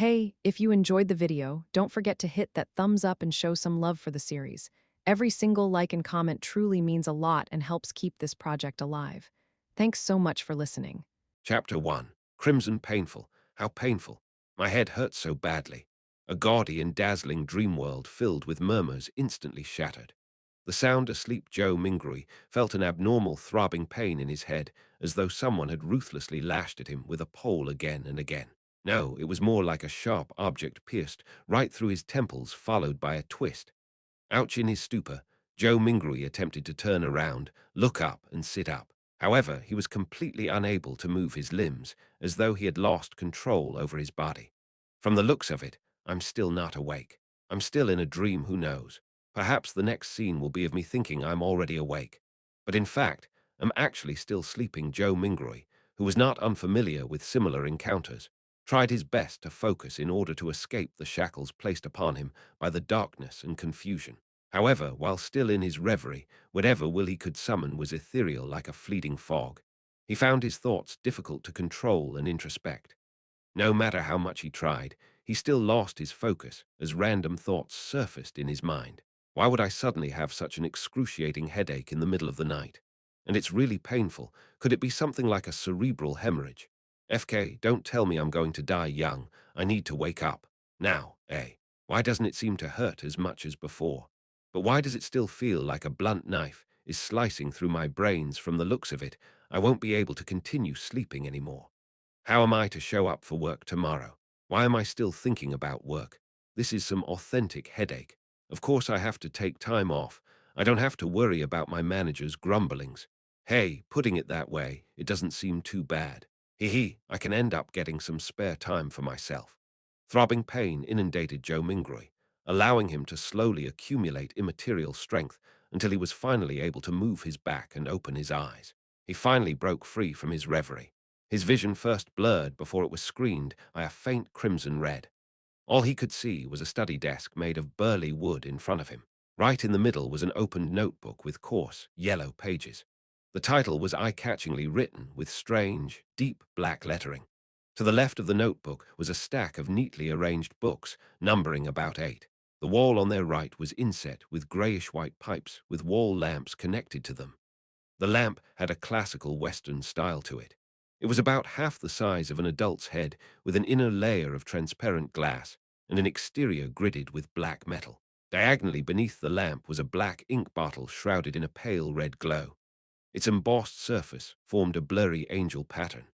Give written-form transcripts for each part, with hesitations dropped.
Hey, if you enjoyed the video, don't forget to hit that thumbs up and show some love for the series. Every single like and comment truly means a lot and helps keep this project alive. Thanks so much for listening. Chapter 1. Crimson Painful. How painful. My head hurts so badly. A gaudy and dazzling dream world filled with murmurs instantly shattered. The sound-asleep Joe Mingrui felt an abnormal throbbing pain in his head, as though someone had ruthlessly lashed at him with a pole again and again. No, it was more like a sharp object pierced right through his temples, followed by a twist. Ouch! In his stupor, Joe Mingrui attempted to turn around, look up, and sit up. However, he was completely unable to move his limbs, as though he had lost control over his body. From the looks of it, I'm still not awake. I'm still in a dream, who knows? Perhaps the next scene will be of me thinking I'm already awake. But in fact, I'm actually still sleeping. Joe Mingrui, who was not unfamiliar with similar encounters, tried his best to focus in order to escape the shackles placed upon him by the darkness and confusion. However, while still in his reverie, whatever will he could summon was ethereal like a fleeting fog. He found his thoughts difficult to control and introspect. No matter how much he tried, he still lost his focus as random thoughts surfaced in his mind. Why would I suddenly have such an excruciating headache in the middle of the night? And it's really painful. Could it be something like a cerebral hemorrhage? FK, don't tell me I'm going to die young. I need to wake up. Now, eh? Why doesn't it seem to hurt as much as before? But why does it still feel like a blunt knife is slicing through my brains? From the looks of it, I won't be able to continue sleeping anymore. How am I to show up for work tomorrow? Why am I still thinking about work? This is some authentic headache. Of course I have to take time off. I don't have to worry about my manager's grumblings. Hey, putting it that way, it doesn't seem too bad. Hee hee, I can end up getting some spare time for myself. Throbbing pain inundated Joe Mingrui, allowing him to slowly accumulate immaterial strength until he was finally able to move his back and open his eyes. He finally broke free from his reverie. His vision first blurred before it was screened by a faint crimson red. All he could see was a study desk made of burly wood in front of him. Right in the middle was an opened notebook with coarse, yellow pages. The title was eye-catchingly written with strange, deep black lettering. To the left of the notebook was a stack of neatly arranged books, numbering about 8. The wall on their right was inset with grayish-white pipes with wall lamps connected to them. The lamp had a classical Western style to it. It was about half the size of an adult's head, with an inner layer of transparent glass and an exterior gridded with black metal. Diagonally beneath the lamp was a black ink bottle shrouded in a pale red glow. Its embossed surface formed a blurry angel pattern.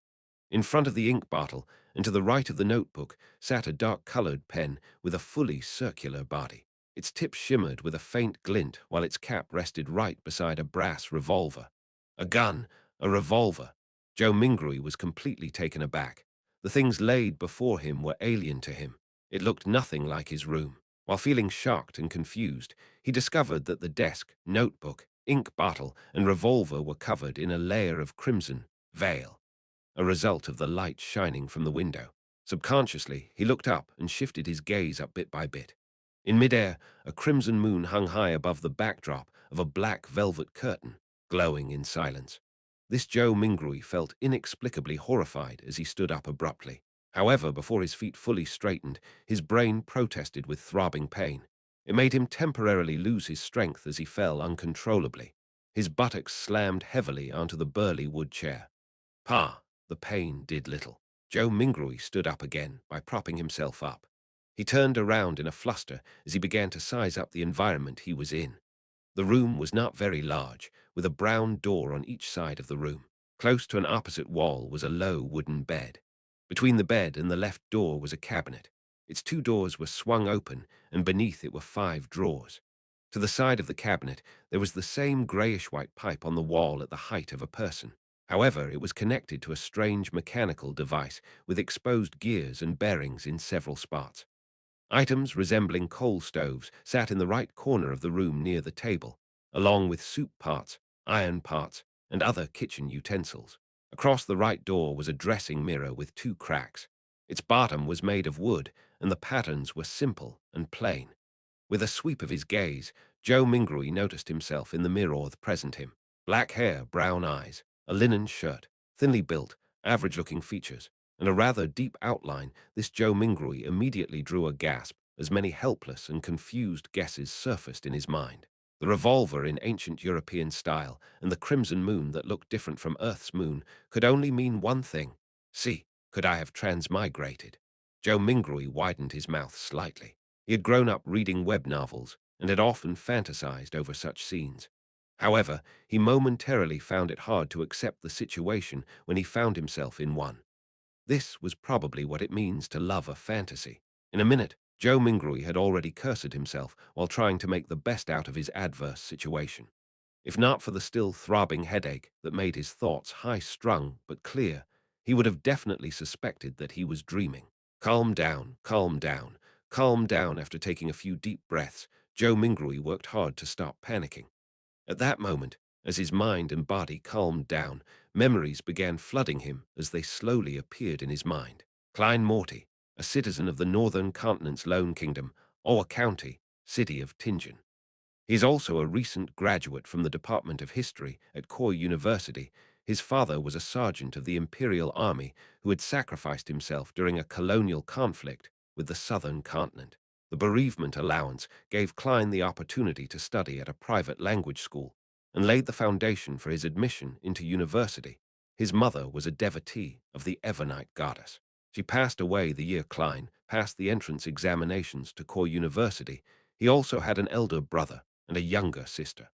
In front of the ink bottle and to the right of the notebook sat a dark-colored pen with a fully circular body. Its tip shimmered with a faint glint while its cap rested right beside a brass revolver. A gun, a revolver. Joe Mingrui was completely taken aback. The things laid before him were alien to him. It looked nothing like his room. While feeling shocked and confused, he discovered that the desk, notebook, ink bottle, and revolver were covered in a layer of crimson veil, a result of the light shining from the window. Subconsciously, he looked up and shifted his gaze up bit by bit. In midair, a crimson moon hung high above the backdrop of a black velvet curtain, glowing in silence. This Joe Mingrui felt inexplicably horrified as he stood up abruptly. However, before his feet fully straightened, his brain protested with throbbing pain. It made him temporarily lose his strength as he fell uncontrollably. His buttocks slammed heavily onto the burly wood chair. Pa! The pain did little. Joe Mingrui stood up again by propping himself up. He turned around in a fluster as he began to size up the environment he was in. The room was not very large, with a brown door on each side of the room. Close to an opposite wall was a low wooden bed. Between the bed and the left door was a cabinet. Its 2 doors were swung open, and beneath it were 5 drawers. To the side of the cabinet there was the same grayish-white pipe on the wall at the height of a person. However, it was connected to a strange mechanical device with exposed gears and bearings in several spots. Items resembling coal stoves sat in the right corner of the room near the table, along with soup pots, iron pots, and other kitchen utensils. Across the right door was a dressing mirror with 2 cracks. Its bottom was made of wood, and the patterns were simple and plain. With a sweep of his gaze, Joe Mingrui noticed himself in the mirror present him. Black hair, brown eyes, a linen shirt, thinly built, average-looking features. and a rather deep outline, this Joe Mingrui immediately drew a gasp as many helpless and confused guesses surfaced in his mind. The revolver in ancient European style and the crimson moon that looked different from Earth's moon could only mean one thing. See, could I have transmigrated? Joe Mingrui widened his mouth slightly. He had grown up reading web novels and had often fantasized over such scenes. However, he momentarily found it hard to accept the situation when he found himself in one. This was probably what it means to love a fantasy. In a minute, Joe Mingrui had already cursed himself while trying to make the best out of his adverse situation. If not for the still throbbing headache that made his thoughts high-strung but clear, he would have definitely suspected that he was dreaming. Calm down, calm down, calm down. After taking a few deep breaths, Joe Mingrui worked hard to stop panicking. At that moment, as his mind and body calmed down, memories began flooding him as they slowly appeared in his mind. Klein Morty, a citizen of the northern continent's lone kingdom, Oa County, city of Tingen. He's also a recent graduate from the Department of History at Koi University. His father was a sergeant of the Imperial Army who had sacrificed himself during a colonial conflict with the southern continent. The bereavement allowance gave Klein the opportunity to study at a private language school and laid the foundation for his admission into university. His mother was a devotee of the Evernite goddess. She passed away the year Klein passed the entrance examinations to Koi University. He also had an elder brother and a younger sister.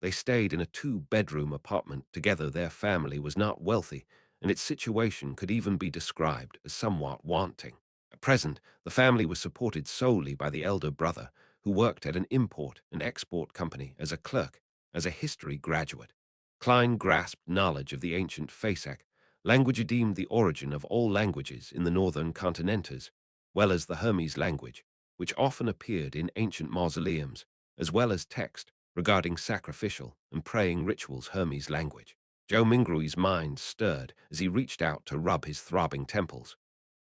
They stayed in a two-bedroom apartment together. Their family was not wealthy, and its situation could even be described as somewhat wanting. At present, the family was supported solely by the elder brother, who worked at an import and export company as a clerk. As a history graduate, Klein grasped knowledge of the ancient Fasak, language deemed the origin of all languages in the northern continentes, well as the Hermes language, which often appeared in ancient mausoleums, as well as text regarding sacrificial and praying rituals. Hermes language. Joe Mingrui's mind stirred as he reached out to rub his throbbing temples.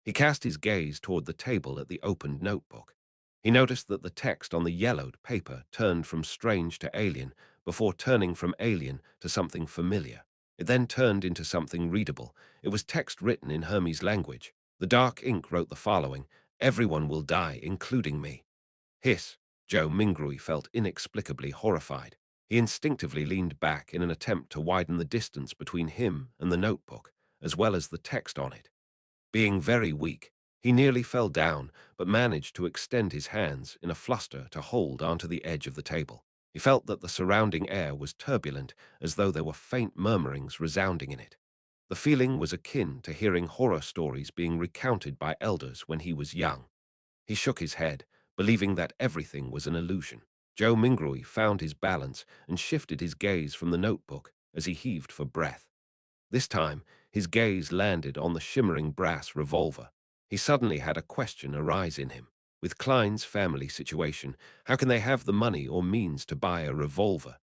He cast his gaze toward the table at the opened notebook. He noticed that the text on the yellowed paper turned from strange to alien before turning from alien to something familiar. It then turned into something readable. It was text written in Hermes language. The dark ink wrote the following: "Everyone will die, including me." Hiss! Joe Mingrui felt inexplicably horrified. He instinctively leaned back in an attempt to widen the distance between him and the notebook, as well as the text on it. Being very weak, he nearly fell down, but managed to extend his hands in a fluster to hold onto the edge of the table. He felt that the surrounding air was turbulent, as though there were faint murmurings resounding in it. The feeling was akin to hearing horror stories being recounted by elders when he was young. He shook his head, believing that everything was an illusion. Joe Mingrui found his balance and shifted his gaze from the notebook as he heaved for breath. This time, his gaze landed on the shimmering brass revolver. He suddenly had a question arise in him. With Klein's family situation, how can they have the money or means to buy a revolver?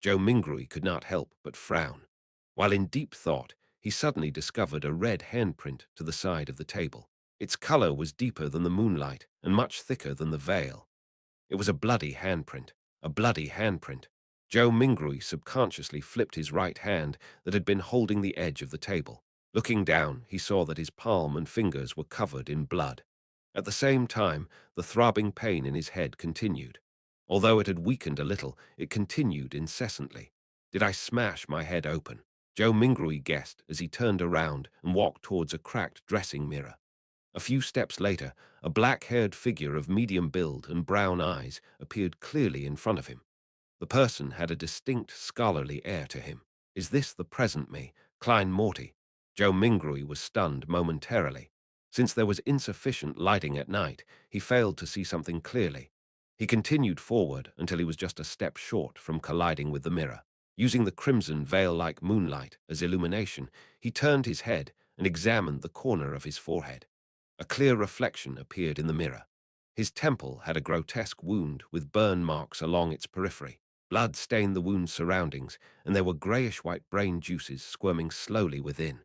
Joe Mingrui could not help but frown. While in deep thought, he suddenly discovered a red handprint to the side of the table. Its color was deeper than the moonlight and much thicker than the veil. It was a bloody handprint, a bloody handprint. Joe Mingrui subconsciously flipped his right hand that had been holding the edge of the table. Looking down, he saw that his palm and fingers were covered in blood. At the same time, the throbbing pain in his head continued. Although it had weakened a little, it continued incessantly. Did I smash my head open? Joe Mingrui guessed as he turned around and walked towards a cracked dressing mirror. A few steps later, a black-haired figure of medium build and brown eyes appeared clearly in front of him. The person had a distinct scholarly air to him. Is this the present me, Klein Morty? Joe Mingrui was stunned momentarily. Since there was insufficient lighting at night, he failed to see something clearly. He continued forward until he was just a step short from colliding with the mirror. Using the crimson veil-like moonlight as illumination, he turned his head and examined the corner of his forehead. A clear reflection appeared in the mirror. His temple had a grotesque wound with burn marks along its periphery. Blood stained the wound's surroundings, and there were grayish-white brain juices squirming slowly within.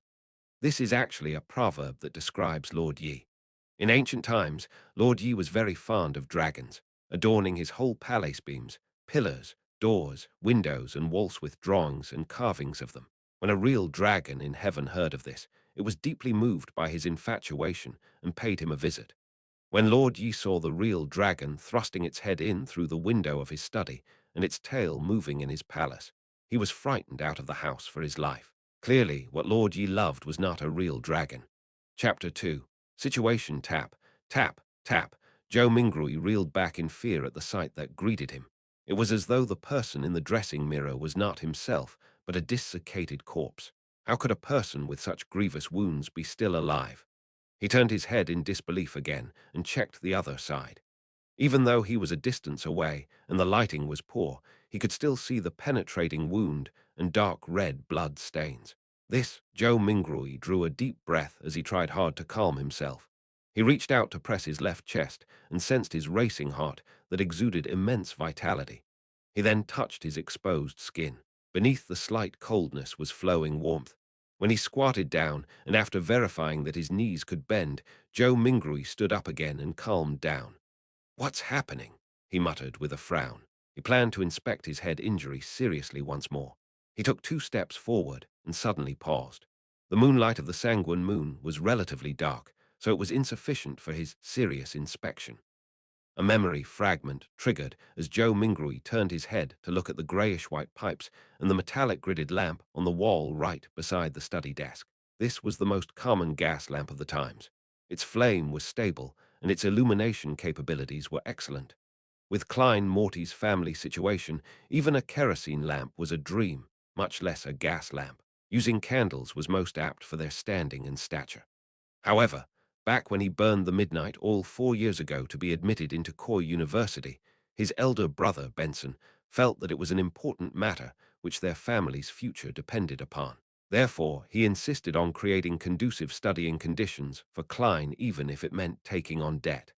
This is actually a proverb that describes Lord Yi. In ancient times, Lord Yi was very fond of dragons, adorning his whole palace beams, pillars, doors, windows, and walls with drawings and carvings of them. When a real dragon in heaven heard of this, It was deeply moved by his infatuation and paid him a visit. When Lord Yi saw the real dragon thrusting its head in through the window of his study and its tail moving in his palace, he was frightened out of the house for his life. Clearly, what Lord Yi loved was not a real dragon. Chapter 2. Situation Tap. Tap, tap. Zhou Mingrui reeled back in fear at the sight that greeted him. It was as though the person in the dressing mirror was not himself, but a desiccated corpse. How could a person with such grievous wounds be still alive? He turned his head in disbelief again and checked the other side. Even though he was a distance away and the lighting was poor, he could still see the penetrating wound and dark red blood stains. Zhou Mingrui drew a deep breath as he tried hard to calm himself. He reached out to press his left chest and sensed his racing heart that exuded immense vitality. He then touched his exposed skin. Beneath the slight coldness was flowing warmth. When he squatted down, and after verifying that his knees could bend, Zhou Mingrui stood up again and calmed down. "What's happening?" he muttered with a frown. He planned to inspect his head injury seriously once more. He took 2 steps forward and suddenly paused. The moonlight of the sanguine moon was relatively dark, so it was insufficient for his serious inspection. A memory fragment triggered as Zhou Mingrui turned his head to look at the grayish-white pipes and the metallic gridded lamp on the wall right beside the study desk. This was the most common gas lamp of the times. Its flame was stable, and its illumination capabilities were excellent. With Klein Morty's family situation, even a kerosene lamp was a dream, much less a gas lamp. Using candles was most apt for their standing and stature. However, back when he burned the midnight all 4 years ago to be admitted into Koi University, his elder brother, Benson, felt that it was an important matter which their family's future depended upon. Therefore, he insisted on creating conducive studying conditions for Klein even if it meant taking on debt.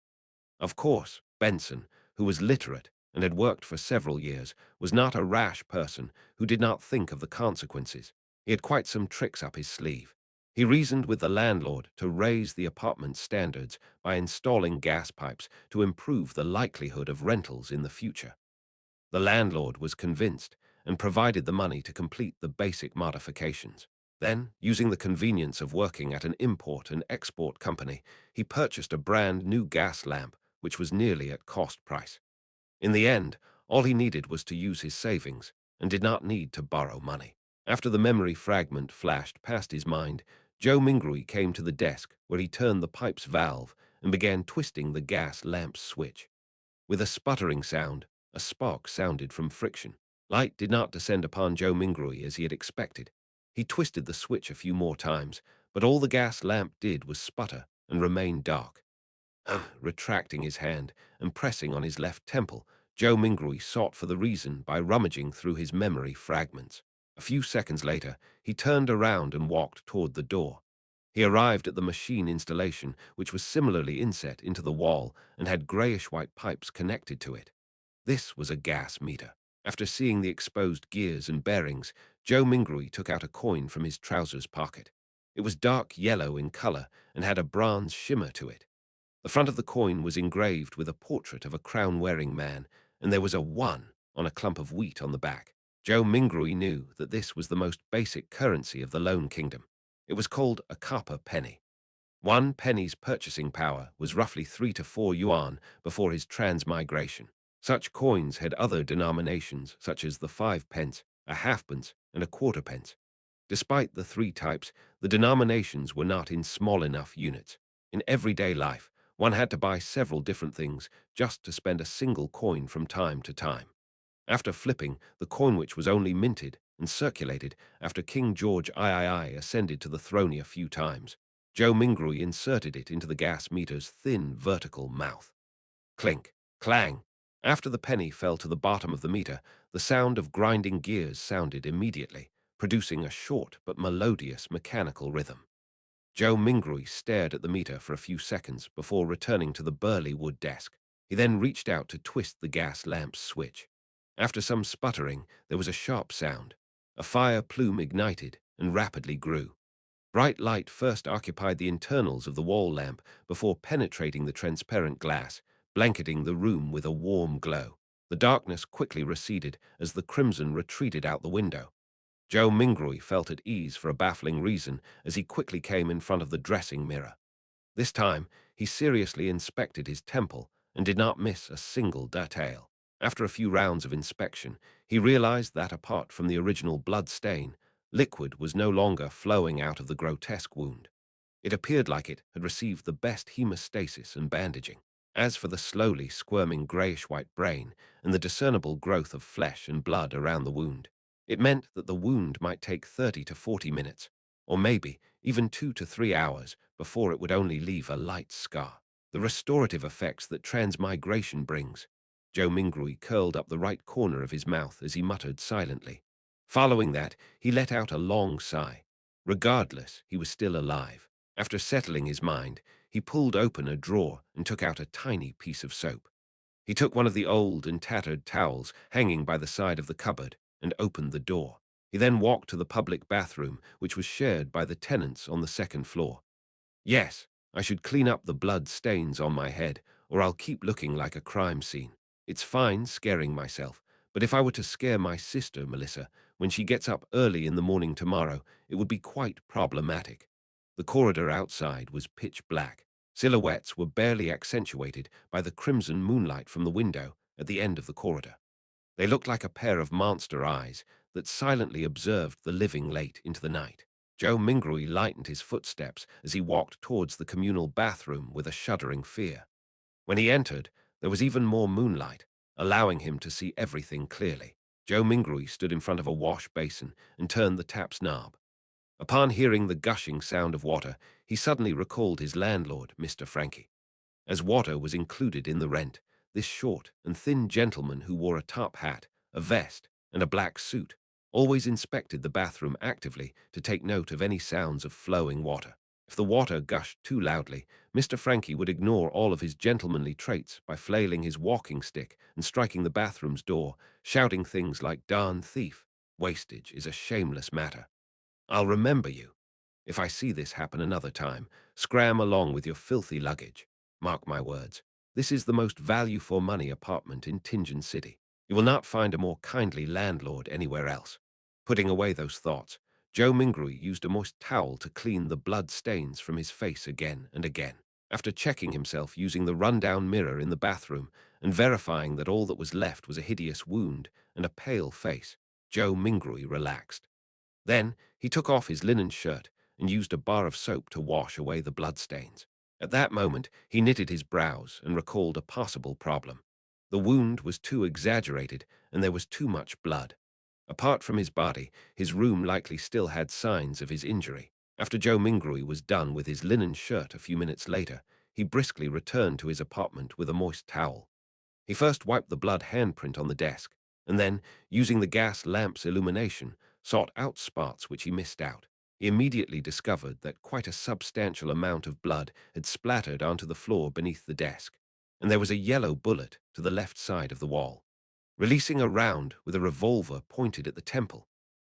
Of course, Benson, who was literate and had worked for several years, was not a rash person who did not think of the consequences. He had quite some tricks up his sleeve. He reasoned with the landlord to raise the apartment's standards by installing gas pipes to improve the likelihood of rentals in the future. The landlord was convinced and provided the money to complete the basic modifications. Then, using the convenience of working at an import and export company, he purchased a brand new gas lamp which was nearly at cost price. In the end, all he needed was to use his savings and did not need to borrow money. After the memory fragment flashed past his mind, Zhou Mingrui came to the desk where he turned the pipe's valve and began twisting the gas lamp's switch. With a sputtering sound, a spark sounded from friction. Light did not descend upon Zhou Mingrui as he had expected. He twisted the switch a few more times, but all the gas lamp did was sputter and remain dark. Retracting his hand and pressing on his left temple, Zhou Mingrui sought for the reason by rummaging through his memory fragments. A few seconds later, he turned around and walked toward the door. He arrived at the machine installation, which was similarly inset into the wall and had grayish-white pipes connected to it. This was a gas meter. After seeing the exposed gears and bearings, Zhou Mingrui took out a coin from his trousers pocket. It was dark yellow in color and had a bronze shimmer to it. The front of the coin was engraved with a portrait of a crown-wearing man, and there was a 1 on a clump of wheat on the back. Zhou Mingrui knew that this was the most basic currency of the Lone Kingdom. It was called a copper penny. 1 penny's purchasing power was roughly 3 to 4 yuan before his transmigration. Such coins had other denominations, such as the 5 pence, a halfpence, and a quarter-pence. Despite the 3 types, the denominations were not in small enough units. In everyday life, one had to buy several different things just to spend a single coin from time to time. After flipping, the coin which was only minted and circulated after King George III ascended to the throne a few times, Zhou Mingrui inserted it into the gas meter's thin vertical mouth. Clink, clang. After the penny fell to the bottom of the meter, the sound of grinding gears sounded immediately, producing a short but melodious mechanical rhythm. Zhou Mingrui stared at the meter for a few seconds before returning to the burly wood desk. He then reached out to twist the gas lamp's switch. After some sputtering, there was a sharp sound. A fire plume ignited and rapidly grew. Bright light first occupied the internals of the wall lamp before penetrating the transparent glass, blanketing the room with a warm glow. The darkness quickly receded as the crimson retreated out the window. Joe Mingrui felt at ease for a baffling reason as he quickly came in front of the dressing mirror. This time, he seriously inspected his temple and did not miss a single detail. After a few rounds of inspection, he realized that apart from the original blood stain, liquid was no longer flowing out of the grotesque wound. It appeared like it had received the best hemostasis and bandaging. As for the slowly squirming grayish-white brain and the discernible growth of flesh and blood around the wound, it meant that the wound might take 30 to 40 minutes, or maybe even 2 to 3 hours before it would only leave a light scar. The restorative effects that transmigration brings. Joe Mingrui curled up the right corner of his mouth as he muttered silently. Following that, he let out a long sigh. Regardless, he was still alive. After settling his mind, he pulled open a drawer and took out a tiny piece of soap. He took one of the old and tattered towels hanging by the side of the cupboard and opened the door. He then walked to the public bathroom, which was shared by the tenants on the second floor. Yes, I should clean up the blood stains on my head, or I'll keep looking like a crime scene. It's fine scaring myself, but if I were to scare my sister, Melissa, when she gets up early in the morning tomorrow, it would be quite problematic. The corridor outside was pitch black. Silhouettes were barely accentuated by the crimson moonlight from the window at the end of the corridor. They looked like a pair of monster eyes that silently observed the living late into the night. Joe Mingrui lightened his footsteps as he walked towards the communal bathroom with a shuddering fear. When he entered, there was even more moonlight, allowing him to see everything clearly. Joe Mingrui stood in front of a wash basin and turned the tap's knob. Upon hearing the gushing sound of water, he suddenly recalled his landlord, Mr. Frankie. As water was included in the rent, this short and thin gentleman who wore a top hat, a vest, and a black suit always inspected the bathroom actively to take note of any sounds of flowing water. If the water gushed too loudly, Mr. Frankie would ignore all of his gentlemanly traits by flailing his walking stick and striking the bathroom's door, shouting things like, "Darn thief, wastage is a shameless matter. I'll remember you. If I see this happen another time, scram along with your filthy luggage. Mark my words, this is the most value-for-money apartment in Tingen City. You will not find a more kindly landlord anywhere else." Putting away those thoughts, Joe Mingrui used a moist towel to clean the blood stains from his face again and again. After checking himself using the rundown mirror in the bathroom and verifying that all that was left was a hideous wound and a pale face, Joe Mingrui relaxed. Then he took off his linen shirt and used a bar of soap to wash away the bloodstains. At that moment, he knitted his brows and recalled a possible problem. The wound was too exaggerated, and there was too much blood. Apart from his body, his room likely still had signs of his injury. After Joe Mingrui was done with his linen shirt a few minutes later, he briskly returned to his apartment with a moist towel. He first wiped the blood handprint on the desk, and then, using the gas lamp's illumination, sought out spots which he missed out. He immediately discovered that quite a substantial amount of blood had splattered onto the floor beneath the desk, and there was a yellow bullet to the left side of the wall. Releasing a round with a revolver pointed at the temple.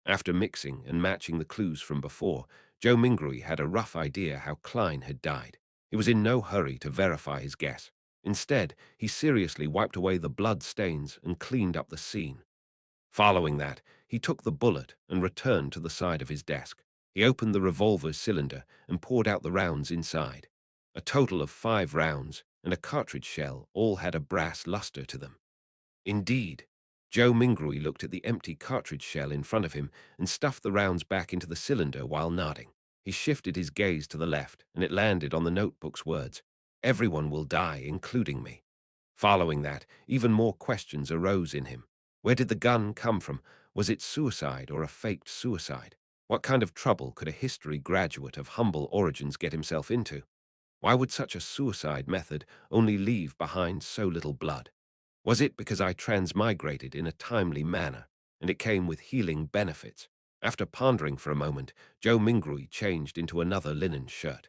After mixing and matching the clues from before, Joe Mingrui had a rough idea how Klein had died. He was in no hurry to verify his guess. Instead, he seriously wiped away the blood stains and cleaned up the scene. Following that, he took the bullet and returned to the side of his desk. He opened the revolver's cylinder and poured out the rounds inside. A total of 5 rounds and a cartridge shell all had a brass luster to them. Indeed, Joe Mingrui looked at the empty cartridge shell in front of him and stuffed the rounds back into the cylinder while nodding. He shifted his gaze to the left, and it landed on the notebook's words, "Everyone will die, including me." Following that, even more questions arose in him. Where did the gun come from? Was it suicide or a faked suicide? What kind of trouble could a history graduate of humble origins get himself into? Why would such a suicide method only leave behind so little blood? Was it because I transmigrated in a timely manner, and it came with healing benefits? After pondering for a moment, Joe Mingrui changed into another linen shirt.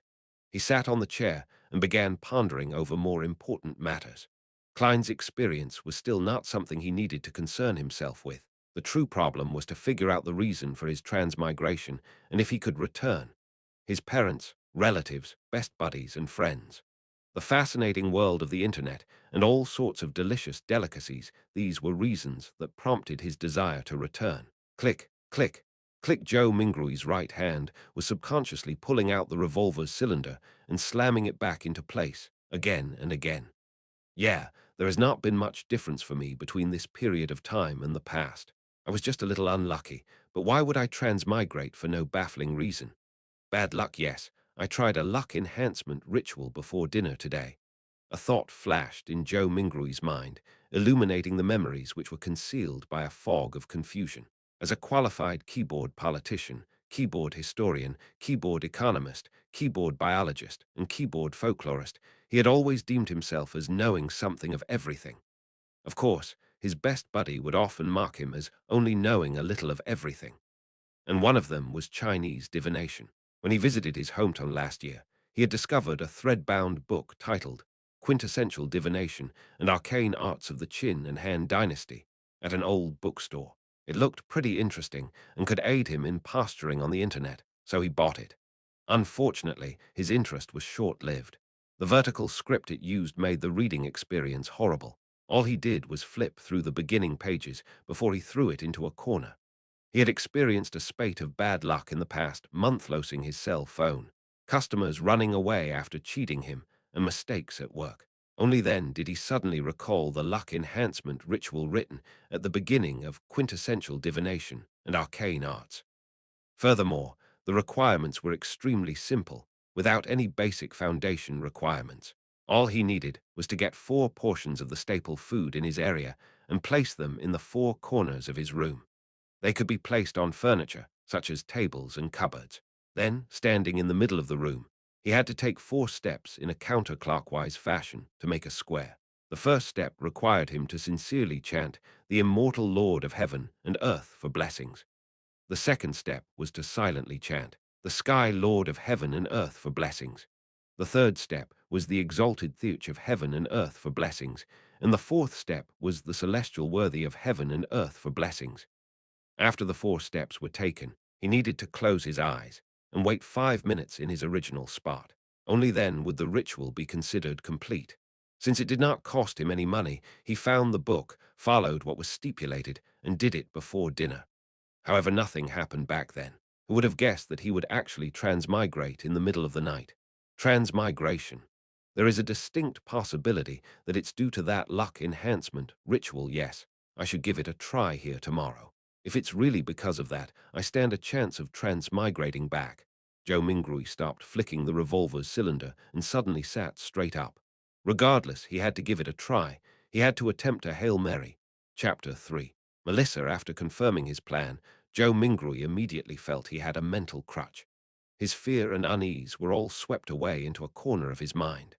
He sat on the chair and began pondering over more important matters. Klein's experience was still not something he needed to concern himself with. The true problem was to figure out the reason for his transmigration and if he could return. His parents, relatives, best buddies, and friends. The fascinating world of the internet and all sorts of delicious delicacies, these were reasons that prompted his desire to return. Click, click, Click Joe Mingrui's right hand was subconsciously pulling out the revolver's cylinder and slamming it back into place, again and again. Yeah, there has not been much difference for me between this period of time and the past. I was just a little unlucky, but why would I transmigrate for no baffling reason? Bad luck, yes. I tried a luck enhancement ritual before dinner today. A thought flashed in Joe Mingrui's mind, illuminating the memories which were concealed by a fog of confusion. As a qualified keyboard politician, keyboard historian, keyboard economist, keyboard biologist, and keyboard folklorist, he had always deemed himself as knowing something of everything. Of course, his best buddy would often mock him as only knowing a little of everything, and one of them was Chinese divination. When he visited his hometown last year, he had discovered a thread-bound book titled Quintessential Divination and Arcane Arts of the Qin and Han Dynasty at an old bookstore. It looked pretty interesting and could aid him in posturing on the internet, so he bought it. Unfortunately, his interest was short-lived. The vertical script it used made the reading experience horrible. All he did was flip through the beginning pages before he threw it into a corner. He had experienced a spate of bad luck in the past month, losing his cell phone, customers running away after cheating him, and mistakes at work. Only then did he suddenly recall the luck enhancement ritual written at the beginning of Quintessential Divination and Arcane Arts. Furthermore, the requirements were extremely simple, without any basic foundation requirements. All he needed was to get 4 portions of the staple food in his area and place them in the 4 corners of his room. They could be placed on furniture, such as tables and cupboards. Then, standing in the middle of the room, he had to take 4 steps in a counterclockwise fashion to make a square. The first step required him to sincerely chant the immortal Lord of heaven and earth for blessings. The second step was to silently chant the Sky Lord of heaven and earth for blessings. The third step was the exalted Theurge of heaven and earth for blessings, and the fourth step was the celestial worthy of heaven and earth for blessings. After the 4 steps were taken, he needed to close his eyes and wait 5 minutes in his original spot. Only then would the ritual be considered complete. Since it did not cost him any money, he found the book, followed what was stipulated, and did it before dinner. However, nothing happened back then. Who would have guessed that he would actually transmigrate in the middle of the night? Transmigration. There is a distinct possibility that it's due to that luck enhancement ritual. Yes, I should give it a try here tomorrow. If it's really because of that, I stand a chance of transmigrating back. Joe Mingrui stopped flicking the revolver's cylinder and suddenly sat straight up. Regardless, he had to give it a try. He had to attempt a Hail Mary. Chapter 3. Melissa, after confirming his plan, Joe Mingrui immediately felt he had a mental crutch. His fear and unease were all swept away into a corner of his mind.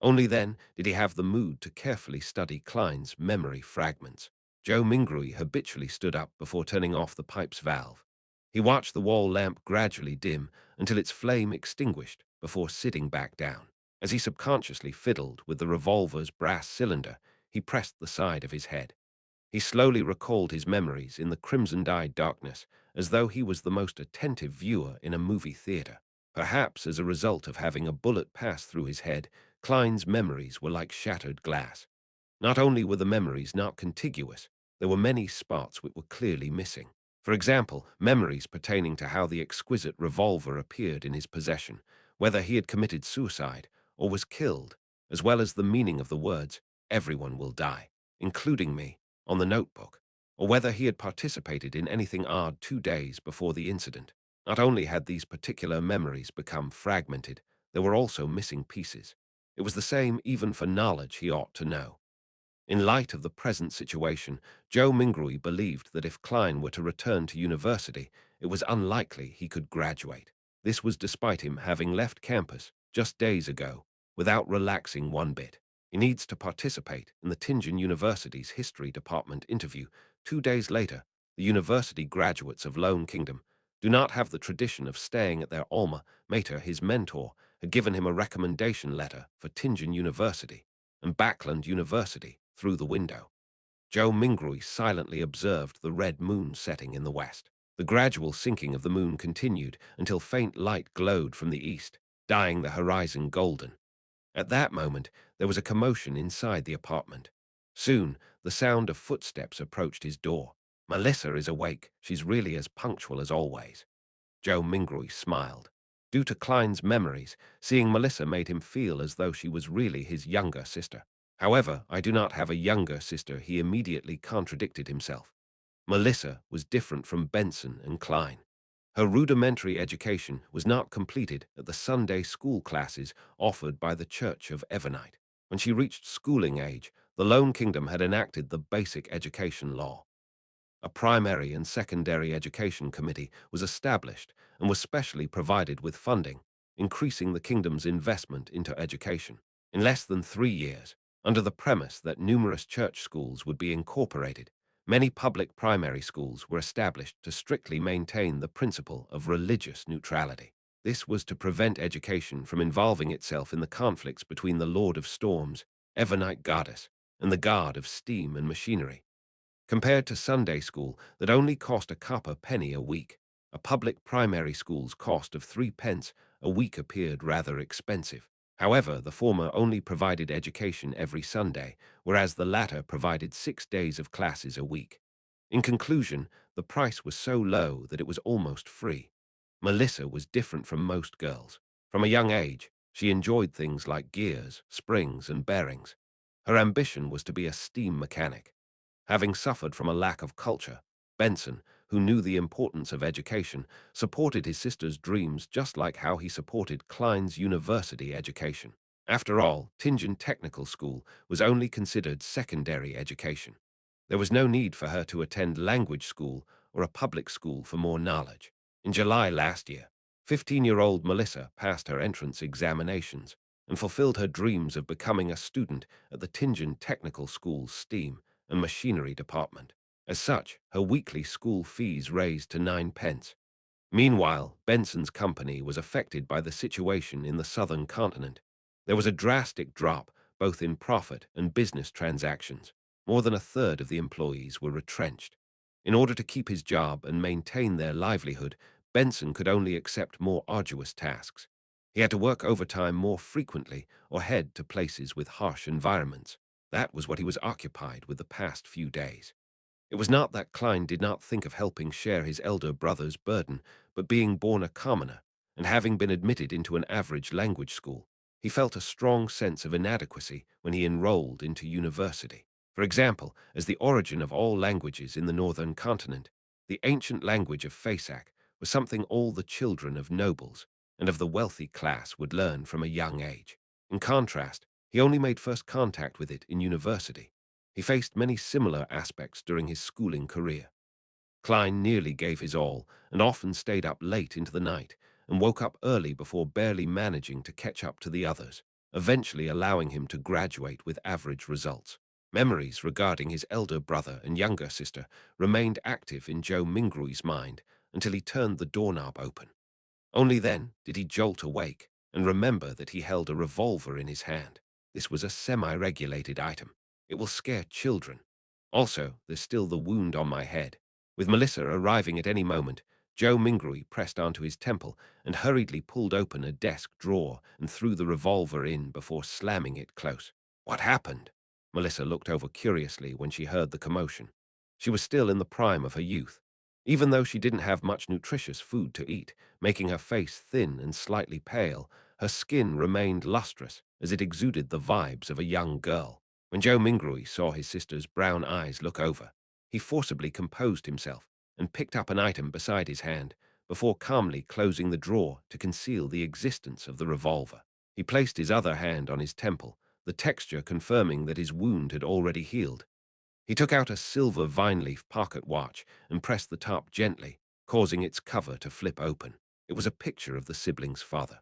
Only then did he have the mood to carefully study Klein's memory fragments. Joe Mingrui habitually stood up before turning off the pipe's valve. He watched the wall lamp gradually dim until its flame extinguished before sitting back down. As he subconsciously fiddled with the revolver's brass cylinder, he pressed the side of his head. He slowly recalled his memories in the crimson-dyed darkness, as though he was the most attentive viewer in a movie theater. Perhaps as a result of having a bullet pass through his head, Klein's memories were like shattered glass. Not only were the memories not contiguous, there were many spots which were clearly missing. For example, memories pertaining to how the exquisite revolver appeared in his possession, whether he had committed suicide or was killed, as well as the meaning of the words, "Everyone will die, including me," on the notebook, or whether he had participated in anything odd 2 days before the incident. Not only had these particular memories become fragmented, there were also missing pieces. It was the same even for knowledge he ought to know. In light of the present situation, Joe Mingrui believed that if Klein were to return to university, it was unlikely he could graduate. This was despite him having left campus just days ago without relaxing one bit. He needs to participate in the Tianjin University's history department interview 2 days later. The university graduates of Lone Kingdom do not have the tradition of staying at their alma mater. His mentor had given him a recommendation letter for Tianjin University and Backland University through the window. Joe Mingrui silently observed the red moon setting in the west. The gradual sinking of the moon continued until faint light glowed from the east, dyeing the horizon golden. At that moment, there was a commotion inside the apartment. Soon, the sound of footsteps approached his door. Melissa is awake. She's really as punctual as always. Joe Mingroy smiled. Due to Klein's memories, seeing Melissa made him feel as though she was really his younger sister. However, I do not have a younger sister, he immediately contradicted himself. Melissa was different from Benson and Klein. Her rudimentary education was not completed at the Sunday school classes offered by the Church of Evernite. When she reached schooling age, the Lone Kingdom had enacted the Basic Education Law. A primary and secondary education committee was established and was specially provided with funding, increasing the kingdom's investment into education. In less than 3 years, under the premise that numerous church schools would be incorporated, many public primary schools were established to strictly maintain the principle of religious neutrality. This was to prevent education from involving itself in the conflicts between the Lord of Storms, Evernite goddess, and the god of steam and machinery. Compared to Sunday school that only cost a copper penny a week, a public primary school's cost of 3 pence a week appeared rather expensive. However, the former only provided education every Sunday, whereas the latter provided 6 days of classes a week. In conclusion, the price was so low that it was almost free. Melissa was different from most girls. From a young age, she enjoyed things like gears, springs, and bearings. Her ambition was to be a steam mechanic. Having suffered from a lack of culture, Benson, who knew the importance of education, supported his sister's dreams just like how he supported Klein's university education. After all, Tingen Technical School was only considered secondary education. There was no need for her to attend language school or a public school for more knowledge. In July last year, 15-year-old Melissa passed her entrance examinations and fulfilled her dreams of becoming a student at the Tingen Technical School's STEAM and machinery department. As such, her weekly school fees raised to 9 pence. Meanwhile, Benson's company was affected by the situation in the southern continent. There was a drastic drop both in profit and business transactions. More than a third of the employees were retrenched. In order to keep his job and maintain their livelihood, Benson could only accept more arduous tasks. He had to work overtime more frequently or head to places with harsh environments. That was what he was occupied with the past few days. It was not that Klein did not think of helping share his elder brother's burden, but being born a commoner and having been admitted into an average language school, he felt a strong sense of inadequacy when he enrolled into university. For example, as the origin of all languages in the northern continent, the ancient language of Fasak was something all the children of nobles and of the wealthy class would learn from a young age. In contrast, he only made first contact with it in university. He faced many similar aspects during his schooling career. Klein nearly gave his all and often stayed up late into the night and woke up early before barely managing to catch up to the others, eventually allowing him to graduate with average results. Memories regarding his elder brother and younger sister remained active in Joe Mingroy's mind until he turned the doorknob open. Only then did he jolt awake and remember that he held a revolver in his hand. This was a semi-regulated item. It will scare children. Also, there's still the wound on my head. With Melissa arriving at any moment, Joe Mingroy pressed onto his temple and hurriedly pulled open a desk drawer and threw the revolver in before slamming it close. What happened? Melissa looked over curiously when she heard the commotion. She was still in the prime of her youth. Even though she didn't have much nutritious food to eat, making her face thin and slightly pale, her skin remained lustrous as it exuded the vibes of a young girl. When Joe Mingroy saw his sister's brown eyes look over, he forcibly composed himself and picked up an item beside his hand before calmly closing the drawer to conceal the existence of the revolver. He placed his other hand on his temple, the texture confirming that his wound had already healed. He took out a silver vine-leaf pocket watch and pressed the top gently, causing its cover to flip open. It was a picture of the siblings' father.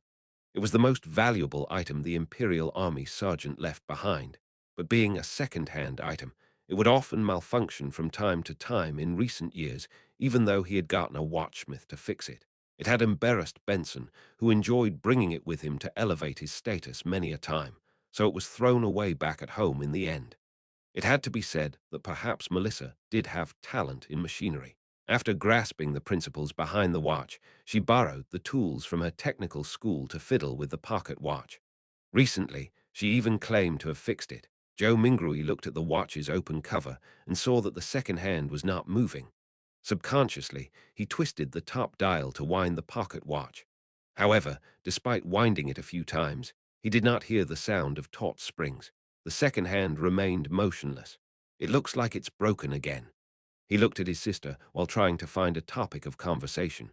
It was the most valuable item the Imperial Army sergeant left behind, but being a second-hand item, it would often malfunction from time to time in recent years, even though he had gotten a watchsmith to fix it. It had embarrassed Benson, who enjoyed bringing it with him to elevate his status many a time, so it was thrown away back at home in the end. It had to be said that perhaps Melissa did have talent in machinery. After grasping the principles behind the watch, she borrowed the tools from her technical school to fiddle with the pocket watch. Recently, she even claimed to have fixed it. Joe Mingroy looked at the watch's open cover and saw that the second hand was not moving, Subconsciously, he twisted the top dial to wind the pocket watch. However, despite winding it a few times, he did not hear the sound of taut springs. The second hand remained motionless. It looks like it's broken again. He looked at his sister while trying to find a topic of conversation.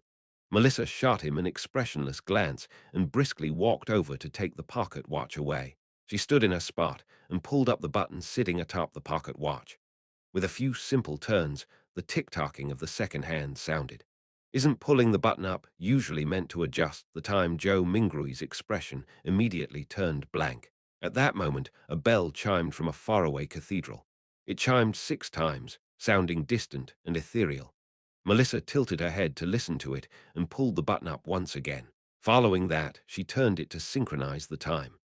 Melissa shot him an expressionless glance and briskly walked over to take the pocket watch away. She stood in her spot and pulled up the button sitting atop the pocket watch. With a few simple turns, the tick-tocking of the second hand sounded. Isn't pulling the button up usually meant to adjust the time? Joe Mingrui's expression immediately turned blank. At that moment, a bell chimed from a faraway cathedral. It chimed 6 times, sounding distant and ethereal. Melissa tilted her head to listen to it and pulled the button up once again. Following that, she turned it to synchronize the time.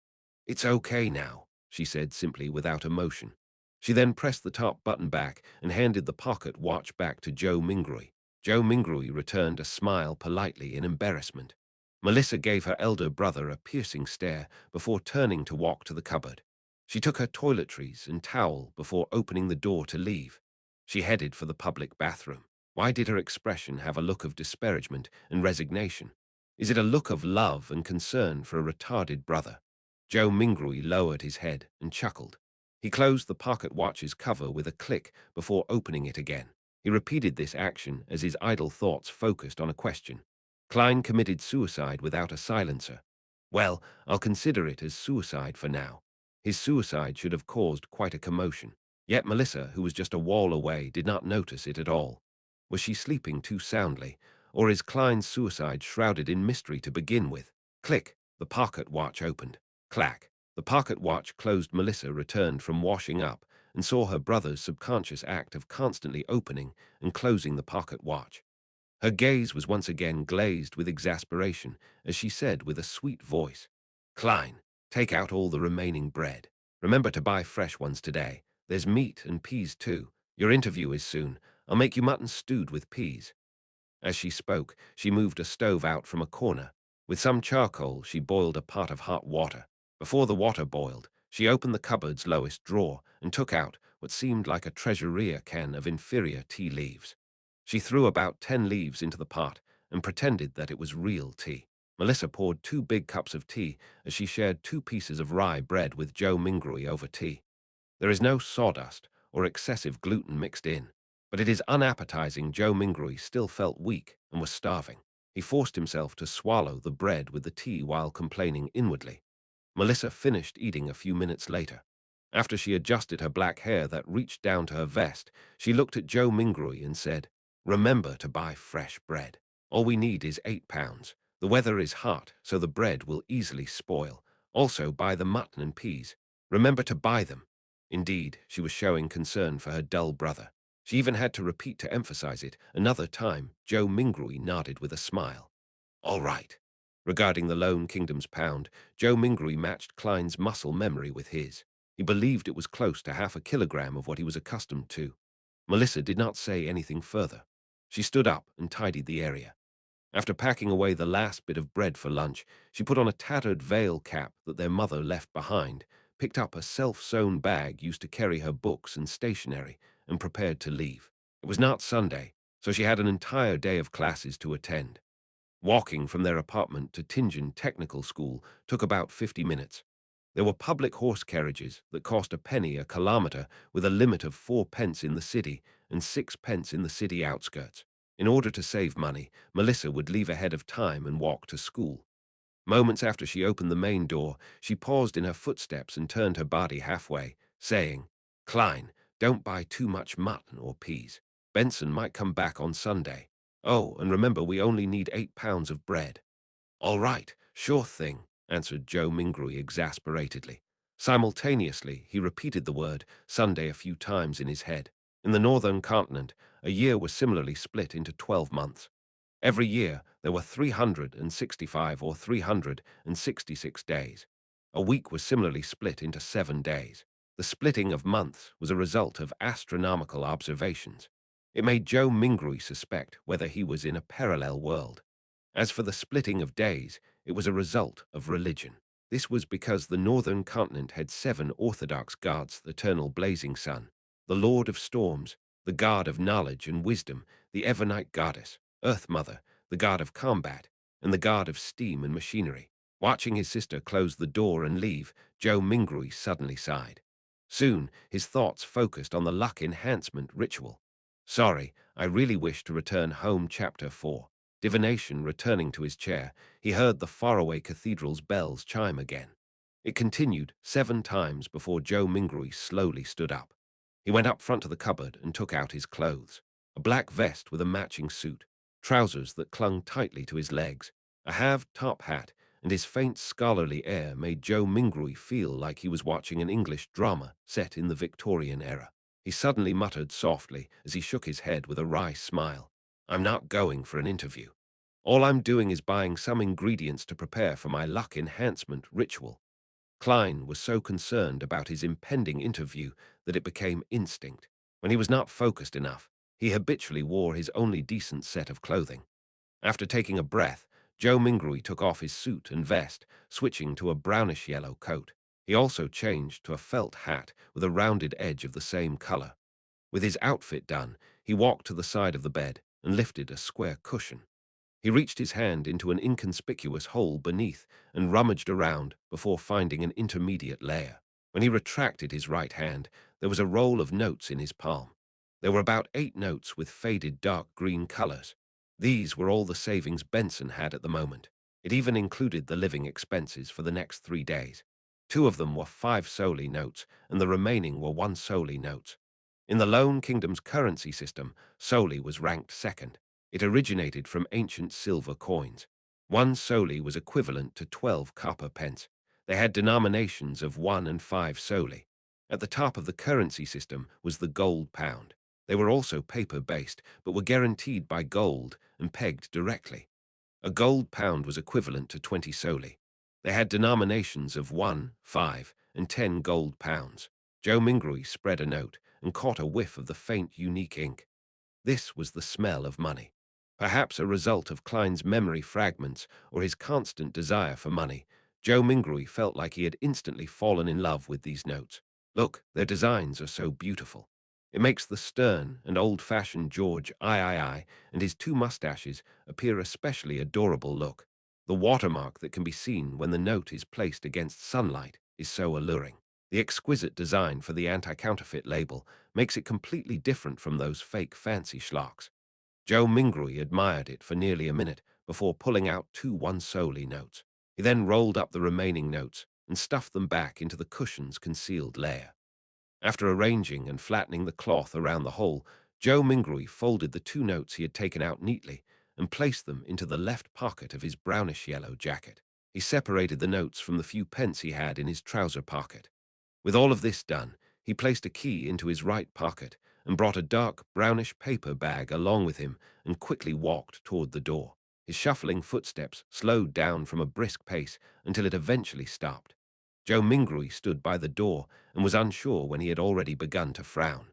"It's okay now," she said simply without emotion. She then pressed the top button back and handed the pocket watch back to Joe Mingrui. Joe Mingrui returned a smile politely in embarrassment. Melissa gave her elder brother a piercing stare before turning to walk to the cupboard. She took her toiletries and towel before opening the door to leave. She headed for the public bathroom. Why did her expression have a look of disparagement and resignation? Is it a look of love and concern for a retarded brother? Joe Mingrui lowered his head and chuckled. He closed the pocket watch's cover with a click before opening it again. He repeated this action as his idle thoughts focused on a question. Klein committed suicide without a silencer. Well, I'll consider it as suicide for now. His suicide should have caused quite a commotion. Yet Melissa, who was just a wall away, did not notice it at all. Was she sleeping too soundly, or is Klein's suicide shrouded in mystery to begin with? Click, the pocket watch opened. Clack. The pocket watch closed. Melissa returned from washing up and saw her brother's subconscious act of constantly opening and closing the pocket watch. Her gaze was once again glazed with exasperation as she said with a sweet voice, "Klein, take out all the remaining bread. Remember to buy fresh ones today. There's meat and peas too. Your interview is soon. I'll make you mutton stewed with peas." As she spoke, she moved a stove out from a corner. With some charcoal, she boiled a pot of hot water. Before the water boiled, she opened the cupboard's lowest drawer and took out what seemed like a treasuria can of inferior tea leaves. She threw about 10 leaves into the pot and pretended that it was real tea. Melissa poured 2 big cups of tea as she shared 2 pieces of rye bread with Joe Mingrui over tea. There is no sawdust or excessive gluten mixed in, but it is unappetizing. Joe Mingrui still felt weak and was starving. He forced himself to swallow the bread with the tea while complaining inwardly. Melissa finished eating a few minutes later. After she adjusted her black hair that reached down to her vest, she looked at Joe Mingrui and said, "Remember to buy fresh bread. All we need is 8 pounds. The weather is hot, so the bread will easily spoil. Also buy the mutton and peas. Remember to buy them." Indeed, she was showing concern for her dull brother. She even had to repeat to emphasize it. Another time, Joe Mingrui nodded with a smile. "All right." Regarding the Lone Kingdom's pound, Joe Mingrui matched Klein's muscle memory with his. He believed it was close to half a kilogram of what he was accustomed to. Melissa did not say anything further. She stood up and tidied the area. After packing away the last bit of bread for lunch, she put on a tattered veil cap that their mother left behind, picked up a self-sewn bag used to carry her books and stationery, and prepared to leave. It was not Sunday, so she had an entire day of classes to attend. Walking from their apartment to Tingen Technical School took about 50 minutes. There were public horse carriages that cost a penny a kilometer with a limit of 4 pence in the city and 6 pence in the city outskirts. In order to save money, Melissa would leave ahead of time and walk to school. Moments after she opened the main door, she paused in her footsteps and turned her body halfway, saying, "Klein, don't buy too much mutton or peas. Benson might come back on Sunday. Oh, and remember we only need 8 pounds of bread." "All right, sure thing," answered Joe Mingrui exasperatedly. Simultaneously, he repeated the word Sunday a few times in his head. In the northern continent, a year was similarly split into 12 months. Every year, there were 365 or 366 days. A week was similarly split into 7 days. The splitting of months was a result of astronomical observations. It made Joe Mingrui suspect whether he was in a parallel world. As for the splitting of days, it was a result of religion. This was because the northern continent had 7 orthodox gods: the eternal blazing sun, the lord of storms, the god of knowledge and wisdom, the Evernight goddess, Earth Mother, the god of combat, and the god of steam and machinery. Watching his sister close the door and leave, Joe Mingrui suddenly sighed. Soon, his thoughts focused on the luck enhancement ritual. Sorry, I really wish to return home. Chapter 4. Divination. Returning to his chair, he heard the faraway cathedral's bells chime again. It continued 7 times before Joe Mingrui slowly stood up. He went up front to the cupboard and took out his clothes. A black vest with a matching suit, trousers that clung tightly to his legs, a halved top hat, and his faint scholarly air made Joe Mingrui feel like he was watching an English drama set in the Victorian era. He suddenly muttered softly as he shook his head with a wry smile. I'm not going for an interview. All I'm doing is buying some ingredients to prepare for my luck enhancement ritual. Klein was so concerned about his impending interview that it became instinct. When he was not focused enough, he habitually wore his only decent set of clothing. After taking a breath, Joe Mingrui took off his suit and vest, switching to a brownish-yellow coat. He also changed to a felt hat with a rounded edge of the same color. With his outfit done, he walked to the side of the bed and lifted a square cushion. He reached his hand into an inconspicuous hole beneath and rummaged around before finding an intermediate layer. When he retracted his right hand, there was a roll of notes in his palm. There were about 8 notes with faded dark green colors. These were all the savings Benson had at the moment. It even included the living expenses for the next 3 days. 2 of them were 5 solely notes, and the remaining were 1 solely notes. In the Lone Kingdom's currency system, solely was ranked second. It originated from ancient silver coins. 1 solely was equivalent to 12 copper pence. They had denominations of 1 and 5 solely. At the top of the currency system was the gold pound. They were also paper-based, but were guaranteed by gold and pegged directly. A gold pound was equivalent to 20 solely. They had denominations of 1, 5, and 10 gold pounds. Joe Mingrui spread a note and caught a whiff of the faint, unique ink. This was the smell of money. Perhaps a result of Klein's memory fragments or his constant desire for money, Joe Mingrui felt like he had instantly fallen in love with these notes. Look, their designs are so beautiful. It makes the stern and old-fashioned George III and his 2 mustaches appear especially adorable. Look. The watermark that can be seen when the note is placed against sunlight is so alluring. The exquisite design for the anti-counterfeit label makes it completely different from those fake fancy schlocks. Joe Mingrui admired it for nearly a minute before pulling out 2 one-solely notes. He then rolled up the remaining notes and stuffed them back into the cushion's concealed layer. After arranging and flattening the cloth around the hole, Joe Mingrui folded the 2 notes he had taken out neatly and placed them into the left pocket of his brownish-yellow jacket. He separated the notes from the few pence he had in his trouser pocket. With all of this done, he placed a key into his right pocket and brought a dark, brownish paper bag along with him and quickly walked toward the door. His shuffling footsteps slowed down from a brisk pace until it eventually stopped. Joe Mingrui stood by the door and was unsure when he had already begun to frown.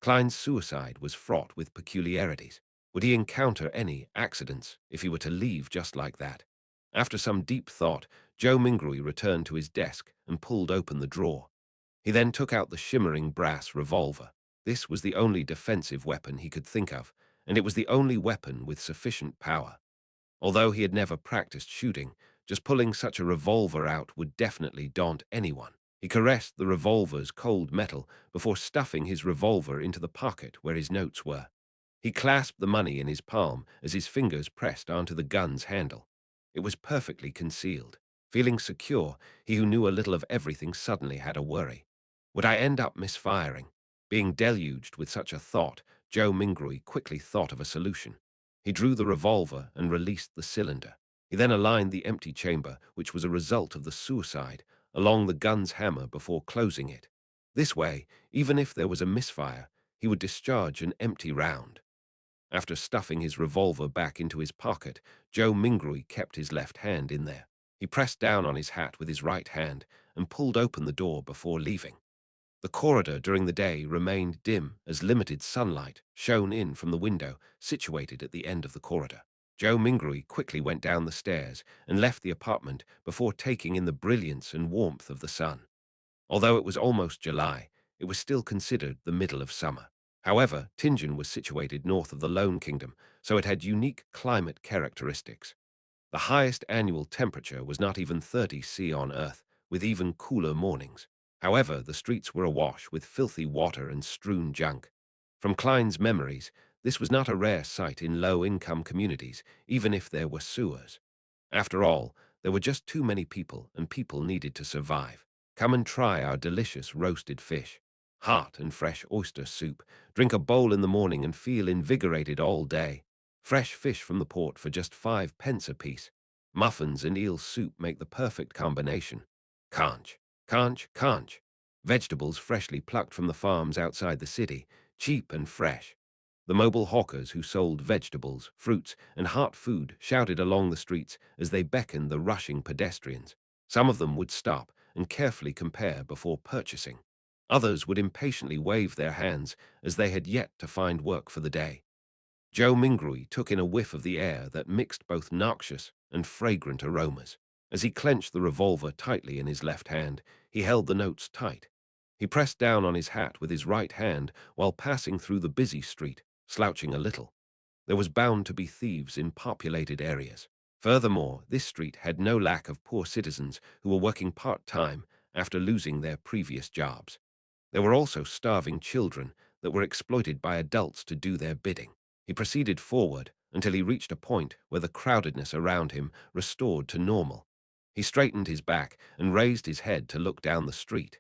Klein's suicide was fraught with peculiarities. Would he encounter any accidents if he were to leave just like that? After some deep thought, Joe Mingrui returned to his desk and pulled open the drawer. He then took out the shimmering brass revolver. This was the only defensive weapon he could think of, and it was the only weapon with sufficient power. Although he had never practiced shooting, just pulling such a revolver out would definitely daunt anyone. He caressed the revolver's cold metal before stuffing his revolver into the pocket where his notes were. He clasped the money in his palm as his fingers pressed onto the gun's handle. It was perfectly concealed. Feeling secure, he who knew a little of everything suddenly had a worry. Would I end up misfiring? Being deluged with such a thought, Joe Mingrui quickly thought of a solution. He drew the revolver and released the cylinder. He then aligned the empty chamber, which was a result of the suicide, along the gun's hammer before closing it. This way, even if there was a misfire, he would discharge an empty round. After stuffing his revolver back into his pocket, Joe Mingrui kept his left hand in there. He pressed down on his hat with his right hand and pulled open the door before leaving. The corridor during the day remained dim as limited sunlight shone in from the window situated at the end of the corridor. Joe Mingrui quickly went down the stairs and left the apartment before taking in the brilliance and warmth of the sun. Although it was almost July, it was still considered the middle of summer. However, Tingen was situated north of the Lone Kingdom, so it had unique climate characteristics. The highest annual temperature was not even 30 C on Earth, with even cooler mornings. However, the streets were awash with filthy water and strewn junk. From Klein's memories, this was not a rare sight in low-income communities, even if there were sewers. After all, there were just too many people, and people needed to survive. Come and try our delicious roasted fish. Hot and fresh oyster soup. Drink a bowl in the morning and feel invigorated all day. Fresh fish from the port for just 5 pence apiece. Muffins and eel soup make the perfect combination. Conch, conch, conch. Vegetables freshly plucked from the farms outside the city, cheap and fresh. The mobile hawkers who sold vegetables, fruits, and hot food shouted along the streets as they beckoned the rushing pedestrians. Some of them would stop and carefully compare before purchasing. Others would impatiently wave their hands as they had yet to find work for the day. Joe Mingrui took in a whiff of the air that mixed both noxious and fragrant aromas. As he clenched the revolver tightly in his left hand, he held the notes tight. He pressed down on his hat with his right hand while passing through the busy street, slouching a little. There was bound to be thieves in populated areas. Furthermore, this street had no lack of poor citizens who were working part-time after losing their previous jobs. There were also starving children that were exploited by adults to do their bidding. He proceeded forward until he reached a point where the crowdedness around him restored to normal. He straightened his back and raised his head to look down the street.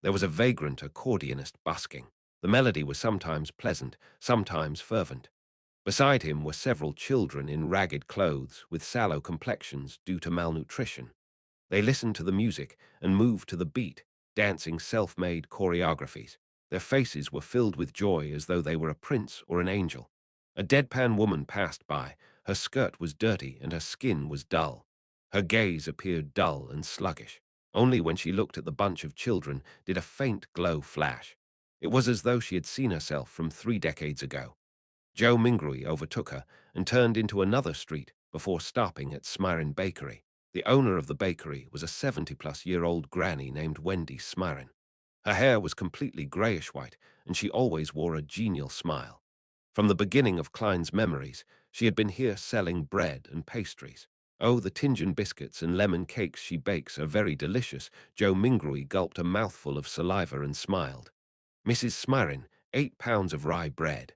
There was a vagrant accordionist busking. The melody was sometimes pleasant, sometimes fervent. Beside him were several children in ragged clothes with sallow complexions due to malnutrition. They listened to the music and moved to the beat, dancing self-made choreographies. Their faces were filled with joy as though they were a prince or an angel. A deadpan woman passed by. Her skirt was dirty and her skin was dull. Her gaze appeared dull and sluggish. Only when she looked at the bunch of children did a faint glow flash. It was as though she had seen herself from 3 decades ago. Joe Mingrui overtook her and turned into another street before stopping at Smirin Bakery. The owner of the bakery was a 70-plus-year-old granny named Wendy Smirin. Her hair was completely grayish-white, and she always wore a genial smile. From the beginning of Klein's memories, she had been here selling bread and pastries. Oh, the Tingen biscuits and lemon cakes she bakes are very delicious. Joe Mingrui gulped a mouthful of saliva and smiled. Mrs. Smirin, 8 pounds of rye bread.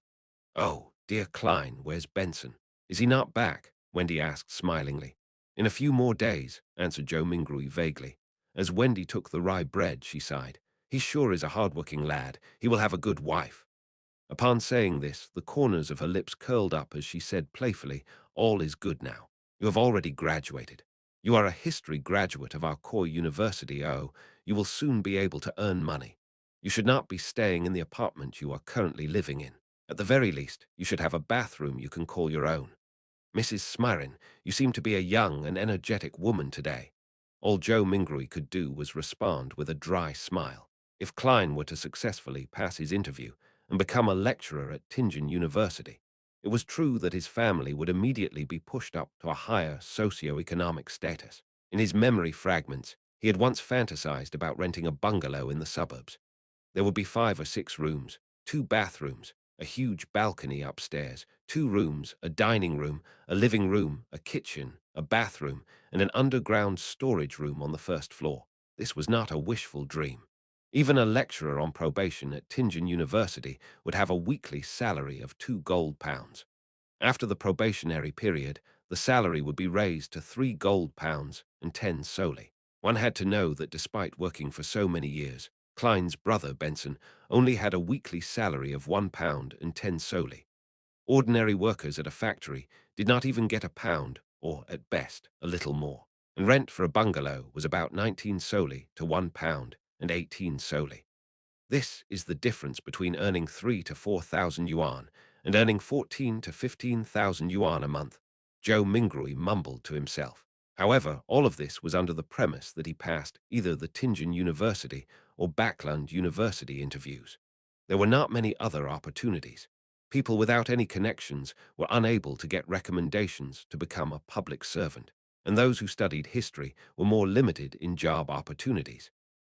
Oh, dear Klein, where's Benson? Is he not back? Wendy asked smilingly. In a few more days, answered Joe Mingrui vaguely. As Wendy took the rye bread, she sighed. He sure is a hard-working lad. He will have a good wife. Upon saying this, the corners of her lips curled up as she said playfully, all is good now. You have already graduated. You are a history graduate of our core university. Oh, you will soon be able to earn money. You should not be staying in the apartment you are currently living in. At the very least, you should have a bathroom you can call your own. Mrs. Smirin, you seem to be a young and energetic woman today. All Joe Mingrui could do was respond with a dry smile. If Klein were to successfully pass his interview and become a lecturer at Tingen University, it was true that his family would immediately be pushed up to a higher socio-economic status. In his memory fragments, he had once fantasized about renting a bungalow in the suburbs. There would be 5 or 6 rooms, 2 bathrooms, a huge balcony upstairs, 2 rooms, a dining room, a living room, a kitchen, a bathroom, and an underground storage room on the first floor. This was not a wishful dream. Even a lecturer on probation at Tingen University would have a weekly salary of 2 gold pounds. After the probationary period, the salary would be raised to 3 gold pounds and 10 solely. One had to know that despite working for so many years, Klein's brother, Benson, only had a weekly salary of 1 pound and 10 solely. Ordinary workers at a factory did not even get a pound, or at best, a little more. And rent for a bungalow was about 19 solely to 1 pound and 18 solely. This is the difference between earning 3 to 4,000 yuan and earning 14 to 15,000 yuan a month. Joe Mingrui mumbled to himself. However, all of this was under the premise that he passed either the Tingen University or Backland University interviews. There were not many other opportunities. People without any connections were unable to get recommendations to become a public servant, and those who studied history were more limited in job opportunities.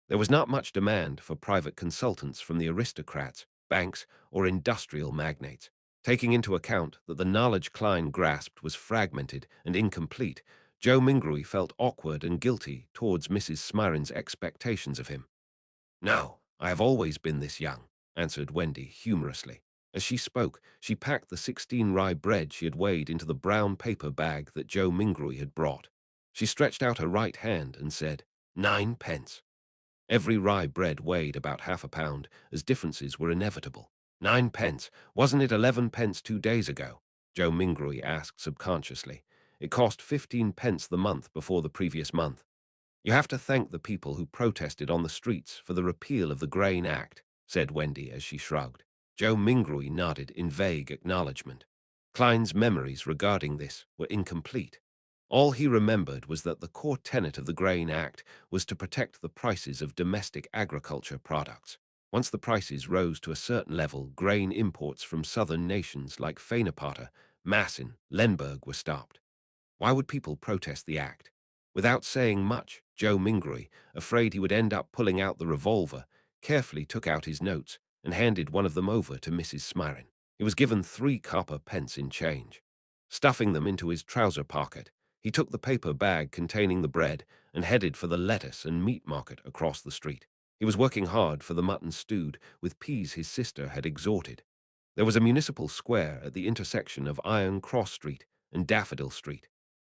There was not much demand for private consultants from the aristocrats banks, or industrial magnates. Taking into account that the knowledge Klein grasped was fragmented and incomplete, Joe Mingrui felt awkward and guilty towards Mrs. Smiron's expectations of him. "No, I have always been this young," answered Wendy humorously. As she spoke, she packed the 16 rye bread she had weighed into the brown paper bag that Joe Mingrui had brought. She stretched out her right hand and said, 9 pence. Every rye bread weighed about half a pound, as differences were inevitable. 9 pence. Wasn't it 11 pence 2 days ago? Joe Mingrui asked subconsciously. It cost 15 pence the month before the previous month. "You have to thank the people who protested on the streets for the repeal of the Grain Act," said Wendy as she shrugged. Joe Mingrui nodded in vague acknowledgement. Klein's memories regarding this were incomplete. All he remembered was that the core tenet of the Grain Act was to protect the prices of domestic agriculture products. Once the prices rose to a certain level, grain imports from southern nations like Fenepater, Massin, Lemberg were stopped. Why would people protest the act? Without saying much, Joe Mingrui, afraid he would end up pulling out the revolver, carefully took out his notes and handed one of them over to Mrs. Smiron. He was given 3 copper pence in change. Stuffing them into his trouser pocket, he took the paper bag containing the bread and headed for the lettuce and meat market across the street. He was working hard for the mutton stewed with peas his sister had exhorted. There was a municipal square at the intersection of Iron Cross Street and Daffodil Street.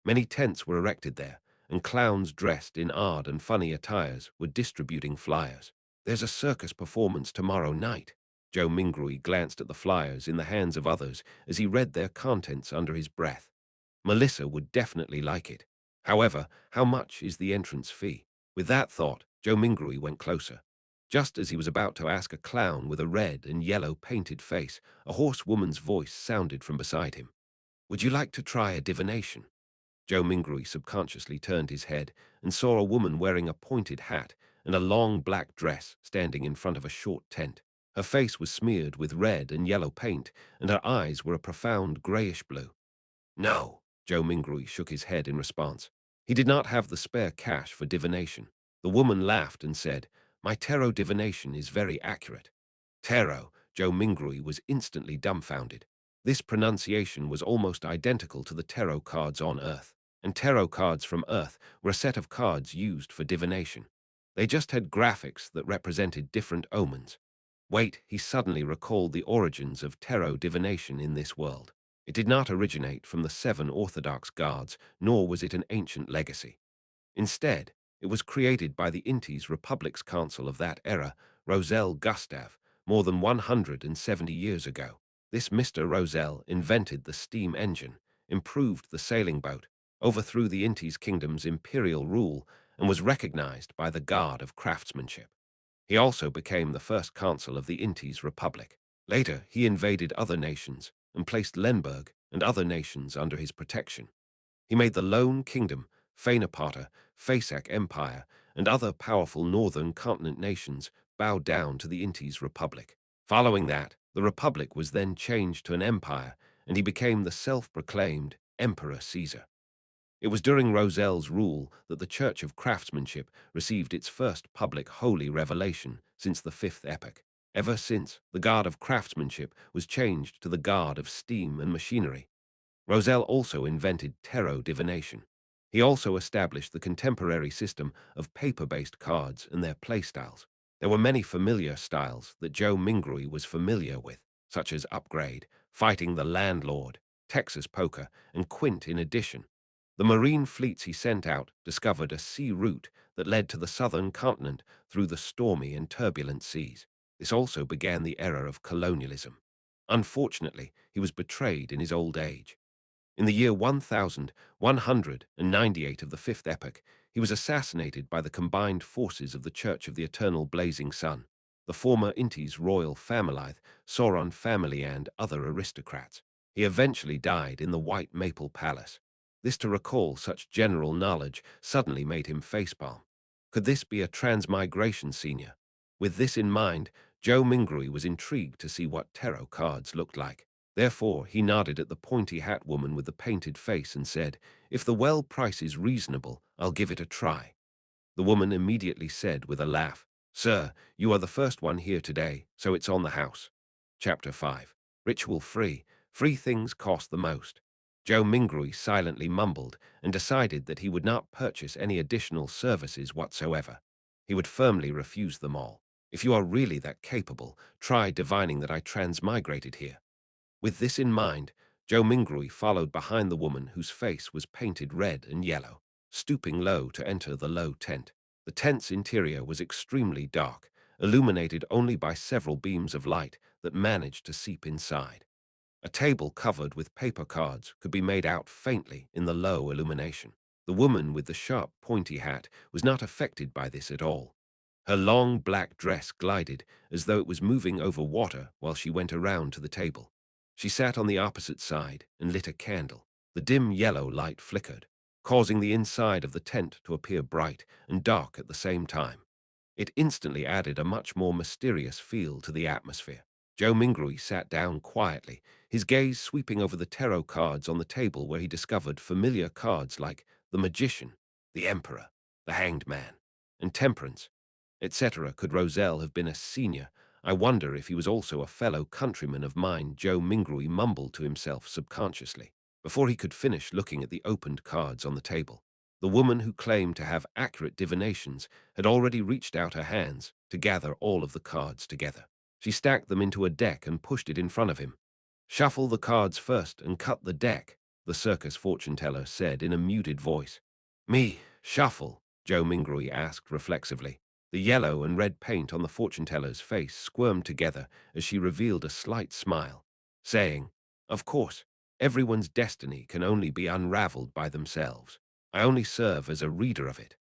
Many tents were erected there, and clowns dressed in odd and funny attires were distributing flyers. "There's a circus performance tomorrow night." Joe Mingrui glanced at the flyers in the hands of others as he read their contents under his breath. Melissa would definitely like it. However, how much is the entrance fee? With that thought, Joe Mingrui went closer. Just as he was about to ask a clown with a red and yellow painted face, a hoarse woman's voice sounded from beside him. "Would you like to try a divination?" Joe Mingrui subconsciously turned his head and saw a woman wearing a pointed hat and a long black dress standing in front of a short tent. Her face was smeared with red and yellow paint, and her eyes were a profound grayish blue. "No," Joe Mingrui shook his head in response. He did not have the spare cash for divination. The woman laughed and said, "My tarot divination is very accurate." Tarot, Joe Mingrui was instantly dumbfounded. This pronunciation was almost identical to the tarot cards on Earth, and tarot cards from Earth were a set of cards used for divination. They just had graphics that represented different omens. Wait, he suddenly recalled the origins of tarot divination in this world. It did not originate from the 7 Orthodox gods, nor was it an ancient legacy. Instead, it was created by the Intes Republic's Council of that era, Roselle Gustav, more than 170 years ago. This Mr. Roselle invented the steam engine, improved the sailing boat, overthrew the Intes kingdom's imperial rule, and was recognized by the god of craftsmanship. He also became the first consul of the Intes Republic. Later, he invaded other nations and placed Lemberg and other nations under his protection. He made the Lone Kingdom, Fenepater, Fasak Empire, and other powerful northern continent nations bow down to the Intes Republic. Following that, the Republic was then changed to an empire, and he became the self-proclaimed Emperor Caesar. It was during Roselle's rule that the Church of Craftsmanship received its first public holy revelation since the Fifth Epoch. Ever since, the god of craftsmanship was changed to the god of steam and machinery. Roselle also invented tarot divination. He also established the contemporary system of paper-based cards and their playstyles. There were many familiar styles that Joe Mingrui was familiar with, such as Upgrade, Fighting the Landlord, Texas Poker, and Quint in addition. The marine fleets he sent out discovered a sea route that led to the southern continent through the stormy and turbulent seas. This also began the era of colonialism. Unfortunately, he was betrayed in his old age. In the year 1198 of the Fifth Epoch, he was assassinated by the combined forces of the Church of the Eternal Blazing Sun, the former Intes royal family, Sauron family, and other aristocrats. He eventually died in the White Maple Palace. This to recall such general knowledge suddenly made him facepalm. Could this be a transmigration senior? With this in mind, Joe Mingrui was intrigued to see what tarot cards looked like. Therefore, he nodded at the pointy hat woman with the painted face and said, "If the well price is reasonable, I'll give it a try." The woman immediately said with a laugh, "Sir, you are the first one here today, so it's on the house." Chapter 5. Ritual free. Free things cost the most. Joe Mingrui silently mumbled and decided that he would not purchase any additional services whatsoever. He would firmly refuse them all. If you are really that capable, try divining that I transmigrated here. With this in mind, Joe Mingrui followed behind the woman whose face was painted red and yellow, stooping low to enter the low tent. The tent's interior was extremely dark, illuminated only by several beams of light that managed to seep inside. A table covered with paper cards could be made out faintly in the low illumination. The woman with the sharp, pointy hat was not affected by this at all. Her long black dress glided as though it was moving over water while she went around to the table. She sat on the opposite side and lit a candle. The dim yellow light flickered, causing the inside of the tent to appear bright and dark at the same time. It instantly added a much more mysterious feel to the atmosphere. Joe Mingrui sat down quietly, his gaze sweeping over the tarot cards on the table where he discovered familiar cards like the Magician, the Emperor, the Hanged Man, and Temperance, etc. Could Roselle have been a senior? I wonder if he was also a fellow countryman of mine, Joe Mingrui mumbled to himself subconsciously, before he could finish looking at the opened cards on the table. The woman who claimed to have accurate divinations had already reached out her hands to gather all of the cards together. She stacked them into a deck and pushed it in front of him. Shuffle the cards first and cut the deck, the circus fortune-teller said in a muted voice. Me, shuffle? Joe Mingrui asked reflexively. The yellow and red paint on the fortune-teller's face squirmed together as she revealed a slight smile, saying, "Of course, everyone's destiny can only be unraveled by themselves. I only serve as a reader of it."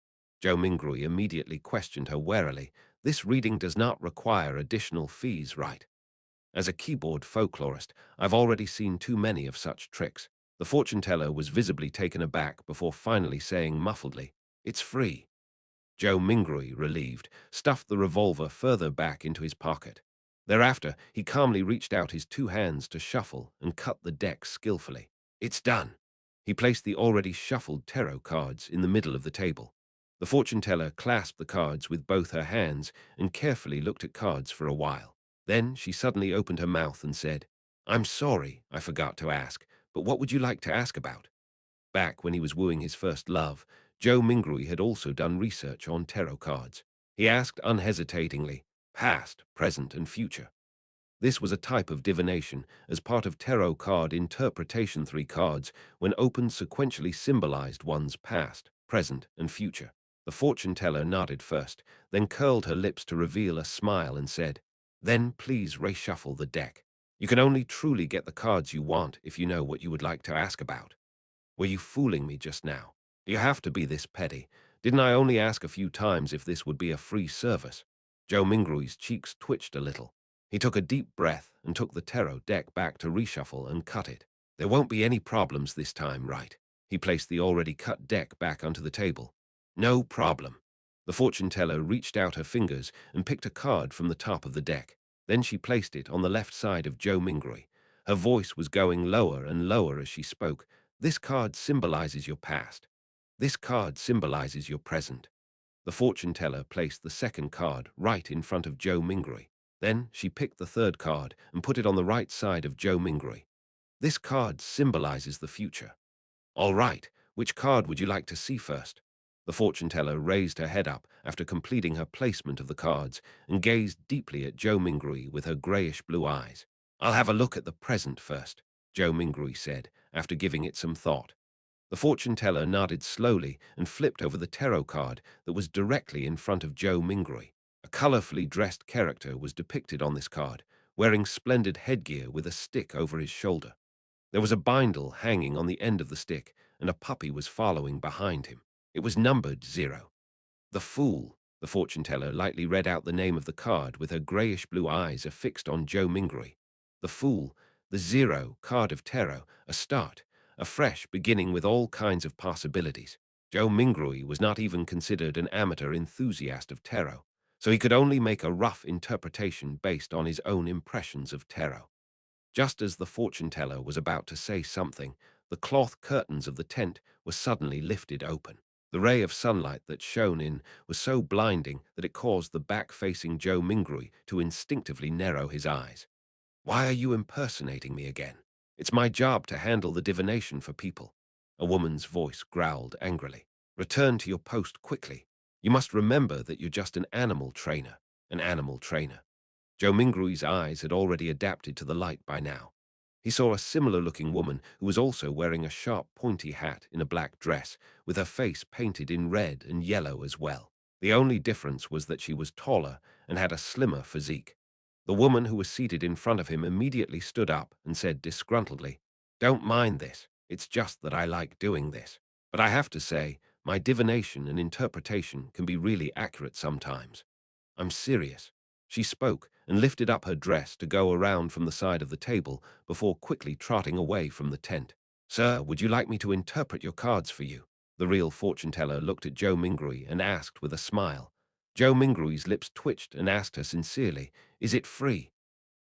Joe Mingrui immediately questioned her warily. "This reading does not require additional fees, right?" As a keyboard folklorist, I've already seen too many of such tricks. The fortune-teller was visibly taken aback before finally saying muffledly, "It's free." Joe Mingrui, relieved, stuffed the revolver further back into his pocket. Thereafter, he calmly reached out his two hands to shuffle and cut the deck skillfully. "It's done." He placed the already shuffled tarot cards in the middle of the table. The fortune-teller clasped the cards with both her hands and carefully looked at cards for a while. Then she suddenly opened her mouth and said, "I'm sorry, I forgot to ask, but what would you like to ask about?" Back when he was wooing his first love, Joe Mingrui had also done research on tarot cards. He asked unhesitatingly, past, present, and future. This was a type of divination as part of tarot card interpretation. Three cards, when opened, sequentially symbolized one's past, present, and future. The fortune-teller nodded first, then curled her lips to reveal a smile and said, "Then please reshuffle the deck. You can only truly get the cards you want if you know what you would like to ask about." "Were you fooling me just now? Do you have to be this petty? Didn't I only ask a few times if this would be a free service?" Joe Mingrui's cheeks twitched a little. He took a deep breath and took the tarot deck back to reshuffle and cut it. "There won't be any problems this time, right?" He placed the already cut deck back onto the table. "No problem." The fortune-teller reached out her fingers and picked a card from the top of the deck. Then she placed it on the left side of Joe Mingrui. Her voice was going lower and lower as she spoke. "This card symbolizes your past. This card symbolizes your present." The fortune-teller placed the second card right in front of Joe Mingrui. Then she picked the third card and put it on the right side of Joe Mingrui. "This card symbolizes the future." "All right, which card would you like to see first?" The fortune-teller raised her head up after completing her placement of the cards and gazed deeply at Joe Mingrui with her grayish-blue eyes. "I'll have a look at the present first," Joe Mingrui said, after giving it some thought. The fortune-teller nodded slowly and flipped over the tarot card that was directly in front of Joe Mingrui. A colorfully dressed character was depicted on this card, wearing splendid headgear with a stick over his shoulder. There was a bindle hanging on the end of the stick, and a puppy was following behind him. It was numbered 0. "The Fool," the fortune-teller lightly read out the name of the card with her grayish-blue eyes affixed on Joe Mingrui. The Fool, the 0 card of tarot, a start, a fresh beginning with all kinds of possibilities. Joe Mingrui was not even considered an amateur enthusiast of tarot, so he could only make a rough interpretation based on his own impressions of tarot. Just as the fortune-teller was about to say something, the cloth curtains of the tent were suddenly lifted open. The ray of sunlight that shone in was so blinding that it caused the back-facing Joe Mingrui to instinctively narrow his eyes. Why are you impersonating me again? It's my job to handle the divination for people. A woman's voice growled angrily. Return to your post quickly. You must remember that you're just an animal trainer. An animal trainer. Joe Mingrui's eyes had already adapted to the light by now. He saw a similar-looking woman who was also wearing a sharp, pointy hat in a black dress, with her face painted in red and yellow as well. The only difference was that she was taller and had a slimmer physique. The woman who was seated in front of him immediately stood up and said disgruntledly, "Don't mind this. It's just that I like doing this. But I have to say, my divination and interpretation can be really accurate sometimes. I'm serious." She spoke and lifted up her dress to go around from the side of the table before quickly trotting away from the tent. "Sir, would you like me to interpret your cards for you?" The real fortune-teller looked at Joe Mingrui and asked with a smile. Joe Mingrui's lips twitched and asked her sincerely, "Is it free?"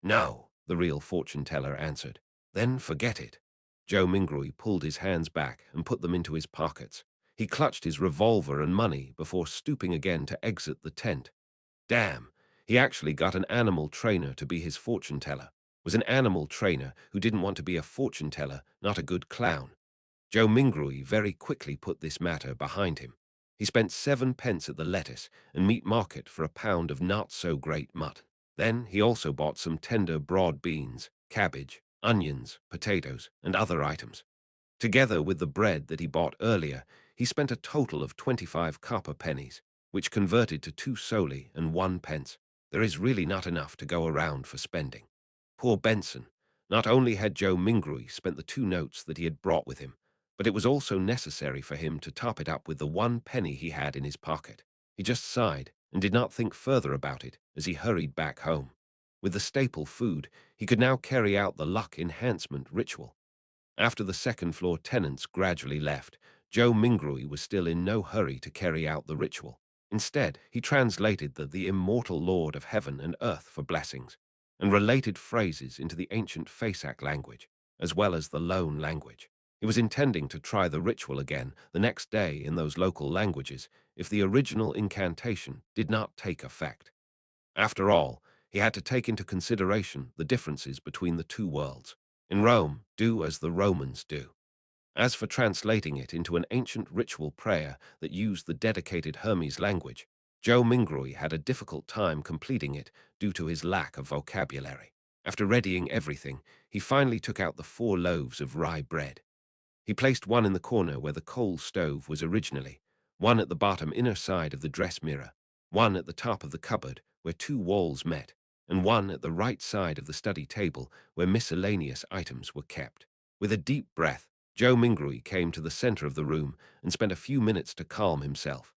"No," the real fortune-teller answered. "Then forget it." Joe Mingrui pulled his hands back and put them into his pockets. He clutched his revolver and money before stooping again to exit the tent. Damn, he actually got an animal trainer to be his fortune-teller. Was an animal trainer who didn't want to be a fortune-teller, not a good clown. Joe Mingrui very quickly put this matter behind him. He spent 7 pence at the lettuce and meat market for a pound of not-so-great mutton. Then he also bought some tender broad beans, cabbage, onions, potatoes, and other items. Together with the bread that he bought earlier, he spent a total of 25 copper pennies, which converted to 2 soldi and 1 pence. There is really not enough to go around for spending. Poor Benson. Not only had Joe Mingrui spent the 2 notes that he had brought with him, but it was also necessary for him to top it up with the 1 penny he had in his pocket. He just sighed and did not think further about it as he hurried back home. With the staple food, he could now carry out the luck enhancement ritual. After the second-floor tenants gradually left, Joe Mingrui was still in no hurry to carry out the ritual. Instead, he translated the immortal Lord of Heaven and Earth for blessings, and related phrases into the ancient Fasak language, as well as the Lone language. He was intending to try the ritual again the next day in those local languages if the original incantation did not take effect. After all, he had to take into consideration the differences between the two worlds. In Rome, do as the Romans do. As for translating it into an ancient ritual prayer that used the dedicated Hermes language, Joe Mingrui had a difficult time completing it due to his lack of vocabulary. After readying everything, he finally took out the 4 loaves of rye bread. He placed one in the corner where the coal stove was originally, one at the bottom inner side of the dress mirror, one at the top of the cupboard where 2 walls met, and one at the right side of the study table where miscellaneous items were kept. With a deep breath, Joe Mingrui came to the center of the room and spent a few minutes to calm himself.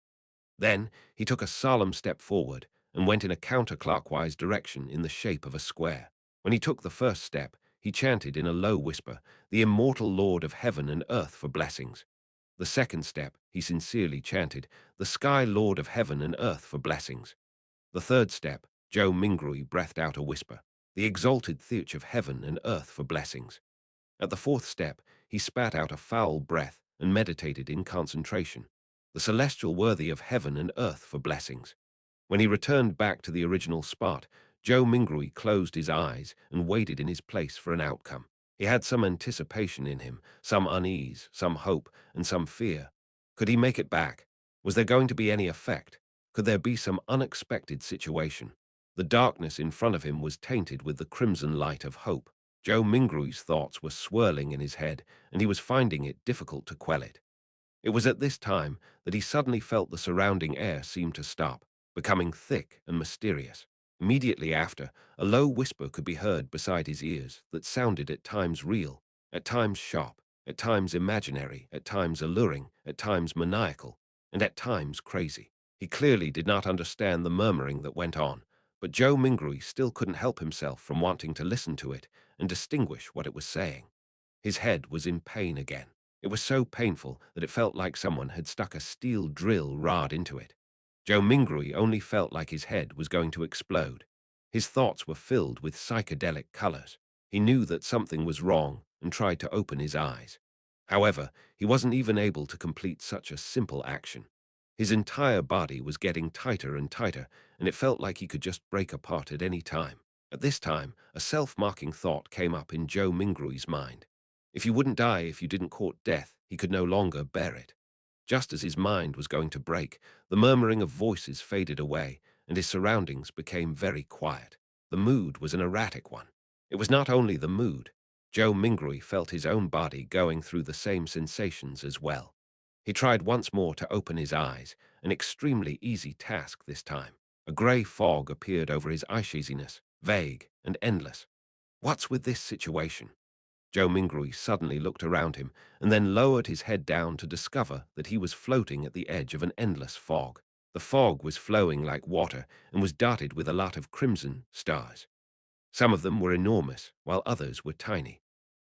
Then he took a solemn step forward and went in a counterclockwise direction in the shape of a square. When he took the first step, he chanted in a low whisper, "The immortal Lord of Heaven and Earth for blessings." The second step, he sincerely chanted, "The Sky Lord of Heaven and Earth for blessings." The third step, Joe Mingrui breathed out a whisper, "The exalted Theurch of Heaven and Earth for blessings." At the fourth step, he spat out a foul breath and meditated in concentration, "The celestial worthy of heaven and earth for blessings." When he returned back to the original spot, Joe Mingrui closed his eyes and waited in his place for an outcome. He had some anticipation in him, some unease, some hope, and some fear. Could he make it back? Was there going to be any effect? Could there be some unexpected situation? The darkness in front of him was tainted with the crimson light of hope. Joe Mingrui's thoughts were swirling in his head, and he was finding it difficult to quell it. It was at this time that he suddenly felt the surrounding air seem to stop, becoming thick and mysterious. Immediately after, a low whisper could be heard beside his ears that sounded at times real, at times sharp, at times imaginary, at times alluring, at times maniacal, and at times crazy. He clearly did not understand the murmuring that went on, but Joe Mingrui still couldn't help himself from wanting to listen to it and distinguish what it was saying. His head was in pain again. It was so painful that it felt like someone had stuck a steel drill rod into it. Joe Mingrui only felt like his head was going to explode. His thoughts were filled with psychedelic colors. He knew that something was wrong and tried to open his eyes. However, he wasn't even able to complete such a simple action. His entire body was getting tighter and tighter, and it felt like he could just break apart at any time. At this time, a self-marking thought came up in Joe Mingrui's mind. If you wouldn't die if you didn't court death, he could no longer bear it. Just as his mind was going to break, the murmuring of voices faded away, and his surroundings became very quiet. The mood was an erratic one. It was not only the mood. Joe Mingrui felt his own body going through the same sensations as well. He tried once more to open his eyes, an extremely easy task this time. A grey fog appeared over his eyeshaziness, vague and endless. What's with this situation? Joe Mingrui suddenly looked around him and then lowered his head down to discover that he was floating at the edge of an endless fog. The fog was flowing like water and was dotted with a lot of crimson stars. Some of them were enormous, while others were tiny.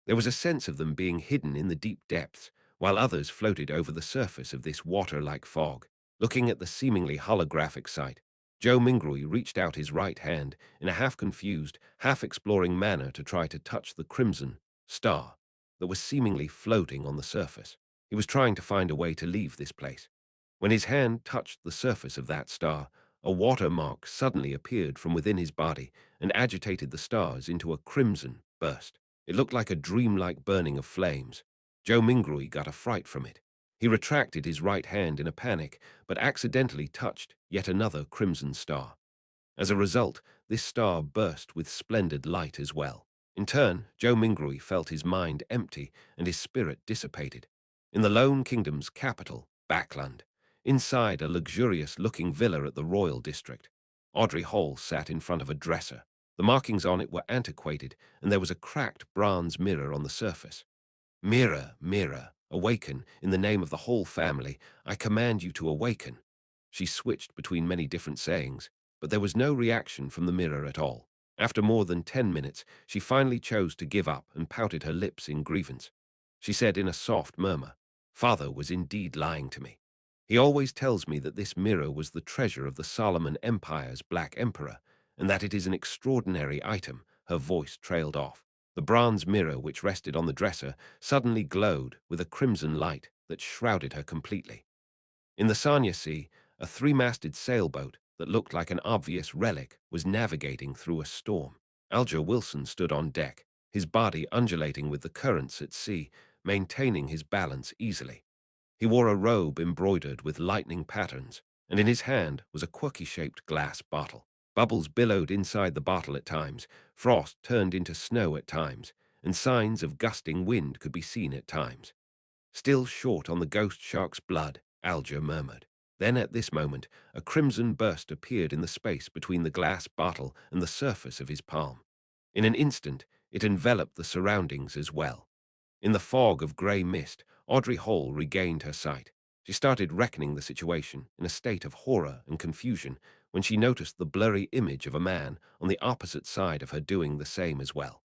There was a sense of them being hidden in the deep depths, while others floated over the surface of this water-like fog. Looking at the seemingly holographic sight, Joe Mingrui reached out his right hand in a half-confused, half-exploring manner to try to touch the crimson star that was seemingly floating on the surface. He was trying to find a way to leave this place. When his hand touched the surface of that star, a watermark suddenly appeared from within his body and agitated the stars into a crimson burst. It looked like a dreamlike burning of flames. Joe Mingrui got a fright from it. He retracted his right hand in a panic, but accidentally touched yet another crimson star. As a result, this star burst with splendid light as well. In turn, Joe Mingrui felt his mind empty and his spirit dissipated. In the Lone Kingdom's capital, Backland, inside a luxurious-looking villa at the Royal District, Audrey Hall sat in front of a dresser. The markings on it were antiquated, and there was a cracked bronze mirror on the surface. Mirror, mirror, awaken, in the name of the whole family, I command you to awaken. She switched between many different sayings, but there was no reaction from the mirror at all. After more than 10 minutes, she finally chose to give up and pouted her lips in grievance. She said in a soft murmur, "Father was indeed lying to me. He always tells me that this mirror was the treasure of the Solomon Empire's Black Emperor, and that it is an extraordinary item." Her voice trailed off. The bronze mirror which rested on the dresser suddenly glowed with a crimson light that shrouded her completely. In the Sanya Sea, a three-masted sailboat that looked like an obvious relic was navigating through a storm. Alger Wilson stood on deck, his body undulating with the currents at sea, maintaining his balance easily. He wore a robe embroidered with lightning patterns, and in his hand was a quirky-shaped glass bottle. Bubbles billowed inside the bottle at times, frost turned into snow at times, and signs of gusting wind could be seen at times. "Still short on the ghost shark's blood," Alger murmured. Then at this moment, a crimson burst appeared in the space between the glass bottle and the surface of his palm. In an instant, it enveloped the surroundings as well. In the fog of grey mist, Audrey Hall regained her sight. She started reckoning the situation in a state of horror and confusion when she noticed the blurry image of a man on the opposite side of her doing the same as well.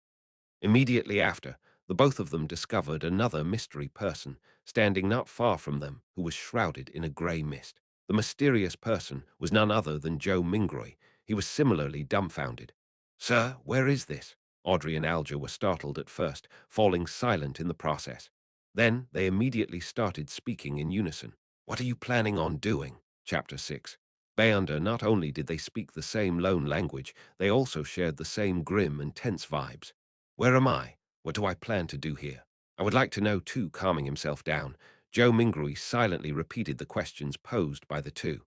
Immediately after, the both of them discovered another mystery person standing not far from them who was shrouded in a grey mist. The mysterious person was none other than Joe Mingrui. He was similarly dumbfounded. "Sir, where is this?" Audrey and Alger were startled at first, falling silent in the process. Then they immediately started speaking in unison. "What are you planning on doing?" Chapter 6. Bayunder, not only did they speak the same lone language, they also shared the same grim and tense vibes. "Where am I? What do I plan to do here? I would like to know too." Calming himself down, Joe Mingrui silently repeated the questions posed by the two.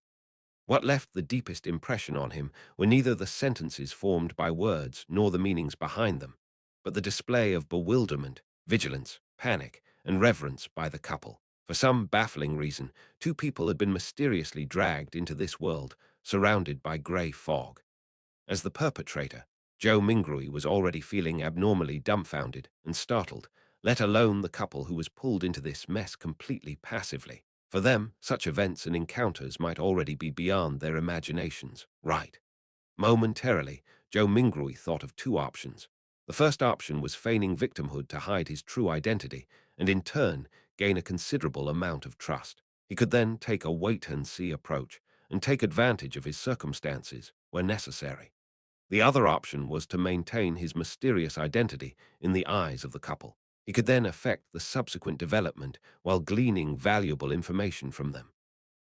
What left the deepest impression on him were neither the sentences formed by words nor the meanings behind them, but the display of bewilderment, vigilance, panic, and reverence by the couple. For some baffling reason, two people had been mysteriously dragged into this world, surrounded by grey fog. As the perpetrator, Joe Mingrui was already feeling abnormally dumbfounded and startled, let alone the couple who was pulled into this mess completely passively. For them, such events and encounters might already be beyond their imaginations. Right. Momentarily, Joe Mingrui thought of two options. The first option was feigning victimhood to hide his true identity, and in turn, gain a considerable amount of trust. He could then take a wait-and-see approach, and take advantage of his circumstances where necessary. The other option was to maintain his mysterious identity in the eyes of the couple. He could then affect the subsequent development while gleaning valuable information from them.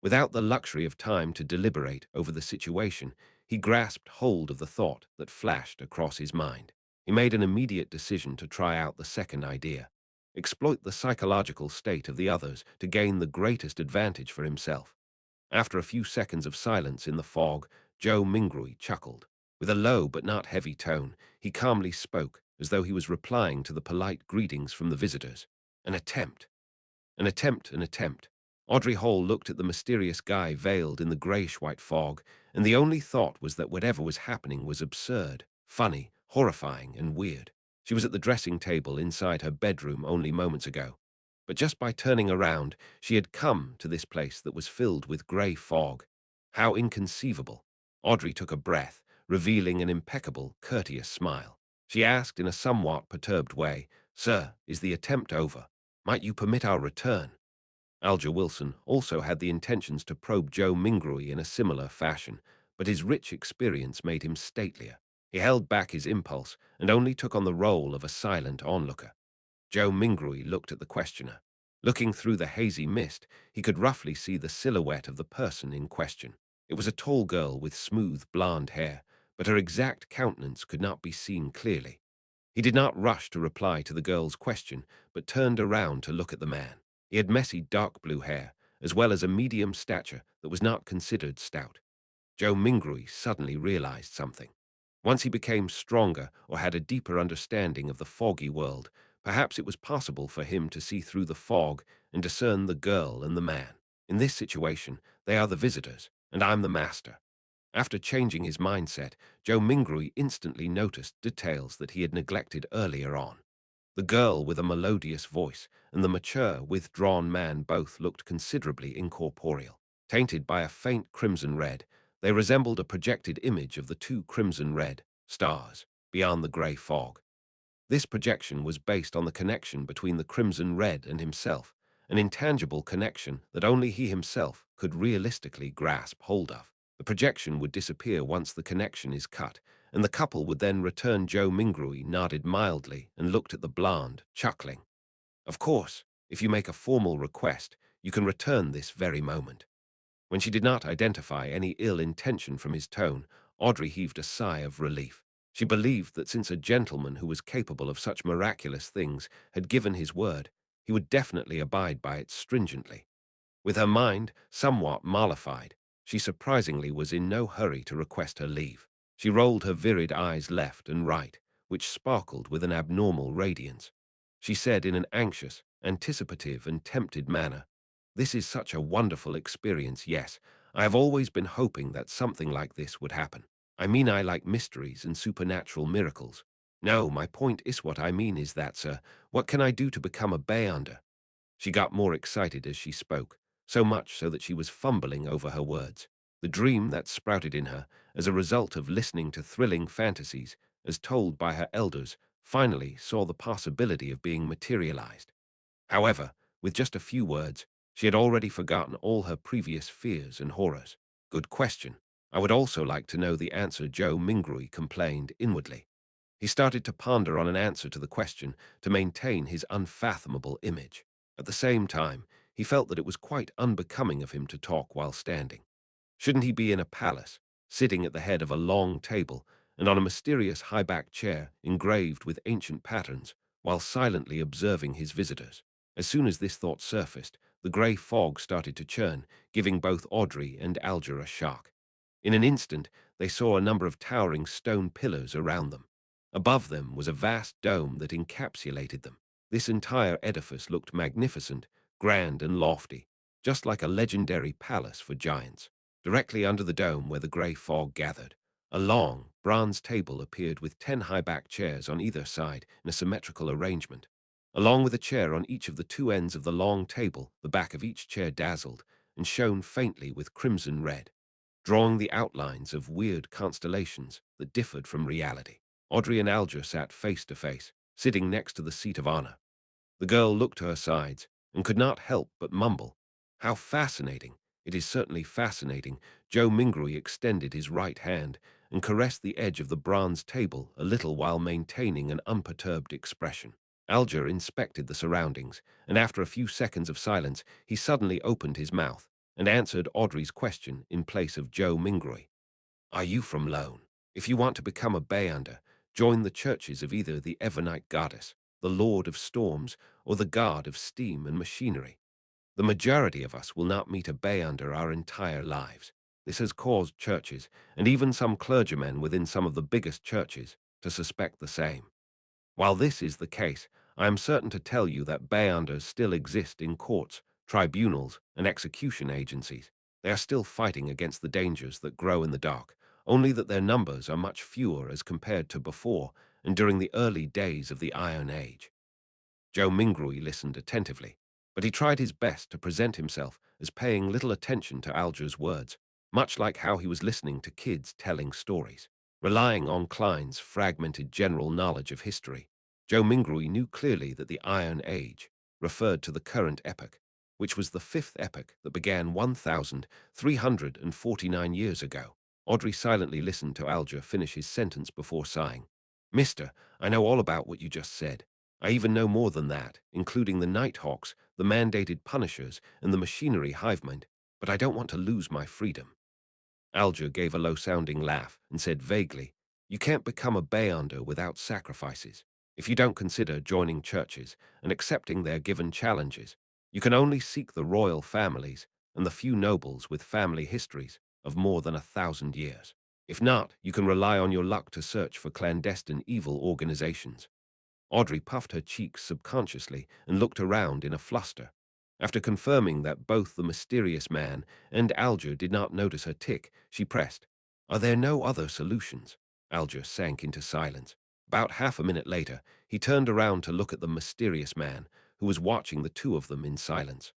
Without the luxury of time to deliberate over the situation, he grasped hold of the thought that flashed across his mind. He made an immediate decision to try out the second idea. Exploit the psychological state of the others to gain the greatest advantage for himself. After a few seconds of silence in the fog, Joe Mingrui chuckled. With a low but not heavy tone, he calmly spoke, as though he was replying to the polite greetings from the visitors. An attempt. An attempt, an attempt. Audrey Hall looked at the mysterious guy veiled in the grayish-white fog, and the only thought was that whatever was happening was absurd, funny, horrifying, and weird. She was at the dressing table inside her bedroom only moments ago. But just by turning around, she had come to this place that was filled with grey fog. How inconceivable. Audrey took a breath, revealing an impeccable, courteous smile. She asked in a somewhat perturbed way, "Sir, is the attempt over? Might you permit our return?" Alger Wilson also had the intentions to probe Joe Mingrui in a similar fashion, but his rich experience made him statelier. He held back his impulse and only took on the role of a silent onlooker. Joe Mingrui looked at the questioner. Looking through the hazy mist, he could roughly see the silhouette of the person in question. It was a tall girl with smooth blonde hair, but her exact countenance could not be seen clearly. He did not rush to reply to the girl's question, but turned around to look at the man. He had messy dark blue hair, as well as a medium stature that was not considered stout. Joe Mingrui suddenly realized something. Once he became stronger or had a deeper understanding of the foggy world, perhaps it was possible for him to see through the fog and discern the girl and the man. In this situation, they are the visitors, and I'm the master. After changing his mindset, Joe Mingrui instantly noticed details that he had neglected earlier on. The girl with a melodious voice and the mature, withdrawn man both looked considerably incorporeal. Tainted by a faint crimson red, they resembled a projected image of the two crimson-red stars beyond the grey fog. This projection was based on the connection between the crimson red and himself, an intangible connection that only he himself could realistically grasp hold of. The projection would disappear once the connection is cut, and the couple would then return. Joe Mingrui nodded mildly and looked at the blonde, chuckling. Of course, if you make a formal request, you can return this very moment. When she did not identify any ill intention from his tone, Audrey heaved a sigh of relief. She believed that since a gentleman who was capable of such miraculous things had given his word, he would definitely abide by it stringently. With her mind somewhat mollified, she surprisingly was in no hurry to request her leave. She rolled her virid eyes left and right, which sparkled with an abnormal radiance. She said in an anxious, anticipative, and tempted manner, "This is such a wonderful experience, yes. I have always been hoping that something like this would happen. I mean, I like mysteries and supernatural miracles. No, my point is what I mean is that, sir, what can I do to become a Beyonder?" She got more excited as she spoke, so much so that she was fumbling over her words. The dream that sprouted in her, as a result of listening to thrilling fantasies, as told by her elders, finally saw the possibility of being materialized. However, with just a few words, she had already forgotten all her previous fears and horrors. Good question. I would also like to know the answer, Joe Mingrui complained inwardly. He started to ponder on an answer to the question to maintain his unfathomable image. At the same time, he felt that it was quite unbecoming of him to talk while standing. Shouldn't he be in a palace, sitting at the head of a long table and on a mysterious high-backed chair engraved with ancient patterns, while silently observing his visitors? As soon as this thought surfaced, the grey fog started to churn, giving both Audrey and Alger a shock. In an instant, they saw a number of towering stone pillars around them. Above them was a vast dome that encapsulated them. This entire edifice looked magnificent, grand and lofty, just like a legendary palace for giants. Directly under the dome where the grey fog gathered, a long, bronze table appeared with 10 high-backed chairs on either side in a symmetrical arrangement. Along with a chair on each of the two ends of the long table, the back of each chair dazzled and shone faintly with crimson red, drawing the outlines of weird constellations that differed from reality. Audrey and Alger sat face to face, sitting next to the seat of honor. The girl looked to her sides and could not help but mumble, "How fascinating! It is certainly fascinating." Joe Mingrui extended his right hand and caressed the edge of the bronze table a little while maintaining an unperturbed expression. Alger inspected the surroundings, and after a few seconds of silence, he suddenly opened his mouth and answered Audrey's question in place of Joe Mingrui. Are you from Lone? If you want to become a Bayander, join the churches of either the Evernite Goddess, the Lord of Storms, or the God of Steam and Machinery. The majority of us will not meet a Bayander our entire lives. This has caused churches, and even some clergymen within some of the biggest churches, to suspect the same. While this is the case, I am certain to tell you that Bayanders still exist in courts, tribunals, and execution agencies. They are still fighting against the dangers that grow in the dark, only that their numbers are much fewer as compared to before and during the early days of the Iron Age. Joe Mingrui listened attentively, but he tried his best to present himself as paying little attention to Alger's words, much like how he was listening to kids telling stories. Relying on Klein's fragmented general knowledge of history, Joe Mingrui knew clearly that the Iron Age referred to the current epoch, which was the fifth epoch that began 1,349 years ago. Audrey silently listened to Alger finish his sentence before sighing. Mister, I know all about what you just said. I even know more than that, including the Nighthawks, the mandated Punishers, and the machinery hivemind, but I don't want to lose my freedom. Alger gave a low-sounding laugh and said vaguely, You can't become a Bayonder without sacrifices. If you don't consider joining churches and accepting their given challenges, you can only seek the royal families and the few nobles with family histories of more than 1,000 years. If not, you can rely on your luck to search for clandestine evil organizations. Audrey puffed her cheeks subconsciously and looked around in a fluster. After confirming that both the mysterious man and Alger did not notice her tick, she pressed, Are there no other solutions? Alger sank into silence. About half a minute later, he turned around to look at the mysterious man, who was watching the two of them in silence.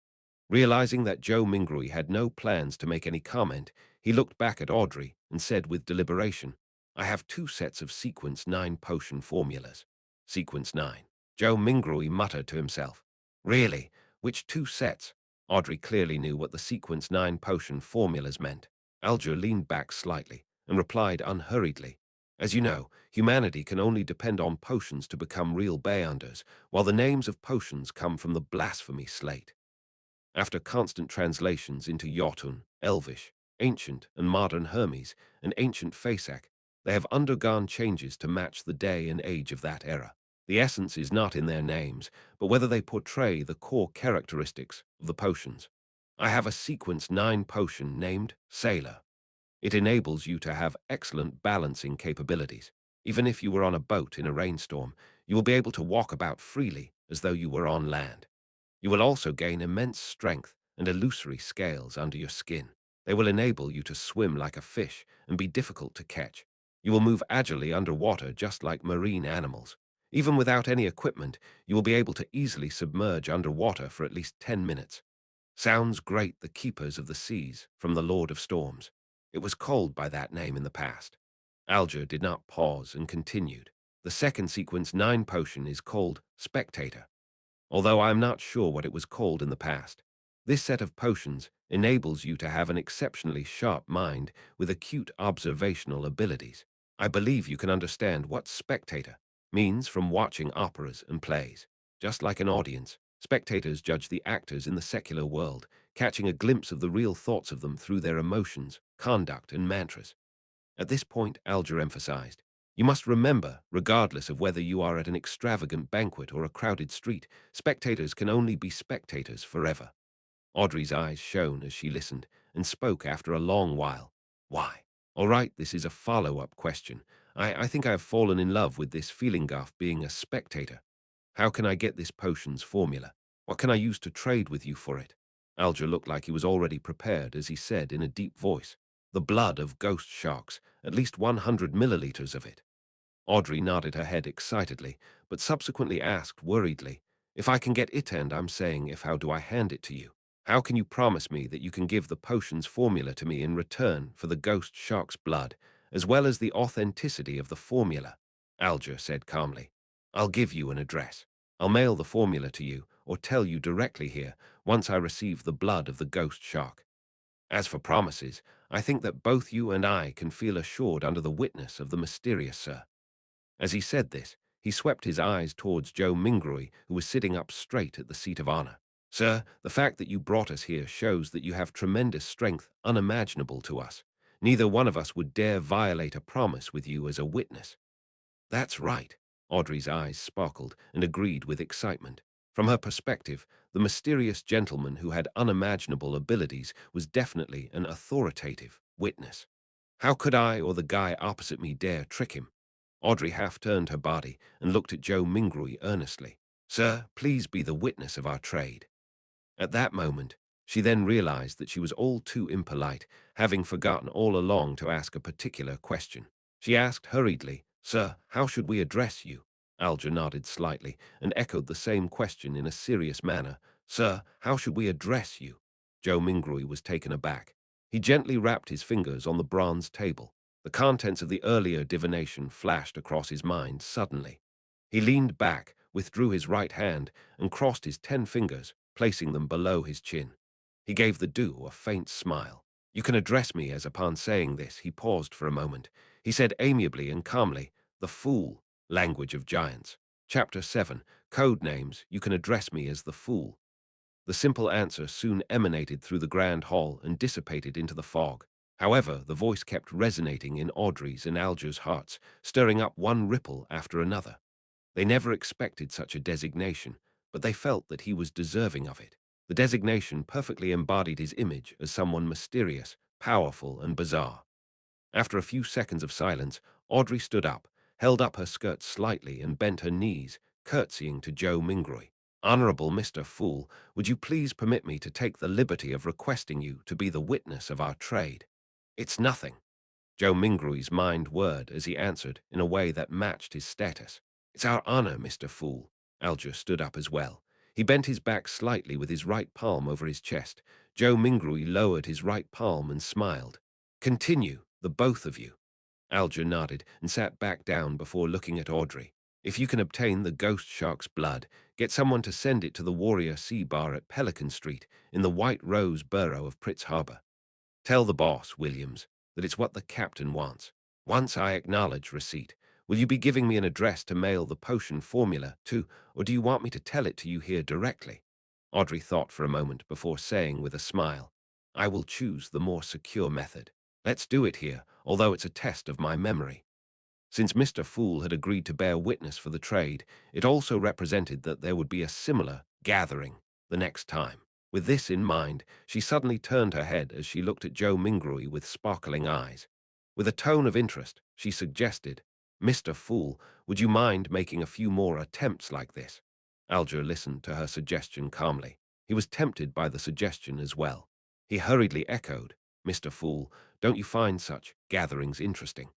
Realizing that Joe Mingrui had no plans to make any comment, he looked back at Audrey and said with deliberation, I have two sets of Sequence 9 potion formulas. Sequence 9. Joe Mingrui muttered to himself. Really? Which two sets? Audrey clearly knew what the Sequence 9 potion formulas meant. Alger leaned back slightly and replied unhurriedly. As you know, humanity can only depend on potions to become real Bayanders, while the names of potions come from the blasphemy slate. After constant translations into Jotun, Elvish, Ancient and Modern Hermes, and Ancient Fasak, they have undergone changes to match the day and age of that era. The essence is not in their names, but whether they portray the core characteristics of the potions. I have a Sequence 9 potion named Sailor. It enables you to have excellent balancing capabilities. Even if you were on a boat in a rainstorm, you will be able to walk about freely as though you were on land. You will also gain immense strength and illusory scales under your skin. They will enable you to swim like a fish and be difficult to catch. You will move agilely underwater just like marine animals. Even without any equipment, you will be able to easily submerge underwater for at least 10 minutes. Sounds great, the Keepers of the Seas from the Lord of Storms. It was called by that name in the past. Alger did not pause and continued. The second Sequence 9 potion is called Spectator, although I am not sure what it was called in the past. This set of potions enables you to have an exceptionally sharp mind with acute observational abilities. I believe you can understand what spectator means from watching operas and plays. Just like an audience, spectators judge the actors in the secular world, catching a glimpse of the real thoughts of them through their emotions, conduct, and mantras. At this point, Alger emphasized, You must remember, regardless of whether you are at an extravagant banquet or a crowded street, spectators can only be spectators forever. Audrey's eyes shone as she listened and spoke after a long while. Why? All right, this is a follow-up question. I think I have fallen in love with this feeling of being a spectator. How can I get this potion's formula? What can I use to trade with you for it? Alger looked like he was already prepared as he said in a deep voice, The blood of ghost sharks, at least 100 milliliters of it. Audrey nodded her head excitedly, but subsequently asked worriedly, If I can get it and I'm saying if how do I hand it to you? How can you promise me that you can give the potion's formula to me in return for the ghost shark's blood, as well as the authenticity of the formula? Alger said calmly, I'll give you an address. I'll mail the formula to you, or tell you directly here, once I receive the blood of the ghost shark. As for promises, I think that both you and I can feel assured under the witness of the mysterious, sir. As he said this, he swept his eyes towards Joe Mingrui, who was sitting up straight at the seat of honor. Sir, the fact that you brought us here shows that you have tremendous strength unimaginable to us. Neither one of us would dare violate a promise with you as a witness." "That's right." Audrey's eyes sparkled and agreed with excitement. From her perspective, the mysterious gentleman who had unimaginable abilities was definitely an authoritative witness. How could I or the guy opposite me dare trick him? Audrey half turned her body and looked at Joe Mingrui earnestly. "Sir, please be the witness of our trade." At that moment, she then realized that she was all too impolite, having forgotten all along to ask a particular question. She asked hurriedly, "Sir, how should we address you?" Alger nodded slightly and echoed the same question in a serious manner. "Sir, how should we address you?" Joe Mingrui was taken aback. He gently rapped his fingers on the bronze table. The contents of the earlier divination flashed across his mind suddenly. He leaned back, withdrew his right hand, and crossed his 10 fingers, placing them below his chin. He gave the do a faint smile. "You can address me as." Upon saying this, he paused for a moment. He said amiably and calmly, "The Fool, Language of Giants. Chapter 7, Code Names. You can address me as the Fool." The simple answer soon emanated through the grand hall and dissipated into the fog. However, the voice kept resonating in Audrey's and Alger's hearts, stirring up one ripple after another. They never expected such a designation, but they felt that he was deserving of it. The designation perfectly embodied his image as someone mysterious, powerful, and bizarre. After a few seconds of silence, Audrey stood up, held up her skirt slightly, and bent her knees, curtsying to Joe Mingrui. "Honorable Mr. Fool, would you please permit me to take the liberty of requesting you to be the witness of our trade?" "It's nothing." Joe Mingrui's mind whirred as he answered in a way that matched his status. "It's our honor, Mr. Fool." Alger stood up as well. He bent his back slightly with his right palm over his chest. Joe Mingrui lowered his right palm and smiled. "Continue, the both of you." Alger nodded and sat back down before looking at Audrey. "If you can obtain the ghost shark's blood, get someone to send it to the Warrior Sea Bar at Pelican Street in the White Rose borough of Pritz Harbor. Tell the boss, Williams, that it's what the captain wants. Once I acknowledge receipt, will you be giving me an address to mail the potion formula to, or do you want me to tell it to you here directly?" Audrey thought for a moment before saying with a smile, "I will choose the more secure method. Let's do it here, although it's a test of my memory." Since Mr. Fool had agreed to bear witness for the trade, it also represented that there would be a similar gathering the next time. With this in mind, she suddenly turned her head as she looked at Joe Mingrui with sparkling eyes. With a tone of interest, she suggested, "Mr. Fool, would you mind making a few more attempts like this?" Alger listened to her suggestion calmly. He was tempted by the suggestion as well. He hurriedly echoed, "Mr. Fool, don't you find such gatherings interesting?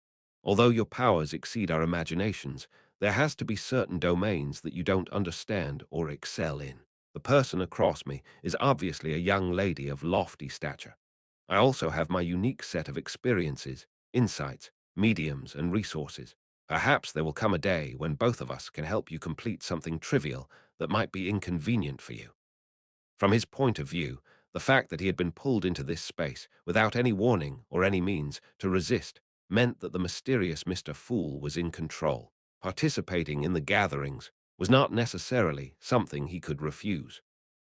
Although your powers exceed our imaginations, there has to be certain domains that you don't understand or excel in. The person across me is obviously a young lady of lofty stature. I also have my unique set of experiences, insights, mediums, and resources. Perhaps there will come a day when both of us can help you complete something trivial that might be inconvenient for you." From his point of view, the fact that he had been pulled into this space without any warning or any means to resist meant that the mysterious Mr. Fool was in control. Participating in the gatherings was not necessarily something he could refuse.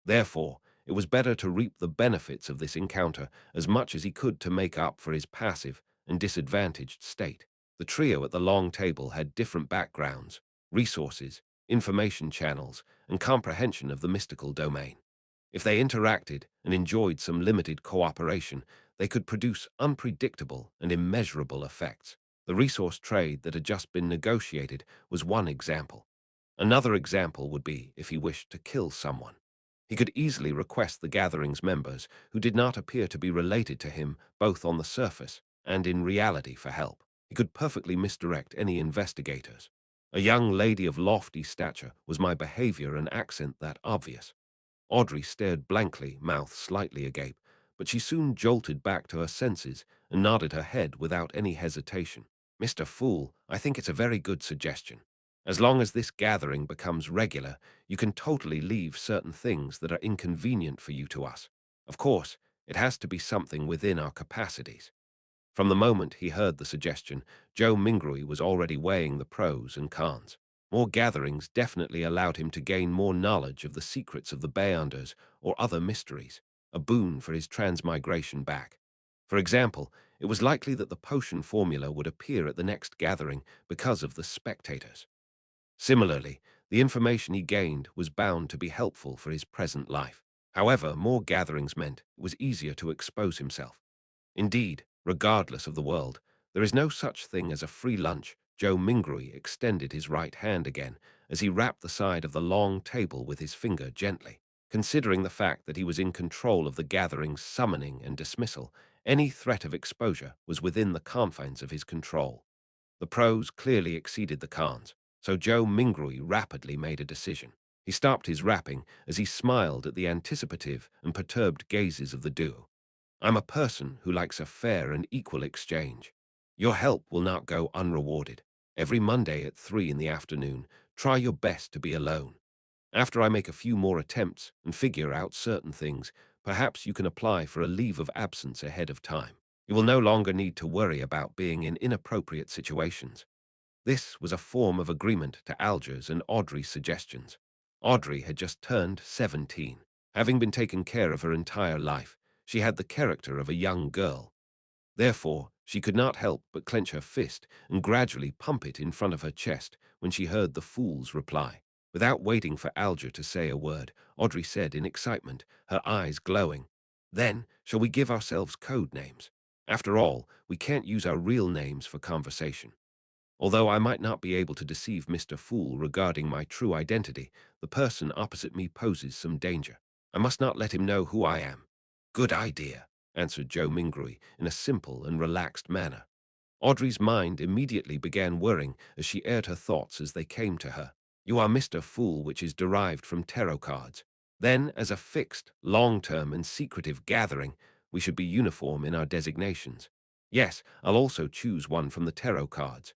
Therefore, it was better to reap the benefits of this encounter as much as he could to make up for his passive and disadvantaged state. The trio at the long table had different backgrounds, resources, information channels, and comprehension of the mystical domain. If they interacted and enjoyed some limited cooperation, they could produce unpredictable and immeasurable effects. The resource trade that had just been negotiated was one example. Another example would be if he wished to kill someone. He could easily request the gathering's members, who did not appear to be related to him both on the surface and in reality, for help. He could perfectly misdirect any investigators. A young lady of lofty stature was my behavior and accent that obvious. Audrey stared blankly, mouth slightly agape, but she soon jolted back to her senses and nodded her head without any hesitation. "Mr. Fool, I think it's a very good suggestion. As long as this gathering becomes regular, you can totally leave certain things that are inconvenient for you to us. Of course, it has to be something within our capacities." From the moment he heard the suggestion, Joe Mingrui was already weighing the pros and cons. More gatherings definitely allowed him to gain more knowledge of the secrets of the Beyonders or other mysteries, a boon for his transmigration back. For example, It was likely that the potion formula would appear at the next gathering because of the spectators. Similarly, the information he gained was bound to be helpful for his present life. However, more gatherings meant it was easier to expose himself. Indeed, regardless of the world, there is no such thing as a free lunch. Joe Mingrui extended his right hand again as he rapped the side of the long table with his finger gently. Considering the fact that he was in control of the gathering's summoning and dismissal, any threat of exposure was within the confines of his control. The pros clearly exceeded the cons, so Joe Mingrui rapidly made a decision. He stopped his rapping as he smiled at the anticipative and perturbed gazes of the duo. I'm a person who likes a fair and equal exchange. Your help will not go unrewarded. Every Monday at 3 in the afternoon, try your best to be alone. After I make a few more attempts and figure out certain things, perhaps you can apply for a leave of absence ahead of time. You will no longer need to worry about being in inappropriate situations. This was a form of agreement to Alger's and Audrey's suggestions. Audrey had just turned 17. Having been taken care of her entire life, she had the character of a young girl. Therefore, she could not help but clench her fist and gradually pump it in front of her chest when she heard the fool's reply. Without waiting for Alger to say a word, Audrey said in excitement, her eyes glowing, "Then, shall we give ourselves code names? After all, we can't use our real names for conversation. Although I might not be able to deceive Mr. Fool regarding my true identity, the person opposite me poses some danger. I must not let him know who I am." "Good idea," answered Joe Mingrui in a simple and relaxed manner. Audrey's mind immediately began whirring as she aired her thoughts as they came to her. "You are Mr. Fool, which is derived from tarot cards. Then, as a fixed, long-term, and secretive gathering, we should be uniform in our designations. Yes, I'll also choose one from the tarot cards."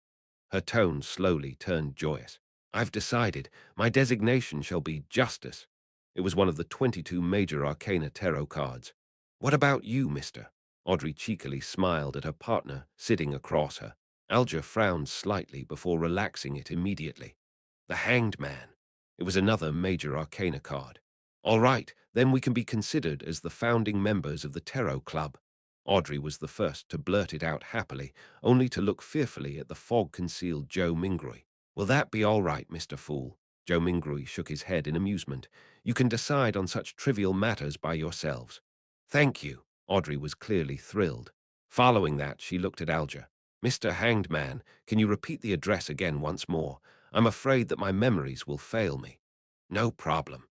Her tone slowly turned joyous. "I've decided. My designation shall be Justice." It was one of the 22 major arcana tarot cards. "What about you, mister?" Audrey cheekily smiled at her partner sitting across her. Alger frowned slightly before relaxing it immediately. "The Hanged Man." It was another major arcana card. "All right, then we can be considered as the founding members of the Tarot Club." Audrey was the first to blurt it out happily, only to look fearfully at the fog-concealed Joe Mingrui. "Will that be all right, Mr. Fool?" Joe Mingrui shook his head in amusement. "You can decide on such trivial matters by yourselves." "Thank you." Audrey was clearly thrilled. Following that, she looked at Alger. "Mr. Hanged Man, can you repeat the address again once more? I'm afraid that my memories will fail me." "No problem."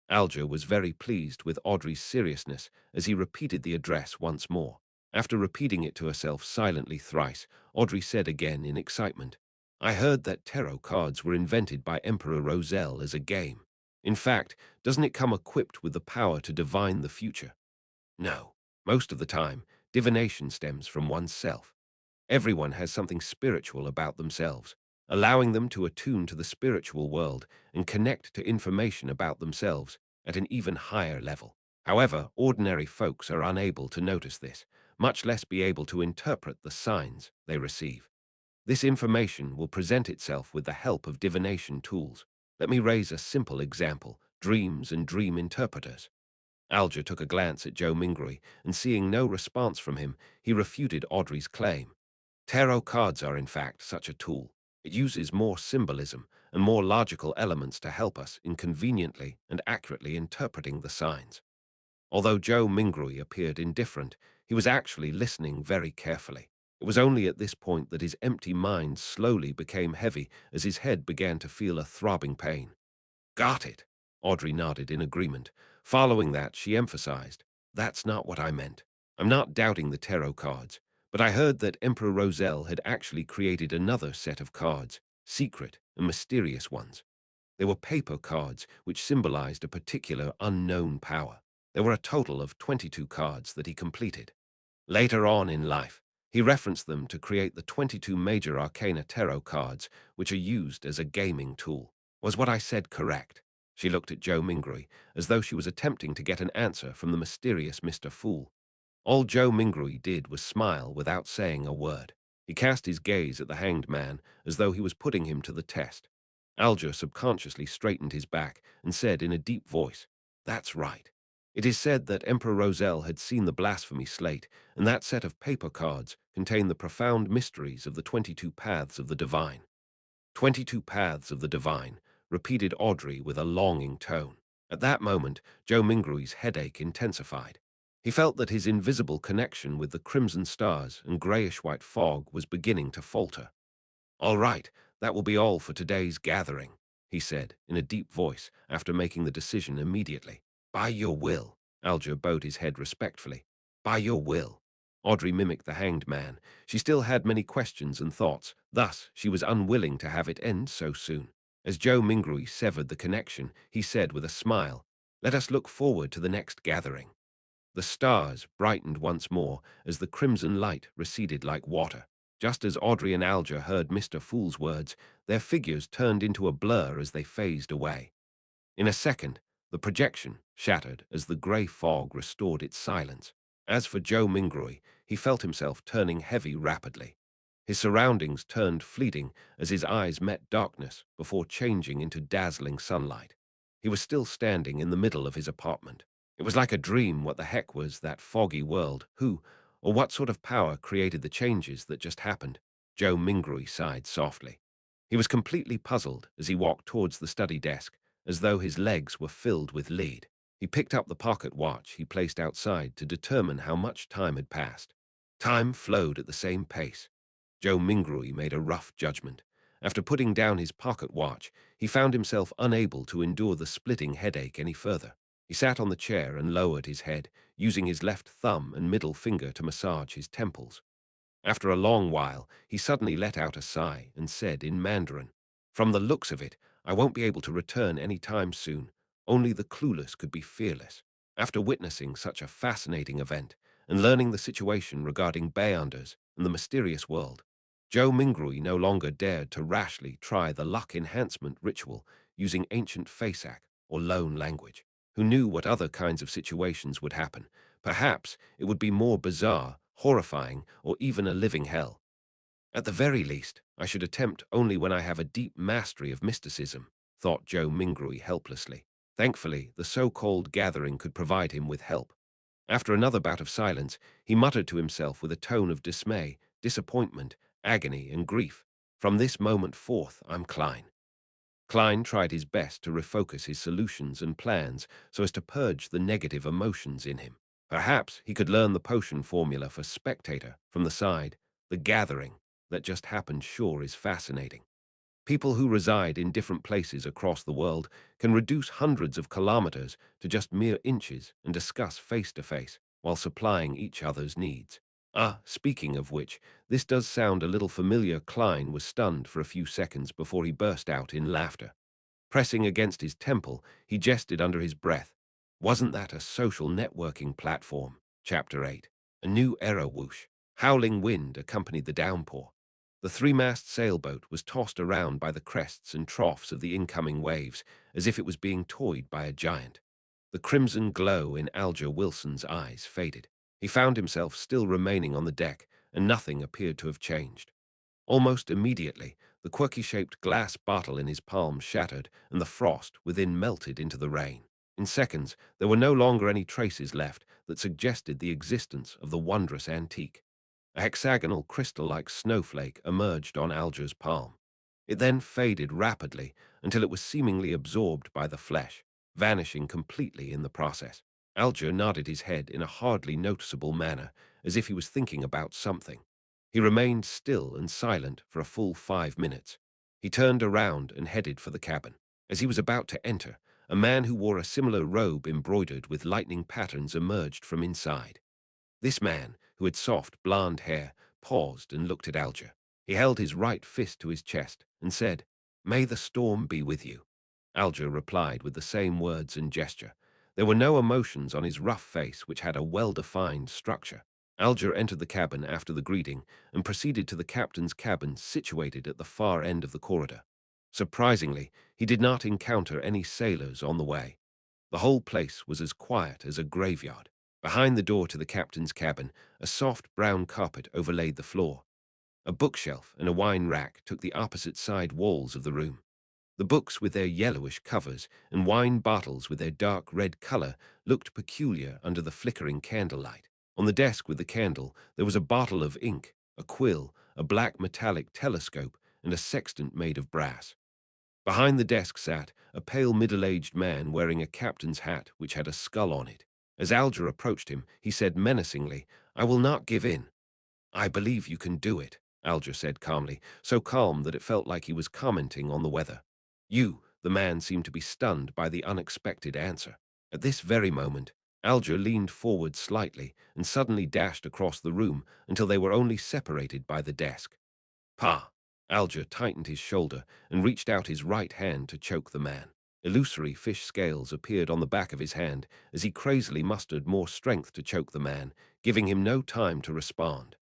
Alger was very pleased with Audrey's seriousness as he repeated the address once more. After repeating it to herself silently thrice, Audrey said again in excitement, "I heard that tarot cards were invented by Emperor Roselle as a game. In fact, doesn't it come equipped with the power to divine the future?" "No. Most of the time, divination stems from oneself. Everyone has something spiritual about themselves, allowing them to attune to the spiritual world and connect to information about themselves at an even higher level. However, ordinary folks are unable to notice this, much less be able to interpret the signs they receive. This information will present itself with the help of divination tools. Let me raise a simple example: dreams and dream interpreters." Alger took a glance at Joe Mingrui, and seeing no response from him, he refuted Audrey's claim. "Tarot cards are in fact such a tool. It uses more symbolism and more logical elements to help us in conveniently and accurately interpreting the signs." Although Joe Mingrui appeared indifferent, he was actually listening very carefully. It was only at this point that his empty mind slowly became heavy as his head began to feel a throbbing pain. "Got it." Audrey nodded in agreement. Following that, she emphasized, "That's not what I meant. I'm not doubting the tarot cards, but I heard that Emperor Roselle had actually created another set of cards, secret and mysterious ones. They were paper cards which symbolized a particular unknown power. There were a total of 22 cards that he completed. Later on in life, he referenced them to create the 22 major arcana tarot cards, which are used as a gaming tool. Was what I said correct?" She looked at Joe Mingrui, as though she was attempting to get an answer from the mysterious Mr. Fool. All Joe Mingrui did was smile without saying a word. He cast his gaze at the Hanged Man, as though he was putting him to the test. Alger subconsciously straightened his back and said in a deep voice, "That's right. It is said that Emperor Roselle had seen the blasphemy slate, and that set of paper cards contained the profound mysteries of the 22 paths of the divine. 22 paths of the divine, repeated Audrey with a longing tone. At that moment, Joe Mingrui's headache intensified. He felt that his invisible connection with the crimson stars and grayish-white fog was beginning to falter. "All right, that will be all for today's gathering," he said in a deep voice after making the decision immediately. "By your will." Alger bowed his head respectfully. "By your will." Audrey mimicked the hanged man. She still had many questions and thoughts. Thus, she was unwilling to have it end so soon. As Joe Mingrui severed the connection, he said with a smile, "Let us look forward to the next gathering." The stars brightened once more as the crimson light receded like water. Just as Audrey and Alger heard Mr. Fool's words, their figures turned into a blur as they phased away. In a second, the projection shattered as the grey fog restored its silence. As for Joe Mingrui, he felt himself turning heavy rapidly. His surroundings turned fleeting as his eyes met darkness before changing into dazzling sunlight. He was still standing in the middle of his apartment. It was like a dream. What the heck was that foggy world? Who, or what sort of power created the changes that just happened? Joe Mingrui sighed softly. He was completely puzzled as he walked towards the study desk, as though his legs were filled with lead. He picked up the pocket watch he placed outside to determine how much time had passed. Time flowed at the same pace. Joe Mingrui made a rough judgment. After putting down his pocket watch, he found himself unable to endure the splitting headache any further. He sat on the chair and lowered his head, using his left thumb and middle finger to massage his temples. After a long while, he suddenly let out a sigh and said in Mandarin, "From the looks of it, I won't be able to return any time soon. Only the clueless could be fearless." After witnessing such a fascinating event and learning the situation regarding Beyonders and the mysterious world, Joe Mingrui no longer dared to rashly try the luck enhancement ritual using ancient Faceac or loan language. Who knew what other kinds of situations would happen? Perhaps it would be more bizarre, horrifying, or even a living hell. At the very least, I should attempt only when I have a deep mastery of mysticism, thought Joe Mingrui helplessly. Thankfully, the so-called gathering could provide him with help. After another bout of silence, he muttered to himself with a tone of dismay, disappointment, agony, and grief, "From this moment forth, I'm Klein." Klein tried his best to refocus his solutions and plans so as to purge the negative emotions in him. Perhaps he could learn the potion formula for spectator from the side. The gathering that just happened sure is fascinating. People who reside in different places across the world can reduce hundreds of kilometers to just mere inches and discuss face to face while supplying each other's needs. Speaking of which, this does sound a little familiar. Klein was stunned for a few seconds before he burst out in laughter. Pressing against his temple, he jested under his breath. Wasn't that a social networking platform? Chapter 8. A new era whoosh. Howling wind accompanied the downpour. The three-mast sailboat was tossed around by the crests and troughs of the incoming waves, as if it was being toyed by a giant. The crimson glow in Alger Wilson's eyes faded. He found himself still remaining on the deck, and nothing appeared to have changed. Almost immediately, the quirky-shaped glass bottle in his palm shattered, and the frost within melted into the rain. In seconds, there were no longer any traces left that suggested the existence of the wondrous antique. A hexagonal crystal-like snowflake emerged on Alger's palm. It then faded rapidly until it was seemingly absorbed by the flesh, vanishing completely in the process. Alger nodded his head in a hardly noticeable manner, as if he was thinking about something. He remained still and silent for a full 5 minutes. He turned around and headed for the cabin. As he was about to enter, a man who wore a similar robe embroidered with lightning patterns emerged from inside. This man, who had soft, blonde hair, paused and looked at Alger. He held his right fist to his chest and said, "May the storm be with you." Alger replied with the same words and gesture. There were no emotions on his rough face, which had a well-defined structure. Alger entered the cabin after the greeting and proceeded to the captain's cabin situated at the far end of the corridor. Surprisingly, he did not encounter any sailors on the way. The whole place was as quiet as a graveyard. Behind the door to the captain's cabin, a soft brown carpet overlaid the floor. A bookshelf and a wine rack took the opposite side walls of the room. The books with their yellowish covers and wine bottles with their dark red color looked peculiar under the flickering candlelight. On the desk with the candle, there was a bottle of ink, a quill, a black metallic telescope, and a sextant made of brass. Behind the desk sat a pale middle-aged man wearing a captain's hat which had a skull on it. As Alger approached him, he said menacingly, "I will not give in." "I believe you can do it," Alger said calmly, so calm that it felt like he was commenting on the weather. The man seemed to be stunned by the unexpected answer. At this very moment, Alger leaned forward slightly and suddenly dashed across the room until they were only separated by the desk. "Pa!" Alger tightened his shoulder and reached out his right hand to choke the man. Illusory fish scales appeared on the back of his hand as he crazily mustered more strength to choke the man, giving him no time to respond.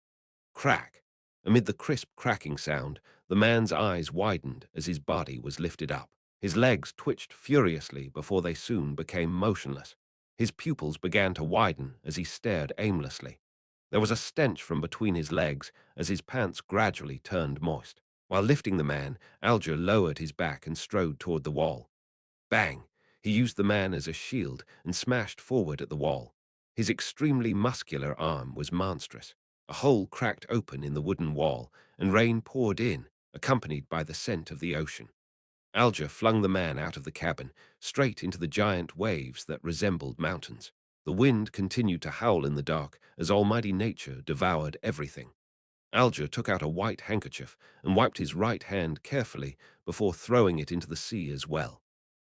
Crack! Amid the crisp cracking sound, the man's eyes widened as his body was lifted up. His legs twitched furiously before they soon became motionless. His pupils began to widen as he stared aimlessly. There was a stench from between his legs as his pants gradually turned moist. While lifting the man, Alger lowered his back and strode toward the wall. Bang! He used the man as a shield and smashed forward at the wall. His extremely muscular arm was monstrous. A hole cracked open in the wooden wall, and rain poured in, accompanied by the scent of the ocean. Alger flung the man out of the cabin, straight into the giant waves that resembled mountains. The wind continued to howl in the dark as almighty nature devoured everything. Alger took out a white handkerchief and wiped his right hand carefully before throwing it into the sea as well.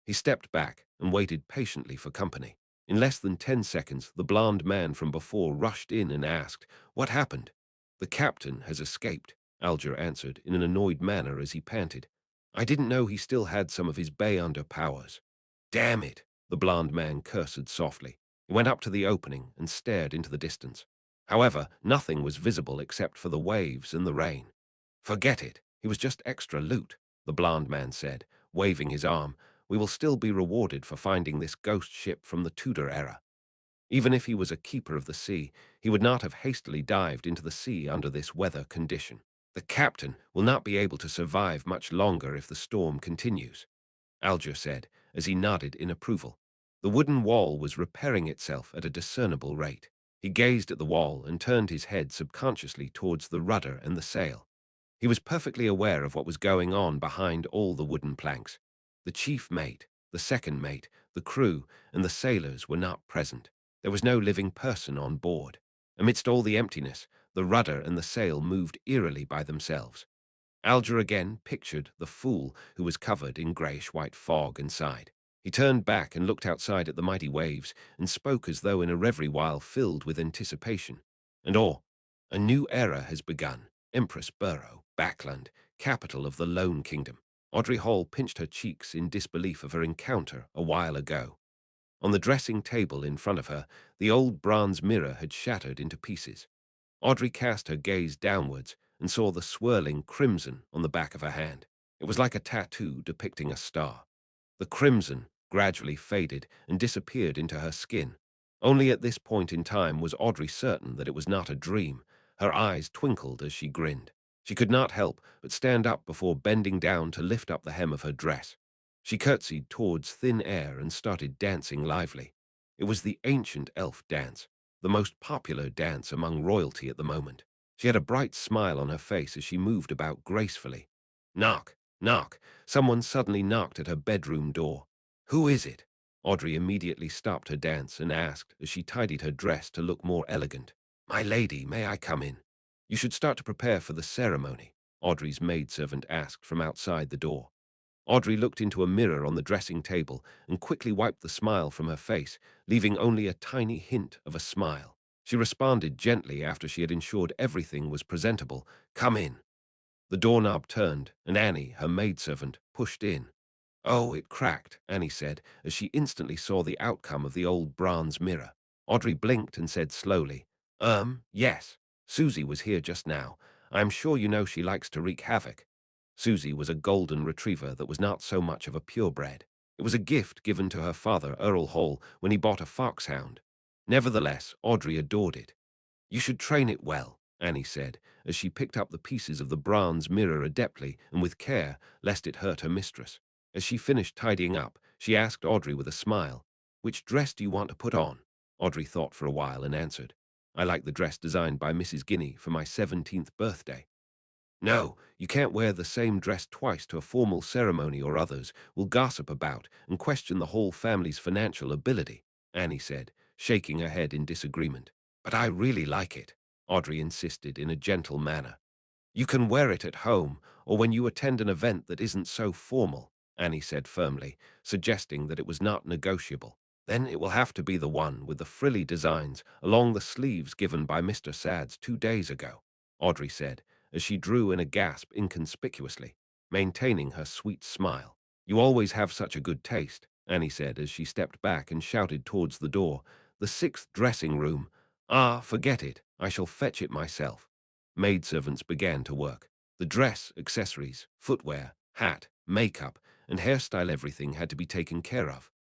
He stepped back and waited patiently for company. In less than 10 seconds, the blond man from before rushed in and asked, "What happened?" "The captain has escaped," Alger answered in an annoyed manner as he panted. "I didn't know he still had some of his Bay-under powers." "Damn it," the blond man cursed softly. He went up to the opening and stared into the distance. However, nothing was visible except for the waves and the rain. "Forget it. He was just extra loot," the blond man said, waving his arm. "We will still be rewarded for finding this ghost ship from the Tudor era." Even if he was a keeper of the sea, he would not have hastily dived into the sea under this weather condition. "The captain will not be able to survive much longer if the storm continues," Alger said, as he nodded in approval. The wooden wall was repairing itself at a discernible rate. He gazed at the wall and turned his head subconsciously towards the rudder and the sail. He was perfectly aware of what was going on behind all the wooden planks. The chief mate, the second mate, the crew, and the sailors were not present. There was no living person on board. Amidst all the emptiness, the rudder and the sail moved eerily by themselves. Alger again pictured the fool who was covered in greyish-white fog inside. He turned back and looked outside at the mighty waves and spoke as though in a reverie while filled with anticipation. "And a new era has begun. Empress Borough, Backland, capital of the Lone Kingdom." Audrey Hall pinched her cheeks in disbelief of her encounter a while ago. On the dressing table in front of her, the old bronze mirror had shattered into pieces. Audrey cast her gaze downwards and saw the swirling crimson on the back of her hand. It was like a tattoo depicting a star. The crimson gradually faded and disappeared into her skin. Only at this point in time was Audrey certain that it was not a dream. Her eyes twinkled as she grinned. She could not help but stand up before bending down to lift up the hem of her dress. She curtsied towards thin air and started dancing lively. It was the ancient elf dance, the most popular dance among royalty at the moment. She had a bright smile on her face as she moved about gracefully. Knock, knock. Someone suddenly knocked at her bedroom door. "Who is it?" Audrey immediately stopped her dance and asked as she tidied her dress to look more elegant. "My lady, may I come in?" "You should start to prepare for the ceremony," Audrey's maidservant asked from outside the door. Audrey looked into a mirror on the dressing table and quickly wiped the smile from her face, leaving only a tiny hint of a smile. She responded gently after she had ensured everything was presentable. "Come in." The doorknob turned, and Annie, her maidservant, pushed in. "Oh, it cracked," Annie said, as she instantly saw the outcome of the old bronze mirror. Audrey blinked and said slowly, yes. Susie was here just now. I am sure you know she likes to wreak havoc." Susie was a golden retriever that was not so much of a purebred. It was a gift given to her father, Earl Hall, when he bought a foxhound. Nevertheless, Audrey adored it. "You should train it well," Annie said, as she picked up the pieces of the bronze mirror adeptly and with care, lest it hurt her mistress. As she finished tidying up, she asked Audrey with a smile, "Which dress do you want to put on?" Audrey thought for a while and answered, I like the dress designed by Mrs. Guinea for my 17th birthday. No, you can't wear the same dress twice to a formal ceremony or others will gossip about and question the whole family's financial ability, Annie said, shaking her head in disagreement. But I really like it, Audrey insisted in a gentle manner. You can wear it at home or when you attend an event that isn't so formal, Annie said firmly, suggesting that it was not negotiable. Then it will have to be the one with the frilly designs along the sleeves given by Mr. Sads 2 days ago, Audrey said, as she drew in a gasp inconspicuously, maintaining her sweet smile. You always have such a good taste, Annie said as she stepped back and shouted towards the door. The sixth dressing room. Ah, forget it. I shall fetch it myself. Maidservants began to work. The dress, accessories, footwear, hat, makeup, and hairstyle everything had to be taken care of.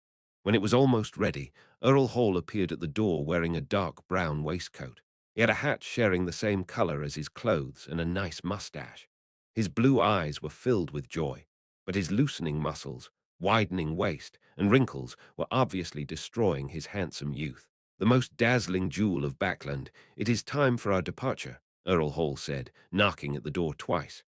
When it was almost ready, Earl Hall appeared at the door wearing a dark brown waistcoat. He had a hat sharing the same color as his clothes and a nice mustache. His blue eyes were filled with joy, but his loosening muscles, widening waist, and wrinkles were obviously destroying his handsome youth. The most dazzling jewel of Backland, it is time for our departure, Earl Hall said, knocking at the door twice.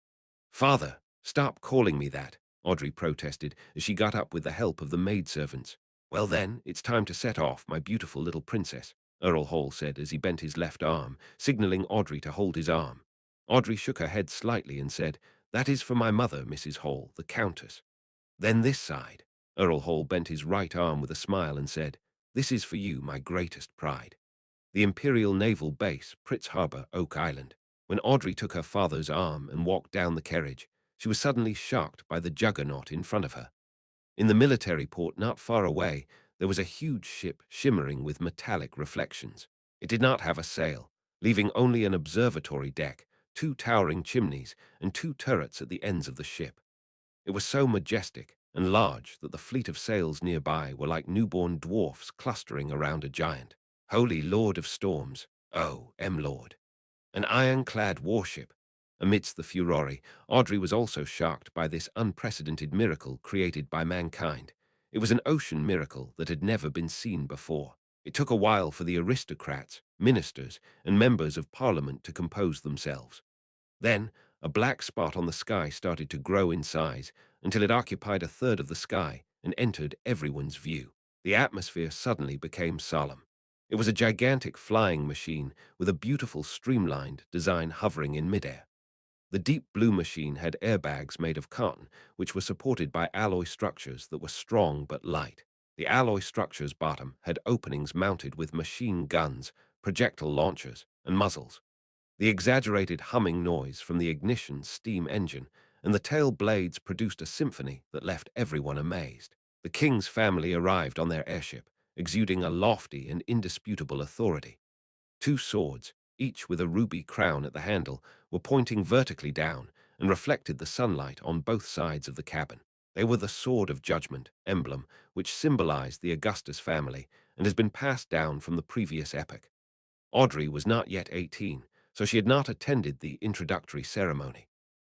Father, stop calling me that, Audrey protested as she got up with the help of the maidservants. Well then, it's time to set off, my beautiful little princess, Earl Hall said as he bent his left arm, signaling Audrey to hold his arm. Audrey shook her head slightly and said, That is for my mother, Mrs. Hall, the Countess. Then this side. Earl Hall bent his right arm with a smile and said, This is for you, my greatest pride. The Imperial Naval Base, Pritz Harbor, Oak Island. When Audrey took her father's arm and walked down the carriage, she was suddenly shocked by the juggernaut in front of her. In the military port not far away, there was a huge ship shimmering with metallic reflections. It did not have a sail, leaving only an observatory deck, two towering chimneys, and two turrets at the ends of the ship. It was so majestic and large that the fleet of sails nearby were like newborn dwarfs clustering around a giant. Holy Lord of Storms, oh, M-Lord. An ironclad warship. Amidst the furore, Audrey was also shocked by this unprecedented miracle created by mankind. It was an ocean miracle that had never been seen before. It took a while for the aristocrats, ministers, and members of parliament to compose themselves. Then, a black spot on the sky started to grow in size until it occupied a third of the sky and entered everyone's view. The atmosphere suddenly became solemn. It was a gigantic flying machine with a beautiful streamlined design hovering in midair. The deep blue machine had airbags made of cotton, which were supported by alloy structures that were strong but light. The alloy structure's bottom had openings mounted with machine guns, projectile launchers, and muzzles. The exaggerated humming noise from the ignition steam engine and the tail blades produced a symphony that left everyone amazed. The king's family arrived on their airship, exuding a lofty and indisputable authority. Two swords, each with a ruby crown at the handle, were pointing vertically down and reflected the sunlight on both sides of the cabin. They were the Sword of Judgment emblem, which symbolized the Augustus family and has been passed down from the previous epoch. Audrey was not yet 18, so she had not attended the introductory ceremony,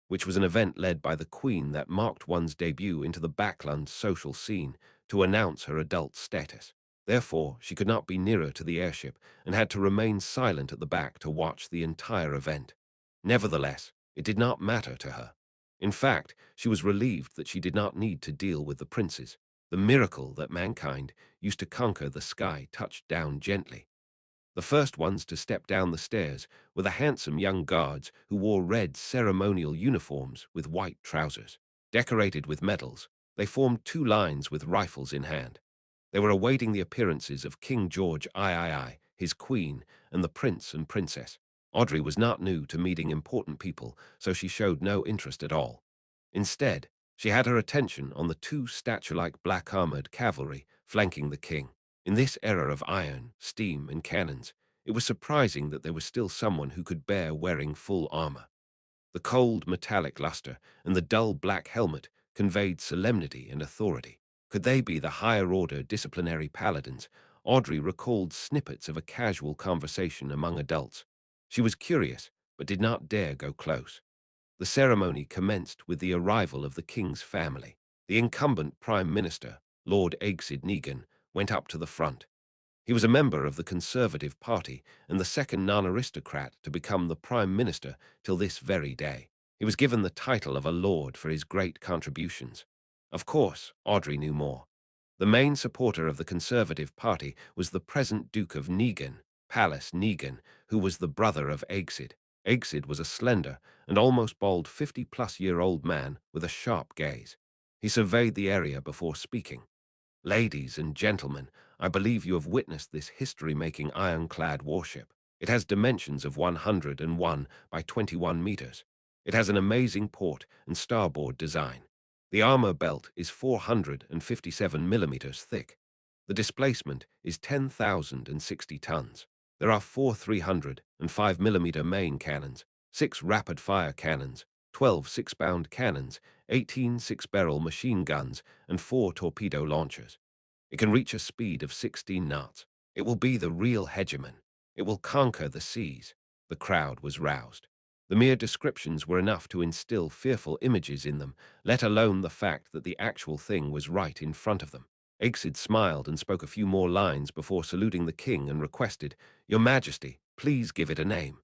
which was an event led by the Queen that marked one's debut into the Backland social scene to announce her adult status. Therefore, she could not be nearer to the airship and had to remain silent at the back to watch the entire event. Nevertheless, it did not matter to her. In fact, she was relieved that she did not need to deal with the princes. The miracle that mankind used to conquer the sky touched down gently. The first ones to step down the stairs were the handsome young guards who wore red ceremonial uniforms with white trousers. Decorated with medals, they formed two lines with rifles in hand. They were awaiting the appearances of King George III, his queen, and the prince and princess. Audrey was not new to meeting important people, so she showed no interest at all. Instead, she had her attention on the two statue-like black-armored cavalry flanking the king. In this era of iron, steam, and cannons, it was surprising that there was still someone who could bear wearing full armor. The cold metallic luster and the dull black helmet conveyed solemnity and authority. Could they be the higher-order disciplinary paladins? Audrey recalled snippets of a casual conversation among adults. She was curious, but did not dare go close. The ceremony commenced with the arrival of the king's family. The incumbent prime minister, Lord Aegsid Negan, went up to the front. He was a member of the Conservative Party and the second non-aristocrat to become the Prime Minister till this very day. He was given the title of a lord for his great contributions. Of course, Audrey knew more. The main supporter of the Conservative Party was the present Duke of Negan, Palace Negan, who was the brother of Aegsid. Aegsid was a slender and almost bald 50-plus-year-old man with a sharp gaze. He surveyed the area before speaking. Ladies and gentlemen, I believe you have witnessed this history-making ironclad warship. It has dimensions of 101 by 21 meters. It has an amazing port and starboard design. The armor belt is 457 millimeters thick. The displacement is 10,060 tons. There are four 305 millimeter main cannons, six rapid-fire cannons, 12 six-pound cannons, 18 six-barrel machine guns, and four torpedo launchers. It can reach a speed of 16 knots. It will be the real hegemon. It will conquer the seas. The crowd was roused. The mere descriptions were enough to instill fearful images in them, let alone the fact that the actual thing was right in front of them. Aegsid smiled and spoke a few more lines before saluting the king and requested, "Your Majesty, please give it a name."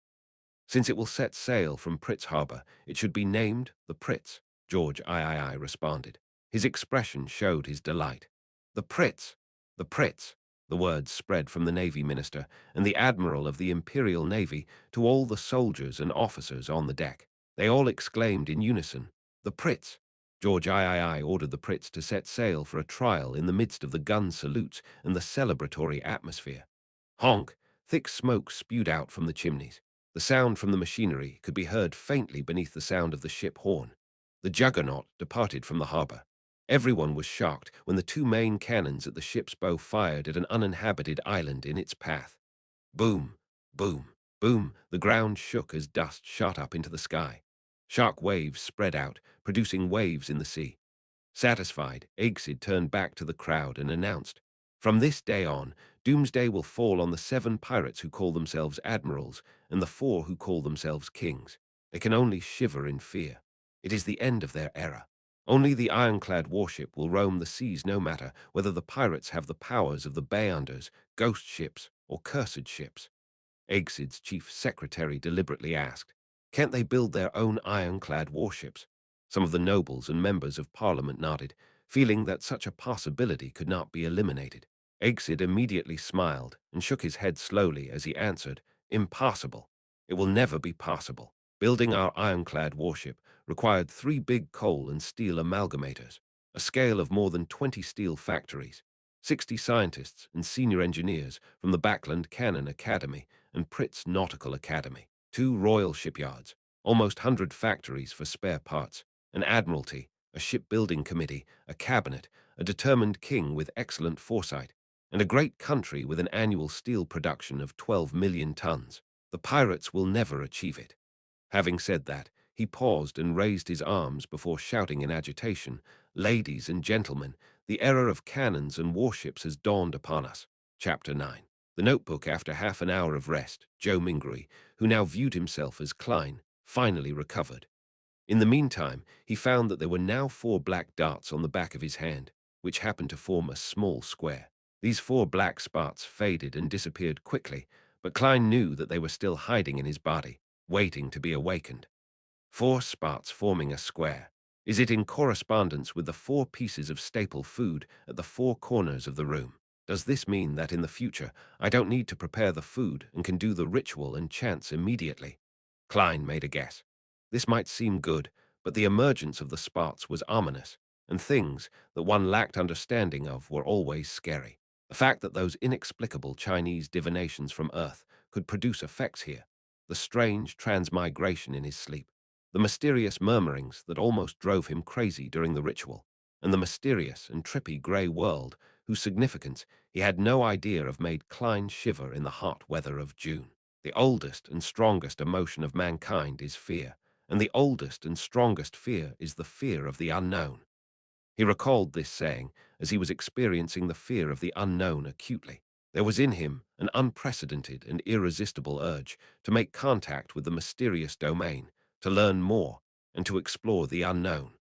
"Since it will set sail from Pritz Harbor, it should be named the Pritz," George III responded. His expression showed his delight. "The Pritz! The Pritz!" The words spread from the Navy Minister and the Admiral of the Imperial Navy to all the soldiers and officers on the deck. They all exclaimed in unison, "The Pritz!" George III ordered the Pritz to set sail for a trial in the midst of the gun salutes and the celebratory atmosphere. Honk! Thick smoke spewed out from the chimneys. The sound from the machinery could be heard faintly beneath the sound of the ship horn. The Juggernaut departed from the harbor. Everyone was shocked when the two main cannons at the ship's bow fired at an uninhabited island in its path. Boom, boom, boom, the ground shook as dust shot up into the sky. Shark waves spread out, producing waves in the sea. Satisfied, Aegsid turned back to the crowd and announced, "From this day on, doomsday will fall on the 7 pirates who call themselves admirals and the 4 who call themselves kings. They can only shiver in fear. It is the end of their era. Only the ironclad warship will roam the seas no matter whether the pirates have the powers of the Beyonders, ghost ships, or cursed ships." Aegsid's chief secretary deliberately asked, "Can't they build their own ironclad warships?" Some of the nobles and members of Parliament nodded, feeling that such a possibility could not be eliminated. Aegsid immediately smiled and shook his head slowly as he answered, "Impossible. It will never be possible. Building our ironclad warship required 3 big coal and steel amalgamators, a scale of more than 20 steel factories, 60 scientists and senior engineers from the Backland Cannon Academy and Pritz Nautical Academy, 2 royal shipyards, almost 100 factories for spare parts, an admiralty, a shipbuilding committee, a cabinet, a determined king with excellent foresight, and a great country with an annual steel production of 12 million tons. The pirates will never achieve it." Having said that, he paused and raised his arms before shouting in agitation, "Ladies and gentlemen, the era of cannons and warships has dawned upon us." Chapter 9. The notebook. After half an hour of rest, Joe Mingry, who now viewed himself as Klein, finally recovered. In the meantime, he found that there were now 4 black dots on the back of his hand, which happened to form a small square. These 4 black spots faded and disappeared quickly, but Klein knew that they were still hiding in his body, waiting to be awakened. 4 spots forming a square. Is it in correspondence with the 4 pieces of staple food at the 4 corners of the room? Does this mean that in the future I don't need to prepare the food and can do the ritual and chants immediately? Klein made a guess. This might seem good, but the emergence of the spots was ominous, and things that one lacked understanding of were always scary. The fact that those inexplicable Chinese divinations from Earth could produce effects here, the strange transmigration in his sleep, the mysterious murmurings that almost drove him crazy during the ritual, and the mysterious and trippy grey world whose significance he had no idea of made Klein shiver in the hot weather of June. The oldest and strongest emotion of mankind is fear, and the oldest and strongest fear is the fear of the unknown. He recalled this saying as he was experiencing the fear of the unknown acutely. There was in him an unprecedented and irresistible urge to make contact with the mysterious domain, to learn more, and to explore the unknown.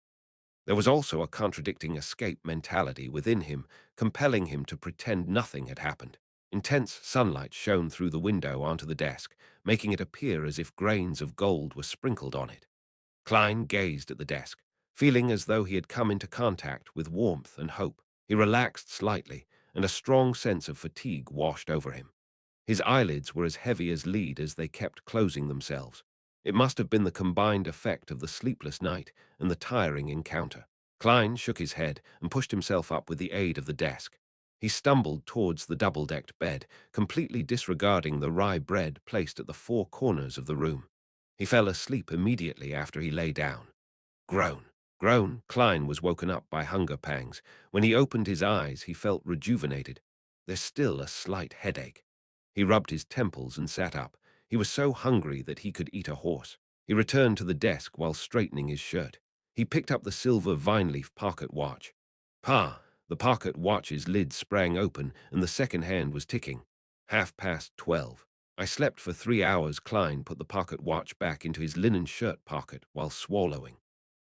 There was also a contradicting escape mentality within him, compelling him to pretend nothing had happened. Intense sunlight shone through the window onto the desk, making it appear as if grains of gold were sprinkled on it. Klein gazed at the desk, feeling as though he had come into contact with warmth and hope. He relaxed slightly, and a strong sense of fatigue washed over him. His eyelids were as heavy as lead as they kept closing themselves. It must have been the combined effect of the sleepless night and the tiring encounter. Klein shook his head and pushed himself up with the aid of the desk. He stumbled towards the double-decked bed, completely disregarding the rye bread placed at the four corners of the room. He fell asleep immediately after he lay down. Groan. Groan. Klein was woken up by hunger pangs. When he opened his eyes, he felt rejuvenated. There's still a slight headache. He rubbed his temples and sat up. He was so hungry that he could eat a horse. He returned to the desk while straightening his shirt. He picked up the silver vine-leaf pocket watch. Pa! The pocket watch's lid sprang open and the second hand was ticking. 12:30. I slept for 3 hours. Klein put the pocket watch back into his linen shirt pocket while swallowing.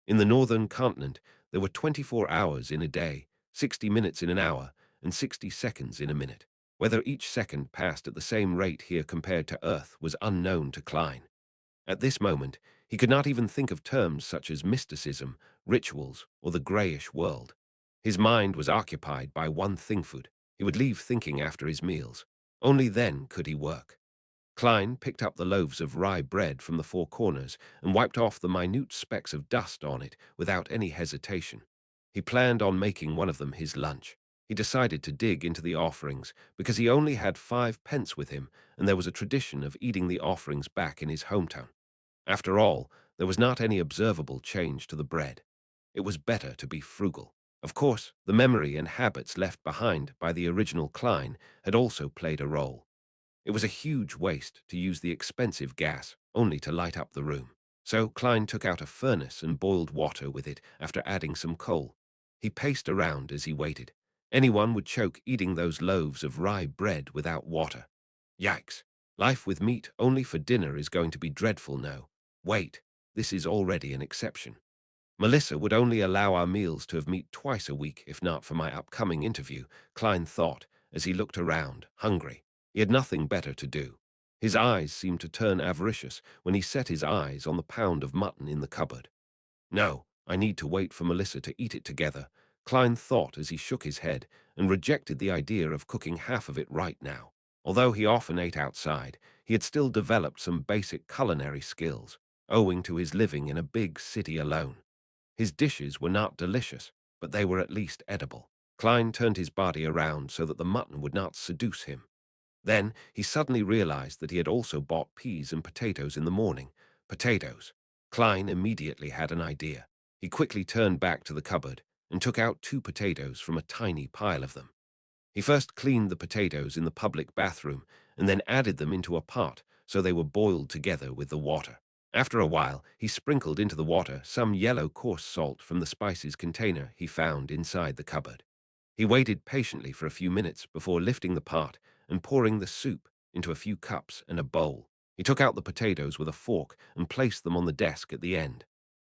In the northern continent, there were 24 hours in a day, 60 minutes in an hour, and 60 seconds in a minute. Whether each second passed at the same rate here compared to Earth was unknown to Klein. At this moment, he could not even think of terms such as mysticism, rituals, or the grayish world. His mind was occupied by one thing: food. He would leave thinking after his meals. Only then could he work. Klein picked up the loaves of rye bread from the four corners and wiped off the minute specks of dust on it without any hesitation. He planned on making one of them his lunch. He decided to dig into the offerings because he only had 5 pence with him, and there was a tradition of eating the offerings back in his hometown. After all, there was not any observable change to the bread. It was better to be frugal. Of course, the memory and habits left behind by the original Klein had also played a role. It was a huge waste to use the expensive gas only to light up the room. So Klein took out a furnace and boiled water with it after adding some coal. He paced around as he waited. Anyone would choke eating those loaves of rye bread without water. Yikes! Life with meat only for dinner is going to be dreadful. No. Wait, this is already an exception. Melissa would only allow our meals to have meat twice a week if not for my upcoming interview, Klein thought as he looked around, hungry. He had nothing better to do. His eyes seemed to turn avaricious when he set his eyes on the pound of mutton in the cupboard. No, I need to wait for Melissa to eat it together, Klein thought as he shook his head and rejected the idea of cooking half of it right now. Although he often ate outside, he had still developed some basic culinary skills, owing to his living in a big city alone. His dishes were not delicious, but they were at least edible. Klein turned his body around so that the mutton would not seduce him. Then he suddenly realized that he had also bought peas and potatoes in the morning. Potatoes. Klein immediately had an idea. He quickly turned back to the cupboard and took out 2 potatoes from a tiny pile of them. He first cleaned the potatoes in the public bathroom and then added them into a pot so they were boiled together with the water. After a while, he sprinkled into the water some yellow coarse salt from the spices container he found inside the cupboard. He waited patiently for a few minutes before lifting the pot and pouring the soup into a few cups and a bowl. He took out the potatoes with a fork and placed them on the desk at the end.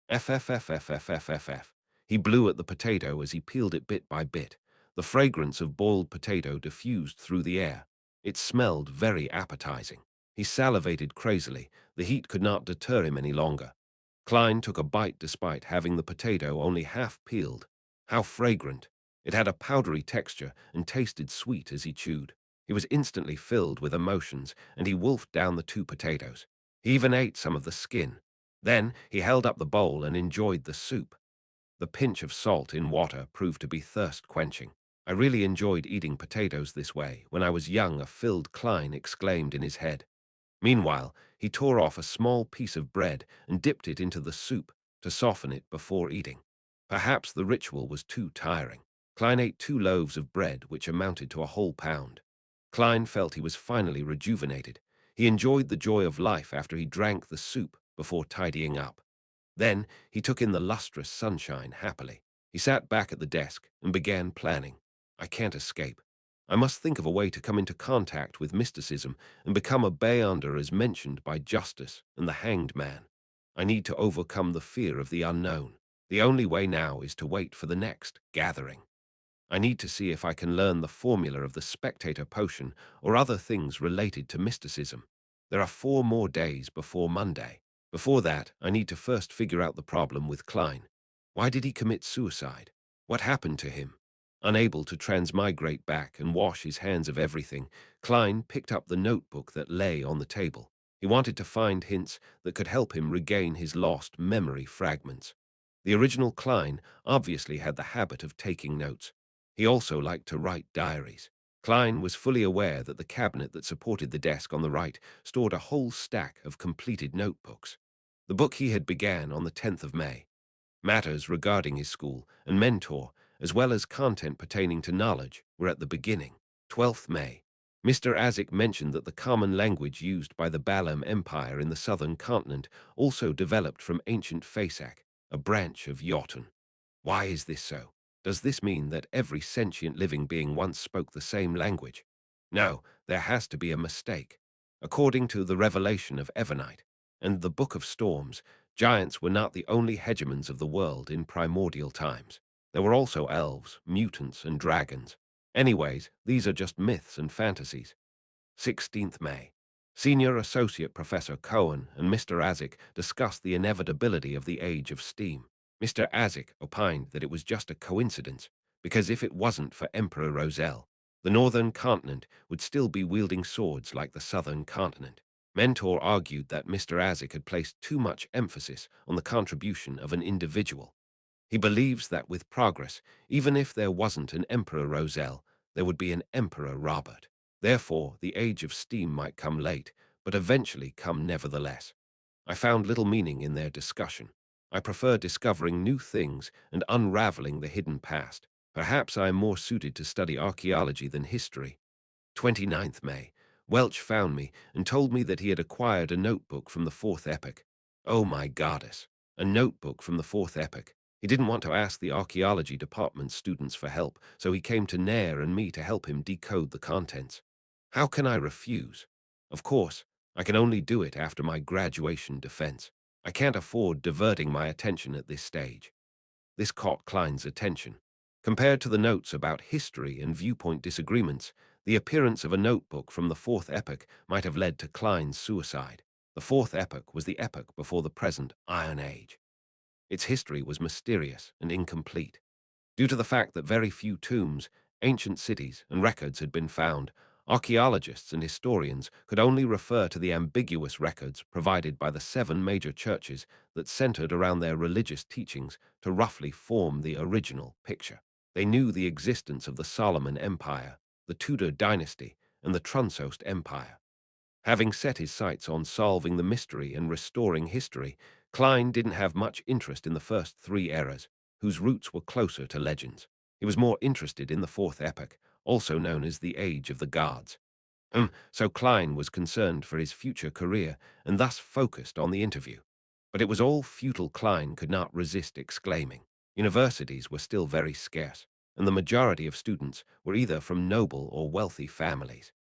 Ffffffff. He blew at the potato as he peeled it bit by bit. The fragrance of boiled potato diffused through the air. It smelled very appetizing. He salivated crazily. The heat could not deter him any longer. Klein took a bite despite having the potato only half peeled. How fragrant! It had a powdery texture and tasted sweet as he chewed. He was instantly filled with emotions, and he wolfed down the 2 potatoes. He even ate some of the skin. Then he held up the bowl and enjoyed the soup. The pinch of salt in water proved to be thirst-quenching. I really enjoyed eating potatoes this way when I was young, a filled Klein exclaimed in his head. Meanwhile, he tore off a small piece of bread and dipped it into the soup to soften it before eating. Perhaps the ritual was too tiring. Klein ate 2 loaves of bread, which amounted to a whole pound. Klein felt he was finally rejuvenated. He enjoyed the joy of life after he drank the soup before tidying up. Then he took in the lustrous sunshine happily. He sat back at the desk and began planning. I can't escape. I must think of a way to come into contact with mysticism and become a Beyonder as mentioned by Justice and the Hanged Man. I need to overcome the fear of the unknown. The only way now is to wait for the next gathering. I need to see if I can learn the formula of the spectator potion or other things related to mysticism. There are 4 more days before Monday. Before that, I need to first figure out the problem with Klein. Why did he commit suicide? What happened to him? Unable to transmigrate back and wash his hands of everything, Klein picked up the notebook that lay on the table. He wanted to find hints that could help him regain his lost memory fragments. The original Klein obviously had the habit of taking notes. He also liked to write diaries. Klein was fully aware that the cabinet that supported the desk on the right stored a whole stack of completed notebooks. The book he had began on the 10th of May. Matters regarding his school and mentor, as well as content pertaining to knowledge, were at the beginning. 12th May. Mr. Azik mentioned that the common language used by the Balam Empire in the southern continent also developed from ancient Fasak, a branch of Jotun. Why is this so? Does this mean that every sentient living being once spoke the same language? No, there has to be a mistake. According to the revelation of Evernite and the Book of Storms, giants were not the only hegemons of the world in primordial times. There were also elves, mutants, and dragons. Anyways, these are just myths and fantasies. 16th May. Senior Associate Professor Cohen and Mr. Azik discussed the inevitability of the Age of Steam. Mr. Azik opined that it was just a coincidence, because if it wasn't for Emperor Roselle, the northern continent would still be wielding swords like the southern continent. Mentor argued that Mr. Azik had placed too much emphasis on the contribution of an individual. He believes that with progress, even if there wasn't an Emperor Roselle, there would be an Emperor Robert. Therefore, the Age of Steam might come late, but eventually come nevertheless. I found little meaning in their discussion. I prefer discovering new things and unraveling the hidden past. Perhaps I am more suited to study archaeology than history. 29th May. Welch found me and told me that he had acquired a notebook from the Fourth Epoch. Oh my goddess, a notebook from the Fourth Epoch. He didn't want to ask the archaeology department students for help, so he came to Nair and me to help him decode the contents. How can I refuse? Of course, I can only do it after my graduation defense. I can't afford diverting my attention at this stage. This caught Klein's attention. Compared to the notes about history and viewpoint disagreements, the appearance of a notebook from the Fourth Epoch might have led to Klein's suicide. The Fourth Epoch was the epoch before the present Iron Age. Its history was mysterious and incomplete. Due to the fact that very few tombs, ancient cities, and records had been found, archaeologists and historians could only refer to the ambiguous records provided by the 7 major churches that centered around their religious teachings to roughly form the original picture. They knew the existence of the Solomon Empire, the Tudor dynasty, and the Trunsost Empire. Having set his sights on solving the mystery and restoring history, Klein didn't have much interest in the first 3 eras, whose roots were closer to legends. He was more interested in the Fourth Epoch, also known as the Age of the Gods. So Klein was concerned for his future career and thus focused on the interview. But it was all futile. Klein could not resist exclaiming. Universities were still very scarce, and the majority of students were either from noble or wealthy families.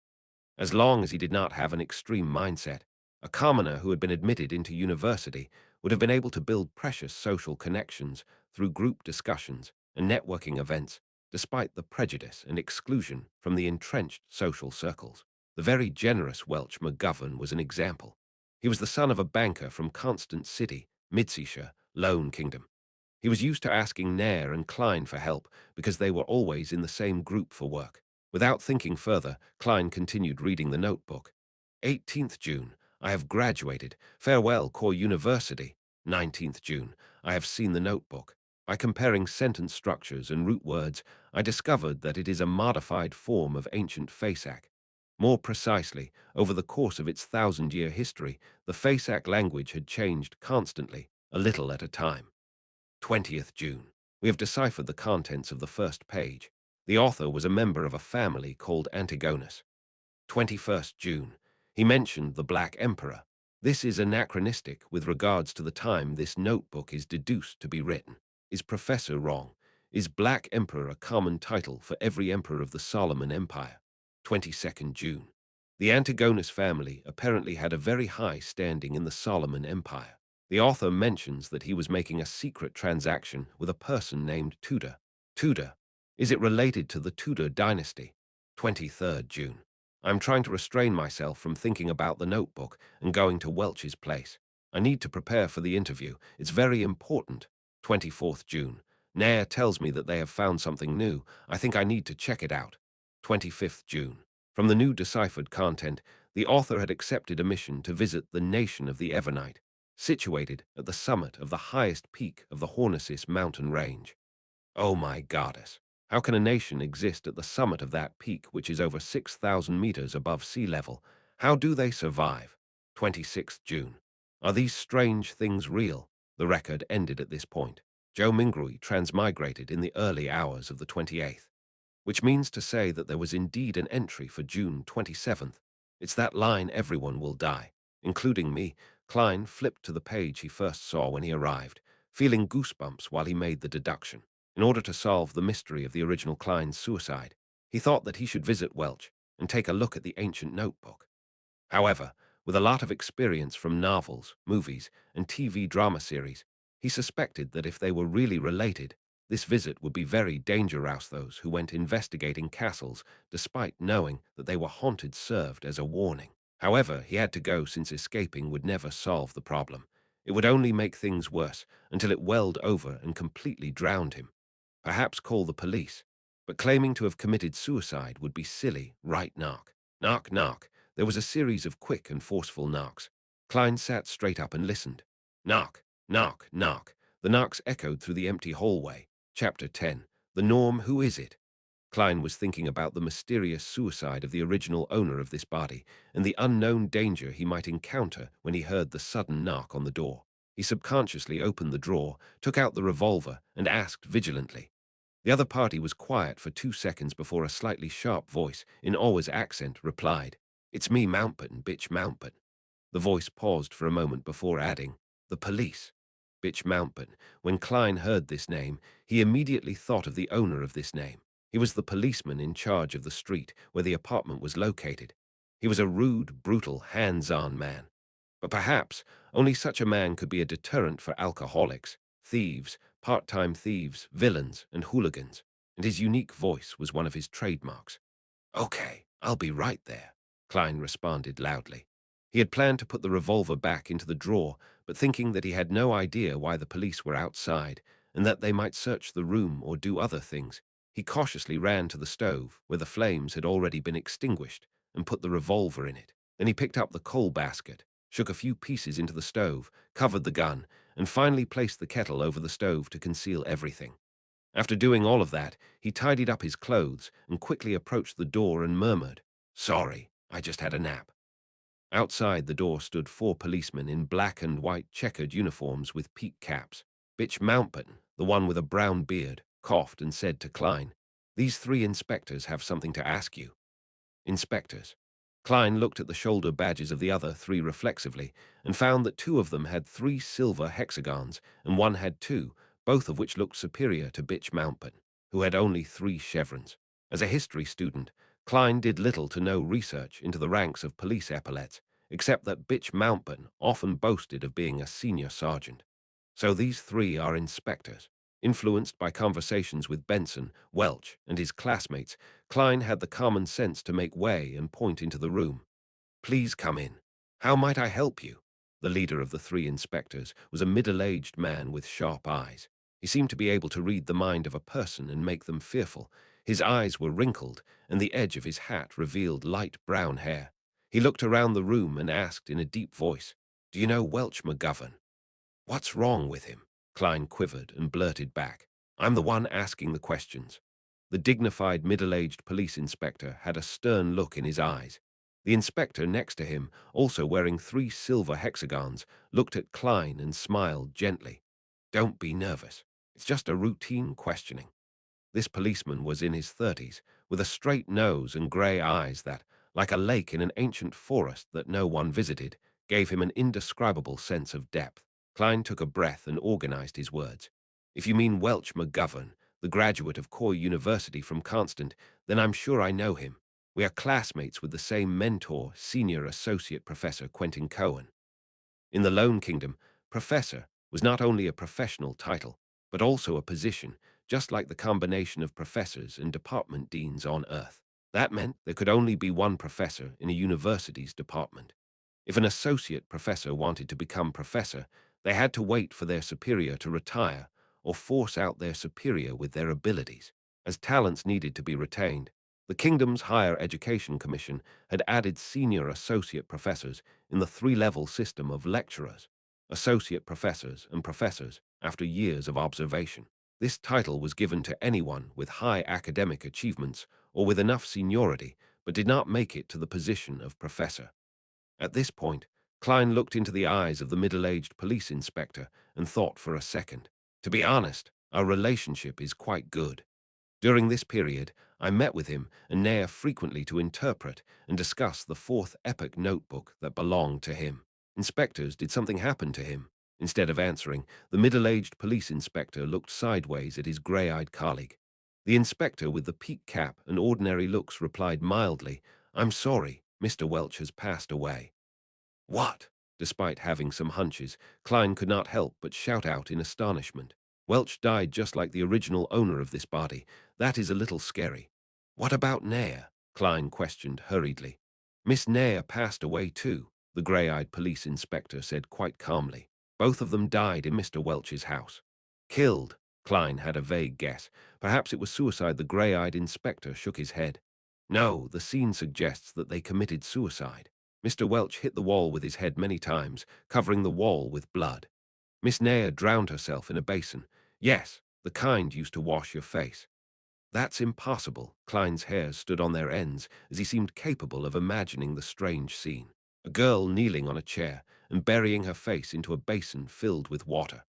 As long as he did not have an extreme mindset, a commoner who had been admitted into university would have been able to build precious social connections through group discussions and networking events, despite the prejudice and exclusion from the entrenched social circles. The very generous Welch McGovern was an example. He was the son of a banker from Constant City, Midseashire, Lone Kingdom. He was used to asking Nair and Klein for help because they were always in the same group for work. Without thinking further, Klein continued reading the notebook. 18th June, I have graduated. Farewell, Core University. 19th June, I have seen the notebook. By comparing sentence structures and root words, I discovered that it is a modified form of ancient Fasak. More precisely, over the course of its 1,000-year history, the Fasak language had changed constantly, a little at a time. 20th June. We have deciphered the contents of the first page. The author was a member of a family called Antigonus. 21st June. He mentioned the Black Emperor. This is anachronistic with regards to the time this notebook is deduced to be written. Is Professor wrong? Is Black Emperor a common title for every emperor of the Solomon Empire? 22nd June. The Antigonus family apparently had a very high standing in the Solomon Empire. The author mentions that he was making a secret transaction with a person named Tudor. Tudor. Is it related to the Tudor dynasty? 23rd June. I'm trying to restrain myself from thinking about the notebook and going to Welch's place. I need to prepare for the interview. It's very important. 24th June. Nair tells me that they have found something new. I think I need to check it out. 25th June. From the new deciphered content, the author had accepted a mission to visit the nation of the Evernite, situated at the summit of the highest peak of the Hornicis mountain range. Oh my goddess! How can a nation exist at the summit of that peak which is over 6,000 meters above sea level? How do they survive? 26th June. Are these strange things real? The record ended at this point. Joe Mingrui transmigrated in the early hours of the 28th, which means to say that there was indeed an entry for June 27th. It's that line, everyone will die, including me. Klein flipped to the page he first saw when he arrived, feeling goosebumps while he made the deduction. In order to solve the mystery of the original Klein's suicide, he thought that he should visit Welch and take a look at the ancient notebook. However, with a lot of experience from novels, movies, and TV drama series, he suspected that if they were really related, this visit would be very dangerous. Those who went investigating castles, despite knowing that they were haunted, served as a warning. However, he had to go since escaping would never solve the problem. It would only make things worse until it welled over and completely drowned him. Perhaps call the police, but claiming to have committed suicide would be silly, right? Knock. Knock, knock. There was a series of quick and forceful knocks. Klein sat straight up and listened. Knock, knock, knock. The knocks echoed through the empty hallway. Chapter 10. The Norm, who is it? Klein was thinking about the mysterious suicide of the original owner of this body and the unknown danger he might encounter when he heard the sudden knock on the door. He subconsciously opened the drawer, took out the revolver, and asked vigilantly. The other party was quiet for 2 seconds before a slightly sharp voice, in Orwa's accent, replied, "It's me, Mountbatten, bitch Mountbatten." The voice paused for a moment before adding, "The police." Bitch Mountbatten. When Klein heard this name, he immediately thought of the owner of this name. He was the policeman in charge of the street where the apartment was located. He was a rude, brutal, hands-on man. But perhaps only such a man could be a deterrent for alcoholics, thieves, part-time thieves, villains, and hooligans, and his unique voice was one of his trademarks. "Okay, I'll be right there," Klein responded loudly. He had planned to put the revolver back into the drawer, but thinking that he had no idea why the police were outside and that they might search the room or do other things, he cautiously ran to the stove, where the flames had already been extinguished, and put the revolver in it. Then he picked up the coal basket, shook a few pieces into the stove, covered the gun, and finally placed the kettle over the stove to conceal everything. After doing all of that, he tidied up his clothes and quickly approached the door and murmured, "Sorry, I just had a nap." Outside the door stood 4 policemen in black and white checkered uniforms with peak caps. Bitch Mountbatten, the one with a brown beard, coughed and said to Klein, "These 3 inspectors have something to ask you." Inspectors. Klein looked at the shoulder badges of the other 3 reflexively and found that 2 of them had 3 silver hexagons and 1 had 2, both of which looked superior to Bitch Mountbatten, who had only 3 chevrons. As a history student, Klein did little to no research into the ranks of police epaulets, except that Bitch Mountbatten often boasted of being a senior sergeant. So these 3 are inspectors. Influenced by conversations with Benson, Welch, and his classmates, Klein had the common sense to make way and point into the room. "Please come in. How might I help you?" The leader of the 3 inspectors was a middle-aged man with sharp eyes. He seemed to be able to read the mind of a person and make them fearful. His eyes were wrinkled, and the edge of his hat revealed light brown hair. He looked around the room and asked in a deep voice, "Do you know Welch McGovern?" "What's wrong with him?" Klein quivered and blurted back, "I'm the one asking the questions." The dignified middle-aged police inspector had a stern look in his eyes. The inspector next to him, also wearing 3 silver hexagons, looked at Klein and smiled gently. "Don't be nervous. It's just a routine questioning." This policeman was in his 30s, with a straight nose and grey eyes that, like a lake in an ancient forest that no one visited, gave him an indescribable sense of depth. Klein took a breath and organized his words. "If you mean Welch McGovern, the graduate of Coy University from Constant, then I'm sure I know him. We are classmates with the same mentor, Senior Associate Professor Quentin Cohen." In the Lone Kingdom, professor was not only a professional title, but also a position, just like the combination of professors and department deans on Earth. That meant there could only be one professor in a university's department. If an associate professor wanted to become professor, they had to wait for their superior to retire or force out their superior with their abilities. As talents needed to be retained, the kingdom's Higher Education Commission had added senior associate professors in the three-level system of lecturers, associate professors, and professors after years of observation. This title was given to anyone with high academic achievements or with enough seniority, but did not make it to the position of professor. At this point, Klein looked into the eyes of the middle-aged police inspector and thought for a second. To be honest, our relationship is quite good. During this period, I met with him and Naya frequently to interpret and discuss the fourth epic notebook that belonged to him. Inspectors, did something happen to him? Instead of answering, the middle-aged police inspector looked sideways at his gray-eyed colleague. The inspector with the peak cap and ordinary looks replied mildly, "I'm sorry, Mr. Welch has passed away." What? Despite having some hunches, Klein could not help but shout out in astonishment. Welch died just like the original owner of this body. That is a little scary. What about Naya? Klein questioned hurriedly. Miss Naya passed away too, the grey-eyed police inspector said quite calmly. Both of them died in Mr. Welch's house. Killed? Klein had a vague guess. Perhaps it was suicide. The grey-eyed inspector shook his head. No, the scene suggests that they committed suicide. Mr. Welch hit the wall with his head many times, covering the wall with blood. Miss Naya drowned herself in a basin. Yes, the kind used to wash your face. That's impossible. Klein's hairs stood on their ends as he seemed capable of imagining the strange scene. A girl kneeling on a chair and burying her face into a basin filled with water.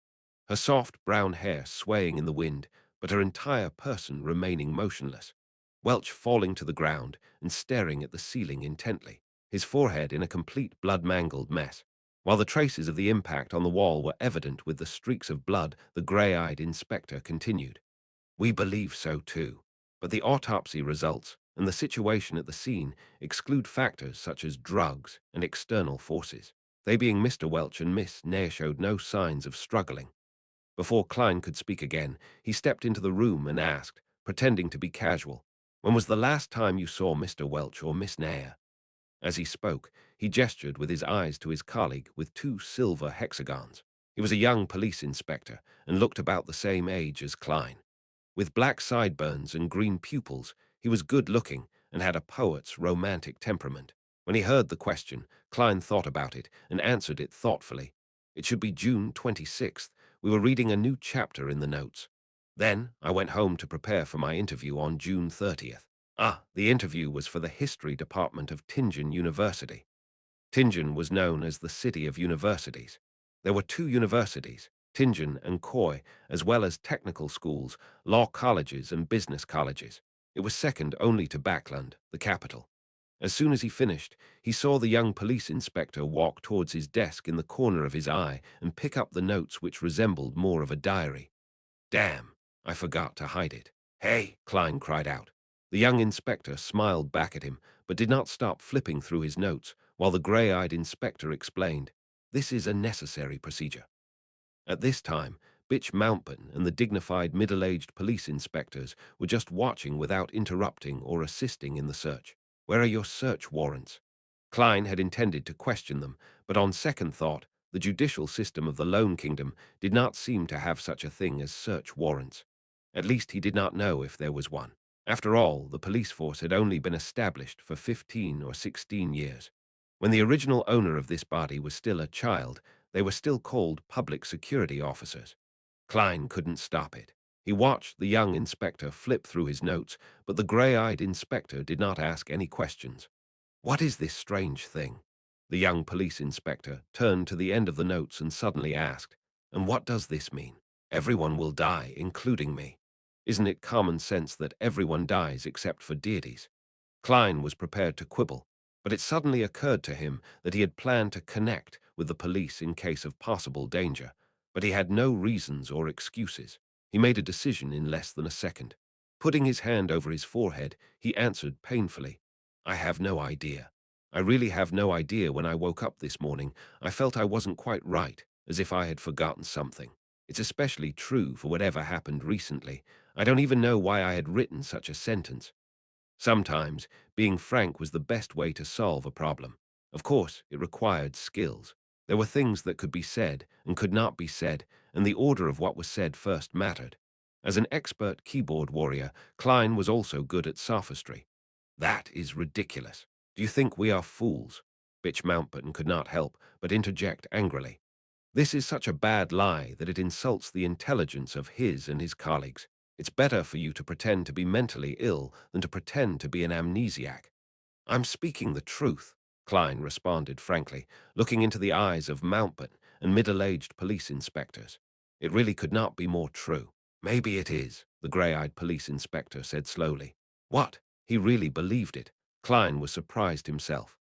Her soft brown hair swaying in the wind, but her entire person remaining motionless. Welch falling to the ground and staring at the ceiling intently, his forehead in a complete blood-mangled mess. While the traces of the impact on the wall were evident with the streaks of blood, the grey-eyed inspector continued. We believe so too, but the autopsy results and the situation at the scene exclude factors such as drugs and external forces. They being Mr. Welch and Miss Naya showed no signs of struggling. Before Klein could speak again, he stepped into the room and asked, pretending to be casual, "When was the last time you saw Mr. Welch or Miss Naya?" As he spoke, he gestured with his eyes to his colleague with two silver hexagons. He was a young police inspector and looked about the same age as Klein. With black sideburns and green pupils, he was good-looking and had a poet's romantic temperament. When he heard the question, Klein thought about it and answered it thoughtfully. It should be June 26th. We were reading a new chapter in the notes. Then I went home to prepare for my interview on June 30th. The interview was for the history department of Tingen University. Tingen was known as the City of Universities. There were two universities, Tingen and Khoi, as well as technical schools, law colleges, and business colleges. It was second only to Backland, the capital. As soon as he finished, he saw the young police inspector walk towards his desk in the corner of his eye and pick up the notes which resembled more of a diary. Damn, I forgot to hide it. Hey, Klein cried out. The young inspector smiled back at him, but did not stop flipping through his notes, while the gray-eyed inspector explained, "This is a necessary procedure." At this time, Bitch Mountbatten and the dignified middle-aged police inspectors were just watching without interrupting or assisting in the search. Where are your search warrants? Klein had intended to question them, but on second thought, the judicial system of the Lone Kingdom did not seem to have such a thing as search warrants. At least he did not know if there was one. After all, the police force had only been established for 15 or 16 years. When the original owner of this body was still a child, they were still called public security officers. Klein couldn't stop it. He watched the young inspector flip through his notes, but the gray-eyed inspector did not ask any questions. What is this strange thing? The young police inspector turned to the end of the notes and suddenly asked, "And what does this mean? Everyone will die, including me. Isn't it common sense that everyone dies except for deities?" Klein was prepared to quibble, but it suddenly occurred to him that he had planned to connect with the police in case of possible danger, but he had no reasons or excuses. He made a decision in less than a second. Putting his hand over his forehead, he answered painfully, "I have no idea. I really have no idea. When I woke up this morning, I felt I wasn't quite right, as if I had forgotten something. It's especially true for whatever happened recently. I don't even know why I had written such a sentence. Sometimes, being frank was the best way to solve a problem. Of course, it required skills. There were things that could be said and could not be said, and the order of what was said first mattered. As an expert keyboard warrior, Klein was also good at sophistry. That is ridiculous. Do you think we are fools? Bitch Mountbatten could not help but interject angrily. This is such a bad lie that it insults the intelligence of his and his colleagues. It's better for you to pretend to be mentally ill than to pretend to be an amnesiac. I'm speaking the truth, Klein responded frankly, looking into the eyes of Mountbatten and middle-aged police inspectors. It really could not be more true. Maybe it is, the grey-eyed police inspector said slowly. What? He really believed it. Klein was surprised himself.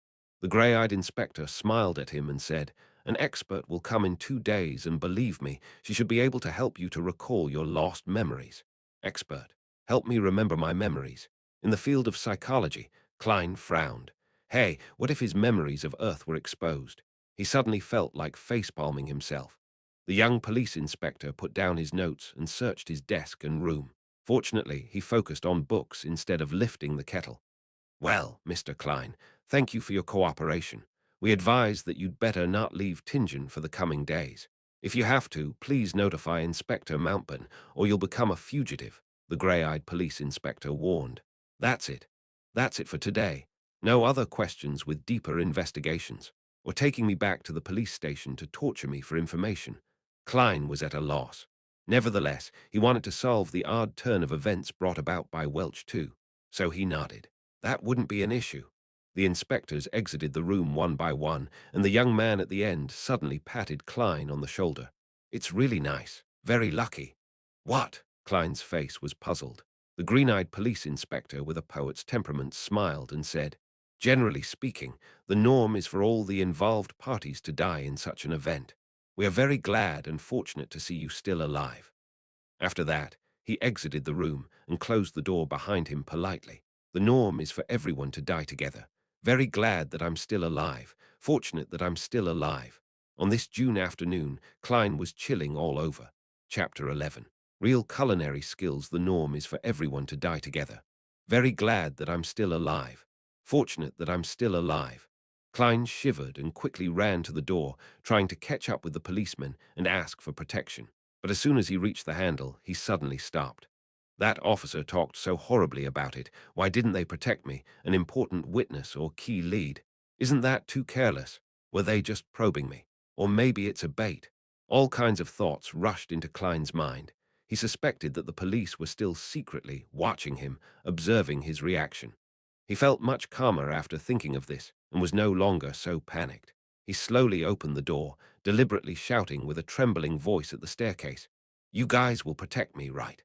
The grey-eyed inspector smiled at him and said, "An expert will come in 2 days, and believe me, she should be able to help you to recall your lost memories." Expert, help me remember my memories. In the field of psychology, Klein frowned. Hey, what if his memories of Earth were exposed? He suddenly felt like facepalming himself. The young police inspector put down his notes and searched his desk and room. Fortunately, he focused on books instead of lifting the kettle. Well, Mr. Klein, thank you for your cooperation. We advise that you'd better not leave Tingen for the coming days. If you have to, please notify Inspector Mountbatten, or you'll become a fugitive, the grey-eyed police inspector warned. That's it. That's it for today. No other questions with deeper investigations, or taking me back to the police station to torture me for information. Klein was at a loss. Nevertheless, he wanted to solve the odd turn of events brought about by Welch too, so he nodded. That wouldn't be an issue. The inspectors exited the room one by one, and the young man at the end suddenly patted Klein on the shoulder. It's really nice. Very lucky. What? Klein's face was puzzled. The green-eyed police inspector with a poet's temperament smiled and said, "Generally speaking, the norm is for all the involved parties to die in such an event. We are very glad and fortunate to see you still alive." After that, he exited the room and closed the door behind him politely. The norm is for everyone to die together. Very glad that I'm still alive. Fortunate that I'm still alive. On this June afternoon, Klein was chilling all over. Chapter 11. Real culinary skills. The norm is for everyone to die together. Very glad that I'm still alive. Fortunate that I'm still alive. Klein shivered and quickly ran to the door, trying to catch up with the policeman and ask for protection. But as soon as he reached the handle, he suddenly stopped. That officer talked so horribly about it. Why didn't they protect me, an important witness or key lead? Isn't that too careless? Were they just probing me? Or maybe it's a bait? All kinds of thoughts rushed into Klein's mind. He suspected that the police were still secretly watching him, observing his reaction. He felt much calmer after thinking of this and was no longer so panicked. He slowly opened the door, deliberately shouting with a trembling voice at the staircase, "You guys will protect me, right?"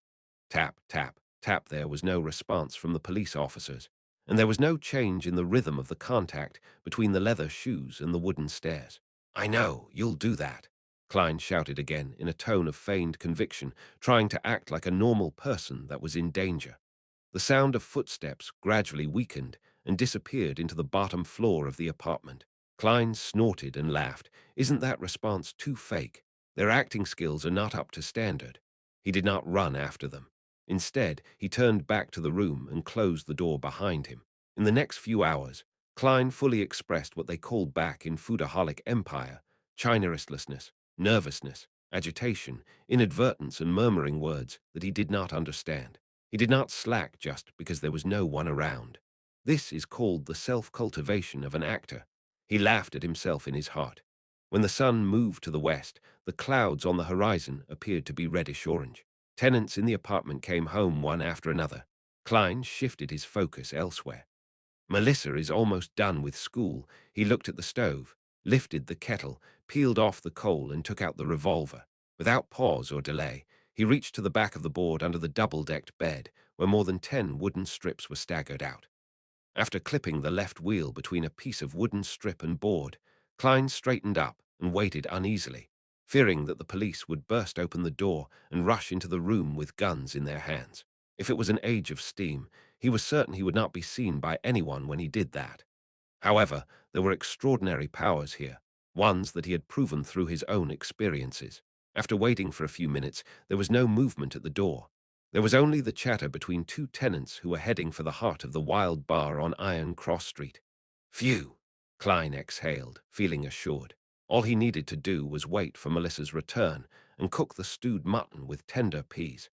Tap, tap, tap. There was no response from the police officers, and there was no change in the rhythm of the contact between the leather shoes and the wooden stairs. "I know, you'll do that," Klein shouted again in a tone of feigned conviction, trying to act like a normal person that was in danger. The sound of footsteps gradually weakened and disappeared into the bottom floor of the apartment. Klein snorted and laughed. Isn't that response too fake? Their acting skills are not up to standard. He did not run after them. Instead, he turned back to the room and closed the door behind him. In the next few hours, Klein fully expressed what they called back in Foodaholic Empire: China restlessness, nervousness, agitation, inadvertence, and murmuring words that he did not understand. He did not slack just because there was no one around. This is called the self-cultivation of an actor. He laughed at himself in his heart. When the sun moved to the west, the clouds on the horizon appeared to be reddish-orange. Tenants in the apartment came home one after another. Klein shifted his focus elsewhere. Melissa is almost done with school. He looked at the stove, lifted the kettle, peeled off the coal, and took out the revolver. Without pause or delay, he reached to the back of the board under the double-decked bed, where more than 10 wooden strips were staggered out. After clipping the left wheel between a piece of wooden strip and board, Klein straightened up and waited uneasily, fearing that the police would burst open the door and rush into the room with guns in their hands. If it was an age of steam, he was certain he would not be seen by anyone when he did that. However, there were extraordinary powers here, ones that he had proven through his own experiences. After waiting for a few minutes, there was no movement at the door. There was only the chatter between two tenants who were heading for the heart of the Wild Bar on Iron Cross Street. Phew! Klein exhaled, feeling assured. All he needed to do was wait for Melissa's return and cook the stewed mutton with tender peas.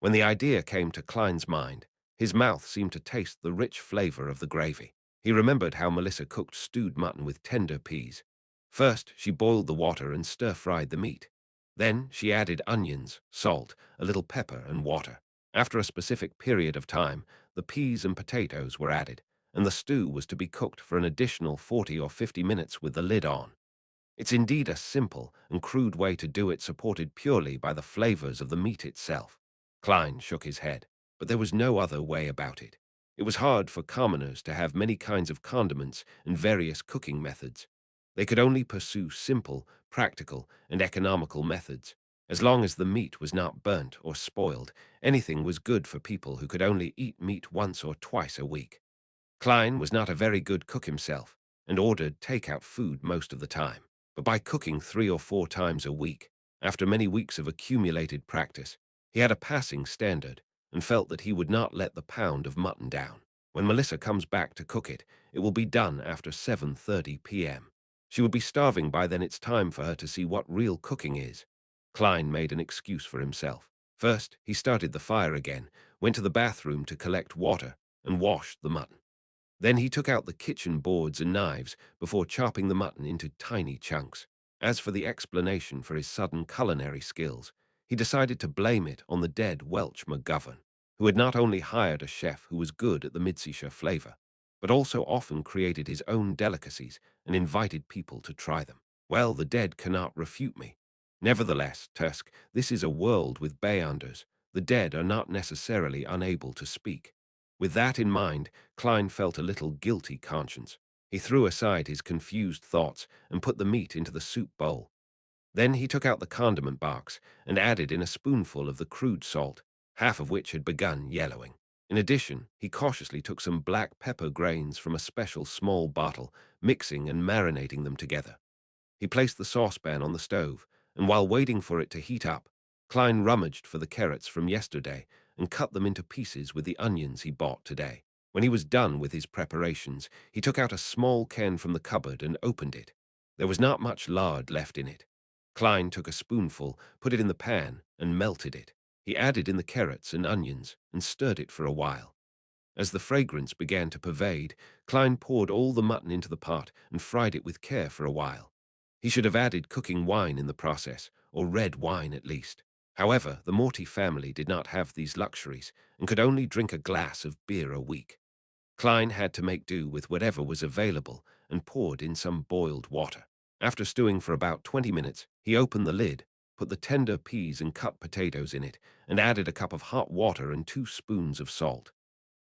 When the idea came to Klein's mind, his mouth seemed to taste the rich flavor of the gravy. He remembered how Melissa cooked stewed mutton with tender peas. First, she boiled the water and stir-fried the meat. Then she added onions, salt, a little pepper, and water. After a specific period of time, the peas and potatoes were added, and the stew was to be cooked for an additional 40 or 50 minutes with the lid on. It's indeed a simple and crude way to do it, supported purely by the flavors of the meat itself. Klein shook his head, but there was no other way about it. It was hard for commoners to have many kinds of condiments and various cooking methods. They could only pursue simple, practical, and economical methods. As long as the meat was not burnt or spoiled, anything was good for people who could only eat meat once or twice a week. Klein was not a very good cook himself and ordered takeout food most of the time. But by cooking 3 or 4 times a week, after many weeks of accumulated practice, he had a passing standard and felt that he would not let the pound of mutton down. When Melissa comes back to cook it, it will be done after 7:30 p.m. She would be starving by then. It's time for her to see what real cooking is. Klein made an excuse for himself. First, he started the fire again, went to the bathroom to collect water, and washed the mutton. Then he took out the kitchen boards and knives before chopping the mutton into tiny chunks. As for the explanation for his sudden culinary skills, he decided to blame it on the dead Welch McGovern, who had not only hired a chef who was good at the Midseashire flavor, but also often created his own delicacies and invited people to try them. Well, the dead cannot refute me. Nevertheless, Tusk, this is a world with beyonders. The dead are not necessarily unable to speak. With that in mind, Klein felt a little guilty conscience. He threw aside his confused thoughts and put the meat into the soup bowl. Then he took out the condiment box and added in a spoonful of the crude salt, half of which had begun yellowing. In addition, he cautiously took some black pepper grains from a special small bottle, mixing and marinating them together. He placed the saucepan on the stove, and while waiting for it to heat up, Klein rummaged for the carrots from yesterday and cut them into pieces with the onions he bought today. When he was done with his preparations, he took out a small can from the cupboard and opened it. There was not much lard left in it. Klein took a spoonful, put it in the pan, and melted it. He added in the carrots and onions and stirred it for a while. As the fragrance began to pervade, Klein poured all the mutton into the pot and fried it with care for a while. He should have added cooking wine in the process, or red wine at least. However, the Morty family did not have these luxuries and could only drink a glass of beer a week. Klein had to make do with whatever was available and poured in some boiled water. After stewing for about 20 minutes, he opened the lid, put the tender peas and cut potatoes in it, and added a cup of hot water and 2 spoons of salt.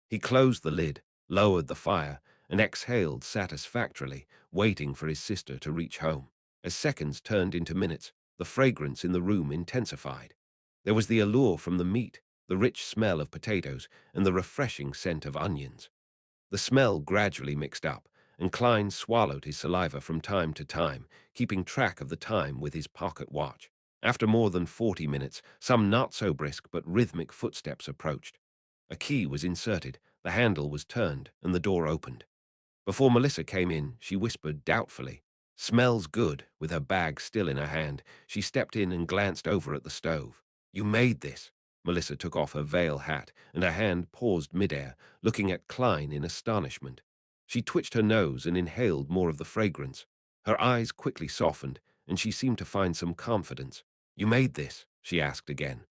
He closed the lid, lowered the fire, and exhaled satisfactorily, waiting for his sister to reach home. As seconds turned into minutes, the fragrance in the room intensified. There was the allure from the meat, the rich smell of potatoes, and the refreshing scent of onions. The smell gradually mixed up, and Klein swallowed his saliva from time to time, keeping track of the time with his pocket watch. After more than 40 minutes, some not so brisk but rhythmic footsteps approached. A key was inserted, the handle was turned, and the door opened. Before Melissa came in, she whispered doubtfully, "Smells good." With her bag still in her hand, she stepped in and glanced over at the stove. "You made this." Melissa took off her veil hat, and her hand paused midair, looking at Klein in astonishment. She twitched her nose and inhaled more of the fragrance. Her eyes quickly softened, and she seemed to find some confidence. "You made this?" she asked again.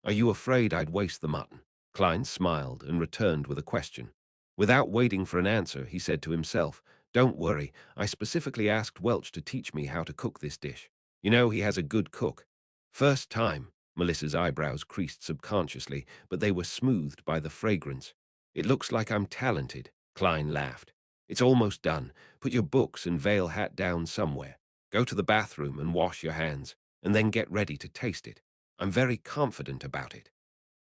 "Are you afraid I'd waste the mutton?" Klein smiled and returned with a question. Without waiting for an answer, he said to himself, "Don't worry, I specifically asked Welch to teach me how to cook this dish. You know, he has a good cook." "First time." Melissa's eyebrows creased subconsciously, but they were smoothed by the fragrance. "It looks like I'm talented," Klein laughed. "It's almost done. Put your books and veil hat down somewhere. Go to the bathroom and wash your hands, and then get ready to taste it. I'm very confident about it."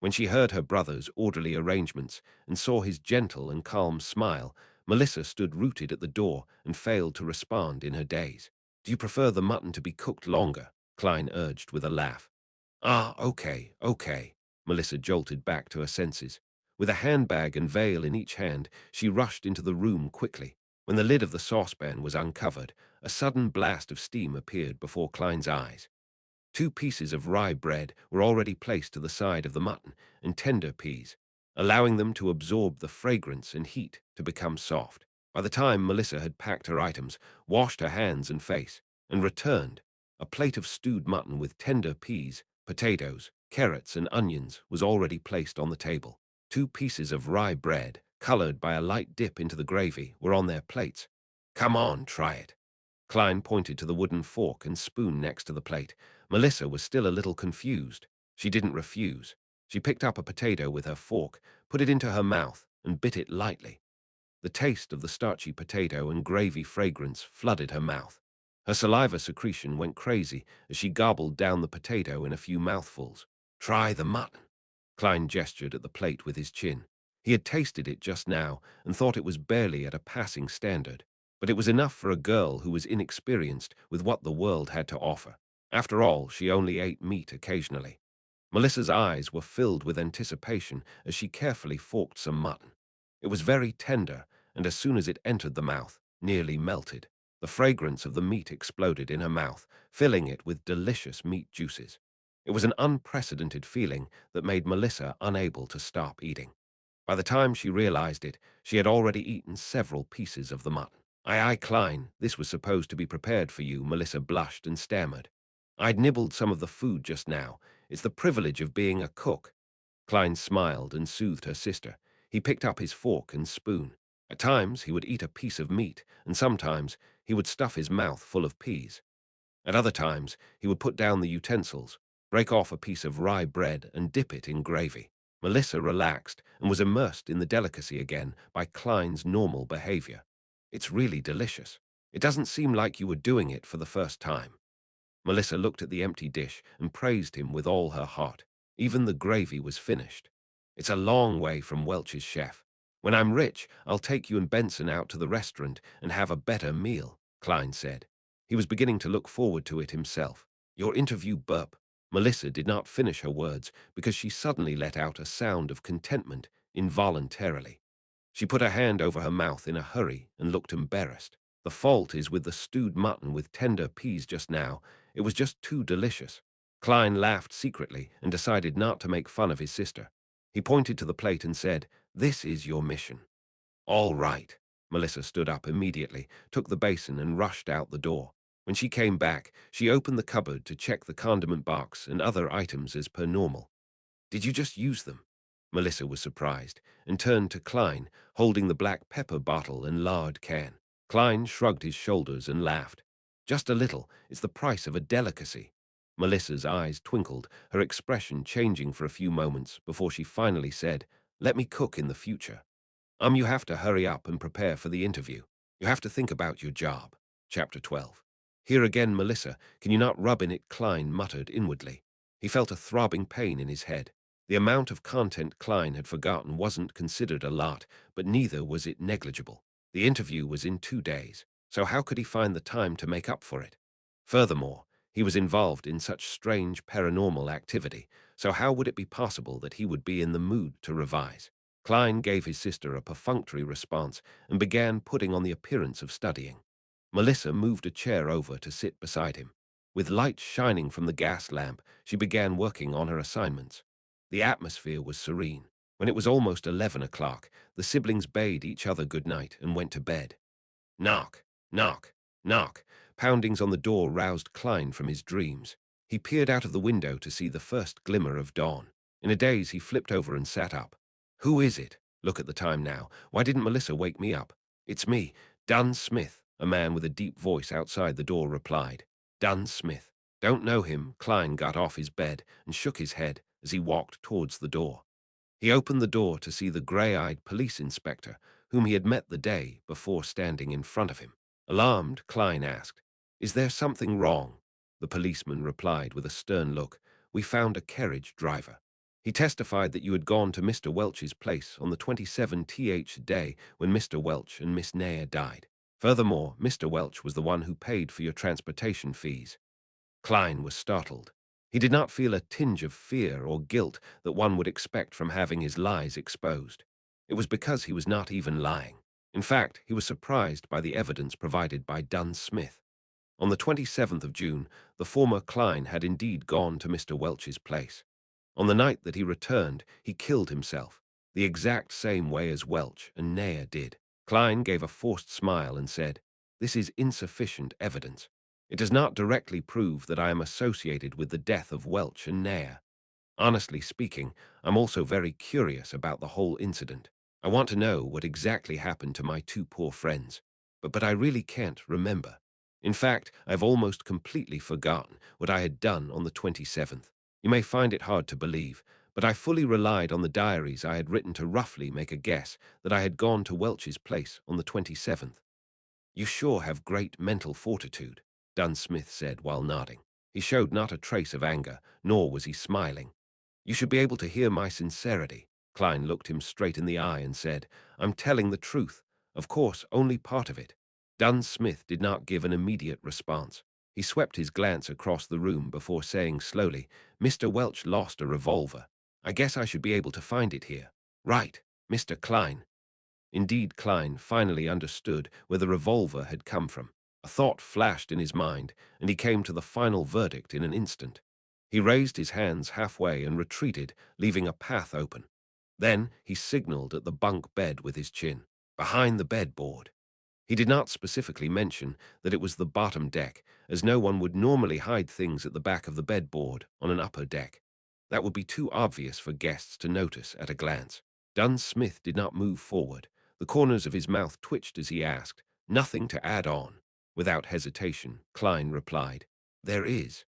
When she heard her brother's orderly arrangements and saw his gentle and calm smile, Melissa stood rooted at the door and failed to respond in her daze. "Do you prefer the mutton to be cooked longer?" Klein urged with a laugh. "Ah, okay. Melissa jolted back to her senses. With a handbag and veil in each hand, she rushed into the room quickly. When the lid of the saucepan was uncovered, a sudden blast of steam appeared before Klein's eyes. 2 pieces of rye bread were already placed to the side of the mutton and tender peas, allowing them to absorb the fragrance and heat to become soft. By the time Melissa had packed her items, washed her hands and face, and returned, a plate of stewed mutton with tender peas, potatoes, carrots, and onions was already placed on the table. 2 pieces of rye bread, colored by a light dip into the gravy, were on their plates. "Come on, try it." Klein pointed to the wooden fork and spoon next to the plate. Melissa was still a little confused. She didn't refuse. She picked up a potato with her fork, put it into her mouth, and bit it lightly. The taste of the starchy potato and gravy fragrance flooded her mouth. Her saliva secretion went crazy as she gobbled down the potato in a few mouthfuls. "Try the mutton." Klein gestured at the plate with his chin. He had tasted it just now and thought it was barely at a passing standard, but it was enough for a girl who was inexperienced with what the world had to offer. After all, she only ate meat occasionally. Melissa's eyes were filled with anticipation as she carefully forked some mutton. It was very tender, and as soon as it entered the mouth, nearly melted. The fragrance of the meat exploded in her mouth, filling it with delicious meat juices. It was an unprecedented feeling that made Melissa unable to stop eating. By the time she realized it, she had already eaten several pieces of the mutton. Aye, Klein, this was supposed to be prepared for you," Melissa blushed and stammered. "I'd nibbled some of the food just now. It's the privilege of being a cook." Klein smiled and soothed her sister. He picked up his fork and spoon. At times, he would eat a piece of meat, and sometimes he would stuff his mouth full of peas. At other times, he would put down the utensils, break off a piece of rye bread, and dip it in gravy. Melissa relaxed and was immersed in the delicacy again by Klein's normal behavior. "It's really delicious. It doesn't seem like you were doing it for the first time." Melissa looked at the empty dish and praised him with all her heart. Even the gravy was finished. "It's a long way from Welch's chef. When I'm rich, I'll take you and Benson out to the restaurant and have a better meal," Klein said. He was beginning to look forward to it himself. "Your interview burp." Melissa did not finish her words because she suddenly let out a sound of contentment involuntarily. She put her hand over her mouth in a hurry and looked embarrassed. "The fault is with the stewed mutton with tender peas just now. It was just too delicious." Klein laughed secretly and decided not to make fun of his sister. He pointed to the plate and said, "This is your mission." "All right." Melissa stood up immediately, took the basin and rushed out the door. When she came back, she opened the cupboard to check the condiment box and other items as per normal. "Did you just use them?" Melissa was surprised and turned to Klein, holding the black pepper bottle and lard can. Klein shrugged his shoulders and laughed. "Just a little. It's the price of a delicacy." Melissa's eyes twinkled, her expression changing for a few moments before she finally said, "Let me cook in the future." You have to hurry up and prepare for the interview. You have to think about your job." Chapter 12. "Here again, Melissa, can you not rub in it?" Klein muttered inwardly. He felt a throbbing pain in his head. The amount of content Klein had forgotten wasn't considered a lot, but neither was it negligible. The interview was in 2 days, so how could he find the time to make up for it? Furthermore, he was involved in such strange paranormal activity, so how would it be possible that he would be in the mood to revise? Klein gave his sister a perfunctory response and began putting on the appearance of studying. Melissa moved a chair over to sit beside him. With light shining from the gas lamp, she began working on her assignments. The atmosphere was serene. When it was almost 11 o'clock, the siblings bade each other good night and went to bed. Knock, knock, knock. Poundings on the door roused Klein from his dreams. He peered out of the window to see the first glimmer of dawn. In a daze, he flipped over and sat up. "Who is it? Look at the time now. Why didn't Melissa wake me up?" "It's me, Dunn Smith," a man with a deep voice outside the door replied. "Dunn Smith. Don't know him." Klein got off his bed and shook his head as he walked towards the door. He opened the door to see the gray-eyed police inspector, whom he had met the day before standing in front of him. Alarmed, Klein asked, "Is there something wrong?" The policeman replied with a stern look, "We found a carriage driver. He testified that you had gone to Mr. Welch's place on the 27th day when Mr. Welch and Miss Nair died. Furthermore, Mr. Welch was the one who paid for your transportation fees." Klein was startled. He did not feel a tinge of fear or guilt that one would expect from having his lies exposed. It was because he was not even lying. In fact, he was surprised by the evidence provided by Dunn Smith. On the 27th of June, the former Klein had indeed gone to Mr. Welch's place. On the night that he returned, he killed himself, the exact same way as Welch and Nair did. Klein gave a forced smile and said, "This is insufficient evidence. It does not directly prove that I am associated with the death of Welch and Nair. Honestly speaking, I'm also very curious about the whole incident. I want to know what exactly happened to my two poor friends, but I really can't remember. In fact, I've almost completely forgotten what I had done on the 27th. You may find it hard to believe, but I fully relied on the diaries I had written to roughly make a guess that I had gone to Welch's place on the 27th. You sure have great mental fortitude," Dunn Smith said while nodding. He showed not a trace of anger, nor was he smiling. "You should be able to hear my sincerity." Klein looked him straight in the eye and said, "I'm telling the truth. Of course, only part of it." Dunn Smith did not give an immediate response. He swept his glance across the room before saying slowly, "Mr. Welch lost a revolver. I guess I should be able to find it here. Right, Mr. Klein." Indeed, Klein finally understood where the revolver had come from. A thought flashed in his mind, and he came to the final verdict in an instant. He raised his hands halfway and retreated, leaving a path open. Then he signaled at the bunk bed with his chin, behind the bedboard. He did not specifically mention that it was the bottom deck, as no one would normally hide things at the back of the bedboard on an upper deck. That would be too obvious for guests to notice at a glance. Dunn Smith did not move forward. The corners of his mouth twitched as he asked, "Nothing to add on?" Without hesitation, Klein replied, "There is.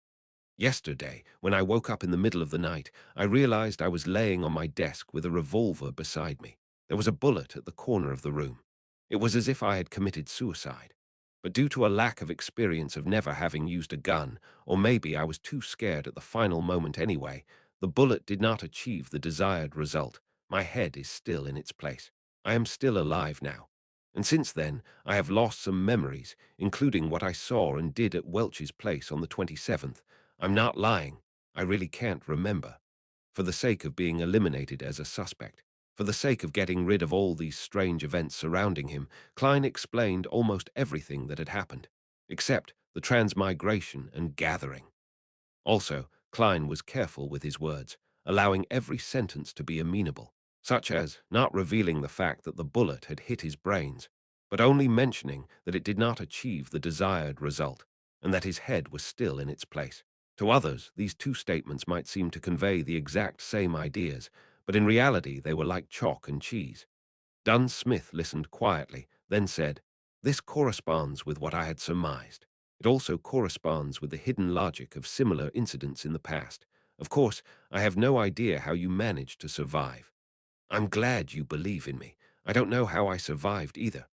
Yesterday, when I woke up in the middle of the night, I realized I was laying on my desk with a revolver beside me. There was a bullet at the corner of the room. It was as if I had committed suicide. But due to a lack of experience of never having used a gun, or maybe I was too scared at the final moment anyway, the bullet did not achieve the desired result. My head is still in its place. I am still alive now. And since then, I have lost some memories, including what I saw and did at Welch's place on the 27th. I'm not lying. I really can't remember. For the sake of being eliminated as a suspect, for the sake of getting rid of all these strange events surrounding him, Klein explained almost everything that had happened, except the transmigration and gathering. Also, Klein was careful with his words, allowing every sentence to be amenable, such as not revealing the fact that the bullet had hit his brains, but only mentioning that it did not achieve the desired result, and that his head was still in its place. To others, these two statements might seem to convey the exact same ideas, but in reality they were like chalk and cheese. Dunn Smith listened quietly, then said, "This corresponds with what I had surmised. It also corresponds with the hidden logic of similar incidents in the past. Of course, I have no idea how you managed to survive. I'm glad you believe in me. I don't know how I survived either."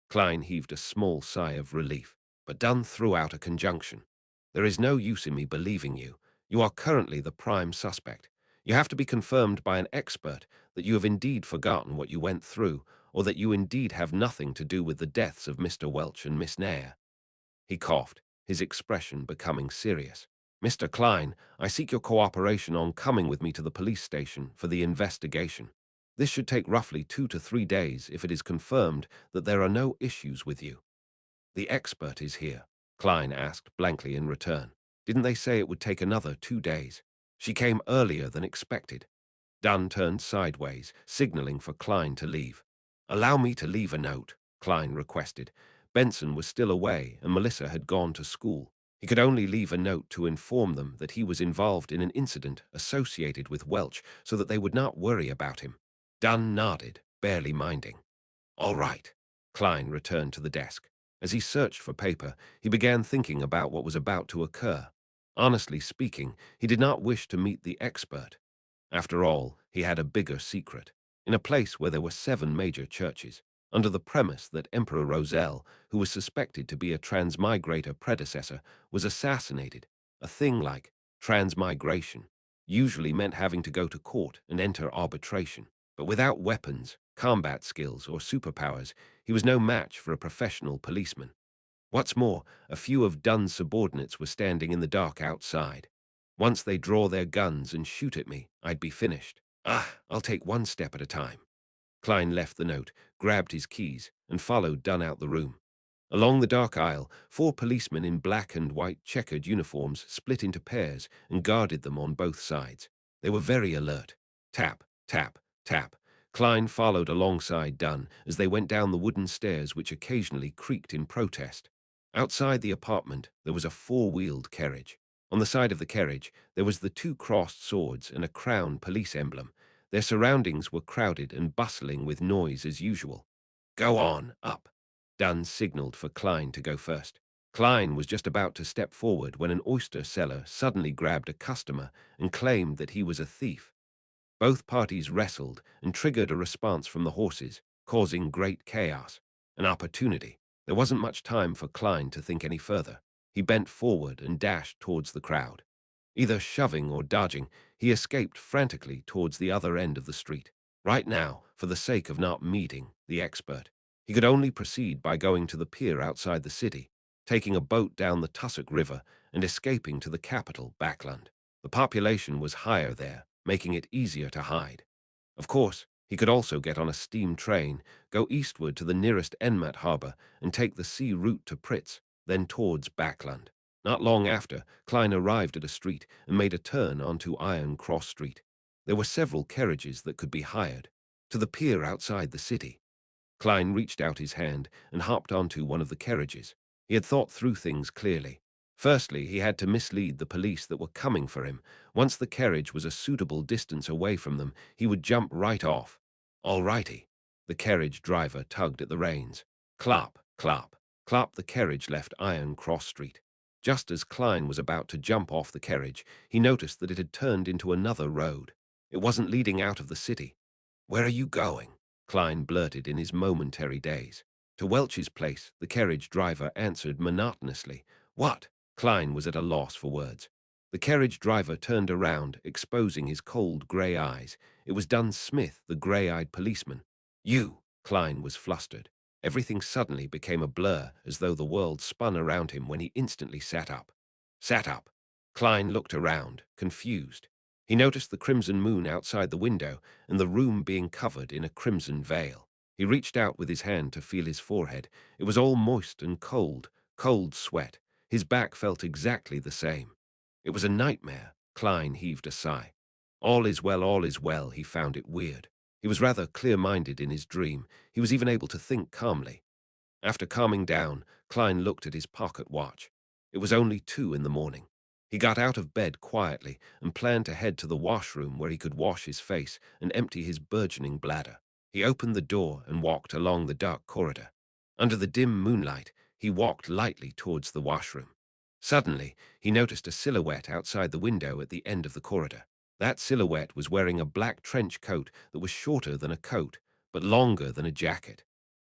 Klein heaved a small sigh of relief, but Dunn threw out a conjunction. "There is no use in me believing you. You are currently the prime suspect. You have to be confirmed by an expert that you have indeed forgotten what you went through, or that you indeed have nothing to do with the deaths of Mr. Welch and Miss Nair." He coughed, his expression becoming serious. "Mr. Klein, I seek your cooperation on coming with me to the police station for the investigation. This should take roughly 2 to 3 days if it is confirmed that there are no issues with you." "The expert is here," Klein asked blankly in return. "Didn't they say it would take another 2 days? She came earlier than expected." Dunn turned sideways, signaling for Klein to leave. "Allow me to leave a note," Klein requested. Benson was still away and Melissa had gone to school. He could only leave a note to inform them that he was involved in an incident associated with Welch so that they would not worry about him. Dunn nodded, barely minding. "All right." Klein returned to the desk. As he searched for paper, he began thinking about what was about to occur. Honestly speaking, he did not wish to meet the expert. After all, he had a bigger secret. In a place where there were 7 major churches, under the premise that Emperor Roselle, who was suspected to be a transmigrator predecessor, was assassinated, a thing like transmigration usually meant having to go to court and enter arbitration. But without weapons, combat skills, or superpowers, he was no match for a professional policeman. What's more, a few of Dunn's subordinates were standing in the dark outside. Once they draw their guns and shoot at me, I'd be finished. I'll take one step at a time. Klein left the note, grabbed his keys, and followed Dunn out the room. Along the dark aisle, 4 policemen in black and white checkered uniforms split into pairs and guarded them on both sides. They were very alert. Tap, tap, tap. Klein followed alongside Dunn as they went down the wooden stairs which occasionally creaked in protest. Outside the apartment, there was a 4-wheeled carriage. On the side of the carriage, there was the 2 crossed swords and a crown police emblem. Their surroundings were crowded and bustling with noise as usual. Go on, up. Dunn signaled for Klein to go first. Klein was just about to step forward when an oyster seller suddenly grabbed a customer and claimed that he was a thief. Both parties wrestled and triggered a response from the horses, causing great chaos. An opportunity. There wasn't much time for Klein to think any further. He bent forward and dashed towards the crowd. Either shoving or dodging, he escaped frantically towards the other end of the street. Right now, for the sake of not meeting the expert, he could only proceed by going to the pier outside the city, taking a boat down the Tussock River and escaping to the capital, Backland. The population was higher there, making it easier to hide. Of course, he could also get on a steam train, go eastward to the nearest Enmat harbor, and take the sea route to Pritz, then towards Backland. Not long after, Klein arrived at a street and made a turn onto Iron Cross Street. There were several carriages that could be hired. To the pier outside the city. Klein reached out his hand and hopped onto one of the carriages. He had thought through things clearly. Firstly, he had to mislead the police that were coming for him. Once the carriage was a suitable distance away from them, he would jump right off. All righty. The carriage driver tugged at the reins. Clop, clop, clop. The carriage left Iron Cross Street. Just as Klein was about to jump off the carriage, he noticed that it had turned into another road. It wasn't leading out of the city. Where are you going? Klein blurted in his momentary daze. To Welch's place, the carriage driver answered monotonously. What? Klein was at a loss for words. The carriage driver turned around, exposing his cold grey eyes. It was Dunn Smith, the grey-eyed policeman. You! Klein was flustered. Everything suddenly became a blur, as though the world spun around him when he instantly sat up. Sat up. Klein looked around, confused. He noticed the crimson moon outside the window and the room being covered in a crimson veil. He reached out with his hand to feel his forehead. It was all moist and cold, cold sweat. His back felt exactly the same. It was a nightmare. Klein heaved a sigh. All is well, he found it weird. He was rather clear-minded in his dream. He was even able to think calmly. After calming down, Klein looked at his pocket watch. It was only 2 in the morning. He got out of bed quietly and planned to head to the washroom where he could wash his face and empty his burgeoning bladder. He opened the door and walked along the dark corridor. Under the dim moonlight, he walked lightly towards the washroom. Suddenly, he noticed a silhouette outside the window at the end of the corridor. That silhouette was wearing a black trench coat that was shorter than a coat, but longer than a jacket.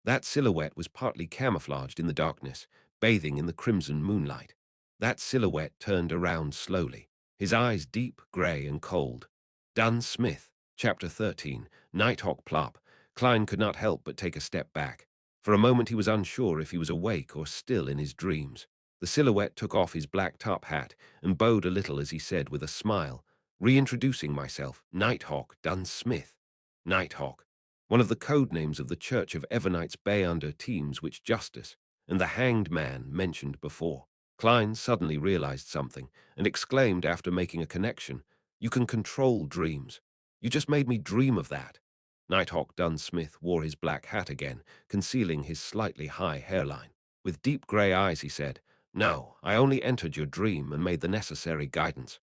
That silhouette was partly camouflaged in the darkness, bathing in the crimson moonlight. That silhouette turned around slowly, his eyes deep, grey and cold. Dunn Smith, Chapter 13, Nighthawk Plop. Klein could not help but take a step back. For a moment he was unsure if he was awake or still in his dreams. The silhouette took off his black top hat and bowed a little as he said with a smile, reintroducing myself, Nighthawk Dunn Smith. Nighthawk, one of the code names of the Church of Evernights Bay under teams which Justice and the Hanged Man mentioned before. Klein suddenly realized something and exclaimed after making a connection, You can control dreams. You just made me dream of that. Nighthawk Dunn Smith wore his black hat again, concealing his slightly high hairline. With deep grey eyes he said, No, I only entered your dream and made the necessary guidance.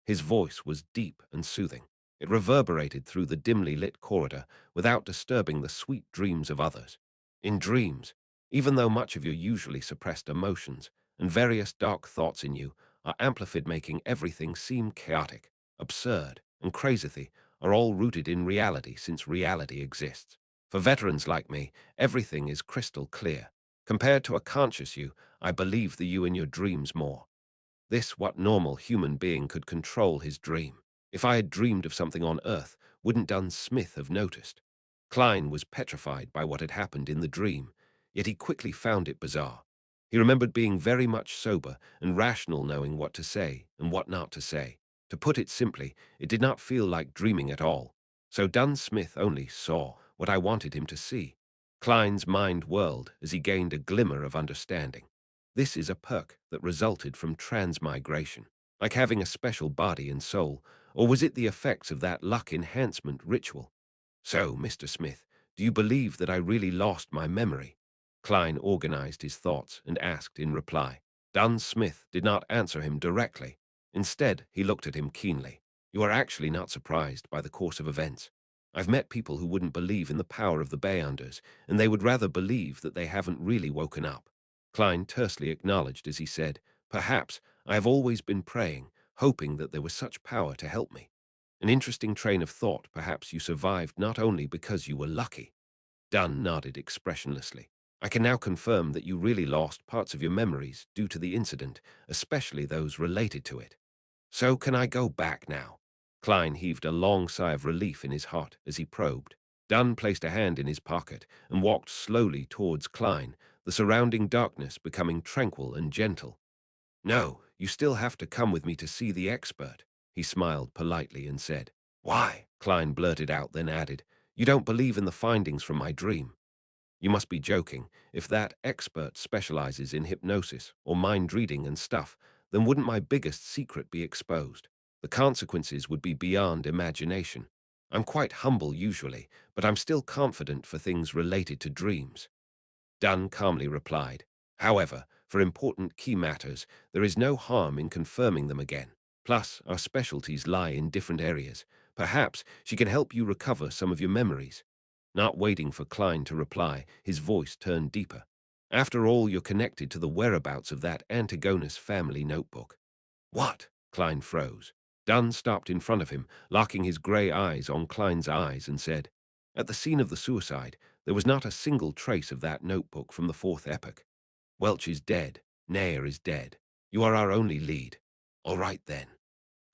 His voice was deep and soothing. It reverberated through the dimly lit corridor without disturbing the sweet dreams of others. In dreams, even though much of your usually suppressed emotions and various dark thoughts in you are amplified, making everything seem chaotic, absurd, and crazy, are all rooted in reality since reality exists. For veterans like me, everything is crystal clear. Compared to a conscious you, I believe the you in your dreams more. This what normal human being could control his dream. If I had dreamed of something on Earth, wouldn't Dunn Smith have noticed? Klein was petrified by what had happened in the dream, yet he quickly found it bizarre. He remembered being very much sober and rational, knowing what to say and what not to say. To put it simply, it did not feel like dreaming at all. So Dunn Smith only saw what I wanted him to see. Klein's mind whirled as he gained a glimmer of understanding. This is a perk that resulted from transmigration, like having a special body and soul, or was it the effects of that luck enhancement ritual? So, Mr. Smith, do you believe that I really lost my memory? Klein organized his thoughts and asked in reply. Dunn Smith did not answer him directly. Instead, he looked at him keenly. You are actually not surprised by the course of events. I've met people who wouldn't believe in the power of the Beyonders, and they would rather believe that they haven't really woken up. Klein tersely acknowledged as he said, Perhaps I have always been praying, hoping that there was such power to help me. An interesting train of thought. Perhaps you survived not only because you were lucky. Dunn nodded expressionlessly. I can now confirm that you really lost parts of your memories due to the incident, especially those related to it. So can I go back now? Klein heaved a long sigh of relief in his heart as he probed. Dunn placed a hand in his pocket and walked slowly towards Klein, the surrounding darkness becoming tranquil and gentle. No, you still have to come with me to see the expert, he smiled politely and said. Why? Klein blurted out, then added, You don't believe in the findings from my dream. You must be joking. If that expert specializes in hypnosis or mind reading and stuff, then wouldn't my biggest secret be exposed? The consequences would be beyond imagination. I'm quite humble usually, but I'm still confident for things related to dreams. Dunn calmly replied, However, for important key matters, there is no harm in confirming them again. Plus, our specialties lie in different areas. Perhaps she can help you recover some of your memories. Not waiting for Klein to reply, his voice turned deeper. After all, you're connected to the whereabouts of that Antigonus family notebook. What? Klein froze. Dunn stopped in front of him, locking his grey eyes on Klein's eyes, and said, At the scene of the suicide, there was not a single trace of that notebook from the fourth epoch. Welch is dead. Nair is dead. You are our only lead. All right, then.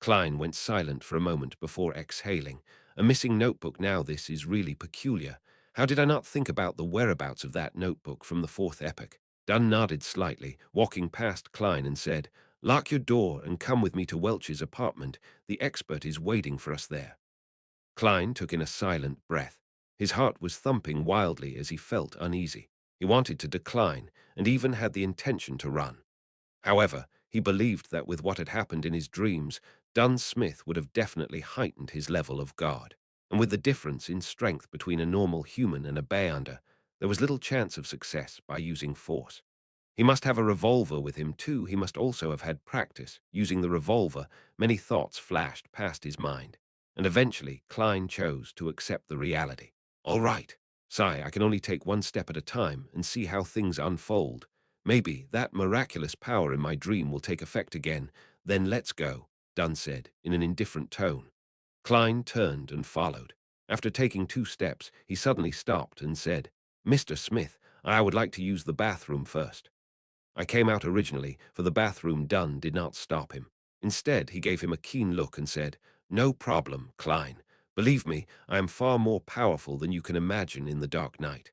Klein went silent for a moment before exhaling. A missing notebook now, this is really peculiar. How did I not think about the whereabouts of that notebook from the fourth epoch? Dunn nodded slightly, walking past Klein and said, Lock your door and come with me to Welch's apartment. The expert is waiting for us there. Klein took in a silent breath. His heart was thumping wildly as he felt uneasy. He wanted to decline and even had the intention to run. However, he believed that with what had happened in his dreams, Dunn Smith would have definitely heightened his level of guard. And with the difference in strength between a normal human and a Beyonder, there was little chance of success by using force. He must have a revolver with him too. He must also have had practice using the revolver. Many thoughts flashed past his mind. And eventually, Klein chose to accept the reality. All right, Sai, I can only take one step at a time and see how things unfold. Maybe that miraculous power in my dream will take effect again. Then let's go, Dunn said in an indifferent tone. Klein turned and followed. After taking 2 steps, he suddenly stopped and said, Mr. Smith, I would like to use the bathroom first. I came out originally, for the bathroom. Dunn did not stop him. Instead, he gave him a keen look and said, No problem, Klein. Believe me, I am far more powerful than you can imagine in the dark night.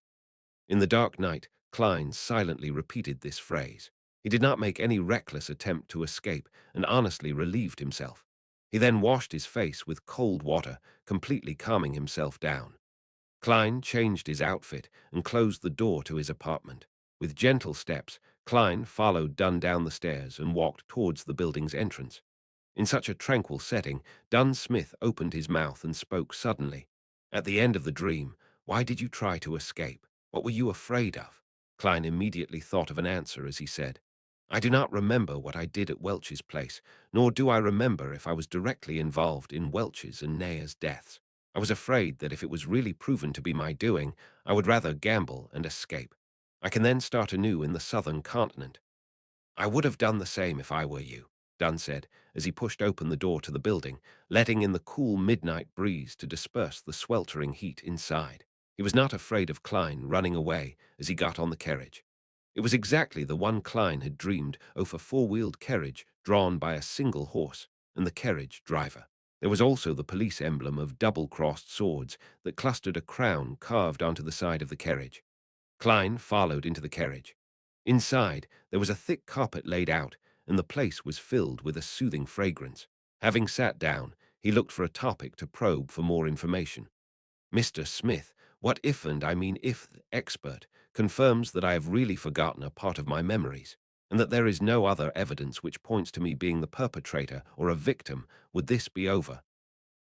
In the dark night, Klein silently repeated this phrase. He did not make any reckless attempt to escape and honestly relieved himself. He then washed his face with cold water, completely calming himself down. Klein changed his outfit and closed the door to his apartment. With gentle steps, Klein followed Dunn down the stairs and walked towards the building's entrance. In such a tranquil setting, Dunn Smith opened his mouth and spoke suddenly. At the end of the dream, why did you try to escape? What were you afraid of? Klein immediately thought of an answer as he said, I do not remember what I did at Welch's place, nor do I remember if I was directly involved in Welch's and Nair's deaths. I was afraid that if it was really proven to be my doing, I would rather gamble and escape. I can then start anew in the southern continent. I would have done the same if I were you, Dunn said, as he pushed open the door to the building, letting in the cool midnight breeze to disperse the sweltering heat inside. He was not afraid of Klein running away as he got on the carriage. It was exactly the one Klein had dreamed of, a four-wheeled carriage drawn by a single horse, and the carriage driver. There was also the police emblem of double-crossed swords that clustered a crown carved onto the side of the carriage. Klein followed into the carriage. Inside, there was a thick carpet laid out, and the place was filled with a soothing fragrance. Having sat down, he looked for a topic to probe for more information. Mr. Smith, what if and I mean if the expert confirms that I have really forgotten a part of my memories, and that there is no other evidence which points to me being the perpetrator or a victim, would this be over?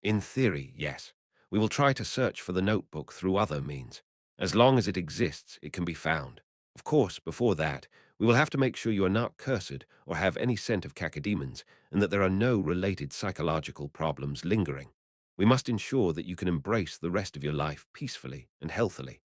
In theory, yes. We will try to search for the notebook through other means. As long as it exists, it can be found. Of course, before that, we will have to make sure you are not cursed or have any scent of cacodemons, and that there are no related psychological problems lingering. We must ensure that you can embrace the rest of your life peacefully and healthily.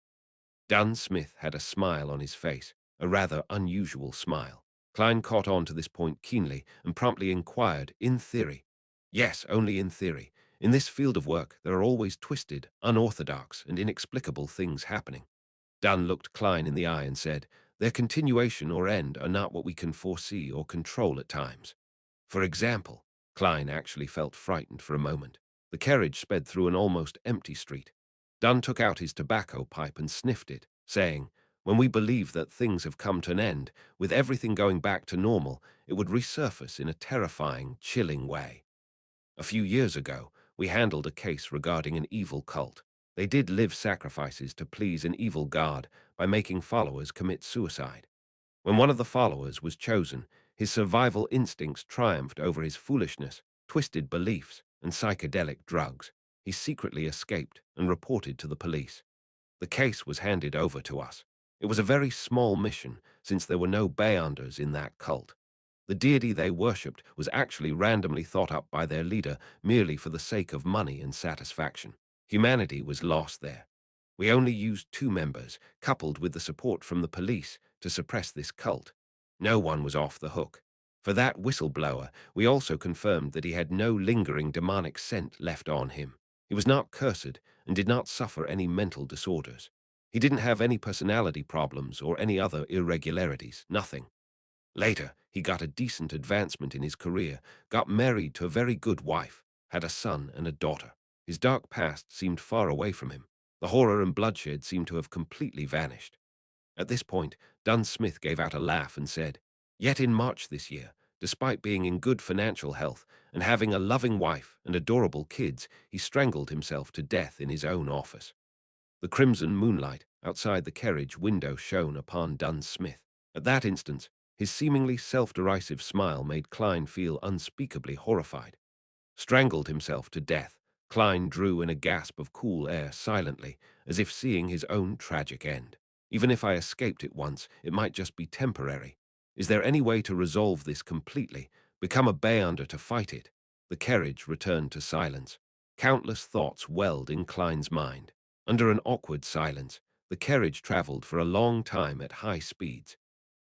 Dunn Smith had a smile on his face, a rather unusual smile. Klein caught on to this point keenly and promptly inquired, in theory. Yes, only in theory. In this field of work, there are always twisted, unorthodox, and inexplicable things happening. Dunn looked Klein in the eye and said, their continuation or end are not what we can foresee or control at times. For example, Klein actually felt frightened for a moment. The carriage sped through an almost empty street. Dunn took out his tobacco pipe and sniffed it, saying, when we believe that things have come to an end, with everything going back to normal, it would resurface in a terrifying, chilling way. A few years ago, we handled a case regarding an evil cult. They did live sacrifices to please an evil god by making followers commit suicide. When one of the followers was chosen, his survival instincts triumphed over his foolishness, twisted beliefs, and psychedelic drugs. He secretly escaped and reported to the police. The case was handed over to us. It was a very small mission, since there were no Beyonders in that cult. The deity they worshipped was actually randomly thought up by their leader merely for the sake of money and satisfaction. Humanity was lost there. We only used 2 members, coupled with the support from the police, to suppress this cult. No one was off the hook. For that whistleblower, we also confirmed that he had no lingering demonic scent left on him. He was not cursed and did not suffer any mental disorders. He didn't have any personality problems or any other irregularities, nothing. Later, he got a decent advancement in his career, got married to a very good wife, had a son and a daughter. His dark past seemed far away from him. The horror and bloodshed seemed to have completely vanished. At this point, Dunn Smith gave out a laugh and said, yet in March this year, despite being in good financial health and having a loving wife and adorable kids, he strangled himself to death in his own office. The crimson moonlight outside the carriage window shone upon Dunn Smith. At that instant, his seemingly self-derisive smile made Klein feel unspeakably horrified. Strangled himself to death, Klein drew in a gasp of cool air silently, as if seeing his own tragic end. Even if I escaped it once, it might just be temporary. Is there any way to resolve this completely, become a Beyonder to fight it? The carriage returned to silence. Countless thoughts welled in Klein's mind. Under an awkward silence, the carriage traveled for a long time at high speeds.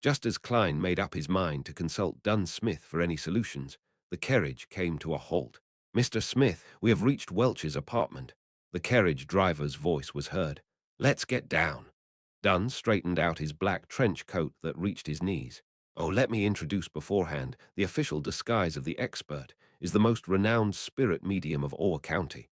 Just as Klein made up his mind to consult Dunn Smith for any solutions, the carriage came to a halt. Mr. Smith, we have reached Welch's apartment. The carriage driver's voice was heard. Let's get down. Dunn straightened out his black trench coat that reached his knees. Oh, let me introduce beforehand, the official disguise of the expert is the most renowned spirit medium of Orr County.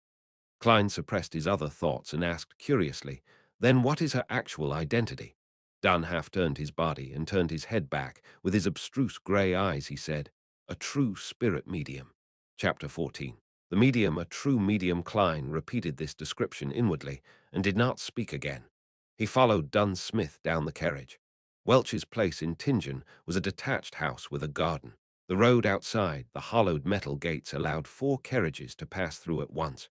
Klein suppressed his other thoughts and asked curiously, then what is her actual identity? Dunn half turned his body and turned his head back. With his abstruse grey eyes, he said, a true spirit medium. Chapter 14. The medium, a true medium. Klein repeated this description inwardly and did not speak again. He followed Dunn Smith down the carriage. Welch's place in Tingen was a detached house with a garden. The road outside, the hollowed metal gates allowed 4 carriages to pass through at once.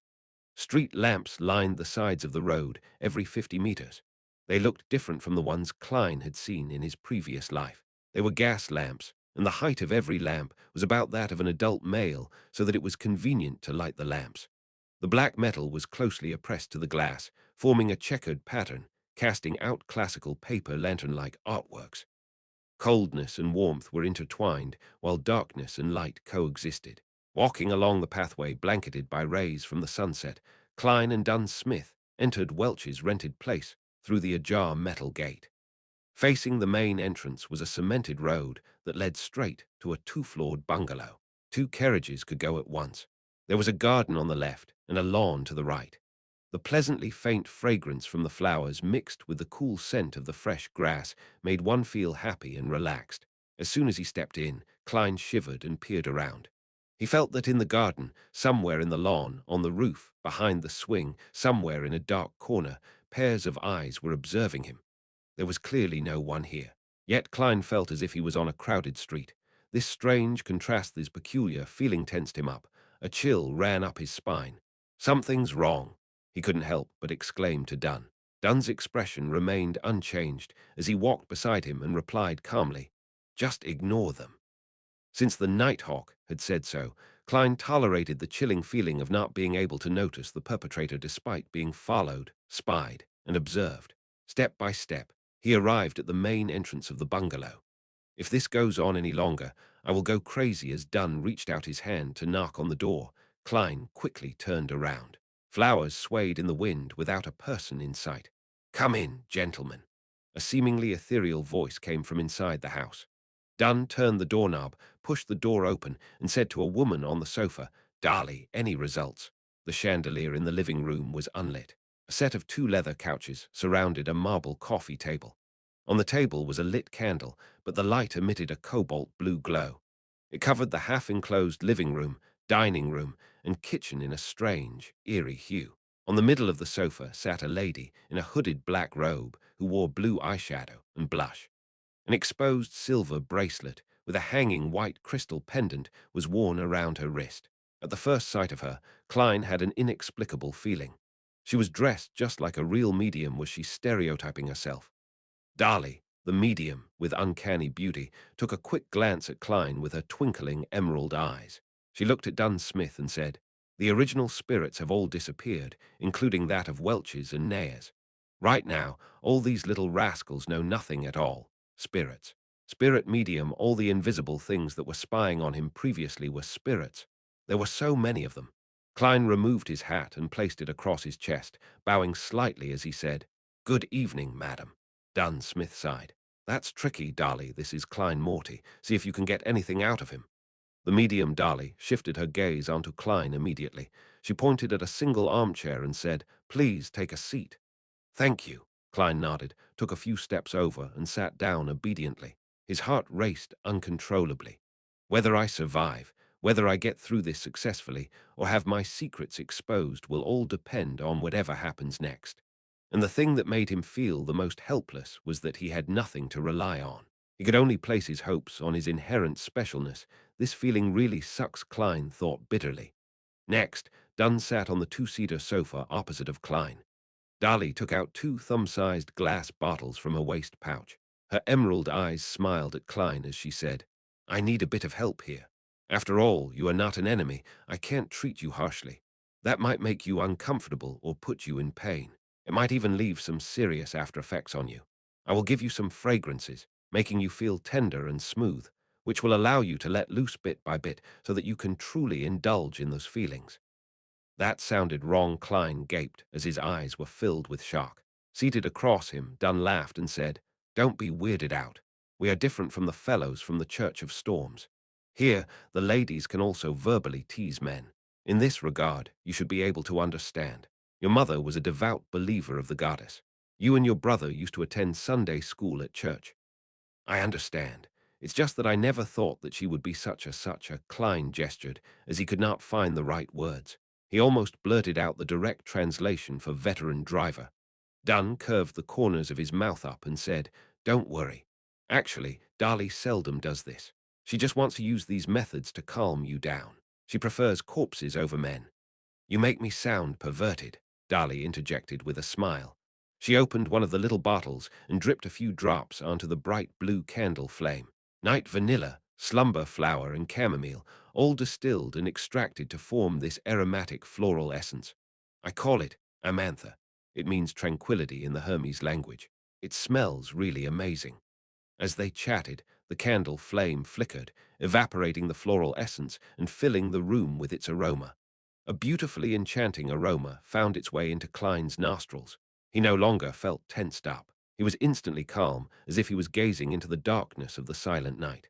Street lamps lined the sides of the road every 50 meters. They looked different from the ones Klein had seen in his previous life. They were gas lamps, and the height of every lamp was about that of an adult male, so that it was convenient to light the lamps. The black metal was closely pressed to the glass, forming a checkered pattern, casting out classical paper lantern-like artworks. Coldness and warmth were intertwined, while darkness and light coexisted. Walking along the pathway blanketed by rays from the sunset, Klein and Dunn Smith entered Welch's rented place through the ajar metal gate. Facing the main entrance was a cemented road that led straight to a 2-floored bungalow. 2 carriages could go at once. There was a garden on the left and a lawn to the right. The pleasantly faint fragrance from the flowers mixed with the cool scent of the fresh grass made one feel happy and relaxed. As soon as he stepped in, Klein shivered and peered around. He felt that in the garden, somewhere in the lawn, on the roof, behind the swing, somewhere in a dark corner, pairs of eyes were observing him. There was clearly no one here. Yet Klein felt as if he was on a crowded street. This strange contrast, this peculiar feeling tensed him up. A chill ran up his spine. Something's wrong, he couldn't help but exclaim to Dunn. Dunn's expression remained unchanged as he walked beside him and replied calmly, "Just ignore them." Since the Nighthawk had said so, Klein tolerated the chilling feeling of not being able to notice the perpetrator despite being followed, spied, and observed. Step by step, he arrived at the main entrance of the bungalow. If this goes on any longer, I will go crazy. As Dunn reached out his hand to knock on the door, Klein quickly turned around. Flowers swayed in the wind without a person in sight. "Come in, gentlemen." A seemingly ethereal voice came from inside the house. Dunn turned the doorknob, pushed the door open, and said to a woman on the sofa, "Darlie, any results?" The chandelier in the living room was unlit. A set of two leather couches surrounded a marble coffee table. On the table was a lit candle, but the light emitted a cobalt blue glow. It covered the half-enclosed living room, dining room, and kitchen in a strange, eerie hue. On the middle of the sofa sat a lady in a hooded black robe who wore blue eyeshadow and blush. An exposed silver bracelet with a hanging white crystal pendant was worn around her wrist. At the first sight of her, Klein had an inexplicable feeling. She was dressed just like a real medium. Was she stereotyping herself? Darlie, the medium, with uncanny beauty, took a quick glance at Klein with her twinkling emerald eyes. She looked at Dunn Smith and said, "The original spirits have all disappeared, including that of Welch's and Nayer's. Right now, all these little rascals know nothing at all. Spirits. Spirit medium, all the invisible things that were spying on him previously were spirits. There were so many of them." Klein removed his hat and placed it across his chest, bowing slightly as he said, "Good evening, madam." Dunn Smith sighed. "That's tricky, Darlie. This is Klein Morty. See if you can get anything out of him." The medium, Darlie, shifted her gaze onto Klein immediately. She pointed at a single armchair and said, "Please take a seat." "Thank you." Klein nodded, took a few steps over, and sat down obediently. His heart raced uncontrollably. Whether I survive, whether I get through this successfully, or have my secrets exposed will all depend on whatever happens next. And the thing that made him feel the most helpless was that he had nothing to rely on. He could only place his hopes on his inherent specialness. This feeling really sucks, Klein thought bitterly. Next, Dunn sat on the two-seater sofa opposite of Klein. Darlie took out two thumb-sized glass bottles from her waist pouch. Her emerald eyes smiled at Klein as she said, "I need a bit of help here. After all, you are not an enemy. I can't treat you harshly. That might make you uncomfortable or put you in pain. It might even leave some serious after effects on you. I will give you some fragrances, making you feel tender and smooth, which will allow you to let loose bit by bit so that you can truly indulge in those feelings." That sounded wrong. Klein gaped as his eyes were filled with shock. Seated across him, Dunn laughed and said, "Don't be weirded out. We are different from the fellows from the Church of Storms. Here, the ladies can also verbally tease men. In this regard, you should be able to understand. Your mother was a devout believer of the goddess. You and your brother used to attend Sunday school at church. I understand. It's just that I never thought that she would be such a. Klein gestured, as he could not find the right words. He almost blurted out the direct translation for veteran driver. Dunn curved the corners of his mouth up and said, "Don't worry. Actually, Darlie seldom does this. She just wants to use these methods to calm you down. She prefers corpses over men." "You make me sound perverted," Darlie interjected with a smile. She opened one of the little bottles and dripped a few drops onto the bright blue candle flame. Night vanilla, slumber flower, and chamomile, all distilled and extracted to form this aromatic floral essence. I call it amantha. It means tranquility in the Hermes language. It smells really amazing. As they chatted, the candle flame flickered, evaporating the floral essence and filling the room with its aroma. A beautifully enchanting aroma found its way into Klein's nostrils. He no longer felt tensed up. He was instantly calm, as if he was gazing into the darkness of the silent night.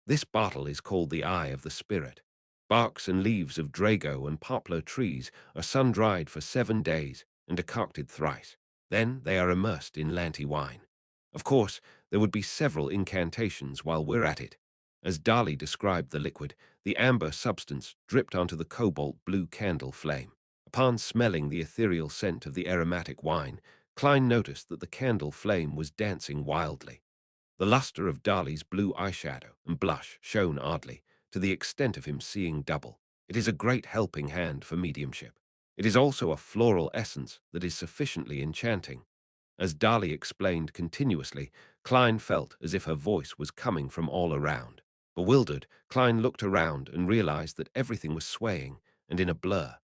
This bottle is called the Eye of the Spirit. Barks and leaves of drago and poplar trees are sun-dried for 7 days and decocted thrice. Then they are immersed in Lanty wine. Of course, there would be several incantations while we're at it. As Dali described the liquid, the amber substance dripped onto the cobalt blue candle flame. Upon smelling the ethereal scent of the aromatic wine, Klein noticed that the candle flame was dancing wildly. The luster of Dali's blue eyeshadow and blush shone oddly, to the extent of him seeing double. It is a great helping hand for mediumship. It is also a floral essence that is sufficiently enchanting. As Dali explained continuously, Klein felt as if her voice was coming from all around. Bewildered, Klein looked around and realized that everything was swaying and in a blur.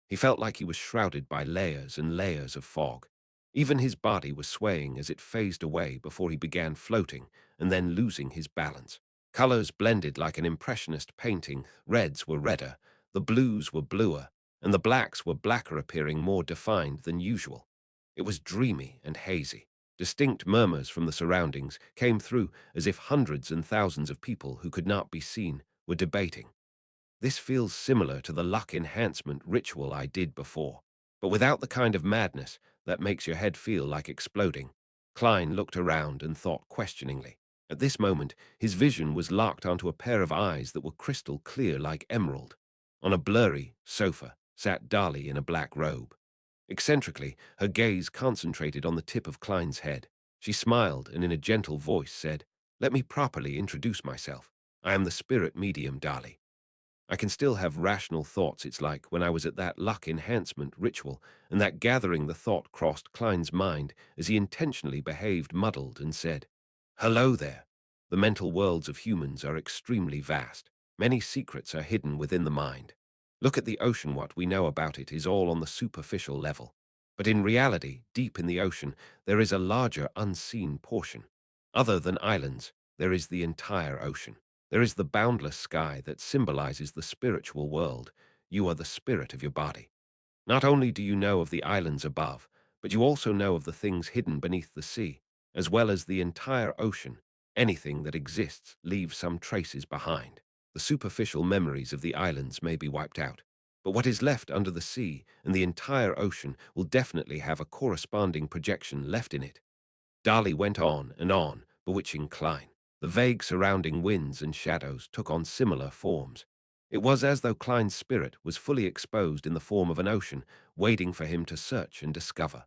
He felt like he was shrouded by layers and layers of fog. Even his body was swaying as it phased away before he began floating and then losing his balance. Colors blended like an impressionist painting. Reds were redder, the blues were bluer, and the blacks were blacker, appearing more defined than usual. It was dreamy and hazy. Distinct murmurs from the surroundings came through as if hundreds and thousands of people who could not be seen were debating. This feels similar to the luck enhancement ritual I did before, but without the kind of madness that makes your head feel like exploding. Klein looked around and thought questioningly. At this moment, his vision was locked onto a pair of eyes that were crystal clear like emerald. On a blurry sofa sat Dali in a black robe. Eccentrically, her gaze concentrated on the tip of Klein's head. She smiled and in a gentle voice said, "Let me properly introduce myself. I am the spirit medium Dali. I can still have rational thoughts. It's like when I was at that luck enhancement ritual, and that gathering the thought crossed Klein's mind as he intentionally behaved muddled and said, "Hello there. The mental worlds of humans are extremely vast. Many secrets are hidden within the mind. Look at the ocean. What we know about it is all on the superficial level. But in reality, deep in the ocean, there is a larger unseen portion. Other than islands, there is the entire ocean. There is the boundless sky that symbolizes the spiritual world. You are the spirit of your body. Not only do you know of the islands above, but you also know of the things hidden beneath the sea, as well as the entire ocean. Anything that exists leaves some traces behind. The superficial memories of the islands may be wiped out, but what is left under the sea and the entire ocean will definitely have a corresponding projection left in it." Dali went on, bewitching Klein. The vague surrounding winds and shadows took on similar forms. It was as though Klein's spirit was fully exposed in the form of an ocean, waiting for him to search and discover.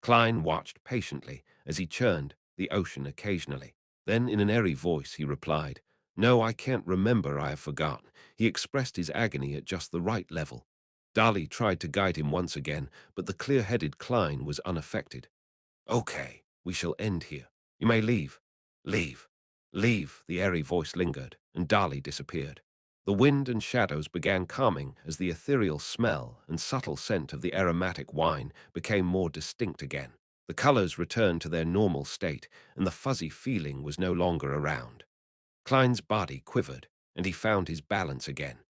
Klein watched patiently as he churned the ocean occasionally. Then, in an airy voice, he replied, "No, I can't remember. I have forgotten." He expressed his agony at just the right level. Dali tried to guide him once again, but the clear-headed Klein was unaffected. "Okay, we shall end here. You may leave. Leave. Leave." The airy voice lingered, and Dali disappeared. The wind and shadows began calming as the ethereal smell and subtle scent of the aromatic wine became more distinct again. The colors returned to their normal state, and the fuzzy feeling was no longer around. Klein's body quivered, and he found his balance again.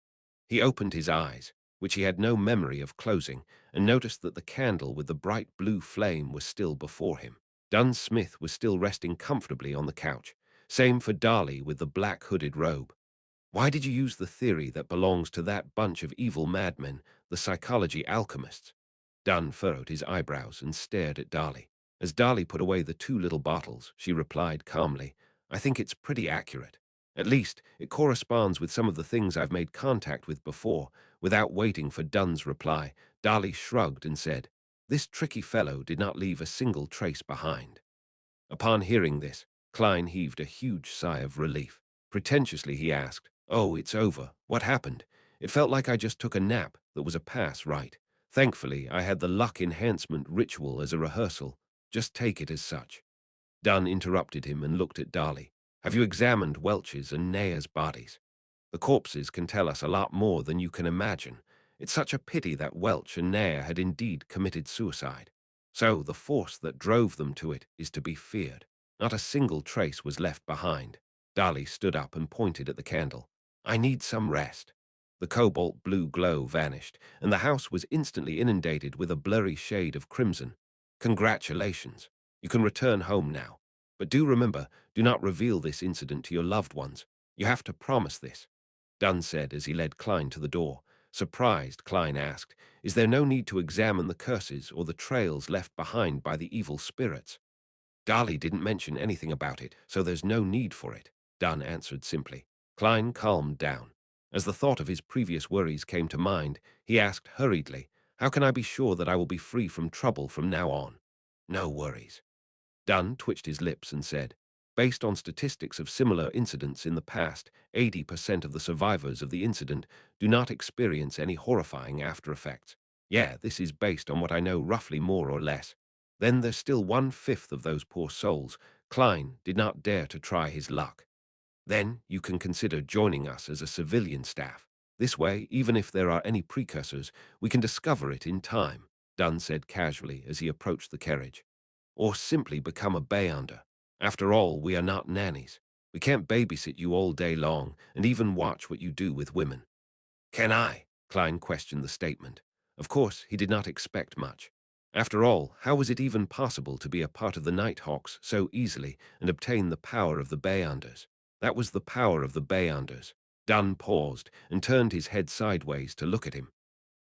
He opened his eyes, which he had no memory of closing, and noticed that the candle with the bright blue flame was still before him. Dunn Smith was still resting comfortably on the couch. Same for Dali with the black hooded robe. "Why did you use the theory that belongs to that bunch of evil madmen, the psychology alchemists?" Dunn furrowed his eyebrows and stared at Dali. As Dali put away the two little bottles, she replied calmly, "I think it's pretty accurate. At least, it corresponds with some of the things I've made contact with before." Without waiting for Dunn's reply, Dali shrugged and said, "This tricky fellow did not leave a single trace behind." Upon hearing this, Klein heaved a huge sigh of relief. Pretentiously he asked, "Oh, it's over. What happened? It felt like I just took a nap that was a pass, right? Thankfully, I had the luck enhancement ritual as a rehearsal. Just take it as such." Dunn interrupted him and looked at Dali. "Have you examined Welch's and Naya's bodies? The corpses can tell us a lot more than you can imagine. It's such a pity that Welch and Naya had indeed committed suicide. So the force that drove them to it is to be feared. Not a single trace was left behind." Dali stood up and pointed at the candle. "I need some rest." The cobalt blue glow vanished, and the house was instantly inundated with a blurry shade of crimson. "Congratulations. You can return home now. But do remember, do not reveal this incident to your loved ones. You have to promise this," Dunn said as he led Klein to the door. Surprised, Klein asked, "Is there no need to examine the curses or the trails left behind by the evil spirits?" "Dali didn't mention anything about it, so there's no need for it," Dunn answered simply. Klein calmed down. As the thought of his previous worries came to mind, he asked hurriedly, "How can I be sure that I will be free from trouble from now on?" "No worries." Dunn twitched his lips and said, "Based on statistics of similar incidents in the past, 80% of the survivors of the incident do not experience any horrifying after effects. Yeah, this is based on what I know roughly more or less. Then there's still 1/5 of those poor souls. Klein did not dare to try his luck. Then you can consider joining us as a civilian staff. This way, even if there are any precursors, we can discover it in time," Dunn said casually as he approached the carriage. "Or simply become a bayounder. After all, we are not nannies. We can't babysit you all day long and even watch what you do with women." "Can I?" Klein questioned the statement. Of course, he did not expect much. After all, how was it even possible to be a part of the Nighthawks so easily and obtain the power of the Bayanders? That was the power of the Bayanders. Dunn paused and turned his head sideways to look at him.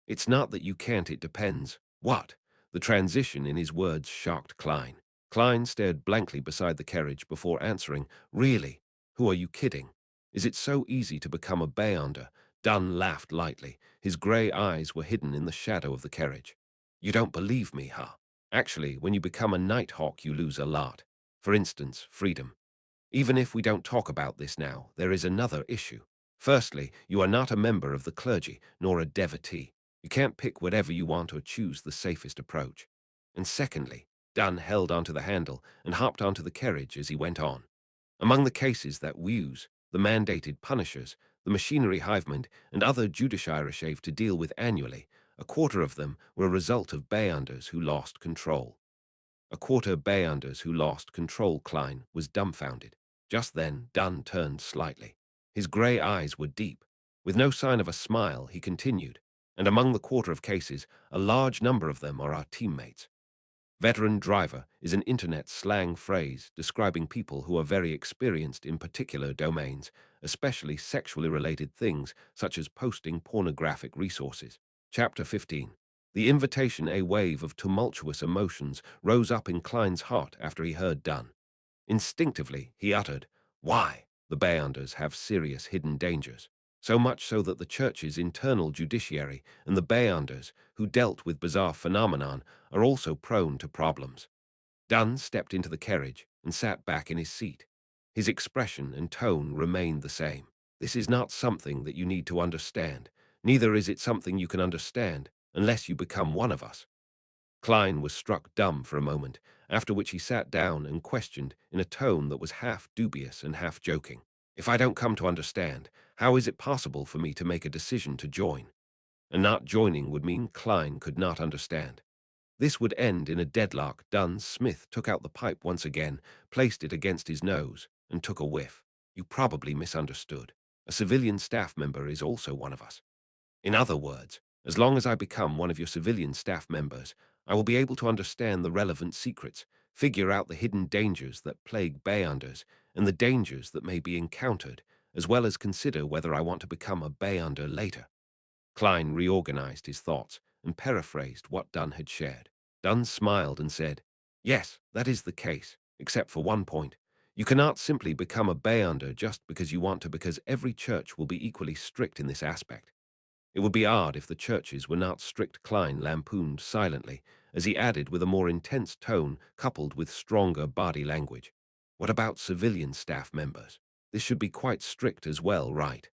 "It's not that you can't, it depends." "What?" The transition in his words shocked Klein. Klein stared blankly beside the carriage before answering, "Really? Who are you kidding? Is it so easy to become a Bayonder?" Dunn laughed lightly. His grey eyes were hidden in the shadow of the carriage. "You don't believe me, huh? Actually, when you become a Nighthawk, you lose a lot. For instance, freedom. Even if we don't talk about this now, there is another issue. Firstly, you are not a member of the clergy, nor a devotee. You can't pick whatever you want or choose the safest approach. And secondly, Dunn held onto the handle and hopped onto the carriage as he went on. Among the cases that we use, the mandated punishers, the machinery hivemen, and other judiciary shave to deal with annually, a quarter of them were a result of bayanders who lost control. A quarter bayanders who lost control. Klein was dumbfounded. Just then, Dunn turned slightly. His grey eyes were deep. With no sign of a smile, he continued, "And among the quarter of cases, a large number of them are our teammates. Veteran driver is an internet slang phrase describing people who are very experienced in particular domains, especially sexually related things such as posting pornographic resources." Chapter 15. The invitation. A wave of tumultuous emotions rose up in Klein's heart after he heard Dunn. Instinctively, he uttered, "Why? The Bayanders have serious hidden dangers. So much so that the Church's internal judiciary and the Bayanders, who dealt with bizarre phenomenon, are also prone to problems." Dunn stepped into the carriage and sat back in his seat. His expression and tone remained the same. "This is not something that you need to understand. Neither is it something you can understand unless you become one of us." Klein was struck dumb for a moment, after which he sat down and questioned in a tone that was half dubious and half joking, "If I don't come to understand, how is it possible for me to make a decision to join?" And not joining would mean Klein could not understand. This would end in a deadlock. Dunn Smith took out the pipe once again, placed it against his nose, and took a whiff. "You probably misunderstood. A civilian staff member is also one of us. In other words, as long as I become one of your civilian staff members, I will be able to understand the relevant secrets, figure out the hidden dangers that plague Bayanders, and the dangers that may be encountered, as well as consider whether I want to become a Bayander later." Klein reorganized his thoughts and paraphrased what Dunn had shared. Dunn smiled and said, "Yes, that is the case, except for one point. You cannot simply become a Bayander just because you want to, because every church will be equally strict in this aspect. It would be odd if the churches were not strict." Klein lampooned silently, as he added with a more intense tone coupled with stronger body language, "What about civilian staff members? This should be quite strict as well, right?"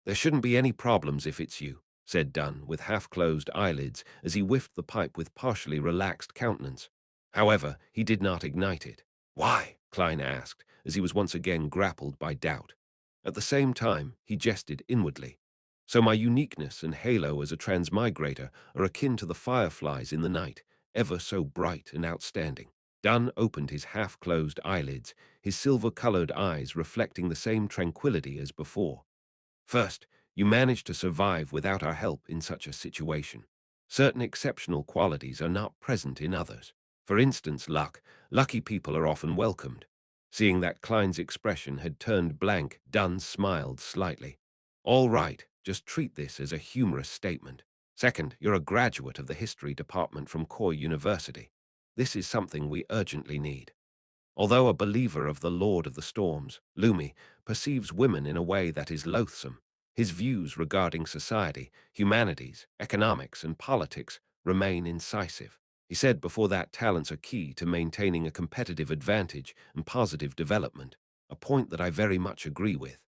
"There shouldn't be any problems if it's you," said Dunn with half-closed eyelids as he whiffed the pipe with partially relaxed countenance. However, he did not ignite it. "Why?" Klein asked, as he was once again grappled by doubt. At the same time, he jested inwardly. "So my uniqueness and halo as a transmigrator are akin to the fireflies in the night, ever so bright and outstanding." Dunn opened his half-closed eyelids, his silver-colored eyes reflecting the same tranquility as before. "First, you managed to survive without our help in such a situation. Certain exceptional qualities are not present in others. For instance, luck. Lucky people are often welcomed." Seeing that Klein's expression had turned blank, Dunn smiled slightly. "All right, just treat this as a humorous statement. Second, you're a graduate of the history department from Coy University. This is something we urgently need." Although a believer of the Lord of the Storms, Lumi perceives women in a way that is loathsome. His views regarding society, humanities, economics, and politics remain incisive. He said before that talents are key to maintaining a competitive advantage and positive development, a point that I very much agree with.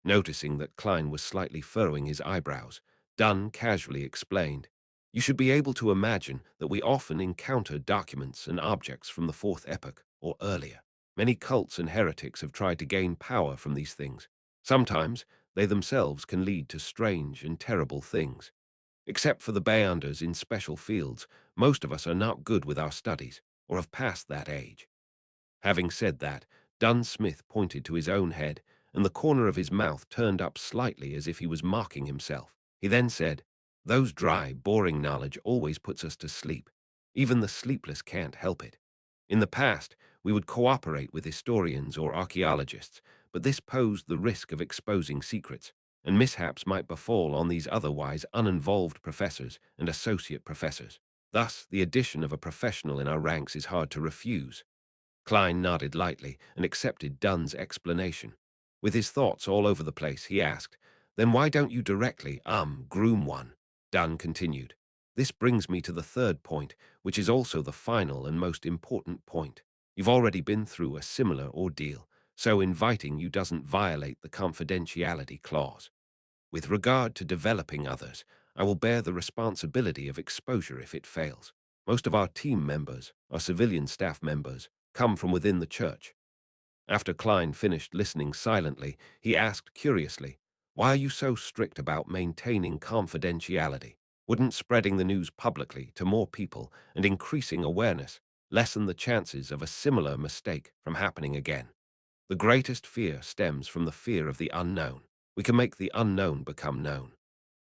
Noticing that Klein was slightly furrowing his eyebrows, Dunn casually explained, "You should be able to imagine that we often encounter documents and objects from the Fourth Epoch or earlier. Many cults and heretics have tried to gain power from these things. Sometimes they themselves can lead to strange and terrible things. Except for the Bayanders in special fields, most of us are not good with our studies or have passed that age." Having said that, Dunn Smith pointed to his own head, and the corner of his mouth turned up slightly as if he was mocking himself. He then said, "Those dry, boring knowledge always puts us to sleep. Even the sleepless can't help it. In the past, we would cooperate with historians or archaeologists, but this posed the risk of exposing secrets, and mishaps might befall on these otherwise uninvolved professors and associate professors. Thus, the addition of a professional in our ranks is hard to refuse." Klein nodded lightly and accepted Dunn's explanation. With his thoughts all over the place, he asked, "Then why don't you directly, groom one?" Dunn continued, "This brings me to the third point, which is also the final and most important point. You've already been through a similar ordeal, so inviting you doesn't violate the confidentiality clause. With regard to developing others, I will bear the responsibility of exposure if it fails. Most of our team members, our civilian staff members, come from within the church." After Klein finished listening silently, he asked curiously, "Why are you so strict about maintaining confidentiality? Wouldn't spreading the news publicly to more people and increasing awareness lessen the chances of a similar mistake from happening again? The greatest fear stems from the fear of the unknown. We can make the unknown become known.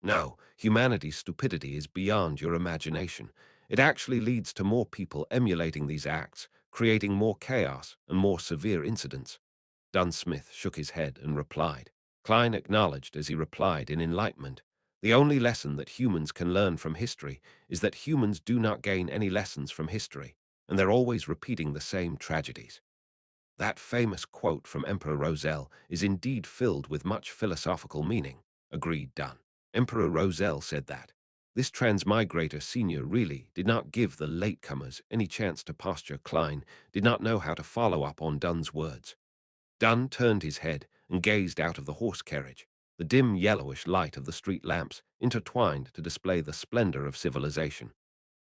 No, humanity's stupidity is beyond your imagination. It actually leads to more people emulating these acts, creating more chaos and more severe incidents." Dunsmith shook his head and replied. Klein acknowledged as he replied in enlightenment, "The only lesson that humans can learn from history is that humans do not gain any lessons from history, and they're always repeating the same tragedies." That famous quote from Emperor Roselle is indeed filled with much philosophical meaning, agreed Dunn. Emperor Roselle said that this transmigrator senior really did not give the latecomers any chance to posture. Klein did not know how to follow up on Dunn's words. Dunn turned his head and gazed out of the horse carriage. The dim yellowish light of the street lamps intertwined to display the splendor of civilization.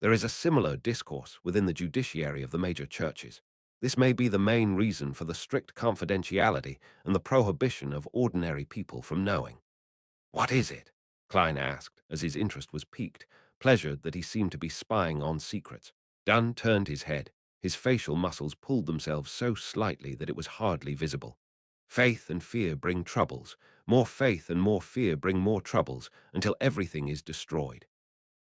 There is a similar discourse within the judiciary of the major churches. This may be the main reason for the strict confidentiality and the prohibition of ordinary people from knowing. "What is it?" Klein asked, as his interest was piqued, pleasured that he seemed to be spying on secrets. Dunn turned his head. His facial muscles pulled themselves so slightly that it was hardly visible. "Faith and fear bring troubles. More faith and more fear bring more troubles until everything is destroyed."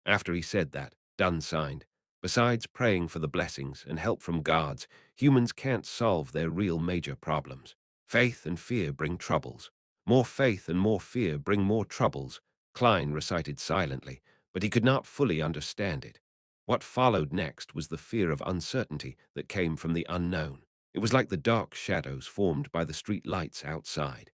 After he said that, Dunn signed, "Besides praying for the blessings and help from gods, humans can't solve their real major problems. Faith and fear bring troubles. More faith and more fear bring more troubles." Klein recited silently, but he could not fully understand it. What followed next was the fear of uncertainty that came from the unknown. It was like the dark shadows formed by the street lights outside.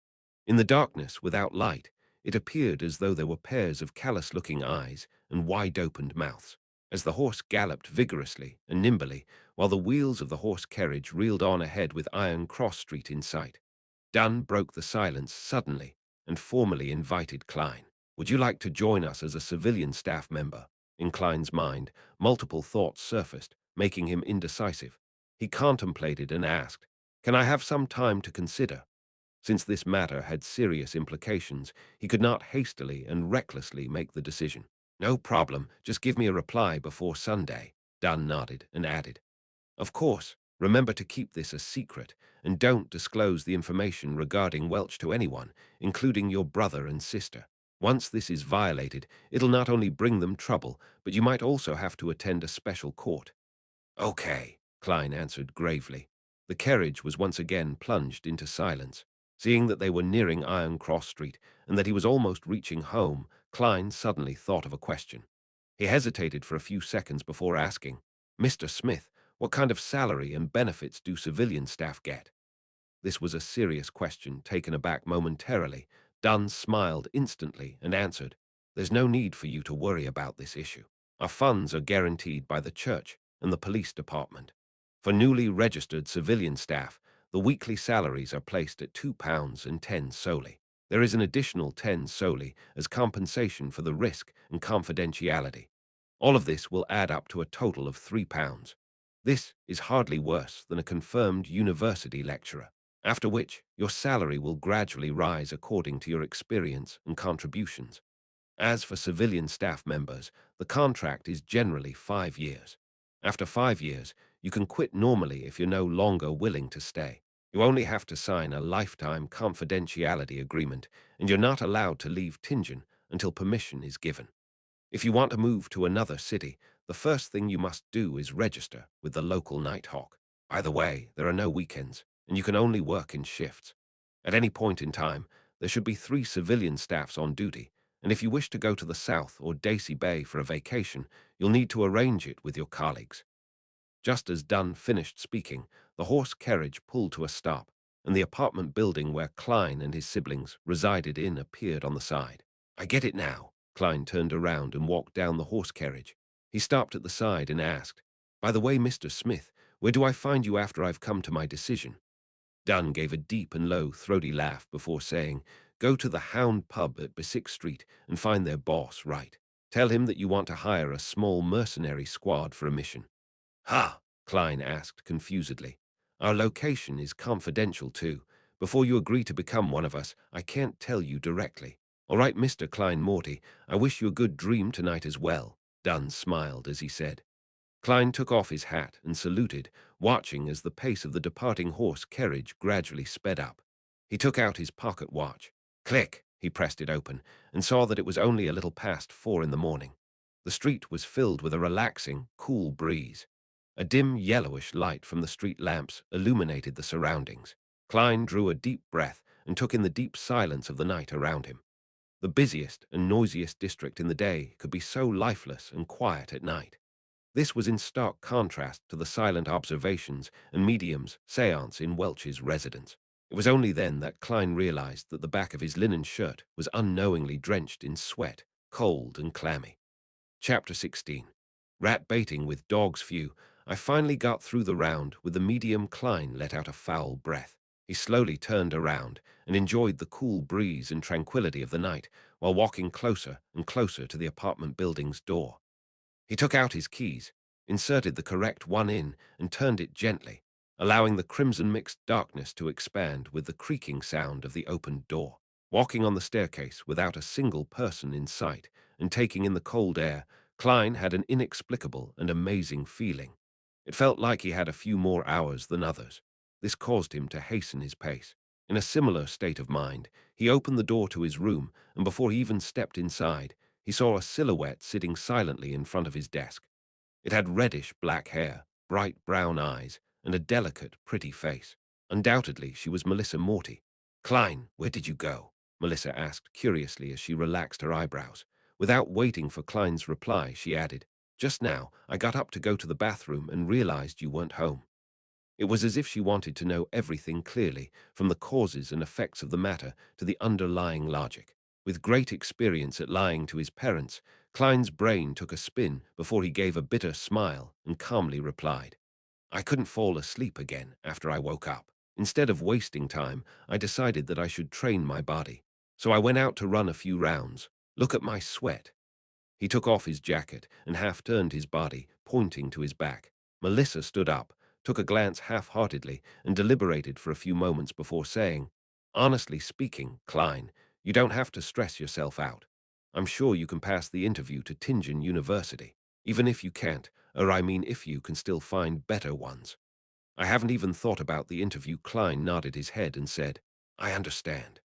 In the darkness without light, it appeared as though there were pairs of callous-looking eyes and wide-opened mouths. As the horse galloped vigorously and nimbly, while the wheels of the horse carriage reeled on ahead with Iron Cross Street in sight, Dunn broke the silence suddenly and formally invited Klein. "Would you like to join us as a civilian staff member?" In Klein's mind, multiple thoughts surfaced, making him indecisive. He contemplated and asked, "Can I have some time to consider?" Since this matter had serious implications, he could not hastily and recklessly make the decision. "No problem, just give me a reply before Sunday." Dunn nodded and added, "Of course, remember to keep this a secret, and don't disclose the information regarding Welch to anyone, including your brother and sister. Once this is violated, it'll not only bring them trouble, but you might also have to attend a special court." "Okay," Klein answered gravely. The carriage was once again plunged into silence. Seeing that they were nearing Iron Cross Street and that he was almost reaching home, Klein suddenly thought of a question. He hesitated for a few seconds before asking, "Mr. Smith, What kind of salary and benefits do civilian staff get? This was a serious question, taken aback momentarily. Dunn smiled instantly and answered, "There's no need for you to worry about this issue. Our funds are guaranteed by the church and the police department. For newly registered civilian staff, the weekly salaries are placed at £2.10 solely. There is an additional 10 solely as compensation for the risk and confidentiality. All of this will add up to a total of £3. This is hardly worse than a confirmed university lecturer, after which your salary will gradually rise according to your experience and contributions. As for civilian staff members, the contract is generally 5 years. After 5 years, you can quit normally if you're no longer willing to stay. You only have to sign a lifetime confidentiality agreement, and you're not allowed to leave Tingen until permission is given. If you want to move to another city, the first thing you must do is register with the local Nighthawk. By the way, there are no weekends, and you can only work in shifts. At any point in time, there should be 3 civilian staffs on duty, and if you wish to go to the south or Daisy Bay for a vacation, you'll need to arrange it with your colleagues. Just as Dunn finished speaking, the horse carriage pulled to a stop, and the apartment building where Klein and his siblings resided in appeared on the side. I get it now. Klein turned around and walked down the horse carriage. He stopped at the side and asked, "By the way, Mr. Smith, where do I find you after I've come to my decision?" Dunn gave a deep and low, throaty laugh before saying, "Go to the Hound pub at Bessick Street and find their boss, right. Tell him that you want to hire a small mercenary squad for a mission." "Ha?" Klein asked confusedly. "Our location is confidential, too. Before you agree to become one of us, I can't tell you directly. All right, Mr. Klein Morty, I wish you a good dream tonight as well." Dunn smiled as he said. Klein took off his hat and saluted, watching as the pace of the departing horse carriage gradually sped up. He took out his pocket watch. Click! He pressed it open and saw that it was only a little past 4 in the morning. The street was filled with a relaxing, cool breeze. A dim yellowish light from the street lamps illuminated the surroundings. Klein drew a deep breath and took in the deep silence of the night around him. The busiest and noisiest district in the day could be so lifeless and quiet at night. This was in stark contrast to the silent observations and mediums seance in Welch's residence. It was only then that Klein realized that the back of his linen shirt was unknowingly drenched in sweat, cold and clammy. Chapter 16. Rat baiting with dog's few. I finally got through the round with the medium. Klein let out a foul breath. He slowly turned around and enjoyed the cool breeze and tranquility of the night while walking closer and closer to the apartment building's door. He took out his keys, inserted the correct one in, and turned it gently, allowing the crimson-mixed darkness to expand with the creaking sound of the opened door. Walking on the staircase without a single person in sight and taking in the cold air, Klein had an inexplicable and amazing feeling. It felt like he had a few more hours than others. This caused him to hasten his pace. In a similar state of mind, he opened the door to his room, and before he even stepped inside, he saw a silhouette sitting silently in front of his desk. It had reddish black hair, bright brown eyes, and a delicate, pretty face. Undoubtedly, she was Melissa Morty. "Klein, where did you go?" Melissa asked curiously as she relaxed her eyebrows. Without waiting for Klein's reply, she added, "Just now, I got up to go to the bathroom and realized you weren't home." It was as if she wanted to know everything clearly, from the causes and effects of the matter to the underlying logic. With great experience at lying to his parents, Klein's brain took a spin before he gave a bitter smile and calmly replied, "I couldn't fall asleep again after I woke up. Instead of wasting time, I decided that I should train my body. So I went out to run a few rounds. Look at my sweat." He took off his jacket and half-turned his body, pointing to his back. Melissa stood up, took a glance half-heartedly, and deliberated for a few moments before saying, "Honestly speaking, Klein, you don't have to stress yourself out. I'm sure you can pass the interview to Tingen University. Even if you can't, or I mean if you can still find better ones." "I haven't even thought about the interview." Klein nodded his head and said, "I understand."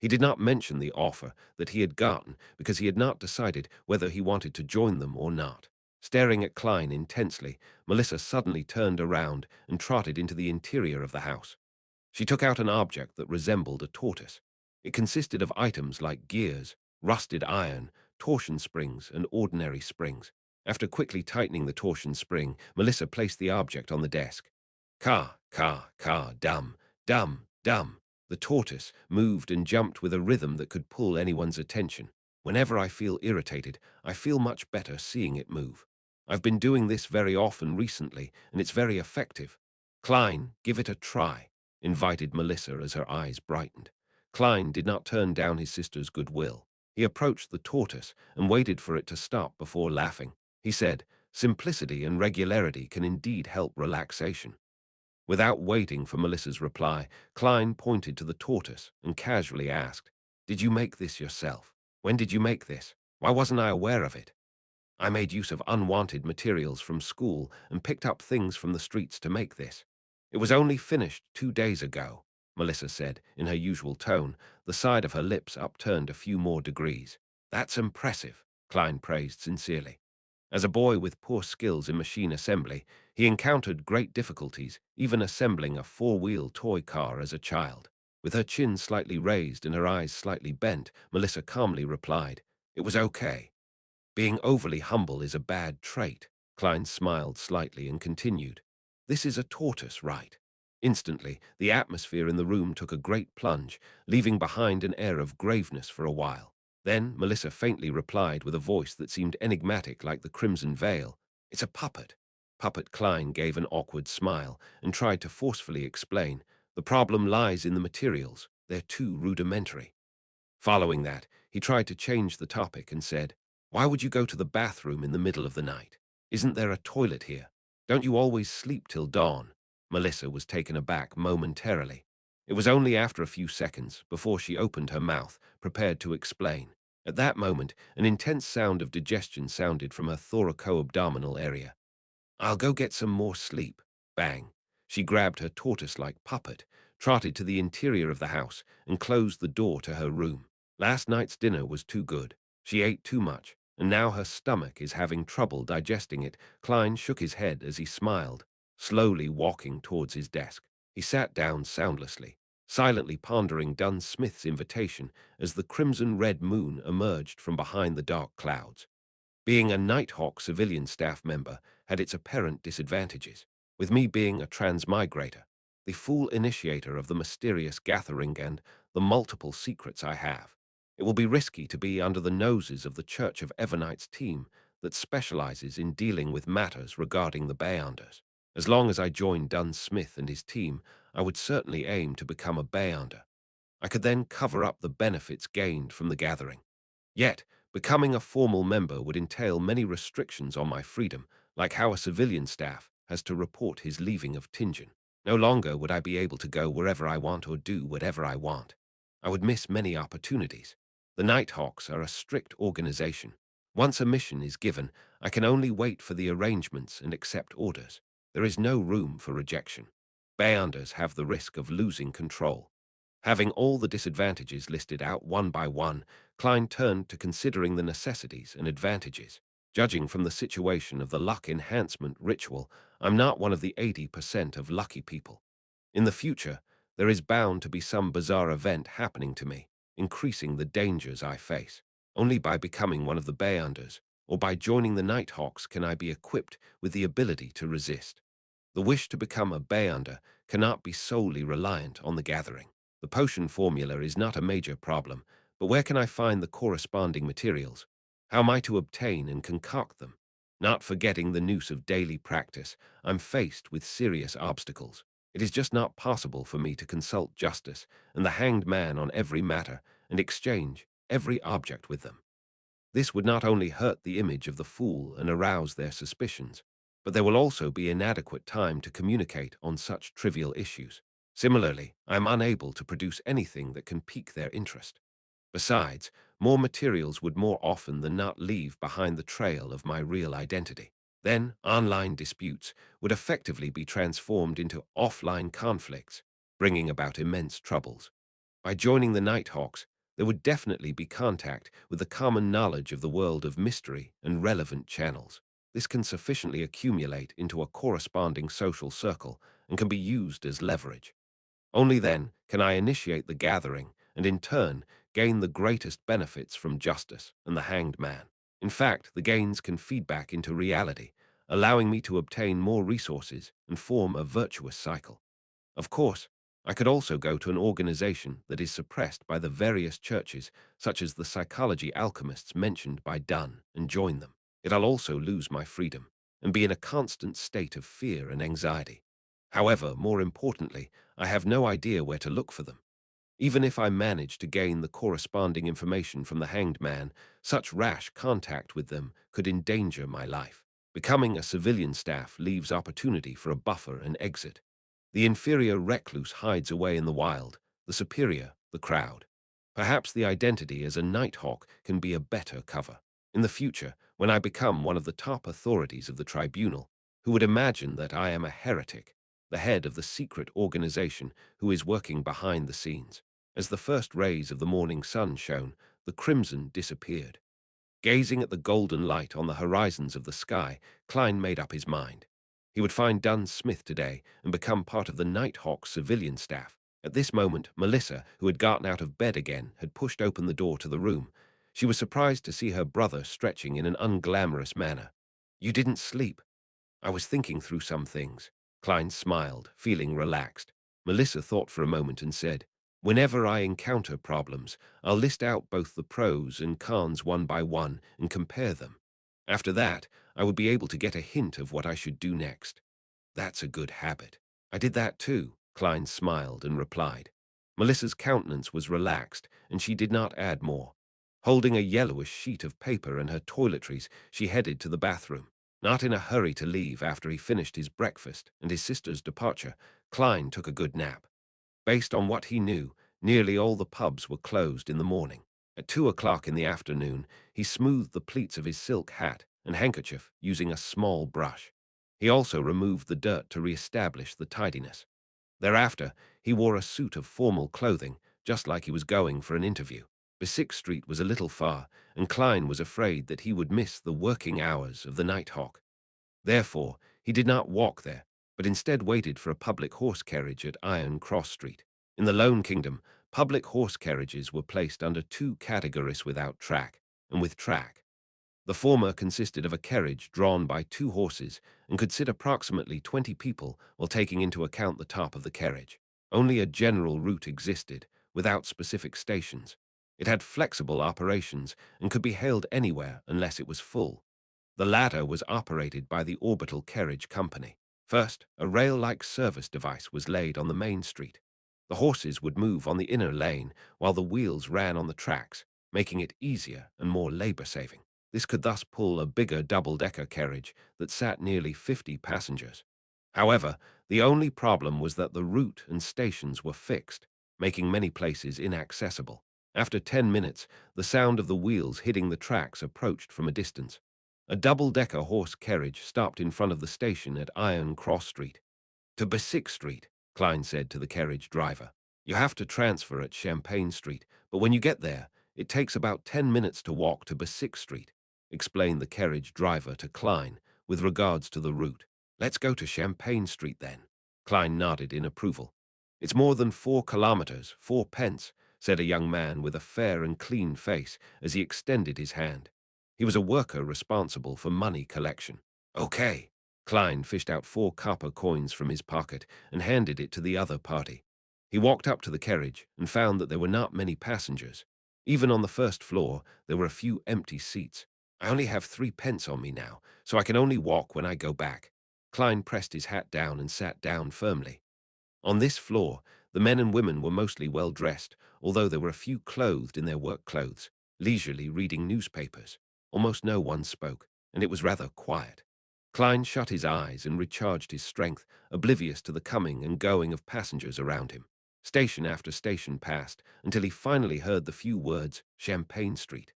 He did not mention the offer that he had gotten because he had not decided whether he wanted to join them or not. Staring at Klein intensely, Melissa suddenly turned around and trotted into the interior of the house. She took out an object that resembled a tortoise. It consisted of items like gears, rusted iron, torsion springs, and ordinary springs. After quickly tightening the torsion spring, Melissa placed the object on the desk. Ka, ka, ka, dum, dum, dum. The tortoise moved and jumped with a rhythm that could pull anyone's attention. Whenever I feel irritated, I feel much better seeing it move. I've been doing this very often recently, and it's very effective. Klein, give it a try, invited Melissa as her eyes brightened. Klein did not turn down his sister's goodwill. He approached the tortoise and waited for it to stop before laughing. He said, simplicity and regularity can indeed help relaxation. Without waiting for Melissa's reply, Klein pointed to the tortoise and casually asked, "Did you make this yourself? When did you make this? Why wasn't I aware of it?" "I made use of unwanted materials from school and picked up things from the streets to make this. It was only finished 2 days ago," Melissa said in her usual tone, the side of her lips upturned a few more degrees. "That's impressive," Klein praised sincerely. As a boy with poor skills in machine assembly, he encountered great difficulties, even assembling a four-wheel toy car as a child. With her chin slightly raised and her eyes slightly bent, Melissa calmly replied, "It was okay. Being overly humble is a bad trait." Klein smiled slightly and continued, "This is a tortoise, right?" Instantly, the atmosphere in the room took a great plunge, leaving behind an air of graveness for a while. Then Melissa faintly replied with a voice that seemed enigmatic like the crimson veil, "It's a puppet." Puppet Klein gave an awkward smile and tried to forcefully explain, "The problem lies in the materials. They're too rudimentary." Following that, he tried to change the topic and said, "Why would you go to the bathroom in the middle of the night? Isn't there a toilet here? Don't you always sleep till dawn?" Melissa was taken aback momentarily. It was only after a few seconds before she opened her mouth, prepared to explain. At that moment, an intense sound of digestion sounded from her thoraco-abdominal area. "I'll go get some more sleep." Bang. She grabbed her tortoise-like puppet, trotted to the interior of the house, and closed the door to her room. Last night's dinner was too good. She ate too much, and now her stomach is having trouble digesting it. Klein shook his head as he smiled, slowly walking towards his desk. He sat down soundlessly, silently pondering Dunn Smith's invitation as the crimson-red moon emerged from behind the dark clouds. Being a Nighthawk civilian staff member had its apparent disadvantages, with me being a transmigrator, the full initiator of the mysterious gathering and the multiple secrets I have. It will be risky to be under the noses of the Church of Evernight's team that specializes in dealing with matters regarding the Beyonders. As long as I joined Dunn Smith and his team, I would certainly aim to become a Beyonder. I could then cover up the benefits gained from the gathering. Yet, becoming a formal member would entail many restrictions on my freedom, like how a civilian staff has to report his leaving of Tingen. No longer would I be able to go wherever I want or do whatever I want. I would miss many opportunities. The Nighthawks are a strict organization. Once a mission is given, I can only wait for the arrangements and accept orders. There is no room for rejection. Beyonders have the risk of losing control. Having all the disadvantages listed out one by one, Klein turned to considering the necessities and advantages. Judging from the situation of the luck enhancement ritual, I'm not one of the 80% of lucky people. In the future, there is bound to be some bizarre event happening to me, increasing the dangers I face. Only by becoming one of the Beyonders, or by joining the Nighthawks, can I be equipped with the ability to resist. The wish to become a Beyonder cannot be solely reliant on the gathering. The potion formula is not a major problem, but where can I find the corresponding materials? How am I to obtain and concoct them? Not forgetting the noose of daily practice, I'm faced with serious obstacles. It is just not possible for me to consult justice and the hanged man on every matter and exchange every object with them. This would not only hurt the image of the fool and arouse their suspicions, but there will also be inadequate time to communicate on such trivial issues. Similarly, I am unable to produce anything that can pique their interest. Besides, more materials would more often than not leave behind the trail of my real identity. Then, online disputes would effectively be transformed into offline conflicts, bringing about immense troubles. By joining the Nighthawks, there would definitely be contact with the common knowledge of the world of mystery and relevant channels. This can sufficiently accumulate into a corresponding social circle and can be used as leverage. Only then can I initiate the gathering and in turn gain the greatest benefits from justice and the hanged man. In fact, the gains can feed back into reality, allowing me to obtain more resources and form a virtuous cycle. Of course, I could also go to an organization that is suppressed by the various churches, such as the psychology alchemists mentioned by Dunn, and join them. I'll also lose my freedom and be in a constant state of fear and anxiety. However, more importantly, I have no idea where to look for them. Even if I manage to gain the corresponding information from the hanged man, such rash contact with them could endanger my life. Becoming a civilian staff leaves opportunity for a buffer and exit. The inferior recluse hides away in the wild, the superior, the crowd. Perhaps the identity as a nighthawk can be a better cover. In the future, when I become one of the top authorities of the tribunal, who would imagine that I am a heretic, the head of the secret organization who is working behind the scenes? As the first rays of the morning sun shone, the crimson disappeared. Gazing at the golden light on the horizons of the sky, Klein made up his mind. He would find Dunn Smith today and become part of the Nighthawk civilian staff. At this moment, Melissa, who had gotten out of bed again, had pushed open the door to the room. She was surprised to see her brother stretching in an unglamorous manner. "You didn't sleep." "I was thinking through some things." Klein smiled, feeling relaxed. Melissa thought for a moment and said, "Whenever I encounter problems, I'll list out both the pros and cons one by one and compare them. After that, I would be able to get a hint of what I should do next." "That's a good habit." "I did that too," Klein smiled and replied. Melissa's countenance was relaxed, and she did not add more. Holding a yellowish sheet of paper and her toiletries, she headed to the bathroom. Not in a hurry to leave after he finished his breakfast and his sister's departure, Klein took a good nap. Based on what he knew, nearly all the pubs were closed in the morning. At 2 o'clock in the afternoon, he smoothed the pleats of his silk hat and handkerchief using a small brush. He also removed the dirt to re-establish the tidiness. Thereafter, he wore a suit of formal clothing, just like he was going for an interview. Besic Street was a little far, and Klein was afraid that he would miss the working hours of the Nighthawk. Therefore, he did not walk there, but instead waited for a public horse carriage at Iron Cross Street. In the Lone Kingdom, public horse carriages were placed under two categories: without track and with track. The former consisted of a carriage drawn by two horses and could sit approximately 20 people while taking into account the top of the carriage. Only a general route existed, without specific stations. It had flexible operations and could be hailed anywhere unless it was full. The latter was operated by the Orbital Carriage Company. First, a rail-like service device was laid on the main street. The horses would move on the inner lane while the wheels ran on the tracks, making it easier and more labor-saving. This could thus pull a bigger double-decker carriage that sat nearly 50 passengers. However, the only problem was that the route and stations were fixed, making many places inaccessible. After 10 minutes, the sound of the wheels hitting the tracks approached from a distance. A double-decker horse carriage stopped in front of the station at Iron Cross Street. "To Besic Street," Klein said to the carriage driver. "You have to transfer at Champagne Street, but when you get there, it takes about 10 minutes to walk to Besic Street," explained the carriage driver to Klein with regards to the route. "Let's go to Champagne Street then." Klein nodded in approval. "It's more than 4 kilometers, 4 pence," said a young man with a fair and clean face as he extended his hand. He was a worker responsible for money collection. "Okay." Klein fished out 4 copper coins from his pocket and handed it to the other party. He walked up to the carriage and found that there were not many passengers. Even on the first floor, there were a few empty seats. "I only have 3 pence on me now, so I can only walk when I go back." Klein pressed his hat down and sat down firmly. On this floor, the men and women were mostly well dressed, although there were a few clothed in their work clothes, leisurely reading newspapers. Almost no one spoke, and it was rather quiet. Klein shut his eyes and recharged his strength, oblivious to the coming and going of passengers around him. Station after station passed, until he finally heard the few words, "Champagne Street."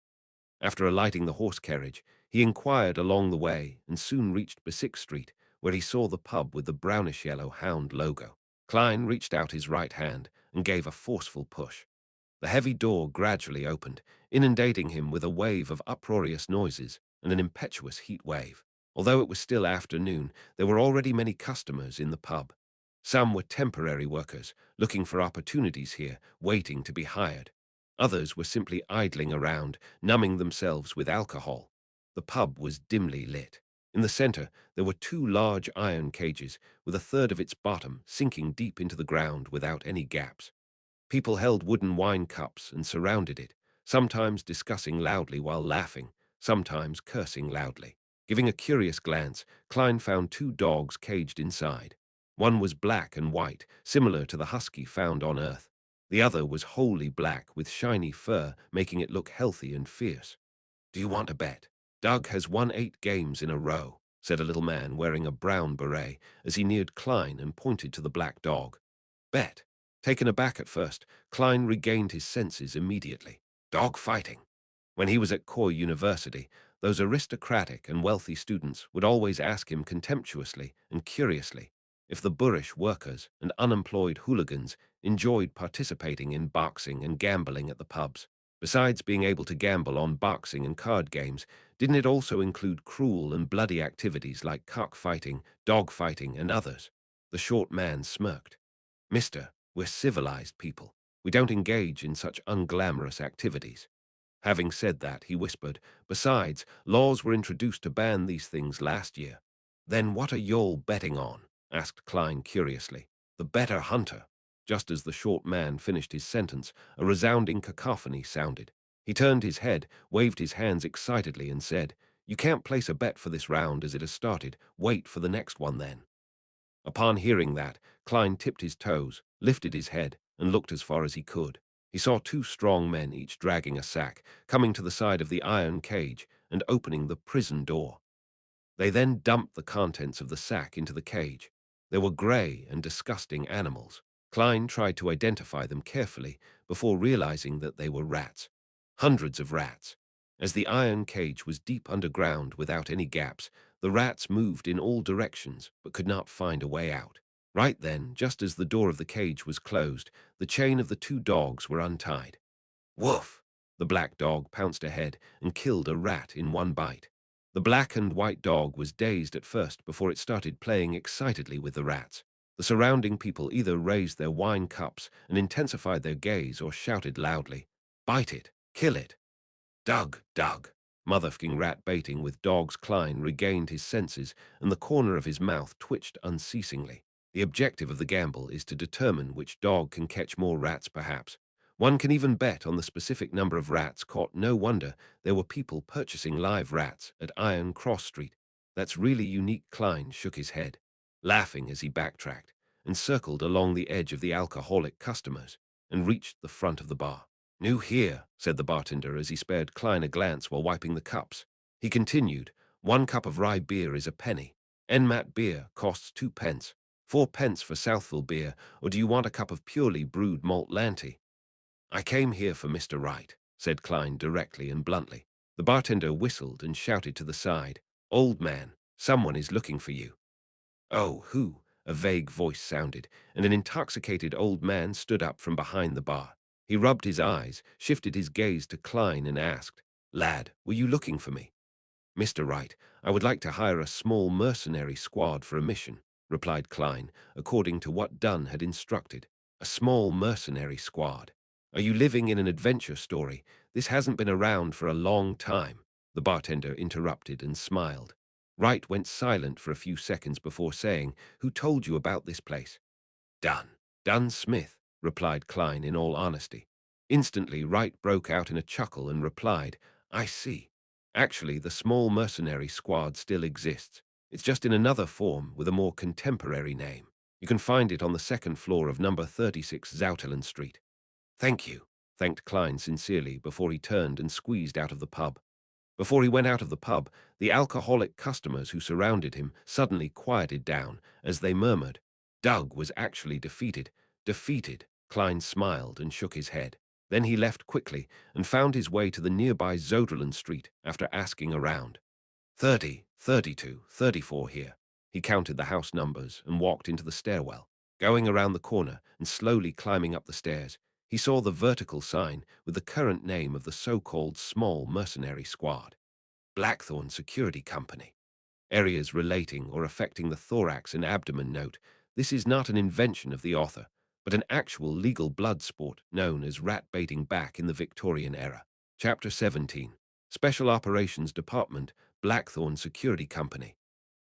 After alighting the horse carriage, he inquired along the way and soon reached Besic Street, where he saw the pub with the brownish-yellow hound logo. Klein reached out his right hand and gave a forceful push. The heavy door gradually opened, inundating him with a wave of uproarious noises and an impetuous heat wave. Although it was still afternoon, there were already many customers in the pub. Some were temporary workers, looking for opportunities here, waiting to be hired. Others were simply idling around, numbing themselves with alcohol. The pub was dimly lit. In the center, there were two large iron cages, with a third of its bottom sinking deep into the ground without any gaps. People held wooden wine cups and surrounded it, sometimes discussing loudly while laughing, sometimes cursing loudly. Giving a curious glance, Klein found two dogs caged inside. One was black and white, similar to the husky found on Earth. The other was wholly black with shiny fur, making it look healthy and fierce. "Do you want to bet? Doug has won 8 games in a row," said a little man wearing a brown beret as he neared Klein and pointed to the black dog. Bet. Taken aback at first, Klein regained his senses immediately. Dog fighting. When he was at Coy University, those aristocratic and wealthy students would always ask him contemptuously and curiously if the boorish workers and unemployed hooligans enjoyed participating in boxing and gambling at the pubs. Besides being able to gamble on boxing and card games, didn't it also include cruel and bloody activities like cockfighting, dog fighting, and others? The short man smirked. "Mister, we're civilized people. We don't engage in such unglamorous activities." Having said that, he whispered, "Besides, laws were introduced to ban these things last year." "Then what are y'all betting on?" asked Klein curiously. "The better hunter." Just as the short man finished his sentence, a resounding cacophony sounded. He turned his head, waved his hands excitedly, and said, "You can't place a bet for this round as it has started. Wait for the next one then." Upon hearing that, Klein tipped his toes, lifted his head, and looked as far as he could. He saw two strong men, each dragging a sack, coming to the side of the iron cage and opening the prison door. They then dumped the contents of the sack into the cage. They were gray and disgusting animals. Klein tried to identify them carefully before realizing that they were rats. Hundreds of rats. As the iron cage was deep underground without any gaps, the rats moved in all directions but could not find a way out. Right then, just as the door of the cage was closed, the chain of the two dogs were untied. Woof! The black dog pounced ahead and killed a rat in one bite. The black and white dog was dazed at first before it started playing excitedly with the rats. The surrounding people either raised their wine cups and intensified their gaze or shouted loudly, "Bite it! Kill it!" "Doug, Doug!" Motherfucking rat baiting with dogs. Klein regained his senses and the corner of his mouth twitched unceasingly. The objective of the gamble is to determine which dog can catch more rats, perhaps. One can even bet on the specific number of rats caught. No wonder there were people purchasing live rats at Iron Cross Street. That's really unique. Klein shook his head, laughing as he backtracked, and circled along the edge of the alcoholic customers, and reached the front of the bar. "New here," said the bartender as he spared Klein a glance while wiping the cups. He continued, "1 cup of rye beer is a penny. Enmat beer costs 2 pence. 4 pence for Southville beer, or do you want a cup of purely brewed malt lanty?" "I came here for Mr. Wright," said Klein directly and bluntly. The bartender whistled and shouted to the side, "Old man, someone is looking for you." "Oh, who?" A vague voice sounded, and an intoxicated old man stood up from behind the bar. He rubbed his eyes, shifted his gaze to Klein, and asked, "Lad, were you looking for me?" "Mr. Wright, I would like to hire a small mercenary squad for a mission," replied Klein, according to what Dunn had instructed. "A small mercenary squad. Are you living in an adventure story? This hasn't been around for a long time." The bartender interrupted and smiled. Wright went silent for a few seconds before saying, "Who told you about this place?" "Dunn. Dunn Smith," replied Klein in all honesty. Instantly, Wright broke out in a chuckle and replied, "I see. Actually, the small mercenary squad still exists. It's just in another form with a more contemporary name. You can find it on the second floor of number 36 Zoutelen Street." "Thank you," thanked Klein sincerely before he turned and squeezed out of the pub. Before he went out of the pub, the alcoholic customers who surrounded him suddenly quieted down as they murmured, "Doug was actually defeated." Defeated. Klein smiled and shook his head. Then he left quickly and found his way to the nearby Zoderland Street after asking around. 30, 32, 34 here. He counted the house numbers and walked into the stairwell. Going around the corner and slowly climbing up the stairs, he saw the vertical sign with the current name of the so-called small mercenary squad. Blackthorn Security Company. Areas relating or affecting the thorax and abdomen. Note, this is not an invention of the author, but an actual legal blood sport known as rat baiting back in the Victorian era. Chapter 17. Special Operations Department, Blackthorn Security Company.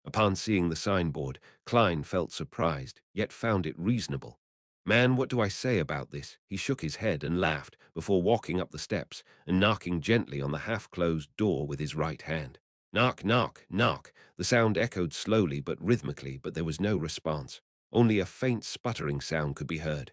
Upon seeing the signboard, Klein felt surprised, yet found it reasonable. Man, what do I say about this? He shook his head and laughed before walking up the steps and knocking gently on the half-closed door with his right hand. Knock, knock, knock. The sound echoed slowly but rhythmically, but there was no response. Only a faint sputtering sound could be heard.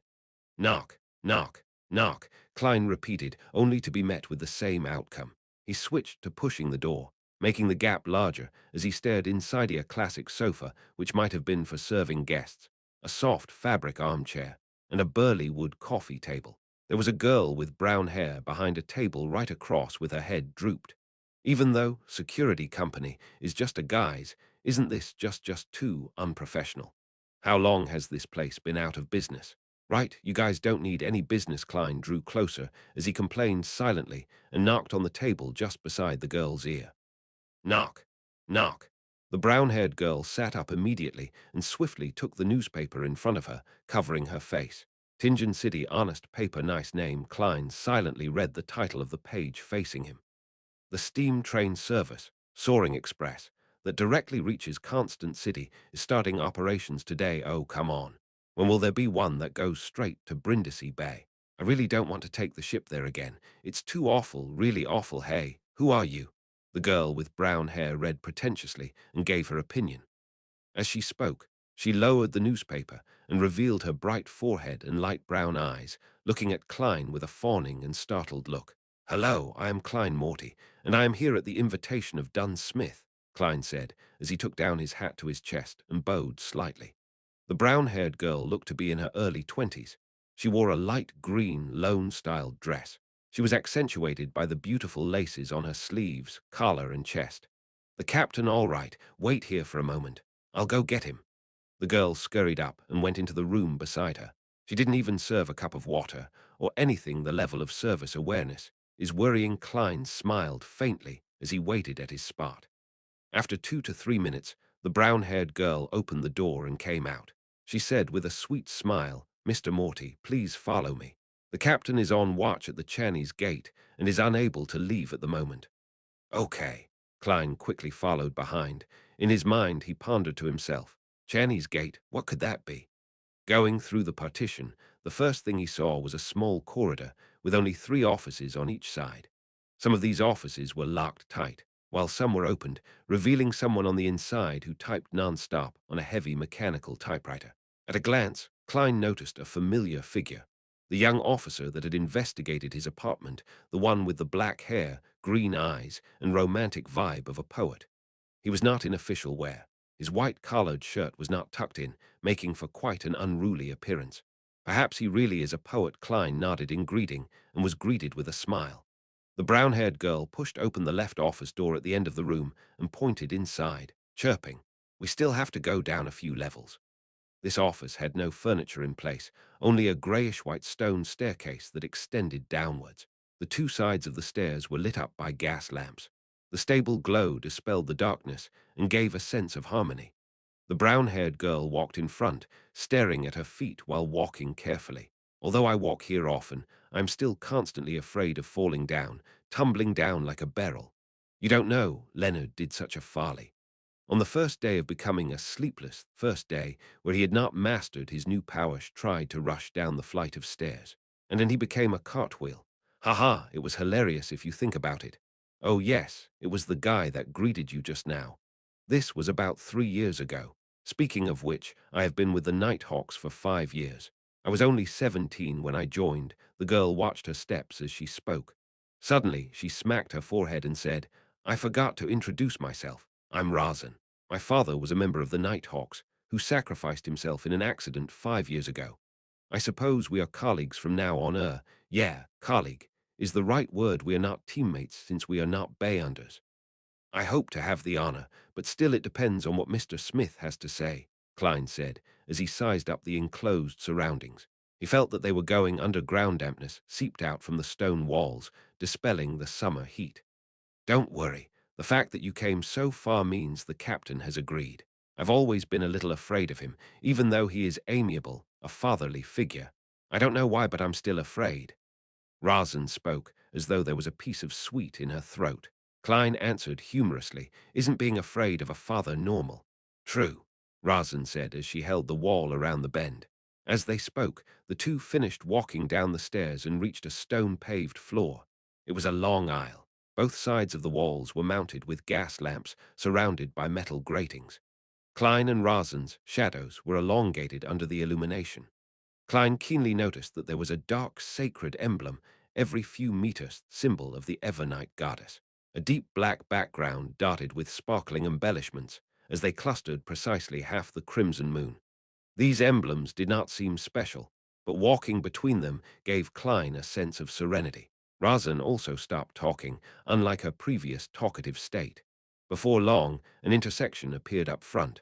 Knock, knock, knock, Klein repeated, only to be met with the same outcome. He switched to pushing the door, making the gap larger as he stared inside a classic sofa which might have been for serving guests, a soft fabric armchair, and a burly wood coffee table. There was a girl with brown hair behind a table right across with her head drooped. Even though security company is just a guise, isn't this just too unprofessional? How long has this place been out of business? Right, you guys don't need any business. Klein drew closer as he complained silently and knocked on the table just beside the girl's ear. Knock, knock. The brown-haired girl sat up immediately and swiftly took the newspaper in front of her, covering her face. Tingen City Honest Paper, nice name. Klein silently read the title of the page facing him. The steam train service, Soaring Express, that directly reaches Constant City is starting operations today. Oh, come on. When will there be one that goes straight to Brindisi Bay? I really don't want to take the ship there again. It's too awful, really awful. Hey, who are you? The girl with brown hair read pretentiously and gave her opinion. As she spoke, she lowered the newspaper and revealed her bright forehead and light brown eyes, looking at Klein with a fawning and startled look. Hello, I am Klein Morty, and I am here at the invitation of Dunn Smith, Klein said, as he took down his hat to his chest and bowed slightly. The brown-haired girl looked to be in her early 20s. She wore a light green, lone-styled dress. She was accentuated by the beautiful laces on her sleeves, collar, and chest. The captain, all right, wait here for a moment. I'll go get him. The girl scurried up and went into the room beside her. She didn't even serve a cup of water or anything. The level of service awareness is worrying. Klein smiled faintly as he waited at his spot. After 2 to 3 minutes, the brown-haired girl opened the door and came out. She said with a sweet smile, Mr. Morty, please follow me. The captain is on watch at the Chinese gate and is unable to leave at the moment. Okay. Klein quickly followed behind. In his mind, he pondered to himself, Chinese gate, what could that be? Going through the partition, the first thing he saw was a small corridor with only 3 offices on each side. Some of these offices were locked tight, while some were opened, revealing someone on the inside who typed non-stop on a heavy mechanical typewriter. At a glance, Klein noticed a familiar figure. The young officer that had investigated his apartment, the one with the black hair, green eyes, and romantic vibe of a poet. He was not in official wear. His white-collared shirt was not tucked in, making for quite an unruly appearance. Perhaps he really is a poet. Klein nodded in greeting and was greeted with a smile. The brown-haired girl pushed open the left office door at the end of the room and pointed inside, chirping, We still have to go down a few levels. This office had no furniture in place, only a grayish-white stone staircase that extended downwards. The 2 sides of the stairs were lit up by gas lamps. The stable glow dispelled the darkness and gave a sense of harmony. The brown-haired girl walked in front, staring at her feet while walking carefully. Although I walk here often, I'm still constantly afraid of falling down, tumbling down like a barrel. You don't know, Leonard did such a folly. On the first day of becoming a sleepless first day, where he had not mastered his new powers, tried to rush down the flight of stairs. And then he became a cartwheel. Ha, it was hilarious if you think about it. Oh yes, it was the guy that greeted you just now. This was about 3 years ago. Speaking of which, I have been with the Nighthawks for 5 years. I was only 17 when I joined. The girl watched her steps as she spoke. Suddenly, she smacked her forehead and said, I forgot to introduce myself. I'm Razan. My father was a member of the Nighthawks, who sacrificed himself in an accident 5 years ago. I suppose we are colleagues from now on. Yeah, colleague is the right word. We are not teammates since we are not Bayunders. I hope to have the honor, but still it depends on what Mr. Smith has to say, Klein said, as he sized up the enclosed surroundings. He felt that they were going underground. Dampness seeped out from the stone walls, dispelling the summer heat. Don't worry. The fact that you came so far means the captain has agreed. I've always been a little afraid of him, even though he is amiable, a fatherly figure. I don't know why, but I'm still afraid. Razan spoke, as though there was a piece of sweet in her throat. Klein answered humorously, "Isn't being afraid of a father normal?" "True," Razan said as she held the wall around the bend. As they spoke, the two finished walking down the stairs and reached a stone-paved floor. It was a long aisle. Both sides of the walls were mounted with gas lamps surrounded by metal gratings. Klein and Razan's shadows were elongated under the illumination. Klein keenly noticed that there was a dark sacred emblem every few meters, symbol of the Evernite goddess. A deep black background dotted with sparkling embellishments as they clustered precisely half the crimson moon. These emblems did not seem special, but walking between them gave Klein a sense of serenity. Razan also stopped talking, unlike her previous talkative state. Before long, an intersection appeared up front.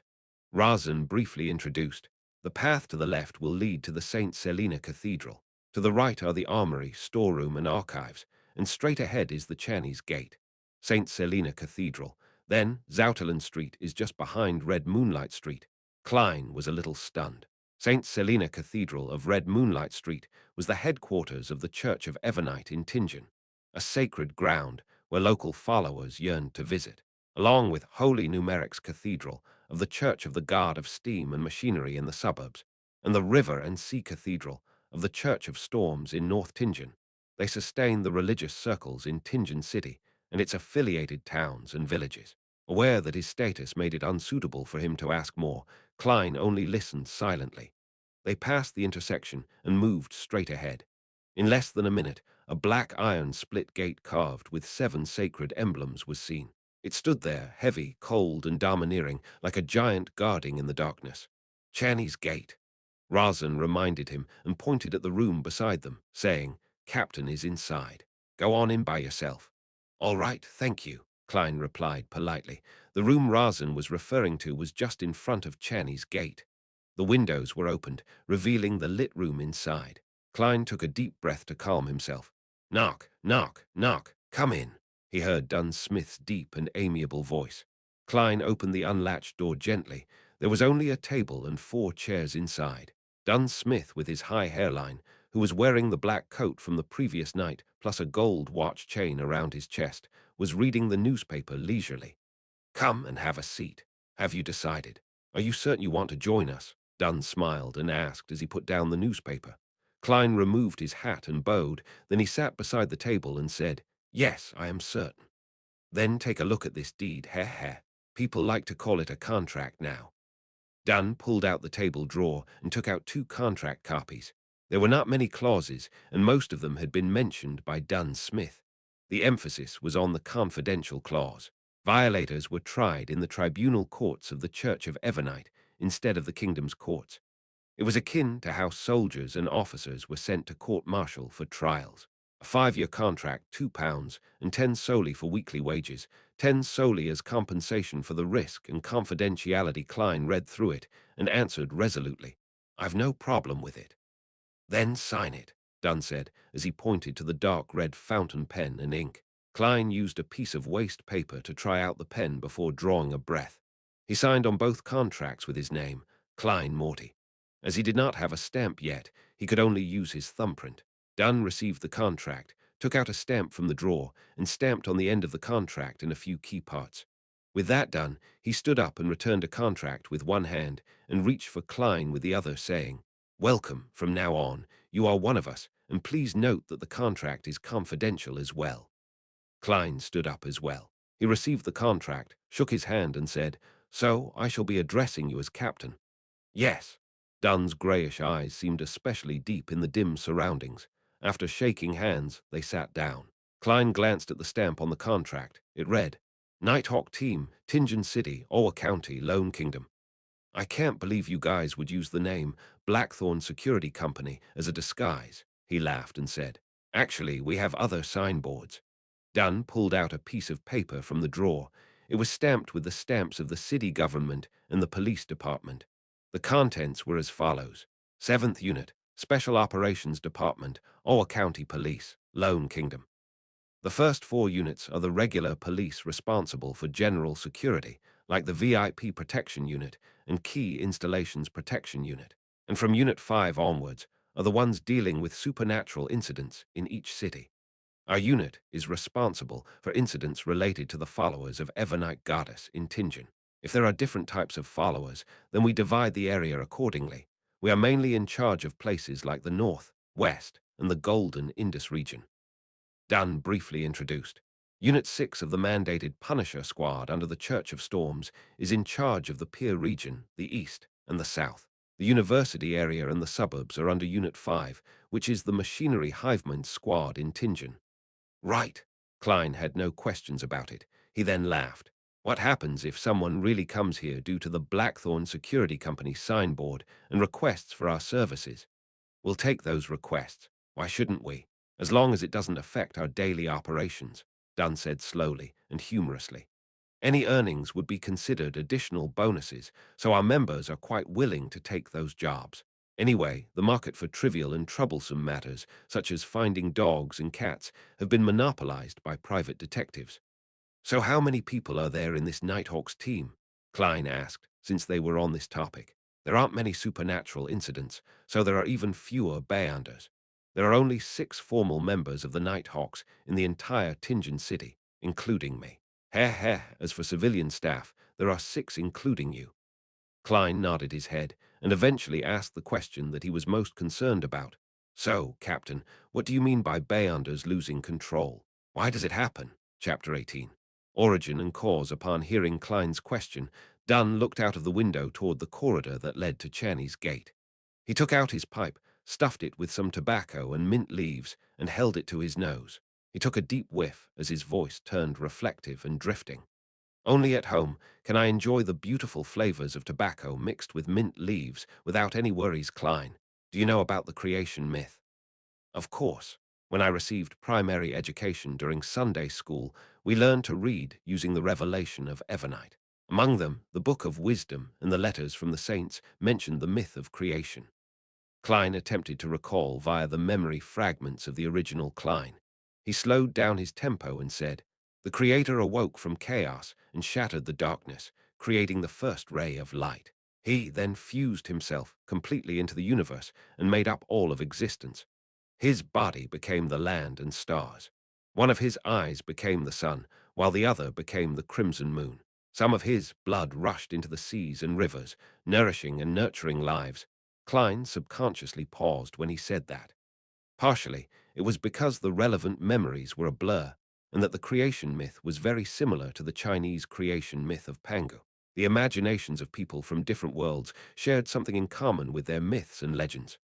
Razan briefly introduced, "The path to the left will lead to the St. Selina Cathedral. To the right are the armory, storeroom, and archives, and straight ahead is the Chinese Gate. St. Selina Cathedral. Then, Zouterland Street is just behind Red Moonlight Street." Klein was a little stunned. St. Selina Cathedral of Red Moonlight Street was the headquarters of the Church of Evernite in Tingen, a sacred ground where local followers yearned to visit, along with Holy Numeric's Cathedral of the Church of the God of Steam and Machinery in the suburbs, and the River and Sea Cathedral of the Church of Storms in North Tingen. They sustained the religious circles in Tingen City and its affiliated towns and villages. Aware that his status made it unsuitable for him to ask more, Klein only listened silently. They passed the intersection and moved straight ahead. In less than a minute, a black iron split gate carved with 7 sacred emblems was seen. It stood there, heavy, cold, and domineering, like a giant guarding in the darkness. "Channy's Gate." Razan reminded him and pointed at the room beside them, saying, "Captain is inside. Go on in by yourself." "All right, thank you," Klein replied politely. The room Razan was referring to was just in front of Channy's Gate. The windows were opened, revealing the lit room inside. Klein took a deep breath to calm himself. "Knock, knock, knock, come in," he heard Dunn Smith's deep and amiable voice. Klein opened the unlatched door gently. There was only a table and 4 chairs inside. Dunn Smith, with his high hairline, who was wearing the black coat from the previous night, plus a gold watch chain around his chest, was reading the newspaper leisurely. "Come and have a seat. Have you decided? Are you certain you want to join us?" Dunn smiled and asked as he put down the newspaper. Klein removed his hat and bowed, then he sat beside the table and said, "Yes, I am certain." "Then take a look at this deed, heh heh. People like to call it a contract now." Dunn pulled out the table drawer and took out 2 contract copies. There were not many clauses, and most of them had been mentioned by Dunn Smith. The emphasis was on the confidential clause. Violators were tried in the tribunal courts of the Church of Evernite instead of the kingdom's courts. It was akin to how soldiers and officers were sent to court-martial for trials. A 5-year contract, £2, and 10 solely for weekly wages, 10 solely as compensation for the risk and confidentiality. Klein read through it and answered resolutely, "I've no problem with it." "Then sign it," Dunn said, as he pointed to the dark red fountain pen and ink. Klein used a piece of waste paper to try out the pen before drawing a breath. He signed on both contracts with his name, Klein Morty. As he did not have a stamp yet, he could only use his thumbprint. Dunn received the contract, took out a stamp from the drawer, and stamped on the end of the contract in a few key parts. With that done, he stood up and returned a contract with one hand and reached for Klein with the other, saying, "Welcome, from now on. You are one of us, and please note that the contract is confidential as well." Klein stood up as well. He received the contract, shook his hand, and said, "So I shall be addressing you as captain." "Yes." Dunn's grayish eyes seemed especially deep in the dim surroundings. After shaking hands, they sat down. Klein glanced at the stamp on the contract. It read, "Nighthawk Team, Tingen City, Owa County, Lone Kingdom." "I can't believe you guys would use the name Blackthorn Security Company as a disguise," he laughed and said. "Actually, we have other signboards." Dunn pulled out a piece of paper from the drawer. It was stamped with the stamps of the city government and the police department. The contents were as follows: 7th Unit, Special Operations Department, Owa County Police, Lone Kingdom. The first 4 units are the regular police responsible for general security, like the VIP Protection Unit and Key Installations Protection Unit. And from Unit 5 onwards are the ones dealing with supernatural incidents in each city. Our unit is responsible for incidents related to the followers of Evernite Goddess in Tingen. If there are different types of followers, then we divide the area accordingly. We are mainly in charge of places like the North, West, and the Golden Indus region. Dunn briefly introduced. Unit 6 of the mandated Punisher Squad under the Church of Storms is in charge of the Pier region, the East, and the South. The university area and the suburbs are under Unit 5, which is the Machinery Hiveman Squad in Tingen. Right. Klein had no questions about it. He then laughed. What happens if someone really comes here due to the Blackthorn Security Company signboard and requests for our services? We'll take those requests. Why shouldn't we? As long as it doesn't affect our daily operations, Dunn said slowly and humorously. Any earnings would be considered additional bonuses, so our members are quite willing to take those jobs. Anyway, the market for trivial and troublesome matters, such as finding dogs and cats, have been monopolized by private detectives. So how many people are there in this Nighthawks team? Klein asked, since they were on this topic. There aren't many supernatural incidents, so there are even fewer Bayanders. There are only 6 formal members of the Nighthawks in the entire Tingen city, including me. Heh. As for civilian staff, there are 6 including you. Klein nodded his head and eventually asked the question that he was most concerned about. So, Captain, what do you mean by Bayanders losing control? Why does it happen? Chapter 18. Origin and cause. Upon hearing Klein's question, Dunn looked out of the window toward the corridor that led to Channy's gate. He took out his pipe, stuffed it with some tobacco and mint leaves, and held it to his nose. He took a deep whiff as his voice turned reflective and drifting. Only at home can I enjoy the beautiful flavors of tobacco mixed with mint leaves without any worries, Klein. Do you know about the creation myth? Of course. When I received primary education during Sunday school, we learned to read using the revelation of Evernite. Among them, the Book of Wisdom and the letters from the saints mentioned the myth of creation. Klein attempted to recall via the memory fragments of the original Klein. He slowed down his tempo and said, "The Creator awoke from chaos and shattered the darkness, creating the first ray of light. He then fused himself completely into the universe and made up all of existence. His body became the land and stars. One of his eyes became the sun, while the other became the crimson moon. Some of his blood rushed into the seas and rivers, nourishing and nurturing lives." Klein subconsciously paused when he said that. Partially, it was because the relevant memories were a blur, and that the creation myth was very similar to the Chinese creation myth of Pangu. The imaginations of people from different worlds shared something in common with their myths and legends.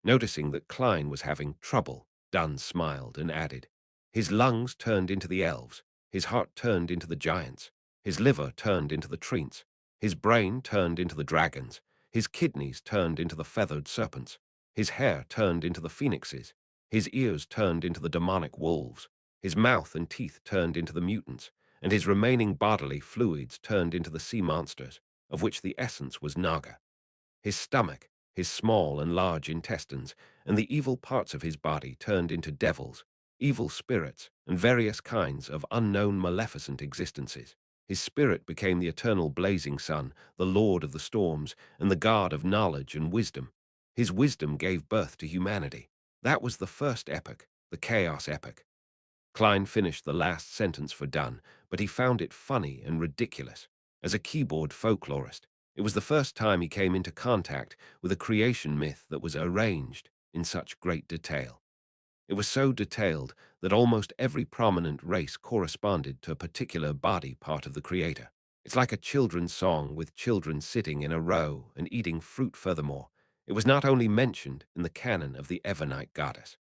Noticing that Klein was having trouble, Dunn smiled and added, "His lungs turned into the elves, his heart turned into the giants, his liver turned into the treants, his brain turned into the dragons, his kidneys turned into the feathered serpents, his hair turned into the phoenixes, his ears turned into the demonic wolves, his mouth and teeth turned into the mutants, and his remaining bodily fluids turned into the sea monsters, of which the essence was Naga. His stomach, his small and large intestines, and the evil parts of his body turned into devils, evil spirits, and various kinds of unknown maleficent existences. His spirit became the eternal blazing sun, the lord of the storms, and the god of knowledge and wisdom. His wisdom gave birth to humanity. That was the first epoch, the chaos epoch." Klein finished the last sentence for Dunn, but he found it funny and ridiculous. As a keyboard folklorist, it was the first time he came into contact with a creation myth that was arranged in such great detail. It was so detailed that almost every prominent race corresponded to a particular body part of the creator. It's like a children's song with children sitting in a row and eating fruit. Furthermore, it was not only mentioned in the canon of the Evernite goddess.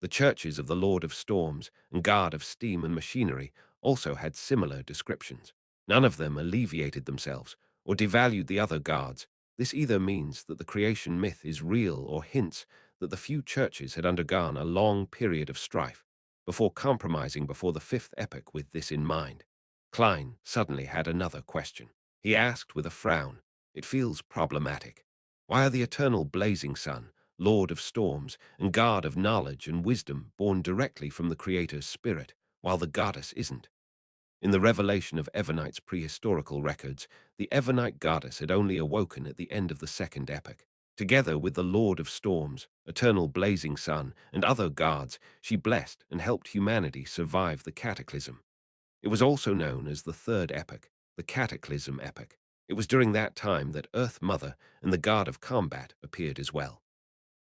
The churches of the Lord of Storms and God of Steam and Machinery also had similar descriptions. None of them alleviated themselves or devalued the other gods. This either means that the creation myth is real or hints that the few churches had undergone a long period of strife before compromising before the fifth epoch. With this in mind, Klein suddenly had another question. He asked with a frown, "It feels problematic. Why are the eternal blazing sun, Lord of storms, and God of knowledge and wisdom born directly from the Creator's spirit, while the goddess isn't?" In the revelation of Evernite's prehistorical records, the Evernite goddess had only awoken at the end of the second epoch. Together with the Lord of Storms, eternal blazing sun, and other gods, she blessed and helped humanity survive the cataclysm. It was also known as the Third Epoch, the Cataclysm Epoch. It was during that time that Earth Mother and the God of Combat appeared as well.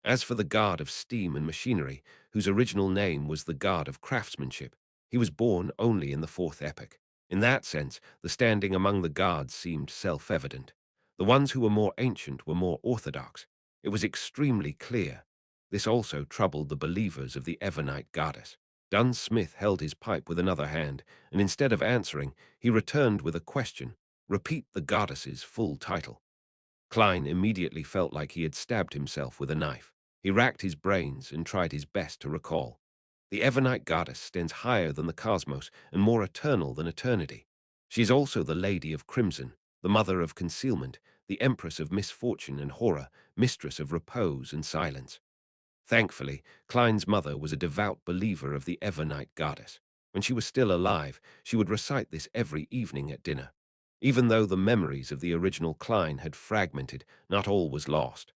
As for the god of steam and machinery, whose original name was the god of craftsmanship, he was born only in the fourth epoch. In that sense, the standing among the gods seemed self-evident. The ones who were more ancient were more orthodox. It was extremely clear. This also troubled the believers of the Evernite goddess. Duns Smith held his pipe with another hand, and instead of answering, he returned with a question. Repeat the goddess's full title. Klein immediately felt like he had stabbed himself with a knife. He racked his brains and tried his best to recall. The Evernite goddess stands higher than the cosmos and more eternal than eternity. She is also the Lady of Crimson, the Mother of Concealment, the Empress of Misfortune and Horror, Mistress of Repose and Silence. Thankfully, Klein's mother was a devout believer of the Evernite goddess. When she was still alive, she would recite this every evening at dinner. Even though the memories of the original Klein had fragmented, not all was lost.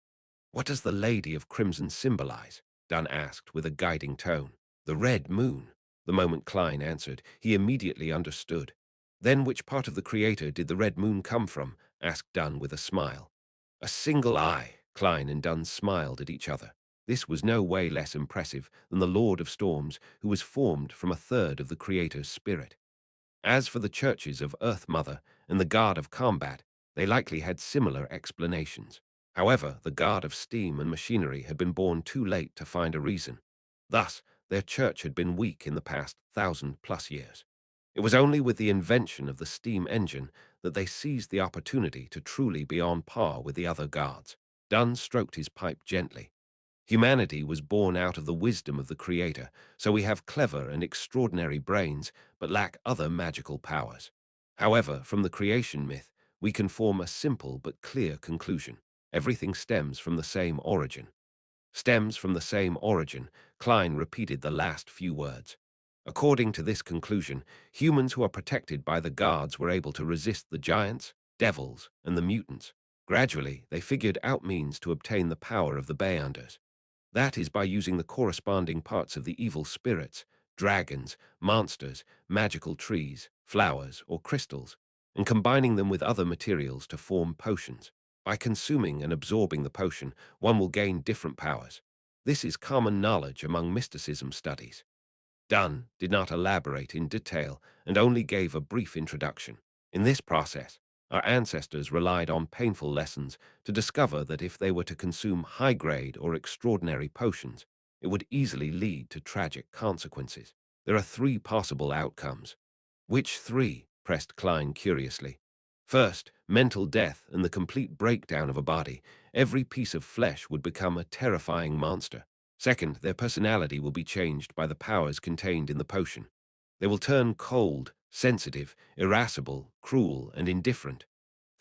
What does the Lady of Crimson symbolize? Dunn asked with a guiding tone. The red moon. The moment Klein answered, he immediately understood. Then which part of the Creator did the red moon come from? Asked Dunn with a smile. A single eye. Klein and Dunn smiled at each other. This was no way less impressive than the Lord of Storms, who was formed from a third of the Creator's spirit. As for the churches of Earth Mother and the God of Combat, they likely had similar explanations. However, the God of Steam and Machinery had been born too late to find a reason. Thus, their church had been weak in the past 1,000+ years. It was only with the invention of the steam engine that they seized the opportunity to truly be on par with the other gods. Dunn stroked his pipe gently. Humanity was born out of the wisdom of the Creator, so we have clever and extraordinary brains, but lack other magical powers. However, from the creation myth, we can form a simple but clear conclusion. Everything stems from the same origin. Stems from the same origin, Klein repeated the last few words. According to this conclusion, humans who are protected by the gods were able to resist the giants, devils, and the mutants. Gradually, they figured out means to obtain the power of the Beyonders. That is by using the corresponding parts of the evil spirits, dragons, monsters, magical trees, flowers, or crystals, and combining them with other materials to form potions. By consuming and absorbing the potion, one will gain different powers. This is common knowledge among mysticism studies. Dunn did not elaborate in detail and only gave a brief introduction. In this process, our ancestors relied on painful lessons to discover that if they were to consume high-grade or extraordinary potions, it would easily lead to tragic consequences. There are three possible outcomes. Which three? Pressed Klein curiously. First, mental death and the complete breakdown of a body. Every piece of flesh would become a terrifying monster. Second, their personality will be changed by the powers contained in the potion. They will turn cold, sensitive, irascible, cruel, and indifferent.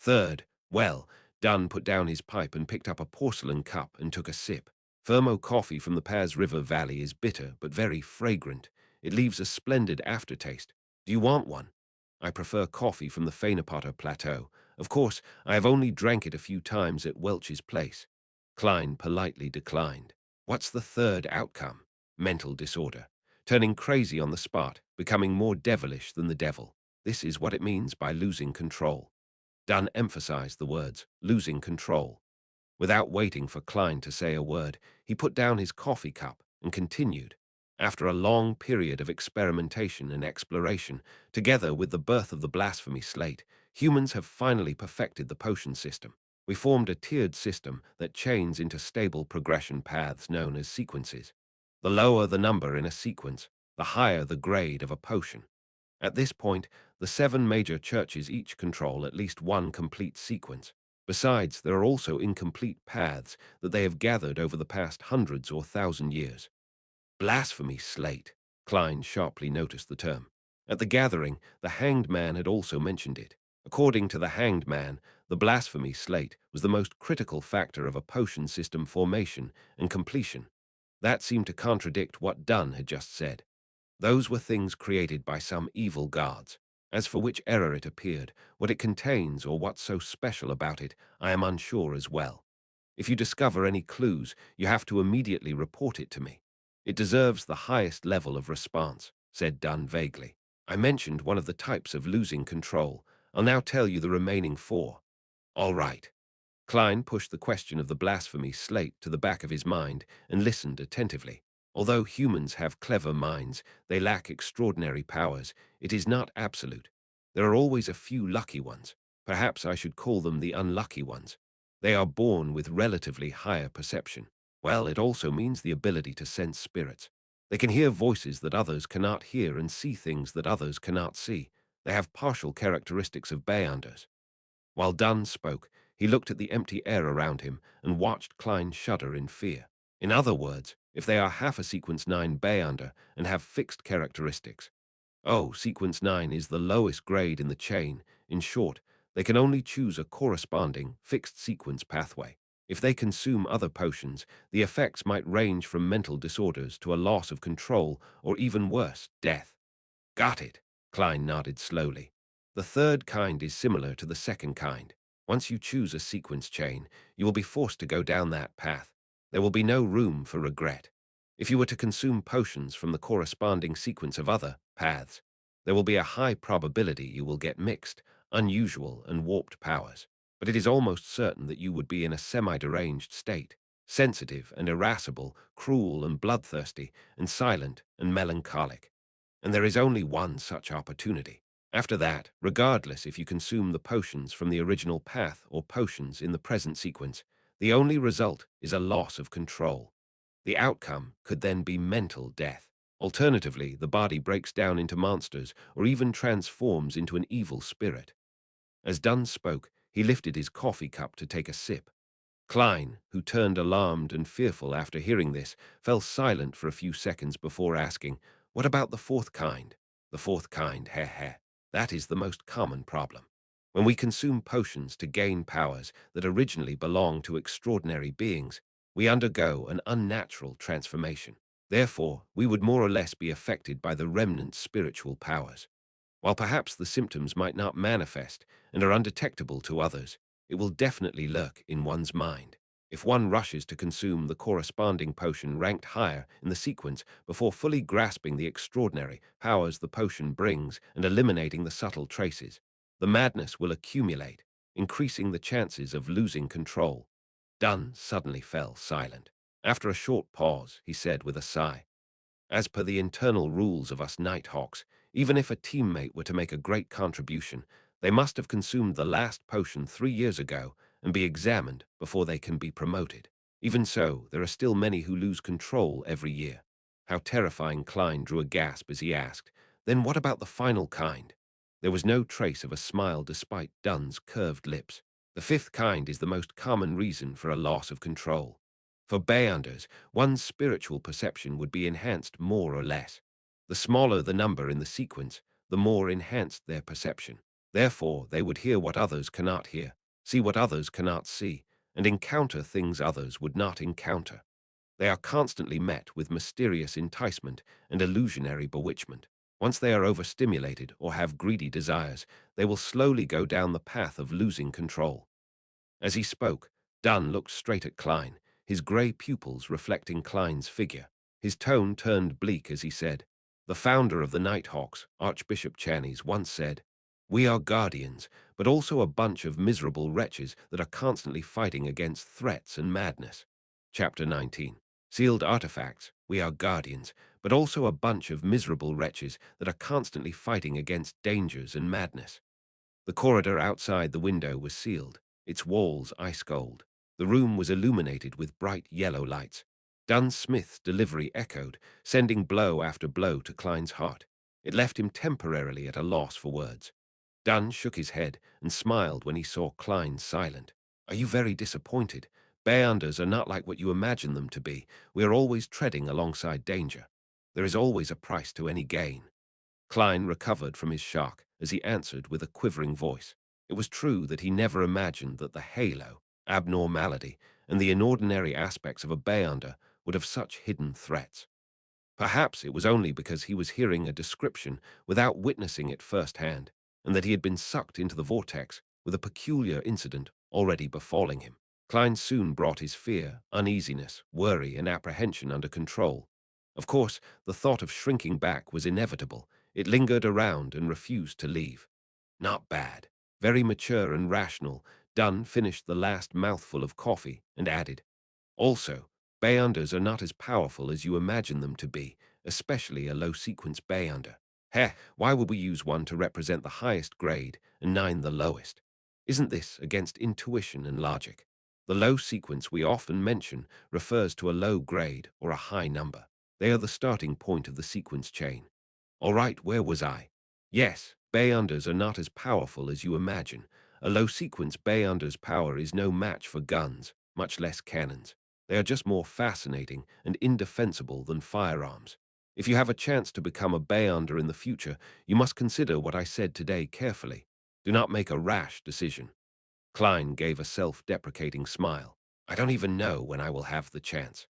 Third, well, Dunn put down his pipe and picked up a porcelain cup and took a sip. Thermo coffee from the Paz River Valley is bitter but very fragrant. It leaves a splendid aftertaste. Do you want one? I prefer coffee from the Fainapotter Plateau. Of course, I have only drank it a few times at Welch's place. Klein politely declined. What's the third outcome? Mental disorder. Turning crazy on the spot, becoming more devilish than the devil. This is what it means by losing control. Dunn emphasized the words, losing control. Without waiting for Klein to say a word, he put down his coffee cup and continued. After a long period of experimentation and exploration, together with the birth of the blasphemy slate, humans have finally perfected the potion system. We formed a tiered system that chains into stable progression paths known as sequences. The lower the number in a sequence, the higher the grade of a potion. At this point, the 7 major churches each control at least one complete sequence. Besides, there are also incomplete paths that they have gathered over the past hundreds or 1,000 years. Blasphemy slate. Klein sharply noticed the term. At the gathering, the Hanged Man had also mentioned it. According to the Hanged Man, the blasphemy slate was the most critical factor of a potion system formation and completion. That seemed to contradict what Dunn had just said. Those were things created by some evil gods. As for which error it appeared, what it contains or what's so special about it, I am unsure as well. If you discover any clues, you have to immediately report it to me. It deserves the highest level of response, said Dunn vaguely. I mentioned one of the types of losing control. I'll now tell you the remaining four. All right. Klein pushed the question of the blasphemy slate to the back of his mind and listened attentively. Although humans have clever minds, they lack extraordinary powers. It is not absolute. There are always a few lucky ones. Perhaps I should call them the unlucky ones. They are born with relatively higher perception. Well, it also means the ability to sense spirits. They can hear voices that others cannot hear and see things that others cannot see. They have partial characteristics of Beyonders. While Dunn spoke, he looked at the empty air around him and watched Klein shudder in fear. In other words, if they are half a Sequence 9 Beyonder and have fixed characteristics. Oh, Sequence 9 is the lowest grade in the chain. In short, they can only choose a corresponding, fixed sequence pathway. If they consume other potions, the effects might range from mental disorders to a loss of control or even worse, death. Got it, Klein nodded slowly. The third kind is similar to the second kind. Once you choose a sequence chain, you will be forced to go down that path. There will be no room for regret. If you were to consume potions from the corresponding sequence of other paths, there will be a high probability you will get mixed, unusual, and warped powers. But it is almost certain that you would be in a semi-deranged state, sensitive and irascible, cruel and bloodthirsty, and silent and melancholic. And there is only one such opportunity. After that, regardless if you consume the potions from the original path or potions in the present sequence, the only result is a loss of control. The outcome could then be mental death. Alternatively, the body breaks down into monsters or even transforms into an evil spirit. As Dunn spoke, he lifted his coffee cup to take a sip. Klein, who turned alarmed and fearful after hearing this, fell silent for a few seconds before asking, "What about the fourth kind?" The fourth kind, heh heh. That is the most common problem. When we consume potions to gain powers that originally belong to extraordinary beings, we undergo an unnatural transformation. Therefore, we would more or less be affected by the remnant spiritual powers. While perhaps the symptoms might not manifest and are undetectable to others, it will definitely lurk in one's mind. If one rushes to consume the corresponding potion ranked higher in the sequence before fully grasping the extraordinary powers the potion brings and eliminating the subtle traces, the madness will accumulate, increasing the chances of losing control. Dunn suddenly fell silent. After a short pause, he said with a sigh, "As per the internal rules of us Nighthawks, even if a teammate were to make a great contribution, they must have consumed the last potion 3 years ago and be examined before they can be promoted. Even so, there are still many who lose control every year." How terrifying! Klein drew a gasp as he asked, "Then what about the final kind?" There was no trace of a smile despite Dunn's curved lips. The fifth kind is the most common reason for a loss of control. For Beyonders, one's spiritual perception would be enhanced more or less. The smaller the number in the sequence, the more enhanced their perception. Therefore, they would hear what others cannot hear, see what others cannot see, and encounter things others would not encounter. They are constantly met with mysterious enticement and illusionary bewitchment. Once they are overstimulated or have greedy desires, they will slowly go down the path of losing control. As he spoke, Dunn looked straight at Klein, his grey pupils reflecting Klein's figure. His tone turned bleak as he said, "The founder of the Nighthawks, Archbishop Channies, once said, 'We are guardians, but also a bunch of miserable wretches that are constantly fighting against threats and madness.'" Chapter 19. Sealed artifacts, we are guardians, but also a bunch of miserable wretches that are constantly fighting against dangers and madness. The corridor outside the window was sealed, its walls ice cold. The room was illuminated with bright yellow lights. Dunn Smith's delivery echoed, sending blow after blow to Klein's heart. It left him temporarily at a loss for words. Dunn shook his head and smiled when he saw Klein silent. "Are you very disappointed? Beyonders are not like what you imagine them to be. We are always treading alongside danger. There is always a price to any gain." Klein recovered from his shock as he answered with a quivering voice. It was true that he never imagined that the halo, abnormality, and the inordinary aspects of a Beyonder would have such hidden threats. Perhaps it was only because he was hearing a description without witnessing it firsthand, and that he had been sucked into the vortex with a peculiar incident already befalling him. Klein soon brought his fear, uneasiness, worry, and apprehension under control. Of course, the thought of shrinking back was inevitable. It lingered around and refused to leave. Not bad. Very mature and rational, Dunn finished the last mouthful of coffee and added, also, bayonders are not as powerful as you imagine them to be, especially a low-sequence bayonder. Heh, why would we use one to represent the highest grade and nine the lowest? Isn't this against intuition and logic? The low sequence we often mention refers to a low grade or a high number. They are the starting point of the sequence chain. All right, where was I? Yes, bayonders are not as powerful as you imagine. A low-sequence bayonder's power is no match for guns, much less cannons. They are just more fascinating and indefensible than firearms. If you have a chance to become a bayonder in the future, you must consider what I said today carefully. Do not make a rash decision. Klein gave a self-deprecating smile. I don't even know when I will have the chance.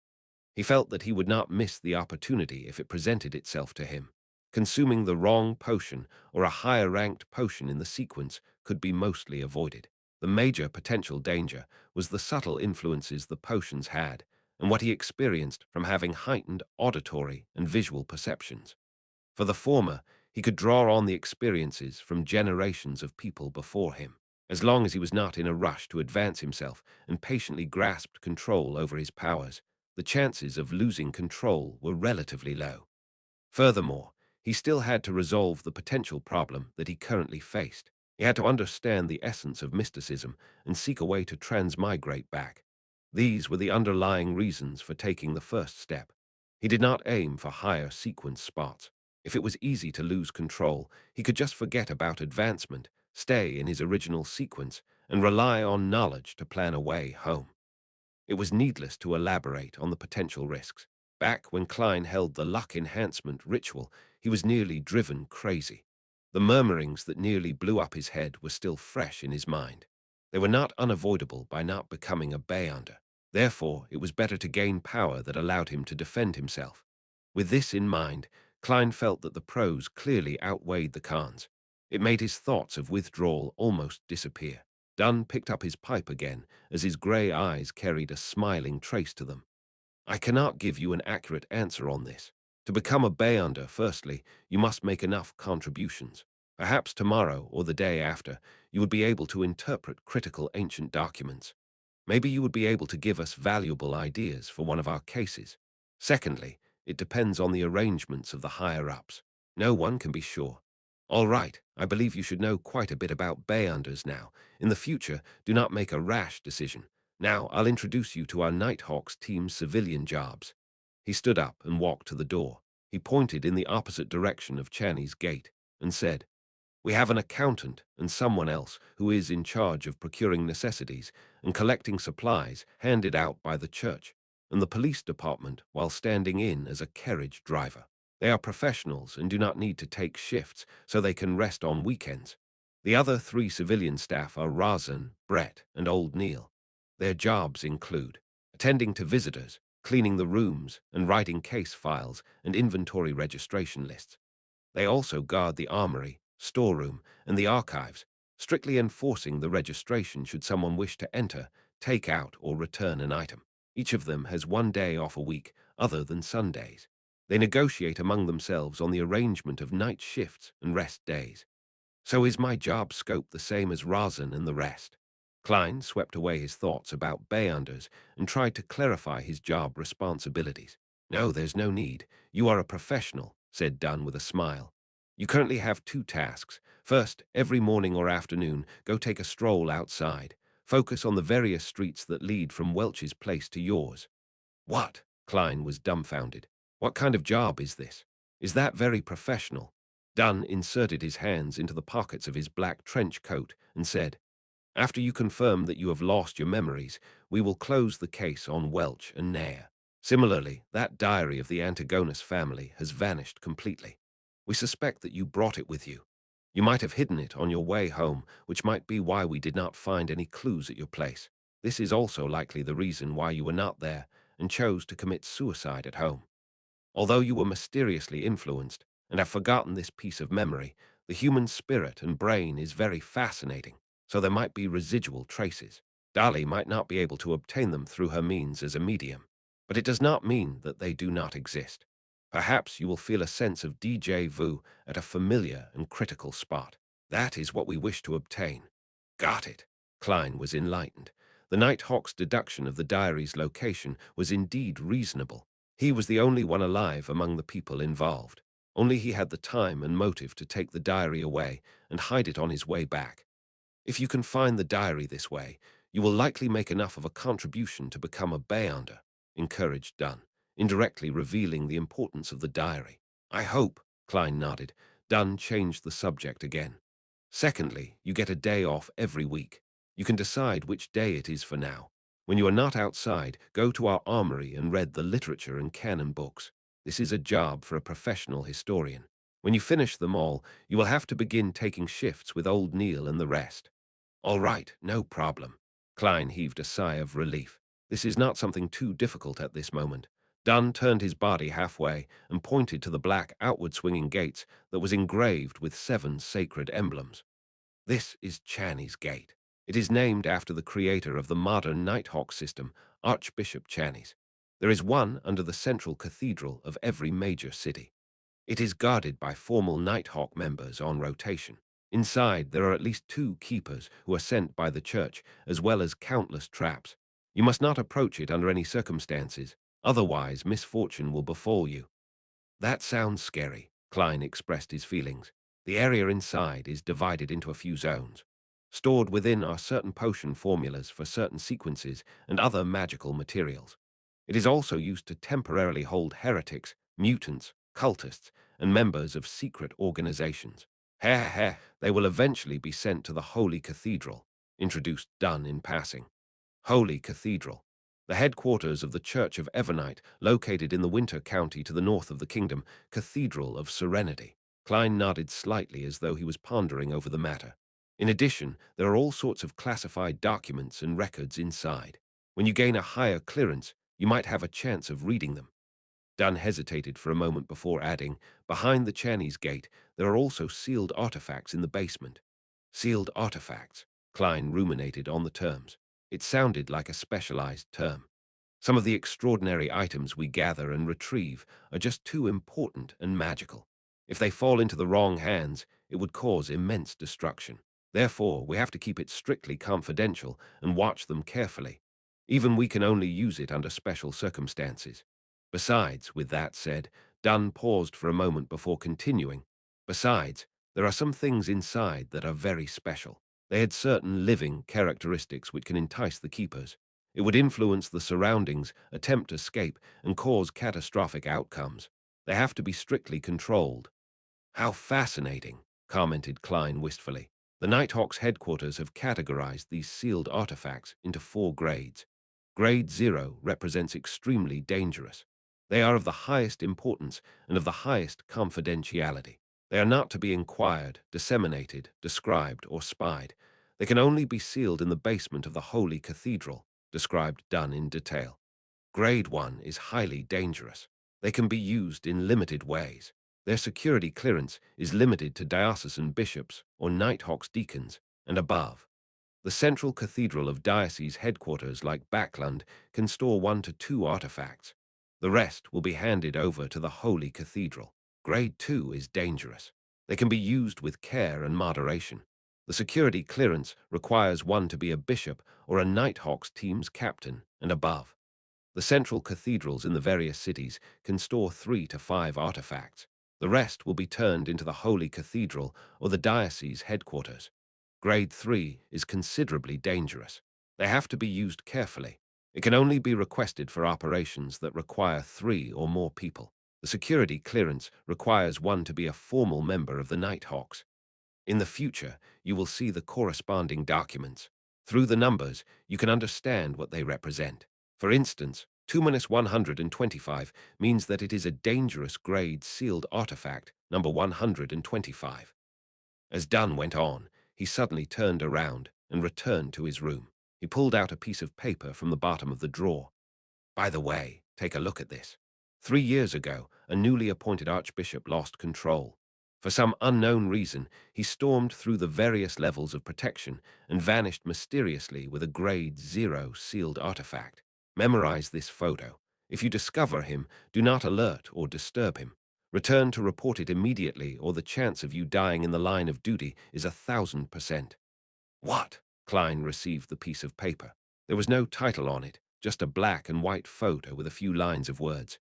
He felt that he would not miss the opportunity if it presented itself to him. Consuming the wrong potion or a higher-ranked potion in the sequence could be mostly avoided. The major potential danger was the subtle influences the potions had and what he experienced from having heightened auditory and visual perceptions. For the former, he could draw on the experiences from generations of people before him. As long as he was not in a rush to advance himself and patiently grasped control over his powers, the chances of losing control were relatively low. Furthermore, he still had to resolve the potential problem that he currently faced. He had to understand the essence of mysticism and seek a way to transmigrate back. These were the underlying reasons for taking the first step. He did not aim for higher sequence spots. If it was easy to lose control, he could just forget about advancement, stay in his original sequence, and rely on knowledge to plan a way home. It was needless to elaborate on the potential risks. Back when Klein held the luck enhancement ritual, he was nearly driven crazy. The murmurings that nearly blew up his head were still fresh in his mind. They were not unavoidable by not becoming a bayonder. Therefore, it was better to gain power that allowed him to defend himself. With this in mind, Klein felt that the pros clearly outweighed the cons. It made his thoughts of withdrawal almost disappear. Dunn picked up his pipe again as his grey eyes carried a smiling trace to them. I cannot give you an accurate answer on this. To become a bayonder, firstly, you must make enough contributions. Perhaps tomorrow or the day after, you would be able to interpret critical ancient documents. Maybe you would be able to give us valuable ideas for one of our cases. Secondly, it depends on the arrangements of the higher-ups. No one can be sure. All right, I believe you should know quite a bit about bayonders now. In the future, do not make a rash decision. Now, I'll introduce you to our Nighthawks team's civilian jobs. He stood up and walked to the door. He pointed in the opposite direction of Channy's gate and said, we have an accountant and someone else who is in charge of procuring necessities and collecting supplies handed out by the church, and the police department while standing in as a carriage driver. They are professionals and do not need to take shifts, so they can rest on weekends. The other three civilian staff are Razan, Brett, and Old Neil. Their jobs include attending to visitors, cleaning the rooms, and writing case files and inventory registration lists. They also guard the armory, storeroom, and the archives, strictly enforcing the registration should someone wish to enter, take out, or return an item. Each of them has one day off a week, other than Sundays. They negotiate among themselves on the arrangement of night shifts and rest days. So is my job scope the same as Razan and the rest? Klein swept away his thoughts about bayonders and tried to clarify his job responsibilities. No, there's no need. You are a professional, said Dunn with a smile. You currently have two tasks. First, every morning or afternoon, go take a stroll outside. Focus on the various streets that lead from Welch's place to yours. What? Klein was dumbfounded. What kind of job is this? Is that very professional? Dunn inserted his hands into the pockets of his black trench coat and said, after you confirm that you have lost your memories, we will close the case on Welch and Nair. Similarly, that diary of the Antigonus family has vanished completely. We suspect that you brought it with you. You might have hidden it on your way home, which might be why we did not find any clues at your place. This is also likely the reason why you were not there and chose to commit suicide at home. Although you were mysteriously influenced and have forgotten this piece of memory, the human spirit and brain is very fascinating, so there might be residual traces. Dali might not be able to obtain them through her means as a medium, but it does not mean that they do not exist. Perhaps you will feel a sense of déjà vu at a familiar and critical spot. That is what we wish to obtain. Got it. Klein was enlightened. The Nighthawk's deduction of the diary's location was indeed reasonable. He was the only one alive among the people involved. Only he had the time and motive to take the diary away and hide it on his way back. If you can find the diary this way, you will likely make enough of a contribution to become a Beyonder, encouraged Dunn, indirectly revealing the importance of the diary. I hope, Klein nodded. Dunn changed the subject again. Secondly, you get a day off every week. You can decide which day it is for now. When you are not outside, go to our armory and read the literature and canon books. This is a job for a professional historian. When you finish them all, you will have to begin taking shifts with old Neil and the rest. All right, no problem. Klein heaved a sigh of relief. This is not something too difficult at this moment. Dunn turned his body halfway and pointed to the black outward-swinging gates that was engraved with 7 sacred emblems. This is Channy's Gate. It is named after the creator of the modern Nighthawk system, Archbishop Channy's. There is one under the central cathedral of every major city. It is guarded by formal Nighthawk members on rotation. Inside, there are at least 2 keepers who are sent by the church, as well as countless traps. You must not approach it under any circumstances, otherwise misfortune will befall you. That sounds scary, Klein expressed his feelings. The area inside is divided into a few zones. Stored within are certain potion formulas for certain sequences and other magical materials. It is also used to temporarily hold heretics, mutants, cultists, and members of secret organizations. Heh heh, they will eventually be sent to the Holy Cathedral, introduced Dunn in passing. Holy Cathedral, the headquarters of the Church of Evernight, located in the Winter County to the north of the kingdom, Cathedral of Serenity. Klein nodded slightly as though he was pondering over the matter. In addition, there are all sorts of classified documents and records inside. When you gain a higher clearance, you might have a chance of reading them. Dunn hesitated for a moment before adding, behind the Channy's Gate, there are also sealed artifacts in the basement. Sealed artifacts. Klein ruminated on the terms. It sounded like a specialized term. Some of the extraordinary items we gather and retrieve are just too important and magical. If they fall into the wrong hands, it would cause immense destruction. Therefore, we have to keep it strictly confidential and watch them carefully. Even we can only use it under special circumstances. Besides, with that said, Dunn paused for a moment before continuing. Besides, there are some things inside that are very special. They had certain living characteristics which can entice the keepers. It would influence the surroundings, attempt escape, and cause catastrophic outcomes. They have to be strictly controlled. How fascinating, commented Klein wistfully. The Nighthawk's headquarters have categorized these sealed artifacts into 4 grades. Grade 0 represents extremely dangerous. They are of the highest importance and of the highest confidentiality. They are not to be inquired, disseminated, described, or spied. They can only be sealed in the basement of the Holy Cathedral, described Dunn in detail. Grade 1 is highly dangerous. They can be used in limited ways. Their security clearance is limited to diocesan bishops or Nighthawk's deacons and above. The central cathedral of diocese headquarters like Backland can store 1 to 2 artifacts. The rest will be handed over to the Holy Cathedral. Grade 2 is dangerous. They can be used with care and moderation. The security clearance requires 1 to be a bishop or a Nighthawks team's captain and above. The central cathedrals in the various cities can store 3 to 5 artifacts. The rest will be turned into the Holy Cathedral or the diocese headquarters. Grade 3 is considerably dangerous. They have to be used carefully. It can only be requested for operations that require 3 or more people. The security clearance requires 1 to be a formal member of the Nighthawks. In the future, you will see the corresponding documents. Through the numbers, you can understand what they represent. For instance, 2-125 means that it is a dangerous grade sealed artifact, number 125. As Dunn went on, he suddenly turned around and returned to his room. He pulled out a piece of paper from the bottom of the drawer. By the way, take a look at this. 3 years ago, a newly appointed archbishop lost control. For some unknown reason, he stormed through the various levels of protection and vanished mysteriously with a Grade 0 sealed artifact. Memorize this photo. If you discover him, do not alert or disturb him. Return to report it immediately, or the chance of you dying in the line of duty is 1,000%. What? Klein received the piece of paper. There was no title on it, just a black and white photo with a few lines of words.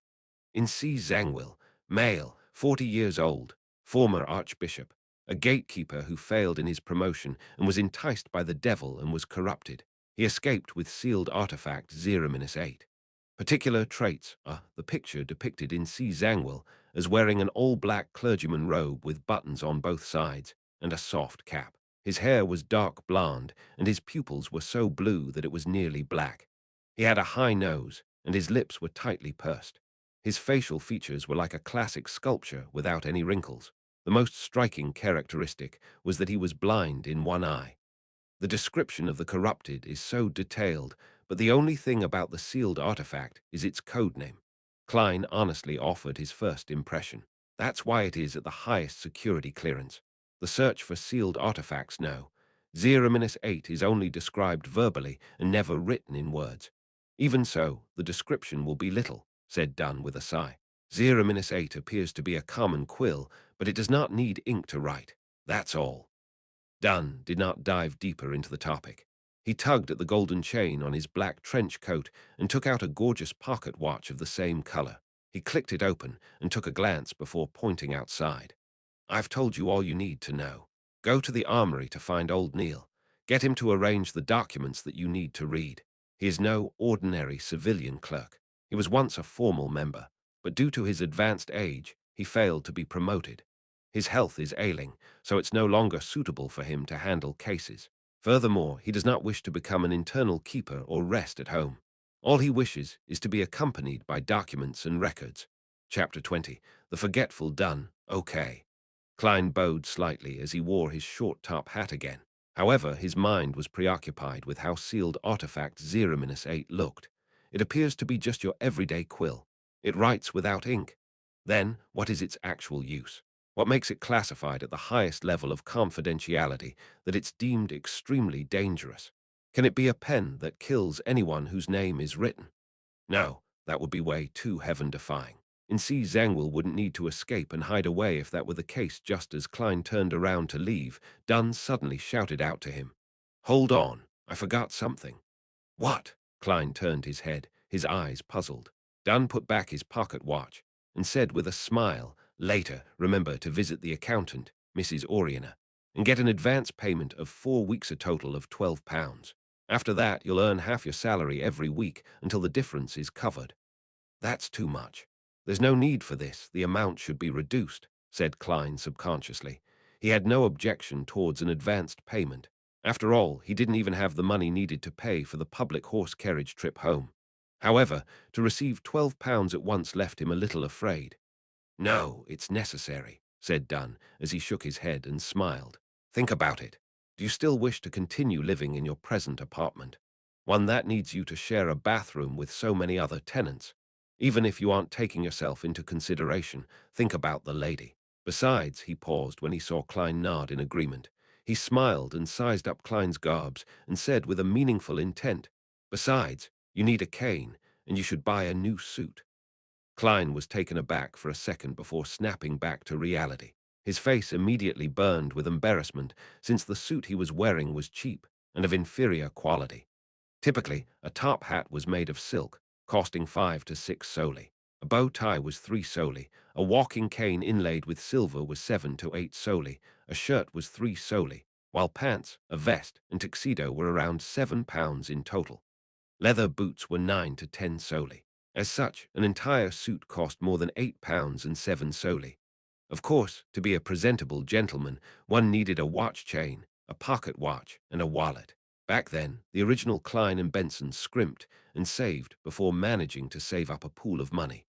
In C. Zangwill, male, 40 years old, former archbishop, a gatekeeper who failed in his promotion and was enticed by the devil and was corrupted. He escaped with sealed artifact 0-8. Particular traits are the picture depicted in C. Zangwill as wearing an all-black clergyman robe with buttons on both sides and a soft cap. His hair was dark blonde, and his pupils were so blue that it was nearly black. He had a high nose, and his lips were tightly pursed. His facial features were like a classic sculpture without any wrinkles. The most striking characteristic was that he was blind in one eye. The description of the corrupted is so detailed, but the only thing about the sealed artifact is its code name. Klein honestly offered his first impression. That's why it is at the highest security clearance. The search for sealed artifacts no. 0-8 is only described verbally and never written in words. Even so, the description will be little, said Dunn with a sigh. 0-8 appears to be a common quill, but it does not need ink to write. That's all. Dunn did not dive deeper into the topic. He tugged at the golden chain on his black trench coat and took out a gorgeous pocket watch of the same color. He clicked it open and took a glance before pointing outside. I've told you all you need to know. Go to the armory to find old Neil. Get him to arrange the documents that you need to read. He is no ordinary civilian clerk. He was once a formal member, but due to his advanced age, he failed to be promoted. His health is ailing, so it's no longer suitable for him to handle cases. Furthermore, he does not wish to become an internal keeper or rest at home. All he wishes is to be accompanied by documents and records. Chapter 20. The Forgetful Dunn. Okay. Klein bowed slightly as he wore his short top hat again. However, his mind was preoccupied with how sealed artifact 0-8 looked. It appears to be just your everyday quill. It writes without ink. Then, what is its actual use? What makes it classified at the highest level of confidentiality that it's deemed extremely dangerous? Can it be a pen that kills anyone whose name is written? No, that would be way too heaven-defying. And C. Zangwill wouldn't need to escape and hide away if that were the case. Just as Klein turned around to leave, Dunn suddenly shouted out to him, "Hold on, I forgot something." What? Klein turned his head, his eyes puzzled. Dunn put back his pocket watch and said with a smile, "Later, remember to visit the accountant, Mrs. Oriana, and get an advance payment of 4 weeks, a total of £12. After that, you'll earn half your salary every week until the difference is covered." That's too much. There's no need for this. The amount should be reduced, said Klein subconsciously. He had no objection towards an advanced payment. After all, he didn't even have the money needed to pay for the public horse carriage trip home. However, to receive £12 at once left him a little afraid. "No, it's necessary," said Dunn as he shook his head and smiled. "Think about it. Do you still wish to continue living in your present apartment? One that needs you to share a bathroom with so many other tenants. Even if you aren't taking yourself into consideration, think about the lady. Besides," he paused when he saw Klein nod in agreement. He smiled and sized up Klein's garbs and said with a meaningful intent, "Besides, you need a cane, and you should buy a new suit." Klein was taken aback for a second before snapping back to reality. His face immediately burned with embarrassment, since the suit he was wearing was cheap and of inferior quality. Typically, a top hat was made of silk, costing 5 to 6 soli. A bow tie was 3 soli. A walking cane inlaid with silver was 7 to 8 soli. A shirt was 3 soli, while pants, a vest, and tuxedo were around £7 in total. Leather boots were 9 to 10 soli. As such, an entire suit cost more than £8 and 7 soli. Of course, to be a presentable gentleman, one needed a watch chain, a pocket watch, and a wallet. Back then, the original Klein and Benson scrimped and saved before managing to save up a pool of money.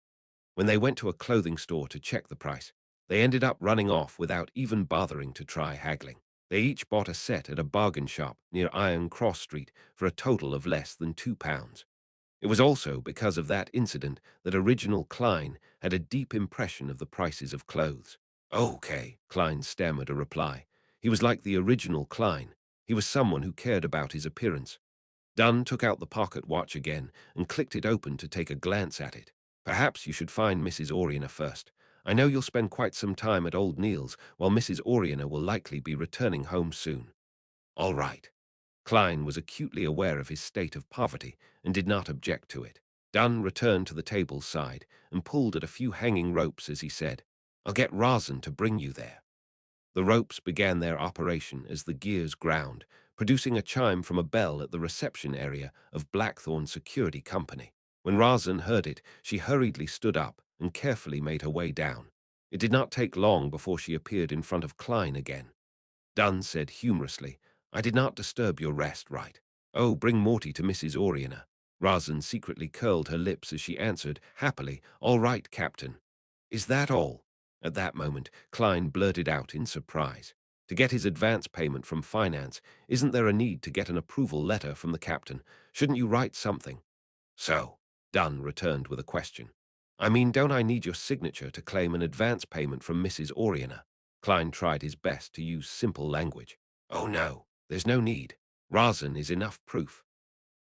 When they went to a clothing store to check the price, they ended up running off without even bothering to try haggling. They each bought a set at a bargain shop near Iron Cross Street for a total of less than £2. It was also because of that incident that original Klein had a deep impression of the prices of clothes. Okay, Klein stammered a reply. He was like the original Klein. He was someone who cared about his appearance. Dunn took out the pocket watch again and clicked it open to take a glance at it. Perhaps you should find Mrs. Oriana first. I know you'll spend quite some time at Old Neil's, while Mrs. Oriana will likely be returning home soon. All right. Klein was acutely aware of his state of poverty and did not object to it. Dunn returned to the table's side and pulled at a few hanging ropes as he said, I'll get Razan to bring you there. The ropes began their operation as the gears ground, producing a chime from a bell at the reception area of Blackthorn Security Company. When Razan heard it, she hurriedly stood up and carefully made her way down. It did not take long before she appeared in front of Klein again. Dunn said humorously, I did not disturb your rest, right? Oh, bring Morty to Mrs. Oriana. Razan secretly curled her lips as she answered, happily, all right, Captain. Is that all? At that moment, Klein blurted out in surprise. To get his advance payment from finance, isn't there a need to get an approval letter from the captain? Shouldn't you write something? So, Dunn returned with a question. I mean, don't I need your signature to claim an advance payment from Mrs. Oriana? Klein tried his best to use simple language. Oh no, there's no need. Razan is enough proof.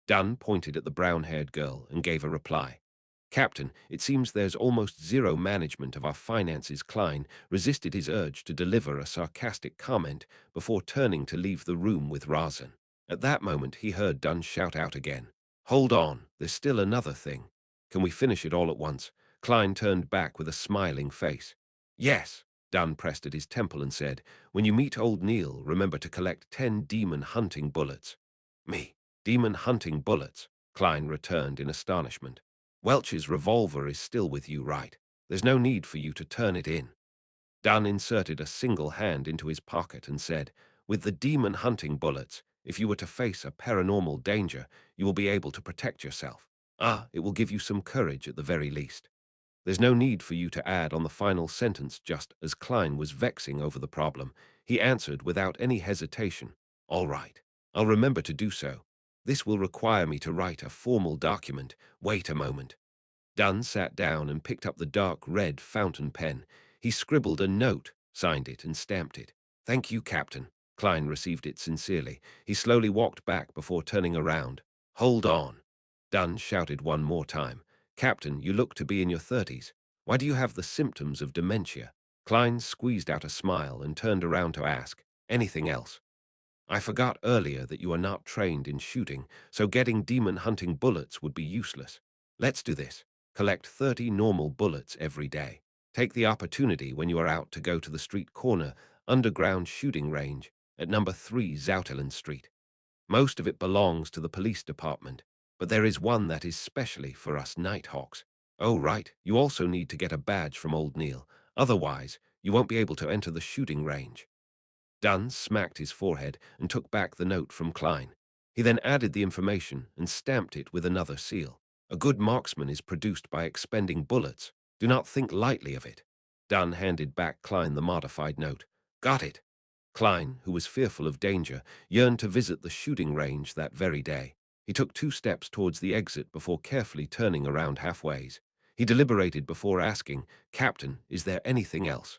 Dunn pointed at the brown-haired girl and gave a reply. Captain, it seems there's almost zero management of our finances. Klein resisted his urge to deliver a sarcastic comment before turning to leave the room with Razan. At that moment, he heard Dunn shout out again. Hold on, there's still another thing. Can we finish it all at once? Klein turned back with a smiling face. Yes, Dunn pressed at his temple and said, when you meet old Neil, remember to collect 10 demon hunting bullets. Me, demon hunting bullets, Klein returned in astonishment. Welch's revolver is still with you, right? There's no need for you to turn it in. Dunn inserted a single hand into his pocket and said, with the demon hunting bullets, if you were to face a paranormal danger, you will be able to protect yourself. It will give you some courage at the very least. There's no need for you to add on the final sentence. Just as Klein was vexing over the problem, he answered without any hesitation, all right, I'll remember to do so. This will require me to write a formal document. Wait a moment. Dunn sat down and picked up the dark red fountain pen. He scribbled a note, signed it, and stamped it. Thank you, Captain. Klein received it sincerely. He slowly walked back before turning around. Hold on. Dunn shouted one more time. Captain, you look to be in your 30s. Why do you have the symptoms of dementia? Klein squeezed out a smile and turned around to ask, anything else? I forgot earlier that you are not trained in shooting, so getting demon hunting bullets would be useless. Let's do this. Collect 30 normal bullets every day. Take the opportunity when you are out to go to the street corner underground shooting range at number 3 Zoutelen Street. Most of it belongs to the police department, but there is one that is specially for us Nighthawks. Oh, right, you also need to get a badge from Old Neil. Otherwise, you won't be able to enter the shooting range. Dunn smacked his forehead and took back the note from Klein. He then added the information and stamped it with another seal. A good marksman is produced by expending bullets. Do not think lightly of it. Dunn handed back Klein the modified note. Got it. Klein, who was fearful of danger, yearned to visit the shooting range that very day. He took 2 steps towards the exit before carefully turning around halfways. He deliberated before asking, Captain, is there anything else?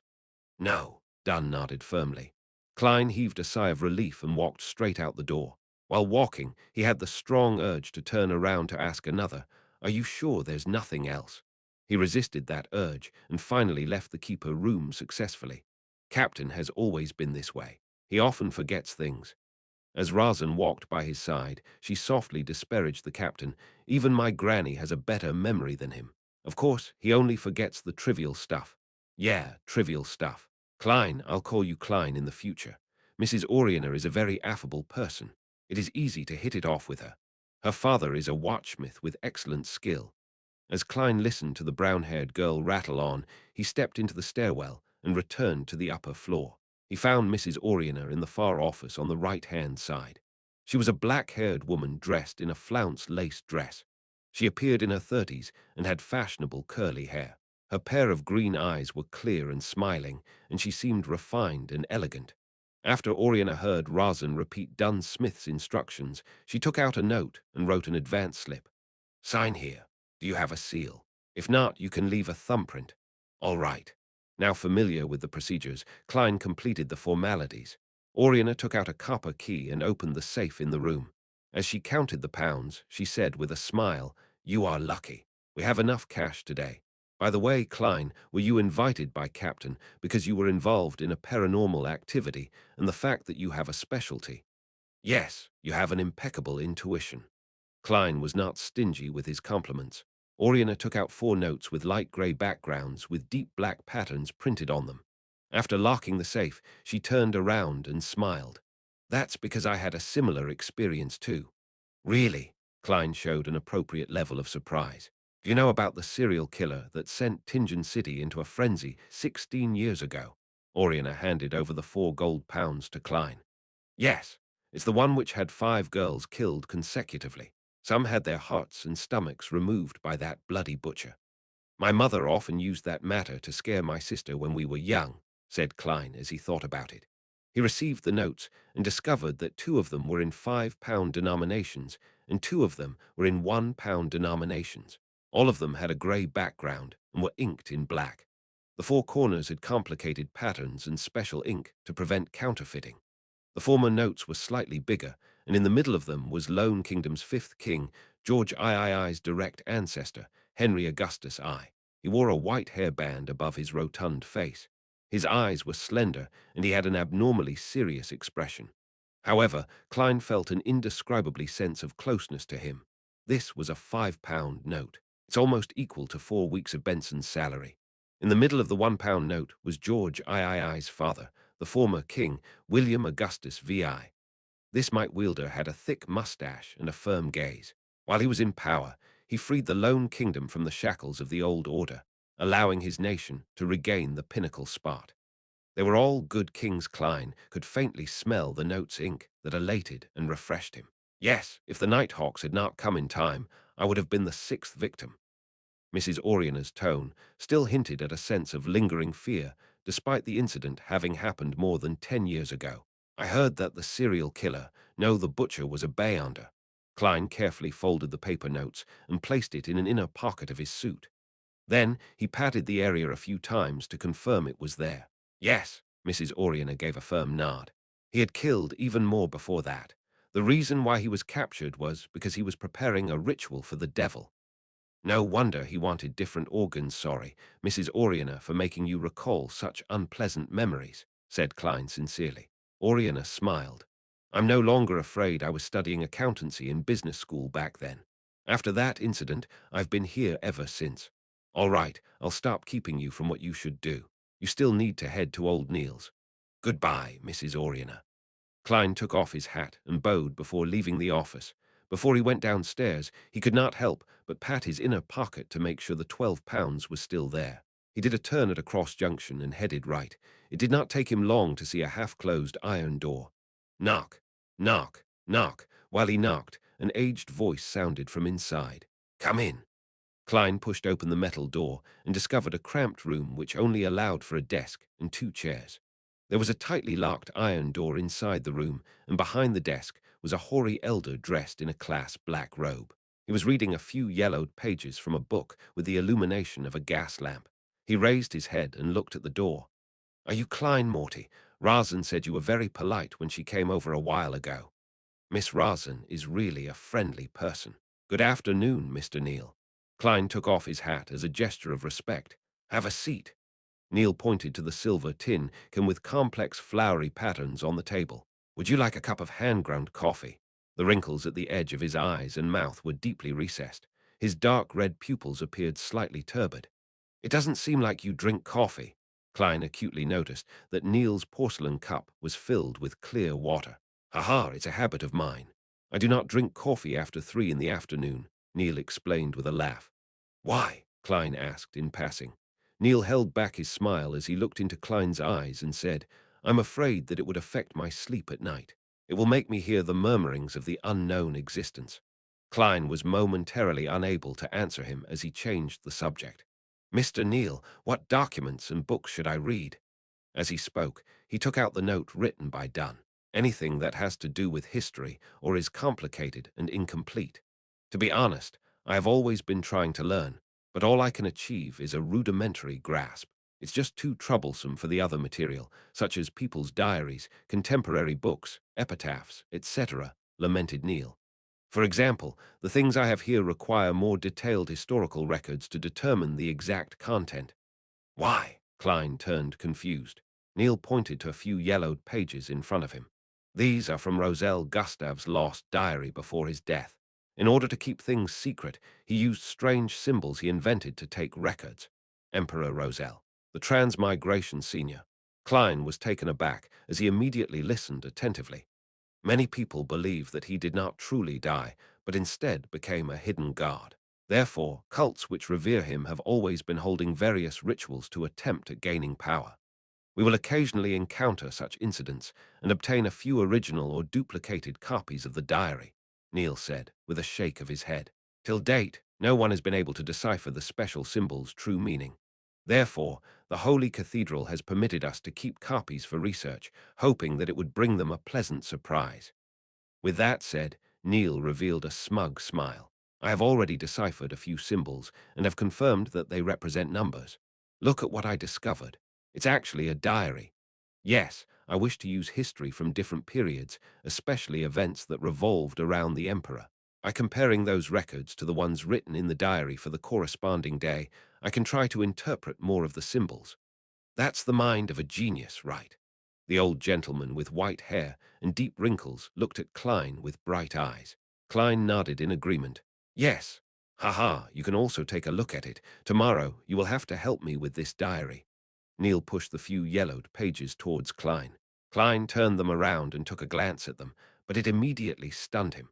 No, Dunn nodded firmly. Klein heaved a sigh of relief and walked straight out the door. While walking, he had the strong urge to turn around to ask another, Are you sure there's nothing else? He resisted that urge and finally left the keeper room successfully. Captain has always been this way. He often forgets things. As Razan walked by his side, she softly disparaged the captain. Even my granny has a better memory than him. Of course, he only forgets the trivial stuff. Yeah, trivial stuff. Klein, I'll call you Klein in the future. Mrs. Oriana is a very affable person. It is easy to hit it off with her. Her father is a watchsmith with excellent skill. As Klein listened to the brown-haired girl rattle on, he stepped into the stairwell and returned to the upper floor. He found Mrs. Oriana in the far office on the right-hand side. She was a black-haired woman dressed in a flounced lace dress. She appeared in her 30s and had fashionable curly hair. Her pair of green eyes were clear and smiling, and she seemed refined and elegant. After Oriana heard Razan repeat Dunn Smith's instructions, she took out a note and wrote an advance slip. Sign here. Do you have a seal? If not, you can leave a thumbprint. All right. Now familiar with the procedures, Klein completed the formalities. Oriana took out a copper key and opened the safe in the room. As she counted the pounds, she said with a smile, "You are lucky. We have enough cash today. By the way, Klein, were you invited by Captain because you were involved in a paranormal activity and the fact that you have a specialty? Yes, you have an impeccable intuition." Klein was not stingy with his compliments. Oriana took out 4 notes with light grey backgrounds with deep black patterns printed on them. After locking the safe, she turned around and smiled. "That's because I had a similar experience too." "Really?" Klein showed an appropriate level of surprise. "Do you know about the serial killer that sent Tingen City into a frenzy 16 years ago?" Oriana handed over the 4 gold pounds to Klein. "Yes, it's the one which had 5 girls killed consecutively. Some had their hearts and stomachs removed by that bloody butcher. My mother often used that matter to scare my sister when we were young," said Klein as he thought about it. He received the notes and discovered that 2 of them were in 5-pound denominations and 2 of them were in 1-pound denominations. All of them had a grey background and were inked in black. The 4 corners had complicated patterns and special ink to prevent counterfeiting. The former notes were slightly bigger, and in the middle of them was Lone Kingdom's 5th king, George III's direct ancestor, Henry Augustus I. He wore a white hairband above his rotund face. His eyes were slender, and he had an abnormally serious expression. However, Klein felt an indescribably sense of closeness to him. This was a 5-pound note. It's almost equal to 4 weeks of Benson's salary. In the middle of the 1-pound note was George III's father, the former king, William Augustus VI. This might wielder had a thick mustache and a firm gaze. While he was in power, he freed the lone kingdom from the shackles of the old order, allowing his nation to regain the pinnacle spot. They were all good kings. Klein could faintly smell the note's ink that elated and refreshed him. Yes, if the Nighthawks had not come in time, I would have been the 6th victim. Mrs. Oriana's tone still hinted at a sense of lingering fear, despite the incident having happened more than 10 years ago. "I heard that the serial killer, no, the butcher, was a Beyonder." Klein carefully folded the paper notes and placed it in an inner pocket of his suit. Then he patted the area a few times to confirm it was there. "Yes," Mrs. Oriana gave a firm nod. "He had killed even more before that. The reason why he was captured was because he was preparing a ritual for the devil. No wonder he wanted different organs. Sorry, Mrs. Oriana, for making you recall such unpleasant memories," said Klein sincerely. Oriana smiled. "I'm no longer afraid. I was studying accountancy in business school back then. After that incident, I've been here ever since. All right, I'll stop keeping you from what you should do. You still need to head to Old Neil's. Goodbye, Mrs. Oriana." Klein took off his hat and bowed before leaving the office. Before he went downstairs, he could not help but pat his inner pocket to make sure the 12 pounds was still there. He did a turn at a cross junction and headed right. It did not take him long to see a half-closed iron door. Knock, knock, knock. While he knocked, an aged voice sounded from inside. "Come in." Klein pushed open the metal door and discovered a cramped room which only allowed for a desk and 2 chairs. There was a tightly locked iron door inside the room, and behind the desk was a hoary elder dressed in a class black robe. He was reading a few yellowed pages from a book with the illumination of a gas lamp. He raised his head and looked at the door. "Are you Klein, Morty? Razan said you were very polite when she came over a while ago." "Miss Razan is really a friendly person. Good afternoon, Mr. Neal." Klein took off his hat as a gesture of respect. "Have a seat." Neil pointed to the silver tin can with complex flowery patterns on the table. "Would you like a cup of hand-ground coffee?" The wrinkles at the edge of his eyes and mouth were deeply recessed. His dark red pupils appeared slightly turbid. "It doesn't seem like you drink coffee." Klein acutely noticed that Neil's porcelain cup was filled with clear water. "Ha, it's a habit of mine. I do not drink coffee after 3 in the afternoon," Neil explained with a laugh. "Why?" Klein asked in passing. Neil held back his smile as he looked into Klein's eyes and said, "I'm afraid that it would affect my sleep at night. It will make me hear the murmurings of the unknown existence." Klein was momentarily unable to answer him as he changed the subject. "Mr. Neal, what documents and books should I read?" As he spoke, he took out the note written by Dunn. "Anything that has to do with history or is complicated and incomplete. To be honest, I have always been trying to learn, but all I can achieve is a rudimentary grasp." It's just too troublesome for the other material, such as people's diaries, contemporary books, epitaphs, etc., lamented Neil. For example, the things I have here require more detailed historical records to determine the exact content. Why? Klein turned confused. Neil pointed to a few yellowed pages in front of him. These are from Roselle Gustav's lost diary before his death. In order to keep things secret, he used strange symbols he invented to take records. Emperor Roselle, the transmigration senior. Klein was taken aback as he immediately listened attentively. Many people believe that he did not truly die, but instead became a hidden god. Therefore, cults which revere him have always been holding various rituals to attempt at gaining power. We will occasionally encounter such incidents and obtain a few original or duplicated copies of the diary, Neil said, with a shake of his head. Till date, no one has been able to decipher the special symbol's true meaning. Therefore, the Holy Cathedral has permitted us to keep copies for research, hoping that it would bring them a pleasant surprise. With that said, Neil revealed a smug smile. I have already deciphered a few symbols and have confirmed that they represent numbers. Look at what I discovered. It's actually a diary. Yes, I wish to use history from different periods, especially events that revolved around the emperor. By comparing those records to the ones written in the diary for the corresponding day, I can try to interpret more of the symbols. That's the mind of a genius, right? The old gentleman with white hair and deep wrinkles looked at Klein with bright eyes. Klein nodded in agreement. Yes. Haha, you can also take a look at it. Tomorrow, you will have to help me with this diary. Neil pushed the few yellowed pages towards Klein. Klein turned them around and took a glance at them, but it immediately stunned him.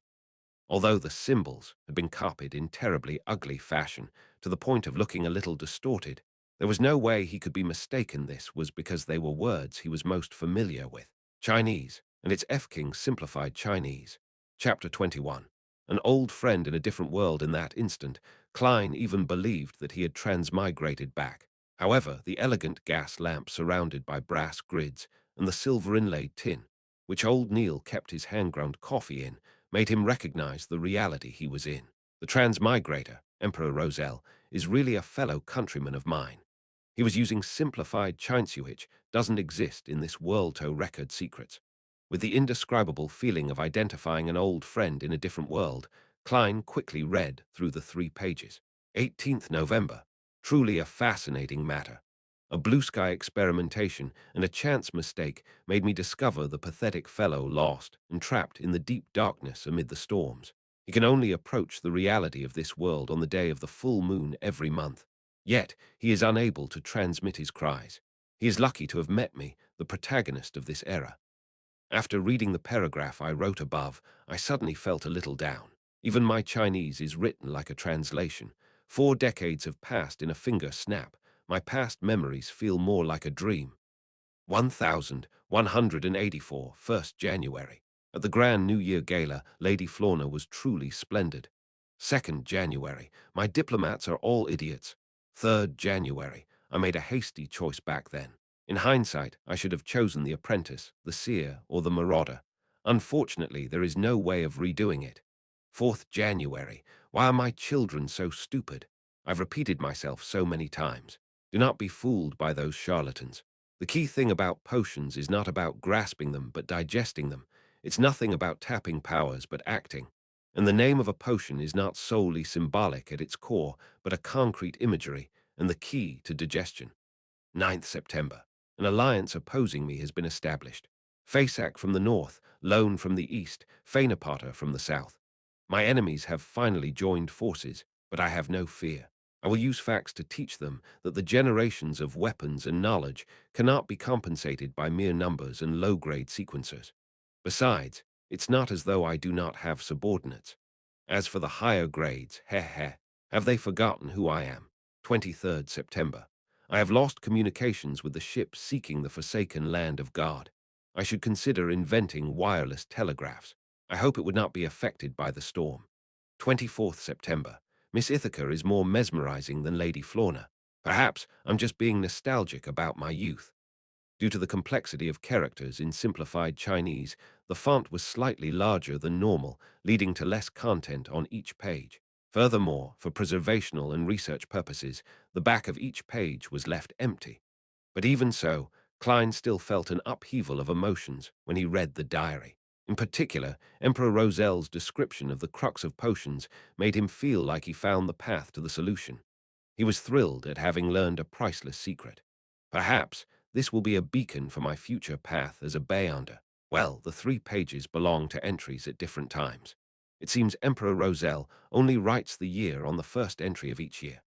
Although the symbols had been copied in terribly ugly fashion, to the point of looking a little distorted, there was no way he could be mistaken this was because they were words he was most familiar with. Chinese, and it's F. King simplified Chinese. Chapter 21. An old friend in a different world in that instant, Klein even believed that he had transmigrated back. However, the elegant gas lamp surrounded by brass grids and the silver inlaid tin, which old Neil kept his hand-ground coffee in, made him recognize the reality he was in. The transmigrator, Emperor Roselle, is really a fellow countryman of mine. He was using simplified Chinese, which doesn't exist in this World-to record secrets. With the indescribable feeling of identifying an old friend in a different world, Klein quickly read through the 3 pages. 18th November. Truly a fascinating matter. A blue sky experimentation and a chance mistake made me discover the pathetic fellow lost and trapped in the deep darkness amid the storms. He can only approach the reality of this world on the day of the full moon every month. Yet, he is unable to transmit his cries. He is lucky to have met me, the protagonist of this era. After reading the paragraph I wrote above, I suddenly felt a little down. Even my Chinese is written like a translation. 4 decades have passed in a finger snap. My past memories feel more like a dream. 1184, 1st January. At the Grand New Year Gala, Lady Florna was truly splendid. 2nd January. My diplomats are all idiots. 3rd January. I made a hasty choice back then. In hindsight, I should have chosen the apprentice, the seer, or the marauder. Unfortunately, there is no way of redoing it. 4th January. Why are my children so stupid? I've repeated myself so many times. Do not be fooled by those charlatans. The key thing about potions is not about grasping them, but digesting them. It's nothing about tapping powers, but acting. And the name of a potion is not solely symbolic at its core, but a concrete imagery, and the key to digestion. 9th September. An alliance opposing me has been established. Fasak from the north, Lone from the east, Fainapata from the south. My enemies have finally joined forces, but I have no fear. I will use facts to teach them that the generations of weapons and knowledge cannot be compensated by mere numbers and low-grade sequencers. Besides, it's not as though I do not have subordinates. As for the higher grades, have they forgotten who I am? 23rd September. I have lost communications with the ship seeking the forsaken land of God. I should consider inventing wireless telegraphs. I hope it would not be affected by the storm. 24th September. Miss Ithaca is more mesmerizing than Lady Florna. Perhaps I'm just being nostalgic about my youth. Due to the complexity of characters in simplified Chinese, the font was slightly larger than normal, leading to less content on each page. Furthermore, for preservational and research purposes, the back of each page was left empty. But even so, Klein still felt an upheaval of emotions when he read the diary. In particular, Emperor Roselle's description of the crux of potions made him feel like he found the path to the solution. He was thrilled at having learned a priceless secret. Perhaps this will be a beacon for my future path as a Beyonder. Well, the 3 pages belong to entries at different times. It seems Emperor Roselle only writes the year on the first entry of each year.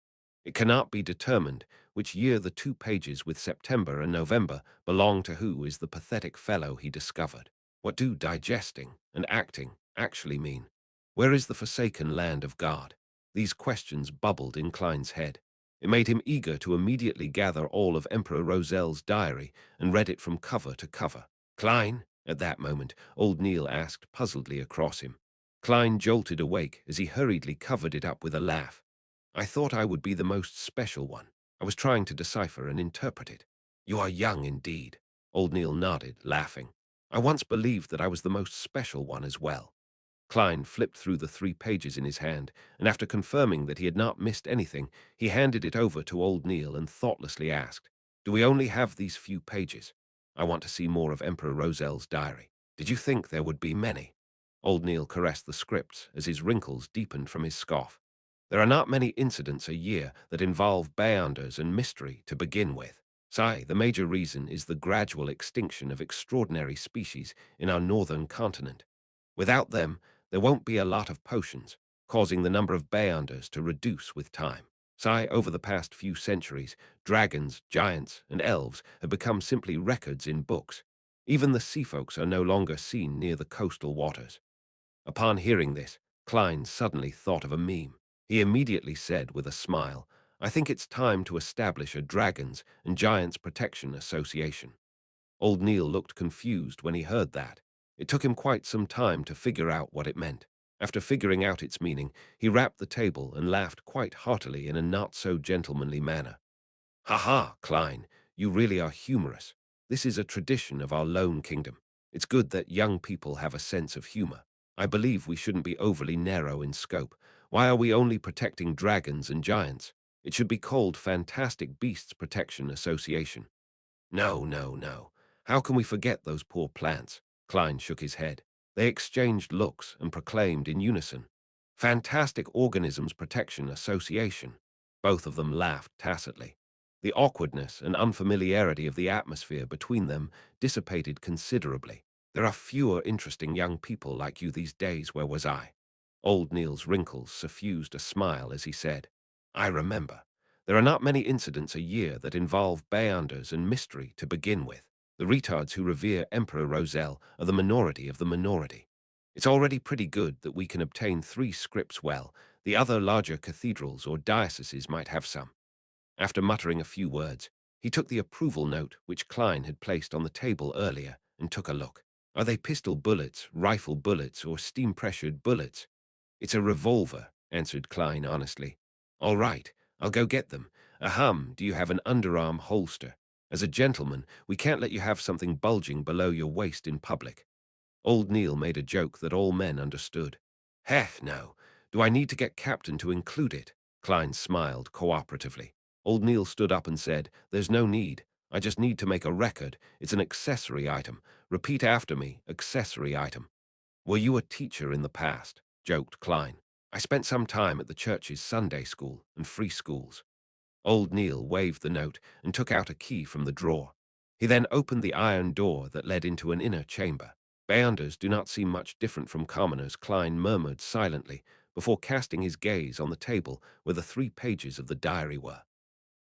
It cannot be determined which year the 2 pages with September and November belong to. Who is the pathetic fellow he discovered? What do digesting and acting actually mean? Where is the forsaken land of God? These questions bubbled in Klein's head. It made him eager to immediately gather all of Emperor Roselle's diary and read it from cover to cover. Klein? At that moment, old Neil asked puzzledly across him. Klein jolted awake as he hurriedly covered it up with a laugh. I thought I would be the most special one. I was trying to decipher and interpret it. You are young indeed. Old Neil nodded, laughing. I once believed that I was the most special one as well. Klein flipped through the 3 pages in his hand, and after confirming that he had not missed anything, he handed it over to old Neil and thoughtlessly asked, Do we only have these few pages? I want to see more of Emperor Roselle's diary. Did you think there would be many? Old Neil caressed the scripts as his wrinkles deepened from his scoff. There are not many incidents a year that involve Beyonders and mystery to begin with. Sai, the major reason is the gradual extinction of extraordinary species in our northern continent. Without them, there won't be a lot of potions, causing the number of Beyonders to reduce with time. Sai, over the past few centuries, dragons, giants, and elves have become simply records in books. Even the sea folks are no longer seen near the coastal waters. Upon hearing this, Klein suddenly thought of a meme. He immediately said with a smile, I think it's time to establish a Dragons and Giants Protection Association. Old Neil looked confused when he heard that. It took him quite some time to figure out what it meant. After figuring out its meaning, he rapped the table and laughed quite heartily in a not-so-gentlemanly manner. Ha ha, Klein, you really are humorous. This is a tradition of our lone kingdom. It's good that young people have a sense of humor. I believe we shouldn't be overly narrow in scope. Why are we only protecting dragons and giants? It should be called Fantastic Beasts Protection Association. No, no, no. How can we forget those poor plants? Klein shook his head. They exchanged looks and proclaimed in unison, Fantastic Organisms Protection Association. Both of them laughed tacitly. The awkwardness and unfamiliarity of the atmosphere between them dissipated considerably. There are fewer interesting young people like you these days. Where was I? Old Neil's wrinkles suffused a smile as he said, I remember. There are not many incidents a year that involve Beyonders and mystery to begin with. The retards who revere Emperor Roselle are the minority of the minority. It's already pretty good that we can obtain 3 scripts well. The other larger cathedrals or dioceses might have some. After muttering a few words, he took the approval note which Klein had placed on the table earlier and took a look. Are they pistol bullets, rifle bullets, or steam-pressured bullets? It's a revolver, answered Klein honestly. All right, I'll go get them. Ahem, do you have an underarm holster? As a gentleman, we can't let you have something bulging below your waist in public. Old Neil made a joke that all men understood. Heh, no. Do I need to get Captain to include it? Klein smiled cooperatively. Old Neil stood up and said, There's no need. I just need to make a record. It's an accessory item. Repeat after me, accessory item. Were you a teacher in the past? Joked Klein. I spent some time at the church's Sunday school and free schools. Old Neil waved the note and took out a key from the drawer. He then opened the iron door that led into an inner chamber. Beyonders do not seem much different from commoners, Klein murmured silently before casting his gaze on the table where the 3 pages of the diary were.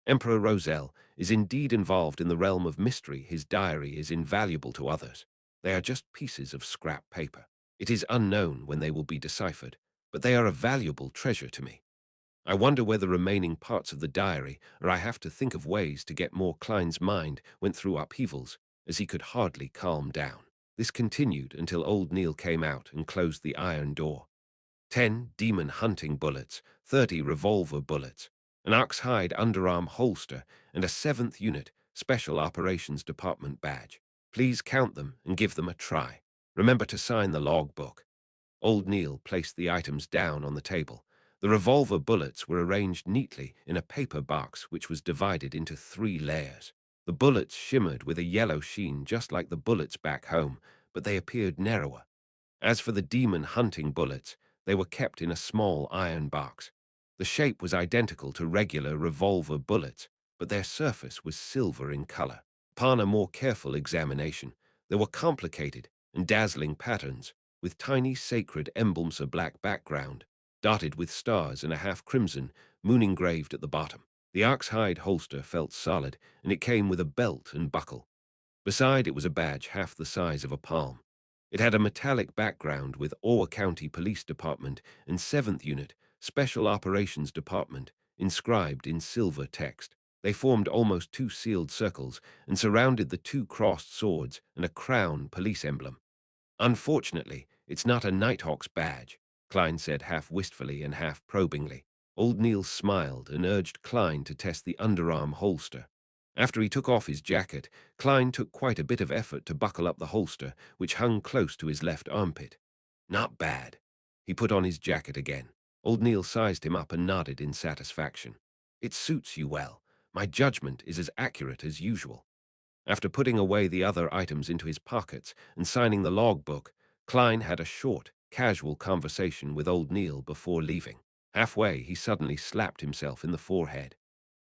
Emperor Roselle is indeed involved in the realm of mystery. His diary is invaluable to others. They are just pieces of scrap paper. It is unknown when they will be deciphered, but they are a valuable treasure to me. I wonder where the remaining parts of the diary, or I have to think of ways to get more. Klein's mind went through upheavals, as he could hardly calm down. This continued until old Neil came out and closed the iron door. 10 demon hunting bullets, 30 revolver bullets, an ox-hide underarm holster, and a 7th Unit Special Operations Department badge. Please count them and give them a try. Remember to sign the logbook. Old Neil placed the items down on the table. The revolver bullets were arranged neatly in a paper box which was divided into 3 layers. The bullets shimmered with a yellow sheen just like the bullets back home, but they appeared narrower. As for the demon hunting bullets, they were kept in a small iron box. The shape was identical to regular revolver bullets, but their surface was silver in color. Upon a more careful examination, there were complicated and dazzling patterns, with tiny sacred emblems of black background, dotted with stars and a half-crimson moon engraved at the bottom. The ox-hide holster felt solid, and it came with a belt and buckle. Beside it was a badge half the size of a palm. It had a metallic background with Ottawa County Police Department and 7th Unit, Special Operations Department, inscribed in silver text. They formed almost two sealed circles and surrounded the two crossed swords and a crown police emblem. Unfortunately, it's not a Nighthawk's badge, Klein said half wistfully and half probingly. Old Neil smiled and urged Klein to test the underarm holster. After he took off his jacket, Klein took quite a bit of effort to buckle up the holster, which hung close to his left armpit. Not bad. He put on his jacket again. Old Neil sized him up and nodded in satisfaction. It suits you well. My judgment is as accurate as usual. After putting away the other items into his pockets and signing the logbook, Klein had a short, casual conversation with old Neil before leaving. Halfway, he suddenly slapped himself in the forehead.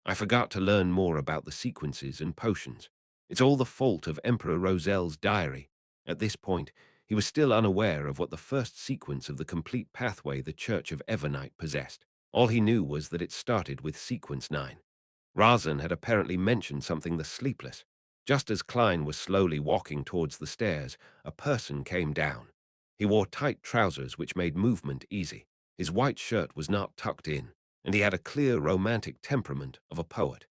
I forgot to learn more about the sequences and potions. It's all the fault of Emperor Roselle's diary. At this point, he was still unaware of what the first sequence of the complete pathway the Church of Evernight possessed. All he knew was that it started with sequence 9. Razan had apparently mentioned something the sleepless. Just as Klein was slowly walking towards the stairs, a person came down. He wore tight trousers which made movement easy. His white shirt was not tucked in, and he had a clear romantic temperament of a poet.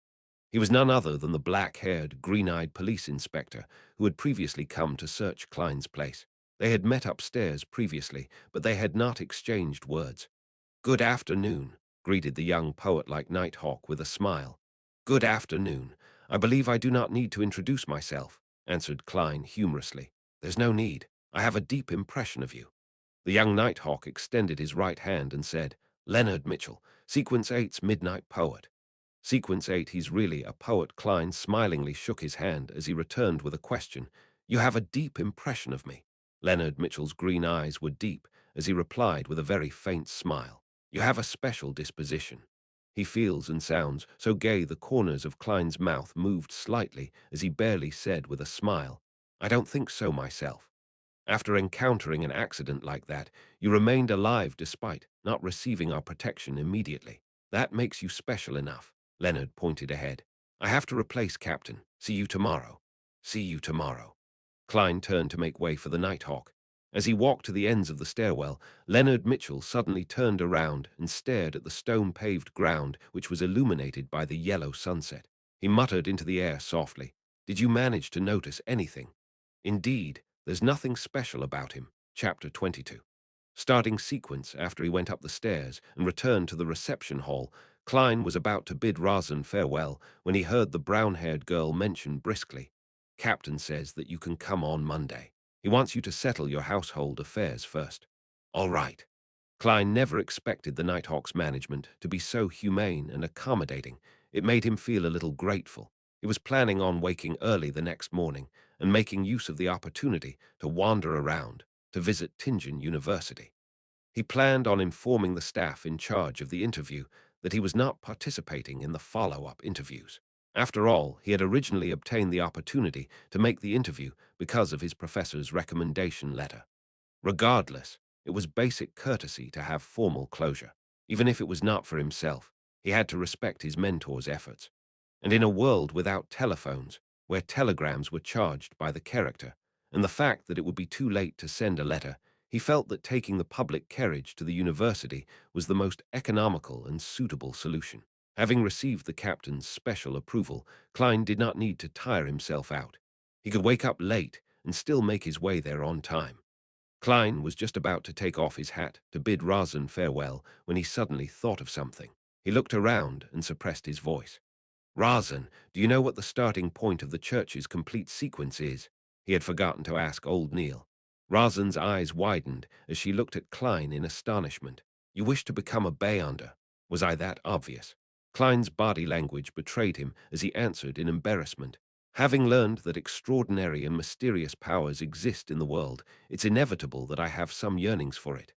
He was none other than the black-haired, green-eyed police inspector who had previously come to search Klein's place. They had met upstairs previously, but they had not exchanged words. "Good afternoon," greeted the young poet like Nighthawk with a smile. "Good afternoon. I believe I do not need to introduce myself," answered Klein humorously. "There's no need. I have a deep impression of you." The young Nighthawk extended his right hand and said, "Leonard Mitchell, Sequence 8's Midnight Poet." Sequence 8, he's really a poet. Klein smilingly shook his hand as he returned with a question. "You have a deep impression of me." Leonard Mitchell's green eyes were deep as he replied with a very faint smile. "You have a special disposition." He feels and sounds so gay the corners of Klein's mouth moved slightly as he barely said with a smile, "I don't think so myself." After encountering an accident like that, you remained alive despite not receiving our protection immediately. That makes you special enough. Leonard pointed ahead. "I have to replace Captain. See you tomorrow." "See you tomorrow." Klein turned to make way for the Nighthawk. As he walked to the ends of the stairwell, Leonard Mitchell suddenly turned around and stared at the stone-paved ground which was illuminated by the yellow sunset. He muttered into the air softly, "Did you manage to notice anything?" Indeed, there's nothing special about him. Chapter 22. Starting sequence after he went up the stairs and returned to the reception hall, Klein was about to bid Razan farewell when he heard the brown-haired girl mention briskly, "Captain says that you can come on Monday. He wants you to settle your household affairs first." "All right." Klein never expected the Nighthawk's management to be so humane and accommodating. It made him feel a little grateful. He was planning on waking early the next morning and making use of the opportunity to wander around, to visit Tingen University. He planned on informing the staff in charge of the interview that he was not participating in the follow-up interviews. After all, he had originally obtained the opportunity to make the interview because of his professor's recommendation letter. Regardless, it was basic courtesy to have formal closure. Even if it was not for himself, he had to respect his mentor's efforts. And in a world without telephones, where telegrams were charged by the character, and the fact that it would be too late to send a letter, he felt that taking the public carriage to the university was the most economical and suitable solution. Having received the captain's special approval, Klein did not need to tire himself out. He could wake up late and still make his way there on time. Klein was just about to take off his hat to bid Razan farewell when he suddenly thought of something. He looked around and suppressed his voice. "Razan, do you know what the starting point of the church's complete sequence is?" He had forgotten to ask old Neil. Razan's eyes widened as she looked at Klein in astonishment. "You wish to become a Beyonder? Was I that obvious?" Klein's body language betrayed him as he answered in embarrassment. Having learned that extraordinary and mysterious powers exist in the world, it's inevitable that I have some yearnings for it.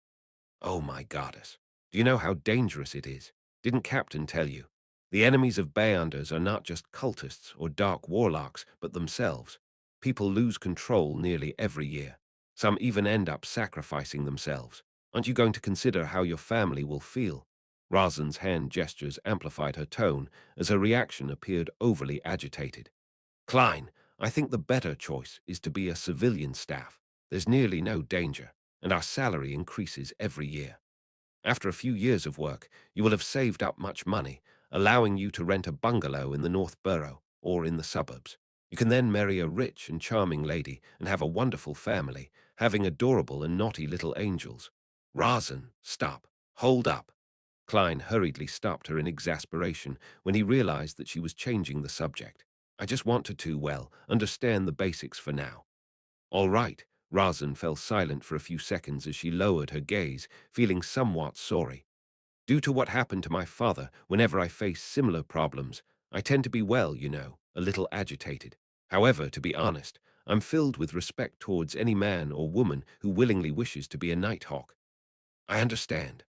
Oh, my goddess. Do you know how dangerous it is? Didn't Captain tell you? The enemies of Beyonders are not just cultists or dark warlocks, but themselves. People lose control nearly every year. Some even end up sacrificing themselves. Aren't you going to consider how your family will feel? Razan's hand gestures amplified her tone as her reaction appeared overly agitated. Klein, I think the better choice is to be a civilian staff. There's nearly no danger, and our salary increases every year. After a few years of work, you will have saved up much money, allowing you to rent a bungalow in the North Borough or in the suburbs. You can then marry a rich and charming lady and have a wonderful family, having adorable and naughty little angels. Razan, stop. Hold up. Klein hurriedly stopped her in exasperation when he realized that she was changing the subject. I just want to, well, understand the basics for now. All right. Razan fell silent for a few seconds as she lowered her gaze, feeling somewhat sorry. Due to what happened to my father, whenever I face similar problems, I tend to be, well, a little agitated. However, to be honest, I'm filled with respect towards any man or woman who willingly wishes to be a nighthawk. I understand,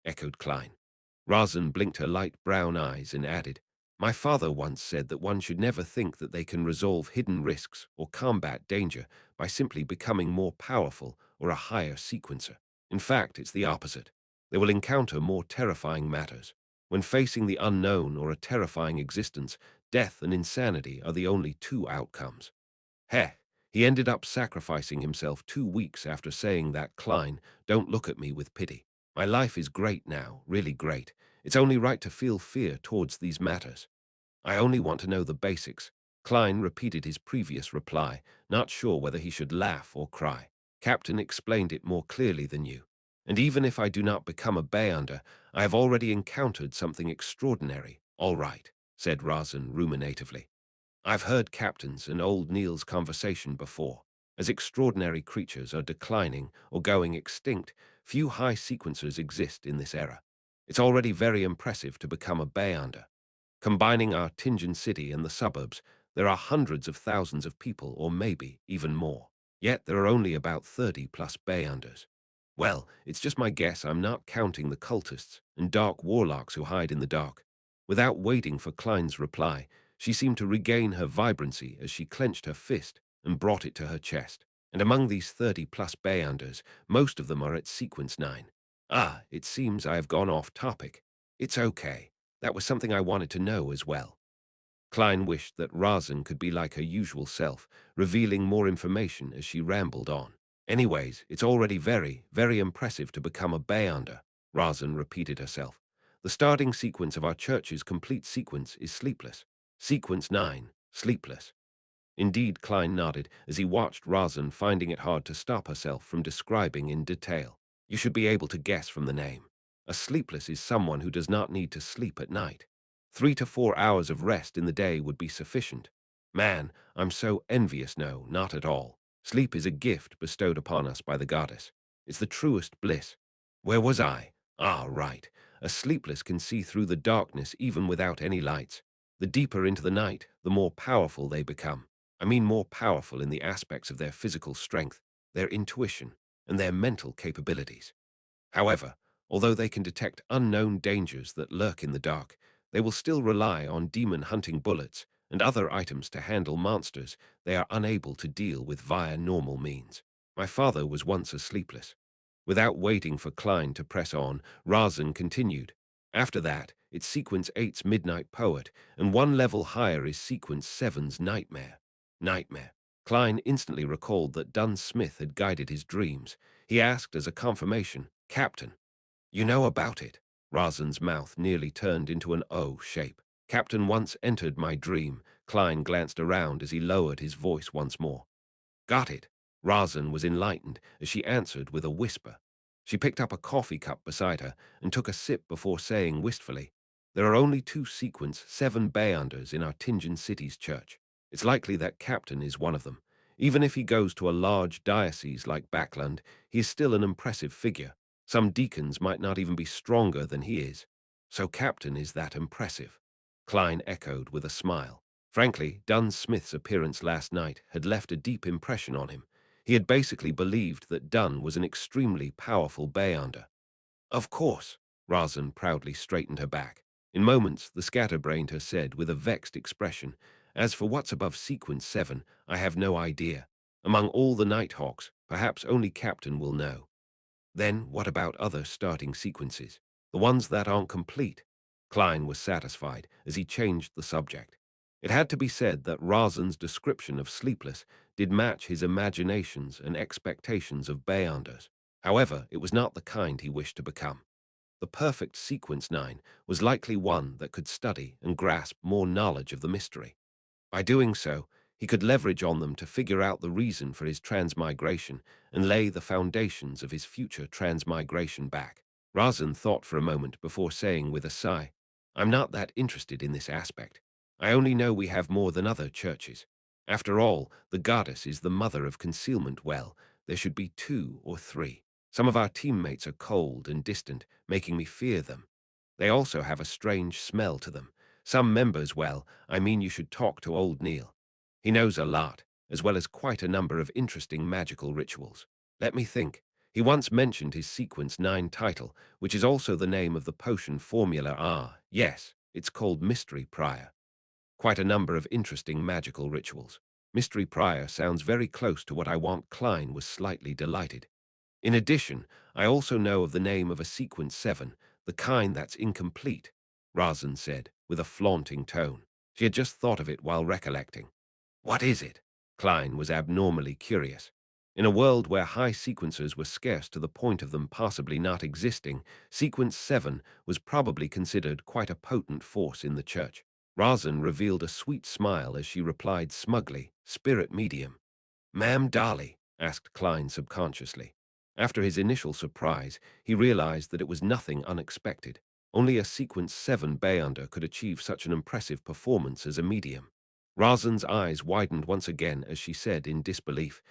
echoed Klein. Razan blinked her light brown eyes and added, My father once said that one should never think that they can resolve hidden risks or combat danger by simply becoming more powerful or a higher sequencer. In fact, it's the opposite. They will encounter more terrifying matters. When facing the unknown or a terrifying existence, death and insanity are the only two outcomes. Heh, he ended up sacrificing himself 2 weeks after saying that. Klein, don't look at me with pity. My life is great now, really great. It's only right to feel fear towards these matters. I only want to know the basics. Klein repeated his previous reply, not sure whether he should laugh or cry. Captain explained it more clearly than you. And even if I do not become a Beyonder, I have already encountered something extraordinary. All right, said Razan ruminatively. I've heard Captain's and old Neil's conversation before. As extraordinary creatures are declining or going extinct, few high sequencers exist in this era. It's already very impressive to become a Beyonder. Combining our Tingen city and the suburbs, there are hundreds of thousands of people, or maybe even more. Yet there are only about 30 plus Beyonders. Well, it's just my guess. I'm not counting the cultists and dark warlocks who hide in the dark. Without waiting for Klein's reply, she seemed to regain her vibrancy as she clenched her fist and brought it to her chest. And among these 30 plus Beyonders, most of them are at sequence 9. Ah, it seems I have gone off topic. It's okay. That was something I wanted to know as well. Klein wished that Razan could be like her usual self, revealing more information as she rambled on. Anyways, it's already very, very impressive to become a Beyonder, Razan repeated herself. The starting sequence of our church's complete sequence is sleepless. Sequence 9, sleepless. Indeed, Klein nodded as he watched Razan, finding it hard to stop herself from describing in detail. You should be able to guess from the name. A sleepless is someone who does not need to sleep at night. 3 to 4 hours of rest in the day would be sufficient. Man, I'm so envious. No, not at all. Sleep is a gift bestowed upon us by the goddess. It's the truest bliss. Where was I? Ah, right. A sleepless can see through the darkness even without any lights. The deeper into the night, the more powerful they become. I mean more powerful in the aspects of their physical strength, their intuition, and their mental capabilities. However, although they can detect unknown dangers that lurk in the dark, they will still rely on demon-hunting bullets and other items to handle monsters they are unable to deal with via normal means. My father was once a sleepless. Without waiting for Klein to press on, Razan continued. After that, it's Sequence 8's Midnight Poet, and one level higher is Sequence 7's Nightmare. Nightmare. Klein instantly recalled that Dunn Smith had guided his dreams. He asked as a confirmation, Captain, you know about it? Razan's mouth nearly turned into an O shape. Captain once entered my dream. Klein glanced around as he lowered his voice once more. Got it. Razan was enlightened as she answered with a whisper. She picked up a coffee cup beside her and took a sip before saying wistfully, There are only 2 sequence 7 Beyonders in our Tingen city's church. It's likely that Captain is one of them. Even if he goes to a large diocese like Backland, he is still an impressive figure. Some deacons might not even be stronger than he is. So Captain is that impressive. Klein echoed with a smile. Frankly, Dunn Smith's appearance last night had left a deep impression on him. He had basically believed that Dunn was an extremely powerful Beyonder. Of course, Razan proudly straightened her back. In moments, the scatterbrained her said with a vexed expression, "As for what's above sequence 7, I have no idea. Among all the Nighthawks, perhaps only Captain will know." Then what about other starting sequences? The ones that aren't complete? Klein was satisfied as he changed the subject. It had to be said that Razan's description of Sleepless did match his imaginations and expectations of Beyonders. However, it was not the kind he wished to become. The perfect sequence 9 was likely one that could study and grasp more knowledge of the mystery. By doing so, he could leverage on them to figure out the reason for his transmigration and lay the foundations of his future transmigration back. Razan thought for a moment before saying with a sigh, "I'm not that interested in this aspect. I only know we have more than other churches. After all, the goddess is the mother of concealment. Well, there should be 2 or 3. Some of our teammates are cold and distant, making me fear them. They also have a strange smell to them. Some members, well, I mean you should talk to old Neil. He knows a lot, as well as quite a number of interesting magical rituals. Let me think. He once mentioned his Sequence 9 title, which is also the name of the potion formula. Ah, yes, it's called Mystery Prior. Quite a number of interesting magical rituals. Mystery Prior sounds very close to what I want. Klein was slightly delighted. In addition, I also know of the name of a Sequence 7, the kind that's incomplete, Razan said, with a flaunting tone. She had just thought of it while recollecting. What is it? Klein was abnormally curious. In a world where high sequencers were scarce to the point of them possibly not existing, Sequence 7 was probably considered quite a potent force in the church. Razan revealed a sweet smile as she replied smugly, "Spirit medium." "Ma'am Dolly?" asked Klein subconsciously. After his initial surprise, he realized that it was nothing unexpected. Only a Sequence 7 Beyonder could achieve such an impressive performance as a medium. Razan's eyes widened once again as she said in disbelief,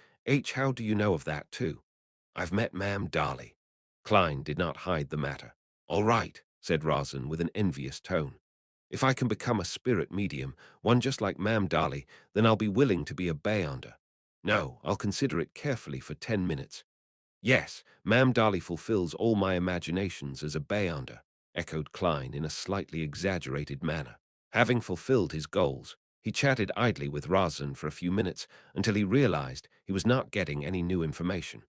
How do you know of that too?" "I've met Ma'am Dolly." Klein did not hide the matter. "All right," said Razan with an envious tone. "If I can become a spirit medium, one just like Ma'am Dolly, then I'll be willing to be a Beyonder. No, I'll consider it carefully for 10 minutes. Yes, Ma'am Dolly fulfills all my imaginations as a Beyonder," echoed Klein in a slightly exaggerated manner. Having fulfilled his goals, he chatted idly with Razan for a few minutes until he realized he was not getting any new information.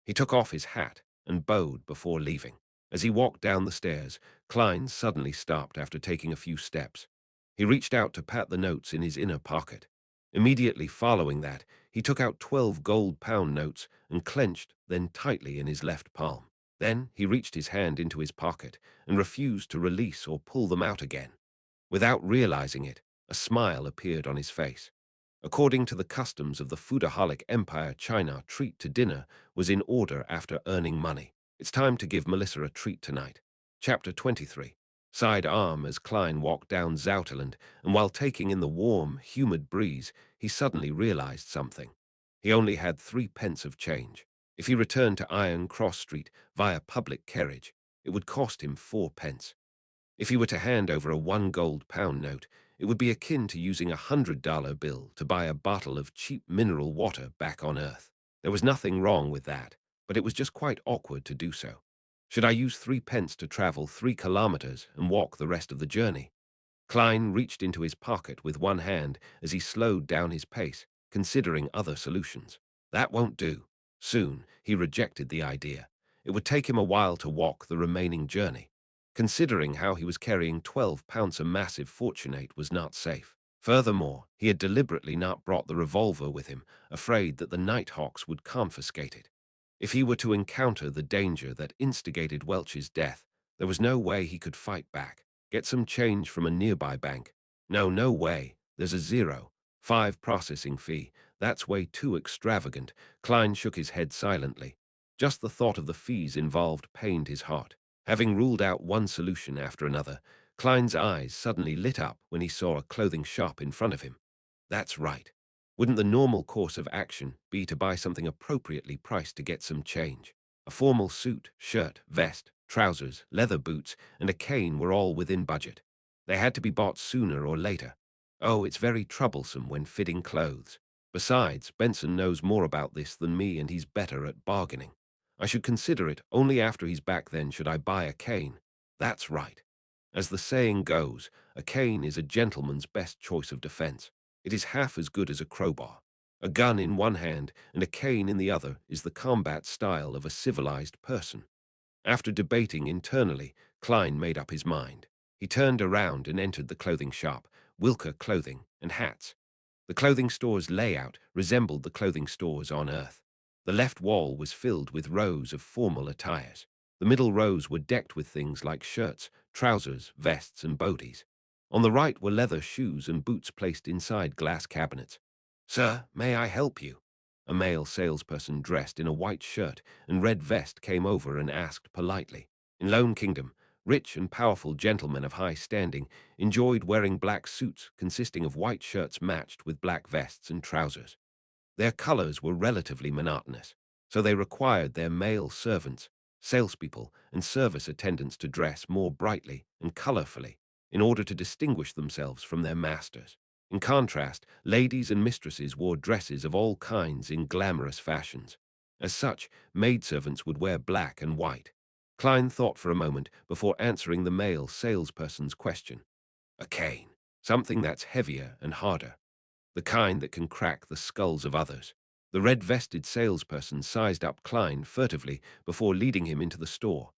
He took off his hat and bowed before leaving. As he walked down the stairs, Klein suddenly stopped after taking a few steps. He reached out to pat the notes in his inner pocket. Immediately following that, he took out 12 gold pound notes and clenched them tightly in his left palm. Then he reached his hand into his pocket and refused to release or pull them out again. Without realizing it, a smile appeared on his face. According to the customs of the foodaholic empire, China, treat to dinner was in order after earning money. It's time to give Melissa a treat tonight. Chapter 23. Sighed Arm as Klein walked down Zouterland, and while taking in the warm, humid breeze, he suddenly realized something. He only had 3 pence of change. If he returned to Iron Cross Street via public carriage, it would cost him 4 pence. If he were to hand over a 1 gold pound note, it would be akin to using $100 bill to buy a bottle of cheap mineral water back on Earth. There was nothing wrong with that, but it was just quite awkward to do so. Should I use 3 pence to travel 3 kilometers and walk the rest of the journey? Klein reached into his pocket with one hand as he slowed down his pace, considering other solutions. That won't do. Soon, he rejected the idea. It would take him a while to walk the remaining journey. Considering how he was carrying 12 pounds, a massive fortunate was not safe. Furthermore, he had deliberately not brought the revolver with him, afraid that the Nighthawks would confiscate it. If he were to encounter the danger that instigated Welch's death, there was no way he could fight back. Get some change from a nearby bank. No, no way. There's a 0.5 processing fee. That's way too extravagant. Klein shook his head silently. Just the thought of the fees involved pained his heart. Having ruled out one solution after another, Klein's eyes suddenly lit up when he saw a clothing shop in front of him. That's right. Wouldn't the normal course of action be to buy something appropriately priced to get some change? A formal suit, shirt, vest, trousers, leather boots, and a cane were all within budget. They had to be bought sooner or later. Oh, it's very troublesome when fitting clothes. Besides, Benson knows more about this than me and he's better at bargaining. I should consider it only after he's back then should I buy a cane. That's right. As the saying goes, a cane is a gentleman's best choice of defense. It is half as good as a crowbar. A gun in one hand and a cane in the other is the combat style of a civilized person. After debating internally, Klein made up his mind. He turned around and entered the clothing shop, Wilker Clothing and Hats. The clothing store's layout resembled the clothing stores on Earth. The left wall was filled with rows of formal attires. The middle rows were decked with things like shirts, trousers, vests, and boaties. On the right were leather shoes and boots placed inside glass cabinets. "Sir, may I help you?" A male salesperson dressed in a white shirt and red vest came over and asked politely. In Lone Kingdom, rich and powerful gentlemen of high standing enjoyed wearing black suits consisting of white shirts matched with black vests and trousers. Their colors were relatively monotonous, so they required their male servants, salespeople, and service attendants to dress more brightly and colorfully in order to distinguish themselves from their masters. In contrast, ladies and mistresses wore dresses of all kinds in glamorous fashions. As such, maidservants would wear black and white. Klein thought for a moment before answering the male salesperson's question. A cane, something that's heavier and harder, the kind that can crack the skulls of others. The red-vested salesperson sized up Klein furtively before leading him into the store.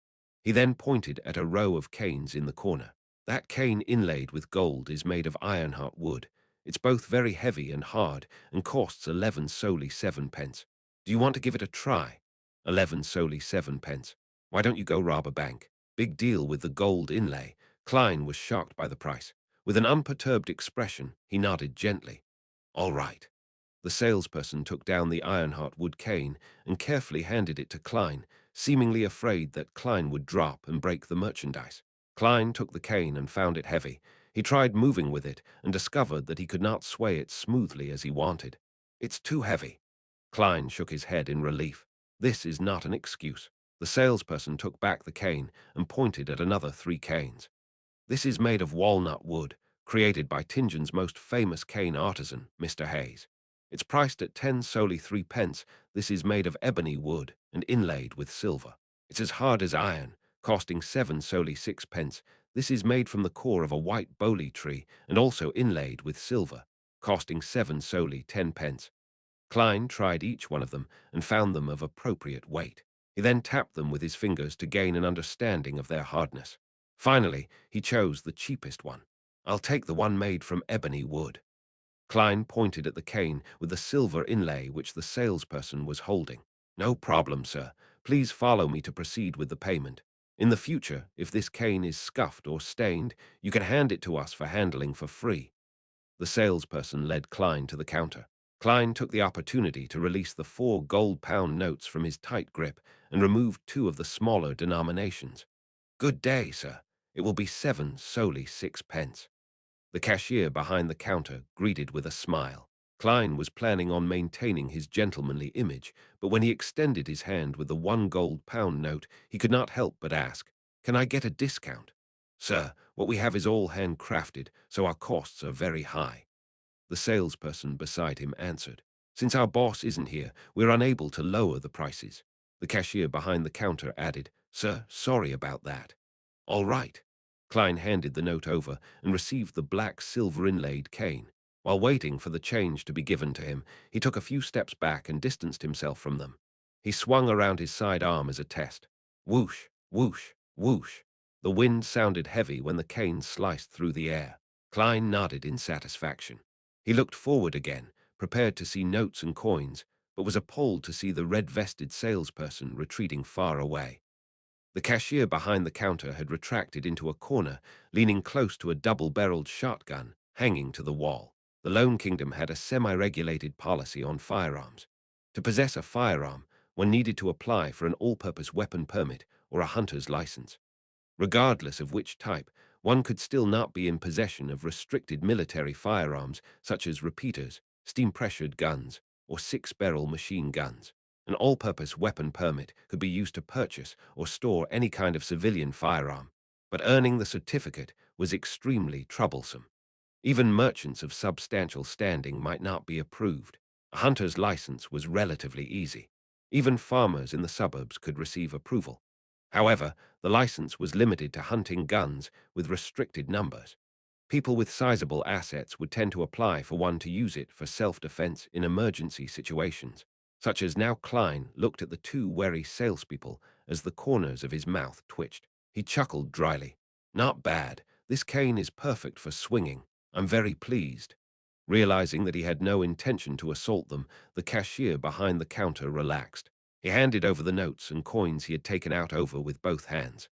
He then pointed at a row of canes in the corner. That cane inlaid with gold is made of ironheart wood. It's both very heavy and hard and costs 11 solely 7 pence. Do you want to give it a try? 11 solely 7 pence. Why don't you go rob a bank? Big deal with the gold inlay. Klein was shocked by the price. With an unperturbed expression, he nodded gently. All right. The salesperson took down the Ironheart wood cane and carefully handed it to Klein, seemingly afraid that Klein would drop and break the merchandise. Klein took the cane and found it heavy. He tried moving with it and discovered that he could not sway it smoothly as he wanted. It's too heavy. Klein shook his head in relief. This is not an excuse. The salesperson took back the cane and pointed at another 3 canes. This is made of walnut wood, created by Tingen's most famous cane artisan, Mr. Hayes. It's priced at 10 solely 3 pence. This is made of ebony wood and inlaid with silver. It's as hard as iron, costing 7 solely 6 pence. This is made from the core of a white boley tree and also inlaid with silver, costing 7 solely 10 pence. Klein tried each one of them and found them of appropriate weight. He then tapped them with his fingers to gain an understanding of their hardness. Finally, he chose the cheapest one. I'll take the one made from ebony wood. Klein pointed at the cane with the silver inlay which the salesperson was holding. No problem, sir. Please follow me to proceed with the payment. In the future, if this cane is scuffed or stained, you can hand it to us for handling for free. The salesperson led Klein to the counter. Klein took the opportunity to release the 4 gold-pound notes from his tight grip and removed 2 of the smaller denominations. Good day, sir. It will be 7 solely 6 pence. The cashier behind the counter greeted with a smile. Klein was planning on maintaining his gentlemanly image, but when he extended his hand with the 1 gold-pound note, he could not help but ask, "Can I get a discount?" "Sir, what we have is all handcrafted, so our costs are very high." The salesperson beside him answered, "Since our boss isn't here, we're unable to lower the prices." The cashier behind the counter added, "Sir, sorry about that." "All right." Klein handed the note over and received the black silver inlaid cane. While waiting for the change to be given to him, he took a few steps back and distanced himself from them. He swung around his side arm as a test. Whoosh, whoosh, whoosh. The wind sounded heavy when the cane sliced through the air. Klein nodded in satisfaction. He looked forward again, prepared to see notes and coins, but was appalled to see the red-vested salesperson retreating far away. The cashier behind the counter had retracted into a corner, leaning close to a double-barreled shotgun hanging to the wall. The Lone Kingdom had a semi-regulated policy on firearms. To possess a firearm, one needed to apply for an all-purpose weapon permit or a hunter's license. Regardless of which type, one could still not be in possession of restricted military firearms such as repeaters, steam-pressured guns, or 6-barrel machine guns. An all-purpose weapon permit could be used to purchase or store any kind of civilian firearm, but earning the certificate was extremely troublesome. Even merchants of substantial standing might not be approved. A hunter's license was relatively easy. Even farmers in the suburbs could receive approval. However, the license was limited to hunting guns with restricted numbers. People with sizable assets would tend to apply for one to use it for self-defense in emergency situations, such as now Klein looked at the two wary salespeople as the corners of his mouth twitched. He chuckled dryly. Not bad. This cane is perfect for swinging. I'm very pleased. Realizing that he had no intention to assault them, the cashier behind the counter relaxed. He handed over the notes and coins he had taken out over with both hands.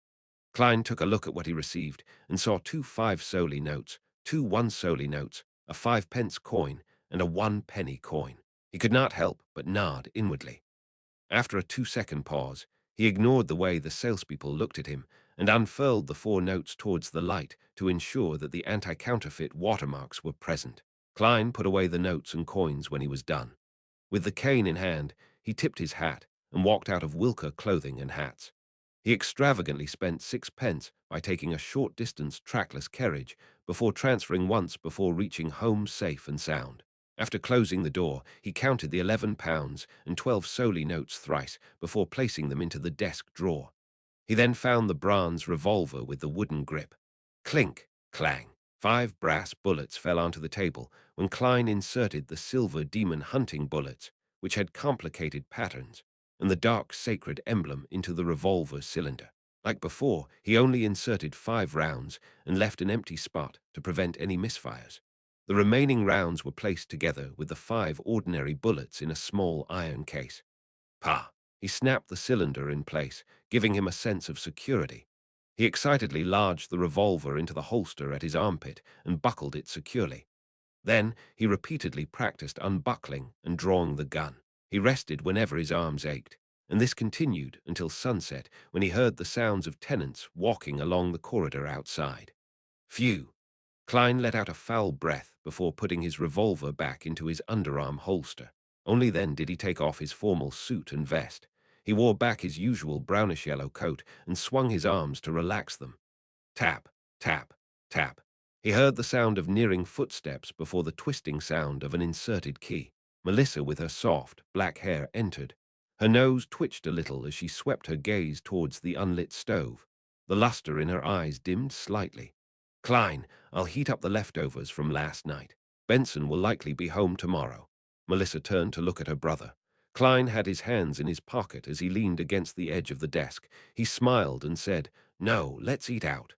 Klein took a look at what he received and saw two 5 soldi notes, two 1 soldi notes, a 5 pence coin, and a 1 penny coin. He could not help but nod inwardly. After a 2-second pause, he ignored the way the salespeople looked at him and unfurled the 4 notes towards the light to ensure that the anti-counterfeit watermarks were present. Klein put away the notes and coins when he was done. With the cane in hand, he tipped his hat and walked out of Wilker Clothing and Hats. He extravagantly spent 6 pence by taking a short-distance trackless carriage before transferring once before reaching home safe and sound. After closing the door, he counted the 11 pounds and 12 soldi notes thrice before placing them into the desk drawer. He then found the bronze revolver with the wooden grip. Clink, clang. 5 brass bullets fell onto the table when Klein inserted the silver demon hunting bullets, which had complicated patterns, and the dark sacred emblem into the revolver cylinder. Like before, he only inserted 5 rounds and left an empty spot to prevent any misfires. The remaining rounds were placed together with the 5 ordinary bullets in a small iron case. Pa! He snapped the cylinder in place, giving him a sense of security. He excitedly lodged the revolver into the holster at his armpit and buckled it securely. Then he repeatedly practiced unbuckling and drawing the gun. He rested whenever his arms ached, and this continued until sunset when he heard the sounds of tenants walking along the corridor outside. Phew! Klein let out a foul breath before putting his revolver back into his underarm holster. Only then did he take off his formal suit and vest. He wore back his usual brownish-yellow coat and swung his arms to relax them. Tap, tap, tap. He heard the sound of nearing footsteps before the twisting sound of an inserted key. Melissa, with her soft, black hair, entered. Her nose twitched a little as she swept her gaze towards the unlit stove. The luster in her eyes dimmed slightly. Klein, I'll heat up the leftovers from last night. Benson will likely be home tomorrow. Melissa turned to look at her brother. Klein had his hands in his pocket as he leaned against the edge of the desk. He smiled and said, No, let's eat out.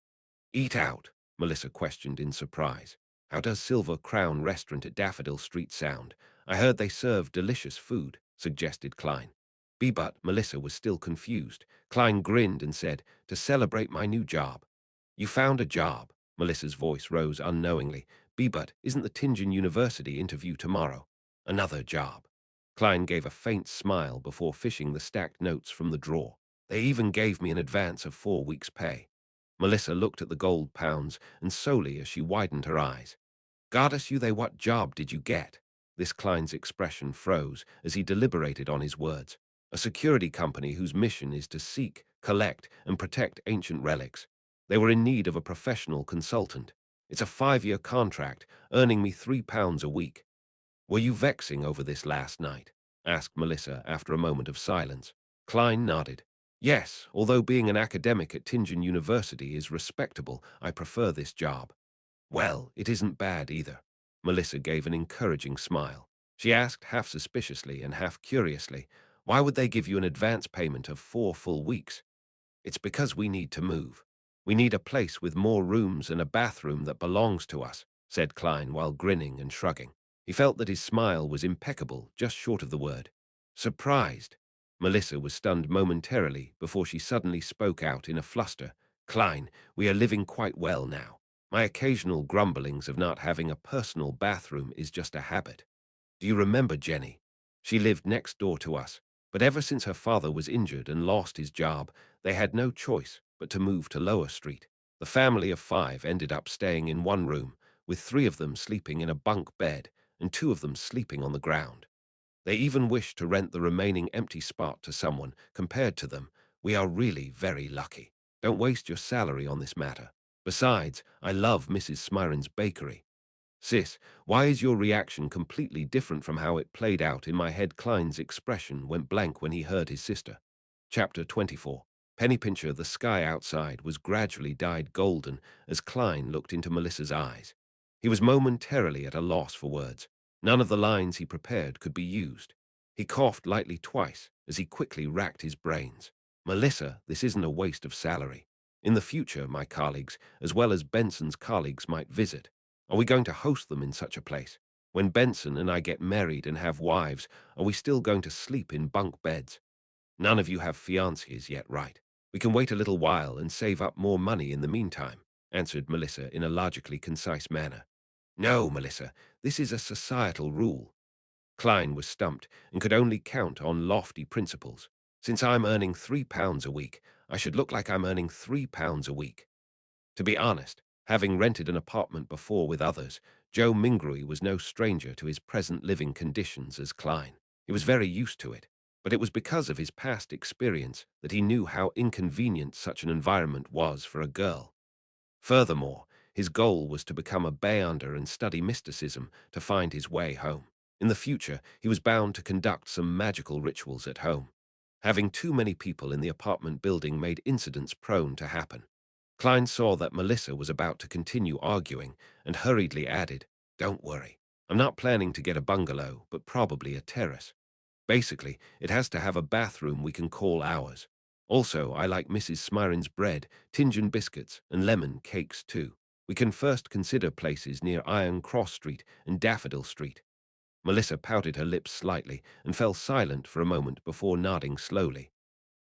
Eat out? Melissa questioned in surprise. How does Silver Crown Restaurant at Daffodil Street sound? I heard they serve delicious food, suggested Klein. But Melissa was still confused. Klein grinned and said, To celebrate my new job. You found a job? Melissa's voice rose unknowingly. But isn't the Tingen University interview tomorrow? Another job. Klein gave a faint smile before fishing the stacked notes from the drawer. They even gave me an advance of 4 weeks' pay. Melissa looked at the gold pounds and solely as she widened her eyes. Goddess you they what job did you get? This Klein's expression froze as he deliberated on his words. A security company whose mission is to seek, collect, and protect ancient relics. They were in need of a professional consultant. It's a 5-year contract, earning me £3 a week. Were you vexing over this last night? Asked Melissa after a moment of silence. Klein nodded. Yes, although being an academic at Tingen University is respectable, I prefer this job. Well, it isn't bad either. Melissa gave an encouraging smile. She asked half suspiciously and half curiously, why would they give you an advance payment of 4 full weeks? It's because we need to move. We need a place with more rooms and a bathroom that belongs to us, said Klein while grinning and shrugging. He felt that his smile was impeccable, just short of the word. Surprised. Melissa was stunned momentarily before she suddenly spoke out in a fluster. Klein, we are living quite well now. My occasional grumblings of not having a personal bathroom is just a habit. Do you remember Jenny? She lived next door to us, but ever since her father was injured and lost his job, they had no choice but to move to Lower Street. The family of 5 ended up staying in one room, with 3 of them sleeping in a bunk bed and 2 of them sleeping on the ground. They even wished to rent the remaining empty spot to someone. Compared to them, we are really very lucky. Don't waste your salary on this matter. Besides, I love Mrs. Smiron's bakery. Sis, why is your reaction completely different from how it played out in my head? Klein's expression went blank when he heard his sister. Chapter 24. Pennypincher, the sky outside was gradually dyed golden as Klein looked into Melissa's eyes. He was momentarily at a loss for words. None of the lines he prepared could be used. He coughed lightly twice as he quickly racked his brains. Melissa, this isn't a waste of salary. In the future, my colleagues, as well as Benson's colleagues, might visit. Are we going to host them in such a place? When Benson and I get married and have wives, are we still going to sleep in bunk beds? None of you have fiancés yet, right? We can wait a little while and save up more money in the meantime, answered Melissa in a logically concise manner. No, Melissa, this is a societal rule. Klein was stumped and could only count on lofty principles. Since I'm earning £3 a week, I should look like I'm earning £3 a week. To be honest, having rented an apartment before with others, Joe Mingrui was no stranger to his present living conditions as Klein. He was very used to it, but it was because of his past experience that he knew how inconvenient such an environment was for a girl. Furthermore, his goal was to become a Beyonder and study mysticism to find his way home. In the future, he was bound to conduct some magical rituals at home. Having too many people in the apartment building made incidents prone to happen. Klein saw that Melissa was about to continue arguing and hurriedly added, "Don't worry. I'm not planning to get a bungalow, but probably a terrace. Basically, it has to have a bathroom we can call ours. Also, I like Mrs. Smirin's bread, Tingeon biscuits, and lemon cakes too. We can first consider places near Iron Cross Street and Daffodil Street." Melissa pouted her lips slightly and fell silent for a moment before nodding slowly.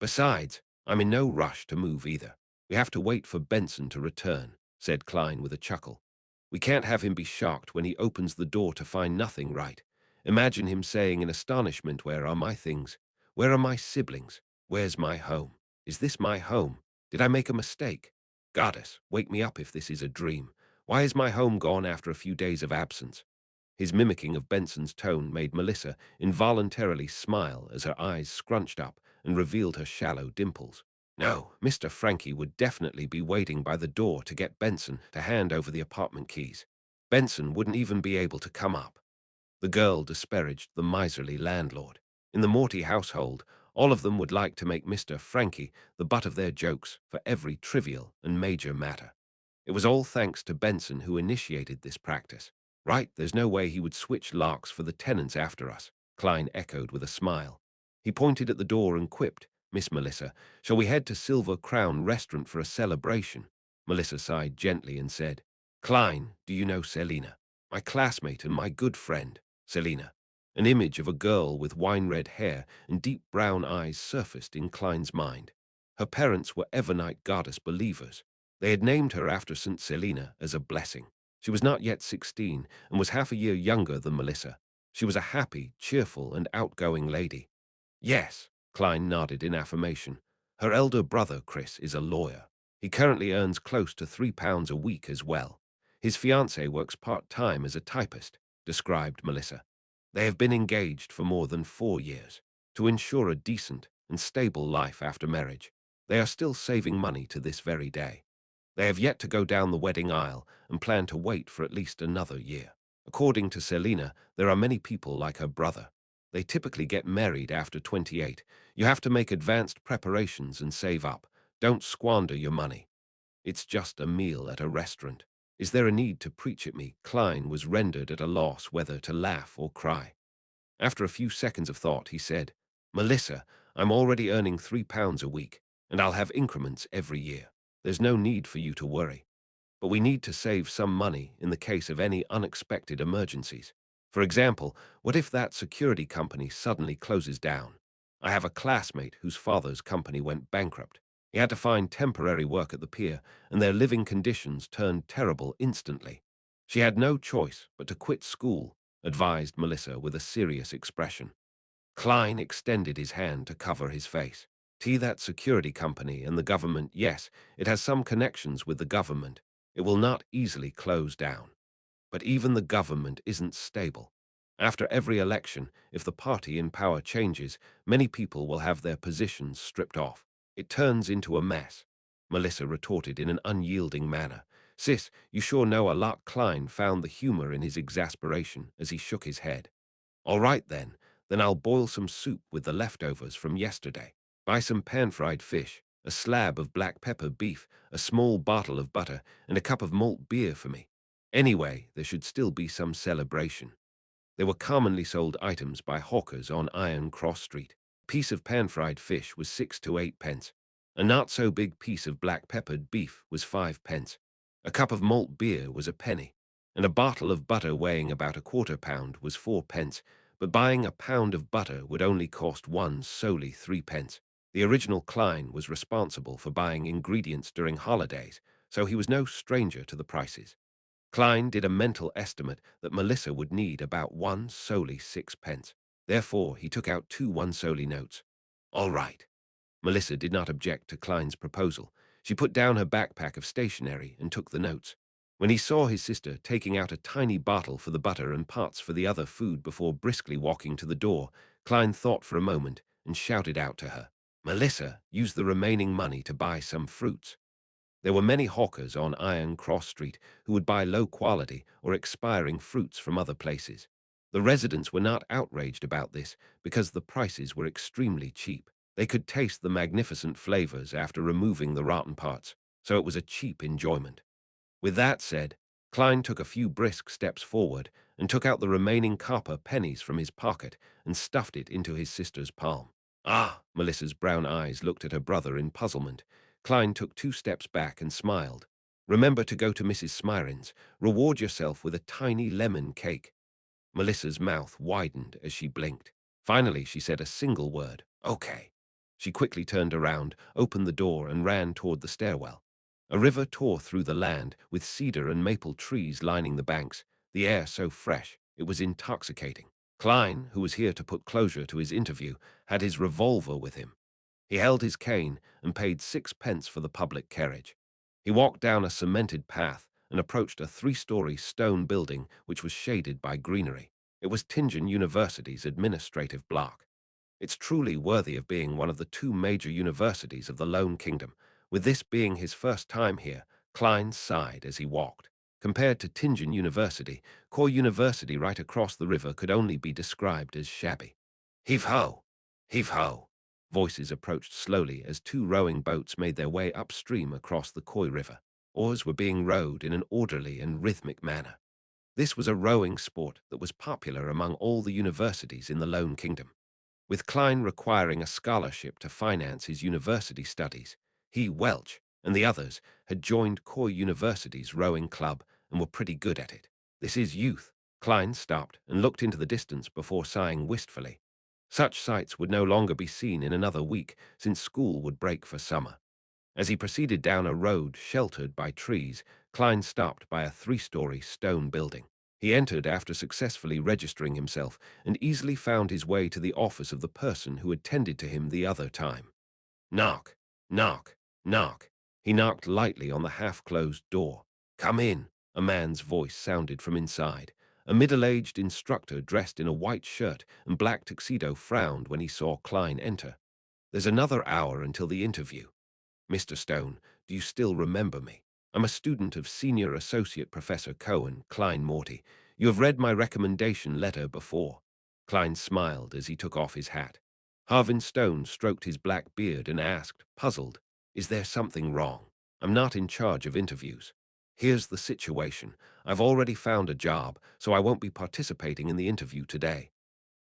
"Besides, I'm in no rush to move either. We have to wait for Benson to return," said Klein with a chuckle. "We can't have him be shocked when he opens the door to find nothing, right? Imagine him saying in astonishment, 'Where are my things? Where are my siblings? Where's my home? Is this my home? Did I make a mistake? Goddess, wake me up if this is a dream. Why is my home gone after a few days of absence?" His mimicking of Benson's tone made Melissa involuntarily smile as her eyes scrunched up and revealed her shallow dimples. No, Mr. Frankie would definitely be waiting by the door to get Benson to hand over the apartment keys. Benson wouldn't even be able to come up. The girl disparaged the miserly landlord. In the Morty household, all of them would like to make Mr. Frankie the butt of their jokes for every trivial and major matter. It was all thanks to Benson who initiated this practice. Right, there's no way he would switch larks for the tenants after us, Klein echoed with a smile. He pointed at the door and quipped, "Miss Melissa, shall we head to Silver Crown Restaurant for a celebration?" Melissa sighed gently and said, "Klein, do you know Selina? My classmate and my good friend, Selina." An image of a girl with wine-red hair and deep brown eyes surfaced in Klein's mind. Her parents were Evernight goddess believers. They had named her after St. Selina as a blessing. She was not yet 16 and was half a year younger than Melissa. She was a happy, cheerful, and outgoing lady. "Yes," Klein nodded in affirmation. "Her elder brother, Chris, is a lawyer. He currently earns close to £3 a week as well. His fiancée works part-time as a typist," described Melissa. "They have been engaged for more than 4 years to ensure a decent and stable life after marriage. They are still saving money to this very day. They have yet to go down the wedding aisle and plan to wait for at least another year. According to Selina, there are many people like her brother. They typically get married after 28. You have to make advanced preparations and save up. Don't squander your money. It's just a meal at a restaurant. Is there a need to preach at me?" Klein was rendered at a loss whether to laugh or cry. After a few seconds of thought, he said, "Melissa, I'm already earning £3 a week, and I'll have increments every year. There's no need for you to worry. But we need to save some money in the case of any unexpected emergencies. For example, what if that security company suddenly closes down? I have a classmate whose father's company went bankrupt. He had to find temporary work at the pier, and their living conditions turned terrible instantly. She had no choice but to quit school," advised Melissa with a serious expression. Klein extended his hand to cover his face. That security company and the government, yes, it has some connections with the government. It will not easily close down. But even the government isn't stable. After every election, if the party in power changes, many people will have their positions stripped off. It turns into a mess," Melissa retorted in an unyielding manner. Sis, you sure know a lot. Klein found the humor in his exasperation as he shook his head. All right then I'll boil some soup with the leftovers from yesterday. Buy some pan-fried fish, a slab of black pepper beef, a small bottle of butter, and a cup of malt beer for me. Anyway, there should still be some celebration. They were commonly sold items by hawkers on Iron Cross Street. A piece of pan-fried fish was 6 to 8 pence. A not-so-big piece of black-peppered beef was 5 pence. A cup of malt beer was a penny, and a bottle of butter weighing about a quarter-pound was 4 pence, but buying a pound of butter would only cost one solely 3 pence. The original Klein was responsible for buying ingredients during holidays, so he was no stranger to the prices. Klein did a mental estimate that Melissa would need about one solely 6 pence. Therefore, he took out two one solely notes. All right. Melissa did not object to Klein's proposal. She put down her backpack of stationery and took the notes. When he saw his sister taking out a tiny bottle for the butter and pots for the other food before briskly walking to the door, Klein thought for a moment and shouted out to her, Melissa, use the remaining money to buy some fruits. There were many hawkers on Iron Cross Street who would buy low-quality or expiring fruits from other places. The residents were not outraged about this because the prices were extremely cheap. They could taste the magnificent flavors after removing the rotten parts, so it was a cheap enjoyment. With that said, Klein took a few brisk steps forward and took out the remaining copper pennies from his pocket and stuffed it into his sister's palm. Ah! Melissa's brown eyes looked at her brother in puzzlement. Klein took 2 steps back and smiled. Remember to go to Mrs. Smirin's. Reward yourself with a tiny lemon cake. Melissa's mouth widened as she blinked. Finally, she said a single word, okay. She quickly turned around, opened the door, and ran toward the stairwell. A river tore through the land, with cedar and maple trees lining the banks, the air so fresh it was intoxicating. Klein, who was here to put closure to his interview, had his revolver with him. He held his cane and paid 6 pence for the public carriage. He walked down a cemented path and approached a 3-story stone building which was shaded by greenery. It was Tingen University's administrative block. It's truly worthy of being one of the two major universities of the Lone Kingdom. With this being his first time here, Klein sighed as he walked. Compared to Tingen University, Core University right across the river could only be described as shabby. Heave-ho! Heave-ho! Voices approached slowly as 2 rowing boats made their way upstream across the Koi River. Oars were being rowed in an orderly and rhythmic manner. This was a rowing sport that was popular among all the universities in the Lone Kingdom. With Klein requiring a scholarship to finance his university studies, he, Welch, and the others had joined Koi University's rowing club and were pretty good at it. This is youth. Klein stopped and looked into the distance before sighing wistfully. Such sights would no longer be seen in another week, since school would break for summer. As he proceeded down a road sheltered by trees, Klein stopped by a 3-story stone building. He entered after successfully registering himself and easily found his way to the office of the person who had tended to him the other time. Knock, knock, knock. He knocked lightly on the half-closed door. Come in, a man's voice sounded from inside. A middle-aged instructor dressed in a white shirt and black tuxedo frowned when he saw Klein enter. There's another hour until the interview. Mr. Stone, do you still remember me? I'm a student of Senior Associate Professor Cohen, Klein Morty. You have read my recommendation letter before. Klein smiled as he took off his hat. Harvin Stone stroked his black beard and asked, puzzled, is there something wrong? I'm not in charge of interviews. Here's the situation. I've already found a job, so I won't be participating in the interview today.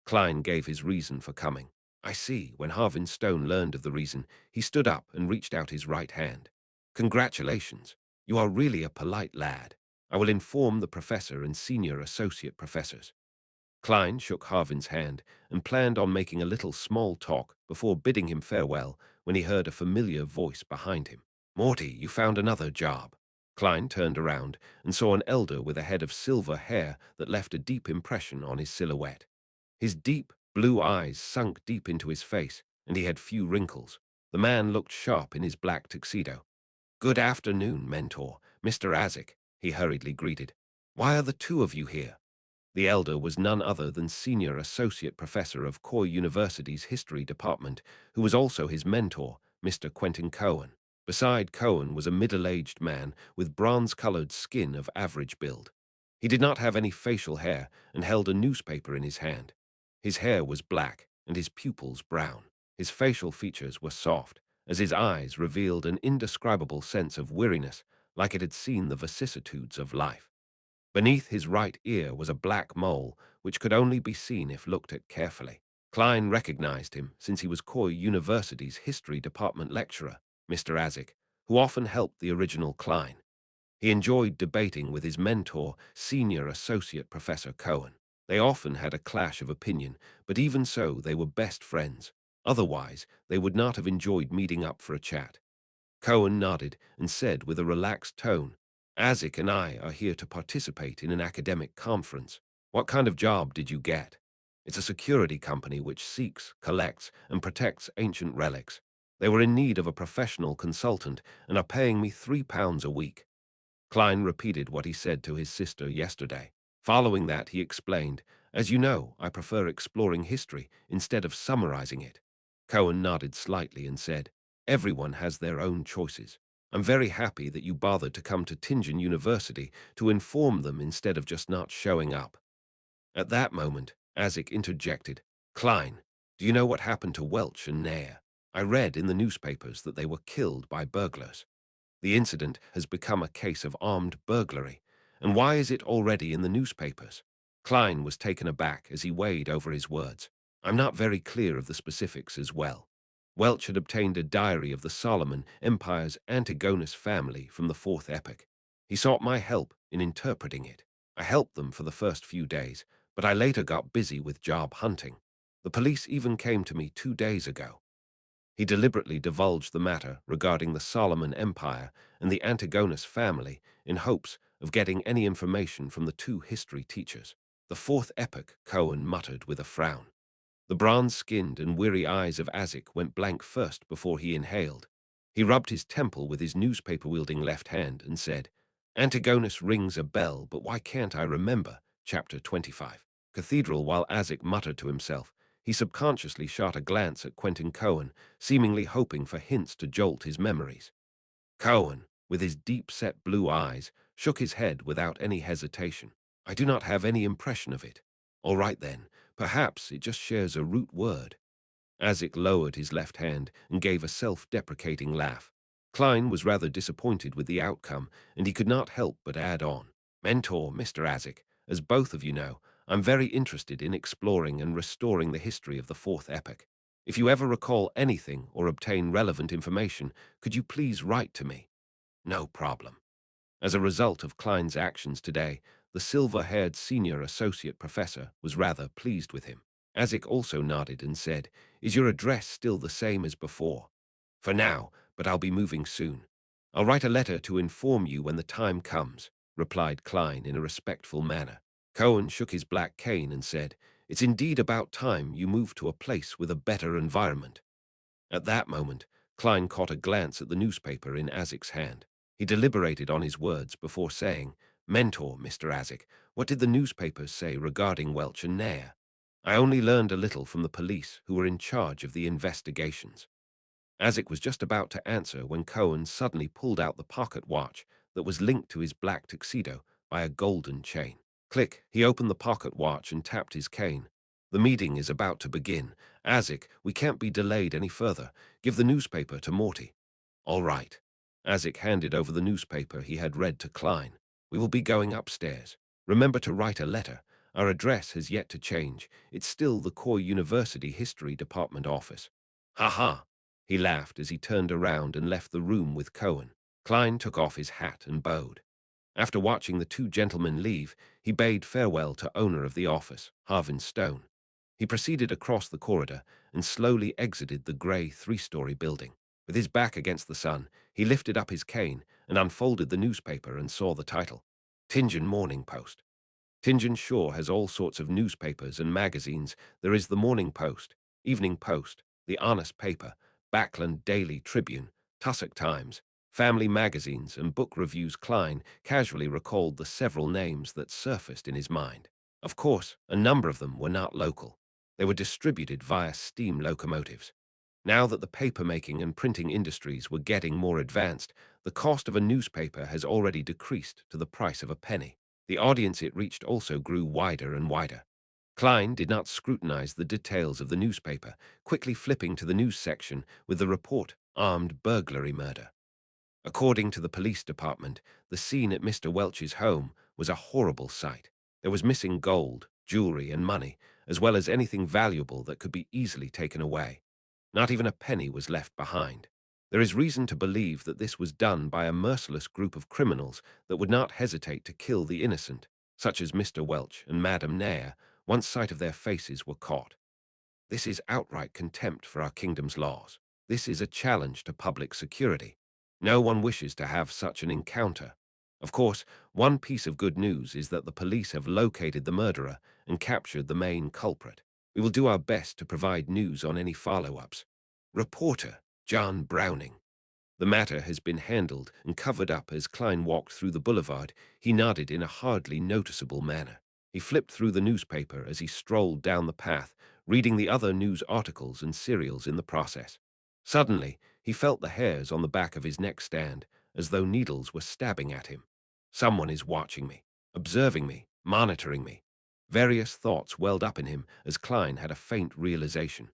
Klein gave his reason for coming. I see. When Harvin Stone learned of the reason, he stood up and reached out his right hand. Congratulations. You are really a polite lad. I will inform the professor and senior associate professors. Klein shook Harvin's hand and planned on making a little small talk before bidding him farewell when he heard a familiar voice behind him. Morty, you found another job. Klein turned around and saw an elder with a head of silver hair that left a deep impression on his silhouette. His deep, blue eyes sunk deep into his face, and he had few wrinkles. The man looked sharp in his black tuxedo. Good afternoon, mentor, Mr. Azek, he hurriedly greeted. Why are the two of you here? The elder was none other than Senior Associate Professor of Coy University's History Department, who was also his mentor, Mr. Quentin Cohen. Beside Cohen was a middle-aged man with bronze-colored skin of average build. He did not have any facial hair and held a newspaper in his hand. His hair was black and his pupils brown. His facial features were soft, as his eyes revealed an indescribable sense of weariness, like it had seen the vicissitudes of life. Beneath his right ear was a black mole, which could only be seen if looked at carefully. Klein recognized him since he was Coy University's history department lecturer, Mr. Azik, who often helped the original Klein. He enjoyed debating with his mentor, Senior Associate Professor Cohen. They often had a clash of opinion, but even so, they were best friends. Otherwise, they would not have enjoyed meeting up for a chat. Cohen nodded and said with a relaxed tone, "Azik and I are here to participate in an academic conference. What kind of job did you get?" "It's a security company which seeks, collects, and protects ancient relics. They were in need of a professional consultant and are paying me £3 a week." Klein repeated what he said to his sister yesterday. Following that, he explained, "As you know, I prefer exploring history instead of summarizing it." Cohen nodded slightly and said, "Everyone has their own choices. I'm very happy that you bothered to come to Tingen University to inform them instead of just not showing up." At that moment, Azik interjected, "Klein, do you know what happened to Welch and Nair? I read in the newspapers that they were killed by burglars. The incident has become a case of armed burglary. And why is it already in the newspapers?" Klein was taken aback as he weighed over his words. "I'm not very clear of the specifics as well." Welch had obtained a diary of the Solomon Empire's Antigonus family from the Fourth Epoch. He sought my help in interpreting it. I helped them for the first few days, but I later got busy with job hunting. The police even came to me 2 days ago. He deliberately divulged the matter regarding the Solomon Empire and the Antigonus family in hopes of getting any information from the two history teachers. "The Fourth Epoch," Cohen muttered with a frown. The bronze-skinned and weary eyes of Azik went blank first before he inhaled. He rubbed his temple with his newspaper-wielding left hand and said, "Antigonus rings a bell, but why can't I remember?" Chapter 25. Cathedral. While Azik muttered to himself, he subconsciously shot a glance at Quentin Cohen, seemingly hoping for hints to jolt his memories. Cohen, with his deep-set blue eyes, shook his head without any hesitation. "I do not have any impression of it." "All right then, perhaps it just shares a root word." Azik lowered his left hand and gave a self-deprecating laugh. Klein was rather disappointed with the outcome, and he could not help but add on, "Mentor, Mr. Azik, as both of you know, I'm very interested in exploring and restoring the history of the Fourth Epoch. If you ever recall anything or obtain relevant information, could you please write to me?" "No problem." As a result of Klein's actions today, the silver-haired senior associate professor was rather pleased with him. Azik also nodded and said, "Is your address still the same as before?" "For now, but I'll be moving soon. I'll write a letter to inform you when the time comes," replied Klein in a respectful manner. Cohen shook his black cane and said, "It's indeed about time you moved to a place with a better environment." At that moment, Klein caught a glance at the newspaper in Azik's hand. He deliberated on his words before saying, "Mentor, Mr. Azik, what did the newspapers say regarding Welch and Nair?" "I only learned a little from the police who were in charge of the investigations." Azik was just about to answer when Cohen suddenly pulled out the pocket watch that was linked to his black tuxedo by a golden chain. Click, he opened the pocket watch and tapped his cane. "The meeting is about to begin. Azik, we can't be delayed any further. Give the newspaper to Morty." "All right." Azik handed over the newspaper he had read to Klein. "We will be going upstairs. Remember to write a letter. Our address has yet to change. It's still the Coy University History Department office." "Ha ha." He laughed as he turned around and left the room with Cohen. Klein took off his hat and bowed. After watching the two gentlemen leave, he bade farewell to owner of the office, Harvin Stone. He proceeded across the corridor and slowly exited the grey three-story building. With his back against the sun, he lifted up his cane and unfolded the newspaper and saw the title, Tingen Morning Post. Tingen Shore has all sorts of newspapers and magazines. There is the Morning Post, Evening Post, the Honest Paper, Backland Daily Tribune, Tussock Times, family magazines, and book reviews. Klein casually recalled the several names that surfaced in his mind. Of course, a number of them were not local. They were distributed via steam locomotives. Now that the paper-making and printing industries were getting more advanced, the cost of a newspaper has already decreased to the price of a penny. The audience it reached also grew wider and wider. Klein did not scrutinize the details of the newspaper, quickly flipping to the news section with the report, "Armed burglary murder." According to the police department, the scene at Mr. Welch's home was a horrible sight. There was missing gold, jewelry, and money, as well as anything valuable that could be easily taken away. Not even a penny was left behind. There is reason to believe that this was done by a merciless group of criminals that would not hesitate to kill the innocent, such as Mr. Welch and Madame Nair, once sight of their faces were caught. This is outright contempt for our kingdom's laws. This is a challenge to public security. No one wishes to have such an encounter. Of course, one piece of good news is that the police have located the murderer and captured the main culprit. We will do our best to provide news on any follow-ups. Reporter John Browning. The matter has been handled and covered up. As Klein walked through the boulevard, he nodded in a hardly noticeable manner. He flipped through the newspaper as he strolled down the path, reading the other news articles and serials in the process. Suddenly, he felt the hairs on the back of his neck stand, as though needles were stabbing at him. Someone is watching me, observing me, monitoring me. Various thoughts welled up in him as Klein had a faint realization.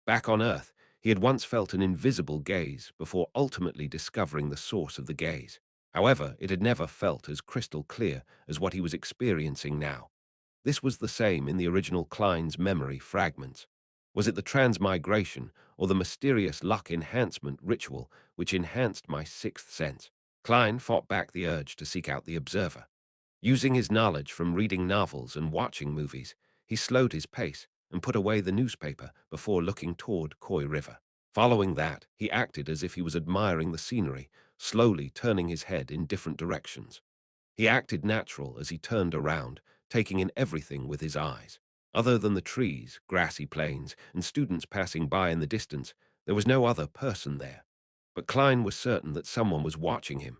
Back on Earth, he had once felt an invisible gaze before ultimately discovering the source of the gaze. However, it had never felt as crystal clear as what he was experiencing now. This was the same in the original Klein's memory fragments. Was it the transmigration or the mysterious luck enhancement ritual which enhanced my sixth sense? Klein fought back the urge to seek out the observer. Using his knowledge from reading novels and watching movies, he slowed his pace and put away the newspaper before looking toward Koi River. Following that, he acted as if he was admiring the scenery, slowly turning his head in different directions. He acted natural as he turned around, taking in everything with his eyes. Other than the trees, grassy plains, and students passing by in the distance, there was no other person there. But Klein was certain that someone was watching him.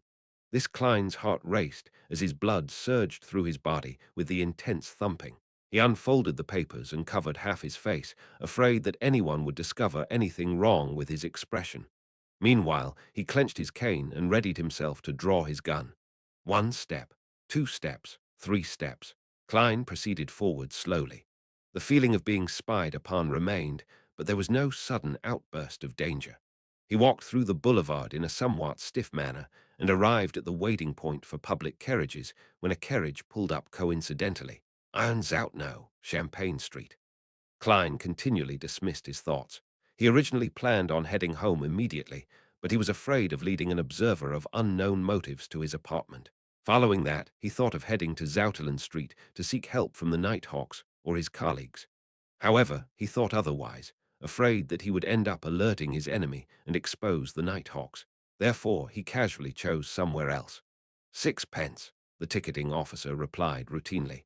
This Klein's heart raced as his blood surged through his body with the intense thumping. He unfolded the papers and covered half his face, afraid that anyone would discover anything wrong with his expression. Meanwhile, he clenched his cane and readied himself to draw his gun. 1 step, 2 steps, 3 steps. Klein proceeded forward slowly. The feeling of being spied upon remained, but there was no sudden outburst of danger. He walked through the boulevard in a somewhat stiff manner and arrived at the waiting point for public carriages when a carriage pulled up coincidentally. Irons out now, Champagne Street. Klein continually dismissed his thoughts. He originally planned on heading home immediately, but he was afraid of leading an observer of unknown motives to his apartment. Following that, he thought of heading to Zoutelen Street to seek help from the Nighthawks or his colleagues. However, he thought otherwise, afraid that he would end up alerting his enemy and expose the Nighthawks. Therefore, he casually chose somewhere else. 6 pence, the ticketing officer replied routinely.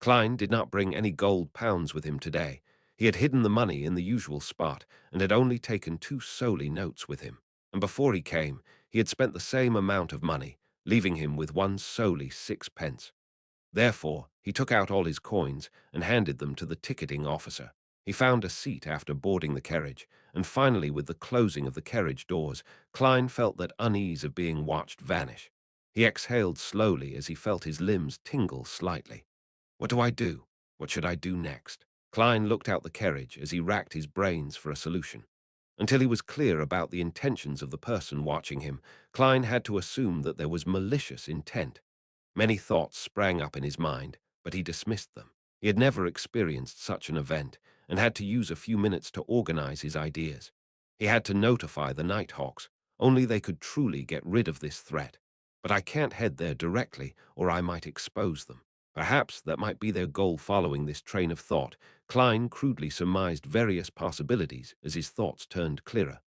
Klein did not bring any gold pounds with him today. He had hidden the money in the usual spot and had only taken 2 solely notes with him. And before he came, he had spent the same amount of money, leaving him with 1 solely 6 pence. Therefore, he took out all his coins and handed them to the ticketing officer. He found a seat after boarding the carriage, and finally, with the closing of the carriage doors, Klein felt that unease of being watched vanish. He exhaled slowly as he felt his limbs tingle slightly. What do I do? What should I do next? Klein looked out the carriage as he racked his brains for a solution. Until he was clear about the intentions of the person watching him, Klein had to assume that there was malicious intent. Many thoughts sprang up in his mind, but he dismissed them. He had never experienced such an event and had to use a few minutes to organize his ideas. He had to notify the Nighthawks. Only they could truly get rid of this threat. But I can't head there directly, or I might expose them. Perhaps that might be their goal. Following this train of thought, Klein crudely surmised various possibilities as his thoughts turned clearer.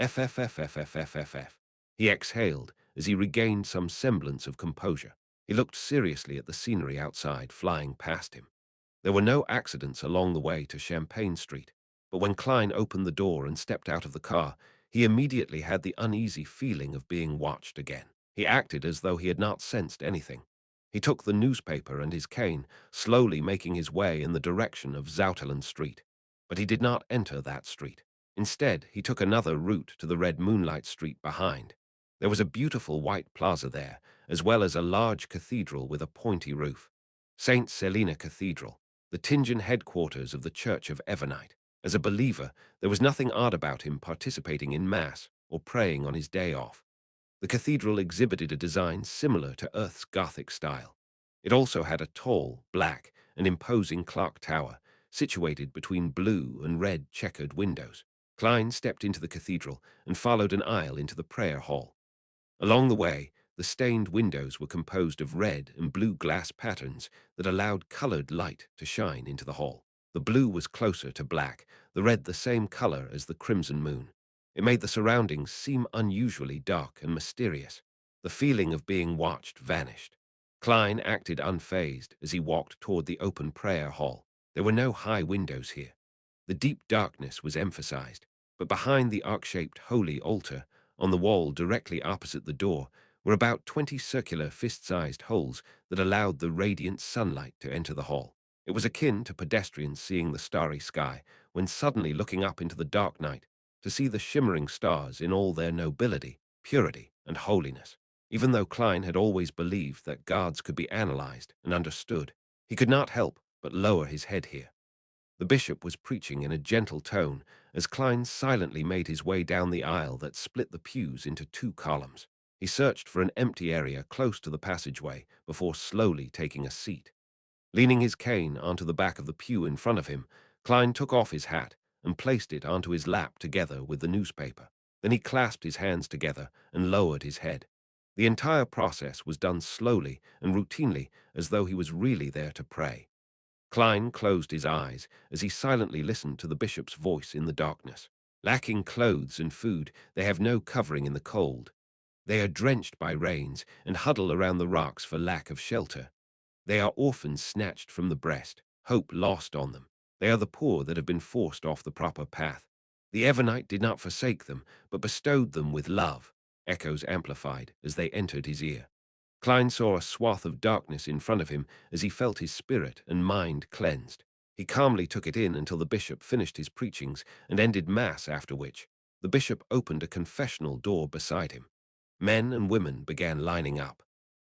FFFFFFFF. He exhaled as he regained some semblance of composure. He looked seriously at the scenery outside flying past him. There were no accidents along the way to Champagne Street, but when Klein opened the door and stepped out of the car, he immediately had the uneasy feeling of being watched again. He acted as though he had not sensed anything. He took the newspaper and his cane, slowly making his way in the direction of Zoutelen Street. But he did not enter that street. Instead, he took another route to the red moonlight street behind. There was a beautiful white plaza there, as well as a large cathedral with a pointy roof. St. Selina Cathedral, the Tingen headquarters of the Church of Evernite. As a believer, there was nothing odd about him participating in Mass or praying on his day off. The cathedral exhibited a design similar to Earth's Gothic style. It also had a tall, black, and imposing clock tower, situated between blue and red checkered windows. Klein stepped into the cathedral and followed an aisle into the prayer hall. Along the way, the stained windows were composed of red and blue glass patterns that allowed colored light to shine into the hall. The blue was closer to black, the red the same color as the crimson moon. It made the surroundings seem unusually dark and mysterious. The feeling of being watched vanished. Klein acted unfazed as he walked toward the open prayer hall. There were no high windows here. The deep darkness was emphasized, but behind the arc-shaped holy altar, on the wall directly opposite the door, were about 20 circular fist-sized holes that allowed the radiant sunlight to enter the hall. It was akin to pedestrians seeing the starry sky, when suddenly looking up into the dark night to see the shimmering stars in all their nobility, purity, and holiness. Even though Klein had always believed that gods could be analyzed and understood, he could not help but lower his head here. The bishop was preaching in a gentle tone as Klein silently made his way down the aisle that split the pews into two columns. He searched for an empty area close to the passageway before slowly taking a seat. Leaning his cane onto the back of the pew in front of him, Klein took off his hat and placed it onto his lap together with the newspaper. Then he clasped his hands together and lowered his head. The entire process was done slowly and routinely, as though he was really there to pray. Klein closed his eyes as he silently listened to the bishop's voice in the darkness. Lacking clothes and food, they have no covering in the cold. They are drenched by rains and huddle around the rocks for lack of shelter. They are orphans snatched from the breast, hope lost on them. They are the poor that have been forced off the proper path. The Evernite did not forsake them, but bestowed them with love, echoes amplified as they entered his ear. Klein saw a swath of darkness in front of him as he felt his spirit and mind cleansed. He calmly took it in until the bishop finished his preachings and ended Mass, after which the bishop opened a confessional door beside him. Men and women began lining up.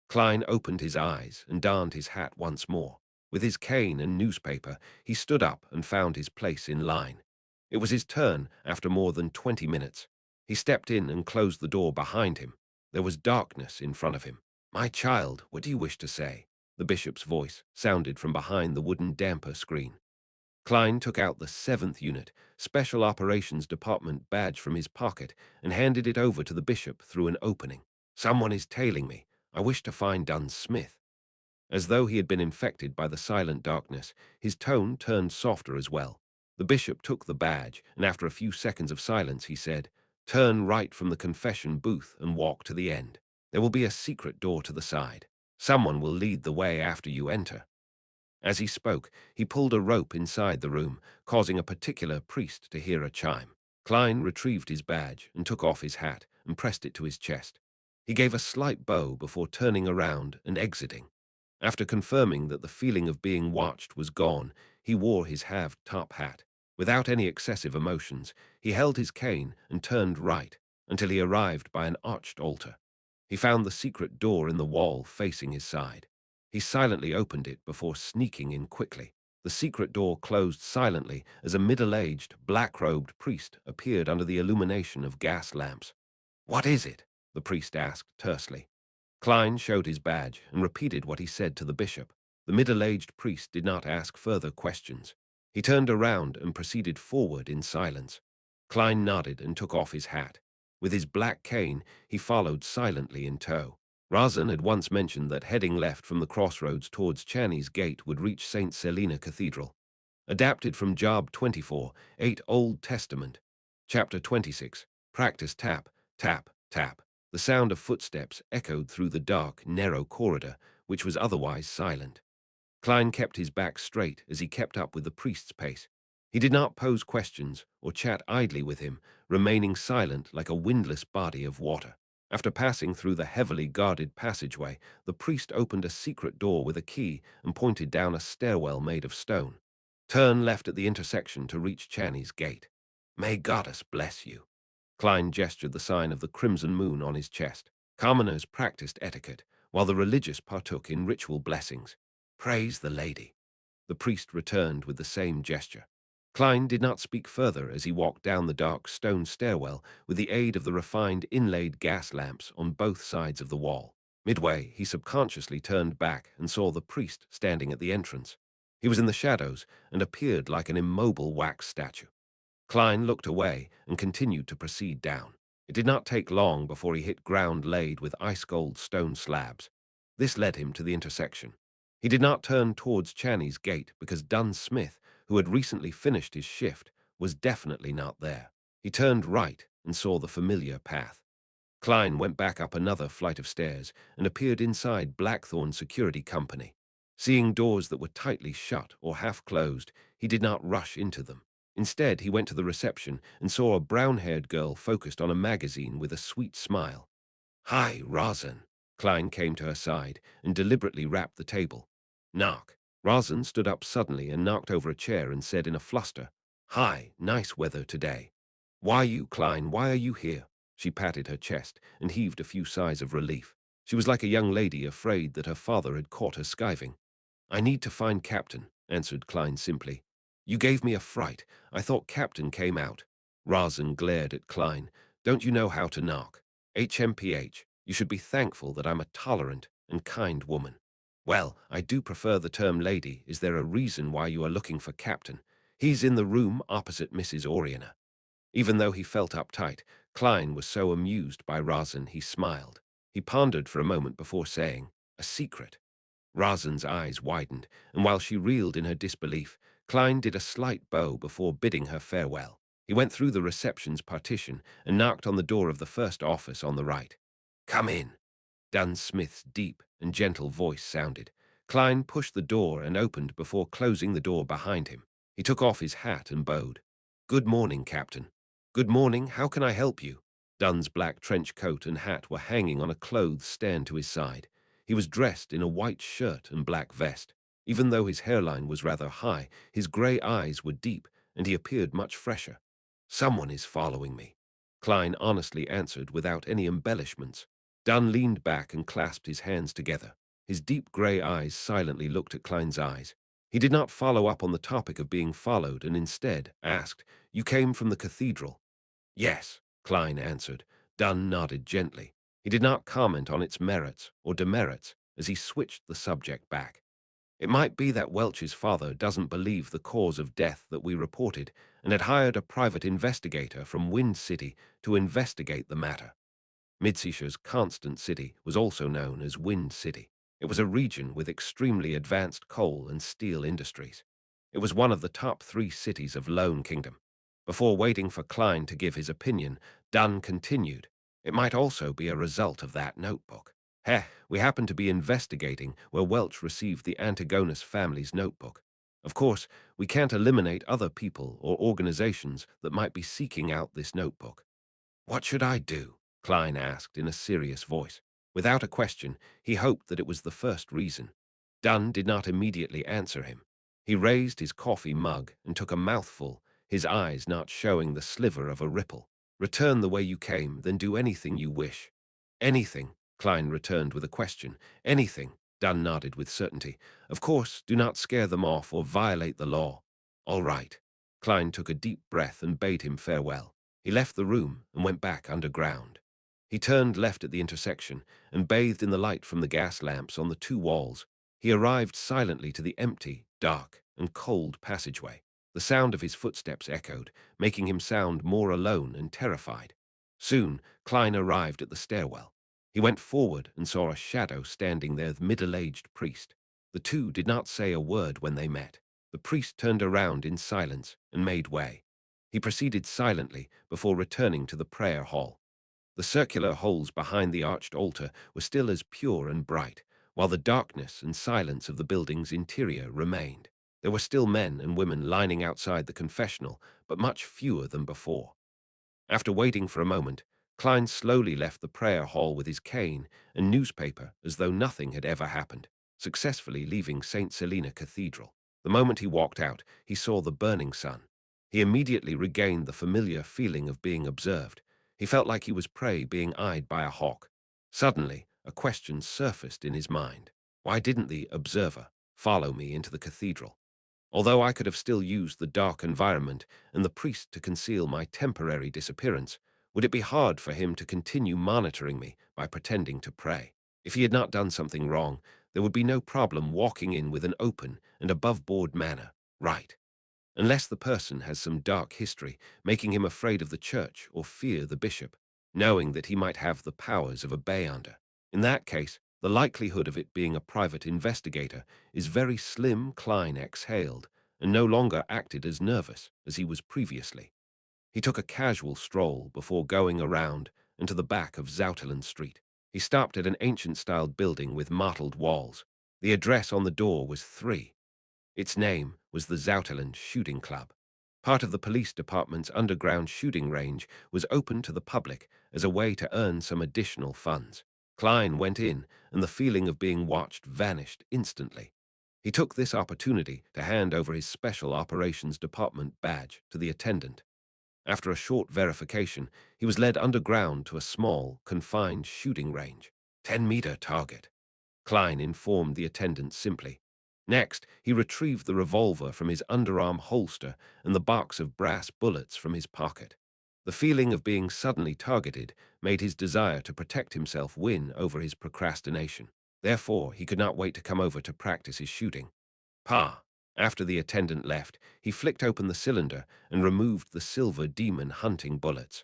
Klein opened his eyes and donned his hat once more. With his cane and newspaper, he stood up and found his place in line. It was his turn after more than 20 minutes. He stepped in and closed the door behind him. There was darkness in front of him. "My child, what do you wish to say?" The bishop's voice sounded from behind the wooden damper screen. Klein took out the 7th Unit, Special Operations Department badge from his pocket and handed it over to the bishop through an opening. "Someone is tailing me. I wish to find Dunn Smith." As though he had been infected by the silent darkness, his tone turned softer as well. The bishop took the badge, and after a few seconds of silence, he said, "Turn right from the confession booth and walk to the end. There will be a secret door to the side. Someone will lead the way after you enter." As he spoke, he pulled a rope inside the room, causing a particular priest to hear a chime. Klein retrieved his badge and took off his hat and pressed it to his chest. He gave a slight bow before turning around and exiting. After confirming that the feeling of being watched was gone, he wore his halved top hat. Without any excessive emotions, he held his cane and turned right until he arrived by an arched altar. He found the secret door in the wall facing his side. He silently opened it before sneaking in quickly. The secret door closed silently as a middle-aged, black-robed priest appeared under the illumination of gas lamps. "What is it?" the priest asked tersely. Klein showed his badge and repeated what he said to the bishop. The middle-aged priest did not ask further questions. He turned around and proceeded forward in silence. Klein nodded and took off his hat. With his black cane, he followed silently in tow. Razan had once mentioned that heading left from the crossroads towards Channy's Gate would reach St. Selina Cathedral. Adapted from Job 24, 8 Old Testament. Chapter 26, Practice tap, tap, tap. The sound of footsteps echoed through the dark, narrow corridor, which was otherwise silent. Klein kept his back straight as he kept up with the priest's pace. He did not pose questions or chat idly with him, remaining silent like a windless body of water. After passing through the heavily guarded passageway, the priest opened a secret door with a key and pointed down a stairwell made of stone. "Turn left at the intersection to reach Channy's Gate." May Goddess bless you. Klein gestured the sign of the crimson moon on his chest. Commoners practiced etiquette, while the religious partook in ritual blessings. Praise the lady. The priest returned with the same gesture. Klein did not speak further as he walked down the dark stone stairwell with the aid of the refined inlaid gas lamps on both sides of the wall. Midway, he subconsciously turned back and saw the priest standing at the entrance. He was in the shadows and appeared like an immobile wax statue. Klein looked away and continued to proceed down. It did not take long before he hit ground laid with ice-cold stone slabs. This led him to the intersection. He did not turn towards Channy's gate because Dunn Smith, who had recently finished his shift, was definitely not there. He turned right and saw the familiar path. Klein went back up another flight of stairs and appeared inside Blackthorn Security Company. Seeing doors that were tightly shut or half-closed, he did not rush into them. Instead, he went to the reception and saw a brown-haired girl focused on a magazine with a sweet smile. "Hi, Razan." Klein came to her side and deliberately rapped the table. "Knock." Razan stood up suddenly and knocked over a chair and said in a fluster, "Hi, nice weather today." "Why you, Klein? Why are you here?" She patted her chest and heaved a few sighs of relief. She was like a young lady afraid that her father had caught her skiving. "I need to find Captain," answered Klein simply. "You gave me a fright. I thought Captain came out." Razan glared at Klein. "Don't you know how to knock? HMPH, you should be thankful that I'm a tolerant and kind woman." "Well, I do prefer the term lady. Is there a reason why you are looking for Captain? He's in the room opposite Mrs. Oriana." Even though he felt uptight, Klein was so amused by Razan he smiled. He pondered for a moment before saying, "A secret." Razan's eyes widened, and while she reeled in her disbelief, Klein did a slight bow before bidding her farewell. He went through the reception's partition and knocked on the door of the first office on the right. "Come in." Dunn Smith's deep and gentle voice sounded. Klein pushed the door and opened before closing the door behind him. He took off his hat and bowed. "Good morning, Captain." "Good morning. How can I help you?" Dunn's black trench coat and hat were hanging on a clothes stand to his side. He was dressed in a white shirt and black vest. Even though his hairline was rather high, his grey eyes were deep, and he appeared much fresher. "Someone is following me," Klein honestly answered without any embellishments. Dunn leaned back and clasped his hands together. His deep grey eyes silently looked at Klein's eyes. He did not follow up on the topic of being followed and instead asked, "You came from the cathedral?" "Yes," Klein answered. Dunn nodded gently. He did not comment on its merits or demerits as he switched the subject back. "It might be that Welch's father doesn't believe the cause of death that we reported and had hired a private investigator from Wind City to investigate the matter." Midsisha's Constant City was also known as Wind City. It was a region with extremely advanced coal and steel industries. It was one of the top 3 cities of Lone Kingdom. Before waiting for Klein to give his opinion, Dunn continued, "It might also be a result of that notebook. We happen to be investigating where Welch received the Antigonus family's notebook. Of course, we can't eliminate other people or organizations that might be seeking out this notebook." "What should I do?" Klein asked in a serious voice. Without a question, he hoped that it was the first reason. Dunn did not immediately answer him. He raised his coffee mug and took a mouthful, his eyes not showing the sliver of a ripple. "Return the way you came, then do anything you wish." "Anything?" Klein returned with a question. "Anything," Dunn nodded with certainty. "Of course, do not scare them off or violate the law." "All right." Klein took a deep breath and bade him farewell. He left the room and went back underground. He turned left at the intersection and bathed in the light from the gas lamps on the 2 walls. He arrived silently to the empty, dark, and cold passageway. The sound of his footsteps echoed, making him sound more alone and terrified. Soon, Klein arrived at the stairwell. He went forward and saw a shadow standing there, the middle-aged priest. The two did not say a word when they met. The priest turned around in silence and made way. He proceeded silently before returning to the prayer hall. The circular holes behind the arched altar were still as pure and bright, while the darkness and silence of the building's interior remained. There were still men and women lining outside the confessional, but much fewer than before. After waiting for a moment, Klein slowly left the prayer hall with his cane and newspaper as though nothing had ever happened, successfully leaving St. Selena Cathedral. The moment he walked out, he saw the burning sun. He immediately regained the familiar feeling of being observed. He felt like he was prey being eyed by a hawk. Suddenly, a question surfaced in his mind. Why didn't the observer follow me into the cathedral? Although I could have still used the dark environment and the priest to conceal my temporary disappearance, would it be hard for him to continue monitoring me by pretending to pray? If he had not done something wrong, there would be no problem walking in with an open and above-board manner, right? Unless the person has some dark history, making him afraid of the church or fear the bishop, knowing that he might have the powers of a Beyonder. In that case, the likelihood of it being a private investigator is very slim. Klein exhaled and no longer acted as nervous as he was previously. He took a casual stroll before going around and to the back of Zoutelen Street. He stopped at an ancient-styled building with mottled walls. The address on the door was 3. Its name was the Zoutelen Shooting Club. Part of the police department's underground shooting range was open to the public as a way to earn some additional funds. Klein went in, and the feeling of being watched vanished instantly. He took this opportunity to hand over his Special Operations Department badge to the attendant. After a short verification, he was led underground to a small, confined shooting range. 10-meter target. Klein informed the attendant simply. Next, he retrieved the revolver from his underarm holster and the box of brass bullets from his pocket. The feeling of being suddenly targeted made his desire to protect himself win over his procrastination. Therefore, he could not wait to come over to practice his shooting. Pa! After the attendant left, he flicked open the cylinder and removed the silver demon hunting bullets.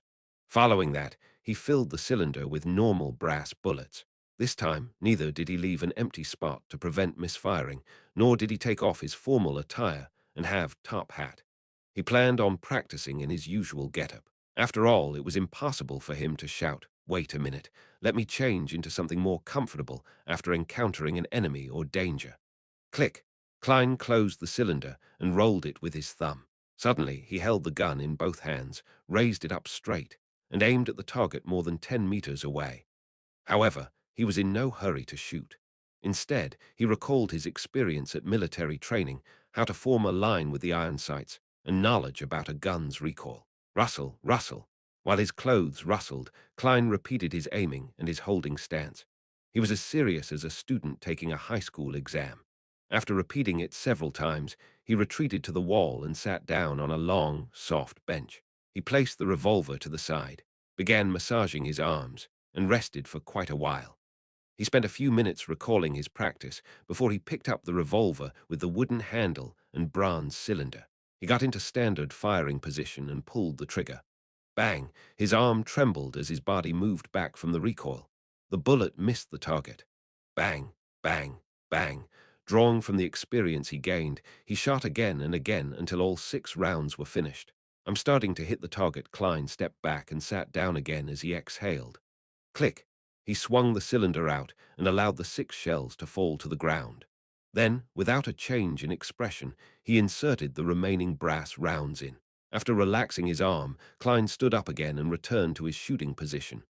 Following that, he filled the cylinder with normal brass bullets. This time, neither did he leave an empty spot to prevent misfiring, nor did he take off his formal attire and have top hat. He planned on practicing in his usual getup. After all, it was impossible for him to shout, "Wait a minute, let me change into something more comfortable after encountering an enemy or danger." Click! Klein closed the cylinder and rolled it with his thumb. Suddenly, he held the gun in both hands, raised it up straight, and aimed at the target more than 10 meters away. However, he was in no hurry to shoot. Instead, he recalled his experience at military training, how to form a line with the iron sights, and knowledge about a gun's recoil. Rustle, rustle. While his clothes rustled, Klein repeated his aiming and his holding stance. He was as serious as a student taking a high school exam. After repeating it several times, he retreated to the wall and sat down on a long, soft bench. He placed the revolver to the side, began massaging his arms, and rested for quite a while. He spent a few minutes recalling his practice before he picked up the revolver with the wooden handle and bronze cylinder. He got into standard firing position and pulled the trigger. Bang! His arm trembled as his body moved back from the recoil. The bullet missed the target. Bang! Bang! Bang! Drawing from the experience he gained, he shot again and again until all 6 rounds were finished. "I'm starting to hit the target." Klein stepped back and sat down again as he exhaled. Click! He swung the cylinder out and allowed the 6 shells to fall to the ground. Then, without a change in expression, he inserted the remaining brass rounds in. After relaxing his arm, Klein stood up again and returned to his shooting position.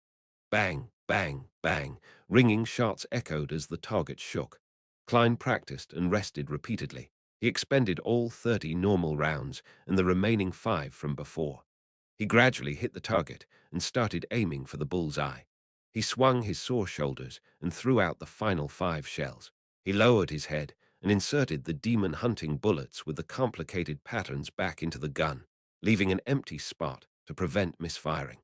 Bang, bang, bang. Ringing shots echoed as the target shook. Klein practiced and rested repeatedly. He expended all 30 normal rounds and the remaining 5 from before. He gradually hit the target and started aiming for the bull's eye. He swung his sore shoulders and threw out the final 5 shells. He lowered his head and inserted the demon hunting bullets with the complicated patterns back into the gun, leaving an empty spot to prevent misfiring.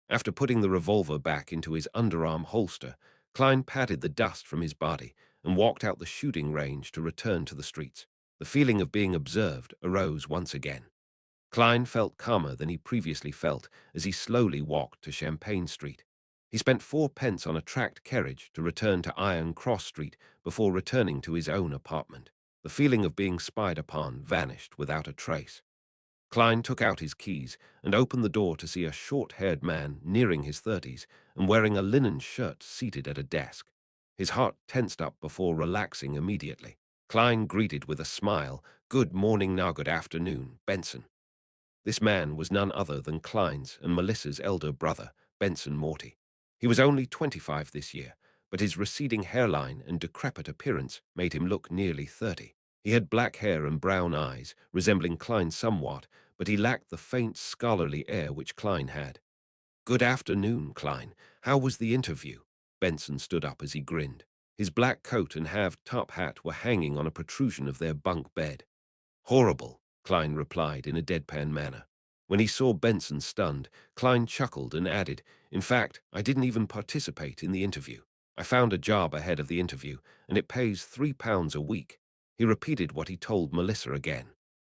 After putting the revolver back into his underarm holster, Klein patted the dust from his body and walked out the shooting range to return to the streets. The feeling of being observed arose once again. Klein felt calmer than he previously felt as he slowly walked to Champagne Street. He spent 4 pence on a tracked carriage to return to Iron Cross Street before returning to his own apartment. The feeling of being spied upon vanished without a trace. Klein took out his keys and opened the door to see a short-haired man nearing his 30s and wearing a linen shirt seated at a desk. His heart tensed up before relaxing immediately. Klein greeted with a smile, "Good morning, now good afternoon, Benson." This man was none other than Klein's and Melissa's elder brother, Benson Morty. He was only 25 this year, but his receding hairline and decrepit appearance made him look nearly 30. He had black hair and brown eyes, resembling Klein somewhat, but he lacked the faint scholarly air which Klein had. "Good afternoon, Klein. How was the interview?" Benson stood up as he grinned. His black coat and halved top hat were hanging on a protrusion of their bunk bed. "Horrible," Klein replied in a deadpan manner. When he saw Benson stunned, Klein chuckled and added, "In fact, I didn't even participate in the interview. I found a job ahead of the interview, and it pays £3 a week." He repeated what he told Melissa again.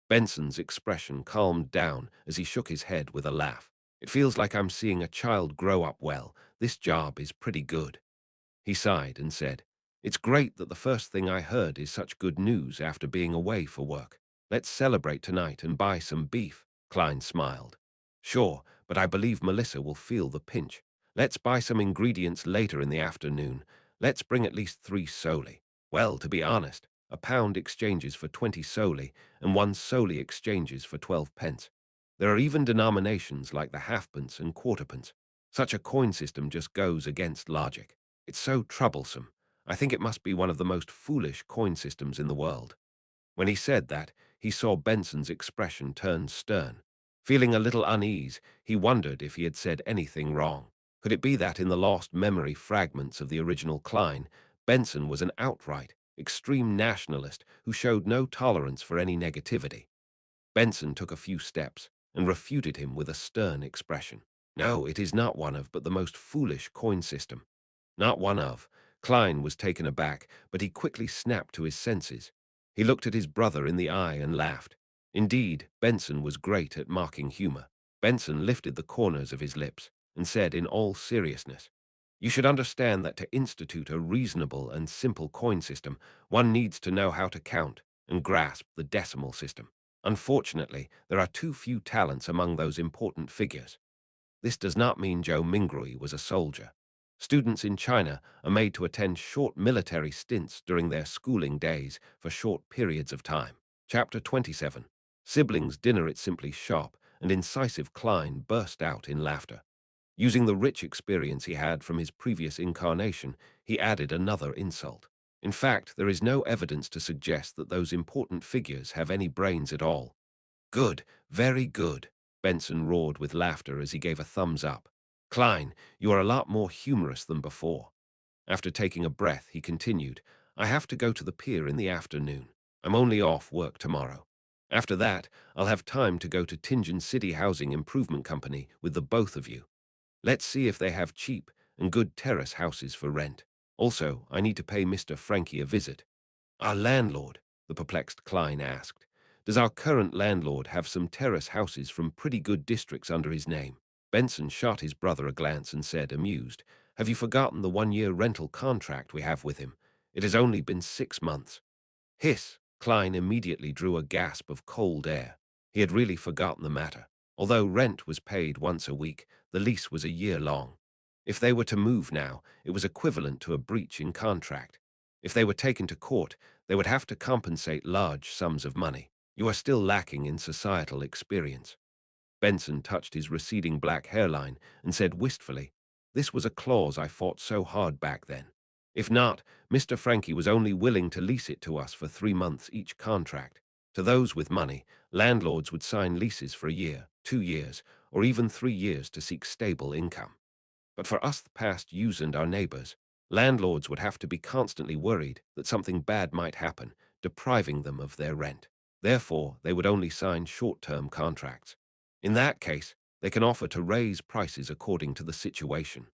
Benson's expression calmed down as he shook his head with a laugh. "It feels like I'm seeing a child grow up well. This job is pretty good." He sighed and said, "It's great that the first thing I heard is such good news after being away for work. Let's celebrate tonight and buy some beef." Klein smiled. "Sure, but I believe Melissa will feel the pinch. Let's buy some ingredients later in the afternoon. Let's bring at least 3 soli. Well, to be honest, a pound exchanges for 20 soli, and 1 soli exchanges for 12 pence. There are even denominations like the halfpence and quarterpence. Such a coin system just goes against logic. It's so troublesome. I think it must be one of the most foolish coin systems in the world." When he said that, he saw Benson's expression turn stern. Feeling a little unease, he wondered if he had said anything wrong. Could it be that in the lost memory fragments of the original Klein, Benson was an outright, extreme nationalist who showed no tolerance for any negativity? Benson took a few steps and refuted him with a stern expression. "No, it is not one of but the most foolish coin system. Not one of." Klein was taken aback, but he quickly snapped to his senses. He looked at his brother in the eye and laughed. Indeed, Benson was great at mocking humor. Benson lifted the corners of his lips and said in all seriousness, "You should understand that to institute a reasonable and simple coin system, one needs to know how to count and grasp the decimal system. Unfortunately, there are too few talents among those important figures. This does not mean Joe Mingrui was a soldier. Students in China are made to attend short military stints during their schooling days for short periods of time." Chapter 27. Siblings dinner at Simply Shop, and incisive Klein burst out in laughter. Using the rich experience he had from his previous incarnation, he added another insult. "In fact, there is no evidence to suggest that those important figures have any brains at all." "Good, very good," Benson roared with laughter as he gave a thumbs up. "Klein, you are a lot more humorous than before." After taking a breath, he continued, "I have to go to the pier in the afternoon. I'm only off work tomorrow. After that, I'll have time to go to Tingen City Housing Improvement Company with the both of you. Let's see if they have cheap and good terrace houses for rent. Also, I need to pay Mr. Frankie a visit." "Our landlord?" the perplexed Klein asked. "Does our current landlord have some terrace houses from pretty good districts under his name?" Benson shot his brother a glance and said, amused, "Have you forgotten the 1-year rental contract we have with him? It has only been 6 months. Hiss! Klein immediately drew a gasp of cold air. He had really forgotten the matter. Although rent was paid once a week, the lease was a year long. If they were to move now, it was equivalent to a breach in contract. If they were taken to court, they would have to compensate large sums of money. "You are still lacking in societal experience." Benson touched his receding black hairline and said wistfully, "This was a clause I fought so hard back then. If not, Mr. Frankie was only willing to lease it to us for 3 months each contract. To those with money, landlords would sign leases for a year, 2 years, or even 3 years to seek stable income. But for us past use and our neighbors, landlords would have to be constantly worried that something bad might happen, depriving them of their rent. Therefore, they would only sign short-term contracts. In that case, they can offer to raise prices according to the situation."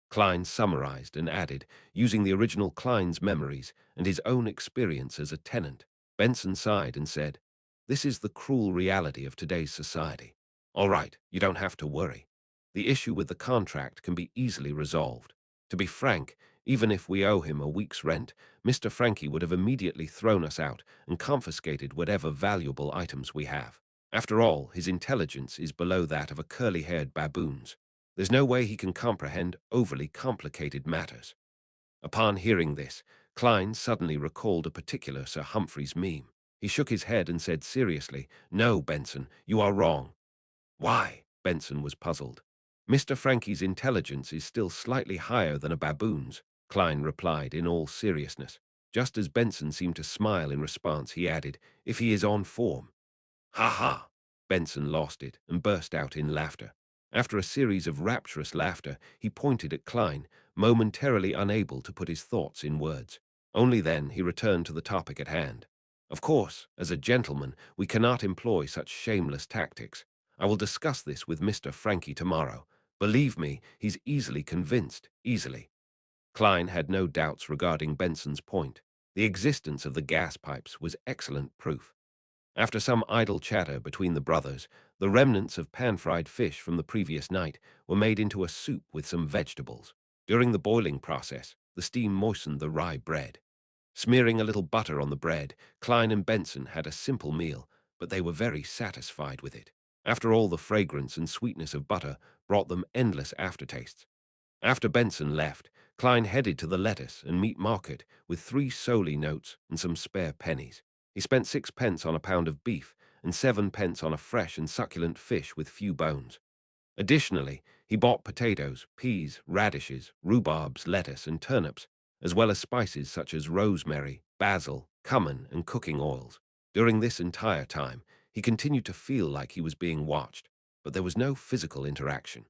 Klein summarized and added, using the original Klein's memories and his own experience as a tenant. Benson sighed and said, "This is the cruel reality of today's society. All right, you don't have to worry. The issue with the contract can be easily resolved. To be frank, even if we owe him a week's rent, Mr. Frankie would have immediately thrown us out and confiscated whatever valuable items we have. After all, his intelligence is below that of a curly-haired baboon's. There's no way he can comprehend overly complicated matters." Upon hearing this, Klein suddenly recalled a particular Sir Humphrey's meme. He shook his head and said seriously, "No, Benson, you are wrong." "Why?" Benson was puzzled. "Mr. Frankie's intelligence is still slightly higher than a baboon's," Klein replied in all seriousness. Just as Benson seemed to smile in response, he added, "If he is on form." "Ha ha!" Benson lost it and burst out in laughter. After a series of rapturous laughter, he pointed at Klein, momentarily unable to put his thoughts in words. Only then he returned to the topic at hand. Of course, as a gentleman, we cannot employ such shameless tactics. I will discuss this with Mr. Frankie tomorrow. Believe me, he's easily convinced, easily. Klein had no doubts regarding Benson's point. The existence of the gas pipes was excellent proof. After some idle chatter between the brothers, the remnants of pan-fried fish from the previous night were made into a soup with some vegetables. During the boiling process, the steam moistened the rye bread. Smearing a little butter on the bread, Klein and Benson had a simple meal, but they were very satisfied with it. After all, the fragrance and sweetness of butter brought them endless aftertastes. After Benson left, Klein headed to the lettuce and meat market with 3 solely notes and some spare pennies. He spent 6 pence on a pound of beef and 7 pence on a fresh and succulent fish with few bones. Additionally, he bought potatoes, peas, radishes, rhubarbs, lettuce, and turnips, as well as spices such as rosemary, basil, cumin, and cooking oils. During this entire time, he continued to feel like he was being watched, but there was no physical interaction.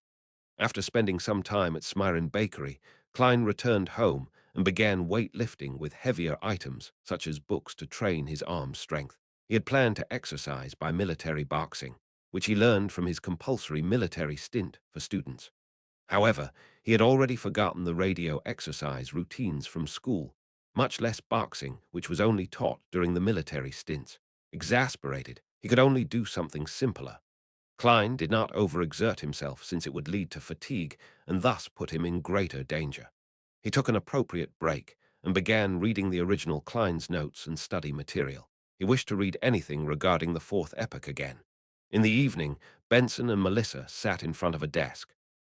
After spending some time at Smyron Bakery, Klein returned home and began weightlifting with heavier items, such as books to train his arm strength. He had planned to exercise by military boxing, which he learned from his compulsory military stint for students. However, he had already forgotten the radio exercise routines from school, much less boxing, which was only taught during the military stints. Exasperated, he could only do something simpler. Klein did not overexert himself since it would lead to fatigue and thus put him in greater danger. He took an appropriate break and began reading the original Klein's notes and study material. He wished to read anything regarding the fourth epoch again. In the evening, Benson and Melissa sat in front of a desk.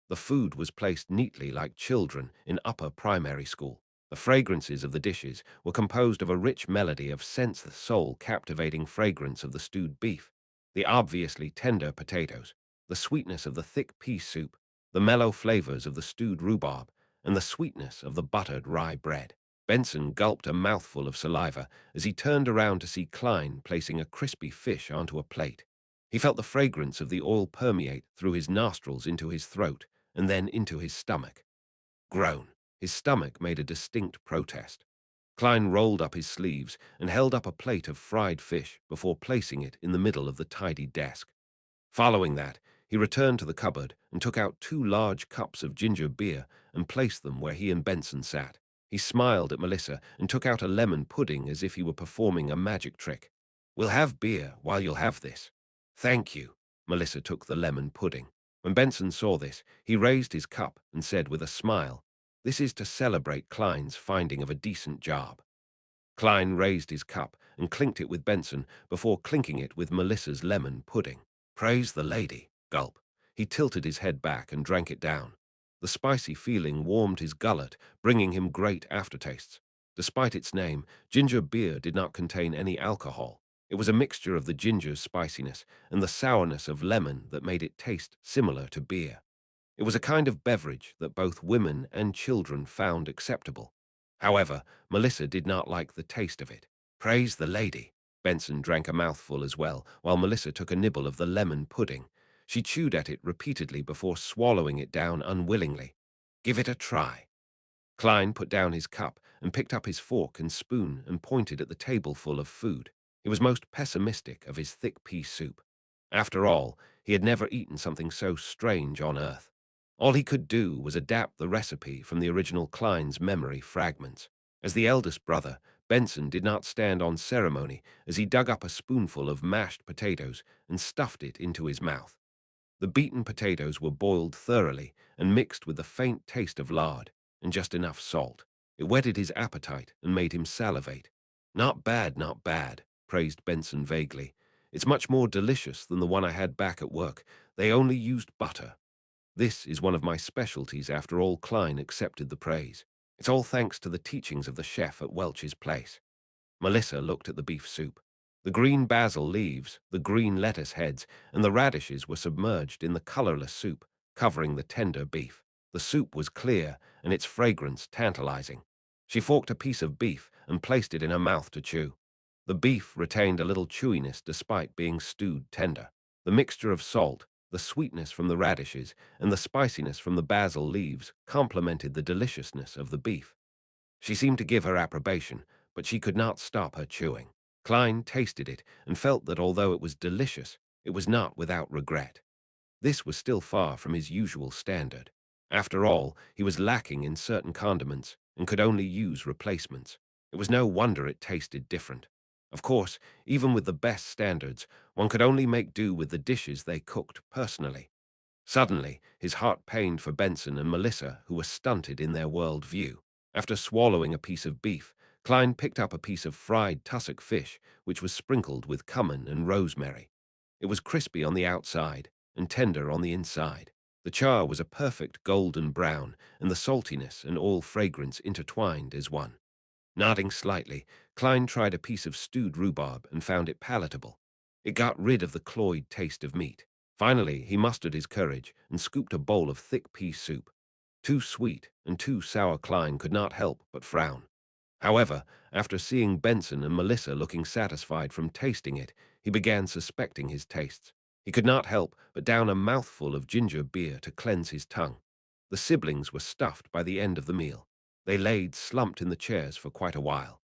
The food was placed neatly like children in upper primary school. The fragrances of the dishes were composed of a rich melody of sense-the-soul captivating fragrance of the stewed beef, the obviously tender potatoes, the sweetness of the thick pea soup, the mellow flavors of the stewed rhubarb, and the sweetness of the buttered rye bread. Benson gulped a mouthful of saliva as he turned around to see Klein placing a crispy fish onto a plate. He felt the fragrance of the oil permeate through his nostrils into his throat and then into his stomach. Groan. His stomach made a distinct protest. Klein rolled up his sleeves and held up a plate of fried fish before placing it in the middle of the tidy desk. Following that, he returned to the cupboard and took out 2 large cups of ginger beer and placed them where he and Benson sat. He smiled at Melissa and took out a lemon pudding as if he were performing a magic trick. "We'll have beer while you'll have this." "Thank you." Melissa took the lemon pudding. When Benson saw this, he raised his cup and said with a smile, "This is to celebrate Klein's finding of a decent job." Klein raised his cup and clinked it with Benson before clinking it with Melissa's lemon pudding. "Praise the lady." Gulp. He tilted his head back and drank it down. The spicy feeling warmed his gullet, bringing him great aftertastes. Despite its name, ginger beer did not contain any alcohol. It was a mixture of the ginger's spiciness and the sourness of lemon that made it taste similar to beer. It was a kind of beverage that both women and children found acceptable. However, Melissa did not like the taste of it. "Praise the lady." Benson drank a mouthful as well, while Melissa took a nibble of the lemon pudding. She chewed at it repeatedly before swallowing it down unwillingly. "Give it a try." Klein put down his cup and picked up his fork and spoon and pointed at the tableful of food. He was most pessimistic of his thick pea soup. After all, he had never eaten something so strange on Earth. All he could do was adapt the recipe from the original Klein's memory fragments. As the eldest brother, Benson did not stand on ceremony as he dug up a spoonful of mashed potatoes and stuffed it into his mouth. The beaten potatoes were boiled thoroughly and mixed with a faint taste of lard and just enough salt. It whetted his appetite and made him salivate. "Not bad, not bad," praised Benson vaguely. "It's much more delicious than the one I had back at work. They only used butter." "This is one of my specialties after all." Klein accepted the praise. "It's all thanks to the teachings of the chef at Welch's place." Melissa looked at the beef soup. The green basil leaves, the green lettuce heads, and the radishes were submerged in the colorless soup, covering the tender beef. The soup was clear and its fragrance tantalizing. She forked a piece of beef and placed it in her mouth to chew. The beef retained a little chewiness despite being stewed tender. The mixture of salt, the sweetness from the radishes, and the spiciness from the basil leaves complemented the deliciousness of the beef. She seemed to give her approbation, but she could not stop her chewing. Klein tasted it and felt that although it was delicious, it was not without regret. This was still far from his usual standard. After all, he was lacking in certain condiments and could only use replacements. It was no wonder it tasted different. Of course, even with the best standards, one could only make do with the dishes they cooked personally. Suddenly, his heart pained for Benson and Melissa, who were stunted in their world view. After swallowing a piece of beef, Klein picked up a piece of fried tussock fish, which was sprinkled with cumin and rosemary. It was crispy on the outside and tender on the inside. The char was a perfect golden brown, and the saltiness and all fragrance intertwined as one. Nodding slightly, Klein tried a piece of stewed rhubarb and found it palatable. It got rid of the cloyed taste of meat. Finally, he mustered his courage and scooped a bowl of thick pea soup. Too sweet and too sour, Klein could not help but frown. However, after seeing Benson and Melissa looking satisfied from tasting it, he began suspecting his tastes. He could not help but down a mouthful of ginger beer to cleanse his tongue. The siblings were stuffed by the end of the meal. They laid slumped in the chairs for quite a while.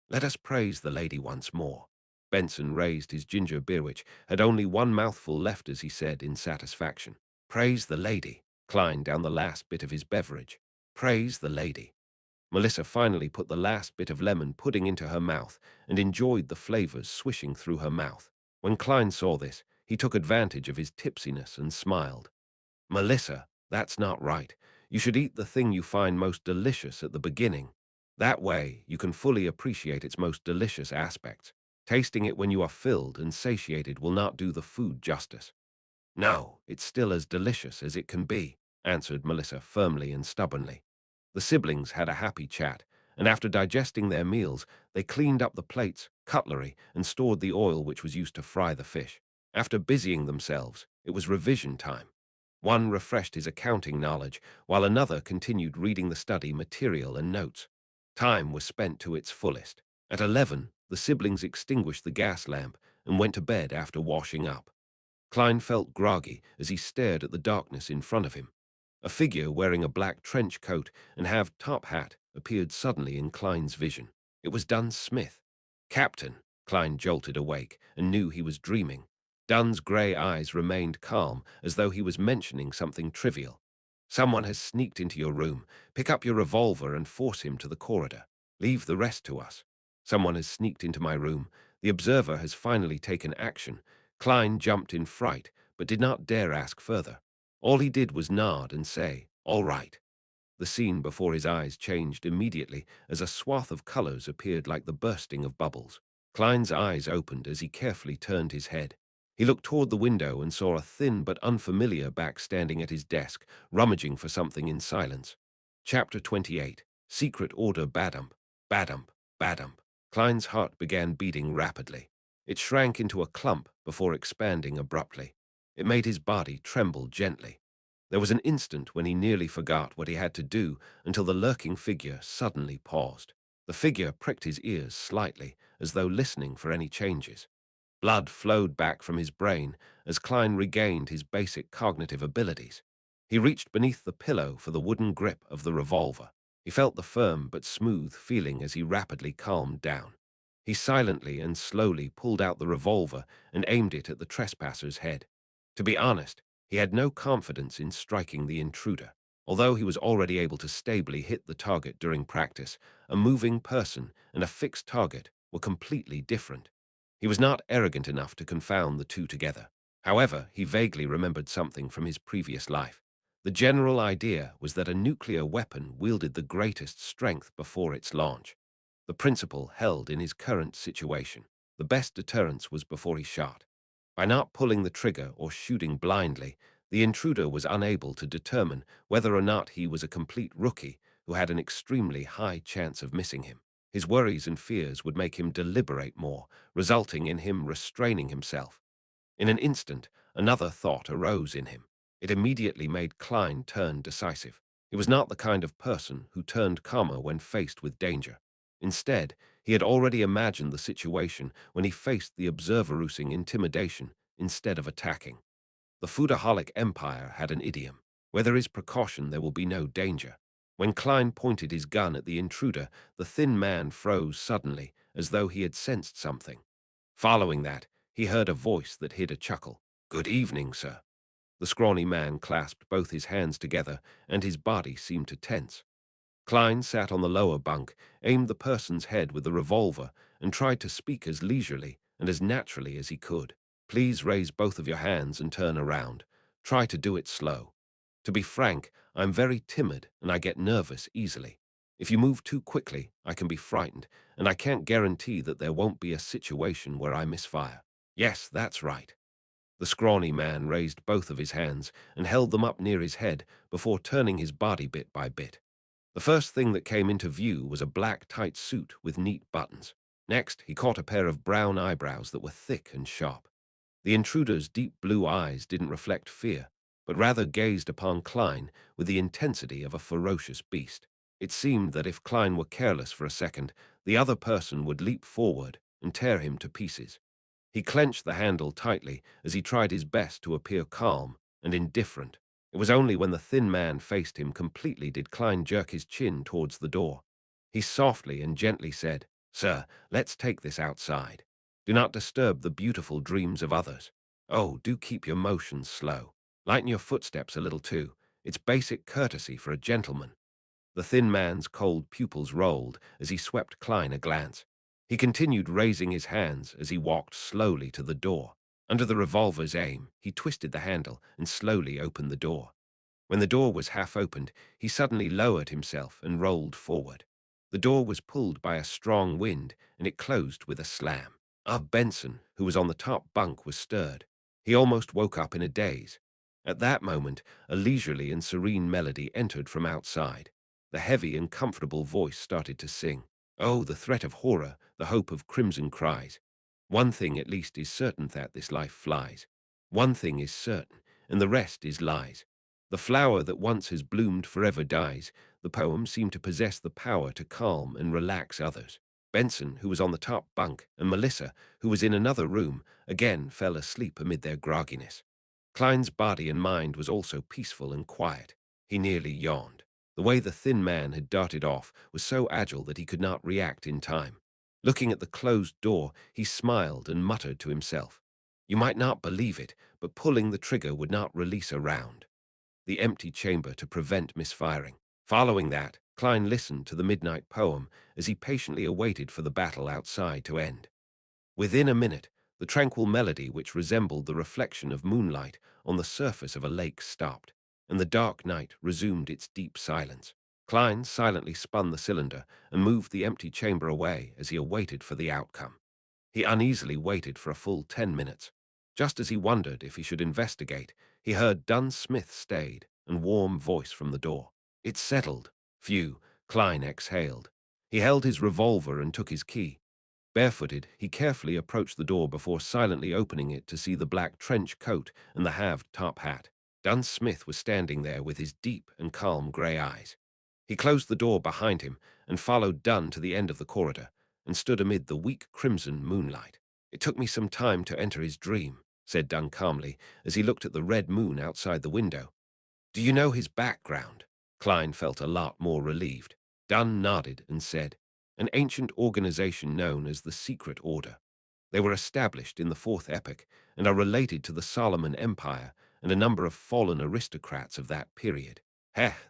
Let us praise the lady once more. Benson raised his ginger beer, which had only one mouthful left, as he said in satisfaction. Praise the lady. Klein down the last bit of his beverage. Praise the lady. Melissa finally put the last bit of lemon pudding into her mouth and enjoyed the flavors swishing through her mouth. When Klein saw this, he took advantage of his tipsiness and smiled. Melissa, that's not right. You should eat the thing you find most delicious at the beginning. That way, you can fully appreciate its most delicious aspects. Tasting it when you are filled and satiated will not do the food justice. No, it's still as delicious as it can be, answered Melissa firmly and stubbornly. The siblings had a happy chat, and after digesting their meals, they cleaned up the plates, cutlery, and stored the oil which was used to fry the fish. After busying themselves, it was revision time. One refreshed his accounting knowledge, while another continued reading the study material and notes. Time was spent to its fullest. At 11, the siblings extinguished the gas lamp and went to bed after washing up. Klein felt groggy as he stared at the darkness in front of him. A figure wearing a black trench coat and half-top hat appeared suddenly in Klein's vision. It was Dunn Smith. Captain, Klein jolted awake and knew he was dreaming. Dunn's grey eyes remained calm, as though he was mentioning something trivial. Someone has sneaked into your room. Pick up your revolver and force him to the corridor. Leave the rest to us. Someone has sneaked into my room. The observer has finally taken action. Klein jumped in fright, but did not dare ask further. All he did was nod and say, "All right." The scene before his eyes changed immediately as a swath of colors appeared like the bursting of bubbles. Klein's eyes opened as he carefully turned his head. He looked toward the window and saw a thin but unfamiliar back standing at his desk, rummaging for something in silence. Chapter 28. Secret Order Badump. Badump. Badump. Klein's heart began beating rapidly. It shrank into a clump before expanding abruptly. It made his body tremble gently. There was an instant when he nearly forgot what he had to do until the lurking figure suddenly paused. The figure pricked his ears slightly, as though listening for any changes. Blood flowed back from his brain as Klein regained his basic cognitive abilities. He reached beneath the pillow for the wooden grip of the revolver. He felt the firm but smooth feeling as he rapidly calmed down. He silently and slowly pulled out the revolver and aimed it at the trespasser's head. To be honest, he had no confidence in striking the intruder. Although he was already able to stably hit the target during practice, a moving person and a fixed target were completely different. He was not arrogant enough to confound the two together. However, he vaguely remembered something from his previous life. The general idea was that a nuclear weapon wielded the greatest strength before its launch. The principle held in his current situation. The best deterrence was before he shot. By not pulling the trigger or shooting blindly, the intruder was unable to determine whether or not he was a complete rookie who had an extremely high chance of missing him. His worries and fears would make him deliberate more, resulting in him restraining himself. In an instant, another thought arose in him. It immediately made Klein turn decisive. He was not the kind of person who turned calmer when faced with danger. Instead, he had already imagined the situation when he faced the observer-oosing intimidation instead of attacking. The foodaholic empire had an idiom: where there is precaution, there will be no danger. When Klein pointed his gun at the intruder, the thin man froze suddenly, as though he had sensed something. Following that, he heard a voice that hid a chuckle. "Good evening, sir." The scrawny man clasped both his hands together, and his body seemed to tense. Klein sat on the lower bunk, aimed the person's head with the revolver, and tried to speak as leisurely and as naturally as he could. "Please raise both of your hands and turn around. Try to do it slow. To be frank, I'm very timid and I get nervous easily. If you move too quickly, I can be frightened, and I can't guarantee that there won't be a situation where I misfire." "Yes, that's right." The scrawny man raised both of his hands and held them up near his head before turning his body bit by bit. The first thing that came into view was a black tight suit with neat buttons. Next, he caught a pair of brown eyebrows that were thick and sharp. The intruder's deep blue eyes didn't reflect fear, but rather gazed upon Klein with the intensity of a ferocious beast. It seemed that if Klein were careless for a second, the other person would leap forward and tear him to pieces. He clenched the handle tightly as he tried his best to appear calm and indifferent. It was only when the thin man faced him completely did Klein jerk his chin towards the door. He softly and gently said, "Sir, let's take this outside. Do not disturb the beautiful dreams of others. Oh, do keep your motions slow. Lighten your footsteps a little too. It's basic courtesy for a gentleman." The thin man's cold pupils rolled as he swept Klein a glance. He continued raising his hands as he walked slowly to the door. Under the revolver's aim, he twisted the handle and slowly opened the door. When the door was half opened, he suddenly lowered himself and rolled forward. The door was pulled by a strong wind, and it closed with a slam. Benson, who was on the top bunk, was stirred. He almost woke up in a daze. At that moment, a leisurely and serene melody entered from outside. The heavy and comfortable voice started to sing. Oh, the threat of horror, the hope of crimson cries. One thing at least is certain, that this life flies. One thing is certain, and the rest is lies. The flower that once has bloomed forever dies. The poem seemed to possess the power to calm and relax others. Benson, who was on the top bunk, and Melissa, who was in another room, again fell asleep amid their grogginess. Klein's body and mind was also peaceful and quiet. He nearly yawned. The way the thin man had darted off was so agile that he could not react in time. Looking at the closed door, he smiled and muttered to himself, "You might not believe it, but pulling the trigger would not release a round." The empty chamber to prevent misfiring. Following that, Klein listened to the midnight poem as he patiently awaited for the battle outside to end. Within a minute, the tranquil melody, which resembled the reflection of moonlight on the surface of a lake, stopped, and the dark night resumed its deep silence. Klein silently spun the cylinder and moved the empty chamber away as he awaited for the outcome. He uneasily waited for a full 10 minutes. Just as he wondered if he should investigate, he heard Dunn Smith's staid and warm voice from the door. "It's settled." Phew, Klein exhaled. He held his revolver and took his key. Barefooted, he carefully approached the door before silently opening it to see the black trench coat and the halved top hat. Dunn Smith was standing there with his deep and calm grey eyes. He closed the door behind him and followed Dunn to the end of the corridor and stood amid the weak crimson moonlight. "It took me some time to enter his dream," said Dunn calmly as he looked at the red moon outside the window. "Do you know his background?" Klein felt a lot more relieved. Dunn nodded and said, "An ancient organization known as the Secret Order. They were established in the Fourth Epoch and are related to the Solomon Empire and a number of fallen aristocrats of that period.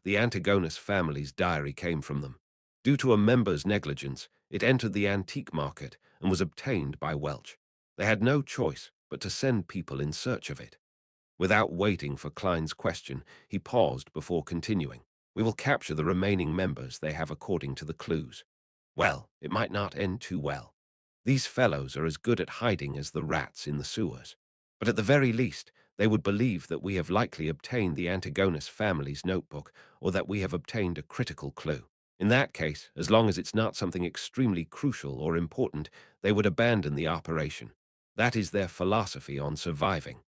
The Antigonus family's diary came from them. Due to a member's negligence, it entered the antique market and was obtained by Welch. They had no choice but to send people in search of it." Without waiting for Klein's question, he paused before continuing. "We will capture the remaining members they have according to the clues. Well, it might not end too well. These fellows are as good at hiding as the rats in the sewers. But at the very least, they would believe that we have likely obtained the Antigonus family's notebook, or that we have obtained a critical clue. In that case, as long as it's not something extremely crucial or important, they would abandon the operation. That is their philosophy on surviving."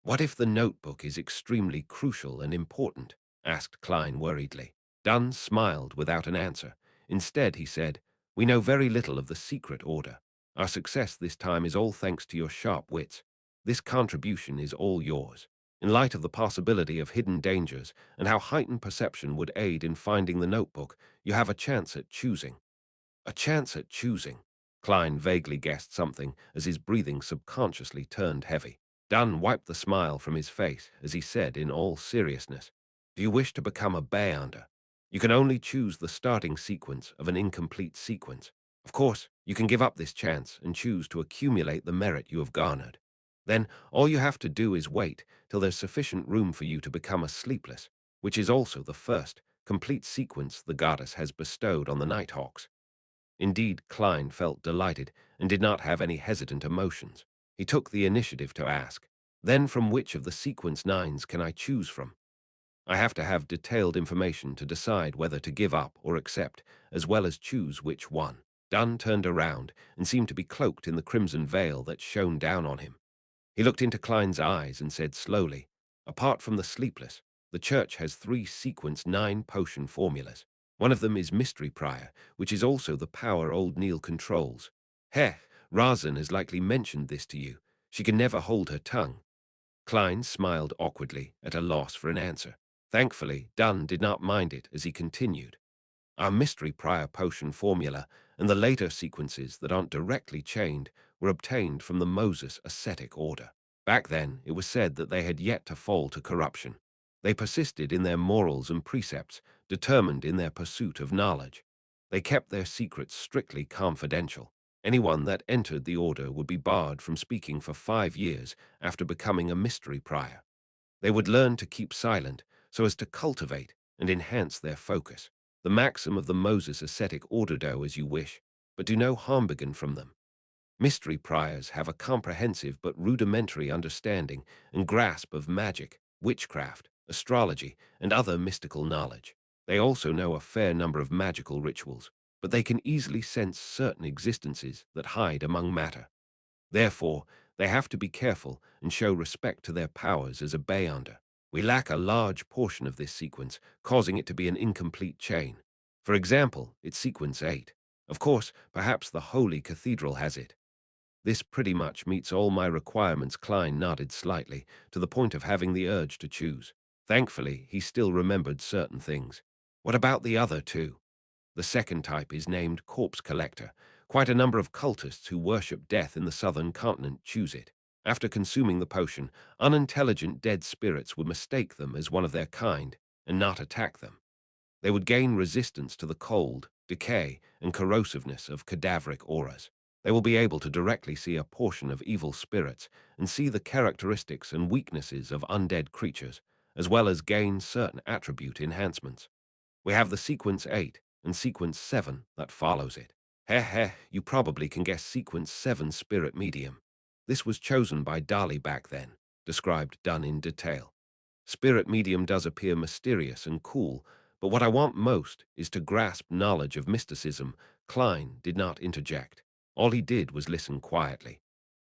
"What if the notebook is extremely crucial and important?" asked Klein worriedly. Dunn smiled without an answer. Instead, he said, "We know very little of the secret order. Our success this time is all thanks to your sharp wits. This contribution is all yours. In light of the possibility of hidden dangers and how heightened perception would aid in finding the notebook, you have a chance at choosing. A chance at choosing. Klein vaguely guessed something as his breathing subconsciously turned heavy. Dunn wiped the smile from his face as he said in all seriousness, "Do you wish to become a Beyonder? You can only choose the starting sequence of an incomplete sequence. Of course, you can give up this chance and choose to accumulate the merit you have garnered. Then all you have to do is wait till there's sufficient room for you to become a sleepless, which is also the first complete sequence the goddess has bestowed on the Nighthawks." Indeed, Klein felt delighted and did not have any hesitant emotions. He took the initiative to ask, "Then from which of the sequence nines can I choose from? I have to have detailed information to decide whether to give up or accept, as well as choose which one." Dunn turned around and seemed to be cloaked in the crimson veil that shone down on him. He looked into Klein's eyes and said slowly, "Apart from the sleepless, the church has 3 sequence 9 potion formulas. One of them is Mystery Prior, which is also the power old Neil controls. Heh, Razan has likely mentioned this to you. She can never hold her tongue." Klein smiled awkwardly, at a loss for an answer. Thankfully, Dunn did not mind it as he continued. Our Mystery Prior potion formula and the later sequences that aren't directly chained were obtained from the Moses ascetic order. Back then, it was said that they had yet to fall to corruption. They persisted in their morals and precepts, determined in their pursuit of knowledge. They kept their secrets strictly confidential. Anyone that entered the order would be barred from speaking for 5 years after becoming a Mystery Prior. They would learn to keep silent so as to cultivate and enhance their focus. The maxim of the Moses ascetic order: do as you wish, but do no harm begin from them. Mystery priors have a comprehensive but rudimentary understanding and grasp of magic, witchcraft, astrology, and other mystical knowledge. They also know a fair number of magical rituals, but they can easily sense certain existences that hide among matter. Therefore, they have to be careful and show respect to their powers as a Beyonder. We lack a large portion of this sequence, causing it to be an incomplete chain. For example, it's sequence 8. Of course, perhaps the Holy Cathedral has it. This pretty much meets all my requirements. Klein nodded slightly, to the point of having the urge to choose. Thankfully, he still remembered certain things. What about the other 2? The second type is named Corpse Collector. Quite a number of cultists who worship death in the southern continent choose it. After consuming the potion, unintelligent dead spirits would mistake them as one of their kind and not attack them. They would gain resistance to the cold, decay, and corrosiveness of cadaveric auras. They will be able to directly see a portion of evil spirits and see the characteristics and weaknesses of undead creatures, as well as gain certain attribute enhancements. We have the sequence 8 and sequence 7 that follows it. Heh heh, you probably can guess sequence 7 spirit medium. This was chosen by Dali back then, described Dunn in detail. Spirit medium does appear mysterious and cool, but what I want most is to grasp knowledge of mysticism. Klein did not interject. All he did was listen quietly.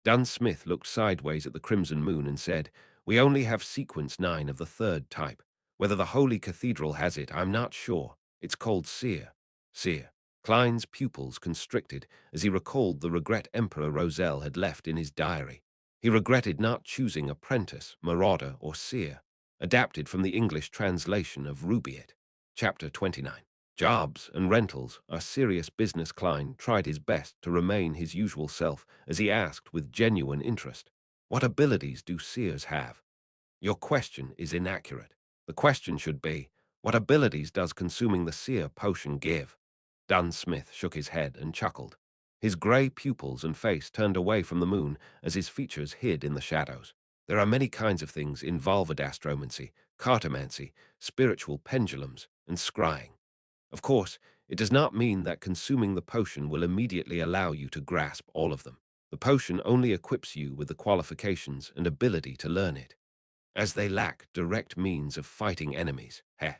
Dunn Smith looked sideways at the crimson moon and said, "We only have sequence 9 of the third type. Whether the Holy Cathedral has it, I'm not sure. It's called Seer." Seer. Klein's pupils constricted as he recalled the regret Emperor Roselle had left in his diary. He regretted not choosing Apprentice, Marauder, or Seer, adapted from the English translation of Rubaiyat. Chapter 29. Jobs and rentals are serious business. Klein tried his best to remain his usual self as he asked with genuine interest, "What abilities do seers have?" "Your question is inaccurate. The question should be, what abilities does consuming the seer potion give?" Dunn Smith shook his head and chuckled. His gray pupils and face turned away from the moon as his features hid in the shadows. "There are many kinds of things in Volvodastromancy, cartomancy, spiritual pendulums, and scrying. Of course, it does not mean that consuming the potion will immediately allow you to grasp all of them. The potion only equips you with the qualifications and ability to learn it, as they lack direct means of fighting enemies. Heh.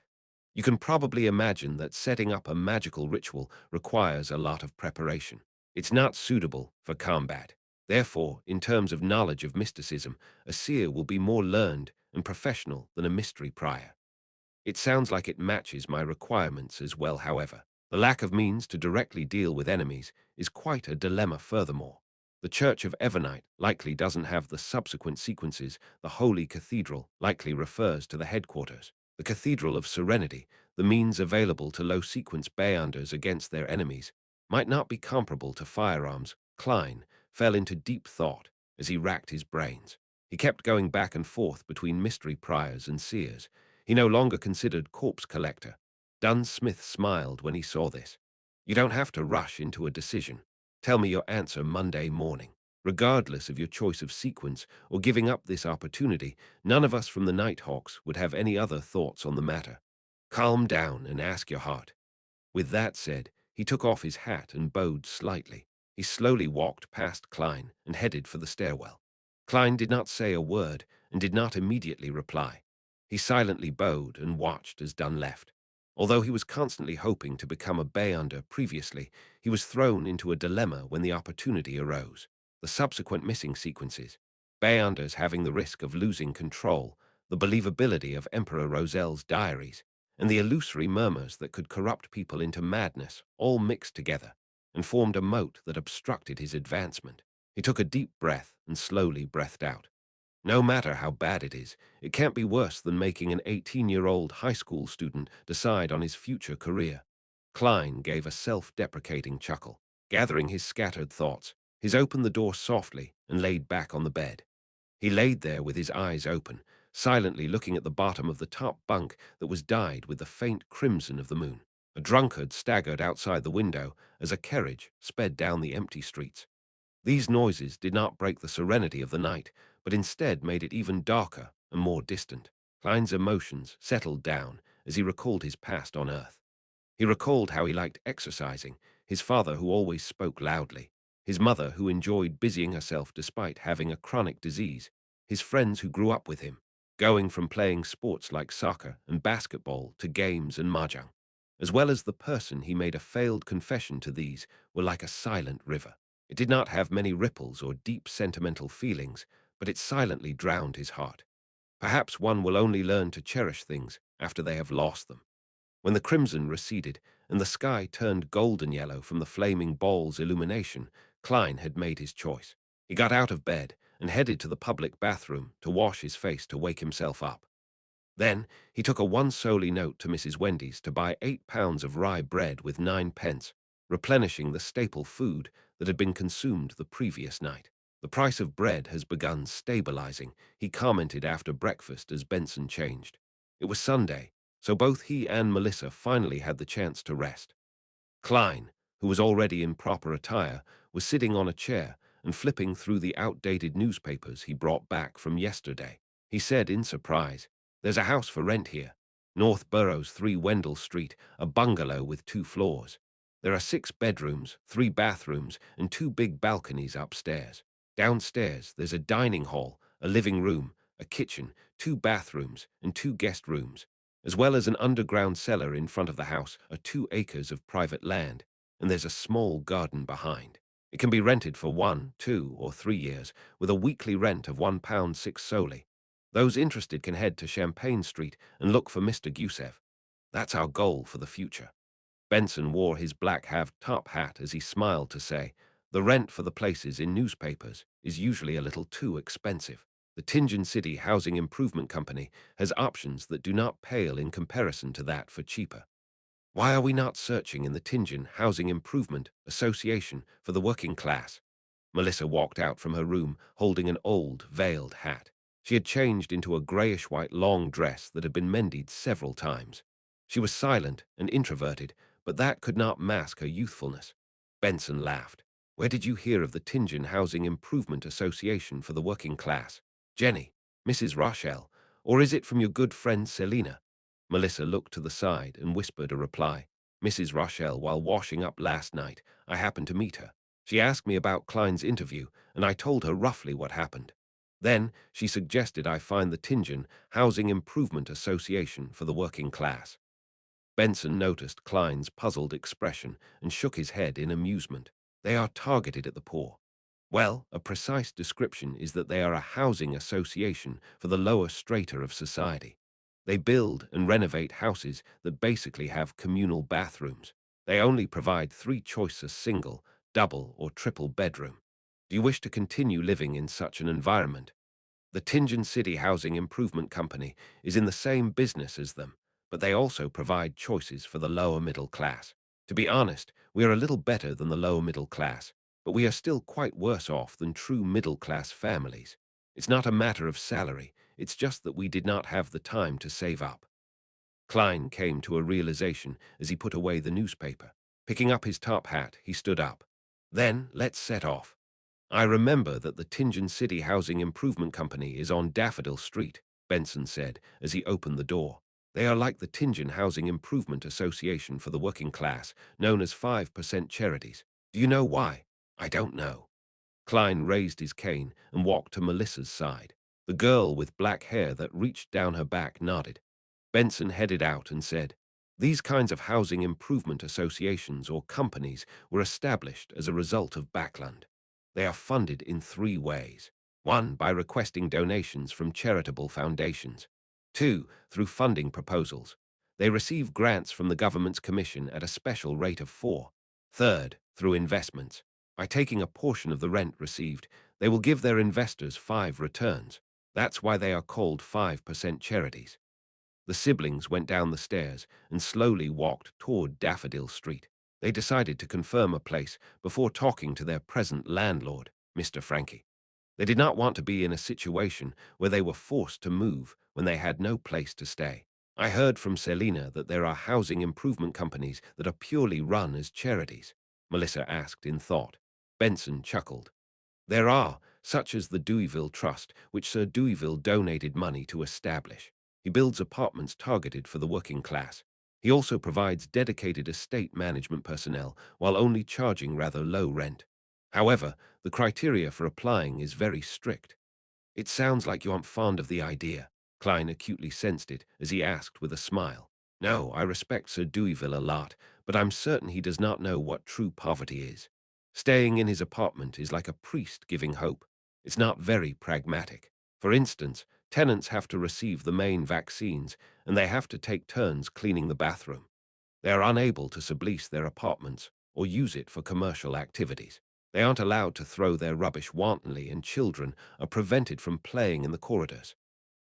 You can probably imagine that setting up a magical ritual requires a lot of preparation. It's not suitable for combat. Therefore, in terms of knowledge of mysticism, a seer will be more learned and professional than a mystery prior. It sounds like it matches my requirements as well. However, the lack of means to directly deal with enemies is quite a dilemma furthermore. The Church of Evernite likely doesn't have the subsequent sequences. The Holy Cathedral likely refers to the headquarters. The Cathedral of Serenity, the means available to low-sequence Beyonders against their enemies, might not be comparable to Firearms. Klein fell into deep thought as he racked his brains. He kept going back and forth between mystery priors and seers. He no longer considered corpse collector. Dunn Smith smiled when he saw this. You don't have to rush into a decision. Tell me your answer Monday morning. Regardless of your choice of sequence or giving up this opportunity, none of us from the Nighthawks would have any other thoughts on the matter. Calm down and ask your heart. With that said, he took off his hat and bowed slightly. He slowly walked past Klein and headed for the stairwell. Klein did not say a word and did not immediately reply. He silently bowed and watched as Dunn left. Although he was constantly hoping to become a Beyonder previously, he was thrown into a dilemma when the opportunity arose. The subsequent missing sequences, Beyonders having the risk of losing control, the believability of Emperor Roselle's diaries, and the illusory murmurs that could corrupt people into madness all mixed together and formed a moat that obstructed his advancement. He took a deep breath and slowly breathed out. No matter how bad it is, it can't be worse than making an 18-year-old high school student decide on his future career. Klein gave a self-deprecating chuckle. Gathering his scattered thoughts, he opened the door softly and laid back on the bed. He laid there with his eyes open, silently looking at the bottom of the top bunk that was dyed with the faint crimson of the moon. A drunkard staggered outside the window as a carriage sped down the empty streets. These noises did not break the serenity of the night, but instead made it even darker and more distant. Klein's emotions settled down as he recalled his past on Earth. He recalled how he liked exercising, his father who always spoke loudly, his mother who enjoyed busying herself despite having a chronic disease, his friends who grew up with him, going from playing sports like soccer and basketball to games and mahjong. As well as the person he made a failed confession to, these were like a silent river. It did not have many ripples or deep sentimental feelings, but it silently drowned his heart. Perhaps one will only learn to cherish things after they have lost them. When the crimson receded and the sky turned golden yellow from the flaming ball's illumination, Klein had made his choice. He got out of bed and headed to the public bathroom to wash his face to wake himself up. Then he took a one-solely note to Mrs. Wendy's to buy 8 pounds of rye bread with 9 pence, replenishing the staple food that had been consumed the previous night. The price of bread has begun stabilizing, he commented after breakfast as Benson changed. It was Sunday, so both he and Melissa finally had the chance to rest. Klein, who was already in proper attire, was sitting on a chair and flipping through the outdated newspapers he brought back from yesterday. He said in surprise, "There's a house for rent here. North Burrows 3 Wendell Street, a bungalow with 2 floors. There are 6 bedrooms, 3 bathrooms, and 2 big balconies upstairs. Downstairs, there's a dining hall, a living room, a kitchen, 2 bathrooms, and 2 guest rooms. As well as an underground cellar in front of the house are 2 acres of private land, and there's a small garden behind. It can be rented for 1, 2, or 3 years, with a weekly rent of £1.06 solely. Those interested can head to Champagne Street and look for Mr. Gusev. That's our goal for the future." Benson wore his black half-top hat as he smiled to say, "The rent for the places in newspapers is usually a little too expensive. The Tingen City Housing Improvement Company has options that do not pale in comparison to that for cheaper. Why are we not searching in the Tingen Housing Improvement Association for the working class?" Melissa walked out from her room holding an old, veiled hat. She had changed into a grayish-white long dress that had been mended several times. She was silent and introverted, but that could not mask her youthfulness. Benson laughed. "Where did you hear of the Tingen Housing Improvement Association for the working class? Jenny, Mrs. Rochelle, or is it from your good friend Selina?" Melissa looked to the side and whispered a reply. "Mrs. Rochelle, while washing up last night, I happened to meet her. She asked me about Klein's interview, and I told her roughly what happened. Then she suggested I find the Tingen Housing Improvement Association for the working class." Benson noticed Klein's puzzled expression and shook his head in amusement. "They are targeted at the poor." "Well, a precise description is that they are a housing association for the lower strata of society. They build and renovate houses that basically have communal bathrooms. They only provide 3 choices: single, double, or triple bedroom. Do you wish to continue living in such an environment? The Tingen City Housing Improvement Company is in the same business as them, but they also provide choices for the lower middle class. To be honest, we are a little better than the lower middle class, but we are still quite worse off than true middle class families. It's not a matter of salary, it's just that we did not have the time to save up. Klein came to a realization as he put away the newspaper. Picking up his top hat, he stood up. Then, let's set off. I remember that the Tingen City Housing Improvement Company is on Daffodil Street, Benson said as he opened the door. They are like the Tingen Housing Improvement Association for the working class, known as 5% charities. Do you know why? I don't know. Klein raised his cane and walked to Melissa's side. The girl with black hair that reached down her back nodded. Benson headed out and said, "These kinds of housing improvement associations or companies were established as a result of Backland. They are funded in three ways. One, by requesting donations from charitable foundations. Two, through funding proposals. They receive grants from the government's commission at a special rate of 4. Third, through investments. By taking a portion of the rent received, they will give their investors 5 returns. That's why they are called 5% charities." The siblings went down the stairs and slowly walked toward Daffodil Street. They decided to confirm a place before talking to their present landlord, Mr. Frankie. They did not want to be in a situation where they were forced to move when they had no place to stay. I heard from Selina that there are housing improvement companies that are purely run as charities, Melissa asked in thought. Benson chuckled. There are, such as the Deweyville Trust, which Sir Deweyville donated money to establish. He builds apartments targeted for the working class. He also provides dedicated estate management personnel while only charging rather low rent. However, the criteria for applying is very strict. It sounds like you aren't fond of the idea. Klein acutely sensed it as he asked with a smile. No, I respect Sir Deweyville a lot, but I'm certain he does not know what true poverty is. Staying in his apartment is like a priest giving hope. It's not very pragmatic. For instance, tenants have to receive the main vaccines, and they have to take turns cleaning the bathroom. They are unable to sublease their apartments or use it for commercial activities. They aren't allowed to throw their rubbish wantonly, and children are prevented from playing in the corridors.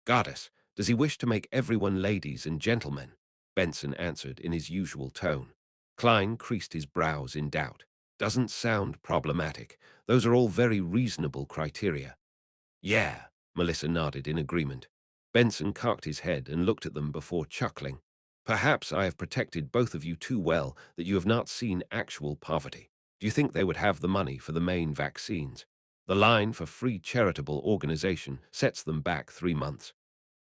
Goddess, does he wish to make everyone ladies and gentlemen? Benson answered in his usual tone. Klein creased his brows in doubt. Doesn't sound problematic. Those are all very reasonable criteria. Yeah, Melissa nodded in agreement. Benson cocked his head and looked at them before chuckling. Perhaps I have protected both of you too well that you have not seen actual poverty. Do you think they would have the money for the main vaccines? The line for free charitable organization sets them back 3 months.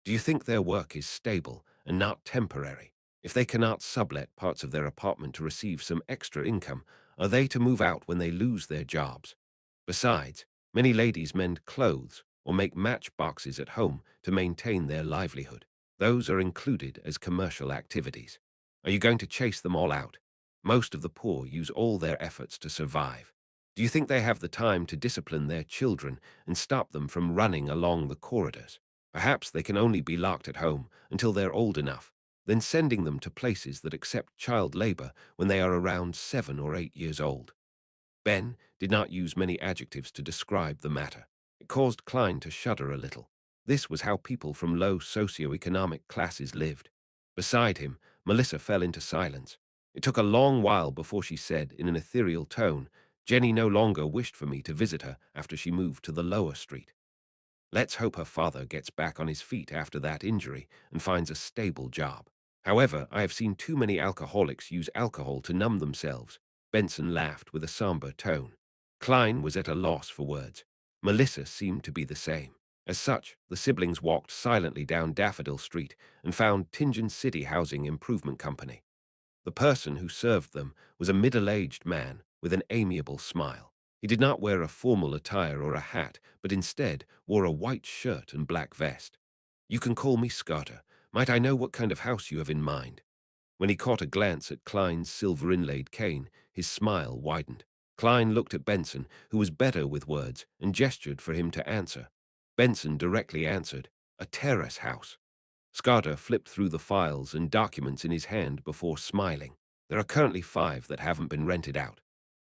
Do you think their work is stable and not temporary? If they cannot sublet parts of their apartment to receive some extra income, are they to move out when they lose their jobs? Besides, many ladies mend clothes or make matchboxes at home to maintain their livelihood. Those are included as commercial activities. Are you going to chase them all out? Most of the poor use all their efforts to survive. Do you think they have the time to discipline their children and stop them from running along the corridors? Perhaps they can only be locked at home until they're old enough, then sending them to places that accept child labor when they are around 7 or 8 years old. Ben did not use many adjectives to describe the matter. It caused Klein to shudder a little. This was how people from low socioeconomic classes lived. Beside him, Melissa fell into silence. It took a long while before she said, in an ethereal tone, Jenny no longer wished for me to visit her after she moved to the lower street. Let's hope her father gets back on his feet after that injury and finds a stable job. However, I have seen too many alcoholics use alcohol to numb themselves. Benson laughed with a somber tone. Klein was at a loss for words. Melissa seemed to be the same. As such, the siblings walked silently down Daffodil Street and found Tingen City Housing Improvement Company. The person who served them was a middle-aged man with an amiable smile. He did not wear a formal attire or a hat, but instead wore a white shirt and black vest. You can call me Scarter. Might I know what kind of house you have in mind? When he caught a glance at Klein's silver-inlaid cane, his smile widened. Klein looked at Benson, who was better with words, and gestured for him to answer. Benson directly answered, a terrace house. Scarter flipped through the files and documents in his hand before smiling. There are currently 5 that haven't been rented out.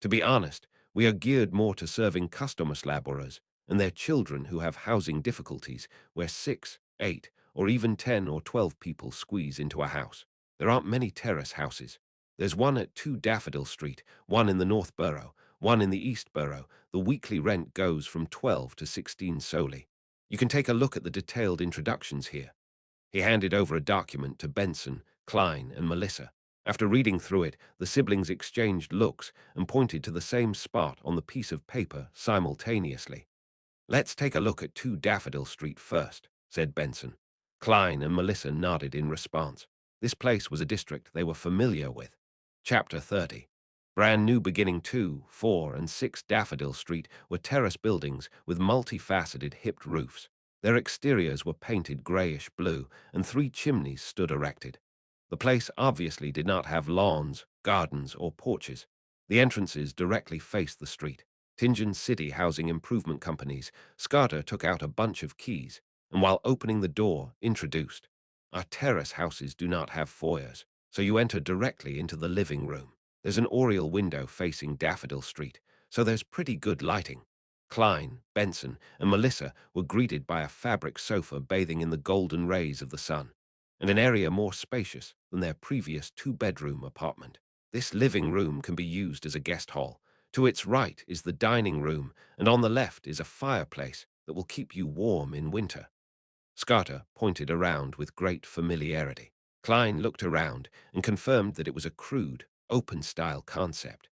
To be honest, We are geared more to serving customers laborers and their children who have housing difficulties where 6, 8, or even 10 or 12 people squeeze into a house. There aren't many terrace houses. There's one at 2 Daffodil Street, one in the North Borough, one in the East Borough. The weekly rent goes from 12 to 16 solely. You can take a look at the detailed introductions here. He handed over a document to Benson, Klein, and Melissa. After reading through it, the siblings exchanged looks and pointed to the same spot on the piece of paper simultaneously. "Let's take a look at 2 Daffodil Street first," said Benson. Klein and Melissa nodded in response. This place was a district they were familiar with. Chapter 30. Brand new beginning 2, 4, and 6 Daffodil Street were terrace buildings with multifaceted hipped roofs. Their exteriors were painted grayish blue, and 3 chimneys stood erected. The place obviously did not have lawns, gardens, or porches. The entrances directly faced the street. Tingen City Housing Improvement Companies. Scarter took out a bunch of keys, and while opening the door, introduced, "Our terrace houses do not have foyers, so you enter directly into the living room. There's an oriel window facing Daffodil Street, so there's pretty good lighting." Klein, Benson, and Melissa were greeted by a fabric sofa bathing in the golden rays of the sun, and an area more spacious than their previous 2-bedroom apartment. This living room can be used as a guest hall. To its right is the dining room, and on the left is a fireplace that will keep you warm in winter. Scarter pointed around with great familiarity. Klein looked around and confirmed that it was a crude, open-style concept.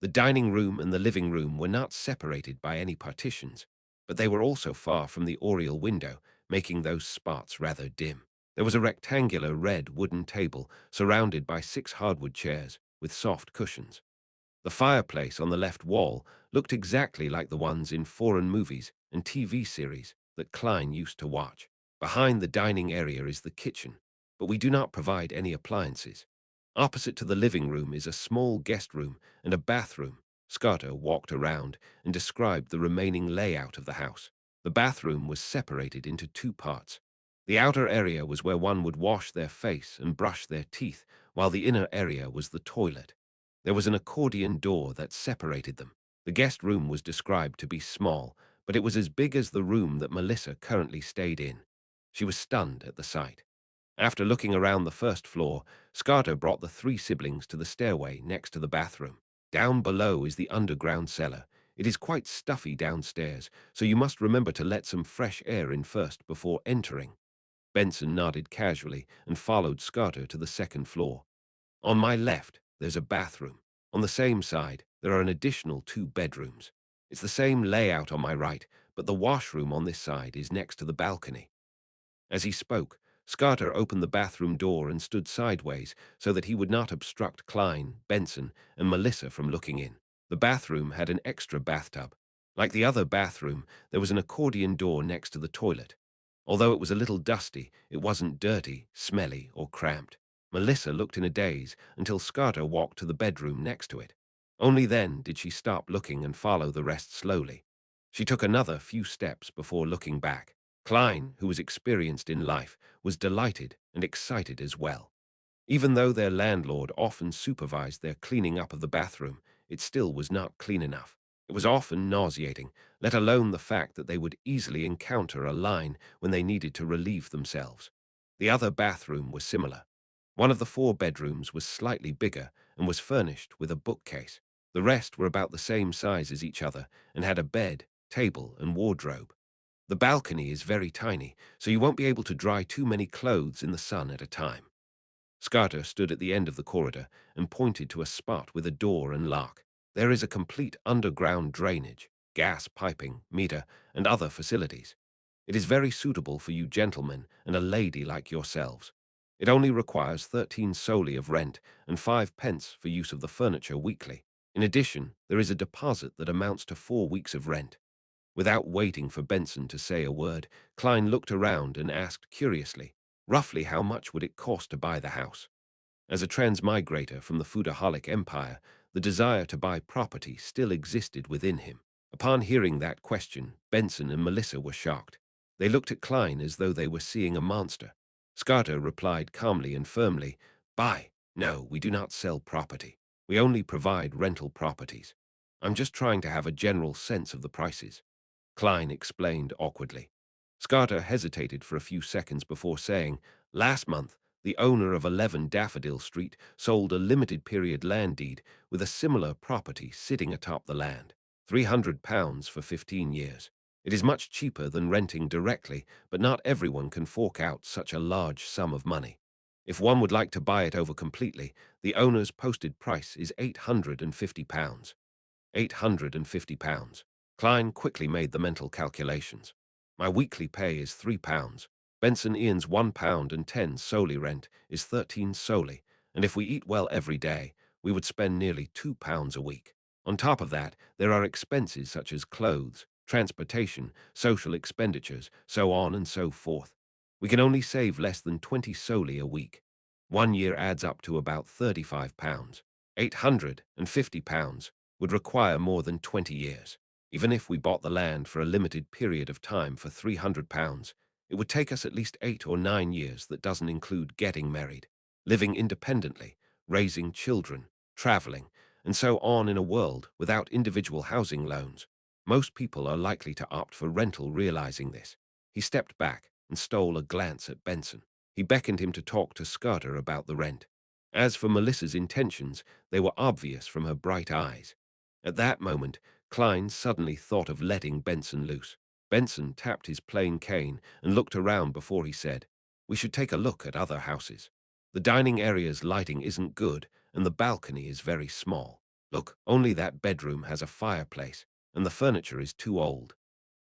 The dining room and the living room were not separated by any partitions, but they were also far from the oriel window, making those spots rather dim. There was a rectangular red wooden table surrounded by 6 hardwood chairs with soft cushions. The fireplace on the left wall looked exactly like the ones in foreign movies and TV series that Klein used to watch. Behind the dining area is the kitchen, but we do not provide any appliances. Opposite to the living room is a small guest room and a bathroom. Scarter walked around and described the remaining layout of the house. The bathroom was separated into 2 parts. The outer area was where one would wash their face and brush their teeth, while the inner area was the toilet. There was an accordion door that separated them. The guest room was described to be small, but it was as big as the room that Melissa currently stayed in. She was stunned at the sight. After looking around the first floor, Scarter brought the 3 siblings to the stairway next to the bathroom. Down below is the underground cellar. It is quite stuffy downstairs, so you must remember to let some fresh air in first before entering. Benson nodded casually and followed Scarter to the second floor. On my left, there's a bathroom. On the same side, there are an additional 2 bedrooms. It's the same layout on my right, but the washroom on this side is next to the balcony. As he spoke, Scarter opened the bathroom door and stood sideways so that he would not obstruct Klein, Benson, and Melissa from looking in. The bathroom had an extra bathtub. Like the other bathroom, there was an accordion door next to the toilet. Although it was a little dusty, it wasn't dirty, smelly, or cramped. Melissa looked in a daze until Scarter walked to the bedroom next to it. Only then did she stop looking and follow the rest slowly. She took another few steps before looking back. Klein, who was experienced in life, was delighted and excited as well. Even though their landlord often supervised their cleaning up of the bathroom, it still was not clean enough. It was often nauseating, let alone the fact that they would easily encounter a line when they needed to relieve themselves. The other bathroom was similar. One of the 4 bedrooms was slightly bigger and was furnished with a bookcase. The rest were about the same size as each other and had a bed, table, and wardrobe. The balcony is very tiny, so you won't be able to dry too many clothes in the sun at a time. Scarter stood at the end of the corridor and pointed to a spot with a door and lock. There is a complete underground drainage, gas piping, meter, and other facilities. It is very suitable for you gentlemen and a lady like yourselves. It only requires 13 solely of rent and 5 pence for use of the furniture weekly. In addition, there is a deposit that amounts to 4 weeks of rent. Without waiting for Benson to say a word, Klein looked around and asked curiously, roughly how much would it cost to buy the house? As a transmigrator from the Foodaholic Empire, the desire to buy property still existed within him. Upon hearing that question, Benson and Melissa were shocked. They looked at Klein as though they were seeing a monster. Scarter replied calmly and firmly, "Buy. No, we do not sell property. We only provide rental properties." I'm just trying to have a general sense of the prices, Klein explained awkwardly. Scarter hesitated for a few seconds before saying, "Last month, the owner of 11 Daffodil Street sold a limited-period land deed with a similar property sitting atop the land. £300 for 15 years. It is much cheaper than renting directly, but not everyone can fork out such a large sum of money. If one would like to buy it over completely, the owner's posted price is £850. £850. Klein quickly made the mental calculations. My weekly pay is £3. Benson Ian's £1 and 10 solely rent is 13 solely, and if we eat well every day, we would spend nearly £2 a week. On top of that, there are expenses such as clothes, transportation, social expenditures, so on and so forth. We can only save less than 20 solely a week. 1 year adds up to about £35. £850 would require more than 20 years. Even if we bought the land for a limited period of time for £300, it would take us at least 8 or 9 years. That doesn't include getting married, living independently, raising children, traveling, and so on in a world without individual housing loans. Most people are likely to opt for rental. Realizing this, he stepped back and stole a glance at Benson. He beckoned him to talk to Scarter about the rent. As for Melissa's intentions, they were obvious from her bright eyes. At that moment, Klein suddenly thought of letting Benson loose. Benson tapped his plain cane and looked around before he said, "We should take a look at other houses. The dining area's lighting isn't good, and the balcony is very small. Look, only that bedroom has a fireplace, and the furniture is too old.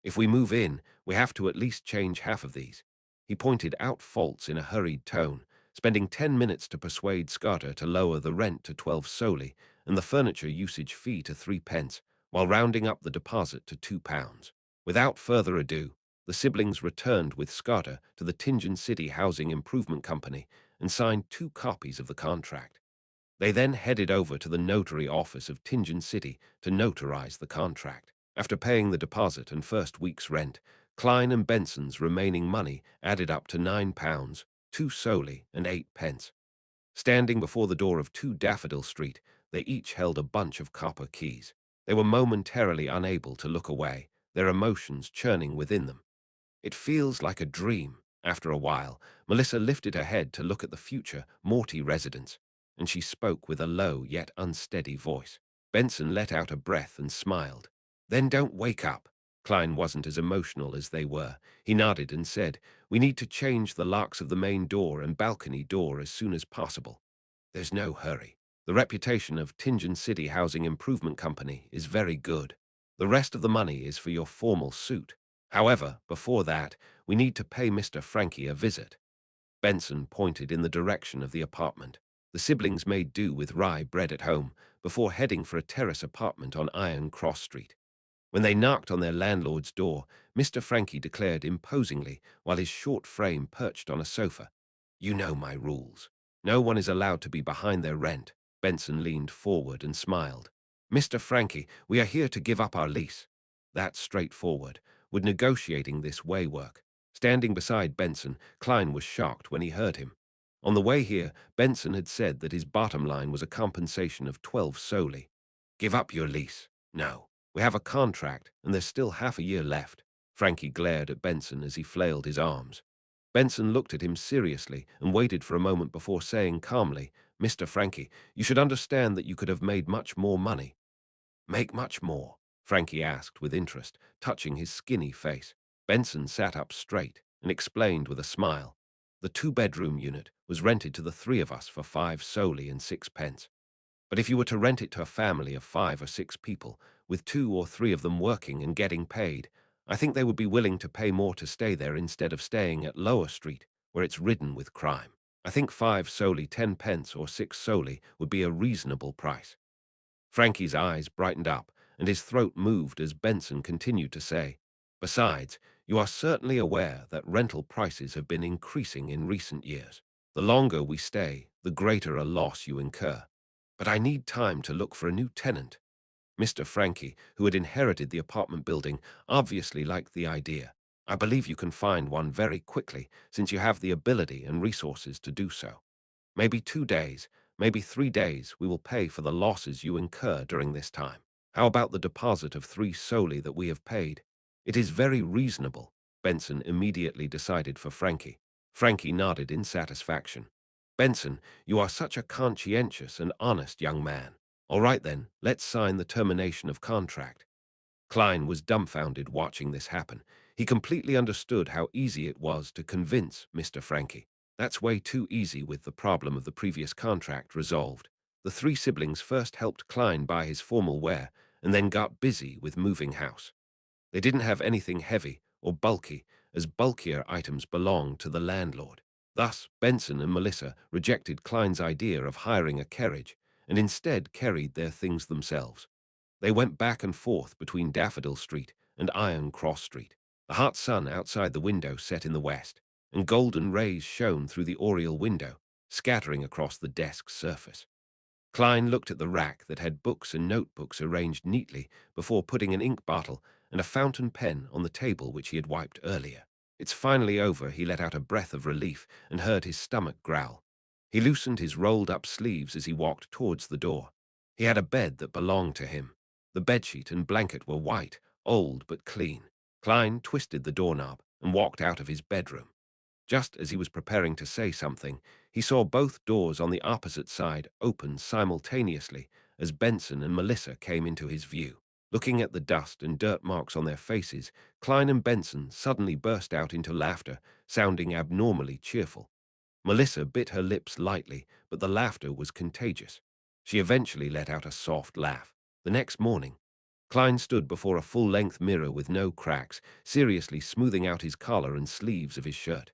If we move in, we have to at least change half of these." He pointed out faults in a hurried tone, spending 10 minutes to persuade Scarter to lower the rent to 12 solely and the furniture usage fee to 3 pence, while rounding up the deposit to £2. Without further ado, the siblings returned with Scarter to the Tingen City Housing Improvement Company and signed 2 copies of the contract. They then headed over to the notary office of Tingen City to notarize the contract. After paying the deposit and first week's rent, Klein and Benson's remaining money added up to £9, 2 solely and 8 pence. Standing before the door of 2 Daffodil Street, they each held a bunch of copper keys. They were momentarily unable to look away, their emotions churning within them. "It feels like a dream." After a while, Melissa lifted her head to look at the future Morty residence, and she spoke with a low yet unsteady voice. Benson let out a breath and smiled. "Then don't wake up." Klein wasn't as emotional as they were. He nodded and said, "We need to change the locks of the main door and balcony door as soon as possible. There's no hurry. The reputation of Tingen City Housing Improvement Company is very good. The rest of the money is for your formal suit. However, before that, we need to pay Mr. Frankie a visit." Benson pointed in the direction of the apartment. The siblings made do with rye bread at home before heading for a terrace apartment on Iron Cross Street. When they knocked on their landlord's door, Mr. Frankie declared imposingly while his short frame perched on a sofa, "You know my rules. No one is allowed to be behind their rent." Benson leaned forward and smiled. "Mr. Frankie, we are here to give up our lease." That's straightforward. Would negotiating this way work? Standing beside Benson, Klein was shocked when he heard him. On the way here, Benson had said that his bottom line was a compensation of 12 solely. "Give up your lease? No. We have a contract, and there's still half a year left." Frankie glared at Benson as he flailed his arms. Benson looked at him seriously and waited for a moment before saying calmly, "Mr. Frankie, you should understand that you could have made much more money." "Make much more?" Frankie asked with interest, touching his skinny face. Benson sat up straight and explained with a smile. "The 2-bedroom unit was rented to the 3 of us for 5 solely and 6 pence. But if you were to rent it to a family of 5 or 6 people, with 2 or 3 of them working and getting paid, I think they would be willing to pay more to stay there instead of staying at Lower Street, where it's ridden with crime. I think 5 solely 10 pence or 6 solely would be a reasonable price." Frankie's eyes brightened up, and his throat moved as Benson continued to say, "Besides, you are certainly aware that rental prices have been increasing in recent years. The longer we stay, the greater a loss you incur. But I need time to look for a new tenant." Mr. Frankie, who had inherited the apartment building, obviously liked the idea. "I believe you can find one very quickly, since you have the ability and resources to do so. Maybe 2 days, maybe 3 days, we will pay for the losses you incur during this time. How about the deposit of 3 soldi that we have paid? It is very reasonable. Benson immediately decided for Frankie. Frankie nodded in satisfaction. Benson, you are such a conscientious and honest young man. All right then, let's sign the termination of contract. Klein was dumbfounded watching this happen. He completely understood how easy it was to convince Mr. Frankie. That's way too easy with the problem of the previous contract resolved. The 3 siblings first helped Klein buy his formal wear and then got busy with moving house. They didn't have anything heavy or bulky, as bulkier items belonged to the landlord. Thus, Benson and Melissa rejected Klein's idea of hiring a carriage and instead carried their things themselves. They went back and forth between Daffodil Street and Iron Cross Street. The hot sun outside the window set in the west, and golden rays shone through the oriel window, scattering across the desk's surface. Klein looked at the rack that had books and notebooks arranged neatly before putting an ink bottle and a fountain pen on the table which he had wiped earlier. It's finally over, he let out a breath of relief and heard his stomach growl. He loosened his rolled-up sleeves as he walked towards the door. He had a bed that belonged to him. The bedsheet and blanket were white, old but clean. Klein twisted the doorknob and walked out of his bedroom. Just as he was preparing to say something, he saw both doors on the opposite side open simultaneously as Benson and Melissa came into his view. Looking at the dust and dirt marks on their faces, Klein and Benson suddenly burst out into laughter, sounding abnormally cheerful. Melissa bit her lips lightly, but the laughter was contagious. She eventually let out a soft laugh. The next morning, Klein stood before a full-length mirror with no cracks, seriously smoothing out his collar and sleeves of his shirt.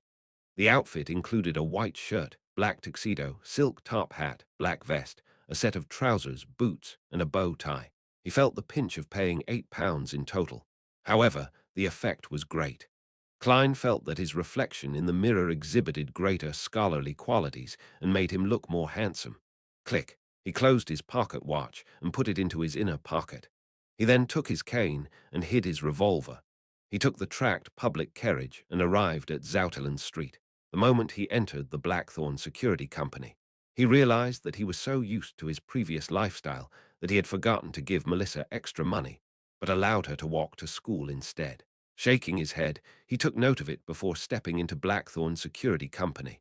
The outfit included a white shirt, black tuxedo, silk top hat, black vest, a set of trousers, boots, and a bow tie. He felt the pinch of paying £8 in total. However, the effect was great. Klein felt that his reflection in the mirror exhibited greater scholarly qualities and made him look more handsome. Click. He closed his pocket watch and put it into his inner pocket. He then took his cane and hid his revolver. He took the tracked public carriage and arrived at Zoutelen Street. The moment he entered the Blackthorn Security Company, he realized that he was so used to his previous lifestyle that he had forgotten to give Melissa extra money, but allowed her to walk to school instead. Shaking his head, he took note of it before stepping into Blackthorn Security Company.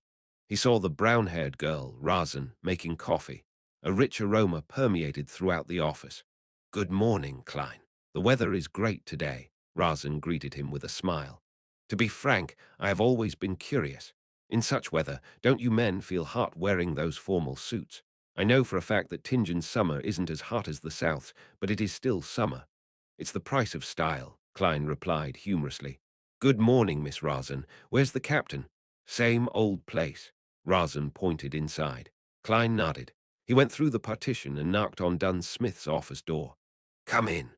He saw the brown-haired girl, Razan, making coffee. A rich aroma permeated throughout the office. "Good morning, Klein. The weather is great today," Razan greeted him with a smile. "To be frank, I have always been curious. In such weather, don't you men feel hot wearing those formal suits? I know for a fact that Tingen's summer isn't as hot as the South's, but it is still summer." "It's the price of style," Klein replied humorously. "Good morning, Miss Razan. Where's the captain?" "Same old place." Razan pointed inside. Klein nodded. He went through the partition and knocked on Dunn Smith's office door. "Come in."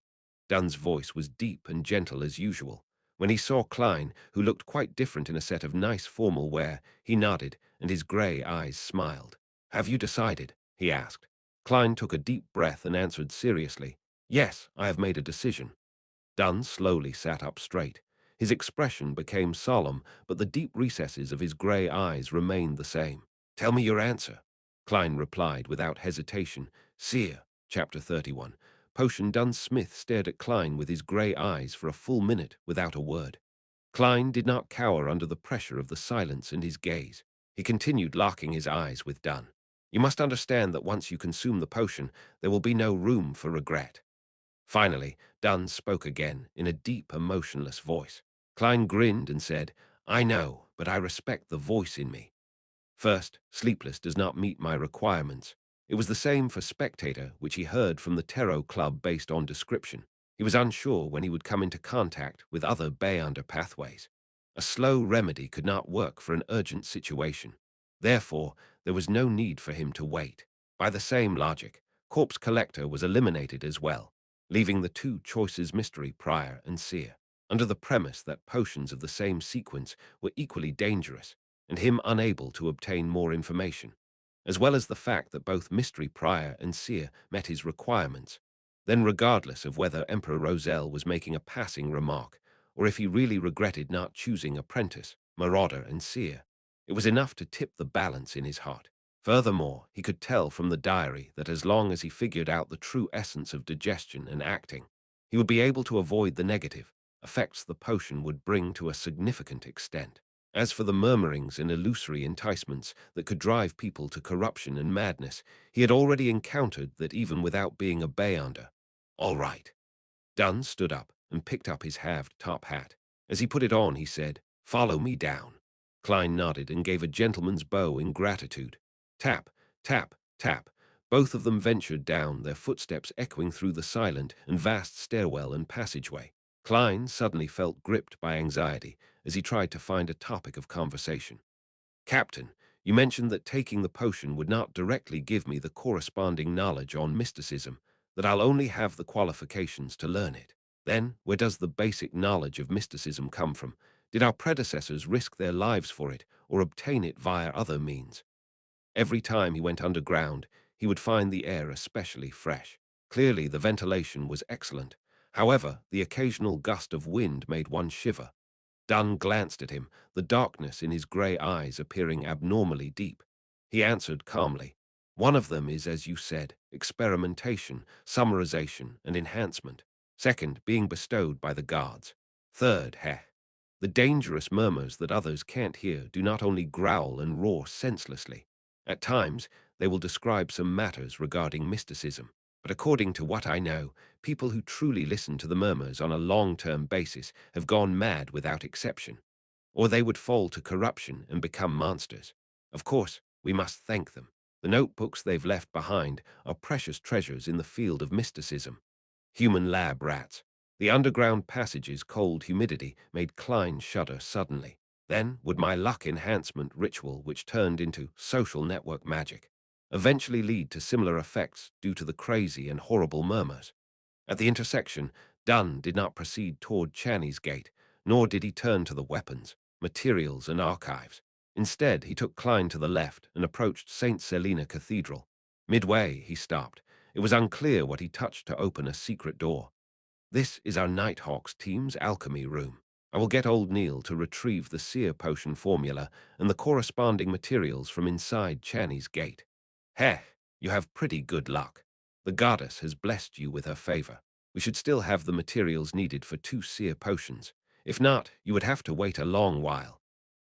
Dunn's voice was deep and gentle as usual. When he saw Klein, who looked quite different in a set of nice formal wear, he nodded, and his grey eyes smiled. "Have you decided?" he asked. Klein took a deep breath and answered seriously, "Yes, I have made a decision." Dunn slowly sat up straight. His expression became solemn, but the deep recesses of his grey eyes remained the same. "Tell me your answer." Klein replied without hesitation. "Seer." Chapter 31. Potion Dunn Smith stared at Klein with his grey eyes for a full minute without a word. Klein did not cower under the pressure of the silence and his gaze. He continued locking his eyes with Dunn. "You must understand that once you consume the potion, there will be no room for regret." Finally, Dunn spoke again in a deep, emotionless voice. Klein grinned and said, "I know, but I respect the voice in me. First, Sleepless does not meet my requirements. It was the same for Spectator, which he heard from the Tarot Club based on description. He was unsure when he would come into contact with other Beyonder pathways. A slow remedy could not work for an urgent situation. Therefore, there was no need for him to wait. By the same logic, Corpse Collector was eliminated as well, leaving the two choices Mystery Prior and Seer, under the premise that potions of the same sequence were equally dangerous, and him unable to obtain more information, as well as the fact that both Mystery Prior and Seer met his requirements. Then, regardless of whether Emperor Roselle was making a passing remark, or if he really regretted not choosing Apprentice, Marauder, and Seer, it was enough to tip the balance in his heart. Furthermore, he could tell from the diary that as long as he figured out the true essence of digestion and acting, he would be able to avoid the negative effects the potion would bring to a significant extent. As for the murmurings and illusory enticements that could drive people to corruption and madness, he had already encountered that even without being a Beyonder. All right. Dunn stood up and picked up his halved top hat. As he put it on, he said, "Follow me down." Klein nodded and gave a gentleman's bow in gratitude. Tap, tap, tap. Both of them ventured down, their footsteps echoing through the silent and vast stairwell and passageway. Klein suddenly felt gripped by anxiety as he tried to find a topic of conversation. "Captain, you mentioned that taking the potion would not directly give me the corresponding knowledge on mysticism, that I'll only have the qualifications to learn it. Then, where does the basic knowledge of mysticism come from? Did our predecessors risk their lives for it, or obtain it via other means?" Every time he went underground, he would find the air especially fresh. Clearly, the ventilation was excellent. However, the occasional gust of wind made one shiver. Dunn glanced at him, the darkness in his grey eyes appearing abnormally deep. He answered calmly, "One of them is, as you said, experimentation, summarization, and enhancement. Second, being bestowed by the gods. Third, the dangerous murmurs that others can't hear do not only growl and roar senselessly. At times, they will describe some matters regarding mysticism. But according to what I know, people who truly listen to the murmurs on a long-term basis have gone mad without exception, or they would fall to corruption and become monsters. Of course, we must thank them. The notebooks they've left behind are precious treasures in the field of mysticism. Human lab rats. The underground passage's cold humidity made Klein shudder suddenly. Then would my luck enhancement ritual, which turned into social network magic, eventually lead to similar effects due to the crazy and horrible murmurs? At the intersection, Dunn did not proceed toward Channy's gate, nor did he turn to the weapons, materials, and archives. Instead, he took Klein to the left and approached St. Selina Cathedral. Midway, he stopped. It was unclear what he touched to open a secret door. "This is our Nighthawks team's alchemy room. I will get old Neil to retrieve the seer potion formula and the corresponding materials from inside Channy's gate." "Heh, you have pretty good luck. The goddess has blessed you with her favor. We should still have the materials needed for 2 seer potions. If not, you would have to wait a long while."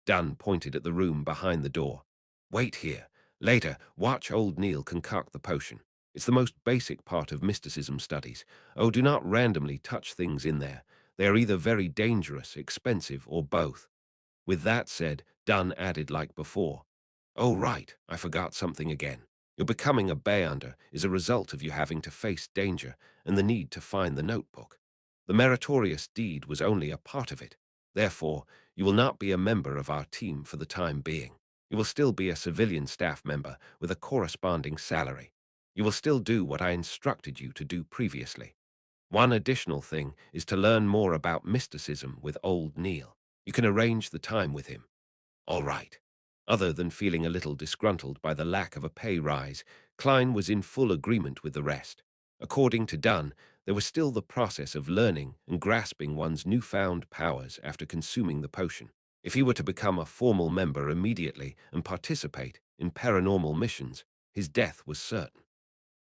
Dunn pointed at the room behind the door. "Wait here. Later, watch old Neil concoct the potion. It's the most basic part of mysticism studies. Oh, do not randomly touch things in there. They are either very dangerous, expensive, or both." With that said, Dunn added like before, "Oh, right, I forgot something again. Your becoming a Beyonder is a result of you having to face danger and the need to find the notebook. The meritorious deed was only a part of it. Therefore, you will not be a member of our team for the time being. You will still be a civilian staff member with a corresponding salary. You will still do what I instructed you to do previously. One additional thing is to learn more about mysticism with old Neil. You can arrange the time with him." All right. Other than feeling a little disgruntled by the lack of a pay rise, Klein was in full agreement with the rest. According to Dunn, there was still the process of learning and grasping one's newfound powers after consuming the potion. If he were to become a formal member immediately and participate in paranormal missions, his death was certain.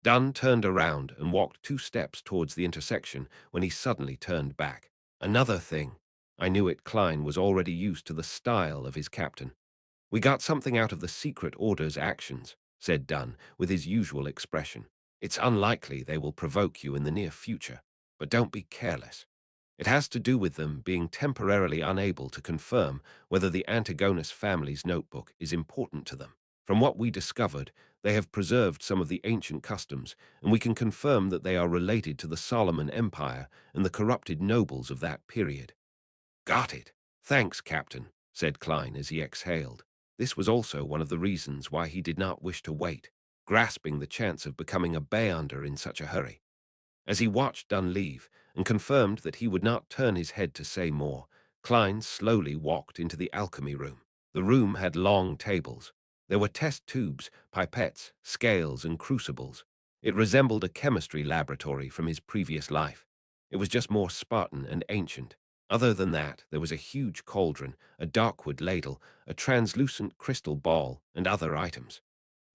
Dunn turned around and walked 2 steps towards the intersection when he suddenly turned back. "Another thing. I knew it. Klein was already used to the style of his captain. "We got something out of the Secret Order's actions," said Dunn with his usual expression. "It's unlikely they will provoke you in the near future, but don't be careless. It has to do with them being temporarily unable to confirm whether the Antigonus family's notebook is important to them. From what we discovered, they have preserved some of the ancient customs, and we can confirm that they are related to the Solomon Empire and the corrupted nobles of that period." "Got it. Thanks, Captain," said Klein as he exhaled. This was also one of the reasons why he did not wish to wait, grasping the chance of becoming a Beyonder in such a hurry. As he watched Dunn leave and confirmed that he would not turn his head to say more, Klein slowly walked into the alchemy room. The room had long tables. There were test tubes, pipettes, scales, and crucibles. It resembled a chemistry laboratory from his previous life. It was just more Spartan and ancient. Other than that, there was a huge cauldron, a darkwood ladle, a translucent crystal ball, and other items.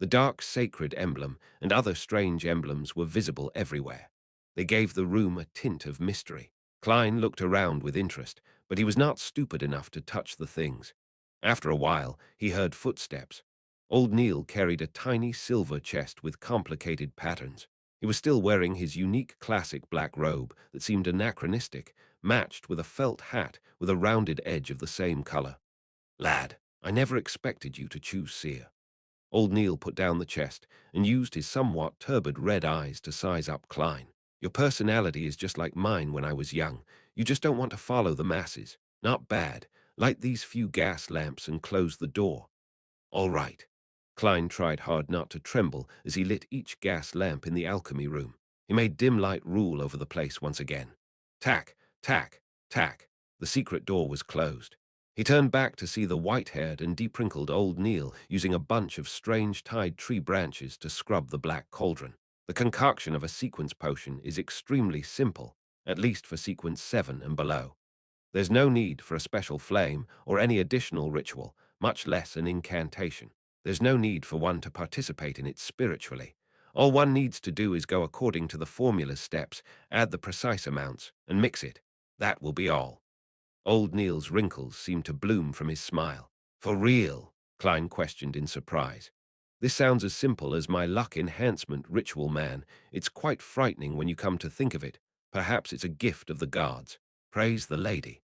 The dark sacred emblem and other strange emblems were visible everywhere. They gave the room a tint of mystery. Klein looked around with interest, but he was not stupid enough to touch the things. After a while, he heard footsteps. Old Neil carried a tiny silver chest with complicated patterns. He was still wearing his unique classic black robe that seemed anachronistic, matched with a felt hat with a rounded edge of the same color. Lad, I never expected you to choose Seer. Old Neil put down the chest and used his somewhat turbid red eyes to size up Klein. Your personality is just like mine when I was young. You just don't want to follow the masses. Not bad. Light these few gas lamps and close the door. All right. Klein tried hard not to tremble as he lit each gas lamp in the alchemy room. He made dim light rule over the place once again. Tack, tack, tack. The secret door was closed. He turned back to see the white-haired and deep-wrinkled old Neil using a bunch of strange tied tree branches to scrub the black cauldron. The concoction of a sequence potion is extremely simple, at least for sequence 7 and below. There's no need for a special flame or any additional ritual, much less an incantation. There's no need for one to participate in it spiritually. All one needs to do is go according to the formula's steps, add the precise amounts, and mix it. That will be all. Old Neil's wrinkles seemed to bloom from his smile. For real? Klein questioned in surprise. This sounds as simple as my luck enhancement ritual, man. It's quite frightening when you come to think of it. Perhaps it's a gift of the gods. Praise the lady.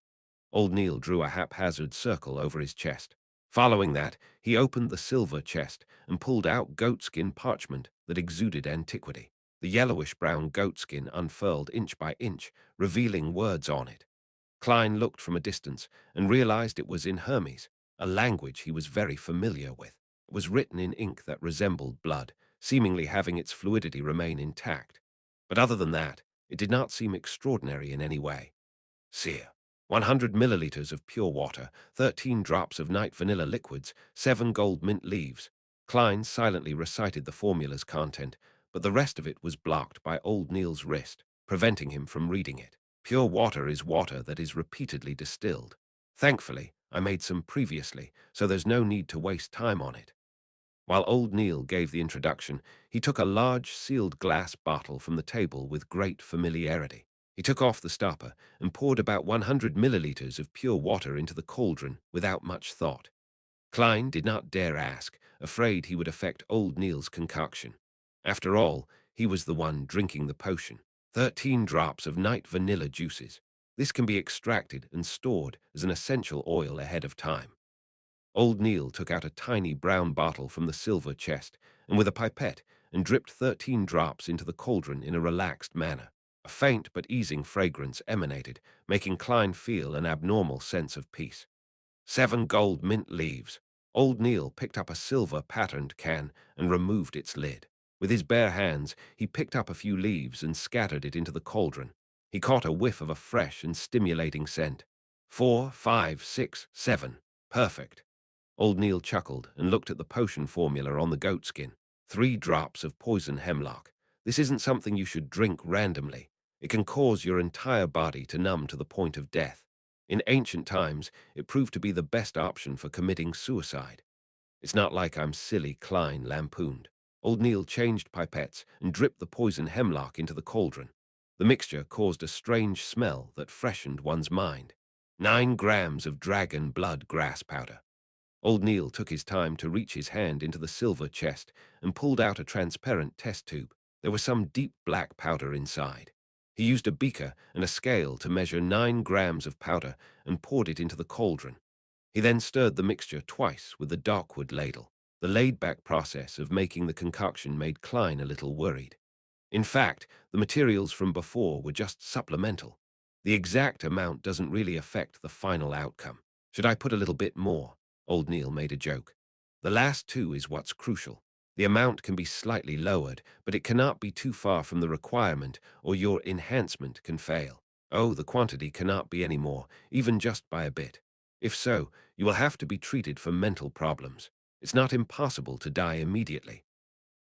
Old Neil drew a haphazard circle over his chest. Following that, he opened the silver chest and pulled out goatskin parchment that exuded antiquity. The yellowish-brown goatskin unfurled inch by inch, revealing words on it. Klein looked from a distance and realized it was in Hermes, a language he was very familiar with. It was written in ink that resembled blood, seemingly having its fluidity remain intact. But other than that, it did not seem extraordinary in any way. Seer. 100 milliliters of pure water, 13 drops of night vanilla liquids, 7 gold mint leaves. Klein silently recited the formula's content, but the rest of it was blocked by old Neil's wrist, preventing him from reading it. Pure water is water that is repeatedly distilled. Thankfully, I made some previously, so there's no need to waste time on it. While old Neil gave the introduction, he took a large sealed glass bottle from the table with great familiarity. He took off the stopper and poured about 100 milliliters of pure water into the cauldron without much thought. Klein did not dare ask, afraid he would affect old Neil's concoction. After all, he was the one drinking the potion. 13 drops of night vanilla juices. This can be extracted and stored as an essential oil ahead of time. Old Neil took out a tiny brown bottle from the silver chest and with a pipette and dripped 13 drops into the cauldron in a relaxed manner. A faint but easing fragrance emanated, making Klein feel an abnormal sense of peace. 7 gold mint leaves. Old Neil picked up a silver patterned can and removed its lid. With his bare hands, he picked up a few leaves and scattered it into the cauldron. He caught a whiff of a fresh and stimulating scent. 4, 5, 6, 7. Perfect. Old Neil chuckled and looked at the potion formula on the goatskin. 3 drops of poison hemlock. This isn't something you should drink randomly. It can cause your entire body to numb to the point of death. In ancient times, it proved to be the best option for committing suicide. It's not like I'm silly, Klein lampooned. Old Neil changed pipettes and dripped the poison hemlock into the cauldron. The mixture caused a strange smell that freshened one's mind. 9 grams of dragon blood grass powder. Old Neil took his time to reach his hand into the silver chest and pulled out a transparent test tube. There was some deep black powder inside. He used a beaker and a scale to measure 9 grams of powder and poured it into the cauldron. He then stirred the mixture twice with the darkwood ladle. The laid-back process of making the concoction made Klein a little worried. In fact, the materials from before were just supplemental. The exact amount doesn't really affect the final outcome. Should I put a little bit more? Old Neil made a joke. The last 2 is what's crucial. The amount can be slightly lowered, but it cannot be too far from the requirement or your enhancement can fail. Oh, the quantity cannot be any more, even just by a bit. If so, you will have to be treated for mental problems. It's not impossible to die immediately.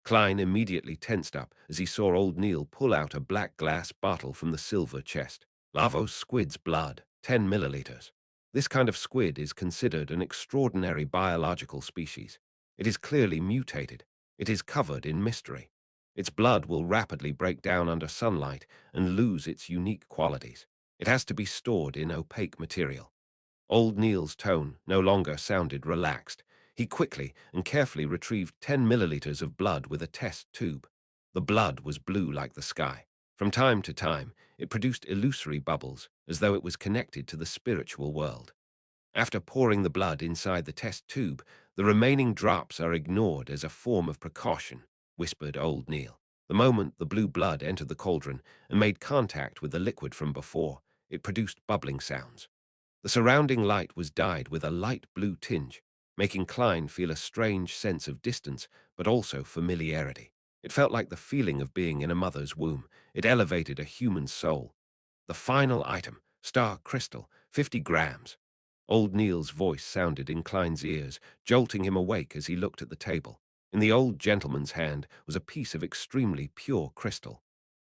Klein immediately tensed up as he saw old Neil pull out a black glass bottle from the silver chest. Lavos squid's blood, 10 milliliters. This kind of squid is considered an extraordinary biological species. It is clearly mutated. It is covered in mystery. Its blood will rapidly break down under sunlight and lose its unique qualities. It has to be stored in opaque material. Old Neil's tone no longer sounded relaxed. He quickly and carefully retrieved 10 milliliters of blood with a test tube. The blood was blue like the sky. From time to time, it produced illusory bubbles, as though it was connected to the spiritual world. After pouring the blood inside the test tube, the remaining drops are ignored as a form of precaution, whispered old Neil. The moment the blue blood entered the cauldron and made contact with the liquid from before, it produced bubbling sounds. The surrounding light was dyed with a light blue tinge, making Klein feel a strange sense of distance, but also familiarity. It felt like the feeling of being in a mother's womb. It elevated a human soul. The final item, star crystal, 50 grams. Old Neil's voice sounded in Klein's ears, jolting him awake as he looked at the table. In the old gentleman's hand was a piece of extremely pure crystal.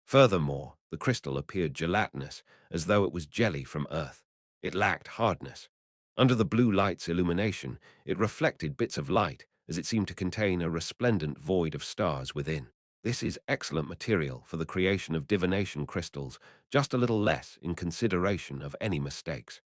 Furthermore, the crystal appeared gelatinous, as though it was jelly from Earth. It lacked hardness. Under the blue light's illumination, it reflected bits of light, as it seemed to contain a resplendent void of stars within. This is excellent material for the creation of divination crystals, just a little less in consideration of any mistakes.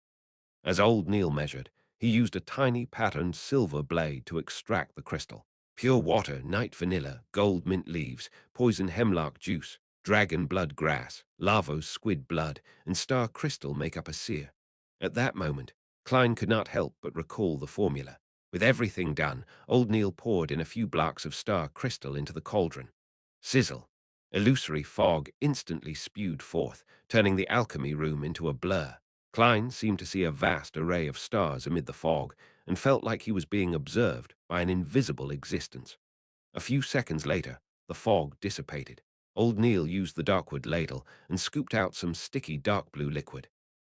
As old Neil measured, he used a tiny patterned silver blade to extract the crystal. Pure water, night vanilla, gold mint leaves, poison hemlock juice, dragon blood grass, Lavos squid blood, and star crystal make up a seer. At that moment, Klein could not help but recall the formula. With everything done, old Neil poured in a few blocks of star crystal into the cauldron. Sizzle. Illusory fog instantly spewed forth, turning the alchemy room into a blur. Klein seemed to see a vast array of stars amid the fog and felt like he was being observed by an invisible existence. A few seconds later, the fog dissipated. Old Neil used the darkwood ladle and scooped out some sticky dark blue liquid.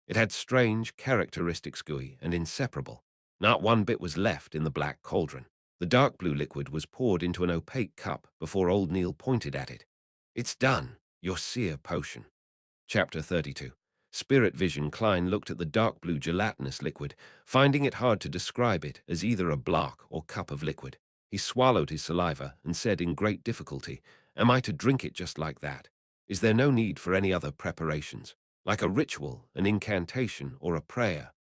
It had strange, characteristic gooey and inseparable. Not one bit was left in the black cauldron. The dark blue liquid was poured into an opaque cup before old Neil pointed at it. It's done, your seer potion. Chapter 32. Spirit Vision. Klein looked at the dark blue gelatinous liquid, finding it hard to describe it as either a block or cup of liquid. He swallowed his saliva and said in great difficulty, "Am I to drink it just like that? Is there no need for any other preparations, like a ritual, an incantation, or a prayer?"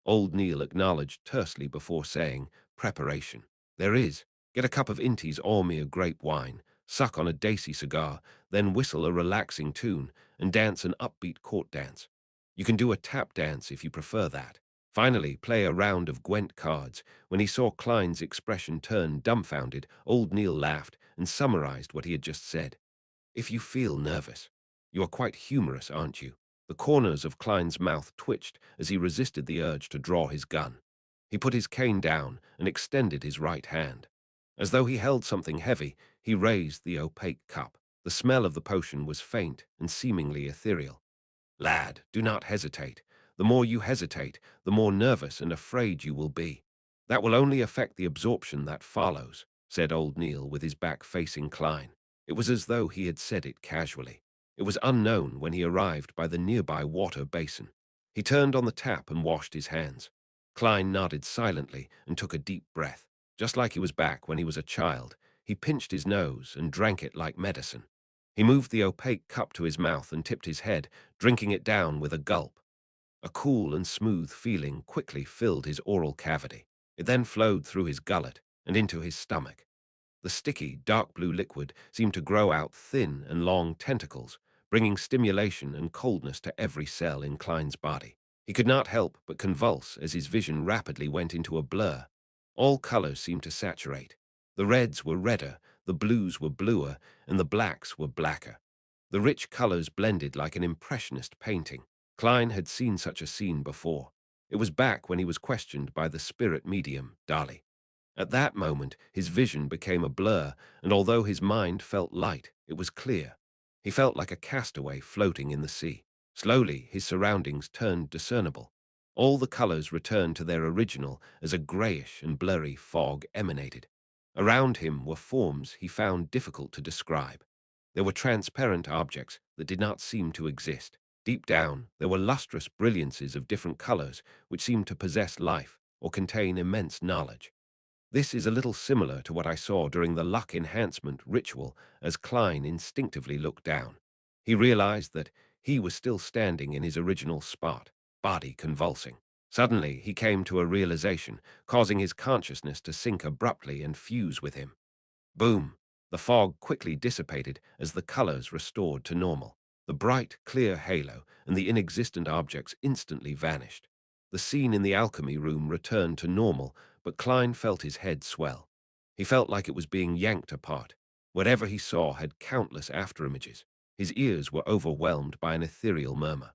Old Neil acknowledged tersely before saying, "Preparation. There is. Get a cup of Inti's Ormir grape wine, suck on a daisy cigar, then whistle a relaxing tune, and dance an upbeat court dance. You can do a tap dance if you prefer that. Finally, play a round of Gwent cards." When he saw Klein's expression turn dumbfounded, old Neil laughed and summarized what he had just said. "If you feel nervous, you are quite humorous, aren't you?" The corners of Klein's mouth twitched as he resisted the urge to draw his gun. He put his cane down and extended his right hand. As though he held something heavy, he raised the opaque cup. The smell of the potion was faint and seemingly ethereal. "Lad, do not hesitate. The more you hesitate, the more nervous and afraid you will be. That will only affect the absorption that follows," said old Neil with his back facing Klein. It was as though he had said it casually. It was unknown when he arrived by the nearby water basin. He turned on the tap and washed his hands. Klein nodded silently and took a deep breath. Just like he was back when he was a child, he pinched his nose and drank it like medicine. He moved the opaque cup to his mouth and tipped his head, drinking it down with a gulp. A cool and smooth feeling quickly filled his oral cavity. It then flowed through his gullet and into his stomach. The sticky, dark blue liquid seemed to grow out thin and long tentacles, bringing stimulation and coldness to every cell in Klein's body. He could not help but convulse as his vision rapidly went into a blur. All colors seemed to saturate. The reds were redder, the blues were bluer, and the blacks were blacker. The rich colors blended like an impressionist painting. Klein had seen such a scene before. It was back when he was questioned by the spirit medium, Dali. At that moment, his vision became a blur, and although his mind felt light, it was clear. He felt like a castaway floating in the sea. Slowly, his surroundings turned discernible. All the colors returned to their original as a grayish and blurry fog emanated. Around him were forms he found difficult to describe. There were transparent objects that did not seem to exist. Deep down, there were lustrous brilliances of different colors which seemed to possess life or contain immense knowledge. This is a little similar to what I saw during the luck enhancement ritual as Klein instinctively looked down. He realized that he was still standing in his original spot, body convulsing. Suddenly, he came to a realization, causing his consciousness to sink abruptly and fuse with him. Boom! The fog quickly dissipated as the colors restored to normal. The bright, clear halo and the inexistent objects instantly vanished. The scene in the alchemy room returned to normal, but Klein felt his head swell. He felt like it was being yanked apart. Whatever he saw had countless afterimages. His ears were overwhelmed by an ethereal murmur.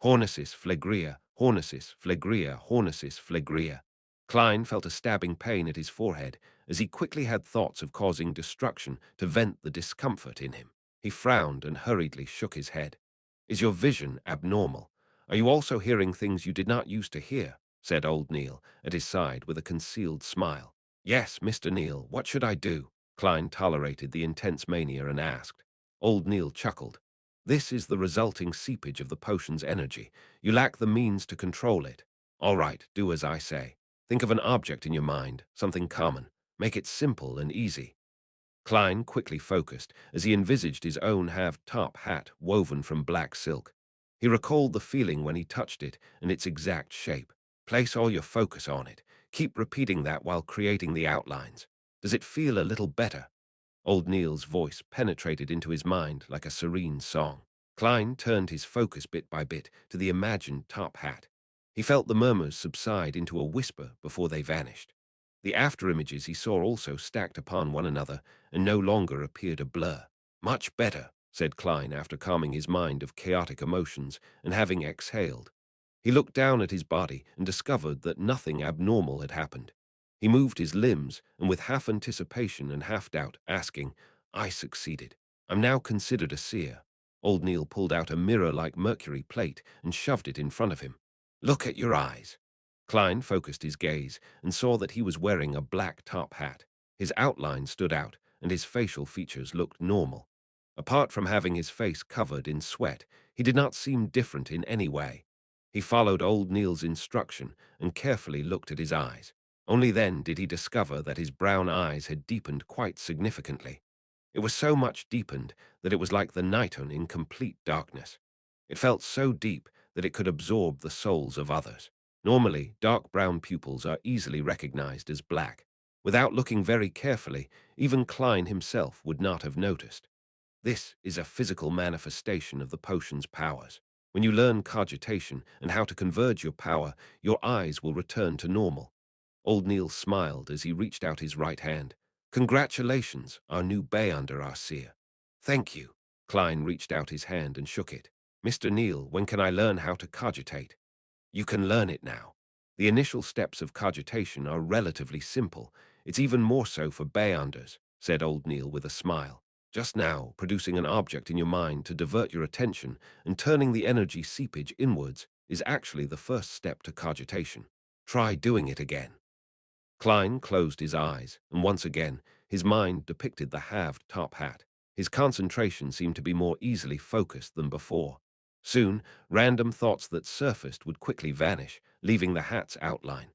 Hornesis phlegrea, hornesis phlegrea, hornesis phlegrea. Klein felt a stabbing pain at his forehead as he quickly had thoughts of causing destruction to vent the discomfort in him. He frowned and hurriedly shook his head. Is your vision abnormal? Are you also hearing things you did not used to hear? Said old Neil at his side with a concealed smile. Yes, Mr. Neil, what should I do? Klein tolerated the intense mania and asked. Old Neil chuckled. This is the resulting seepage of the potion's energy. You lack the means to control it. All right, do as I say. Think of an object in your mind, something common. Make it simple and easy. Klein quickly focused as he envisaged his own half-top hat woven from black silk. He recalled the feeling when he touched it and its exact shape. Place all your focus on it. Keep repeating that while creating the outlines. Does it feel a little better? Old Neil's voice penetrated into his mind like a serene song. Klein turned his focus bit by bit to the imagined top hat. He felt the murmurs subside into a whisper before they vanished. The afterimages he saw also stacked upon one another and no longer appeared a blur. Much better, said Klein after calming his mind of chaotic emotions and having exhaled. He looked down at his body and discovered that nothing abnormal had happened. He moved his limbs, and with half anticipation and half doubt, asking, I succeeded. I'm now considered a seer. Old Neil pulled out a mirror-like mercury plate and shoved it in front of him. Look at your eyes. Klein focused his gaze and saw that he was wearing a black top hat. His outline stood out, and his facial features looked normal. Apart from having his face covered in sweat, he did not seem different in any way. He followed old Neil's instruction and carefully looked at his eyes. Only then did he discover that his brown eyes had deepened quite significantly. It was so much deepened that it was like the nighton in complete darkness. It felt so deep that it could absorb the souls of others. Normally, dark brown pupils are easily recognized as black. Without looking very carefully, even Klein himself would not have noticed. This is a physical manifestation of the potion's powers. When you learn cogitation and how to converge your power, your eyes will return to normal. Old Neil smiled as he reached out his right hand. Congratulations, our new bay under our seer. Thank you. Klein reached out his hand and shook it. Mr. Neil, when can I learn how to cogitate? You can learn it now. The initial steps of cogitation are relatively simple. It's even more so for Bayanders, said old Neil with a smile. Just now, producing an object in your mind to divert your attention and turning the energy seepage inwards is actually the first step to cogitation. Try doing it again. Klein closed his eyes, and once again, his mind depicted the halved top hat. His concentration seemed to be more easily focused than before. Soon, random thoughts that surfaced would quickly vanish, leaving the hat's outline.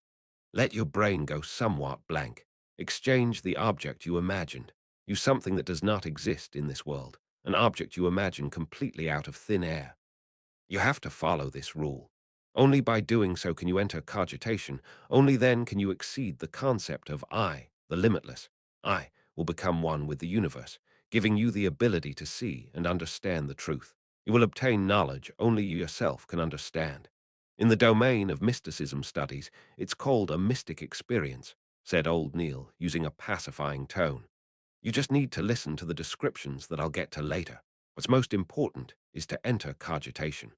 Let your brain go somewhat blank. Exchange the object you imagined. Use something that does not exist in this world, an object you imagine completely out of thin air. You have to follow this rule. Only by doing so can you enter cogitation. Only then can you exceed the concept of I, the limitless. I will become one with the universe, giving you the ability to see and understand the truth. You will obtain knowledge only you yourself can understand. In the domain of mysticism studies, it's called a mystic experience, said old Neil, using a pacifying tone. You just need to listen to the descriptions that I'll get to later. What's most important is to enter cogitation.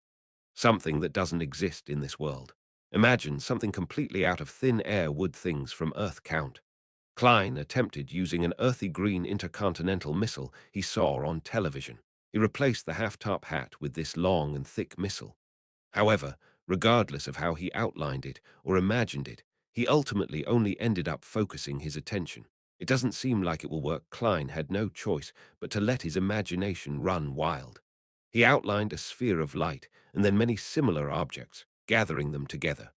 Something that doesn't exist in this world. Imagine something completely out of thin air would things from Earth count. Klein attempted using an earthy green intercontinental missile he saw on television. He replaced the half-top hat with this long and thick missile. However, regardless of how he outlined it or imagined it, he ultimately only ended up focusing his attention. It doesn't seem like it will work. Klein had no choice but to let his imagination run wild. He outlined a sphere of light and then many similar objects, gathering them together.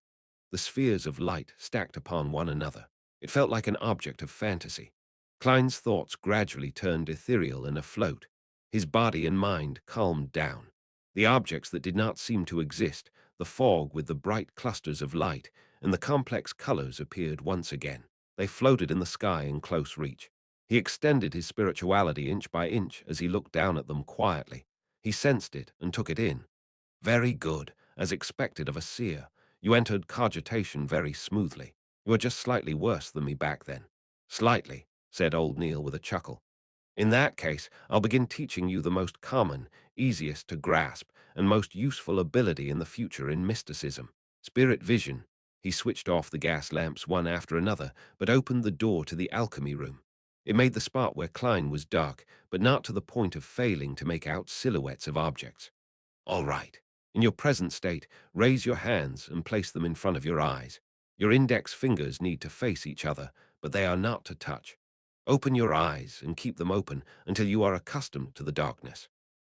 The spheres of light stacked upon one another. It felt like an object of fantasy. Klein's thoughts gradually turned ethereal and afloat. His body and mind calmed down. The objects that did not seem to exist, the fog with the bright clusters of light, and the complex colors appeared once again. They floated in the sky in close reach. He extended his spirituality inch by inch as he looked down at them quietly. He sensed it and took it in. Very good, as expected of a seer. You entered cogitation very smoothly. You were just slightly worse than me back then. Slightly, said old Neil with a chuckle. In that case, I'll begin teaching you the most common, easiest to grasp, and most useful ability in the future in mysticism, spirit vision. He switched off the gas lamps one after another, but opened the door to the alchemy room. It made the spot where Klein was dark, but not to the point of failing to make out silhouettes of objects. All right. In your present state, raise your hands and place them in front of your eyes. Your index fingers need to face each other, but they are not to touch. Open your eyes and keep them open until you are accustomed to the darkness.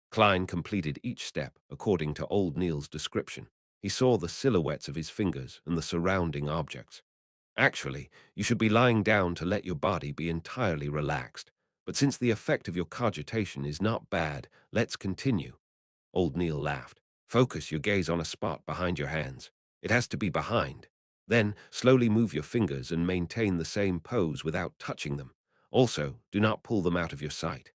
Klein completed each step according to old Neil's description. He saw the silhouettes of his fingers and the surrounding objects. Actually, you should be lying down to let your body be entirely relaxed. But since the effect of your cogitation is not bad, let's continue. Old Neil laughed. Focus your gaze on a spot behind your hands. It has to be behind. Then, slowly move your fingers and maintain the same pose without touching them. Also, do not pull them out of your sight.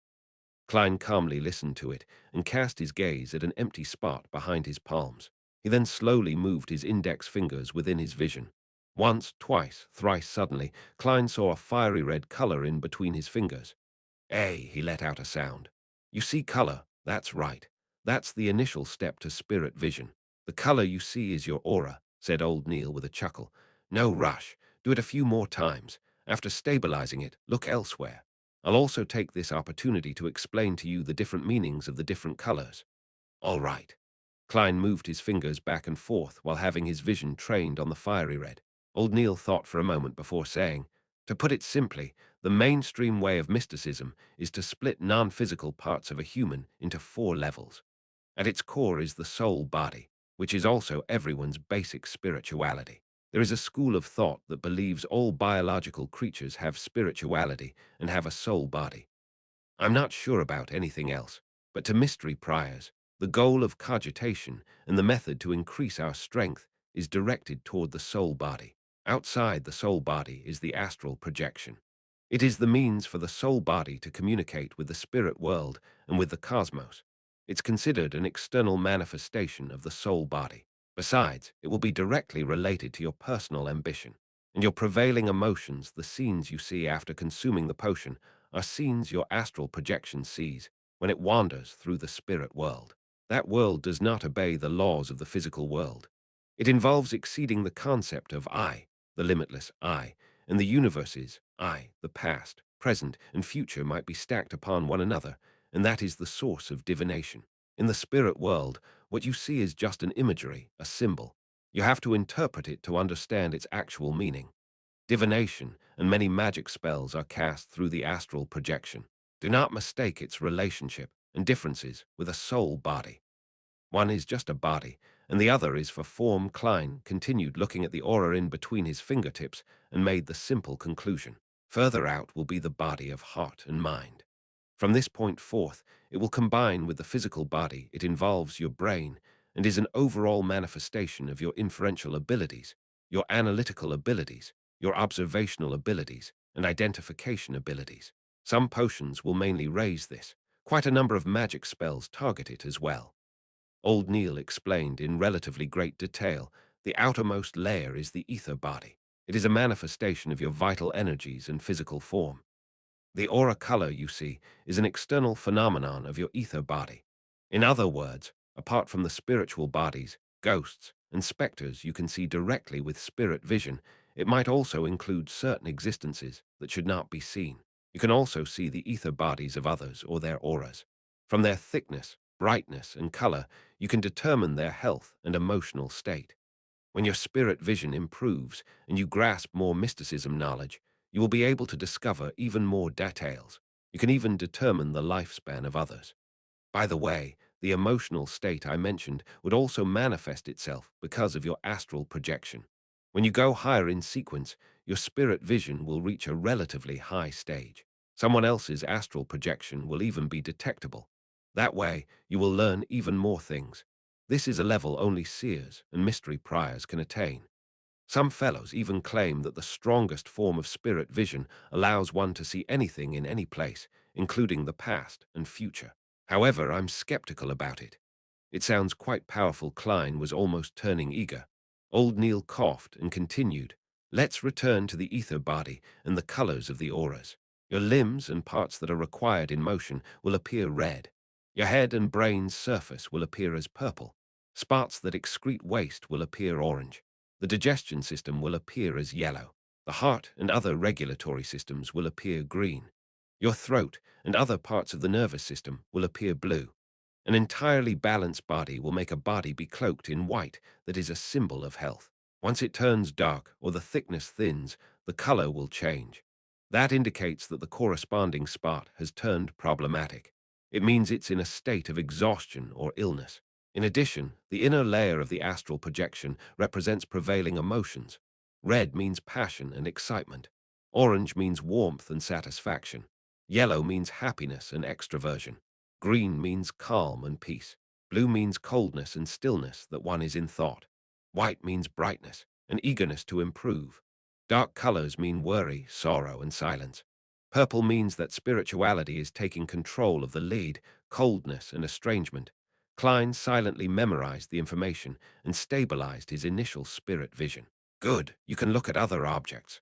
Klein calmly listened to it and cast his gaze at an empty spot behind his palms. He then slowly moved his index fingers within his vision. Once, twice, thrice suddenly, Klein saw a fiery red color in between his fingers. He let out a sound. You see color, that's right. That's the initial step to spirit vision. The color you see is your aura, said old Neil with a chuckle. No rush. Do it a few more times. After stabilizing it, look elsewhere. I'll also take this opportunity to explain to you the different meanings of the different colors. All right. Klein moved his fingers back and forth while having his vision trained on the fiery red. Old Neil thought for a moment before saying, to put it simply, the mainstream way of mysticism is to split non-physical parts of a human into 4 levels. At its core is the soul body, which is also everyone's basic spirituality. There is a school of thought that believes all biological creatures have spirituality and have a soul body. I'm not sure about anything else, but to mystery priors, the goal of cogitation and the method to increase our strength is directed toward the soul body. Outside the soul body is the astral projection. It is the means for the soul body to communicate with the spirit world and with the cosmos. It's considered an external manifestation of the soul body. Besides, it will be directly related to your personal ambition and your prevailing emotions. The scenes you see after consuming the potion are scenes your astral projection sees when it wanders through the spirit world. That world does not obey the laws of the physical world. It involves exceeding the concept of I, the limitless I, and the universes I, the past, present, and future might be stacked upon one another, and that is the source of divination. In the spirit world, what you see is just an imagery, a symbol. You have to interpret it to understand its actual meaning. Divination and many magic spells are cast through the astral projection. Do not mistake its relationship and differences with a soul body. One is just a body, and the other is for form. Klein continued looking at the aura in between his fingertips and made the simple conclusion. Further out will be the body of heart and mind. From this point forth, it will combine with the physical body. It involves your brain and is an overall manifestation of your inferential abilities, your analytical abilities, your observational abilities, and identification abilities. Some potions will mainly raise this. Quite a number of magic spells target it as well. Old Neil explained in relatively great detail. The outermost layer is the ether body. It is a manifestation of your vital energies and physical form. The aura color you see is an external phenomenon of your ether body. In other words, apart from the spiritual bodies, ghosts, and specters you can see directly with spirit vision, it might also include certain existences that should not be seen. You can also see the ether bodies of others or their auras. From their thickness, brightness, and color, you can determine their health and emotional state. When your spirit vision improves and you grasp more mysticism knowledge, you will be able to discover even more details. You can even determine the lifespan of others. By the way, the emotional state I mentioned would also manifest itself because of your astral projection. When you go higher in sequence, your spirit vision will reach a relatively high stage. Someone else's astral projection will even be detectable. That way, you will learn even more things. This is a level only seers and mystery priors can attain. Some fellows even claim that the strongest form of spirit vision allows one to see anything in any place, including the past and future. However, I'm skeptical about it. It sounds quite powerful. Klein was almost turning eager. Old Neil coughed and continued. Let's return to the ether body and the colors of the auras. Your limbs and parts that are required in motion will appear red. Your head and brain's surface will appear as purple. Spots that excrete waste will appear orange. The digestion system will appear as yellow. The heart and other regulatory systems will appear green. Your throat and other parts of the nervous system will appear blue. An entirely balanced body will make a body be cloaked in white that is a symbol of health. Once it turns dark or the thickness thins, the color will change. That indicates that the corresponding spot has turned problematic. It means it's in a state of exhaustion or illness. In addition, the inner layer of the astral projection represents prevailing emotions. Red means passion and excitement. Orange means warmth and satisfaction. Yellow means happiness and extroversion. Green means calm and peace. Blue means coldness and stillness that one is in thought. White means brightness and eagerness to improve. Dark colors mean worry, sorrow, and silence. Purple means that spirituality is taking control of the lead, coldness, and estrangement. Klein silently memorized the information and stabilized his initial spirit vision. Good, you can look at other objects.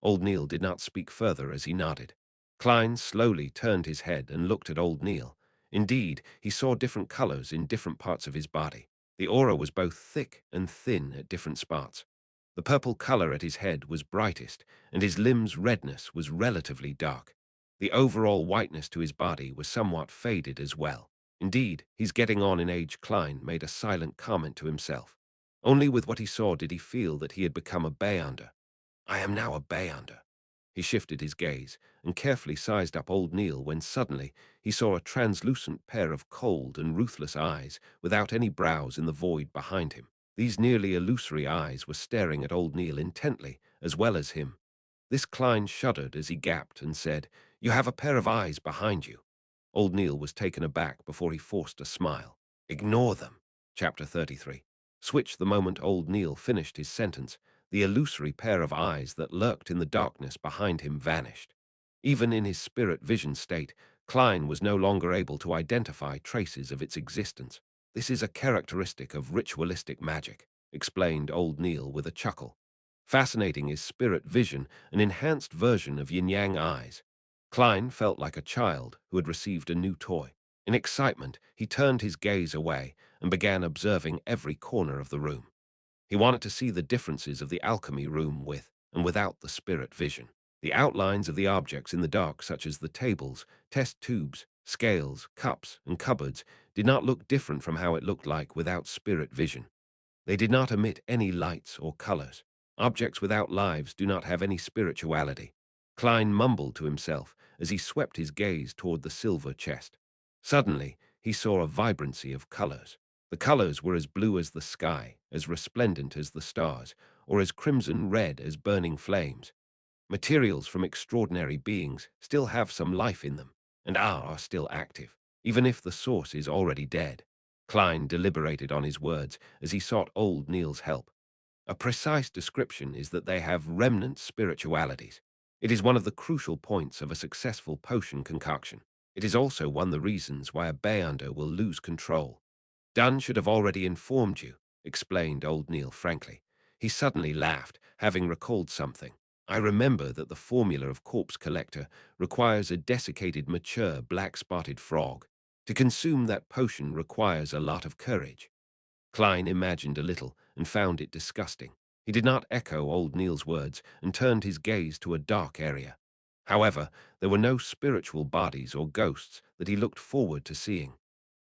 Old Neil did not speak further as he nodded. Klein slowly turned his head and looked at Old Neil. Indeed, he saw different colors in different parts of his body. The aura was both thick and thin at different spots. The purple color at his head was brightest, and his limbs' redness was relatively dark. The overall whiteness to his body was somewhat faded as well. Indeed, he's getting on in age. Klein made a silent comment to himself. Only with what he saw did he feel that he had become a Beyonder. I am now a Beyonder. He shifted his gaze and carefully sized up Old Neil when suddenly he saw a translucent pair of cold and ruthless eyes without any brows in the void behind him. These nearly illusory eyes were staring at Old Neil intently, as well as him. This Klein shuddered as he gaped and said, "You have a pair of eyes behind you." Old Neil was taken aback before he forced a smile. "Ignore them." Chapter 33. Switch. The moment Old Neil finished his sentence, the illusory pair of eyes that lurked in the darkness behind him vanished. Even in his spirit vision state, Klein was no longer able to identify traces of its existence. This is a characteristic of ritualistic magic, explained Old Neil with a chuckle. Fascinating is spirit vision, an enhanced version of yin-yang eyes. Klein felt like a child who had received a new toy. In excitement, he turned his gaze away and began observing every corner of the room. He wanted to see the differences of the alchemy room with and without the spirit vision. The outlines of the objects in the dark, such as the tables, test tubes, scales, cups, and cupboards, did not look different from how it looked like without spirit vision. They did not emit any lights or colors. Objects without lives do not have any spirituality. Klein mumbled to himself as he swept his gaze toward the silver chest. Suddenly, he saw a vibrancy of colors. The colors were as blue as the sky, as resplendent as the stars, or as crimson red as burning flames. Materials from extraordinary beings still have some life in them, and are still active, even if the source is already dead. Klein deliberated on his words as he sought Old Neil's help. A precise description is that they have remnant spiritualities. It is one of the crucial points of a successful potion concoction. It is also one of the reasons why a Beyonder will lose control. Dunn should have already informed you, explained Old Neil frankly. He suddenly laughed, having recalled something. I remember that the formula of Corpse Collector requires a desiccated, mature, black-spotted frog. To consume that potion requires a lot of courage. Klein imagined a little and found it disgusting. He did not echo Old Neil's words and turned his gaze to a dark area. However, there were no spiritual bodies or ghosts that he looked forward to seeing.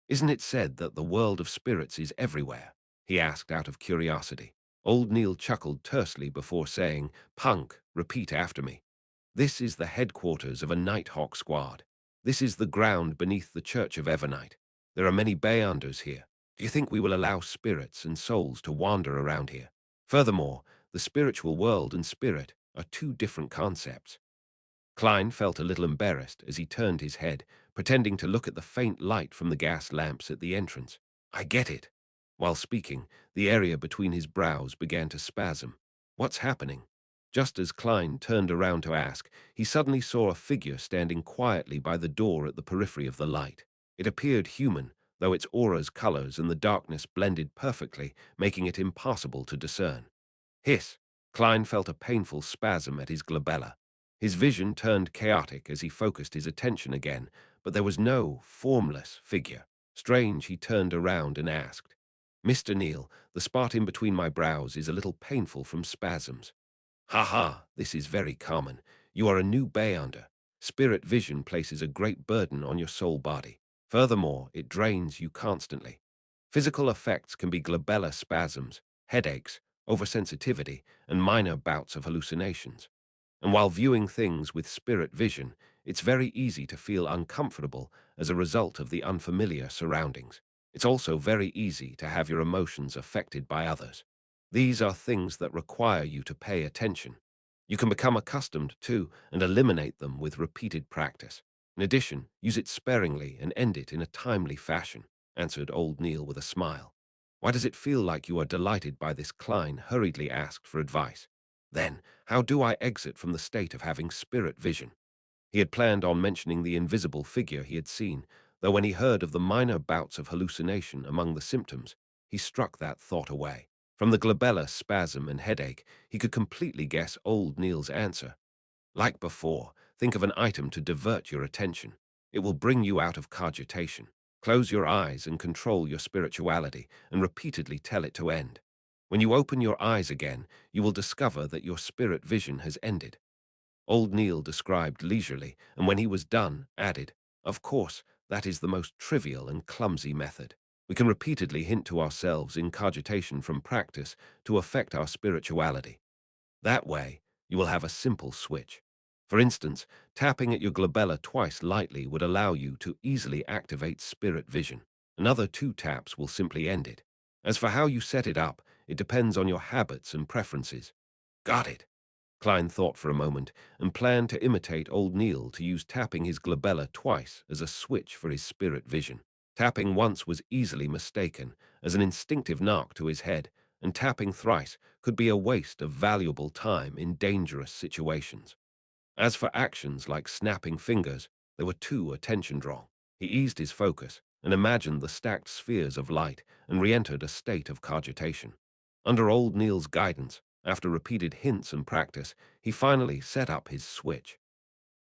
Isn't it said that the world of spirits is everywhere? He asked out of curiosity. Old Neil chuckled tersely before saying, Punk, repeat after me. This is the headquarters of a Nighthawk squad. This is the ground beneath the Church of Evernight. There are many Beyonders here. Do you think we will allow spirits and souls to wander around here? Furthermore, the spiritual world and spirit are two different concepts. Klein felt a little embarrassed as he turned his head, pretending to look at the faint light from the gas lamps at the entrance. I get it. While speaking, the area between his brows began to spasm. What's happening? Just as Klein turned around to ask, he suddenly saw a figure standing quietly by the door at the periphery of the light. It appeared human, though its aura's colors and the darkness blended perfectly, making it impossible to discern. Hiss! Klein felt a painful spasm at his glabella. His vision turned chaotic as he focused his attention again, but there was no formless figure. Strange, he turned around and asked, Mr. Neal, the spot in between my brows is a little painful from spasms. Ha ha, this is very common. You are a new Beyonder. Spirit vision places a great burden on your soul body. Furthermore, it drains you constantly. Physical effects can be glabellar spasms, headaches, oversensitivity, and minor bouts of hallucinations. And while viewing things with spirit vision, it's very easy to feel uncomfortable as a result of the unfamiliar surroundings. It's also very easy to have your emotions affected by others. These are things that require you to pay attention. You can become accustomed to and eliminate them with repeated practice. In addition, use it sparingly and end it in a timely fashion, answered old Neil with a smile. Why does it feel like you are delighted by this? Klein hurriedly asked for advice. Then, how do I exit from the state of having spirit vision? He had planned on mentioning the invisible figure he had seen, though when he heard of the minor bouts of hallucination among the symptoms, he struck that thought away. From the glabella spasm and headache, he could completely guess old Neil's answer. Like before, think of an item to divert your attention. It will bring you out of cogitation. Close your eyes and control your spirituality, and repeatedly tell it to end. When you open your eyes again, you will discover that your spirit vision has ended. Old Neil described leisurely, and when he was done, added, Of course, that is the most trivial and clumsy method. We can repeatedly hint to ourselves in cogitation from practice to affect our spirituality. That way, you will have a simple switch. For instance, tapping at your glabella twice lightly would allow you to easily activate spirit vision. Another 2 taps will simply end it. As for how you set it up, it depends on your habits and preferences. Got it. Klein thought for a moment and planned to imitate old Neil to use tapping his glabella twice as a switch for his spirit vision. Tapping once was easily mistaken as an instinctive knock to his head, and tapping thrice could be a waste of valuable time in dangerous situations. As for actions like snapping fingers, there were too attention-drawing. He eased his focus and imagined the stacked spheres of light and re-entered a state of cogitation. Under old Neil's guidance, after repeated hints and practice, he finally set up his switch.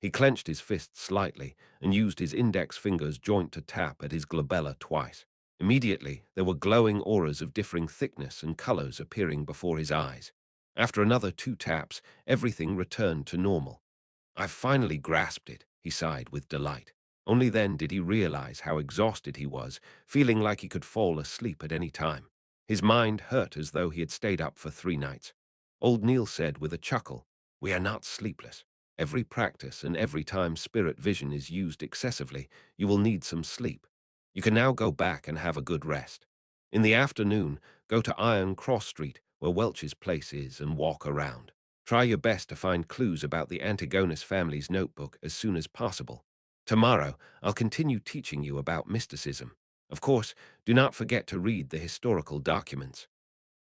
He clenched his fists slightly and used his index fingers joint to tap at his glabella twice. Immediately, there were glowing auras of differing thickness and colors appearing before his eyes. After another 2 taps, everything returned to normal. I finally grasped it, he sighed with delight. Only then did he realize how exhausted he was, feeling like he could fall asleep at any time. His mind hurt as though he had stayed up for 3 nights. Old Neil said with a chuckle, We are not sleepless. Every practice and every time spirit vision is used excessively, you will need some sleep. You can now go back and have a good rest. In the afternoon, go to Iron Cross Street, where Welch's place is, and walk around. Try your best to find clues about the Antigonus family's notebook as soon as possible. Tomorrow, I'll continue teaching you about mysticism. Of course, do not forget to read the historical documents.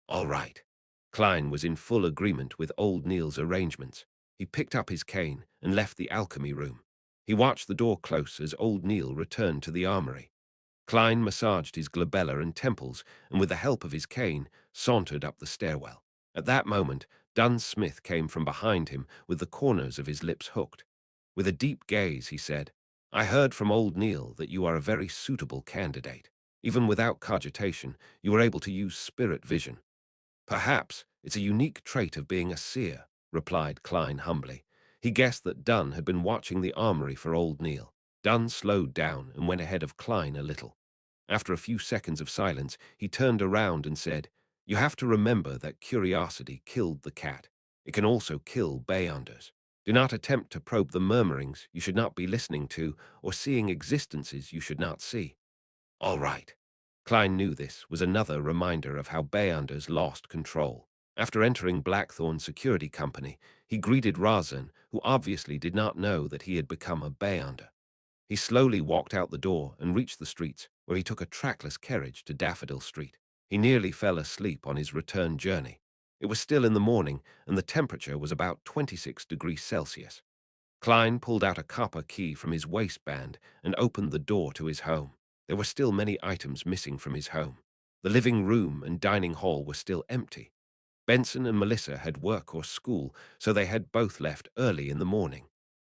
All right. Klein was in full agreement with old Neil's arrangements. He picked up his cane and left the alchemy room. He watched the door close as old Neil returned to the armory. Klein massaged his glabella and temples, and with the help of his cane, sauntered up the stairwell. At that moment, Dunn Smith came from behind him with the corners of his lips hooked. With a deep gaze, he said, I heard from old Neil that you are a very suitable candidate. Even without cogitation, you are able to use spirit vision. Perhaps it's a unique trait of being a seer, replied Klein humbly. He guessed that Dunn had been watching the armory for old Neil. Dunn slowed down and went ahead of Klein a little. After a few seconds of silence, he turned around and said, You have to remember that curiosity killed the cat. It can also kill Beyonders. Do not attempt to probe the murmurings you should not be listening to or seeing existences you should not see. All right. Klein knew this was another reminder of how Beyonders lost control. After entering Blackthorn Security Company, he greeted Razan, who obviously did not know that he had become a Beyonder. He slowly walked out the door and reached the streets, where he took a trackless carriage to Daffodil Street. He nearly fell asleep on his return journey. It was still in the morning, and the temperature was about 26 degrees Celsius. Klein pulled out a copper key from his waistband and opened the door to his home. There were still many items missing from his home. The living room and dining hall were still empty. Benson and Melissa had work or school, so they had both left early in the morning.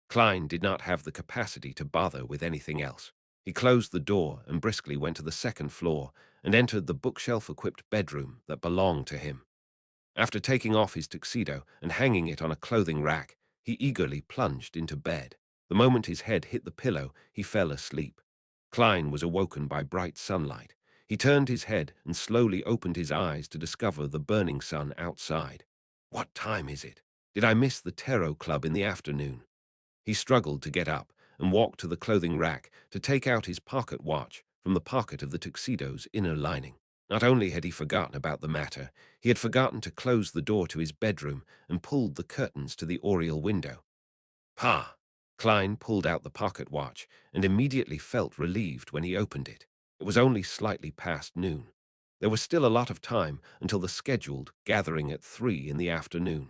Klein did not have the capacity to bother with anything else. He closed the door and briskly went to the second floor and entered the bookshelf-equipped bedroom that belonged to him. After taking off his tuxedo and hanging it on a clothing rack, he eagerly plunged into bed. The moment his head hit the pillow, he fell asleep. Klein was awoken by bright sunlight. He turned his head and slowly opened his eyes to discover the burning sun outside. What time is it? Did I miss the Tarot Club in the afternoon? He struggled to get up and walked to the clothing rack to take out his pocket watch from the pocket of the tuxedo's inner lining. Not only had he forgotten about the matter, he had forgotten to close the door to his bedroom and pulled the curtains to the oriel window. Pa! Klein pulled out the pocket watch and immediately felt relieved when he opened it. It was only slightly past noon. There was still a lot of time until the scheduled gathering at 3 in the afternoon.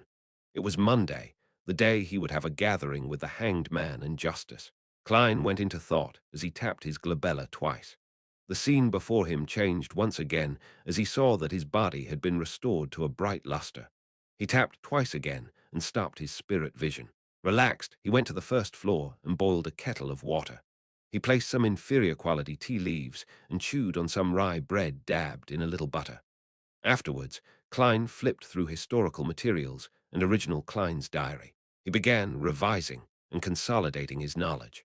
It was Monday, the day he would have a gathering with the hanged man and justice. Klein went into thought as he tapped his glabella twice. The scene before him changed once again as he saw that his body had been restored to a bright luster. He tapped twice again and stopped his spirit vision. Relaxed, he went to the first floor and boiled a kettle of water. He placed some inferior quality tea leaves and chewed on some rye bread dabbed in a little butter. Afterwards, Klein flipped through historical materials and original Klein's diary. He began revising and consolidating his knowledge.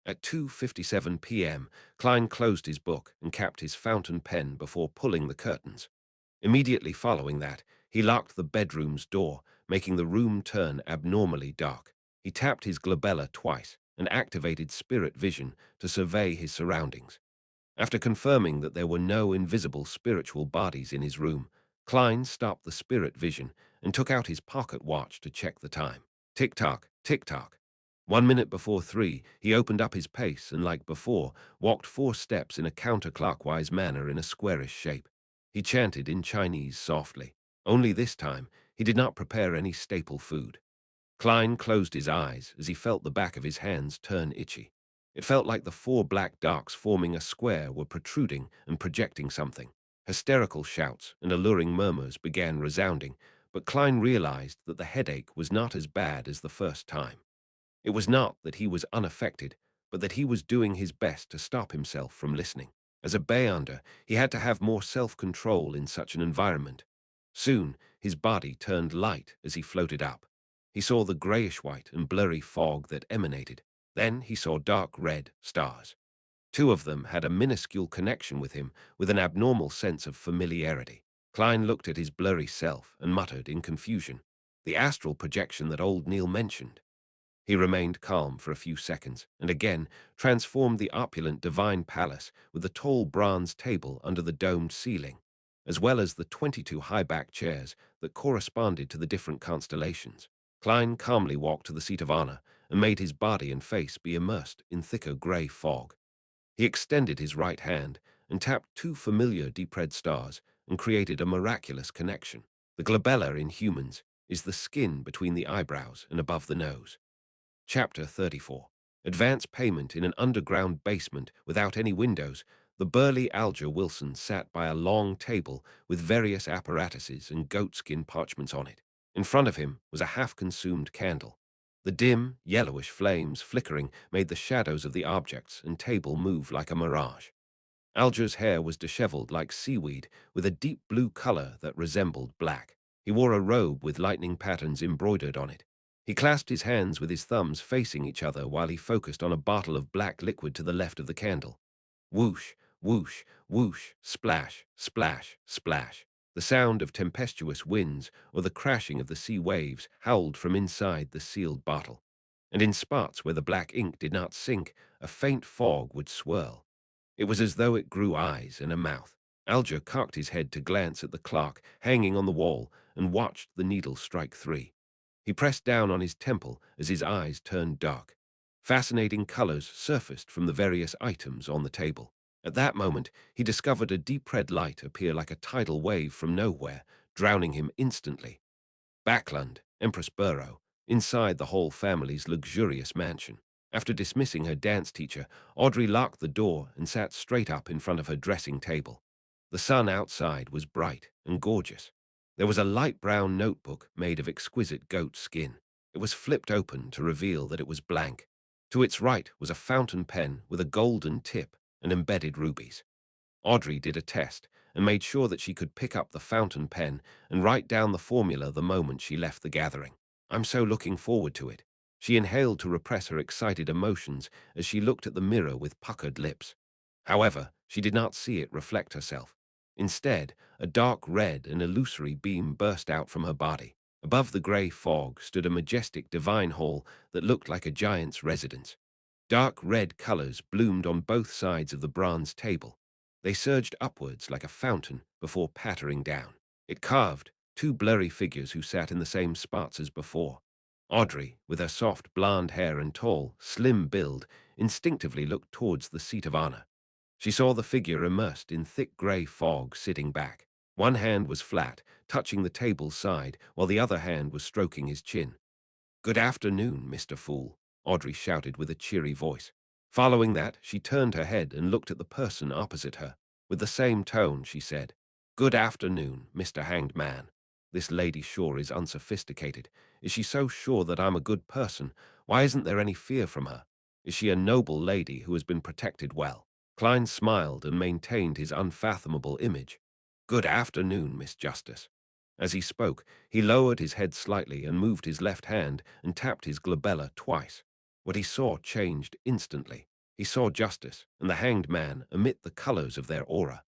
At 2:57 p.m., Klein closed his book and capped his fountain pen before pulling the curtains. Immediately following that, he locked the bedroom's door, making the room turn abnormally dark. He tapped his glabella twice and activated spirit vision to survey his surroundings. After confirming that there were no invisible spiritual bodies in his room, Klein stopped the spirit vision and took out his pocket watch to check the time. Tick-tock, tick-tock. 1 minute before 3, he opened up his pace and, like before, walked 4 steps in a counterclockwise manner in a squarish shape. He chanted in Chinese softly. Only this time, he did not prepare any staple food. Klein closed his eyes as he felt the back of his hands turn itchy. It felt like the 4 black darks forming a square were protruding and projecting something. Hysterical shouts and alluring murmurs began resounding, but Klein realized that the headache was not as bad as the first time. It was not that he was unaffected, but that he was doing his best to stop himself from listening. As a Beyonder, he had to have more self-control in such an environment. Soon, his body turned light as he floated up. He saw the grayish-white and blurry fog that emanated. Then he saw dark red stars. 2 of them had a minuscule connection with him, with an abnormal sense of familiarity. Klein looked at his blurry self and muttered in confusion, "The astral projection that old Neil mentioned." He remained calm for a few seconds, and again transformed the opulent divine palace with the tall bronze table under the domed ceiling, as well as the 22 high-backed chairs that corresponded to the different constellations. Klein calmly walked to the seat of honor and made his body and face be immersed in thicker gray fog. He extended his right hand and tapped 2 familiar deep red stars and created a miraculous connection. The glabella in humans is the skin between the eyebrows and above the nose. Chapter 34. Advance payment in an underground basement without any windows. The burly Alger Wilson sat by a long table with various apparatuses and goatskin parchments on it. In front of him was a half-consumed candle. The dim, yellowish flames flickering made the shadows of the objects and table move like a mirage. Alger's hair was disheveled like seaweed, with a deep blue color that resembled black. He wore a robe with lightning patterns embroidered on it. He clasped his hands with his thumbs facing each other while he focused on a bottle of black liquid to the left of the candle. Whoosh, whoosh, whoosh, splash, splash, splash. The sound of tempestuous winds or the crashing of the sea waves howled from inside the sealed bottle. And in spots where the black ink did not sink, a faint fog would swirl. It was as though it grew eyes and a mouth. Alger cocked his head to glance at the clock hanging on the wall and watched the needle strike 3. He pressed down on his temple as his eyes turned dark. Fascinating colors surfaced from the various items on the table. At that moment, he discovered a deep red light appear like a tidal wave from nowhere, drowning him instantly. Backland, Empress Burrow, inside the whole family's luxurious mansion. After dismissing her dance teacher, Audrey locked the door and sat straight up in front of her dressing table. The sun outside was bright and gorgeous. There was a light brown notebook made of exquisite goat skin. It was flipped open to reveal that it was blank. To its right was a fountain pen with a golden tip and embedded rubies. Audrey did a test and made sure that she could pick up the fountain pen and write down the formula the moment she left the gathering. I'm so looking forward to it. She inhaled to repress her excited emotions as she looked at the mirror with puckered lips. However, she did not see it reflect herself. Instead, a dark red and illusory beam burst out from her body. Above the grey fog stood a majestic divine hall that looked like a giant's residence. Dark red colors bloomed on both sides of the bronze table. They surged upwards like a fountain before pattering down. It carved two blurry figures who sat in the same spots as before. Audrey, with her soft blonde hair and tall, slim build, instinctively looked towards the seat of honor. She saw the figure immersed in thick grey fog sitting back. One hand was flat, touching the table's side, while the other hand was stroking his chin. "Good afternoon, Mr. Fool," Audrey shouted with a cheery voice. Following that, she turned her head and looked at the person opposite her. With the same tone, she said, "Good afternoon, Mr. Hanged Man. This lady sure is unsophisticated. Is she so sure that I'm a good person? Why isn't there any fear from her? Is she a noble lady who has been protected well?" Klein smiled and maintained his unfathomable image. "Good afternoon, Miss Justice." As he spoke, he lowered his head slightly and moved his left hand and tapped his glabella twice. What he saw changed instantly. He saw Justice and the Hanged Man emit the colors of their aura,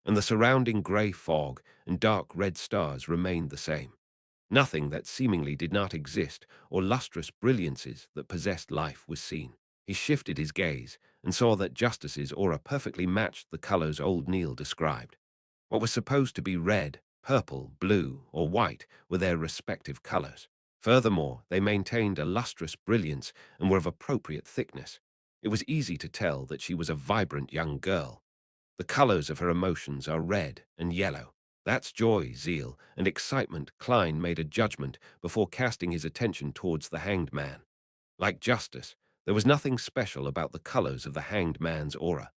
and the surrounding grey fog and dark red stars remained the same. Nothing that seemingly did not exist or lustrous brilliances that possessed life was seen. He shifted his gaze and saw that Justice's aura perfectly matched the colors old Neil described. What was supposed to be red, purple, blue, or white were their respective colors. Furthermore, they maintained a lustrous brilliance and were of appropriate thickness. It was easy to tell that she was a vibrant young girl. The colors of her emotions are red and yellow. That's joy, zeal, and excitement. Klein made a judgment before casting his attention towards the Hanged Man. Like Justice, there was nothing special about the colors of the Hanged Man's aura.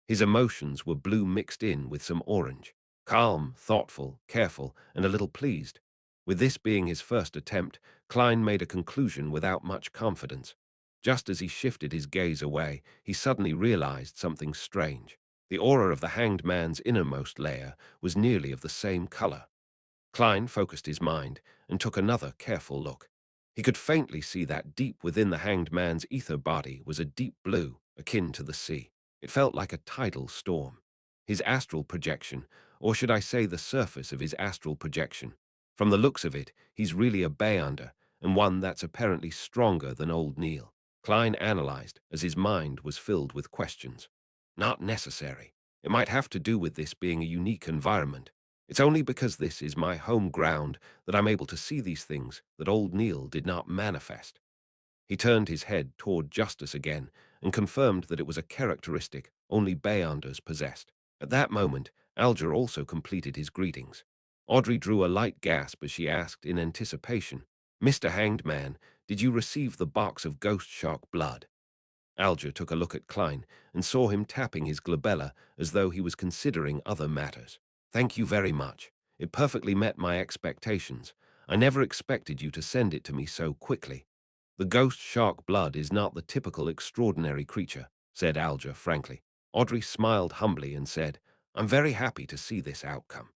His emotions were blue mixed in with some orange. Calm, thoughtful, careful, and a little pleased. With this being his first attempt, Klein made a conclusion without much confidence. Just as he shifted his gaze away, he suddenly realized something strange. The aura of the Hanged Man's innermost layer was nearly of the same color. Klein focused his mind and took another careful look. He could faintly see that deep within the Hanged Man's ether body was a deep blue, akin to the sea. It felt like a tidal storm. His astral projection, or should I say the surface of his astral projection. From the looks of it, he's really a Beyonder, and one that's apparently stronger than old Neil. Klein analyzed as his mind was filled with questions. Not necessary. It might have to do with this being a unique environment. It's only because this is my home ground that I'm able to see these things that old Neil did not manifest. He turned his head toward Justice again and confirmed that it was a characteristic only Beyonders possessed. At that moment, Alger also completed his greetings. Audrey drew a light gasp as she asked in anticipation, "Mr. Hanged Man, did you receive the box of ghost shark blood?" Alger took a look at Klein and saw him tapping his glabella as though he was considering other matters. "Thank you very much. It perfectly met my expectations. I never expected you to send it to me so quickly." "The ghost shark blood is not the typical extraordinary creature," said Alger frankly. Audrey smiled humbly and said, "I'm very happy to see this outcome."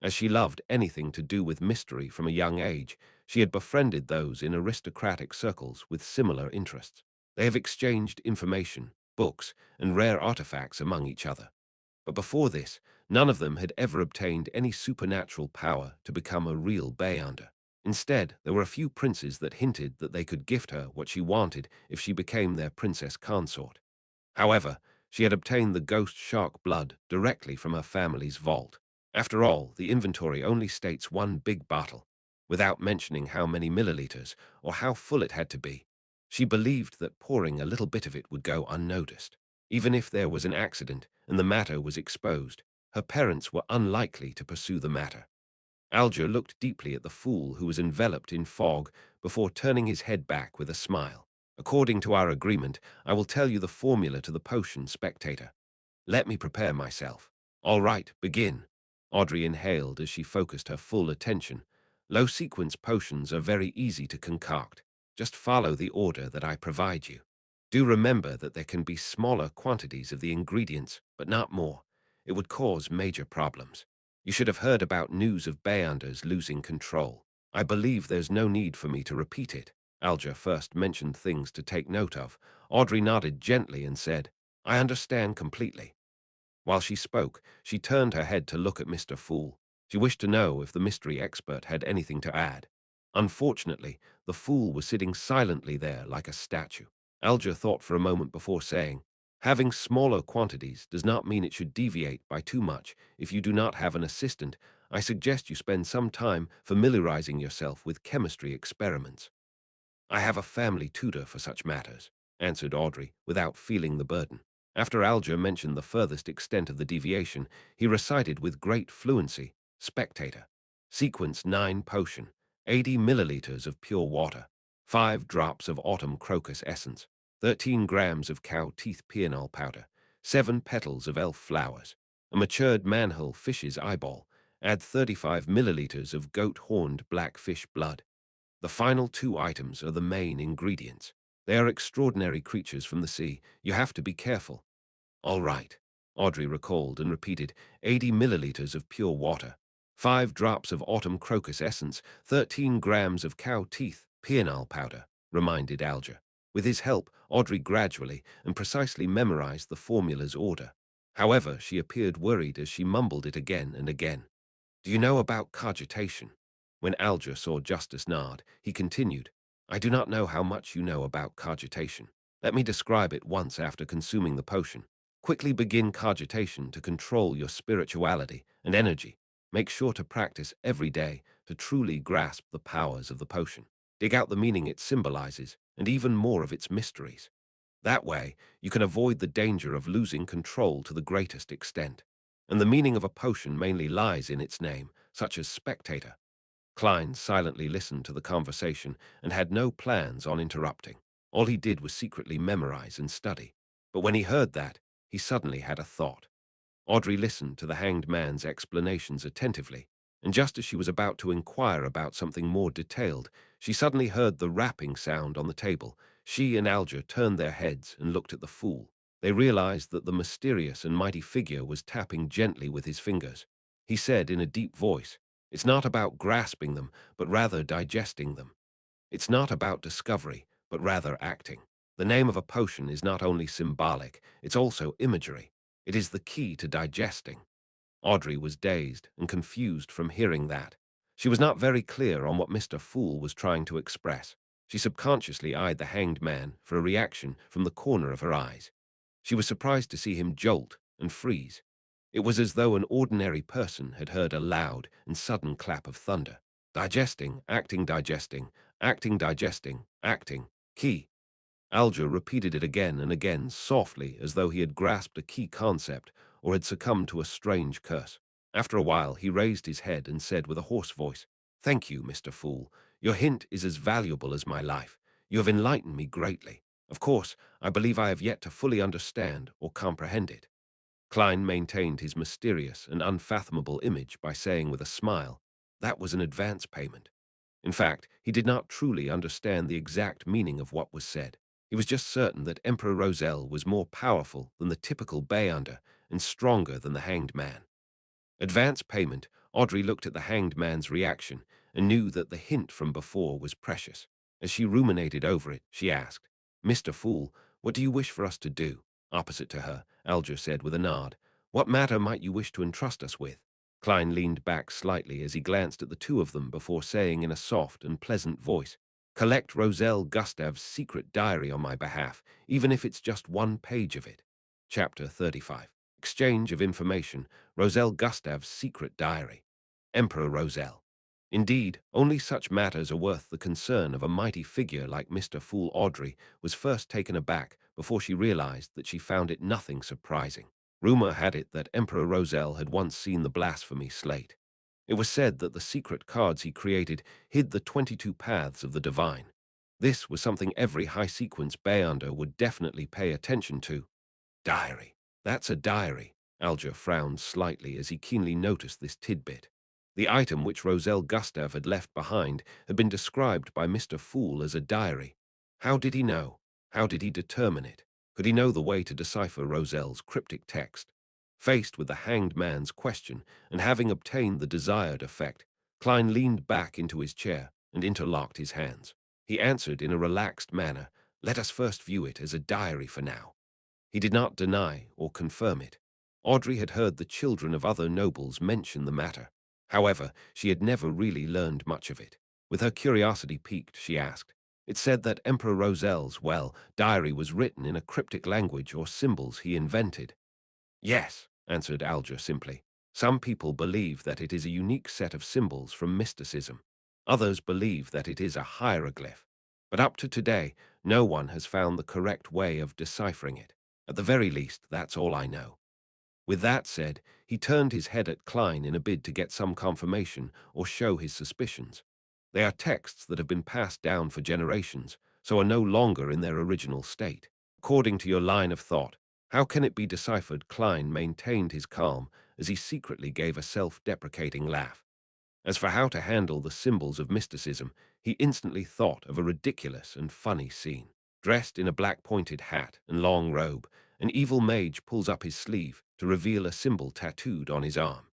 As she loved anything to do with mystery from a young age, she had befriended those in aristocratic circles with similar interests. They have exchanged information, books, and rare artifacts among each other. But before this, none of them had ever obtained any supernatural power to become a real Beyonder. Instead, there were a few princes that hinted that they could gift her what she wanted if she became their princess consort. However, She had obtained the ghost shark blood directly from her family's vault. After all, the inventory only states one big bottle, without mentioning how many milliliters or how full it had to be. She believed that pouring a little bit of it would go unnoticed. Even if there was an accident and the matter was exposed, her parents were unlikely to pursue the matter. Alger looked deeply at the fool who was enveloped in fog before turning his head back with a smile. According to our agreement, I will tell you the formula to the potion, spectator. Let me prepare myself. All right, begin. Audrey inhaled as she focused her full attention. Low-sequence potions are very easy to concoct. Just follow the order that I provide you. Do remember that there can be smaller quantities of the ingredients, but not more. It would cause major problems. You should have heard about news of Beyonders losing control. I believe there's no need for me to repeat it. Alger first mentioned things to take note of. Audrey nodded gently and said, I understand completely. While she spoke, she turned her head to look at Mr. Fool. She wished to know if the mystery expert had anything to add. Unfortunately, the fool was sitting silently there like a statue. Alger thought for a moment before saying, having smaller quantities does not mean it should deviate by too much. If you do not have an assistant, I suggest you spend some time familiarizing yourself with chemistry experiments. I have a family tutor for such matters, answered Audrey, without feeling the burden. After Alger mentioned the furthest extent of the deviation, he recited with great fluency, Spectator. Sequence 9 potion, 80 milliliters of pure water, 5 drops of autumn crocus essence, 13 grams of cow teeth peonal powder, 7 petals of elf flowers, a matured manhole fish's eyeball, add 35 milliliters of goat-horned blackfish blood. The final two items are the main ingredients. They are extraordinary creatures from the sea. You have to be careful. All right. Audrey recalled and repeated 80 milliliters of pure water, 5 drops of autumn crocus essence, 13 grams of cow teeth, peonal powder, reminded Alger. With his help, Audrey gradually and precisely memorized the formula's order. However, she appeared worried as she mumbled it again and again. Do you know about cogitation? When Alger saw Justice nod, he continued, I do not know how much you know about cogitation. Let me describe it once after consuming the potion. Quickly begin cogitation to control your spirituality and energy. Make sure to practice every day to truly grasp the powers of the potion. Dig out the meaning it symbolizes and even more of its mysteries. That way, you can avoid the danger of losing control to the greatest extent. And the meaning of a potion mainly lies in its name, such as spectator. Klein silently listened to the conversation and had no plans on interrupting. All he did was secretly memorize and study. But when he heard that, he suddenly had a thought. Audrey listened to the hanged man's explanations attentively, and just as she was about to inquire about something more detailed, she suddenly heard the rapping sound on the table. She and Alger turned their heads and looked at the fool. They realized that the mysterious and mighty figure was tapping gently with his fingers. He said in a deep voice, It's not about grasping them, but rather digesting them. It's not about discovery, but rather acting. The name of a potion is not only symbolic, it's also imagery. It is the key to digesting. Audrey was dazed and confused from hearing that. She was not very clear on what Mr. Fool was trying to express. She subconsciously eyed the hanged man for a reaction from the corner of her eyes. She was surprised to see him jolt and freeze. It was as though an ordinary person had heard a loud and sudden clap of thunder. Digesting, acting, digesting, acting, digesting, acting, key. Alger repeated it again and again, softly, as though he had grasped a key concept or had succumbed to a strange curse. After a while, he raised his head and said with a hoarse voice, Thank you, Mr. Fool. Your hint is as valuable as my life. You have enlightened me greatly. Of course, I believe I have yet to fully understand or comprehend it. Klein maintained his mysterious and unfathomable image by saying with a smile, That was an advance payment. In fact, he did not truly understand the exact meaning of what was said. He was just certain that Emperor Roselle was more powerful than the typical Beyonder and stronger than the Hanged Man. Advance payment, Audrey looked at the Hanged Man's reaction and knew that the hint from before was precious. As she ruminated over it, she asked, Mr. Fool, what do you wish for us to do? Opposite to her, Alger said with a nod, What matter might you wish to entrust us with? Klein leaned back slightly as he glanced at the two of them before saying in a soft and pleasant voice, Collect Roselle Gustav's secret diary on my behalf, even if it's just one page of it. Chapter 35. Exchange of Information, Roselle Gustav's Secret Diary. Emperor Roselle. Indeed, only such matters are worth the concern of a mighty figure like Mr. Fool. Audrey was first taken aback before she realized that she found it nothing surprising. Rumor had it that Emperor Roselle had once seen the blasphemy slate. It was said that the secret cards he created hid the 22 paths of the divine. This was something every high-sequence Beyonder would definitely pay attention to. Diary. That's a diary. Alger frowned slightly as he keenly noticed this tidbit. The item which Roselle Gustav had left behind had been described by Mr. Fool as a diary. How did he know? How did he determine it? Could he know the way to decipher Roselle's cryptic text? Faced with the hanged man's question, and having obtained the desired effect, Klein leaned back into his chair and interlocked his hands. He answered in a relaxed manner, "Let us first view it as a diary for now." He did not deny or confirm it. Audrey had heard the children of other nobles mention the matter. However, she had never really learned much of it. With her curiosity piqued, she asked. It said that Emperor Roselle's, diary was written in a cryptic language or symbols he invented. Yes, answered Alger simply. Some people believe that it is a unique set of symbols from mysticism. Others believe that it is a hieroglyph. But up to today, no one has found the correct way of deciphering it. At the very least, that's all I know. With that said, he turned his head at Klein in a bid to get some confirmation or show his suspicions. They are texts that have been passed down for generations, so are no longer in their original state. According to your line of thought, how can it be deciphered? Klein maintained his calm as he secretly gave a self-deprecating laugh. As for how to handle the symbols of mysticism, he instantly thought of a ridiculous and funny scene. Dressed in a black pointed hat and long robe, an evil mage pulls up his sleeve to reveal a symbol tattooed on his arm.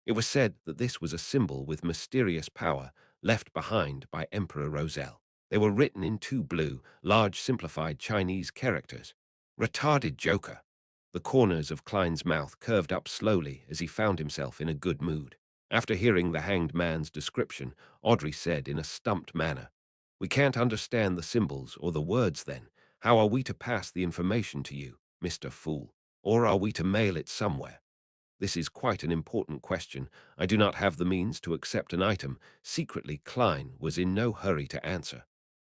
It was said that this was a symbol with mysterious power left behind by Emperor Roselle. They were written in two blue, large simplified Chinese characters. Retarded joker. The corners of Klein's mouth curved up slowly as he found himself in a good mood. After hearing the hanged man's description, Audrey said in a stumped manner, "We can't understand the symbols or the words then. How are we to pass the information to you, Mr. Fool? Or are we to mail it somewhere?" This is quite an important question. I do not have the means to accept an item. Secretly, Klein was in no hurry to answer.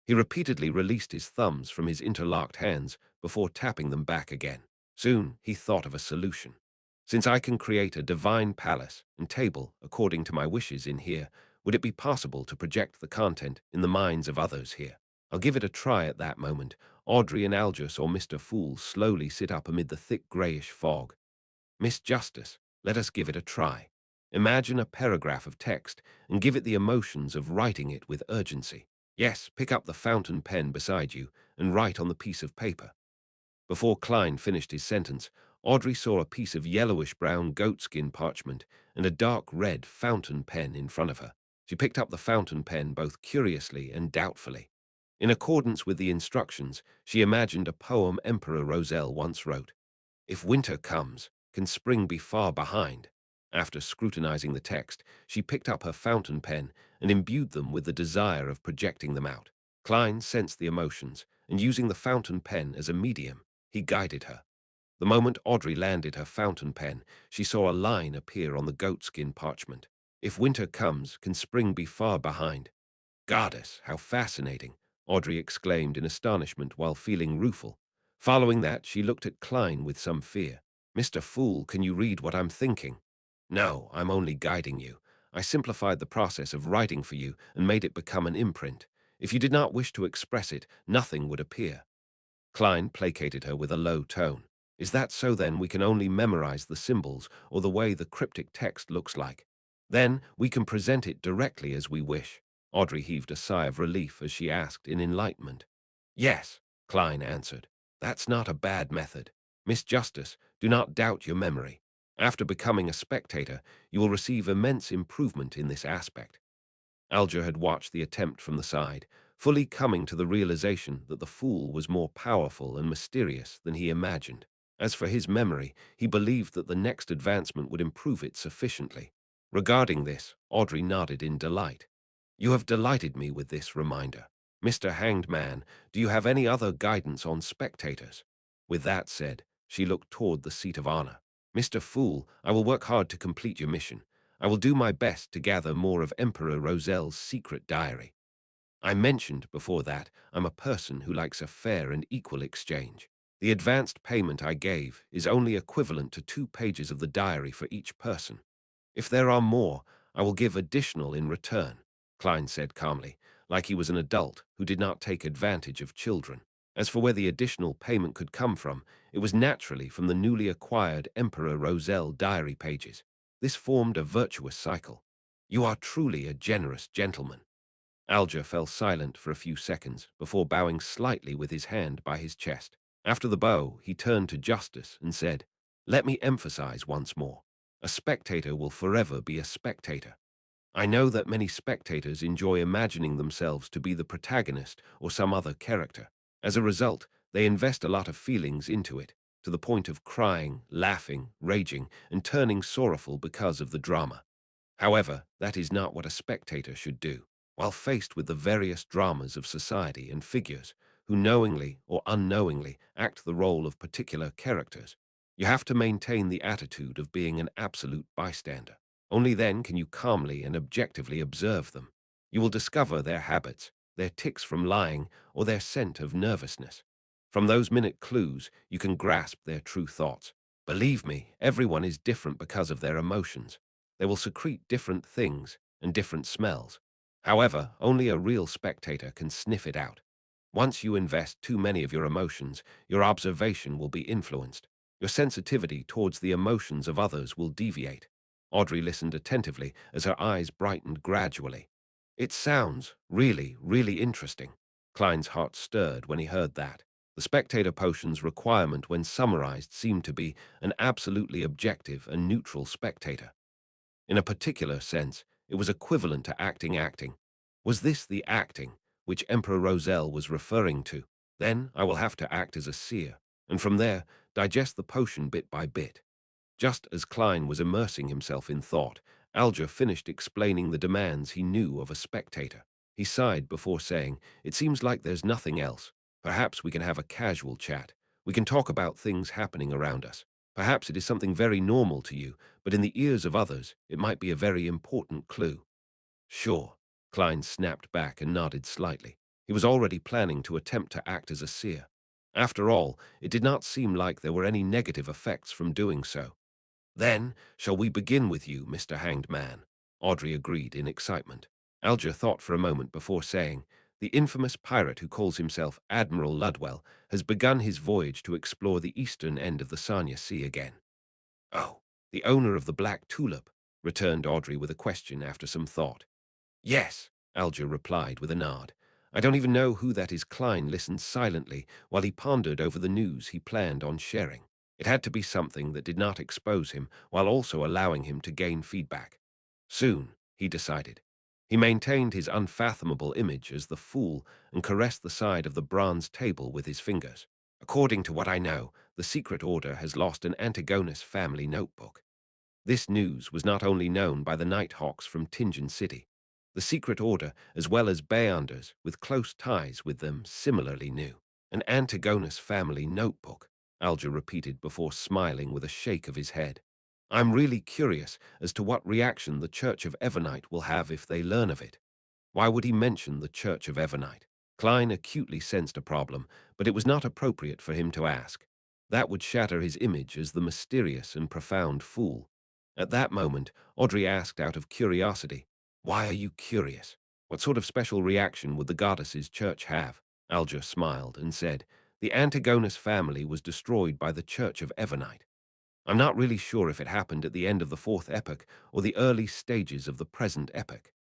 He repeatedly released his thumbs from his interlocked hands before tapping them back again. Soon, he thought of a solution. Since I can create a divine palace and table according to my wishes in here, would it be possible to project the content in the minds of others here? I'll give it a try at that moment. Audrey and Alger saw Mr. Fool slowly sit up amid the thick greyish fog. Miss Justice, let us give it a try. Imagine a paragraph of text and give it the emotions of writing it with urgency. Yes, pick up the fountain pen beside you and write on the piece of paper. Before Klein finished his sentence, Audrey saw a piece of yellowish-brown goatskin parchment and a dark red fountain pen in front of her. She picked up the fountain pen both curiously and doubtfully. In accordance with the instructions, she imagined a poem Emperor Roselle once wrote. If winter comes, can spring be far behind? After scrutinizing the text, she picked up her fountain pen and imbued them with the desire of projecting them out. Klein sensed the emotions, and using the fountain pen as a medium, he guided her. The moment Audrey landed her fountain pen, she saw a line appear on the goatskin parchment. If winter comes, can spring be far behind? Goddess, how fascinating, Audrey exclaimed in astonishment while feeling rueful. Following that, she looked at Klein with some fear. Mr. Fool, can you read what I'm thinking? No, I'm only guiding you. I simplified the process of writing for you and made it become an imprint. If you did not wish to express it, nothing would appear. Klein placated her with a low tone. Is that so then we can only memorize the symbols or the way the cryptic text looks like? Then we can present it directly as we wish. Audrey heaved a sigh of relief as she asked in enlightenment. Yes, Klein answered. That's not a bad method. Miss Justice, do not doubt your memory. After becoming a spectator, you will receive immense improvement in this aspect. Alger had watched the attempt from the side, fully coming to the realization that the fool was more powerful and mysterious than he imagined. As for his memory, he believed that the next advancement would improve it sufficiently. Regarding this, Audrey nodded in delight. You have delighted me with this reminder. Mr. Hanged Man, do you have any other guidance on spectators? With that said, She looked toward the seat of honor. Mr. Fool, I will work hard to complete your mission. I will do my best to gather more of Emperor Roselle's secret diary. I mentioned before that I'm a person who likes a fair and equal exchange. The advanced payment I gave is only equivalent to 2 pages of the diary for each person. If there are more, I will give additional in return, Klein said calmly, like he was an adult who did not take advantage of children. As for where the additional payment could come from, it was naturally from the newly acquired Emperor Roselle diary pages. This formed a virtuous cycle. You are truly a generous gentleman. Alger fell silent for a few seconds before bowing slightly with his hand by his chest. After the bow, he turned to Justice and said, "Let me emphasize once more. A spectator will forever be a spectator. I know that many spectators enjoy imagining themselves to be the protagonist or some other character. As a result, they invest a lot of feelings into it, to the point of crying, laughing, raging, and turning sorrowful because of the drama. However, that is not what a spectator should do. While faced with the various dramas of society and figures who knowingly or unknowingly act the role of particular characters, you have to maintain the attitude of being an absolute bystander. Only then can you calmly and objectively observe them. You will discover their habits, their tics from lying, or their scent of nervousness. From those minute clues, you can grasp their true thoughts. Believe me, everyone is different because of their emotions. They will secrete different things and different smells. However, only a real spectator can sniff it out. Once you invest too many of your emotions, your observation will be influenced. Your sensitivity towards the emotions of others will deviate. Audrey listened attentively as her eyes brightened gradually. It sounds really, really interesting. Klein's heart stirred when he heard that. The spectator potion's requirement when summarized seemed to be an absolutely objective and neutral spectator. In a particular sense, it was equivalent to acting. Was this the acting which Emperor Roselle was referring to? Then I will have to act as a seer, and from there, digest the potion bit by bit. Just as Klein was immersing himself in thought, Alger finished explaining the demands he knew of a spectator. He sighed before saying, "It seems like there's nothing else. Perhaps we can have a casual chat. We can talk about things happening around us. Perhaps it is something very normal to you, but in the ears of others, it might be a very important clue." "Sure." Klein snapped back and nodded slightly. He was already planning to attempt to act as a seer. After all, it did not seem like there were any negative effects from doing so. "Then, shall we begin with you, Mr. Hanged Man?" Audrey agreed in excitement. Alger thought for a moment before saying, "The infamous pirate who calls himself Admiral Ludwell has begun his voyage to explore the eastern end of the Sanya Sea again." "Oh, the owner of the Black Tulip," returned Audrey with a question after some thought. "Yes," Alger replied with a nod. "I don't even know who that is." Klein listened silently while he pondered over the news he planned on sharing. It had to be something that did not expose him while also allowing him to gain feedback. Soon, he decided. He maintained his unfathomable image as the fool and caressed the side of the bronze table with his fingers. "According to what I know, the Secret Order has lost an Antigonus family notebook." This news was not only known by the Nighthawks from Tingen City. The Secret Order, as well as Beyonders with close ties with them, similarly knew. "An Antigonus family notebook," Alger repeated before smiling with a shake of his head. "I'm really curious as to what reaction the Church of Evernite will have if they learn of it." Why would he mention the Church of Evernite? Klein acutely sensed a problem, but it was not appropriate for him to ask. That would shatter his image as the mysterious and profound fool. At that moment, Audrey asked out of curiosity, "Why are you curious? What sort of special reaction would the goddess's church have?" Alger smiled and said, "The Antigonus family was destroyed by the Church of Evernite. I'm not really sure if it happened at the end of the fourth epoch or the early stages of the present epoch."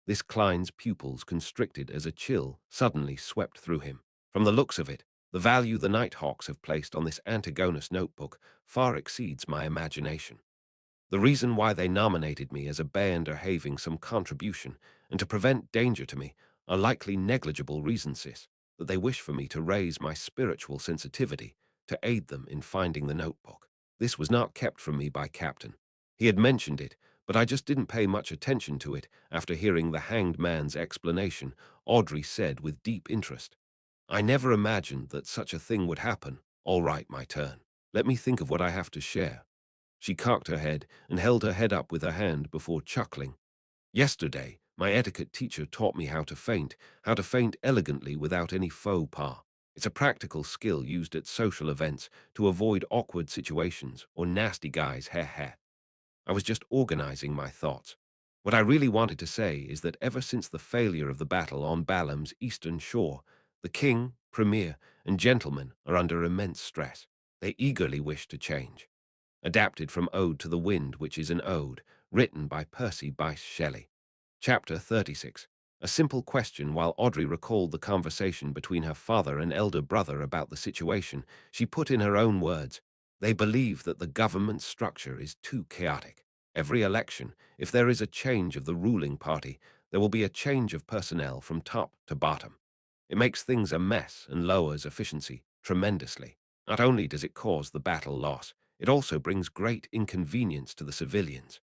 This Klein's pupils constricted as a chill suddenly swept through him. From the looks of it, the value the Nighthawks have placed on this Antigonus notebook far exceeds my imagination. The reason why they nominated me as a band having some contribution and to prevent danger to me are likely negligible reasons, sis, that they wish for me to raise my spiritual sensitivity to aid them in finding the notebook. This was not kept from me by Captain. He had mentioned it, but I just didn't pay much attention to it after hearing the Hanged Man's explanation. Audrey said with deep interest, "I never imagined that such a thing would happen. All right, my turn." Let me think of what I have to share. She cocked her head and held her head up with her hand before chuckling. Yesterday, my etiquette teacher taught me how to feint elegantly without any faux pas. It's a practical skill used at social events to avoid awkward situations or nasty guys, heh heh. I was just organizing my thoughts. What I really wanted to say is that ever since the failure of the battle on Balaam's eastern shore, the king, premier, and gentlemen are under immense stress. They eagerly wish to change. Adapted from Ode to the Wind, which is an ode, written by Percy Bysshe Shelley. Chapter 36. A simple question. While Audrey recalled the conversation between her father and elder brother about the situation, she put in her own words, "They believe that the government structure is too chaotic. Every election, if there is a change of the ruling party, there will be a change of personnel from top to bottom. It makes things a mess and lowers efficiency tremendously. Not only does it cause the battle loss, it also brings great inconvenience to the civilians."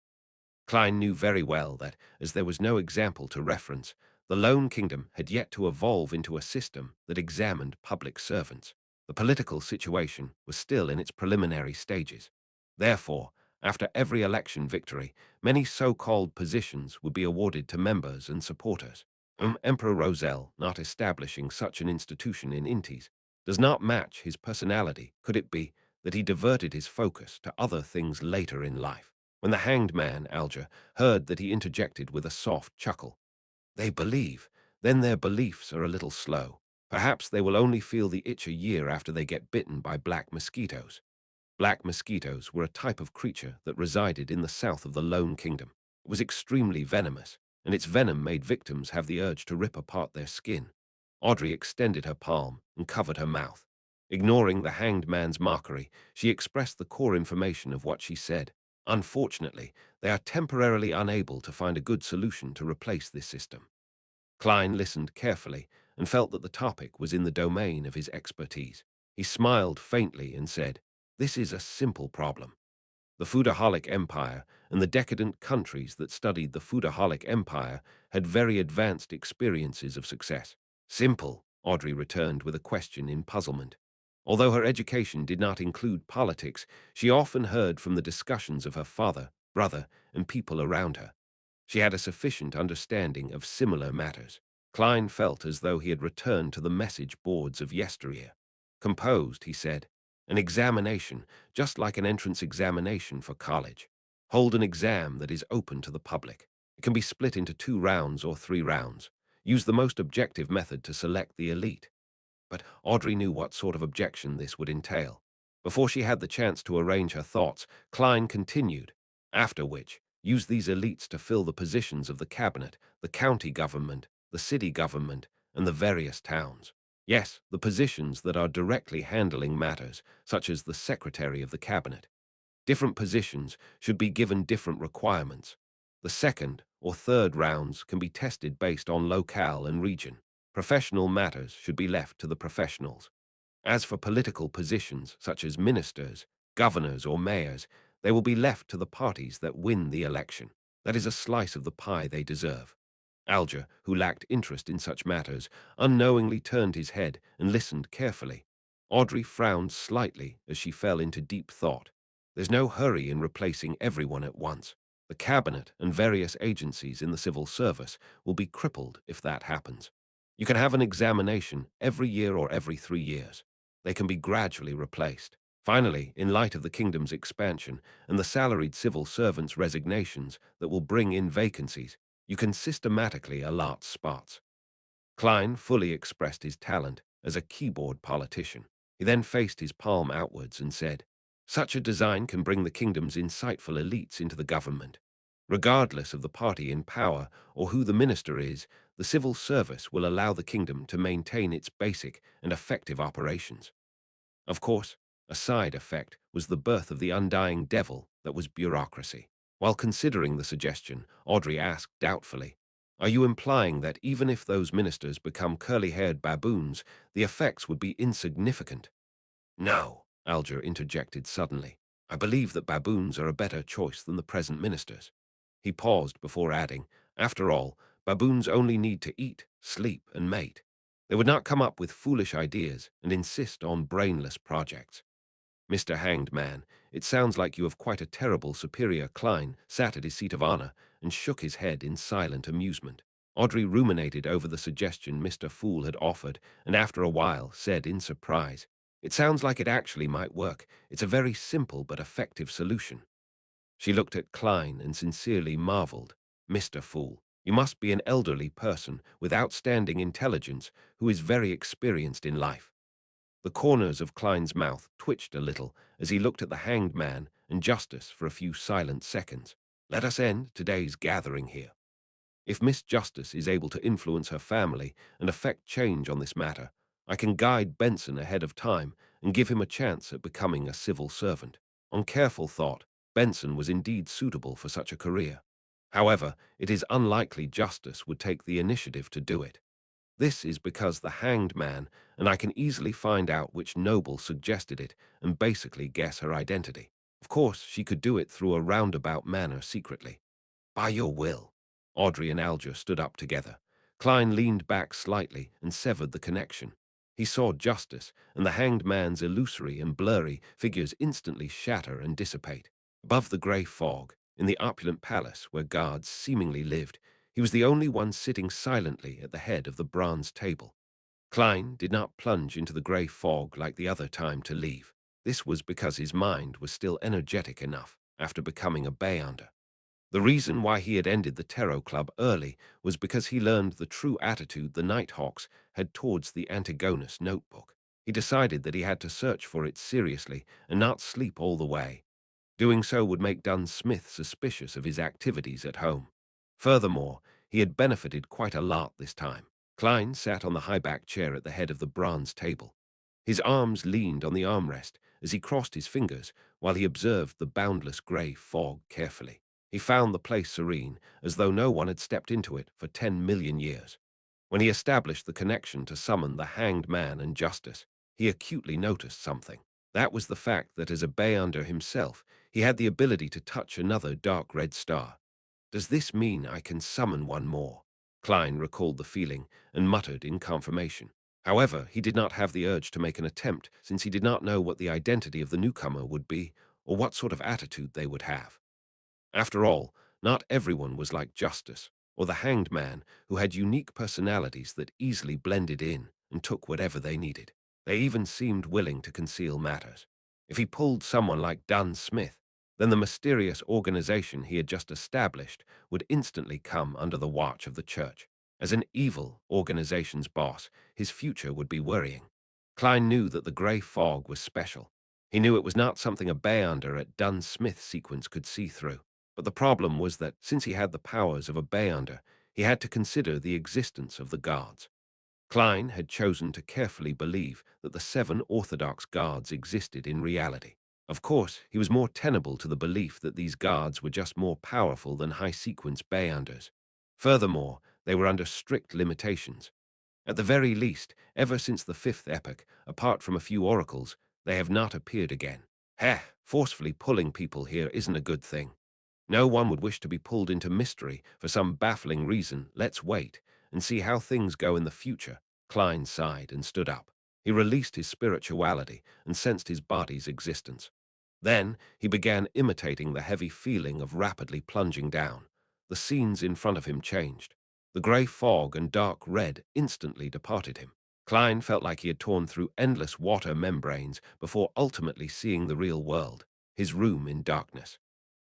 Klein knew very well that, as there was no example to reference, the Lone Kingdom had yet to evolve into a system that examined public servants. The political situation was still in its preliminary stages. Therefore, after every election victory, many so-called positions would be awarded to members and supporters. Emperor Roselle not establishing such an institution in Intis does not match his personality. Could it be that he diverted his focus to other things later in life? When the hanged man, Alger, heard that, he interjected with a soft chuckle. They believe, then their beliefs are a little slow. Perhaps they will only feel the itch a year after they get bitten by black mosquitoes. Black mosquitoes were a type of creature that resided in the south of the Lone Kingdom. It was extremely venomous, and its venom made victims have the urge to rip apart their skin. Audrey extended her palm and covered her mouth. Ignoring the hanged man's mockery, she expressed the core information of what she said. Unfortunately, they are temporarily unable to find a good solution to replace this system. Klein listened carefully and felt that the topic was in the domain of his expertise. He smiled faintly and said, "This is a simple problem. The Foodaholic Empire and the decadent countries that studied the Foodaholic Empire had very advanced experiences of success." Simple, Audrey returned with a question in puzzlement. Although her education did not include politics, she often heard from the discussions of her father, brother, and people around her. She had a sufficient understanding of similar matters. Klein felt as though he had returned to the message boards of yesteryear. Composed, he said, "An examination, just like an entrance examination for college. Hold an exam that is open to the public. It can be split into 2 rounds or 3 rounds. Use the most objective method to select the elite." But Audrey knew what sort of objection this would entail. Before she had the chance to arrange her thoughts, Klein continued, "After which, use these elites to fill the positions of the cabinet, the county government, the city government, and the various towns. Yes, the positions that are directly handling matters, such as the secretary of the cabinet. Different positions should be given different requirements. The second or third rounds can be tested based on locale and region. Professional matters should be left to the professionals. As for political positions, such as ministers, governors, or mayors, they will be left to the parties that win the election. That is a slice of the pie they deserve." Alger, who lacked interest in such matters, unknowingly turned his head and listened carefully. Audrey frowned slightly as she fell into deep thought. There's no hurry in replacing everyone at once. The cabinet and various agencies in the civil service will be crippled if that happens. You can have an examination every year or every 3 years. They can be gradually replaced. Finally, in light of the kingdom's expansion and the salaried civil servants' resignations that will bring in vacancies, you can systematically allot spots. Klein fully expressed his talent as a keyboard politician. He then faced his palm outwards and said, "Such a design can bring the kingdom's insightful elites into the government. Regardless of the party in power or who the minister is, the civil service will allow the kingdom to maintain its basic and effective operations." Of course, a side effect was the birth of the undying devil that was bureaucracy. While considering the suggestion, Audrey asked doubtfully, "Are you implying that even if those ministers become curly-haired baboons, the effects would be insignificant?" "No," Alger interjected suddenly. "I believe that baboons are a better choice than the present ministers." He paused before adding, "After all, baboons only need to eat, sleep, and mate. They would not come up with foolish ideas and insist on brainless projects." Mr. Hanged Man, it sounds like you have quite a terrible superior. Klein sat at his seat of honor and shook his head in silent amusement. Audrey ruminated over the suggestion Mr. Fool had offered, and after a while said in surprise, "It sounds like it actually might work. It's a very simple but effective solution." She looked at Klein and sincerely marveled. "Mr. Fool, you must be an elderly person with outstanding intelligence who is very experienced in life." The corners of Klein's mouth twitched a little as he looked at the Hanged Man and Justice for a few silent seconds. "Let us end today's gathering here. If Miss Justice is able to influence her family and effect change on this matter, I can guide Benson ahead of time and give him a chance at becoming a civil servant." On careful thought, Benson was indeed suitable for such a career. However, it is unlikely Justice would take the initiative to do it. This is because the Hanged Man, and I can easily find out which noble suggested it and basically guess her identity. Of course, she could do it through a roundabout manner secretly. "By your will." Audrey and Alger stood up together. Klein leaned back slightly and severed the connection. He saw Justice, and the Hanged Man's illusory and blurry figures instantly shatter and dissipate. Above the grey fog, in the opulent palace where guards seemingly lived, he was the only one sitting silently at the head of the bronze table. Klein did not plunge into the grey fog like the other time to leave. This was because his mind was still energetic enough after becoming a Beyonder. The reason why he had ended the Tarot Club early was because he learned the true attitude the Nighthawks had towards the Antigonus notebook. He decided that he had to search for it seriously and not sleep all the way. Doing so would make Dunn Smith suspicious of his activities at home. Furthermore, he had benefited quite a lot this time. Klein sat on the high-back chair at the head of the bronze table. His arms leaned on the armrest as he crossed his fingers while he observed the boundless grey fog carefully. He found the place serene, as though no one had stepped into it for 10 million years. When he established the connection to summon the Hanged Man and Justice, he acutely noticed something. That was the fact that as a Beyonder himself, he had the ability to touch another dark red star. "Does this mean I can summon one more?" Klein recalled the feeling and muttered in confirmation. However, he did not have the urge to make an attempt, since he did not know what the identity of the newcomer would be or what sort of attitude they would have. After all, not everyone was like Justice or the Hanged Man, who had unique personalities that easily blended in and took whatever they needed. They even seemed willing to conceal matters. If he pulled someone like Dunn Smith, then the mysterious organization he had just established would instantly come under the watch of the church. As an evil organization's boss, his future would be worrying. Klein knew that the grey fog was special. He knew it was not something a Beyonder at Dunn Smith's sequence could see through. But the problem was that, since he had the powers of a Beyonder, he had to consider the existence of the gods. Klein had chosen to carefully believe that the 7 orthodox gods existed in reality. Of course, he was more tenable to the belief that these gods were just more powerful than high-sequence Beyonders. Furthermore, they were under strict limitations. At the very least, ever since the 5th epoch, apart from a few oracles, they have not appeared again. Heh, forcefully pulling people here isn't a good thing. No one would wish to be pulled into mystery for some baffling reason. Let's wait and see how things go in the future." Klein sighed and stood up. He released his spirituality and sensed his body's existence. Then he began imitating the heavy feeling of rapidly plunging down. The scenes in front of him changed. The grey fog and dark red instantly departed him. Klein felt like he had torn through endless water membranes before ultimately seeing the real world, his room in darkness.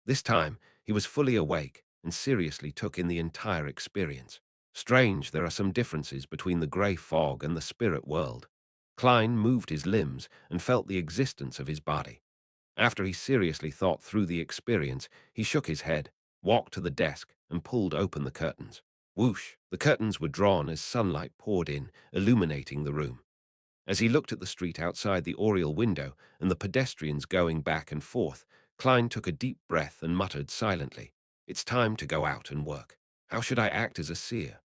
This time, he was fully awake and seriously took in the entire experience. Strange, there are some differences between the grey fog and the spirit world. Klein moved his limbs and felt the existence of his body. After he seriously thought through the experience, he shook his head, walked to the desk, and pulled open the curtains. Whoosh! The curtains were drawn as sunlight poured in, illuminating the room. As he looked at the street outside the oriel window and the pedestrians going back and forth, Klein took a deep breath and muttered silently, "It's time to go out and work. How should I act as a seer?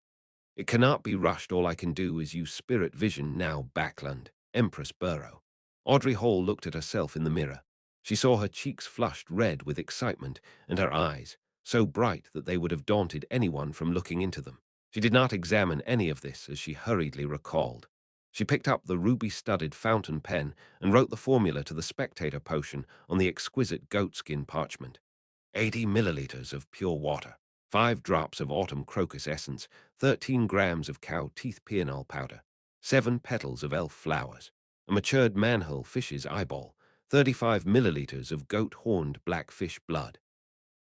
It cannot be rushed. All I can do is use spirit vision now. Backland, Empress Burrow." Audrey Hall looked at herself in the mirror. She saw her cheeks flushed red with excitement and her eyes, so bright that they would have daunted anyone from looking into them. She did not examine any of this as she hurriedly recalled. She picked up the ruby-studded fountain pen and wrote the formula to the spectator potion on the exquisite goatskin parchment. 80 milliliters of pure water, 5 drops of autumn crocus essence, 13 grams of cow teeth peonal powder, 7 petals of elf flowers, a matured manhole fish's eyeball, 35 milliliters of goat-horned blackfish blood.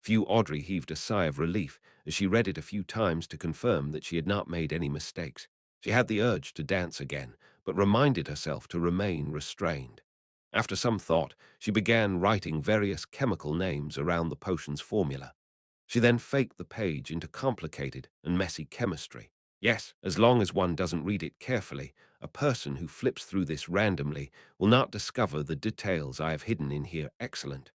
Few Audrey heaved a sigh of relief as she read it a few times to confirm that she had not made any mistakes. She had the urge to dance again, but reminded herself to remain restrained. After some thought, she began writing various chemical names around the potion's formula. She then faked the page into complicated and messy chemistry. Yes, as long as one doesn't read it carefully, a person who flips through this randomly will not discover the details I have hidden in here. Excellent.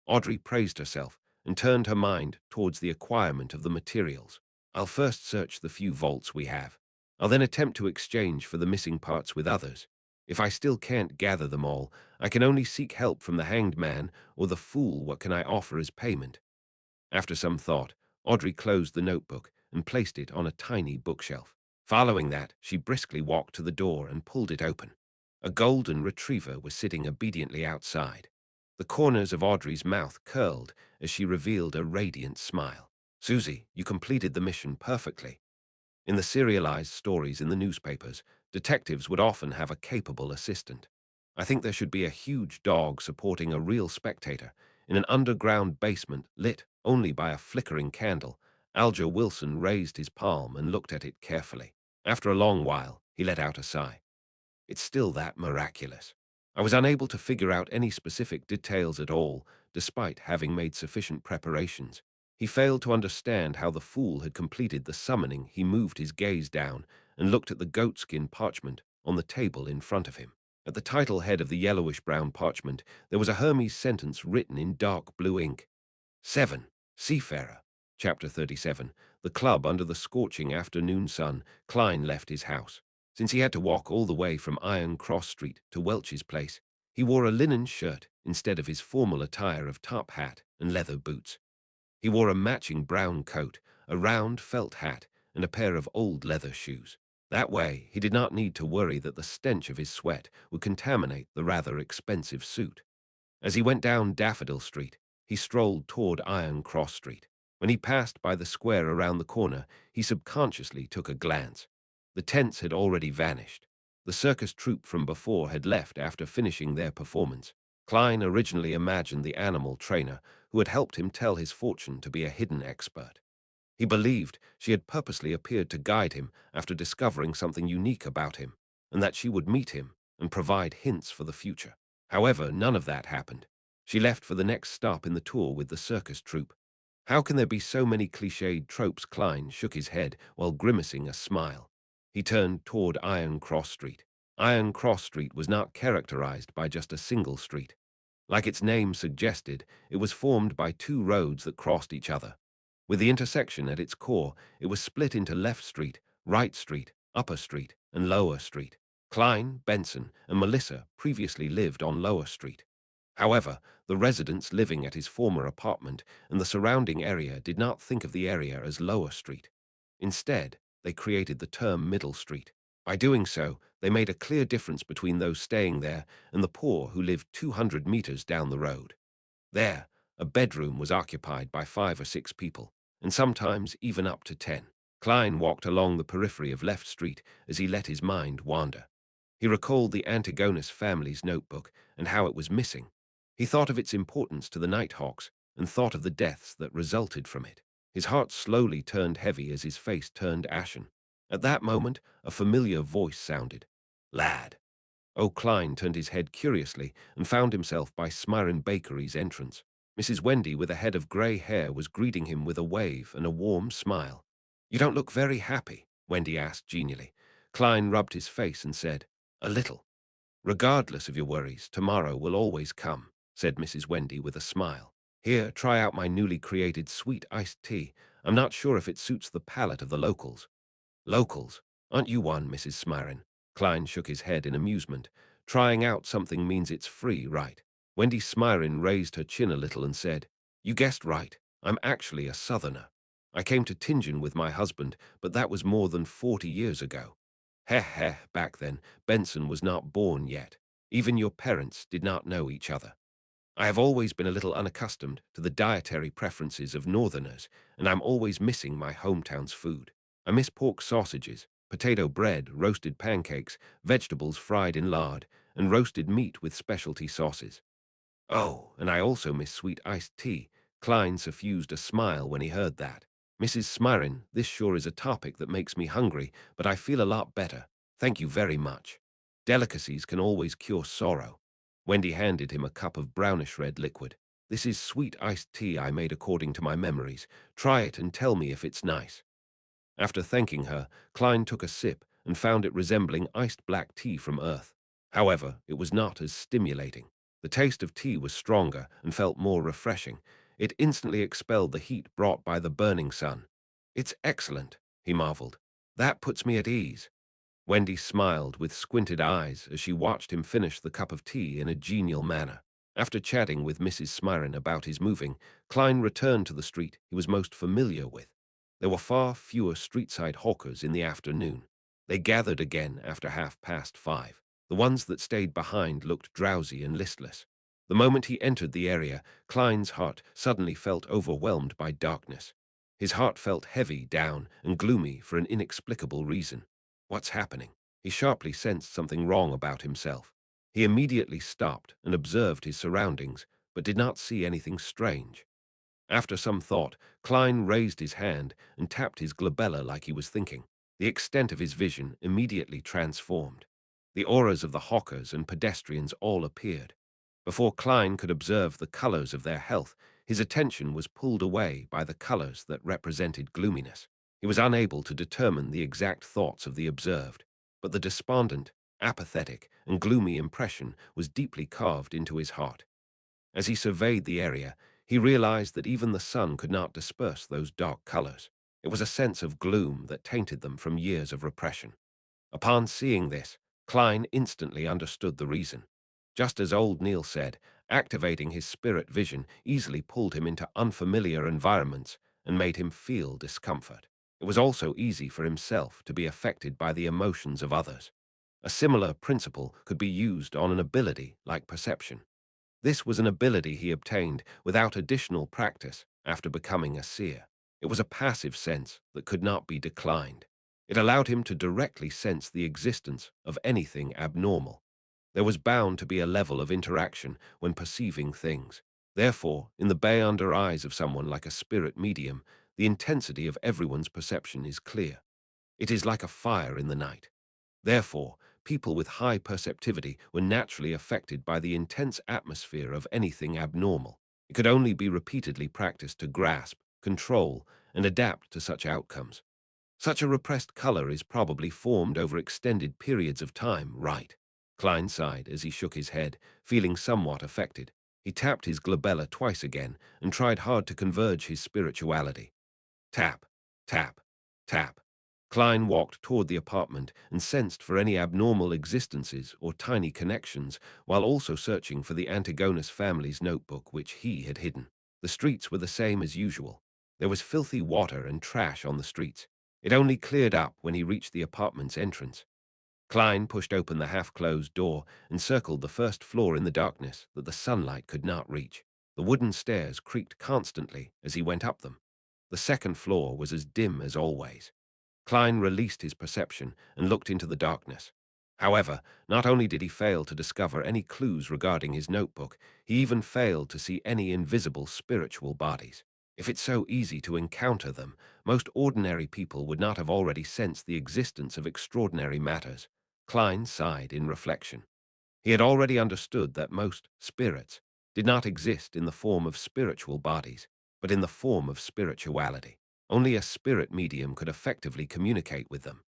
Audrey praised herself and turned her mind towards the acquirement of the materials. I'll first search the few vaults we have. I'll then attempt to exchange for the missing parts with others. If I still can't gather them all, I can only seek help from the hanged man or the fool. What can I offer as payment? After some thought, Audrey closed the notebook and placed it on a tiny bookshelf. Following that, she briskly walked to the door and pulled it open. A golden retriever was sitting obediently outside. The corners of Audrey's mouth curled as she revealed a radiant smile. Susie, you completed the mission perfectly. In the serialized stories in the newspapers, detectives would often have a capable assistant. I think there should be a huge dog supporting a real spectator in an underground basement lit only by a flickering candle. Alger Wilson raised his palm and looked at it carefully. After a long while, he let out a sigh. It's still that miraculous. I was unable to figure out any specific details at all, despite having made sufficient preparations. He failed to understand how the fool had completed the summoning. He moved his gaze down and looked at the goatskin parchment on the table in front of him. At the title head of the yellowish-brown parchment, there was a Hermes sentence written in dark blue ink. 7. Seafarer. Chapter 37. The club under the scorching afternoon sun, Klein left his house. Since he had to walk all the way from Iron Cross Street to Welch's place, he wore a linen shirt instead of his formal attire of top hat and leather boots. He wore a matching brown coat, a round felt hat, and a pair of old leather shoes. That way, he did not need to worry that the stench of his sweat would contaminate the rather expensive suit. As he went down Daffodil Street, he strolled toward Iron Cross Street. When he passed by the square around the corner, he subconsciously took a glance. The tents had already vanished. The circus troupe from before had left after finishing their performance. Klein originally imagined the animal trainer who had helped him tell his fortune to be a hidden expert. He believed she had purposely appeared to guide him after discovering something unique about him, and that she would meet him and provide hints for the future. However, none of that happened. She left for the next stop in the tour with the circus troupe. How can there be so many cliched tropes? Klein shook his head while grimacing a smile. He turned toward Iron Cross Street. Iron Cross Street was not characterized by just a single street. Like its name suggested, it was formed by two roads that crossed each other. With the intersection at its core, it was split into Left Street, Right Street, Upper Street, and Lower Street. Klein, Benson, and Melissa previously lived on Lower Street. However, the residents living at his former apartment and the surrounding area did not think of the area as Lower Street. Instead, they created the term Middle Street. By doing so, they made a clear difference between those staying there and the poor who lived 200 meters down the road. There, a bedroom was occupied by 5 or 6 people, and sometimes even up to 10. Klein walked along the periphery of Left Street as he let his mind wander. He recalled the Antigonus family's notebook and how it was missing. He thought of its importance to the Nighthawks and thought of the deaths that resulted from it. His heart slowly turned heavy as his face turned ashen. At that moment, a familiar voice sounded. Lad. Klein turned his head curiously and found himself by Smiren Bakery's entrance. Mrs. Wendy, with a head of grey hair, was greeting him with a wave and a warm smile. You don't look very happy, Wendy asked genially. Klein rubbed his face and said, A little. Regardless of your worries, tomorrow will always come, said Mrs. Wendy with a smile. Here, try out my newly created sweet iced tea. I'm not sure if it suits the palate of the locals. Locals? Aren't you one, Mrs. Smiren? Klein shook his head in amusement. Trying out something means it's free, right? Wendy Smiren raised her chin a little and said, You guessed right. I'm actually a southerner. I came to Tingen with my husband, but that was more than 40 years ago. Heh heh, back then, Benson was not born yet. Even your parents did not know each other. I have always been a little unaccustomed to the dietary preferences of Northerners, and I'm always missing my hometown's food. I miss pork sausages, potato bread, roasted pancakes, vegetables fried in lard, and roasted meat with specialty sauces. Oh, and I also miss sweet iced tea. Klein suffused a smile when he heard that. Mrs. Smirin, this sure is a topic that makes me hungry, but I feel a lot better. Thank you very much. Delicacies can always cure sorrow. Wendy handed him a cup of brownish-red liquid. This is sweet iced tea I made according to my memories. Try it and tell me if it's nice. After thanking her, Klein took a sip and found it resembling iced black tea from Earth. However, it was not as stimulating. The taste of tea was stronger and felt more refreshing. It instantly expelled the heat brought by the burning sun. It's excellent, he marveled. That puts me at ease. Wendy smiled with squinted eyes as she watched him finish the cup of tea in a genial manner. After chatting with Mrs. Smirin about his moving, Klein returned to the street he was most familiar with. There were far fewer street-side hawkers in the afternoon. They gathered again after 5:30. The ones that stayed behind looked drowsy and listless. The moment he entered the area, Klein's heart suddenly felt overwhelmed by darkness. His heart felt heavy down and gloomy for an inexplicable reason. What's happening? He sharply sensed something wrong about himself. He immediately stopped and observed his surroundings, but did not see anything strange. After some thought, Klein raised his hand and tapped his glabella like he was thinking. The extent of his vision immediately transformed. The auras of the hawkers and pedestrians all appeared. Before Klein could observe the colors of their health, his attention was pulled away by the colors that represented gloominess. He was unable to determine the exact thoughts of the observed, but the despondent, apathetic, and gloomy impression was deeply carved into his heart. As he surveyed the area, he realized that even the sun could not disperse those dark colors. It was a sense of gloom that tainted them from years of repression. Upon seeing this, Klein instantly understood the reason. Just as old Neil said, activating his spirit vision easily pulled him into unfamiliar environments and made him feel discomfort. It was also easy for himself to be affected by the emotions of others. A similar principle could be used on an ability like perception. This was an ability he obtained without additional practice after becoming a seer. It was a passive sense that could not be declined. It allowed him to directly sense the existence of anything abnormal. There was bound to be a level of interaction when perceiving things. Therefore, in the bay under eyes of someone like a spirit medium, the intensity of everyone's perception is clear. It is like a fire in the night. Therefore, people with high perceptivity were naturally affected by the intense atmosphere of anything abnormal. It could only be repeatedly practiced to grasp, control, and adapt to such outcomes. Such a repressed color is probably formed over extended periods of time, right? Klein sighed as he shook his head, feeling somewhat affected. He tapped his glabella twice again and tried hard to converge his spirituality. Tap, tap, tap. Klein walked toward the apartment and sensed for any abnormal existences or tiny connections, while also searching for the Antigonus family's notebook which he had hidden. The streets were the same as usual. There was filthy water and trash on the streets. It only cleared up when he reached the apartment's entrance. Klein pushed open the half-closed door and circled the first floor in the darkness that the sunlight could not reach. The wooden stairs creaked constantly as he went up them. The second floor was as dim as always. Klein released his perception and looked into the darkness. However, not only did he fail to discover any clues regarding his notebook, he even failed to see any invisible spiritual bodies. If it's so easy to encounter them, most ordinary people would not have already sensed the existence of extraordinary matters. Klein sighed in reflection. He had already understood that most spirits did not exist in the form of spiritual bodies, but in the form of spirituality. Only a spirit medium could effectively communicate with them.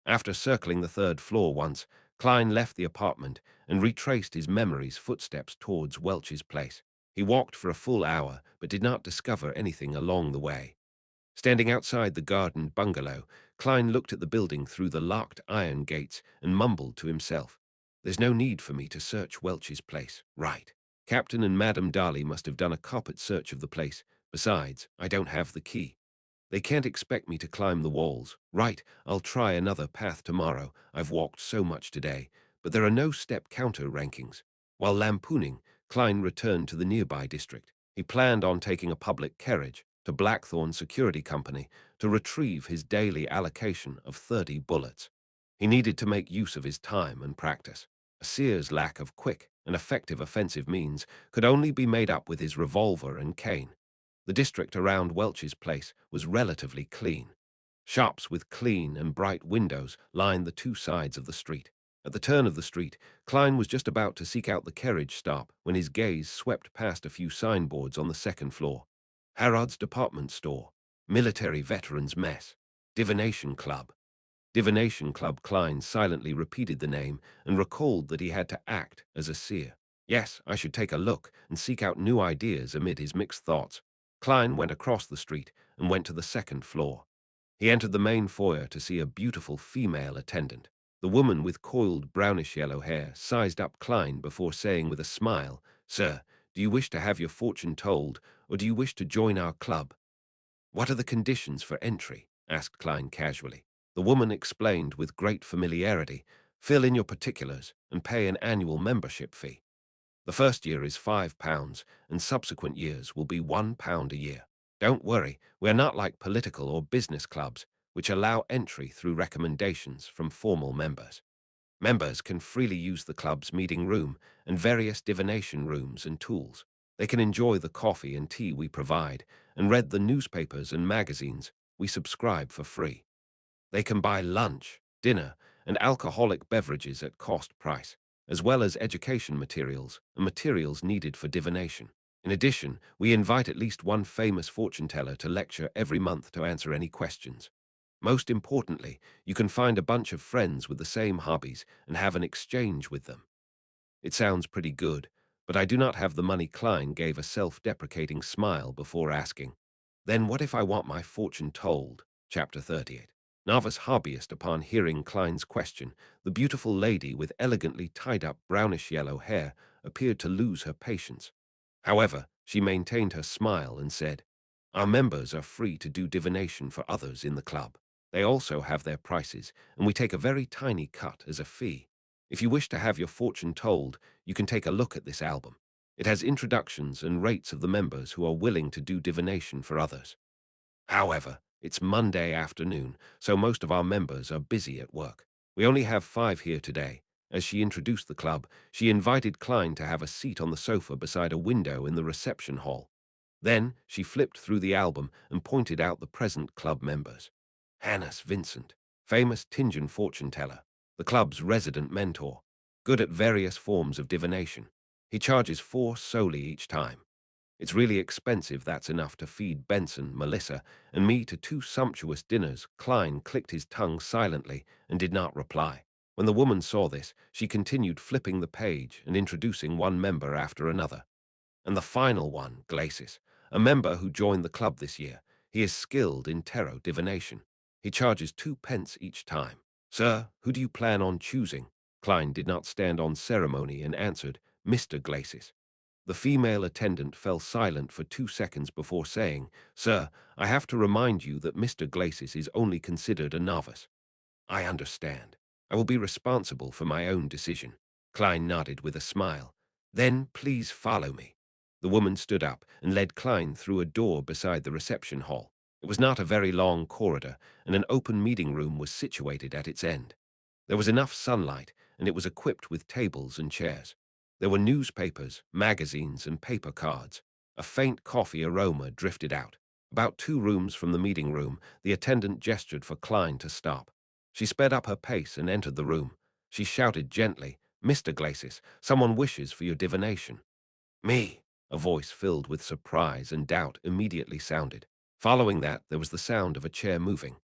After circling the third floor once, Klein left the apartment and retraced his memory's footsteps towards Welch's place. He walked for a full hour, but did not discover anything along the way. Standing outside the garden bungalow, Klein looked at the building through the locked iron gates and mumbled to himself. There's no need for me to search Welch's place, right? Captain and Madame Darley must have done a carpet search of the place. Besides, I don't have the key. They can't expect me to climb the walls. Right, I'll try another path tomorrow. I've walked so much today. But there are no step counter rankings. While lampooning, Klein returned to the nearby district. He planned on taking a public carriage to Blackthorn Security Company to retrieve his daily allocation of 30 bullets. He needed to make use of his time and practice. A seer's lack of quick and effective offensive means could only be made up with his revolver and cane. The district around Welch's place was relatively clean. Shops with clean and bright windows lined the two sides of the street. At the turn of the street, Klein was just about to seek out the carriage stop when his gaze swept past a few signboards on the second floor. Harrod's Department Store, Military Veterans Mess, Divination Club. Divination Club. Klein silently repeated the name and recalled that he had to act as a seer. Yes, I should take a look and seek out new ideas amid his mixed thoughts. Klein went across the street and went to the second floor. He entered the main foyer to see a beautiful female attendant. The woman with coiled brownish-yellow hair sized up Klein before saying with a smile, "Sir, do you wish to have your fortune told, or do you wish to join our club?" "What are the conditions for entry?" asked Klein casually. The woman explained with great familiarity, "Fill in your particulars and pay an annual membership fee. The first year is £5, and subsequent years will be £1 a year. Don't worry, we're not like political or business clubs, which allow entry through recommendations from formal members. Members can freely use the club's meeting room and various divination rooms and tools. They can enjoy the coffee and tea we provide and read the newspapers and magazines we subscribe for free. They can buy lunch, dinner, and alcoholic beverages at cost price, as well as education materials and materials needed for divination. In addition, we invite at least one famous fortune teller to lecture every month to answer any questions. Most importantly, you can find a bunch of friends with the same hobbies and have an exchange with them. It sounds pretty good, but I do not have the money." Klein gave a self-deprecating smile before asking, "Then what if I want my fortune told?" Chapter 38. Novice hobbyist. Upon hearing Klein's question, the beautiful lady with elegantly tied-up brownish-yellow hair appeared to lose her patience. However, she maintained her smile and said, "Our members are free to do divination for others in the club. They also have their prices, and we take a very tiny cut as a fee. If you wish to have your fortune told, you can take a look at this album. It has introductions and rates of the members who are willing to do divination for others. However, it's Monday afternoon, so most of our members are busy at work. We only have 5 here today." As she introduced the club, she invited Klein to have a seat on the sofa beside a window in the reception hall. Then she flipped through the album and pointed out the present club members. Hannes Vincent, famous Tingen fortune teller, the club's resident mentor, good at various forms of divination. He charges 4 solely each time. It's really expensive. That's enough to feed Benson, Melissa, and me to 2 sumptuous dinners." Klein clicked his tongue silently and did not reply. When the woman saw this, she continued flipping the page and introducing one member after another. "And the final one, Glacis, a member who joined the club this year. He is skilled in tarot divination. He charges 2 pence each time." "Sir, who do you plan on choosing?" Klein did not stand on ceremony and answered, "Mr. Glacis." The female attendant fell silent for 2 seconds before saying, "Sir, I have to remind you that Mr. Glacis is only considered a novice." "I understand. I will be responsible for my own decision." Klein nodded with a smile. "Then please follow me." The woman stood up and led Klein through a door beside the reception hall. It was not a very long corridor, and an open meeting room was situated at its end. There was enough sunlight, and it was equipped with tables and chairs. There were newspapers, magazines, and paper cards. A faint coffee aroma drifted out. About 2 rooms from the meeting room, the attendant gestured for Klein to stop. She sped up her pace and entered the room. She shouted gently, "Mr. Glacis, someone wishes for your divination." "Me?" A voice filled with surprise and doubt immediately sounded. Following that, there was the sound of a chair moving.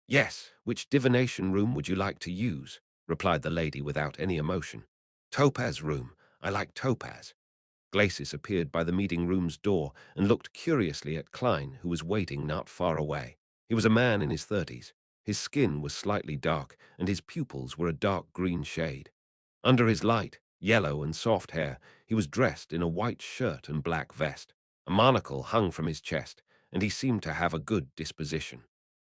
"Yes, which divination room would you like to use?" replied the lady without any emotion. "Topaz room. I like topaz." Glacis appeared by the meeting room's door and looked curiously at Klein, who was waiting not far away. He was a man in his 30s. His skin was slightly dark, and his pupils were a dark green shade. Under his light, yellow and soft hair, he was dressed in a white shirt and black vest. A monocle hung from his chest, and he seemed to have a good disposition.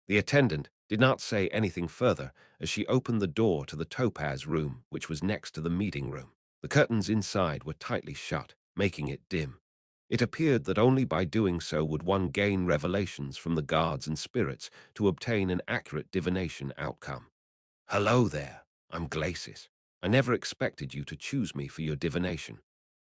The attendant did not say anything further as she opened the door to the topaz room, which was next to the meeting room. The curtains inside were tightly shut, making it dim. It appeared that only by doing so would one gain revelations from the guards and spirits to obtain an accurate divination outcome. "Hello there, I'm Glacis. I never expected you to choose me for your divination."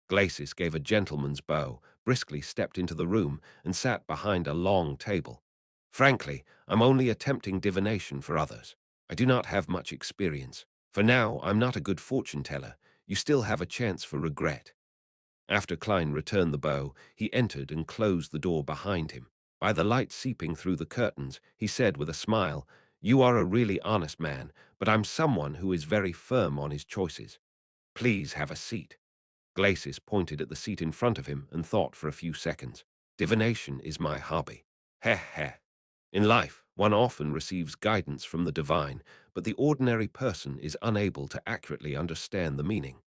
Glacis gave a gentleman's bow, briskly stepped into the room, and sat behind a long table. "Frankly, I'm only attempting divination for others. I do not have much experience. For now, I'm not a good fortune teller. You still have a chance for regret." After Klein returned the bow, he entered and closed the door behind him. By the light seeping through the curtains, he said with a smile, "You are a really honest man, but I'm someone who is very firm on his choices. Please have a seat." Glacis pointed at the seat in front of him and thought for a few seconds. "Divination is my hobby. Heh heh. In life, one often receives guidance from the divine, but the ordinary person is unable to accurately understand the meaning.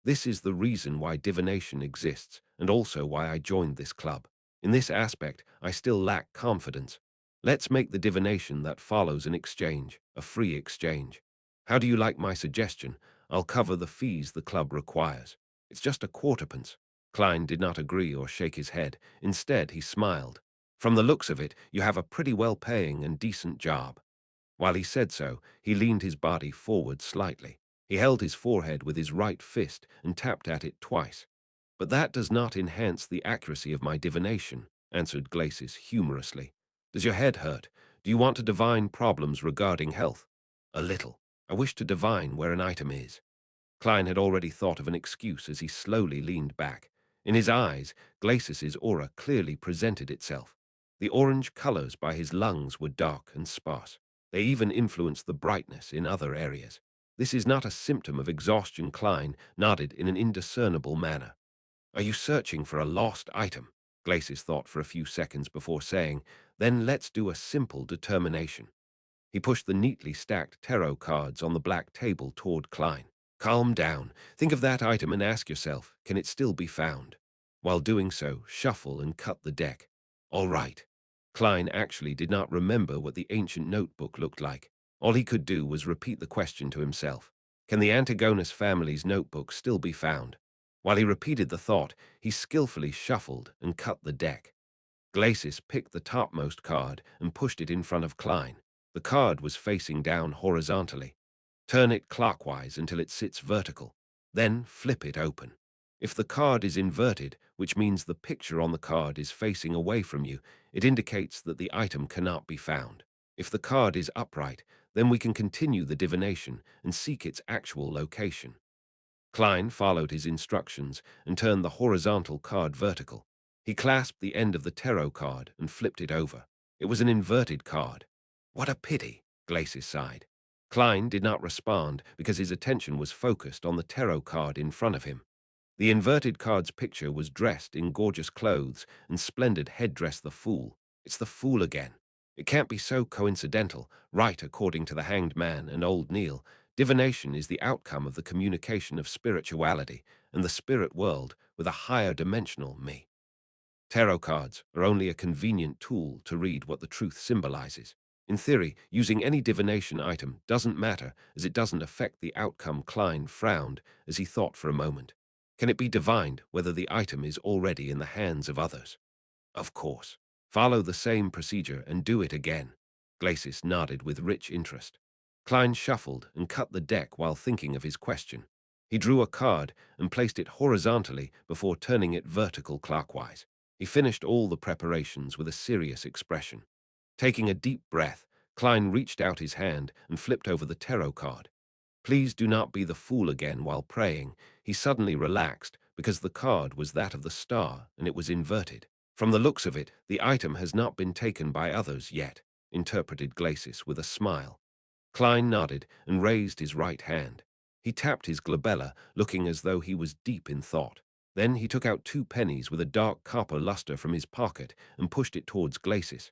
This is the reason why divination exists, and also why I joined this club. In this aspect, I still lack confidence. Let's make the divination that follows an exchange, a free exchange. How do you like my suggestion? I'll cover the fees the club requires. It's just a quarterpence." Klein did not agree or shake his head. Instead, he smiled. "From the looks of it, you have a pretty well-paying and decent job." While he said so, he leaned his body forward slightly. He held his forehead with his right fist and tapped at it twice. "But that does not enhance the accuracy of my divination," answered Glacis humorously. "Does your head hurt? Do you want to divine problems regarding health?" "A little. I wish to divine where an item is." Klein had already thought of an excuse as he slowly leaned back. In his eyes, Glacis's aura clearly presented itself. The orange colors by his lungs were dark and sparse. They even influenced the brightness in other areas. "This is not a symptom of exhaustion." Klein nodded in an indiscernible manner. "Are you searching for a lost item?" Glacis thought for a few seconds before saying, "Then let's do a simple determination." He pushed the neatly stacked tarot cards on the black table toward Klein. "Calm down. Think of that item and ask yourself, can it still be found? While doing so, shuffle and cut the deck." "All right." Klein actually did not remember what the ancient notebook looked like. All he could do was repeat the question to himself. Can the Antigonus family's notebook still be found? While he repeated the thought, he skillfully shuffled and cut the deck. Glacis picked the topmost card and pushed it in front of Klein. The card was facing down horizontally. "Turn it clockwise until it sits vertical. Then flip it open. If the card is inverted, which means the picture on the card is facing away from you, it indicates that the item cannot be found. If the card is upright, then we can continue the divination and seek its actual location." Klein followed his instructions and turned the horizontal card vertical. He clasped the end of the tarot card and flipped it over. It was an inverted card. "What a pity," Glacis sighed. Klein did not respond because his attention was focused on the tarot card in front of him. The inverted card's picture was dressed in gorgeous clothes and splendid headdress. The fool. It's the fool again. It can't be so coincidental, right? According to the Hanged Man and Old Neil, divination is the outcome of the communication of spirituality and the spirit world with a higher dimensional me. Tarot cards are only a convenient tool to read what the truth symbolizes. In theory, using any divination item doesn't matter as it doesn't affect the outcome. Klein frowned as he thought for a moment. Can it be divined whether the item is already in the hands of others? "Of course. Follow the same procedure and do it again." Glacis nodded with rich interest. Klein shuffled and cut the deck while thinking of his question. He drew a card and placed it horizontally before turning it vertical clockwise. He finished all the preparations with a serious expression. Taking a deep breath, Klein reached out his hand and flipped over the tarot card. "Please do not be the fool again." While praying, he suddenly relaxed because the card was that of the star and it was inverted. "From the looks of it, the item has not been taken by others yet," interpreted Glacis with a smile. Klein nodded and raised his right hand. He tapped his glabella, looking as though he was deep in thought. Then he took out 2 pennies with a dark copper luster from his pocket and pushed it towards Glacis.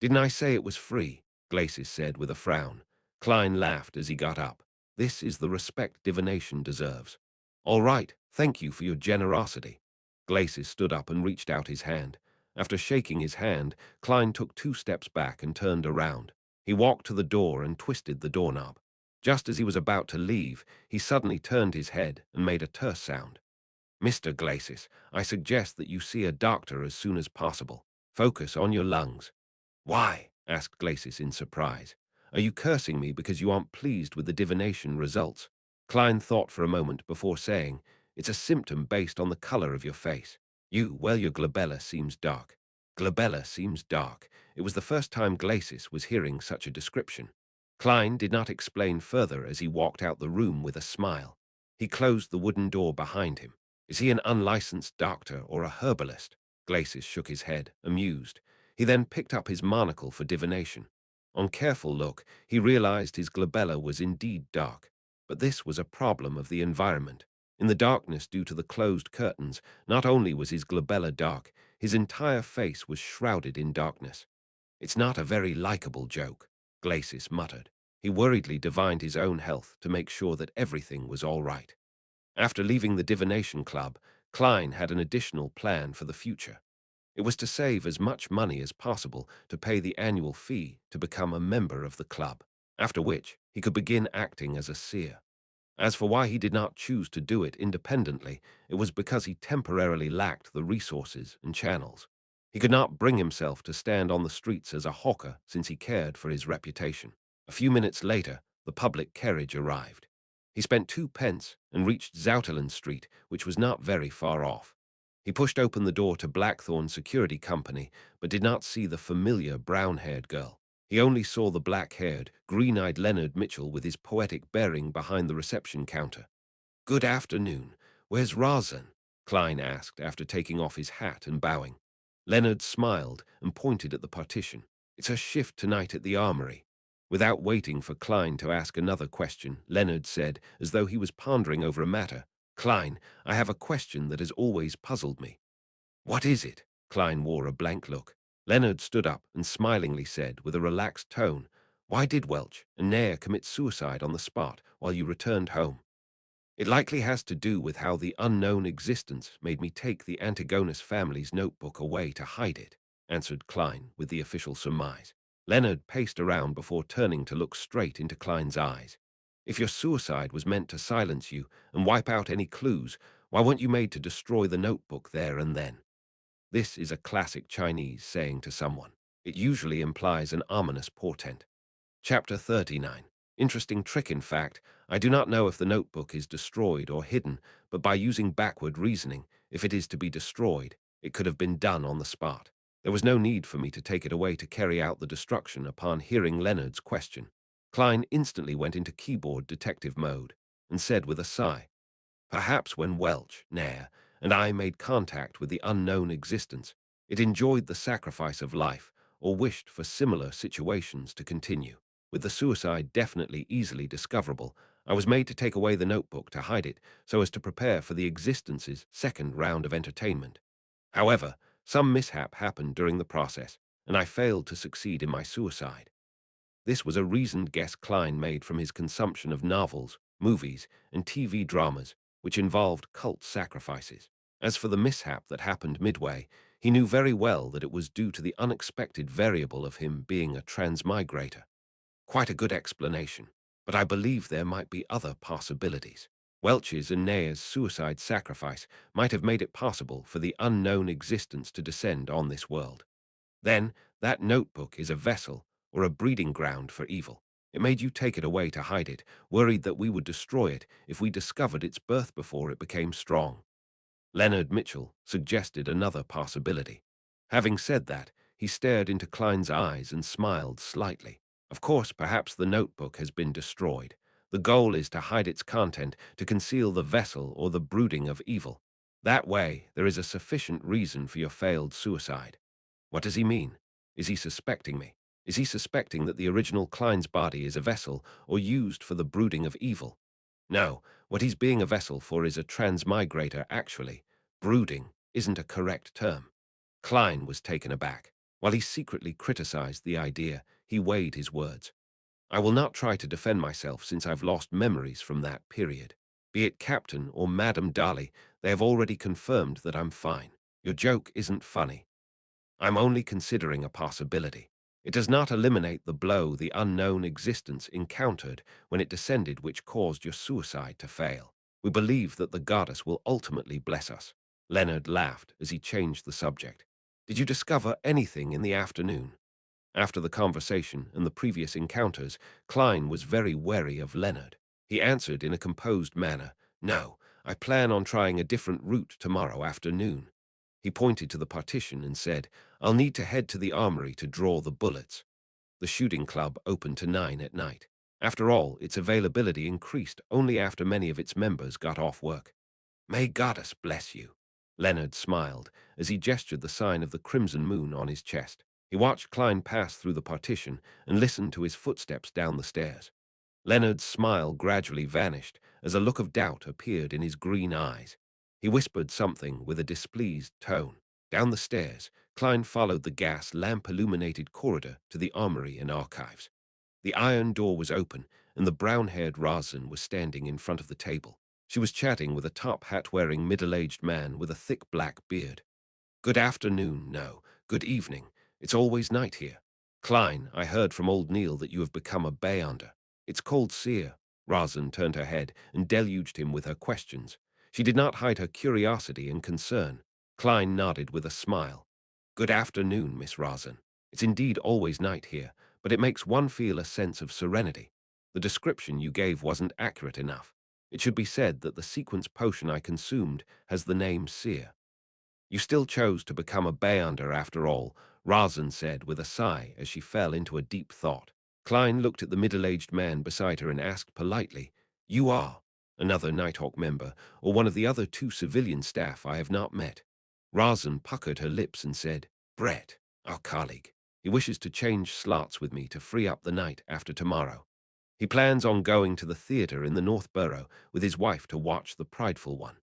"Didn't I say it was free?" Glacis said with a frown. Klein laughed as he got up. "This is the respect divination deserves." "All right, thank you for your generosity." Glacis stood up and reached out his hand. After shaking his hand, Klein took 2 steps back and turned around. He walked to the door and twisted the doorknob. Just as he was about to leave, he suddenly turned his head and made a terse sound. Mr. Glacis, I suggest that you see a doctor as soon as possible. Focus on your lungs. Why? Asked Glacis in surprise. Are you cursing me because you aren't pleased with the divination results? Klein thought for a moment before saying, it's a symptom based on the color of your face. Your glabella seems dark. Glabella seems dark. It was the first time Glacis was hearing such a description. Klein did not explain further as he walked out the room with a smile. He closed the wooden door behind him. Is he an unlicensed doctor or a herbalist? Glacis shook his head, amused. He then picked up his monocle for divination. On careful look, he realized his glabella was indeed dark. But this was a problem of the environment. In the darkness due to the closed curtains, not only was his glabella dark, his entire face was shrouded in darkness. It's not a very likable joke, Glacis muttered. He worriedly divined his own health to make sure that everything was all right. After leaving the divination club, Klein had an additional plan for the future. It was to save as much money as possible to pay the annual fee to become a member of the club, after which he could begin acting as a seer. As for why he did not choose to do it independently, it was because he temporarily lacked the resources and channels. He could not bring himself to stand on the streets as a hawker since he cared for his reputation. A few minutes later, the public carriage arrived. He spent 2 pence and reached Zouterland Street, which was not very far off. He pushed open the door to Blackthorn Security Company, but did not see the familiar brown-haired girl. He only saw the black-haired, green-eyed Leonard Mitchell with his poetic bearing behind the reception counter. "Good afternoon. Where's Razan?" Klein asked after taking off his hat and bowing. Leonard smiled and pointed at the partition. "It's her shift tonight at the armory." Without waiting for Klein to ask another question, Leonard said, as though he was pondering over a matter, "Klein, I have a question that has always puzzled me." "What is it?" Klein wore a blank look. Leonard stood up and smilingly said, with a relaxed tone, "Why did Welch and Nair commit suicide on the spot while you returned home?" "It likely has to do with how the unknown existence made me take the Antigonus family's notebook away to hide it," answered Klein with the official surmise. Leonard paced around before turning to look straight into Klein's eyes. "If your suicide was meant to silence you and wipe out any clues, why weren't you made to destroy the notebook there and then?" This is a classic Chinese saying to someone. It usually implies an ominous portent. Chapter 39. Interesting trick, in fact. I do not know if the notebook is destroyed or hidden, but by using backward reasoning, if it is to be destroyed, it could have been done on the spot. There was no need for me to take it away to carry out the destruction upon hearing Leonard's question. Klein instantly went into keyboard detective mode and said with a sigh, "Perhaps when Welch, Nair, and I made contact with the unknown existence, it enjoyed the sacrifice of life or wished for similar situations to continue. With the suicide definitely easily discoverable, I was made to take away the notebook to hide it so as to prepare for the existence's second round of entertainment. However, some mishap happened during the process, and I failed to succeed in my suicide." This was a reasoned guess Klein made from his consumption of novels, movies, and TV dramas, which involved cult sacrifices. As for the mishap that happened midway, he knew very well that it was due to the unexpected variable of him being a transmigrator. Quite a good explanation, but I believe there might be other possibilities. Welch's and Nair's suicide sacrifice might have made it possible for the unknown existence to descend on this world. Then, that notebook is a vessel or a breeding ground for evil. It made you take it away to hide it, worried that we would destroy it if we discovered its birth before it became strong. Leonard Mitchell suggested another possibility. Having said that, he stared into Klein's eyes and smiled slightly. Of course, perhaps the notebook has been destroyed. The goal is to hide its content, to conceal the vessel or the brooding of evil. That way, there is a sufficient reason for your failed suicide. What does he mean? Is he suspecting me? Is he suspecting that the original Klein's body is a vessel or used for the brooding of evil? No, what he's being a vessel for is a transmigrator, actually. Brooding isn't a correct term. Klein was taken aback. While he secretly criticized the idea, he weighed his words. "I will not try to defend myself since I've lost memories from that period. Be it Captain or Madame Dali, they have already confirmed that I'm fine. Your joke isn't funny." I'm only considering a possibility. It does not eliminate the blow the unknown existence encountered when it descended which caused your suicide to fail. We believe that the goddess will ultimately bless us. Leonard laughed as he changed the subject. Did you discover anything in the afternoon? After the conversation and the previous encounters, Klein was very wary of Leonard. He answered in a composed manner, "No, I plan on trying a different route tomorrow afternoon." He pointed to the partition and said, "I'll need to head to the armory to draw the bullets." The shooting club opened to 9 at night. After all, its availability increased only after many of its members got off work. "May Goddess bless you." Leonard smiled as he gestured the sign of the crimson moon on his chest. He watched Klein pass through the partition and listened to his footsteps down the stairs. Leonard's smile gradually vanished as a look of doubt appeared in his green eyes. He whispered something with a displeased tone. Down the stairs, Klein followed the gas lamp-illuminated corridor to the armory and archives. The iron door was open, and the brown-haired Razan was standing in front of the table. She was chatting with a top hat-wearing middle-aged man with a thick black beard. "Good afternoon, no, good evening. It's always night here. Klein, I heard from old Neil that you have become a Beyonder. It's called Seer." Razan turned her head and deluged him with her questions. She did not hide her curiosity and concern. Klein nodded with a smile. "Good afternoon, Miss Razan. It's indeed always night here, but it makes one feel a sense of serenity. The description you gave wasn't accurate enough. It should be said that the sequence potion I consumed has the name Seer." "You still chose to become a Beyonder after all," Razan said with a sigh as she fell into a deep thought. Klein looked at the middle-aged man beside her and asked politely, "You are another Nighthawk member, or one of the other two civilian staff I have not met?" Razan puckered her lips and said, "Brett, our colleague. He wishes to change slots with me to free up the night after tomorrow. He plans on going to the theater in the North Borough with his wife to watch The Prideful One.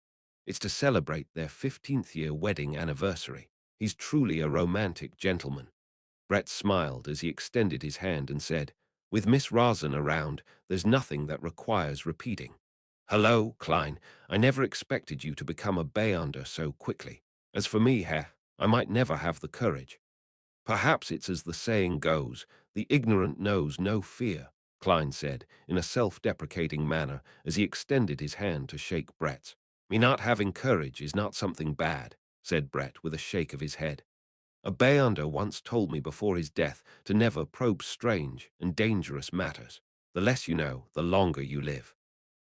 It's to celebrate their 15th-year wedding anniversary. He's truly a romantic gentleman." Brett smiled as he extended his hand and said, "With Miss Razan around, there's nothing that requires repeating." "Hello, Klein. I never expected you to become a Beyonder so quickly. As for me, I might never have the courage." "Perhaps it's as the saying goes, the ignorant knows no fear," Klein said in a self-deprecating manner as he extended his hand to shake Brett's. "Me not having courage is not something bad," said Brett with a shake of his head. "A Beyonder once told me before his death to never probe strange and dangerous matters. The less you know, the longer you live."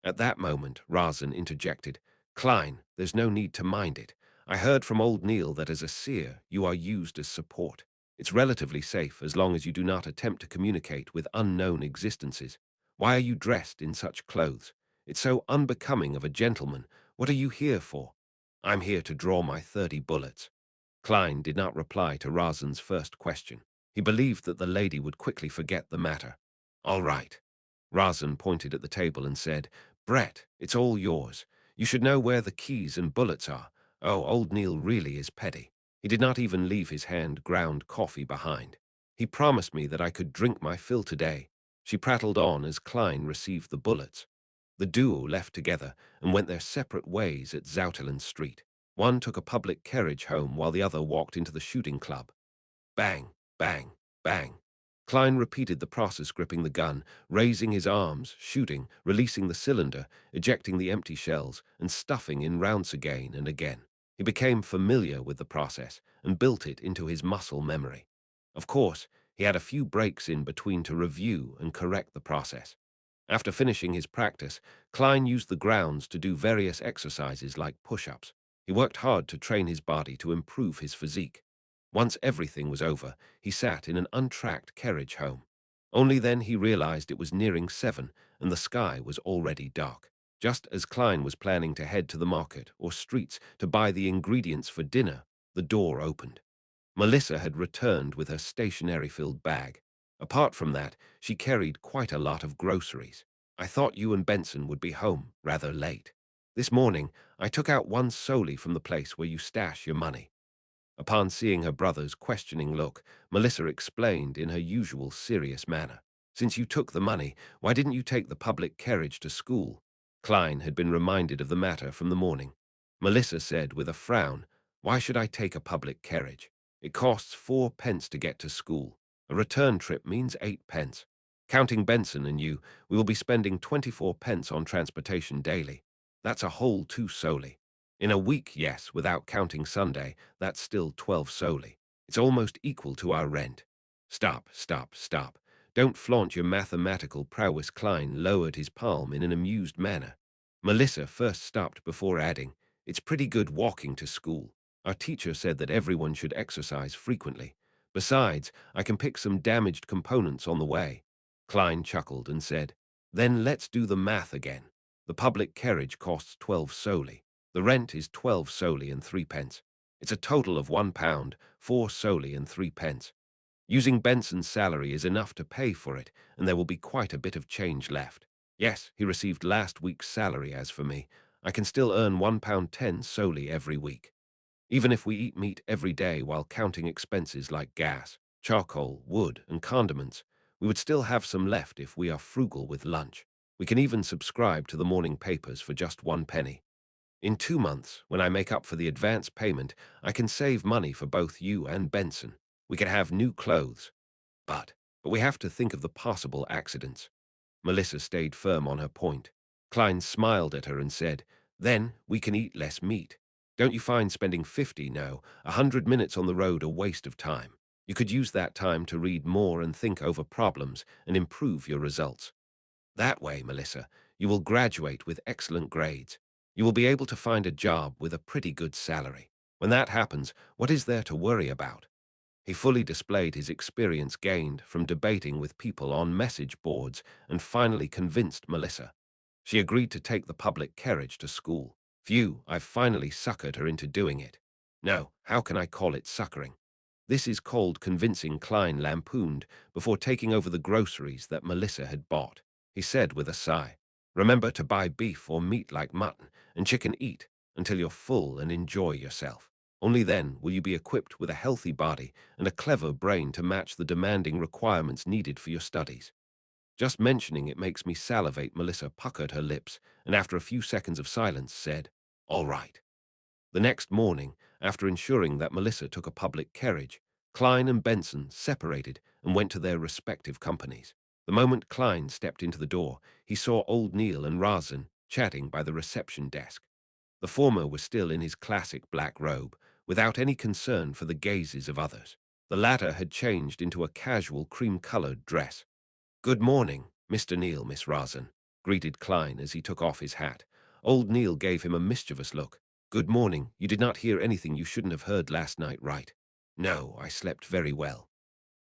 At that moment, Razan interjected, "Klein, there's no need to mind it. I heard from old Neil that as a seer, you are used as support. It's relatively safe as long as you do not attempt to communicate with unknown existences. Why are you dressed in such clothes? It's so unbecoming of a gentleman. What are you here for?" "I'm here to draw my 30 bullets." Klein did not reply to Razan's first question. He believed that the lady would quickly forget the matter. "All right." Razan pointed at the table and said, "Brett, it's all yours. You should know where the keys and bullets are. Oh, old Neil really is petty. He did not even leave his hand-ground coffee behind. He promised me that I could drink my fill today." She prattled on as Klein received the bullets. The duo left together and went their separate ways at Zouteland Street. One took a public carriage home while the other walked into the shooting club. Bang, bang, bang. Klein repeated the process, gripping the gun, raising his arms, shooting, releasing the cylinder, ejecting the empty shells, and stuffing in rounds again and again. He became familiar with the process and built it into his muscle memory. Of course, he had a few breaks in between to review and correct the process. After finishing his practice, Klein used the grounds to do various exercises like push-ups. He worked hard to train his body to improve his physique. Once everything was over, he sat in an untracked carriage home. Only then he realized it was nearing 7 and the sky was already dark. Just as Klein was planning to head to the market or streets to buy the ingredients for dinner, the door opened. Melissa had returned with her stationery-filled bag. Apart from that, she carried quite a lot of groceries. "I thought you and Benson would be home rather late. This morning, I took out one solely from the place where you stash your money." Upon seeing her brother's questioning look, Melissa explained in her usual serious manner, "Since you took the money, why didn't you take the public carriage to school?" Klein had been reminded of the matter from the morning. Melissa said with a frown, "Why should I take a public carriage? It costs 4 pence to get to school. A return trip means 8 pence. Counting Benson and you, we will be spending 24 pence on transportation daily. That's a whole 2 solely. In a week, yes, without counting Sunday, that's still 12 solely. It's almost equal to our rent. Stop, stop, stop. Don't flaunt your mathematical prowess. Klein lowered his palm in an amused manner. Melissa first stopped before adding, "It's pretty good walking to school. Our teacher said that everyone should exercise frequently. Besides, I can pick some damaged components on the way." Klein chuckled and said, "Then let's do the math again. The public carriage costs 12 solely. The rent is 12 solely and 3 pence. It's a total of £1, 4 solely and 3 pence. Using Benson's salary is enough to pay for it, and there will be quite a bit of change left. Yes, he received last week's salary. As for me, I can still earn £1.10 solely every week. Even if we eat meat every day while counting expenses like gas, charcoal, wood, and condiments, we would still have some left if we are frugal with lunch. We can even subscribe to the morning papers for just 1 penny. In 2 months, when I make up for the advance payment, I can save money for both you and Benson. We can have new clothes. But, but we have to think of the possible accidents." Melissa stayed firm on her point. Klein smiled at her and said, "Then we can eat less meat. Don't you find spending 50, no, 100 minutes on the road a waste of time? You could use that time to read more and think over problems and improve your results. That way, Melissa, you will graduate with excellent grades. You will be able to find a job with a pretty good salary. When that happens, what is there to worry about?" He fully displayed his experience gained from debating with people on message boards and finally convinced Melissa. She agreed to take the public carriage to school. Phew, I've finally suckered her into doing it. No, how can I call it suckering? This is called convincing. Klein lampooned before taking over the groceries that Melissa had bought. He said with a sigh, "Remember to buy beef or meat like mutton and chicken. Eat until you're full and enjoy yourself. Only then will you be equipped with a healthy body and a clever brain to match the demanding requirements needed for your studies." Just mentioning it makes me salivate. Melissa puckered her lips and after a few seconds of silence said, "All right." The next morning, after ensuring that Melissa took a public carriage, Klein and Benson separated and went to their respective companies. The moment Klein stepped into the door, he saw old Neil and Razan chatting by the reception desk. The former was still in his classic black robe, without any concern for the gazes of others. The latter had changed into a casual cream-colored dress. "Good morning, Mr. Neil, Miss Razan," greeted Klein as he took off his hat. Old Neil gave him a mischievous look. "Good morning. You did not hear anything you shouldn't have heard last night, right?" "No, I slept very well."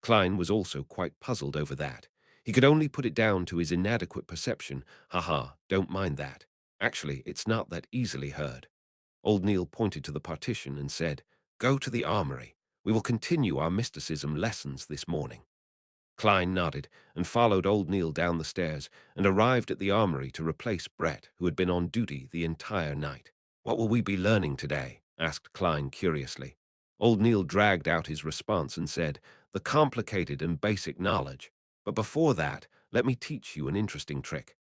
Klein was also quite puzzled over that. He could only put it down to his inadequate perception. "Haha, don't mind that. Actually, it's not that easily heard." Old Neil pointed to the partition and said, "Go to the armory. We will continue our mysticism lessons this morning." Klein nodded and followed old Neil down the stairs and arrived at the armory to replace Brett, who had been on duty the entire night. "What will we be learning today?" asked Klein curiously. Old Neil dragged out his response and said, "The complicated and basic knowledge. But before that, let me teach you an interesting trick."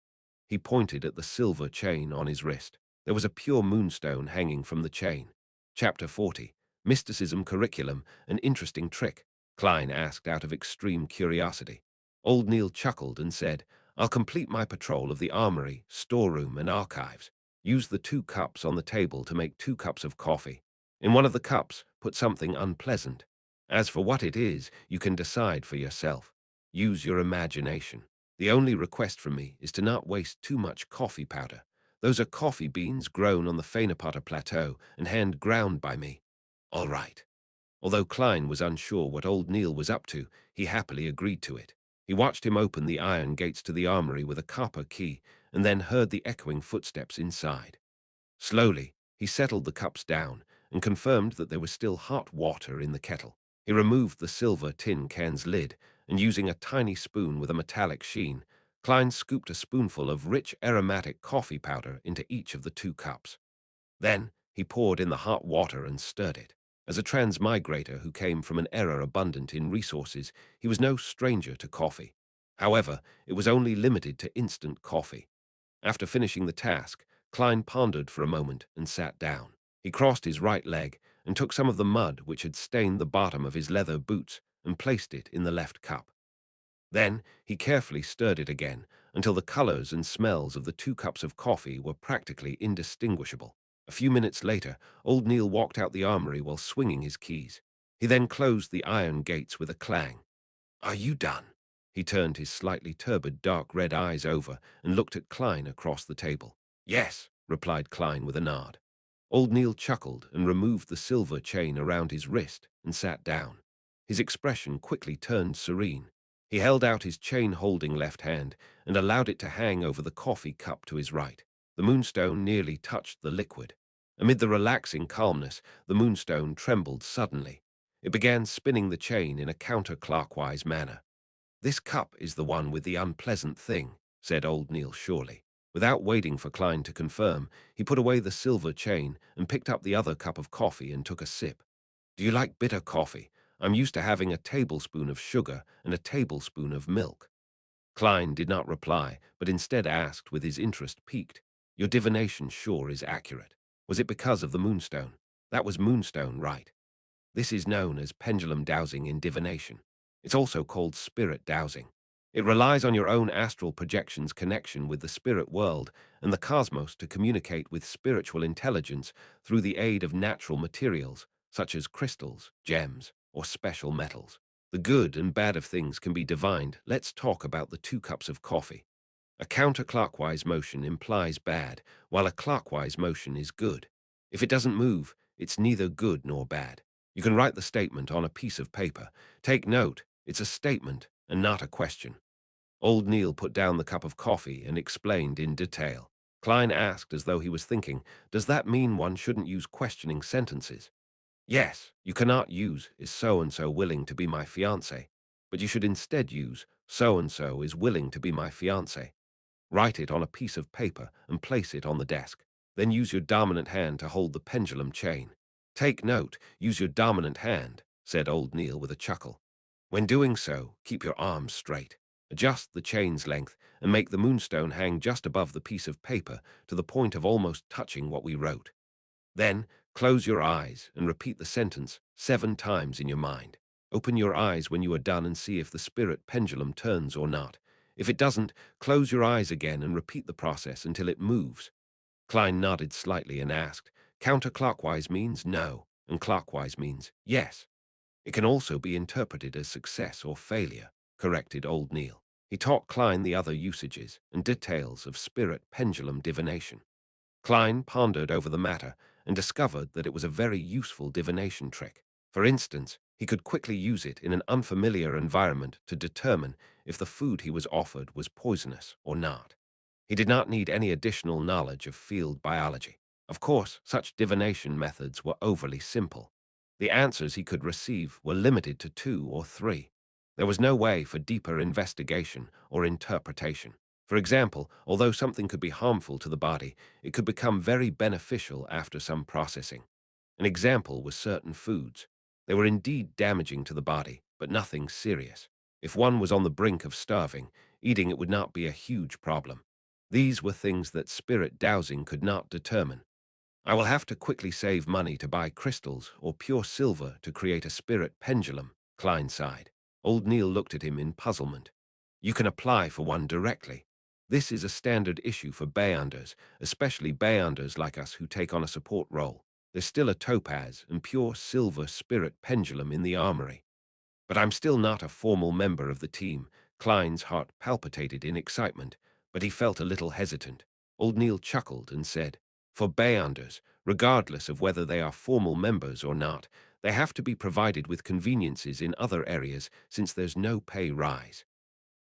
He pointed at the silver chain on his wrist. There was a pure moonstone hanging from the chain. Chapter 40, Mysticism Curriculum, An Interesting Trick, Klein asked out of extreme curiosity. Old Neil chuckled and said, "I'll complete my patrol of the armory, storeroom, and archives. Use the 2 cups on the table to make 2 cups of coffee. In one of the cups, put something unpleasant. As for what it is, you can decide for yourself. Use your imagination. The only request from me is to not waste too much coffee powder. Those are coffee beans grown on the Fainapata Plateau and hand ground by me." "All right." Although Klein was unsure what old Neil was up to, he happily agreed to it. He watched him open the iron gates to the armory with a copper key and then heard the echoing footsteps inside. Slowly, he settled the cups down and confirmed that there was still hot water in the kettle. He removed the silver tin can's lid and using a tiny spoon with a metallic sheen, Klein scooped a spoonful of rich aromatic coffee powder into each of the 2 cups. Then he poured in the hot water and stirred it. As a transmigrator who came from an era abundant in resources, he was no stranger to coffee. However, it was only limited to instant coffee. After finishing the task, Klein pondered for a moment and sat down. He crossed his right leg and took some of the mud which had stained the bottom of his leather boots and placed it in the left cup. Then he carefully stirred it again until the colors and smells of the 2 cups of coffee were practically indistinguishable. A few minutes later, old Neil walked out the armory while swinging his keys. He then closed the iron gates with a clang. "Are you done?" He turned his slightly turbid dark red eyes over and looked at Klein across the table. "Yes," replied Klein with a nod. Old Neil chuckled and removed the silver chain around his wrist and sat down. His expression quickly turned serene. He held out his chain-holding left hand and allowed it to hang over the coffee cup to his right. The moonstone nearly touched the liquid. Amid the relaxing calmness, the moonstone trembled suddenly. It began spinning the chain in a counterclockwise manner. "This cup is the one with the unpleasant thing," said old Neil surely. Without waiting for Klein to confirm, he put away the silver chain and picked up the other cup of coffee and took a sip. "Do you like bitter coffee? I'm used to having a tablespoon of sugar and a tablespoon of milk." Klein did not reply, but instead asked with his interest piqued, "Your divination sure is accurate. Was it because of the moonstone? That was moonstone, right?" This is known as pendulum dowsing in divination. It's also called spirit dowsing. It relies on your own astral projection's connection with the spirit world and the cosmos to communicate with spiritual intelligence through the aid of natural materials, such as crystals, gems, or special metals. The good and bad of things can be divined. Let's talk about the 2 cups of coffee. A counterclockwise motion implies bad, while a clockwise motion is good. If it doesn't move, it's neither good nor bad. You can write the statement on a piece of paper. Take note, it's a statement and not a question. Old Neil put down the cup of coffee and explained in detail. Klein asked as though he was thinking, "Does that mean one shouldn't use questioning sentences?" "Yes, you cannot use, 'Is so-and-so willing to be my fiancé?' But you should instead use, 'So-and-so is willing to be my fiancé.' Write it on a piece of paper and place it on the desk. Then use your dominant hand to hold the pendulum chain. Take note, use your dominant hand," said old Neil with a chuckle. "When doing so, keep your arms straight. Adjust the chain's length and make the moonstone hang just above the piece of paper to the point of almost touching what we wrote. Then close your eyes and repeat the sentence 7 times in your mind. Open your eyes when you are done and see if the spirit pendulum turns or not. If it doesn't, close your eyes again and repeat the process until it moves." Klein nodded slightly and asked, "Counterclockwise means no, and clockwise means yes. It can also be interpreted as success or failure," corrected old Neil. He taught Klein the other usages and details of spirit pendulum divination. Klein pondered over the matter and discovered that it was a very useful divination trick. For instance, he could quickly use it in an unfamiliar environment to determine if the food he was offered was poisonous or not. He did not need any additional knowledge of field biology. Of course, such divination methods were overly simple. The answers he could receive were limited to 2 or 3. There was no way for deeper investigation or interpretation. For example, although something could be harmful to the body, it could become very beneficial after some processing. An example was certain foods. They were indeed damaging to the body, but nothing serious. If one was on the brink of starving, eating it would not be a huge problem. These were things that spirit dowsing could not determine. "I will have to quickly save money to buy crystals or pure silver to create a spirit pendulum," Klein sighed. Old Neil looked at him in puzzlement. "You can apply for one directly. This is a standard issue for Bayanders, especially Bayanders like us who take on a support role. There's still a topaz and pure silver spirit pendulum in the armory. But I'm still not a formal member of the team." Klein's heart palpitated in excitement, but he felt a little hesitant. Old Neil chuckled and said, "For Bayanders, regardless of whether they are formal members or not, they have to be provided with conveniences in other areas since there's no pay rise.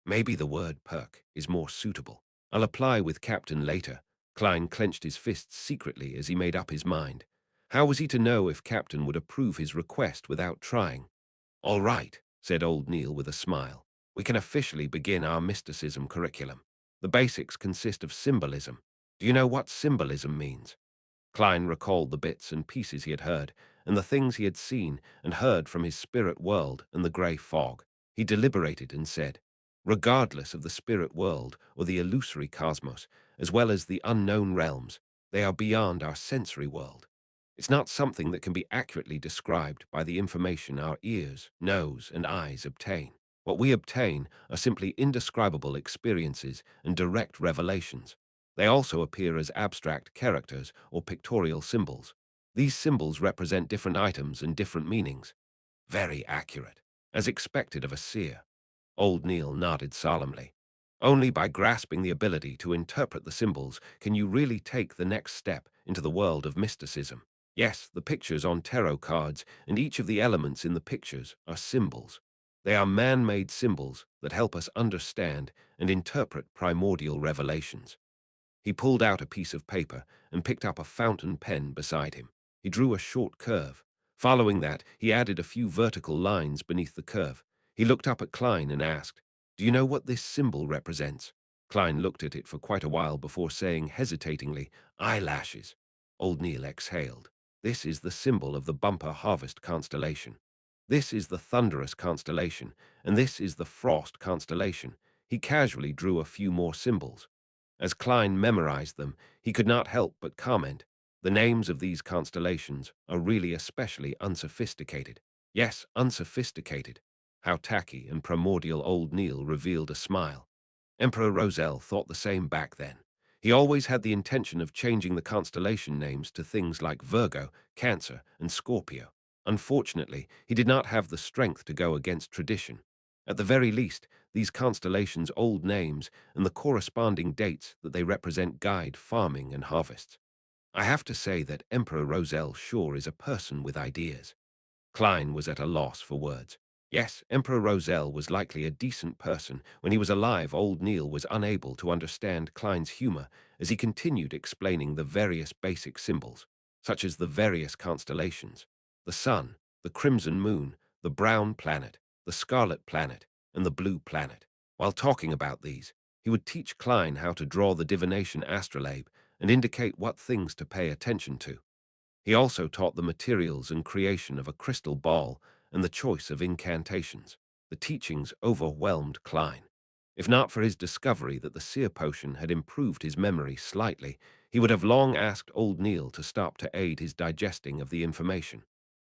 Maybe the word perk is more suitable. I'll apply with Captain later." Klein clenched his fists secretly as he made up his mind. How was he to know if Captain would approve his request without trying? "All right," said old Neil with a smile. "We can officially begin our mysticism curriculum. The basics consist of symbolism. Do you know what symbolism means?" Klein recalled the bits and pieces he had heard, and the things he had seen and heard from his spirit world and the grey fog. He deliberated and said, "Regardless of the spirit world or the illusory cosmos, as well as the unknown realms, they are beyond our sensory world. It's not something that can be accurately described by the information our ears, nose, and eyes obtain. What we obtain are simply indescribable experiences and direct revelations. They also appear as abstract characters or pictorial symbols. These symbols represent different items and different meanings. Very accurate, as expected of a seer. Old Neil nodded solemnly. Only by grasping the ability to interpret the symbols can you really take the next step into the world of mysticism. Yes, the pictures on tarot cards and each of the elements in the pictures are symbols. They are man-made symbols that help us understand and interpret primordial revelations. He pulled out a piece of paper and picked up a fountain pen beside him. He drew a short curve. Following that, he added a few vertical lines beneath the curve. He looked up at Klein and asked, "Do you know what this symbol represents?" Klein looked at it for quite a while before saying hesitatingly, "Eyelashes." Old Neil exhaled. "This is the symbol of the bumper harvest constellation. This is the thunderous constellation, and this is the frost constellation." He casually drew a few more symbols. As Klein memorized them, he could not help but comment, "The names of these constellations are really especially unsophisticated." Yes, unsophisticated. How tacky and primordial old Neil revealed a smile. Emperor Roselle thought the same back then. He always had the intention of changing the constellation names to things like Virgo, Cancer, and Scorpio. Unfortunately, he did not have the strength to go against tradition. At the very least, these constellations' old names and the corresponding dates that they represent guide farming and harvests. I have to say that Emperor Roselle sure is a person with ideas. Klein was at a loss for words. Yes, Emperor Roselle was likely a decent person. When he was alive, old Neil was unable to understand Klein's humor as he continued explaining the various basic symbols, such as the various constellations, the sun, the crimson moon, the brown planet, the scarlet planet, and the blue planet. While talking about these, he would teach Klein how to draw the divination astrolabe and indicate what things to pay attention to. He also taught the materials and creation of a crystal ball and the choice of incantations. The teachings overwhelmed Klein. If not for his discovery that the seer potion had improved his memory slightly, he would have long asked old Neil to stop to aid his digesting of the information.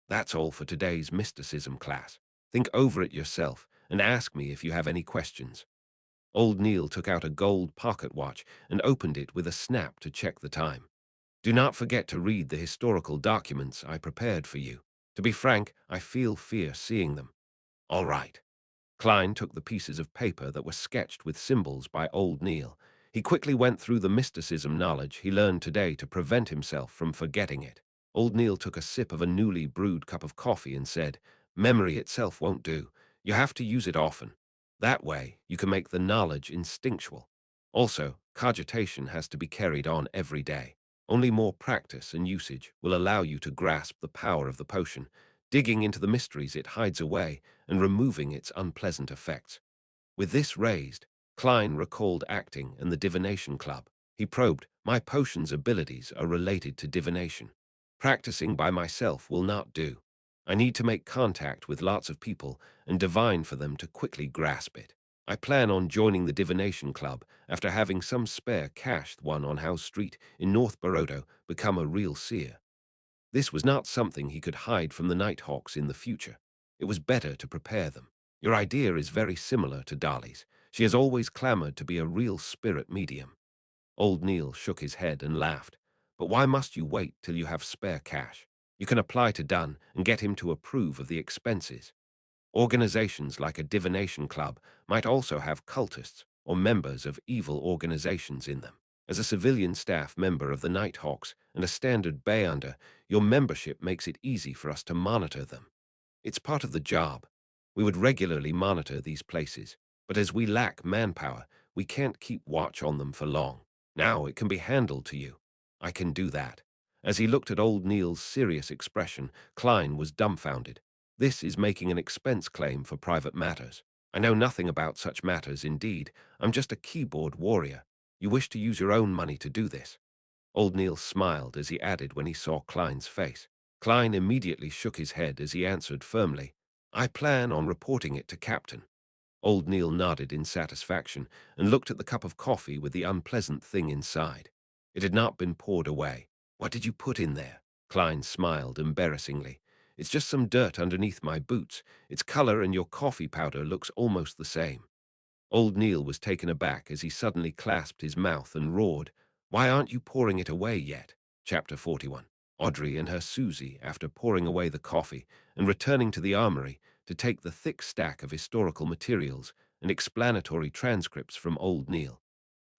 That's all for today's mysticism class. Think over it yourself and ask me if you have any questions. Old Neil took out a gold pocket watch and opened it with a snap to check the time. "Do not forget to read the historical documents I prepared for you. To be frank, I feel fear seeing them." "All right." Klein took the pieces of paper that were sketched with symbols by old Neil. He quickly went through the mysticism knowledge he learned today to prevent himself from forgetting it. Old Neil took a sip of a newly brewed cup of coffee and said, "Memory itself won't do. You have to use it often. That way, you can make the knowledge instinctual. Also, cogitation has to be carried on every day. Only more practice and usage will allow you to grasp the power of the potion, digging into the mysteries it hides away and removing its unpleasant effects." With this raised, Klein recalled acting and the divination club. He probed, "My potion's abilities are related to divination. Practicing by myself will not do. I need to make contact with lots of people and divine for them to quickly grasp it. I plan on joining the divination club after having some spare cash won on House Street in North Barodo become a real seer." This was not something he could hide from the Nighthawks in the future. It was better to prepare them. "Your idea is very similar to Dolly's. She has always clamored to be a real spirit medium." Old Neil shook his head and laughed. "But why must you wait till you have spare cash? You can apply to Dunn and get him to approve of the expenses. Organizations like a divination club might also have cultists or members of evil organizations in them. As a civilian staff member of the Nighthawks and a standard Bayonder, your membership makes it easy for us to monitor them. It's part of the job. We would regularly monitor these places, but as we lack manpower, we can't keep watch on them for long. Now it can be handled to you. I can do that." As he looked at old Neil's serious expression, Klein was dumbfounded. "This is making an expense claim for private matters. I know nothing about such matters indeed. I'm just a keyboard warrior. You wish to use your own money to do this?" Old Neil smiled as he added when he saw Klein's face. Klein immediately shook his head as he answered firmly, "I plan on reporting it to Captain." Old Neil nodded in satisfaction and looked at the cup of coffee with the unpleasant thing inside. It had not been poured away. "What did you put in there?" Klein smiled embarrassingly. It's just some dirt underneath my boots. Its color and your coffee powder looks almost the same. Old Neil was taken aback as he suddenly clasped his mouth and roared, "Why aren't you pouring it away yet?" Chapter 41. Audrey and her Susie, after pouring away the coffee and returning to the armory to take the thick stack of historical materials and explanatory transcripts from Old Neil.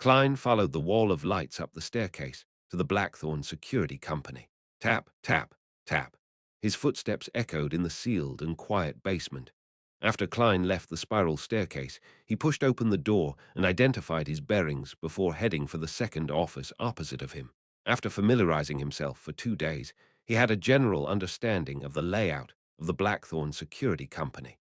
Klein followed the wall of lights up the staircase to the Blackthorn Security Company. Tap, tap, tap. His footsteps echoed in the sealed and quiet basement. After Klein left the spiral staircase, he pushed open the door and identified his bearings before heading for the second office opposite of him. After familiarizing himself for 2 days, he had a general understanding of the layout of the Blackthorn Security Company.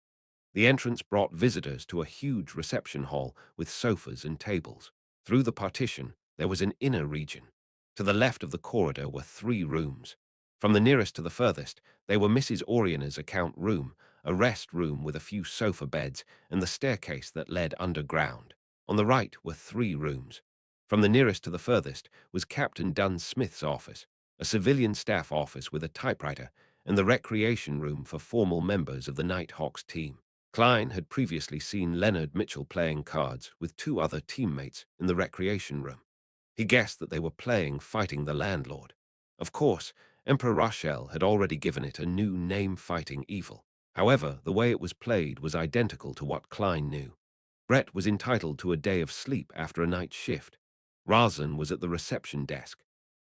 The entrance brought visitors to a huge reception hall with sofas and tables. Through the partition, there was an inner region. To the left of the corridor were 3 rooms. From the nearest to the furthest, they were Mrs. Orioner's account room, a rest room with a few sofa beds, and the staircase that led underground. On the right were 3 rooms. From the nearest to the furthest was Captain Dunn Smith's office, a civilian staff office with a typewriter, and the recreation room for formal members of the Nighthawks team. Klein had previously seen Leonard Mitchell playing cards with 2 other teammates in the recreation room. He guessed that they were playing Fighting the Landlord. Of course, Emperor Rochelle had already given it a new name, Fighting Evil. However, the way it was played was identical to what Klein knew. Brett was entitled to a day of sleep after a night shift. Razan was at the reception desk.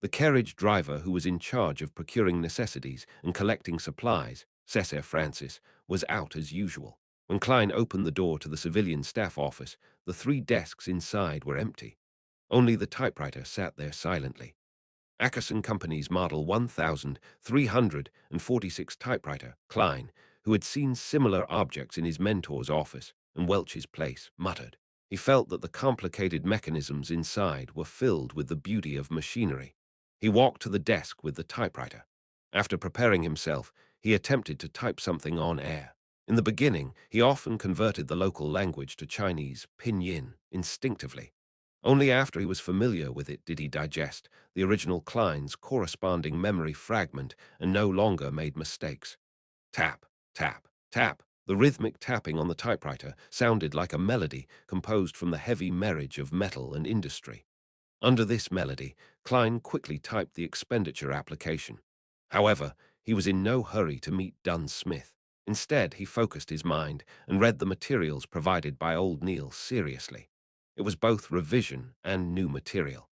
The carriage driver who was in charge of procuring necessities and collecting supplies, Cesar Francis, was out as usual. When Klein opened the door to the civilian staff office, the 3 desks inside were empty. Only the typewriter sat there silently. Ackerson Company's Model 1346 typewriter, Klein, who had seen similar objects in his mentor's office and Welch's place, muttered. He felt that the complicated mechanisms inside were filled with the beauty of machinery. He walked to the desk with the typewriter. After preparing himself, he attempted to type something on air. In the beginning, he often converted the local language to Chinese, pinyin, instinctively. Only after he was familiar with it did he digest the original Klein's corresponding memory fragment and no longer made mistakes. Tap, tap, tap. The rhythmic tapping on the typewriter sounded like a melody composed from the heavy marriage of metal and industry. Under this melody, Klein quickly typed the expenditure application. However, he was in no hurry to meet Dunn Smith. Instead, he focused his mind and read the materials provided by Old Neil seriously. It was both revision and new material.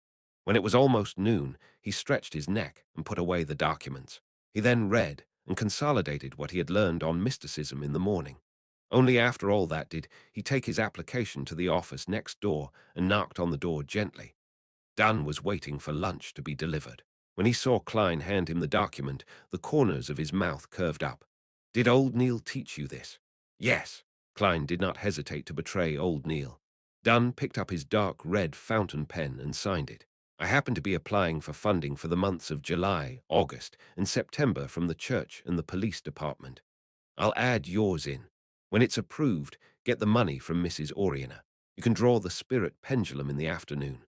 When it was almost noon, he stretched his neck and put away the documents. He then read and consolidated what he had learned on mysticism in the morning. Only after all that did he take his application to the office next door and knocked on the door gently. Dunn was waiting for lunch to be delivered. When he saw Klein hand him the document, the corners of his mouth curved up. "Did Old Neil teach you this?" "Yes." Klein did not hesitate to betray Old Neil. Dunn picked up his dark red fountain pen and signed it. "I happen to be applying for funding for the months of July, August, and September from the church and the police department. I'll add yours in. When it's approved, get the money from Mrs. Orioner. You can draw the spirit pendulum in the afternoon."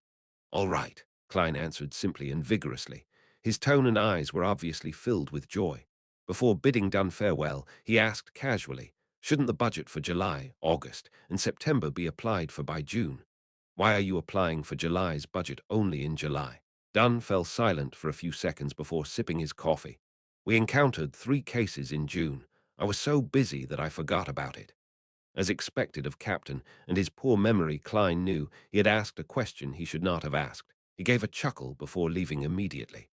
"All right," Klein answered simply and vigorously. His tone and eyes were obviously filled with joy. Before bidding Dunn farewell, he asked casually, "Shouldn't the budget for July, August, and September be applied for by June? Why are you applying for July's budget only in July?" Dunn fell silent for a few seconds before sipping his coffee. "We encountered 3 cases in June. I was so busy that I forgot about it." As expected of Captain and his poor memory, Klein knew he had asked a question he should not have asked. He gave a chuckle before leaving immediately.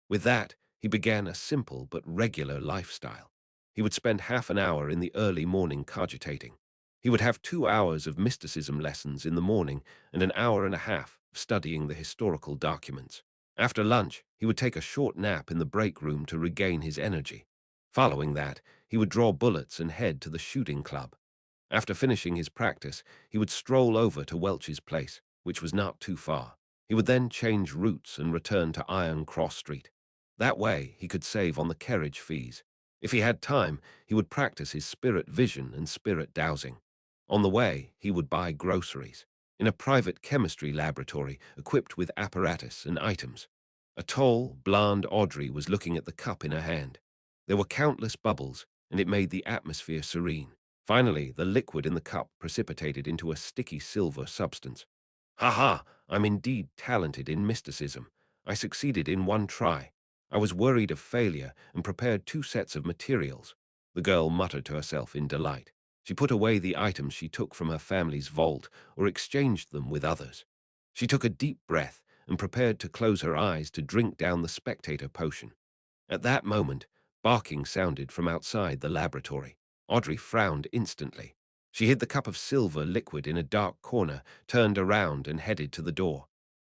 With that, he began a simple but regular lifestyle. He would spend half an hour in the early morning cogitating. He would have 2 hours of mysticism lessons in the morning and an hour and a half of studying the historical documents. After lunch, he would take a short nap in the break room to regain his energy. Following that, he would draw bullets and head to the shooting club. After finishing his practice, he would stroll over to Welch's place, which was not too far. He would then change routes and return to Iron Cross Street. That way, he could save on the carriage fees. If he had time, he would practice his spirit vision and spirit dowsing. On the way, he would buy groceries in a private chemistry laboratory equipped with apparatus and items. A tall, blonde Audrey was looking at the cup in her hand. There were countless bubbles, and it made the atmosphere serene. Finally, the liquid in the cup precipitated into a sticky silver substance. "Ha ha! I'm indeed talented in mysticism. I succeeded in one try. I was worried of failure and prepared 2 sets of materials." The girl muttered to herself in delight. She put away the items she took from her family's vault or exchanged them with others. She took a deep breath and prepared to close her eyes to drink down the spectator potion. At that moment, barking sounded from outside the laboratory. Audrey frowned instantly. She hid the cup of silver liquid in a dark corner, turned around, and headed to the door.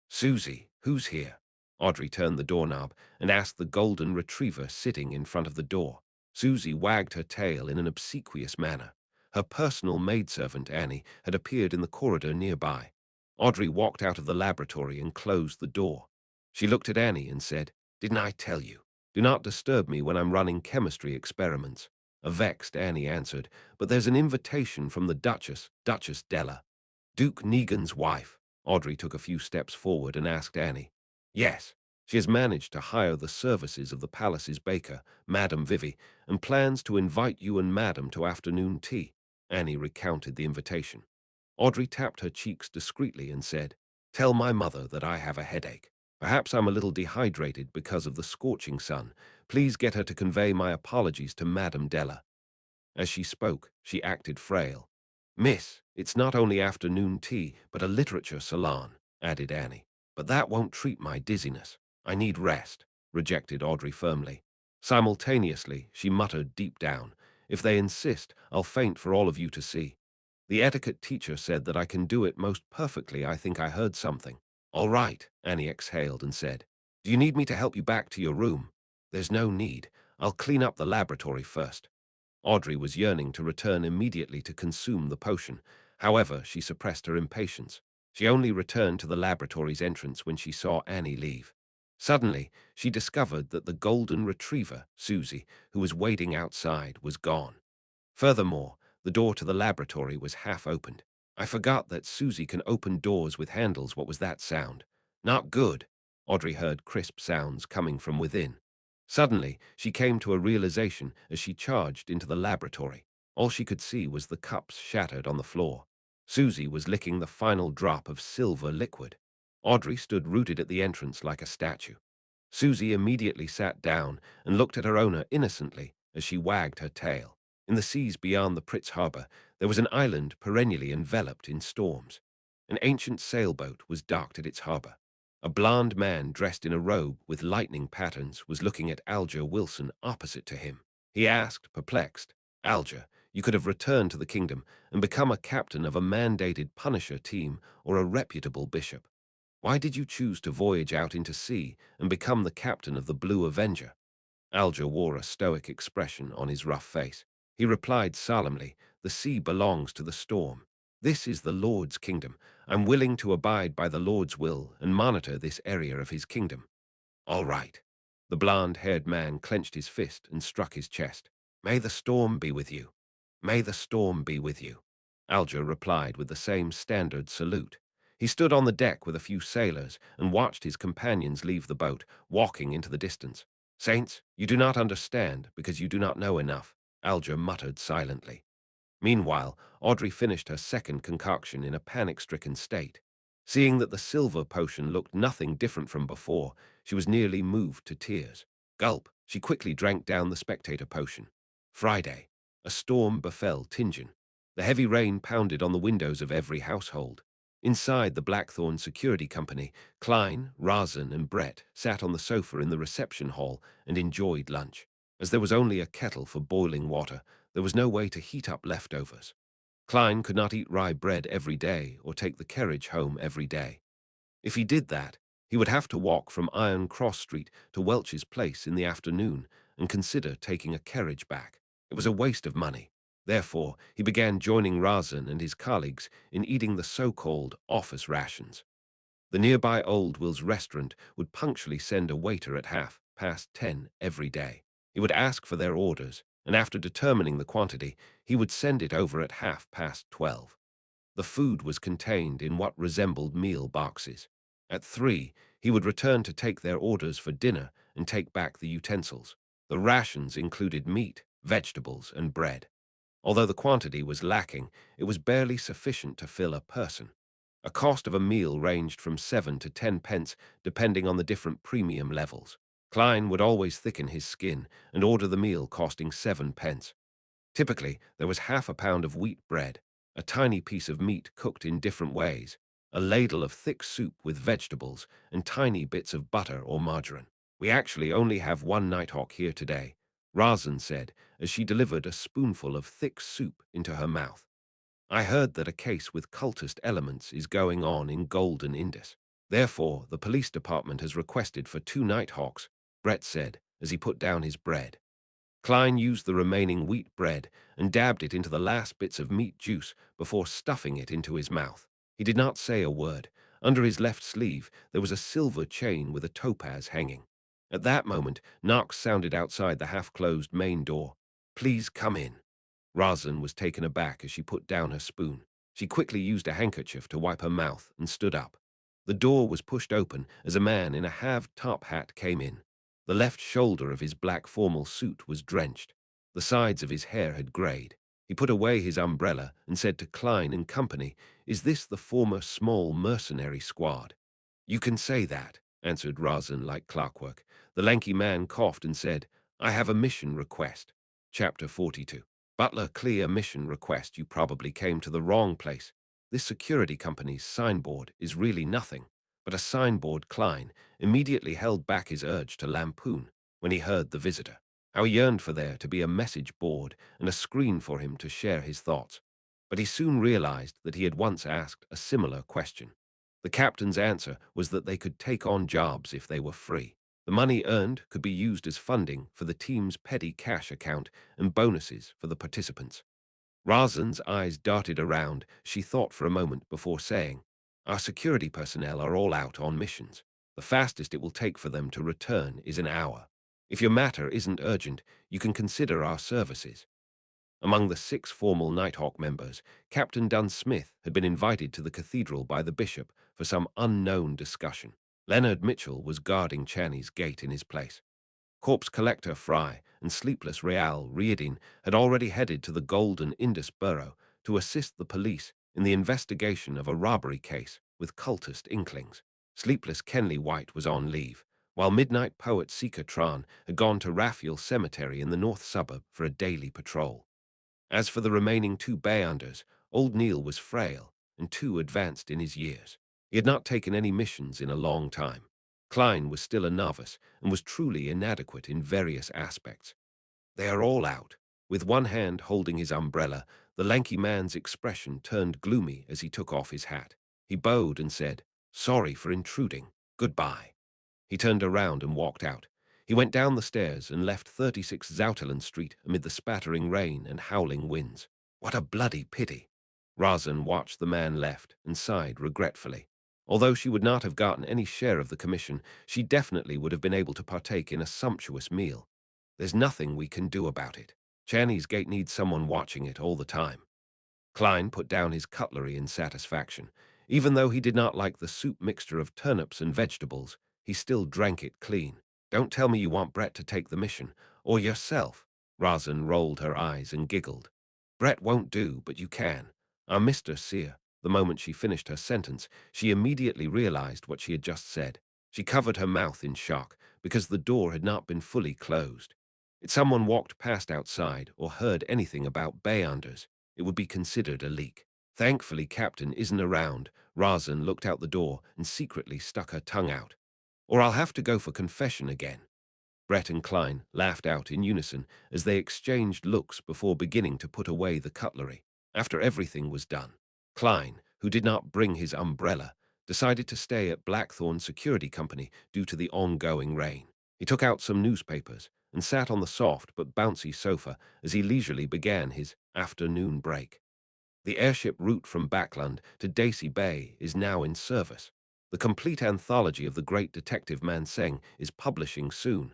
"Susie, who's here?" Audrey turned the doorknob and asked the golden retriever sitting in front of the door. Susie wagged her tail in an obsequious manner. Her personal maidservant, Annie, had appeared in the corridor nearby. Audrey walked out of the laboratory and closed the door. She looked at Annie and said, "Didn't I tell you? Do not disturb me when I'm running chemistry experiments." A vexed Annie answered, "But there's an invitation from the Duchess Della." "Duke Negan's wife." Audrey took a few steps forward and asked Annie. "Yes, she has managed to hire the services of the palace's baker, Madame Vivy, and plans to invite you and Madame to afternoon tea." Annie recounted the invitation. Audrey tapped her cheeks discreetly and said, "Tell my mother that I have a headache. Perhaps I'm a little dehydrated because of the scorching sun. Please get her to convey my apologies to Madame Della." As she spoke, she acted frail. "Miss, it's not only afternoon tea, but a literature salon," added Annie. "But that won't treat my dizziness. I need rest," rejected Audrey firmly. Simultaneously, she muttered deep down, "If they insist, I'll faint for all of you to see. The etiquette teacher said that I can do it most perfectly. I think I heard something." "All right," Annie exhaled and said. "Do you need me to help you back to your room?" "There's no need. I'll clean up the laboratory first." Audrey was yearning to return immediately to consume the potion. However, she suppressed her impatience. She only returned to the laboratory's entrance when she saw Annie leave. Suddenly, she discovered that the golden retriever, Susie, who was waiting outside, was gone. Furthermore, the door to the laboratory was half opened. "I forgot that Susie can open doors with handles." What was that sound? "Not good." Audrey heard crisp sounds coming from within. Suddenly, she came to a realization as she charged into the laboratory. All she could see was the cups shattered on the floor. Susie was licking the final drop of silver liquid. Audrey stood rooted at the entrance like a statue. Susie immediately sat down and looked at her owner innocently as she wagged her tail. In the seas beyond the Pritz harbor, there was an island perennially enveloped in storms. An ancient sailboat was docked at its harbor. A blond man dressed in a robe with lightning patterns was looking at Alger Wilson opposite to him. He asked, perplexed, "Alger, you could have returned to the kingdom and become a captain of a mandated Punisher team or a reputable bishop. Why did you choose to voyage out into sea and become the captain of the Blue Avenger?" Alger wore a stoic expression on his rough face. He replied solemnly, "The sea belongs to the storm. This is the Lord's kingdom. I'm willing to abide by the Lord's will and monitor this area of his kingdom." "All right." The blond-haired man clenched his fist and struck his chest. "May the storm be with you. May the storm be with you." Alger replied with the same standard salute. He stood on the deck with a few sailors and watched his companions leave the boat, walking into the distance. "Saints, you do not understand because you do not know enough," Alger muttered silently. Meanwhile, Audrey finished her second concoction in a panic-stricken state. Seeing that the silver potion looked nothing different from before, she was nearly moved to tears. Gulp, she quickly drank down the spectator potion. Friday. A storm befell Tingen. The heavy rain pounded on the windows of every household. Inside the Blackthorn Security Company, Klein, Razan, and Brett sat on the sofa in the reception hall and enjoyed lunch. As there was only a kettle for boiling water, there was no way to heat up leftovers. Klein could not eat rye bread every day or take the carriage home every day. If he did that, he would have to walk from Iron Cross Street to Welch's Place in the afternoon and consider taking a carriage back. It was a waste of money. Therefore, he began joining Razan and his colleagues in eating the so-called office rations. The nearby Old Will's restaurant would punctually send a waiter at 10:30 every day. He would ask for their orders, and after determining the quantity, he would send it over at 12:30. The food was contained in what resembled meal boxes. At 3, He would return to take their orders for dinner and take back the utensils. The rations included meat, vegetables, and bread. Although the quantity was lacking, it was barely sufficient to fill a person. A cost of a meal ranged from 7 to 10 pence, depending on the different premium levels. Klein would always thicken his skin and order the meal costing 7 pence. Typically, there was half a pound of wheat bread, a tiny piece of meat cooked in different ways, a ladle of thick soup with vegetables, and tiny bits of butter or margarine. "We actually only have one nighthawk here today," Razan said as she delivered a spoonful of thick soup into her mouth. "I heard that a case with cultist elements is going on in Golden Indus. Therefore, the police department has requested for 2 nighthawks," Brett said as he put down his bread. Klein used the remaining wheat bread and dabbed it into the last bits of meat juice before stuffing it into his mouth. He did not say a word. Under his left sleeve, there was a silver chain with a topaz hanging. At that moment, knocks sounded outside the half-closed main door. "Please come in." Razan was taken aback as she put down her spoon. She quickly used a handkerchief to wipe her mouth and stood up. The door was pushed open as a man in a halved top hat came in. The left shoulder of his black formal suit was drenched. The sides of his hair had grayed. He put away his umbrella and said to Klein and company, "Is this the former small mercenary squad?" "You can say that," answered Razan like clockwork. The lanky man coughed and said, "I have a mission request." Chapter 42. Butler, clear mission request. You probably came to the wrong place. This security company's signboard is really nothing but a signboard. Klein immediately held back his urge to lampoon when he heard the visitor. How he yearned for there to be a message board and a screen for him to share his thoughts. But he soon realized that he had once asked a similar question. The captain's answer was that they could take on jobs if they were free. The money earned could be used as funding for the team's petty cash account and bonuses for the participants. Razan's eyes darted around. She thought for a moment before saying, "Our security personnel are all out on missions. The fastest it will take for them to return is an hour. If your matter isn't urgent, you can consider our services." Among the 6 formal Nighthawk members, Captain Dunn Smith had been invited to the cathedral by the bishop for some unknown discussion. Leonard Mitchell was guarding Channy's gate in his place. Corpse Collector Fry and Sleepless Real Riadin had already headed to the Golden Indus Borough to assist the police in the investigation of a robbery case with cultist inklings. Sleepless Kenley White was on leave, while Midnight Poet Seeker Tran had gone to Raphael Cemetery in the north suburb for a daily patrol. As for the remaining 2 Bayanders, old Neil was frail and too advanced in his years. He had not taken any missions in a long time. Klein was still a novice and was truly inadequate in various aspects. "They are all out." With one hand holding his umbrella, the lanky man's expression turned gloomy as he took off his hat. He bowed and said, "Sorry for intruding. Goodbye." He turned around and walked out. He went down the stairs and left 36 Zouterland Street amid the spattering rain and howling winds. What a bloody pity! Razan watched the man left and sighed regretfully. Although she would not have gotten any share of the commission, she definitely would have been able to partake in a sumptuous meal. There's nothing we can do about it. Channy's Gate needs someone watching it all the time. Klein put down his cutlery in satisfaction. Even though he did not like the soup mixture of turnips and vegetables, he still drank it clean. "Don't tell me you want Brett to take the mission, or yourself." Razan rolled her eyes and giggled. "Brett won't do, but you can. Our Mr. Sear." The moment she finished her sentence, she immediately realized what she had just said. She covered her mouth in shock because the door had not been fully closed. If someone walked past outside or heard anything about Bayanders, it would be considered a leak. Thankfully, Captain isn't around. Razan looked out the door and secretly stuck her tongue out. "Or I'll have to go for confession again." Brett and Klein laughed out in unison as they exchanged looks before beginning to put away the cutlery. After everything was done, Klein, who did not bring his umbrella, decided to stay at Blackthorn Security Company due to the ongoing rain. He took out some newspapers and sat on the soft but bouncy sofa as he leisurely began his afternoon break. The airship route from Backland to Dacey Bay is now in service. The complete anthology of the great detective Manseng is publishing soon.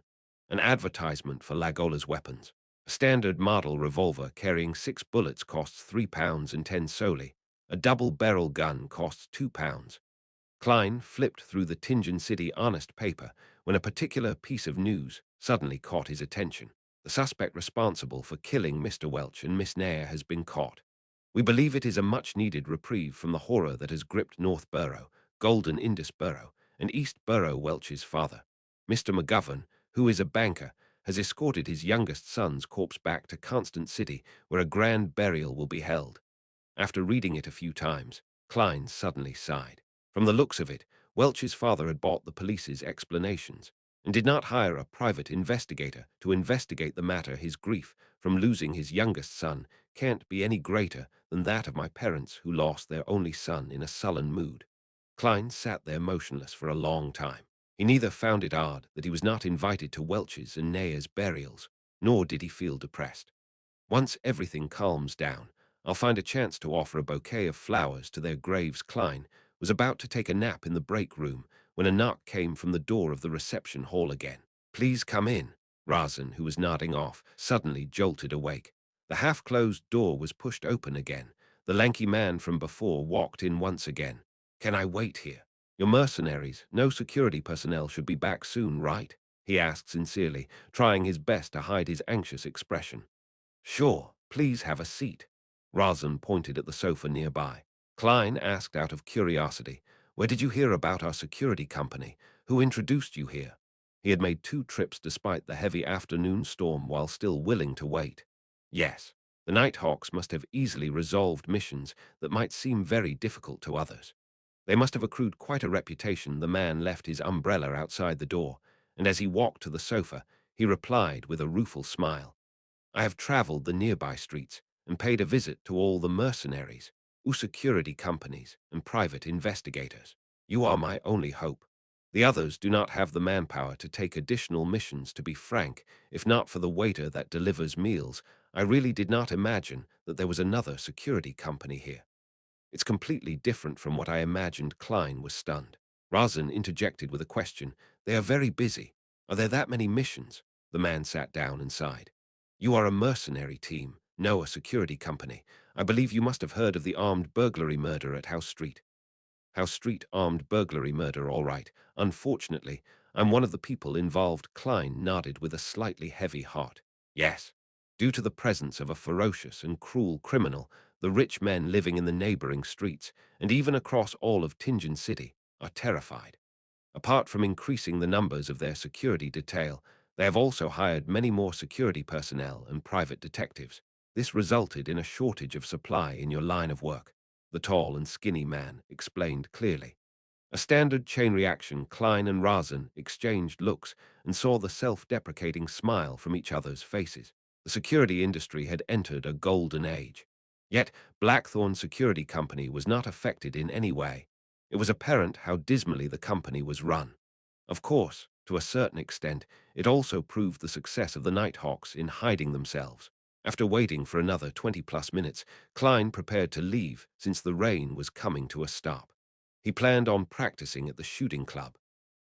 An advertisement for Lagola's weapons. A standard model revolver carrying 6 bullets costs £3 and 10 soli. A double-barrel gun costs £2. Klein flipped through the Tingen City Honest paper when a particular piece of news suddenly caught his attention. The suspect responsible for killing Mr. Welch and Miss Nair has been caught. We believe it is a much-needed reprieve from the horror that has gripped North Borough, Golden Indus Borough, and East Borough. Welch's father, Mr. McGovern, who is a banker, has escorted his youngest son's corpse back to Constant City, where a grand burial will be held. After reading it a few times, Klein suddenly sighed. From the looks of it, Welch's father had bought the police's explanations and did not hire a private investigator to investigate the matter. His grief from losing his youngest son can't be any greater than that of my parents who lost their only son in a sullen mood. Klein sat there motionless for a long time. He neither found it odd that he was not invited to Welch's and Nair's burials, nor did he feel depressed. Once everything calms down, I'll find a chance to offer a bouquet of flowers to their graves. Klein was about to take a nap in the break room when a knock came from the door of the reception hall again. Please come in. Razan, who was nodding off, suddenly jolted awake. The half-closed door was pushed open again. The lanky man from before walked in once again. Can I wait here? Your mercenaries, no security personnel should be back soon, right? He asked sincerely, trying his best to hide his anxious expression. Sure, please have a seat. Razan pointed at the sofa nearby. Klein asked out of curiosity, where did you hear about our security company? Who introduced you here? He had made 2 trips despite the heavy afternoon storm while still willing to wait. Yes, the Nighthawks must have easily resolved missions that might seem very difficult to others. They must have accrued quite a reputation. The man left his umbrella outside the door, and as he walked to the sofa, he replied with a rueful smile. I have traveled the nearby streets and paid a visit to all the mercenaries, security companies, and private investigators. You are my only hope. The others do not have the manpower to take additional missions. To be frank, if not for the waiter that delivers meals, I really did not imagine that there was another security company here. It's completely different from what I imagined. Klein was stunned. Razan interjected with a question. They are very busy. Are there that many missions? The man sat down and sighed. You are a mercenary team, no a security company. I believe you must have heard of the armed burglary murder at House Street. House Street armed burglary murder, all right. Unfortunately, I'm one of the people involved. Klein nodded with a slightly heavy heart. Yes. Due to the presence of a ferocious and cruel criminal, the rich men living in the neighboring streets, and even across all of Tingen City, are terrified. Apart from increasing the numbers of their security detail, they have also hired many more security personnel and private detectives. This resulted in a shortage of supply in your line of work, the tall and skinny man explained clearly. A standard chain reaction. Klein and Razan exchanged looks and saw the self-deprecating smile from each other's faces. The security industry had entered a golden age. Yet Blackthorn Security Company was not affected in any way. It was apparent how dismally the company was run. Of course, to a certain extent, it also proved the success of the Nighthawks in hiding themselves. After waiting for another 20-plus minutes, Klein prepared to leave since the rain was coming to a stop. He planned on practicing at the shooting club.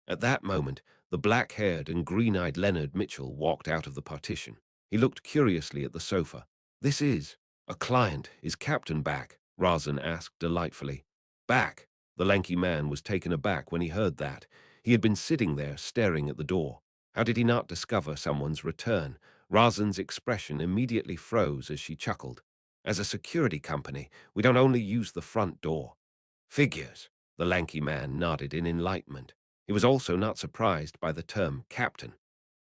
At that moment, the black-haired and green-eyed Leonard Mitchell walked out of the partition. He looked curiously at the sofa. This is a client. Is Captain back? Razan asked delightfully. Back? The lanky man was taken aback when he heard that. He had been sitting there staring at the door. How did he not discover someone's return? Razan's expression immediately froze as she chuckled. As a security company, we don't only use the front door. Figures. The lanky man nodded in enlightenment. He was also not surprised by the term captain.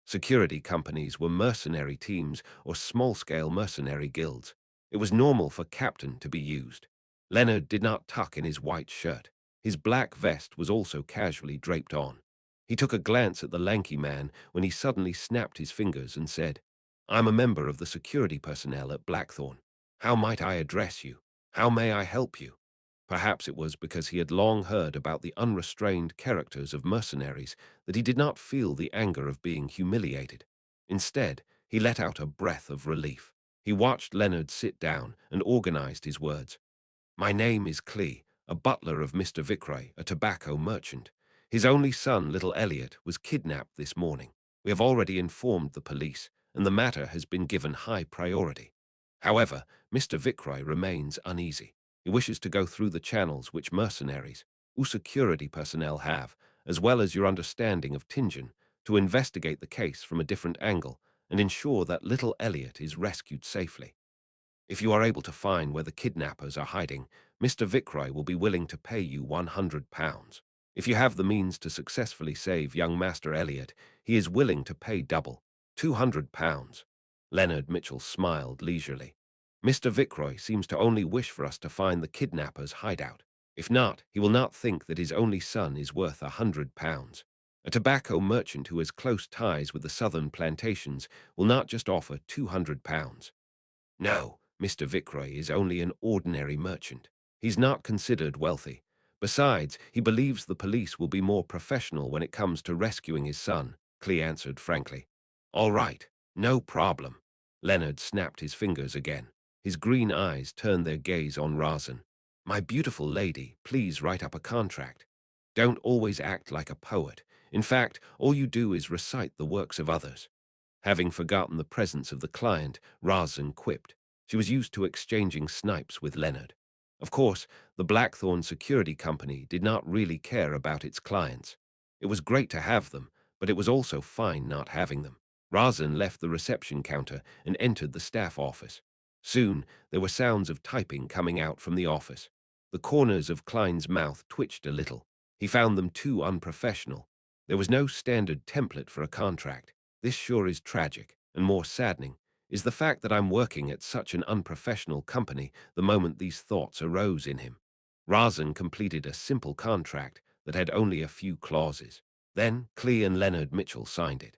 Security companies were mercenary teams or small-scale mercenary guilds. It was normal for captain to be used. Leonard did not tuck in his white shirt. His black vest was also casually draped on. He took a glance at the lanky man when he suddenly snapped his fingers and said, I'm a member of the security personnel at Blackthorn. How might I address you? How may I help you? Perhaps it was because he had long heard about the unrestrained characters of mercenaries that he did not feel the anger of being humiliated. Instead, he let out a breath of relief. He watched Leonard sit down and organized his words. My name is Clee, a butler of Mr. Vicray, a tobacco merchant. His only son, little Elliot, was kidnapped this morning. We have already informed the police, and the matter has been given high priority. However, Mr. Vicray remains uneasy. He wishes to go through the channels which mercenaries, who security personnel have, as well as your understanding of Tingen, to investigate the case from a different angle and ensure that little Elliot is rescued safely. If you are able to find where the kidnappers are hiding, Mr. Viceroy will be willing to pay you £100. If you have the means to successfully save young Master Elliot, he is willing to pay double, £200. Leonard Mitchell smiled leisurely. Mr. Viceroy seems to only wish for us to find the kidnappers' hideout. If not, he will not think that his only son is worth £100. A tobacco merchant who has close ties with the southern plantations will not just offer £200. No, Mr. Viceroy is only an ordinary merchant. He's not considered wealthy. Besides, he believes the police will be more professional when it comes to rescuing his son, Clee answered frankly. All right, no problem. Leonard snapped his fingers again. His green eyes turned their gaze on Razan. My beautiful lady, please write up a contract. Don't always act like a poet. In fact, all you do is recite the works of others. Having forgotten the presence of the client, Razan quipped. She was used to exchanging snipes with Leonard. Of course, the Blackthorn Security Company did not really care about its clients. It was great to have them, but it was also fine not having them. Razan left the reception counter and entered the staff office. Soon, there were sounds of typing coming out from the office. The corners of Klein's mouth twitched a little. He found them too unprofessional. There was no standard template for a contract. This sure is tragic, and more saddening is the fact that I'm working at such an unprofessional company the moment these thoughts arose in him. Razan completed a simple contract that had only a few clauses. Then Clee and Leonard Mitchell signed it.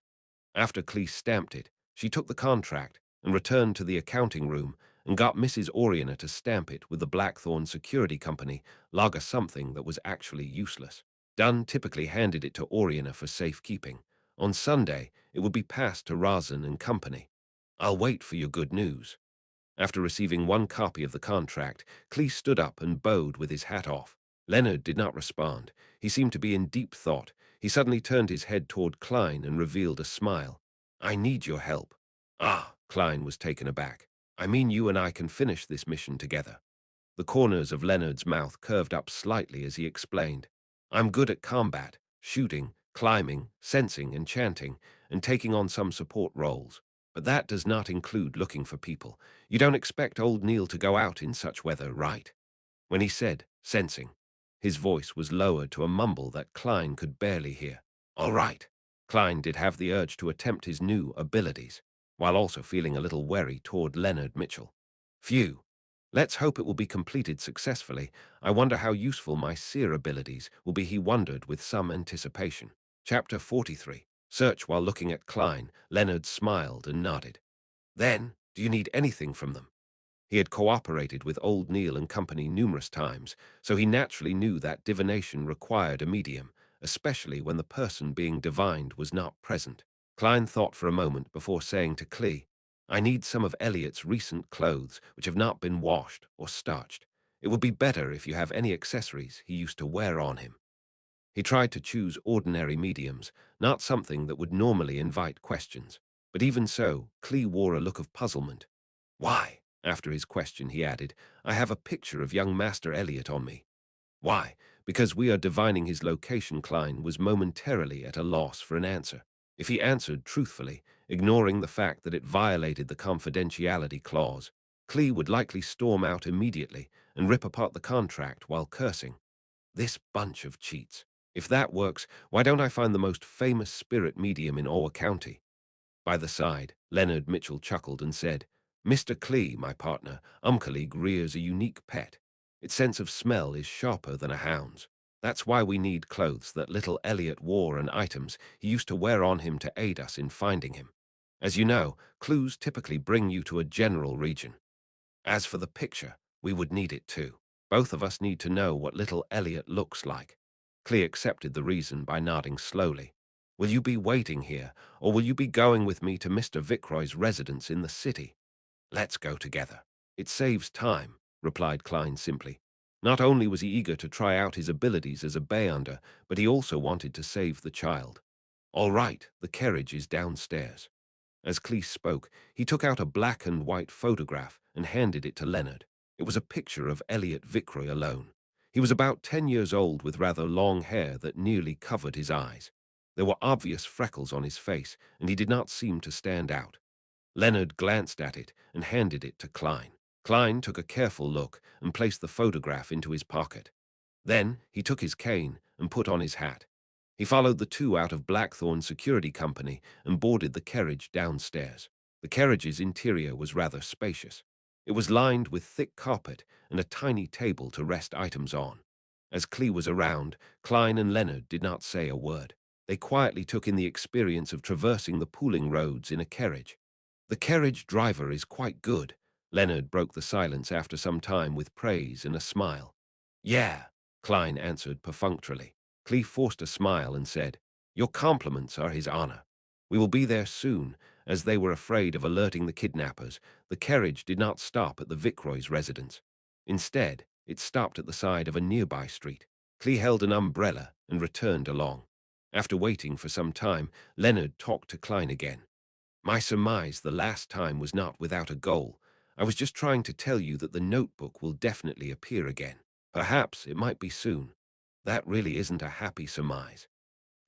After Clee stamped it, she took the contract and returned to the accounting room and got Mrs. Oriana to stamp it with the Blackthorn Security Company, log something that was actually useless. Dunn typically handed it to Oriana for safekeeping. On Sunday, it would be passed to Razan and Company. I'll wait for your good news. After receiving one copy of the contract, Clee stood up and bowed with his hat off. Leonard did not respond. He seemed to be in deep thought. He suddenly turned his head toward Klein and revealed a smile. I need your help. Ah, Klein was taken aback. I mean you and I can finish this mission together. The corners of Leonard's mouth curved up slightly as he explained. I'm good at combat, shooting, climbing, sensing, and chanting, and taking on some support roles. But that does not include looking for people. You don't expect old Neil to go out in such weather, right? When he said, sensing, his voice was lowered to a mumble that Klein could barely hear. All right. Klein did have the urge to attempt his new abilities, while also feeling a little wary toward Leonard Mitchell. Phew. Let's hope it will be completed successfully. I wonder how useful my seer abilities will be, he wondered with some anticipation. Chapter 43. Search while looking at Klein. Leonard smiled and nodded. Then, do you need anything from them? He had cooperated with Old Neil and Company numerous times, so he naturally knew that divination required a medium, especially when the person being divined was not present. Klein thought for a moment before saying to Clee, I need some of Elliot's recent clothes which have not been washed or starched. It would be better if you have any accessories he used to wear on him. He tried to choose ordinary mediums, not something that would normally invite questions. But even so, Clee wore a look of puzzlement. Why? After his question, he added, I have a picture of young Master Elliot on me. Why? Because we are divining his location. Klein was momentarily at a loss for an answer. If he answered truthfully, ignoring the fact that it violated the confidentiality clause, Clee would likely storm out immediately and rip apart the contract while cursing. This bunch of cheats. If that works, why don't I find the most famous spirit medium in Owa County? By the side, Leonard Mitchell chuckled and said, Mr. Clee, my partner, colleague rears a unique pet. Its sense of smell is sharper than a hound's. That's why we need clothes that little Elliot wore and items he used to wear on him to aid us in finding him. As you know, clues typically bring you to a general region. As for the picture, we would need it too. Both of us need to know what little Elliot looks like. Clee accepted the reason by nodding slowly. Will you be waiting here, or will you be going with me to Mr. Viceroy's residence in the city? Let's go together. It saves time, replied Klein simply. Not only was he eager to try out his abilities as a Bayunder, but he also wanted to save the child. All right, the carriage is downstairs. As Cleese spoke, he took out a black and white photograph and handed it to Leonard. It was a picture of Elliot Viceroy alone. He was about 10 years old with rather long hair that nearly covered his eyes. There were obvious freckles on his face, and he did not seem to stand out. Leonard glanced at it and handed it to Klein. Klein took a careful look and placed the photograph into his pocket. Then he took his cane and put on his hat. He followed the two out of Blackthorn Security Company and boarded the carriage downstairs. The carriage's interior was rather spacious. It was lined with thick carpet and a tiny table to rest items on. As Clee was around, Klein and Leonard did not say a word. They quietly took in the experience of traversing the pooling roads in a carriage. The carriage driver is quite good. Leonard broke the silence after some time with praise and a smile. Yeah, Klein answered perfunctorily. Clee forced a smile and said, Your compliments are his honor. We will be there soon. As they were afraid of alerting the kidnappers, the carriage did not stop at the Viceroy's residence. Instead, it stopped at the side of a nearby street. Clee held an umbrella and returned along. After waiting for some time, Leonard talked to Klein again. My surmise the last time was not without a goal. I was just trying to tell you that the notebook will definitely appear again. Perhaps it might be soon. That really isn't a happy surmise.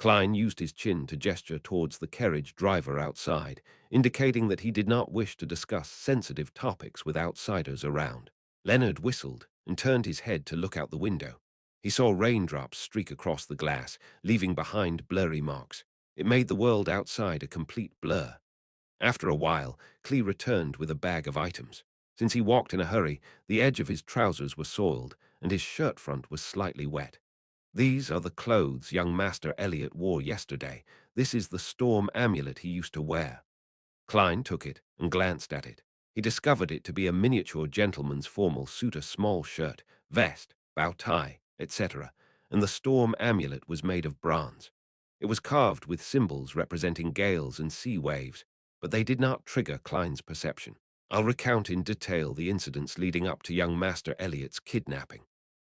Klein used his chin to gesture towards the carriage driver outside, indicating that he did not wish to discuss sensitive topics with outsiders around. Leonard whistled and turned his head to look out the window. He saw raindrops streak across the glass, leaving behind blurry marks. It made the world outside a complete blur. After a while, Clee returned with a bag of items. Since he walked in a hurry, the edge of his trousers was soiled, and his shirt front was slightly wet. These are the clothes young Master Elliot wore yesterday. This is the storm amulet he used to wear. Klein took it and glanced at it. He discovered it to be a miniature gentleman's formal suit, a small shirt, vest, bow tie, etc., and the storm amulet was made of bronze. It was carved with symbols representing gales and sea waves, but they did not trigger Klein's perception. I'll recount in detail the incidents leading up to young Master Elliot's kidnapping.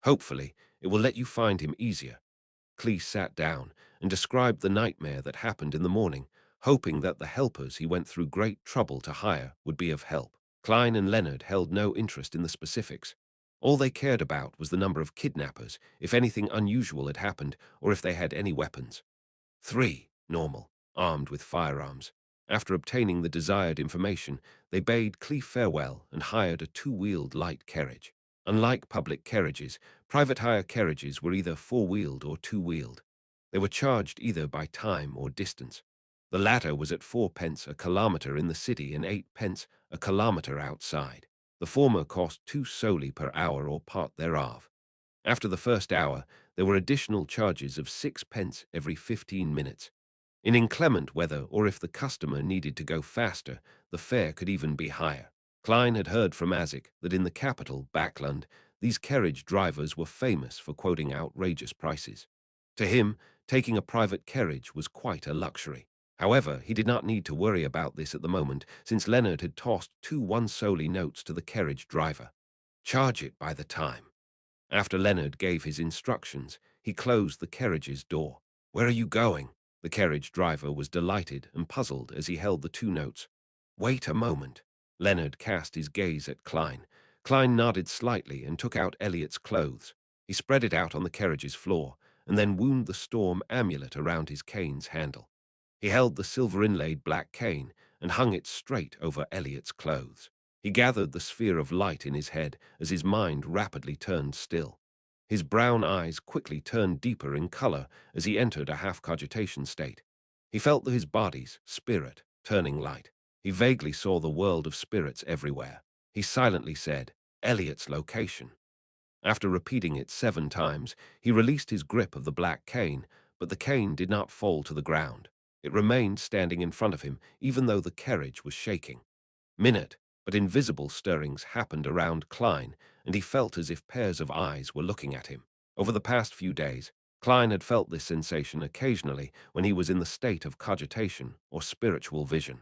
Hopefully, it will let you find him easier. Clee sat down and described the nightmare that happened in the morning, hoping that the helpers he went through great trouble to hire would be of help. Klein and Leonard held no interest in the specifics. All they cared about was the number of kidnappers, if anything unusual had happened, or if they had any weapons. 3. Normal, armed with firearms. After obtaining the desired information, they bade Clee farewell and hired a two-wheeled light carriage. Unlike public carriages, private hire carriages were either four-wheeled or two-wheeled. They were charged either by time or distance. The latter was at 4 pence a kilometre in the city and 8 pence a kilometre outside. The former cost 2 solely per hour or part thereof. After the first hour, there were additional charges of 6 pence every 15 minutes. In inclement weather, or if the customer needed to go faster, the fare could even be higher. Klein had heard from Isaac that in the capital, Backland, these carriage drivers were famous for quoting outrageous prices. To him, taking a private carriage was quite a luxury. However, he did not need to worry about this at the moment, since Leonard had tossed 2 one-solely notes to the carriage driver. Charge it by the time. After Leonard gave his instructions, he closed the carriage's door. Where are you going? The carriage driver was delighted and puzzled as he held the 2 notes. Wait a moment. Leonard cast his gaze at Klein. Klein nodded slightly and took out Elliot's clothes. He spread it out on the carriage's floor and then wound the storm amulet around his cane's handle. He held the silver-inlaid black cane and hung it straight over Elliot's clothes. He gathered the sphere of light in his head as his mind rapidly turned still. His brown eyes quickly turned deeper in color as he entered a half-cogitation state. He felt his body's spirit turning light. He vaguely saw the world of spirits everywhere. He silently said, Elliot's location. After repeating it 7 times, he released his grip of the black cane, but the cane did not fall to the ground. It remained standing in front of him, even though the carriage was shaking. Minute, but invisible stirrings happened around Klein, and he felt as if pairs of eyes were looking at him. Over the past few days, Klein had felt this sensation occasionally when he was in the state of cogitation or spiritual vision.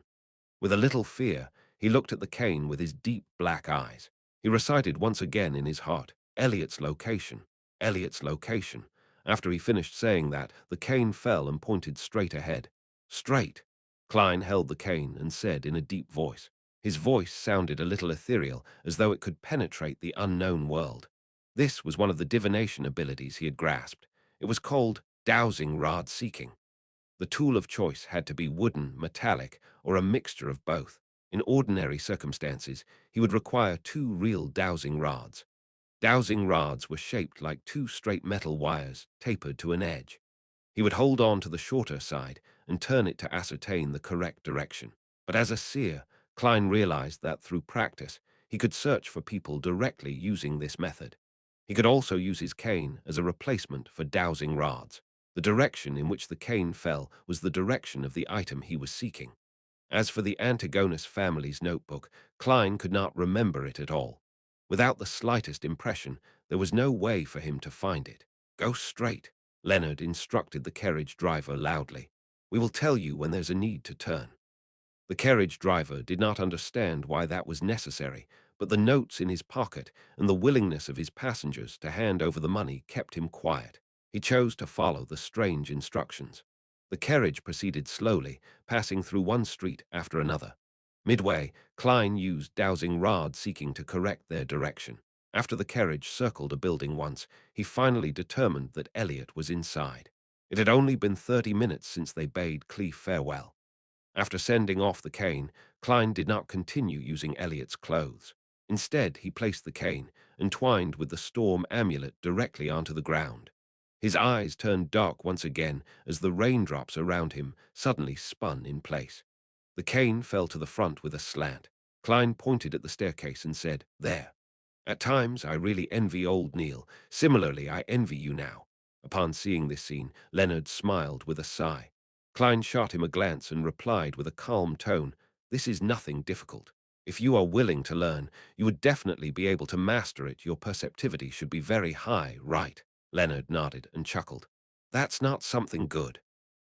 With a little fear, he looked at the cane with his deep black eyes. He recited once again in his heart, Elliot's location, Elliot's location. After he finished saying that, the cane fell and pointed straight ahead. Straight. Klein held the cane and said in a deep voice. His voice sounded a little ethereal, as though it could penetrate the unknown world. This was one of the divination abilities he had grasped. It was called dowsing rod seeking. The tool of choice had to be wooden, metallic, or a mixture of both. In ordinary circumstances, he would require two real dowsing rods. Dowsing rods were shaped like two straight metal wires tapered to an edge. He would hold on to the shorter side and turn it to ascertain the correct direction. But as a seer, Klein realized that through practice, he could search for people directly using this method. He could also use his cane as a replacement for dowsing rods. The direction in which the cane fell was the direction of the item he was seeking. As for the Antigonus family's notebook, Klein could not remember it at all. Without the slightest impression, there was no way for him to find it. Go straight, Leonard instructed the carriage driver loudly. We will tell you when there's a need to turn. The carriage driver did not understand why that was necessary, but the notes in his pocket and the willingness of his passengers to hand over the money kept him quiet. He chose to follow the strange instructions. The carriage proceeded slowly, passing through one street after another. Midway, Klein used dowsing rod seeking to correct their direction. After the carriage circled a building once, he finally determined that Elliot was inside. It had only been 30 minutes since they bade Cleve farewell. After sending off the cane, Klein did not continue using Elliot's clothes. Instead, he placed the cane, entwined with the storm amulet, directly onto the ground. His eyes turned dark once again as the raindrops around him suddenly spun in place. The cane fell to the front with a slant. Klein pointed at the staircase and said, "There." At times, I really envy old Neil. Similarly, I envy you now. Upon seeing this scene, Leonard smiled with a sigh. Klein shot him a glance and replied with a calm tone, "This is nothing difficult. If you are willing to learn, you would definitely be able to master it. Your perceptivity should be very high, right?" Leonard nodded and chuckled. "That's not something good."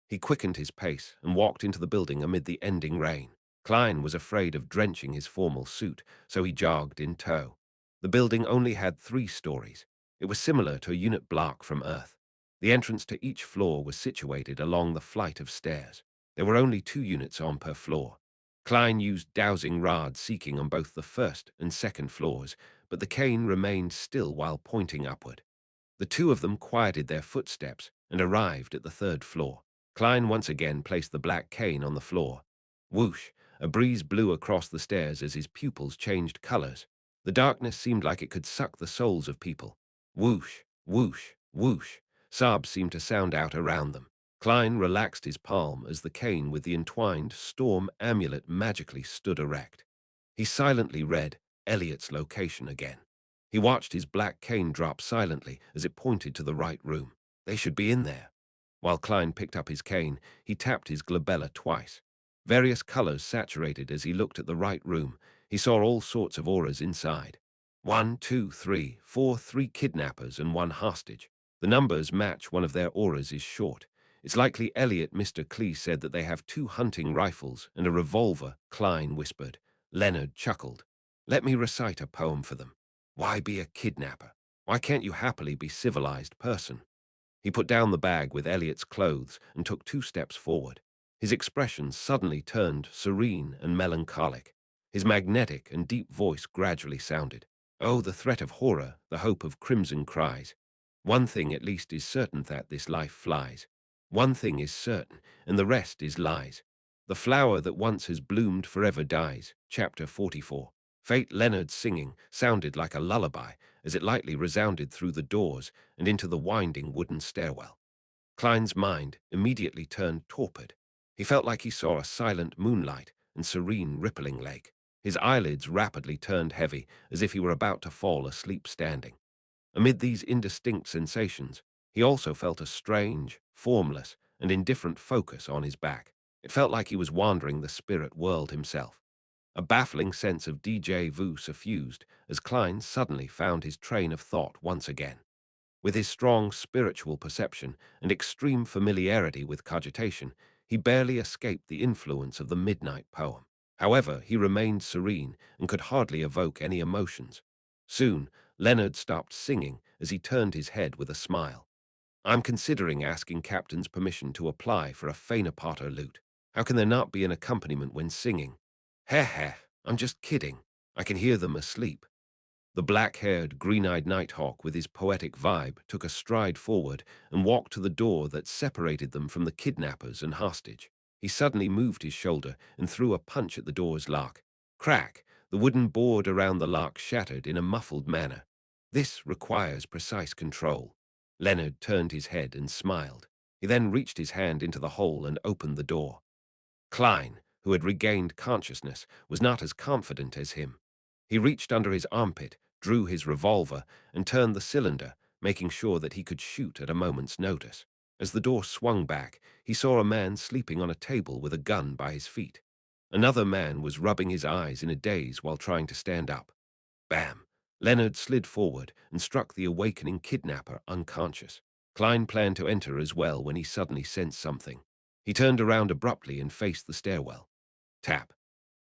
He quickened his pace and walked into the building amid the ending rain. Klein was afraid of drenching his formal suit, so he jogged in tow. The building only had 3 stories. It was similar to a unit block from Earth. The entrance to each floor was situated along the flight of stairs. There were only 2 units on per floor. Klein used dowsing rods seeking on both the first and second floors, but the cane remained still while pointing upward. The 2 of them quieted their footsteps and arrived at the 3rd floor. Klein once again placed the black cane on the floor. Whoosh! A breeze blew across the stairs as his pupils changed colors. The darkness seemed like it could suck the souls of people. Whoosh! Whoosh! Whoosh! Sobs seemed to sound out around them. Klein relaxed his palm as the cane with the entwined storm amulet magically stood erect. He silently read Elliot's location again. He watched his black cane drop silently as it pointed to the right room. They should be in there. While Klein picked up his cane, he tapped his glabella twice. Various colors saturated as he looked at the right room. He saw all sorts of auras inside. 1, 2, 3, 4, 3 kidnappers and 1 hostage. The numbers match one of their auras is short. It's likely Elliot. Mr. Klee said that they have 2 hunting rifles and a revolver, Klein whispered. Leonard chuckled. Let me recite a poem for them. Why be a kidnapper? Why can't you happily be civilized person? He put down the bag with Elliot's clothes and took 2 steps forward. His expression suddenly turned serene and melancholic. His magnetic and deep voice gradually sounded. Oh, the threat of horror, the hope of crimson cries. One thing at least is certain, that this life flies. One thing is certain, and the rest is lies. The flower that once has bloomed forever dies. Chapter 44. Fate. Leonard's singing sounded like a lullaby as it lightly resounded through the doors and into the winding wooden stairwell. Klein's mind immediately turned torpid. He felt like he saw a silent moonlight and serene rippling lake. His eyelids rapidly turned heavy, as if he were about to fall asleep standing. Amid these indistinct sensations, he also felt a strange, formless, and indifferent focus on his back. It felt like he was wandering the spirit world himself. A baffling sense of déjà vu suffused as Klein suddenly found his train of thought once again. With his strong spiritual perception and extreme familiarity with cogitation, he barely escaped the influence of the midnight poem. However, he remained serene and could hardly evoke any emotions. Soon, Leonard stopped singing as he turned his head with a smile. I'm considering asking Captain's permission to apply for a Fainapater lute. How can there not be an accompaniment when singing? Heh heh, I'm just kidding. I can hear them asleep. The black-haired, green-eyed nighthawk with his poetic vibe took a stride forward and walked to the door that separated them from the kidnappers and hostage. He suddenly moved his shoulder and threw a punch at the door's lock. Crack! The wooden board around the lock shattered in a muffled manner. This requires precise control. Leonard turned his head and smiled. He then reached his hand into the hole and opened the door. Klein, who had regained consciousness, was not as confident as him. He reached under his armpit, drew his revolver, and turned the cylinder, making sure that he could shoot at a moment's notice. As the door swung back, he saw a man sleeping on a table with a gun by his feet. Another man was rubbing his eyes in a daze while trying to stand up. Bam! Leonard slid forward and struck the awakening kidnapper unconscious. Klein planned to enter as well when he suddenly sensed something. He turned around abruptly and faced the stairwell. Tap,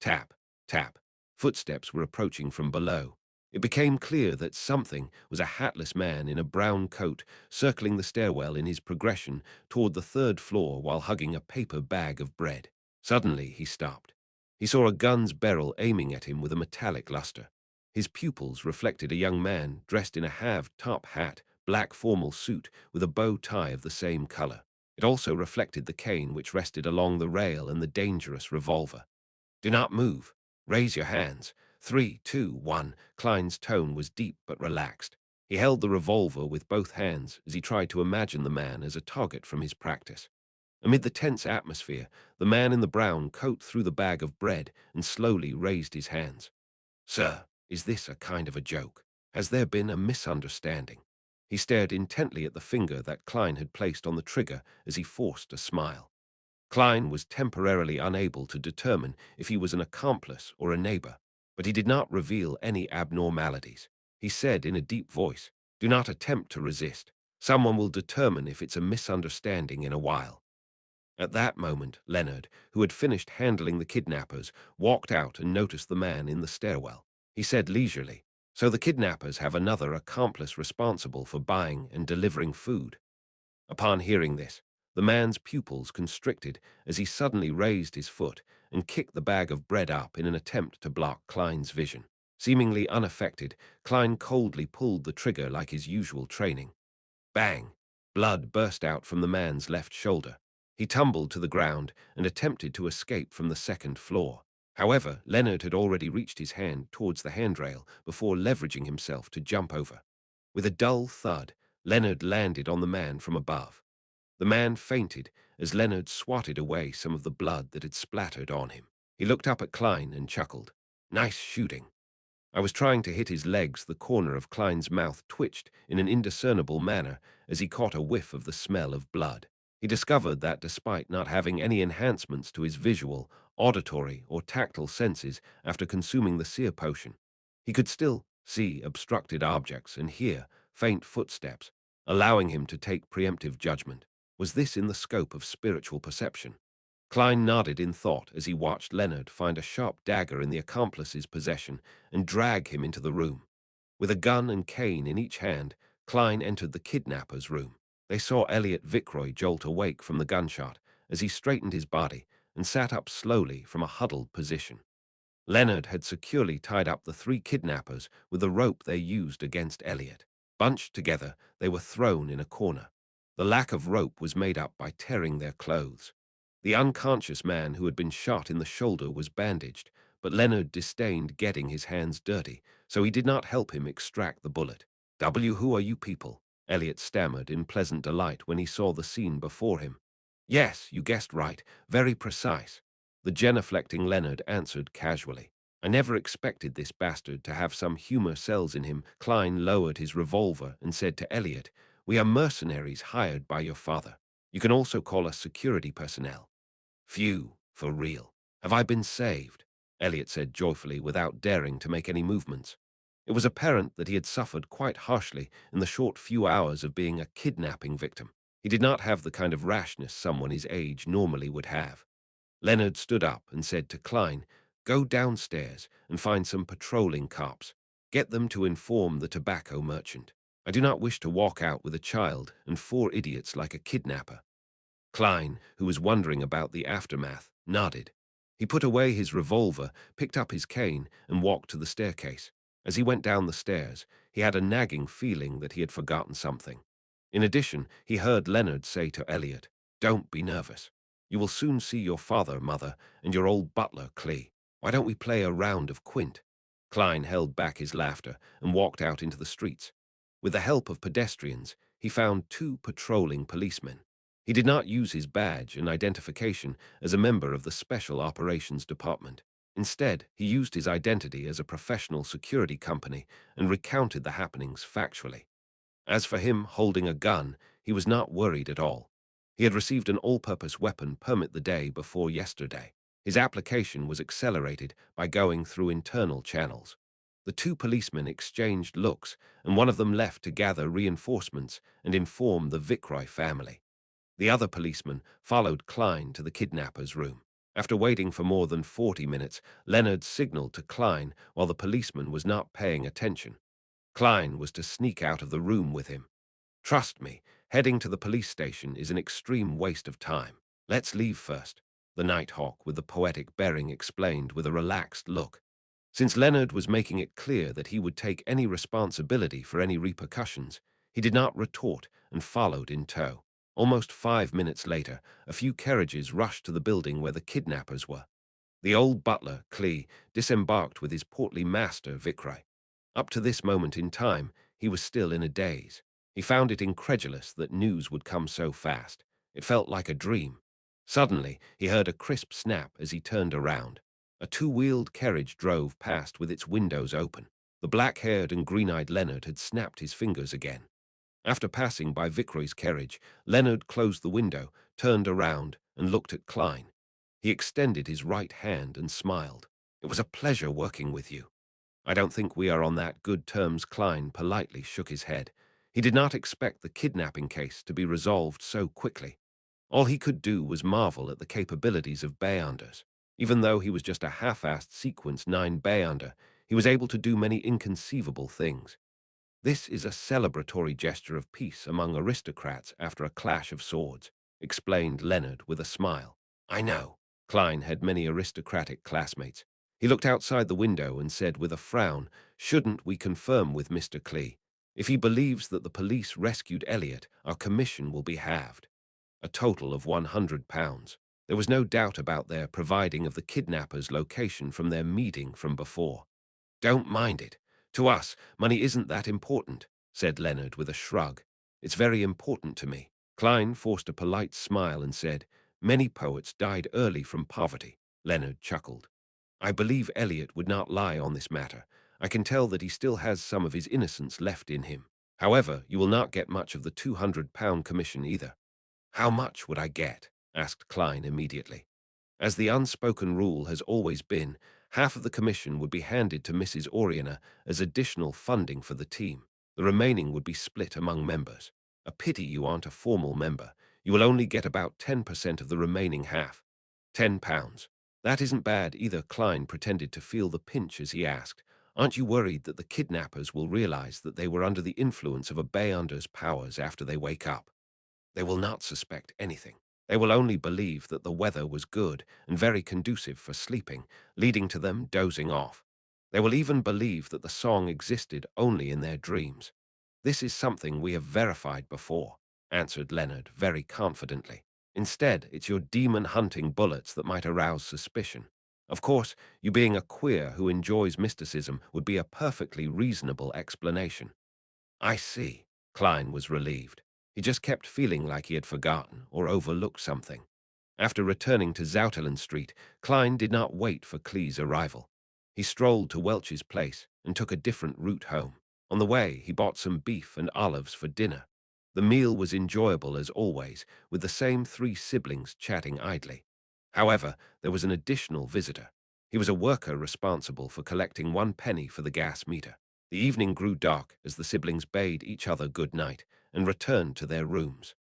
tap, tap. Footsteps were approaching from below. It became clear that something was a hatless man in a brown coat circling the stairwell in his progression toward the third floor while hugging a paper bag of bread. Suddenly, he stopped. He saw a gun's barrel aiming at him with a metallic luster. His pupils reflected a young man dressed in a halved top hat, black formal suit with a bow tie of the same color. It also reflected the cane which rested along the rail and the dangerous revolver. Do not move. Raise your hands. 3, 2, 1. Klein's tone was deep but relaxed. He held the revolver with both hands as he tried to imagine the man as a target from his practice. Amid the tense atmosphere, the man in the brown coat threw the bag of bread and slowly raised his hands. Sir, is this a kind of a joke? Has there been a misunderstanding? He stared intently at the finger that Klein had placed on the trigger as he forced a smile. Klein was temporarily unable to determine if he was an accomplice or a neighbor, but he did not reveal any abnormalities. He said in a deep voice, "Do not attempt to resist. Someone will determine if it's a misunderstanding in a while." At that moment, Leonard, who had finished handling the kidnappers, walked out and noticed the man in the stairwell. He said leisurely, "So the kidnappers have another accomplice responsible for buying and delivering food." Upon hearing this, the man's pupils constricted as he suddenly raised his foot and kicked the bag of bread up in an attempt to block Klein's vision. Seemingly unaffected, Klein coldly pulled the trigger like his usual training. Bang! Blood burst out from the man's left shoulder. He tumbled to the ground and attempted to escape from the second floor. However, Leonard had already reached his hand towards the handrail before leveraging himself to jump over. With a dull thud, Leonard landed on the man from above. The man fainted as Leonard swatted away some of the blood that had splattered on him. He looked up at Klein and chuckled. Nice shooting. I was trying to hit his legs. The corner of Klein's mouth twitched in an indiscernible manner as he caught a whiff of the smell of blood. He discovered that despite not having any enhancements to his visual, auditory, or tactile senses after consuming the seer potion, he could still see obstructed objects and hear faint footsteps, allowing him to take preemptive judgment. Was this in the scope of spiritual perception? Klein nodded in thought as he watched Leonard find a sharp dagger in the accomplice's possession and drag him into the room. With a gun and cane in each hand, Klein entered the kidnapper's room. They saw Elliot Vickroy jolt awake from the gunshot as he straightened his body and sat up slowly from a huddled position. Leonard had securely tied up the three kidnappers with the rope they used against Elliot. Bunched together, they were thrown in a corner. The lack of rope was made up by tearing their clothes. The unconscious man who had been shot in the shoulder was bandaged, but Leonard disdained getting his hands dirty, so he did not help him extract the bullet. Who are you people? Elliot stammered in pleasant delight when he saw the scene before him. Yes, you guessed right, very precise. The genuflecting Leonard answered casually. I never expected this bastard to have some humor cells in him. Klein lowered his revolver and said to Elliot, "We are mercenaries hired by your father. You can also call us security personnel." Phew, for real. Have I been saved? Elliot said joyfully without daring to make any movements. It was apparent that he had suffered quite harshly in the short few hours of being a kidnapping victim. He did not have the kind of rashness someone his age normally would have. Leonard stood up and said to Klein, "Go downstairs and find some patrolling cops. Get them to inform the tobacco merchant. I do not wish to walk out with a child and 4 idiots like a kidnapper." Klein, who was wondering about the aftermath, nodded. He put away his revolver, picked up his cane, and walked to the staircase. As he went down the stairs, he had a nagging feeling that he had forgotten something. In addition, he heard Leonard say to Elliot, "Don't be nervous. You will soon see your father, Mother, and your old butler, Clee. Why don't we play a round of quint?" Klein held back his laughter and walked out into the streets. With the help of pedestrians, he found two patrolling policemen. He did not use his badge and identification as a member of the Special Operations Department. Instead, he used his identity as a professional security company and recounted the happenings factually. As for him holding a gun, he was not worried at all. He had received an all-purpose weapon permit the day before yesterday. His application was accelerated by going through internal channels. The two policemen exchanged looks, and one of them left to gather reinforcements and inform the Viceroy family. The other policeman followed Klein to the kidnapper's room. After waiting for more than 40 minutes, Leonard signaled to Klein while the policeman was not paying attention. Klein was to sneak out of the room with him. "Trust me, heading to the police station is an extreme waste of time. Let's leave first," the Nighthawk with the poetic bearing explained with a relaxed look. Since Leonard was making it clear that he would take any responsibility for any repercussions, he did not retort and followed in tow. Almost 5 minutes later, a few carriages rushed to the building where the kidnappers were. The old butler, Clee, disembarked with his portly master, Viceroy. Up to this moment in time, he was still in a daze. He found it incredulous that news would come so fast. It felt like a dream. Suddenly, he heard a crisp snap as he turned around. A two-wheeled carriage drove past with its windows open. The black-haired and green-eyed Leonard had snapped his fingers again. After passing by Viceroy's carriage, Leonard closed the window, turned around, and looked at Klein. He extended his right hand and smiled. "It was a pleasure working with you." "I don't think we are on that good terms." Klein politely shook his head. He did not expect the kidnapping case to be resolved so quickly. All he could do was marvel at the capabilities of Beyonders. Even though he was just a half-assed Sequence 9 Beyonder, he was able to do many inconceivable things. "This is a celebratory gesture of peace among aristocrats after a clash of swords," explained Leonard with a smile. "I know." Klein had many aristocratic classmates. He looked outside the window and said with a frown, "Shouldn't we confirm with Mr. Clee? If he believes that the police rescued Elliot, our commission will be halved. A total of £100. There was no doubt about their providing of the kidnapper's location from their meeting from before. "Don't mind it. To us, money isn't that important," said Leonard with a shrug. "It's very important to me." Klein forced a polite smile and said, "Many poets died early from poverty." Leonard chuckled. "I believe Elliot would not lie on this matter. I can tell that he still has some of his innocence left in him. However, you will not get much of the £200 commission either." "How much would I get?" asked Klein immediately. As the unspoken rule has always been, half of the commission would be handed to Mrs. Oriana as additional funding for the team. The remaining would be split among members. "A pity you aren't a formal member. You will only get about 10% of the remaining half. £10. That isn't bad either." Klein pretended to feel the pinch as he asked, "Aren't you worried that the kidnappers will realize that they were under the influence of a Beyonder's powers after they wake up?" "They will not suspect anything. They will only believe that the weather was good and very conducive for sleeping, leading to them dozing off. They will even believe that the song existed only in their dreams. This is something we have verified before," answered Leonard very confidently. "Instead, it's your demon-hunting bullets that might arouse suspicion. Of course, you being a queer who enjoys mysticism would be a perfectly reasonable explanation." "I see." Klein was relieved. He just kept feeling like he had forgotten or overlooked something. After returning to Zoutelen Street, Klein did not wait for Clee's arrival. He strolled to Welch's place and took a different route home. On the way, he bought some beef and olives for dinner. The meal was enjoyable as always, with the same three siblings chatting idly. However, there was an additional visitor. He was a worker responsible for collecting 1 penny for the gas meter. The evening grew dark as the siblings bade each other good night and returned to their rooms.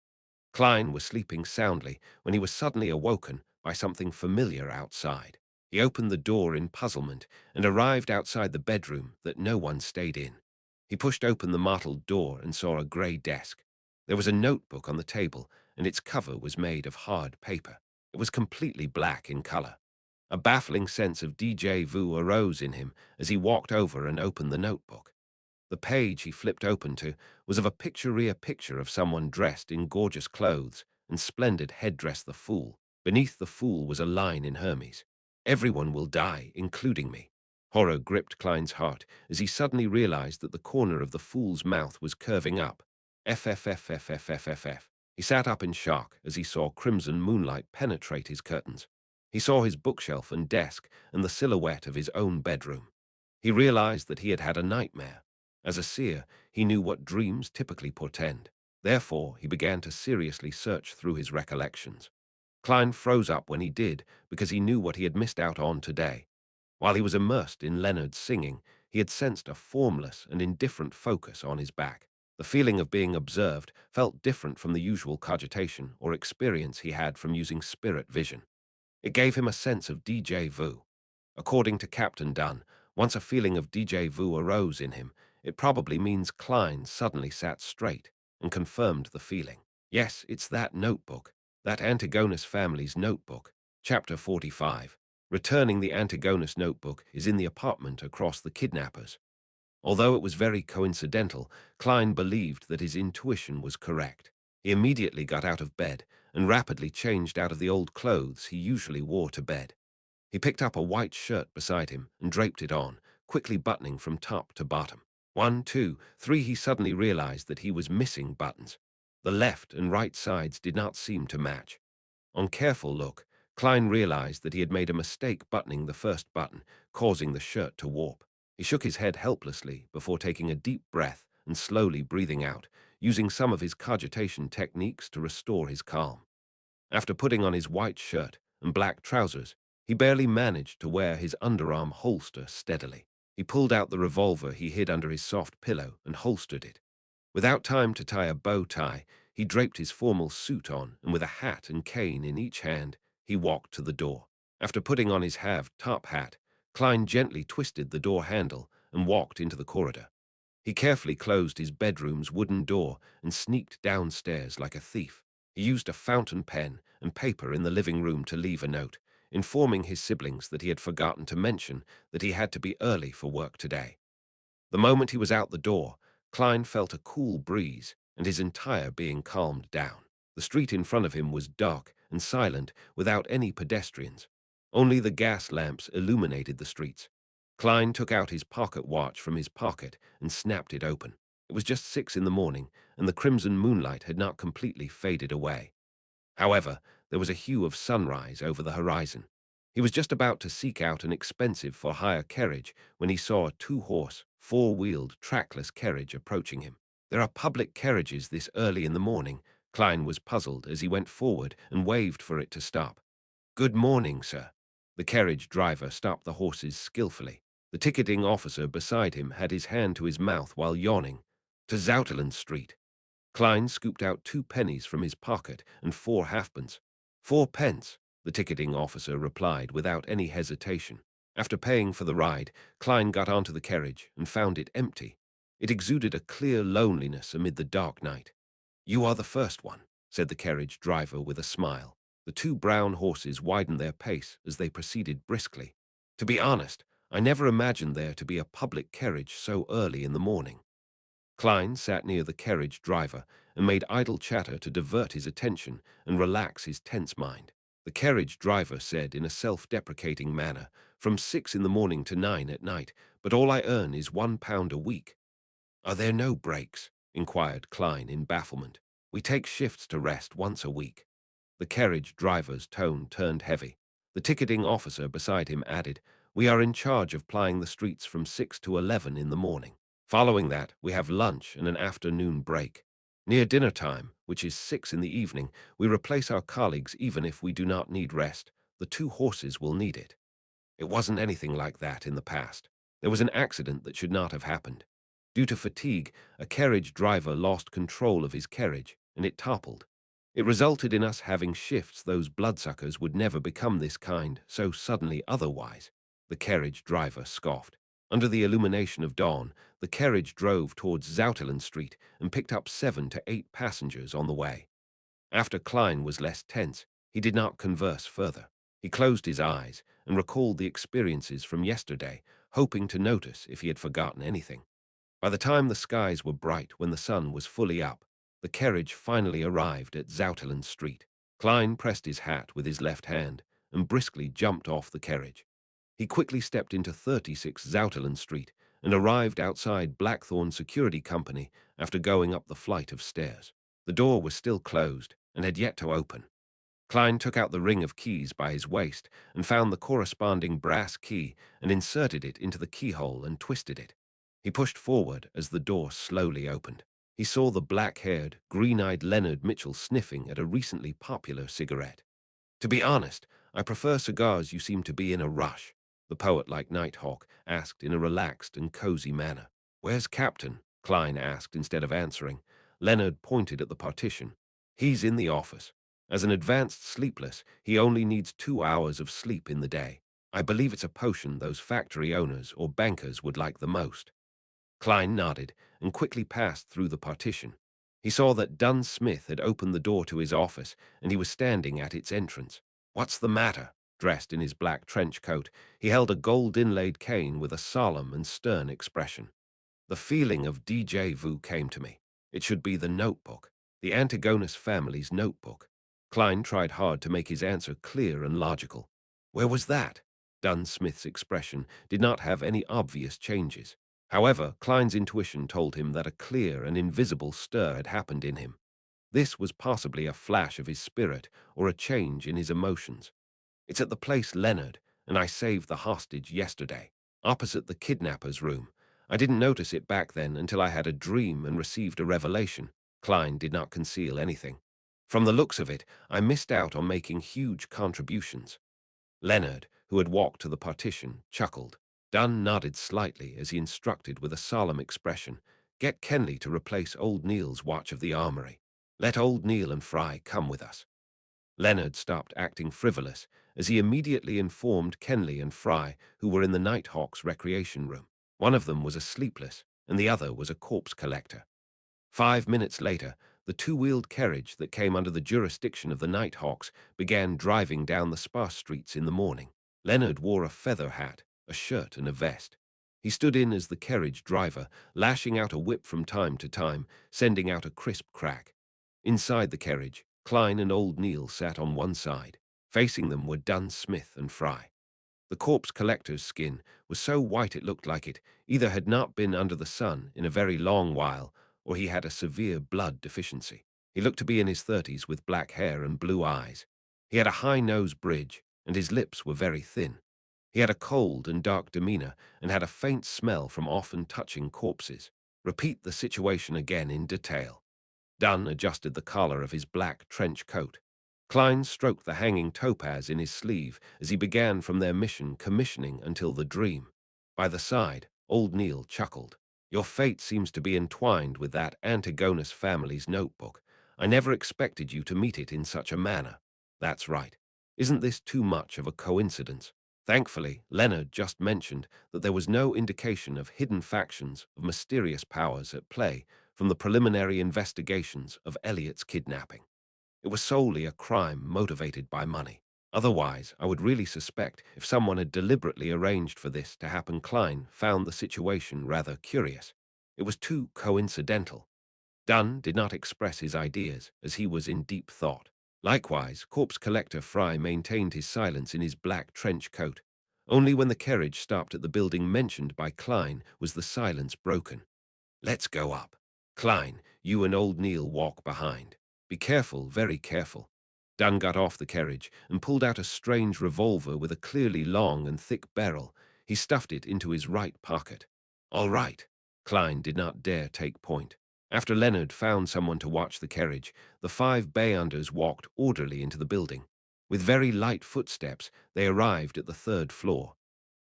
Klein was sleeping soundly when he was suddenly awoken by something familiar outside. He opened the door in puzzlement and arrived outside the bedroom that no one stayed in. He pushed open the martled door and saw a grey desk. There was a notebook on the table, and its cover was made of hard paper. It was completely black in color. A baffling sense of déjà vu arose in him as he walked over and opened the notebook. The page he flipped open to was of a picture of someone dressed in gorgeous clothes and splendid headdress. The fool. Beneath the fool was a line in Hermes. Everyone will die, including me. Horror gripped Klein's heart as he suddenly realized that the corner of the fool's mouth was curving up. FFFFFFFF. He sat up in shock as he saw crimson moonlight penetrate his curtains. He saw his bookshelf and desk and the silhouette of his own bedroom. He realized that he had had a nightmare. As a seer, he knew what dreams typically portend. Therefore, he began to seriously search through his recollections. Klein froze up when he did, because he knew what he had missed out on today. While he was immersed in Leonard's singing, he had sensed a formless and indifferent focus on his back. The feeling of being observed felt different from the usual cogitation or experience he had from using spirit vision. It gave him a sense of déjà vu. According to Captain Dunn, once a feeling of déjà vu arose in him, it probably means Klein suddenly sat straight and confirmed the feeling. Yes, it's that notebook, that Antigonus family's notebook. Chapter 45. Returning the Antigonus notebook is in the apartment across the kidnappers. Although it was very coincidental, Klein believed that his intuition was correct. He immediately got out of bed and rapidly changed out of the old clothes he usually wore to bed. He picked up a white shirt beside him and draped it on, quickly buttoning from top to bottom. 1, 2, 3. He suddenly realized that he was missing buttons. The left and right sides did not seem to match. On careful look, Klein realized that he had made a mistake buttoning the first button, causing the shirt to warp. He shook his head helplessly before taking a deep breath and slowly breathing out, using some of his cogitation techniques to restore his calm. After putting on his white shirt and black trousers, he barely managed to wear his underarm holster steadily. He pulled out the revolver he hid under his soft pillow and holstered it. Without time to tie a bow tie, he draped his formal suit on, and with a hat and cane in each hand, he walked to the door. After putting on his top hat, Klein gently twisted the door handle and walked into the corridor. He carefully closed his bedroom's wooden door and sneaked downstairs like a thief. He used a fountain pen and paper in the living room to leave a note, informing his siblings that he had forgotten to mention that he had to be early for work today. The moment he was out the door, Klein felt a cool breeze and his entire being calmed down. The street in front of him was dark and silent without any pedestrians. Only the gas lamps illuminated the streets. Klein took out his pocket watch from his pocket and snapped it open. It was just 6 in the morning, and the crimson moonlight had not completely faded away. However, there was a hue of sunrise over the horizon. He was just about to seek out an expensive for-hire carriage when he saw a two-horse, four-wheeled, trackless carriage approaching him. There are public carriages this early in the morning. Klein was puzzled as he went forward and waved for it to stop. "Good morning, sir." The carriage driver stopped the horses skillfully. The ticketing officer beside him had his hand to his mouth while yawning. "To Zouteland Street." Klein scooped out 2 pennies from his pocket and 4 halfpence. 4 pence, the ticketing officer replied without any hesitation. After paying for the ride, Klein got onto the carriage and found it empty. It exuded a clear loneliness amid the dark night. "You are the first one," said the carriage driver with a smile. The 2 brown horses widened their pace as they proceeded briskly. "To be honest, I never imagined there to be a public carriage so early in the morning." Klein sat near the carriage driver and made idle chatter to divert his attention and relax his tense mind. The carriage driver said in a self-deprecating manner, "From 6 in the morning to 9 at night, but all I earn is £1 a week." "Are there no breaks?" inquired Klein in bafflement. "We take shifts to rest once a week." The carriage driver's tone turned heavy. The ticketing officer beside him added, "We are in charge of plying the streets from 6 to 11 in the morning. Following that, we have lunch and an afternoon break. Near dinner time, which is 6 in the evening, we replace our colleagues even if we do not need rest. The 2 horses will need it." It wasn't anything like that in the past. There was an accident that should not have happened. Due to fatigue, a carriage driver lost control of his carriage, and it toppled. It resulted in us having shifts those bloodsuckers would never become this kind so suddenly otherwise, the carriage driver scoffed. Under the illumination of dawn, the carriage drove towards Zouteland Street and picked up 7 to 8 passengers on the way. After Klein was less tense, he did not converse further. He closed his eyes and recalled the experiences from yesterday, hoping to notice if he had forgotten anything. By the time the skies were bright when the sun was fully up, the carriage finally arrived at Zouterland Street. Klein pressed his hat with his left hand and briskly jumped off the carriage. He quickly stepped into 36 Zouterland Street and arrived outside Blackthorn Security Company after going up the flight of stairs. The door was still closed and had yet to open. Klein took out the ring of keys by his waist and found the corresponding brass key and inserted it into the keyhole and twisted it. He pushed forward as the door slowly opened. He saw the black-haired, green-eyed Leonard Mitchell sniffing at a recently popular cigarette. "To be honest, I prefer cigars. You seem to be in a rush," the poet-like Nighthawk asked in a relaxed and cozy manner. "Where's Captain?" Klein asked instead of answering. Leonard pointed at the partition. "He's in the office. As an advanced sleepless, he only needs 2 hours of sleep in the day. I believe it's a potion those factory owners or bankers would like the most." Klein nodded and quickly passed through the partition. He saw that Dunn Smith had opened the door to his office, and he was standing at its entrance. "What's the matter?" Dressed in his black trench coat, he held a gold-inlaid cane with a solemn and stern expression. The feeling of déjà vu came to me. It should be the notebook, the Antigonus family's notebook. Klein tried hard to make his answer clear and logical. "Where was that?" Dunn Smith's expression did not have any obvious changes. However, Klein's intuition told him that a clear and invisible stir had happened in him. This was possibly a flash of his spirit or a change in his emotions. "It's at the place Leonard, and I saved the hostage yesterday, opposite the kidnapper's room. I didn't notice it back then until I had a dream and received a revelation." Klein did not conceal anything. "From the looks of it, I missed out on making huge contributions." Leonard, who had walked to the partition, chuckled. Dunn nodded slightly as he instructed with a solemn expression, "Get Kenley to replace old Neil's watch of the armory. Let old Neil and Fry come with us." Leonard stopped acting frivolous as he immediately informed Kenley and Fry, who were in the Nighthawk's recreation room. One of them was a sleepless, and the other was a corpse collector. 5 minutes later, the two-wheeled carriage that came under the jurisdiction of the Nighthawks began driving down the sparse streets in the morning. Leonard wore a feather hat, a shirt, and a vest. He stood in as the carriage driver, lashing out a whip from time to time, sending out a crisp crack. Inside the carriage, Klein and old Neil sat on one side. Facing them were Dunn Smith and Fry. The corpse collector's skin was so white it looked like it either had not been under the sun in a very long while, or he had a severe blood deficiency. He looked to be in his 30s with black hair and blue eyes. He had a high nose bridge, and his lips were very thin. He had a cold and dark demeanor and had a faint smell from often touching corpses. "Repeat the situation again in detail." Dunn adjusted the collar of his black trench coat. Klein stroked the hanging topaz in his sleeve as he began from their mission commissioning until the dream. By the side, old Neil chuckled. "Your fate seems to be entwined with that Antigonus family's notebook. I never expected you to meet it in such a manner." "That's right. Isn't this too much of a coincidence?" Thankfully, Leonard just mentioned that there was no indication of hidden factions of mysterious powers at play from the preliminary investigations of Elliot's kidnapping. It was solely a crime motivated by money. Otherwise, I would really suspect if someone had deliberately arranged for this to happen. Klein found the situation rather curious. It was too coincidental. Dunn did not express his ideas, as he was in deep thought. Likewise, corpse collector Fry maintained his silence in his black trench coat. Only when the carriage stopped at the building mentioned by Klein was the silence broken. "Let's go up. Klein, you and old Neil walk behind. Be careful, very careful." Dunn got off the carriage and pulled out a strange revolver with a clearly long and thick barrel. He stuffed it into his right pocket. "All right." Klein did not dare take point. After Leonard found someone to watch the carriage, the 5 Bayanders walked orderly into the building. With very light footsteps, they arrived at the 3rd floor.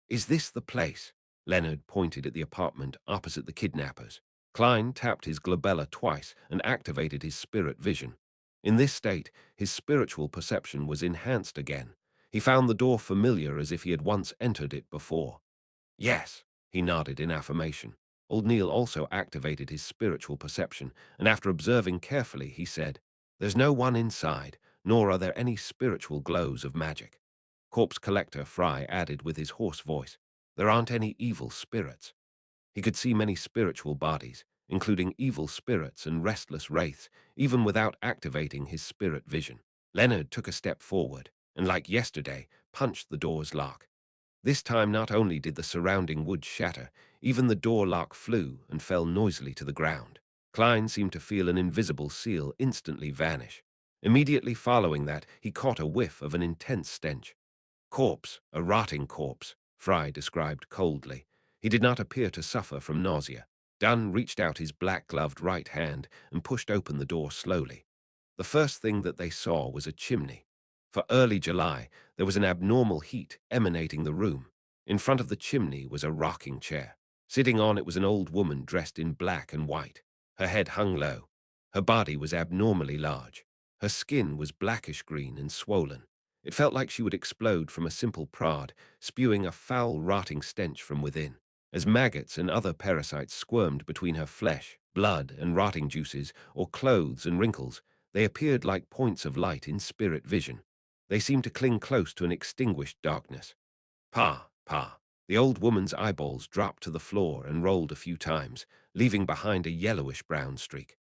"Is this the place?" Leonard pointed at the apartment opposite the kidnappers. Klein tapped his glabella twice and activated his spirit vision. In this state, his spiritual perception was enhanced again. He found the door familiar as if he had once entered it before. "Yes," he nodded in affirmation. Old Neil also activated his spiritual perception, and after observing carefully, he said, "There's no one inside, nor are there any spiritual glows of magic." Corpse Collector Fry added with his hoarse voice. There aren't any evil spirits. He could see many spiritual bodies, including evil spirits and restless wraiths, even without activating his spirit vision. Leonard took a step forward, and like yesterday, punched the door's lock. This time not only did the surrounding wood shatter, even the door lock flew and fell noisily to the ground. Klein seemed to feel an invisible seal instantly vanish. Immediately following that, he caught a whiff of an intense stench. Corpse, a rotting corpse, Fry described coldly. He did not appear to suffer from nausea. Dunn reached out his black-gloved right hand and pushed open the door slowly. The first thing that they saw was a chimney. For early July, there was an abnormal heat emanating the room. In front of the chimney was a rocking chair. Sitting on it was an old woman dressed in black and white. Her head hung low. Her body was abnormally large. Her skin was blackish green and swollen. It felt like she would explode from a simple prod, spewing a foul, rotting stench from within. As maggots and other parasites squirmed between her flesh, blood, and rotting juices, or clothes and wrinkles, they appeared like points of light in spirit vision. They seemed to cling close to an extinguished darkness. Pa, pa. The old woman's eyeballs dropped to the floor and rolled a few times, leaving behind a yellowish-brown streak.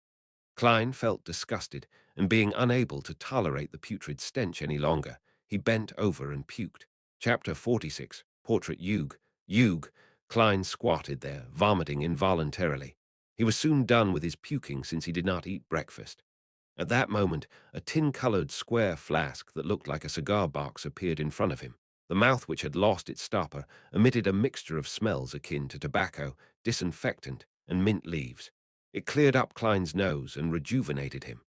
Klein felt disgusted, and being unable to tolerate the putrid stench any longer, he bent over and puked. Chapter 46, Portrait Yug. Yug. Klein squatted there, vomiting involuntarily. He was soon done with his puking since he did not eat breakfast. At that moment, a tin-colored square flask that looked like a cigar box appeared in front of him. The mouth, which had lost its stopper, emitted a mixture of smells akin to tobacco, disinfectant, and mint leaves. It cleared up Klein's nose and rejuvenated him.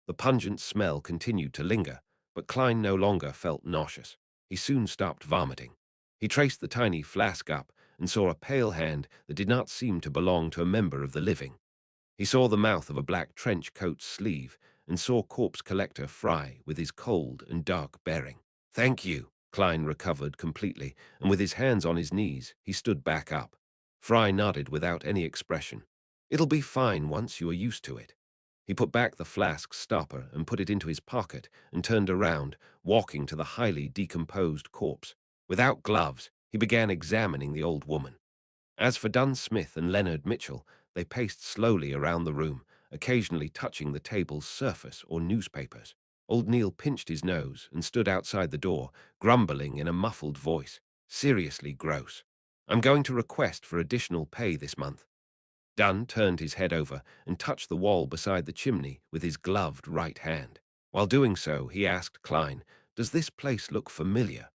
The pungent smell continued to linger, but Klein no longer felt nauseous. He soon stopped vomiting. He traced the tiny flask up and saw a pale hand that did not seem to belong to a member of the living. He saw the mouth of a black trench coat sleeve and saw Corpse Collector Fry with his cold and dark bearing. Thank you. Klein recovered completely, and with his hands on his knees, he stood back up. Fry nodded without any expression. It'll be fine once you are used to it. He put back the flask's stopper and put it into his pocket and turned around, walking to the highly decomposed corpse. Without gloves, he began examining the old woman. As for Dunn Smith and Leonard Mitchell, they paced slowly around the room, occasionally touching the table's surface or newspapers. Old Neil pinched his nose and stood outside the door, grumbling in a muffled voice. Seriously gross. I'm going to request for additional pay this month. Dunn turned his head over and touched the wall beside the chimney with his gloved right hand. While doing so, he asked Klein, "Does this place look familiar?"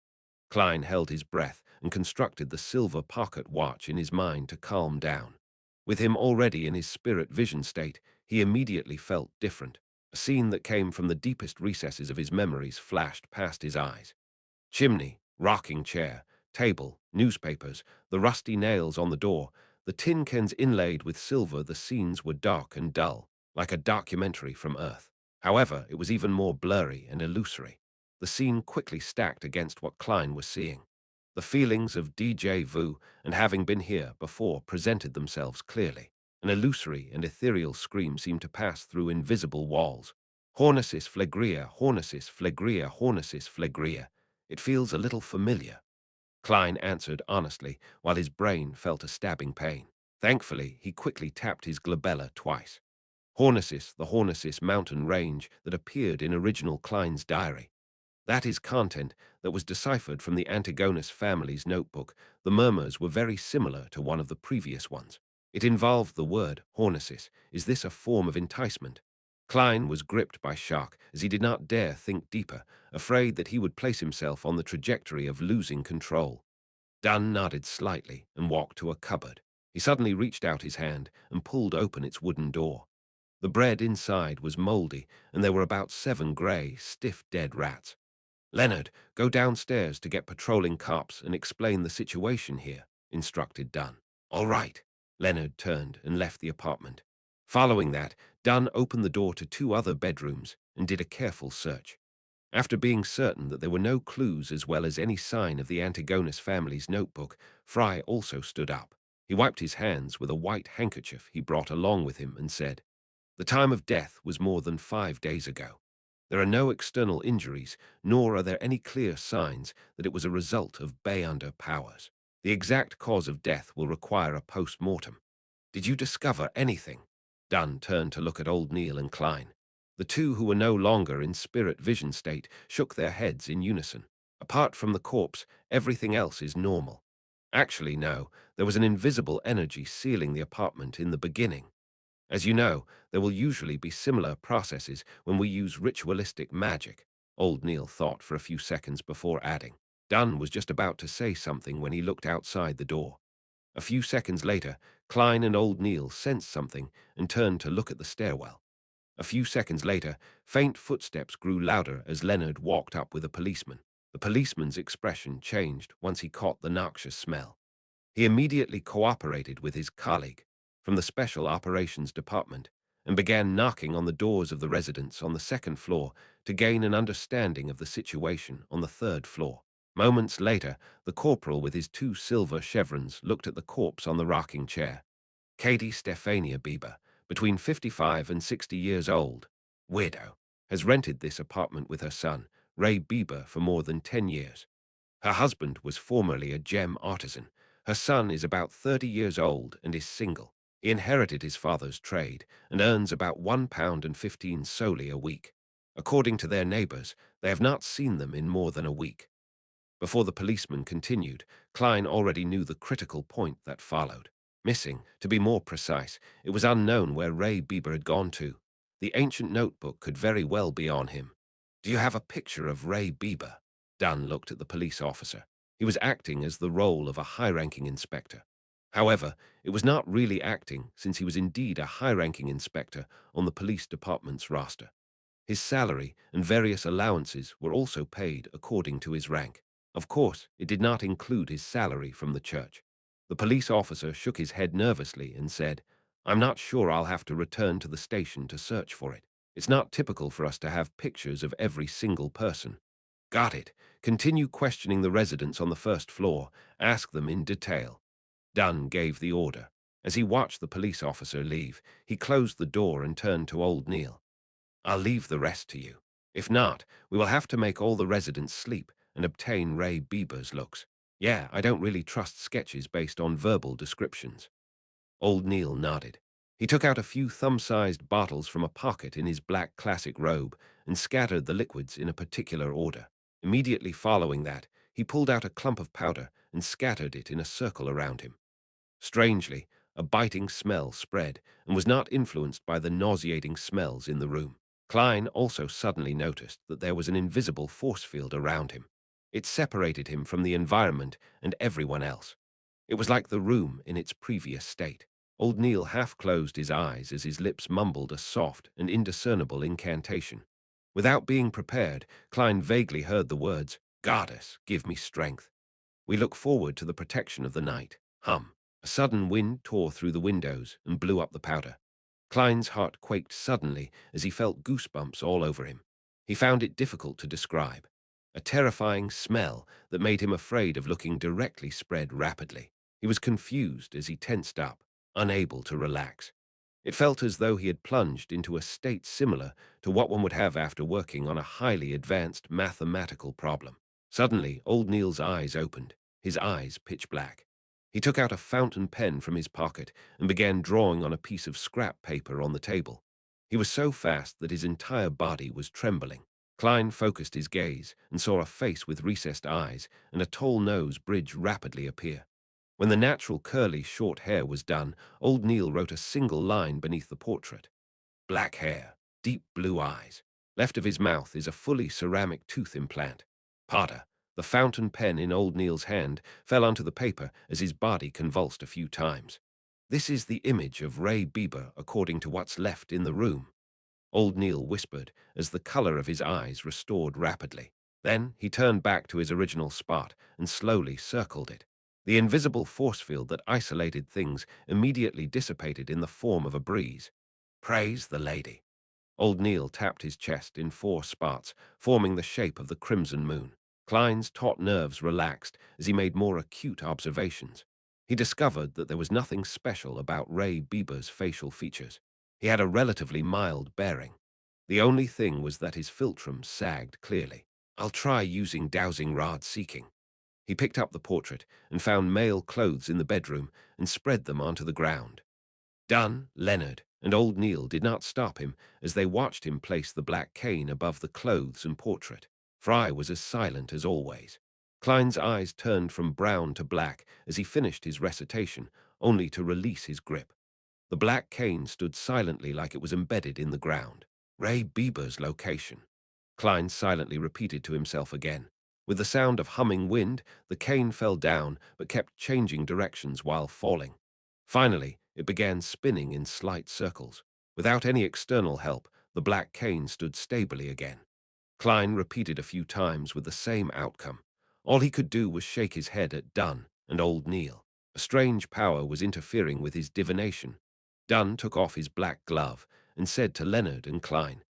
Klein held his breath and constructed the silver pocket watch in his mind to calm down. With him already in his spirit vision state, he immediately felt different. A scene that came from the deepest recesses of his memories flashed past his eyes. Chimney, rocking chair, table, newspapers, the rusty nails on the door, the tin cans inlaid with silver. The scenes were dark and dull, like a documentary from Earth. However, it was even more blurry and illusory. The scene quickly stacked against what Klein was seeing. The feelings of DJ Vu and having been here before presented themselves clearly. An illusory and ethereal scream seemed to pass through invisible walls. Hornesis phlegrea, hornesis phlegrea, hornesis phlegrea. It feels a little familiar. Klein answered honestly, while his brain felt a stabbing pain. Thankfully, he quickly tapped his glabella twice. Hornesis, the Hornesis mountain range that appeared in original Klein's diary. That is content that was deciphered from the Antigonus family's notebook. The murmurs were very similar to one of the previous ones. It involved the word hornesis. Is this a form of enticement? Klein was gripped by shock as he did not dare think deeper, afraid that he would place himself on the trajectory of losing control. Dunn nodded slightly and walked to a cupboard. He suddenly reached out his hand and pulled open its wooden door. The bread inside was moldy, and there were about 7 gray, stiff, dead rats. Leonard, go downstairs to get patrolling cops and explain the situation here, instructed Dunn. All right. Leonard turned and left the apartment. Following that, Dunn opened the door to 2 other bedrooms and did a careful search. After being certain that there were no clues as well as any sign of the Antigonus family's notebook, Fry also stood up. He wiped his hands with a white handkerchief he brought along with him and said, "The time of death was more than 5 days ago." There are no external injuries, nor are there any clear signs that it was a result of Bayunder powers. The exact cause of death will require a post-mortem. Did you discover anything? Dunn turned to look at old Neil and Klein. The two, who were no longer in spirit vision state, shook their heads in unison. Apart from the corpse, everything else is normal. Actually, no, there was an invisible energy sealing the apartment in the beginning. As you know, there will usually be similar processes when we use ritualistic magic. Old Neil thought for a few seconds before adding. Dunn was just about to say something when he looked outside the door. A few seconds later, Klein and old Neil sensed something and turned to look at the stairwell. A few seconds later, faint footsteps grew louder as Leonard walked up with a policeman. The policeman's expression changed once he caught the noxious smell. He immediately cooperated with his colleague from the Special Operations Department and began knocking on the doors of the residents on the second floor to gain an understanding of the situation on the third floor. Moments later, the corporal with his two silver chevrons looked at the corpse on the rocking chair. Katie Stephania Bieber, between 55 and 60 years old, widow, has rented this apartment with her son, Ray Bieber, for more than 10 years. Her husband was formerly a gem artisan. Her son is about 30 years old and is single. He inherited his father's trade and earns about £1.15 solely a week. According to their neighbors, they have not seen them in more than a week. Before the policeman continued, Klein already knew the critical point that followed. Missing, to be more precise, it was unknown where Ray Bieber had gone to. The ancient notebook could very well be on him. Do you have a picture of Ray Bieber? Dunn looked at the police officer. He was acting as the role of a high-ranking inspector. However, it was not really acting, since he was indeed a high-ranking inspector on the police department's roster. His salary and various allowances were also paid according to his rank. Of course, it did not include his salary from the church. The police officer shook his head nervously and said, "I'm not sure, I'll have to return to the station to search for it. It's not typical for us to have pictures of every single person." Got it. Continue questioning the residents on the first floor. Ask them in detail. Dunn gave the order. As he watched the police officer leave, he closed the door and turned to old Neil. "I'll leave the rest to you. If not, we will have to make all the residents sleep and obtain Ray Bieber's looks. Yeah, I don't really trust sketches based on verbal descriptions." Old Neil nodded. He took out a few thumb-sized bottles from a pocket in his black classic robe and scattered the liquids in a particular order. Immediately following that, he pulled out a clump of powder and scattered it in a circle around him. Strangely, a biting smell spread and was not influenced by the nauseating smells in the room. Klein also suddenly noticed that there was an invisible force field around him. It separated him from the environment and everyone else. It was like the room in its previous state. Old Neil half closed his eyes as his lips mumbled a soft and indiscernible incantation. Without being prepared, Klein vaguely heard the words, "Goddess, give me strength. We look forward to the protection of the night." Hum. A sudden wind tore through the windows and blew up the powder. Klein's heart quaked suddenly as he felt goosebumps all over him. He found it difficult to describe. A terrifying smell that made him afraid of looking directly spread rapidly. He was confused as he tensed up, unable to relax. It felt as though he had plunged into a state similar to what one would have after working on a highly advanced mathematical problem. Suddenly, old Neil's eyes opened, his eyes pitch black. He took out a fountain pen from his pocket and began drawing on a piece of scrap paper on the table. He was so fast that his entire body was trembling. Klein focused his gaze and saw a face with recessed eyes and a tall nose bridge rapidly appear. When the natural curly short hair was done, old Neil wrote a single line beneath the portrait. Black hair, deep blue eyes. Left of his mouth is a fully ceramic tooth implant. Potter, the fountain pen in old Neil's hand, fell onto the paper as his body convulsed a few times. This is the image of Ray Bieber according to what's left in the room, old Neil whispered as the color of his eyes restored rapidly. Then he turned back to his original spot and slowly circled it. The invisible force field that isolated things immediately dissipated in the form of a breeze. Praise the lady. Old Neil tapped his chest in 4 spots, forming the shape of the crimson moon. Klein's taut nerves relaxed as he made more acute observations. He discovered that there was nothing special about Ray Bieber's facial features. He had a relatively mild bearing. The only thing was that his philtrum sagged clearly. I'll try using dowsing rod seeking. He picked up the portrait and found male clothes in the bedroom and spread them onto the ground. Dunn, Leonard, and old Neil did not stop him as they watched him place the black cane above the clothes and portrait. Fry was as silent as always. Klein's eyes turned from brown to black as he finished his recitation, only to release his grip. The black cane stood silently like it was embedded in the ground. Ray Bieber's location. Klein silently repeated to himself again. With the sound of humming wind, the cane fell down but kept changing directions while falling. Finally, it began spinning in slight circles. Without any external help, the black cane stood stably again. Klein repeated a few times with the same outcome. All he could do was shake his head at Dunn and old Neil. A strange power was interfering with his divination. Dunn took off his black glove and said to Leonard and Klein,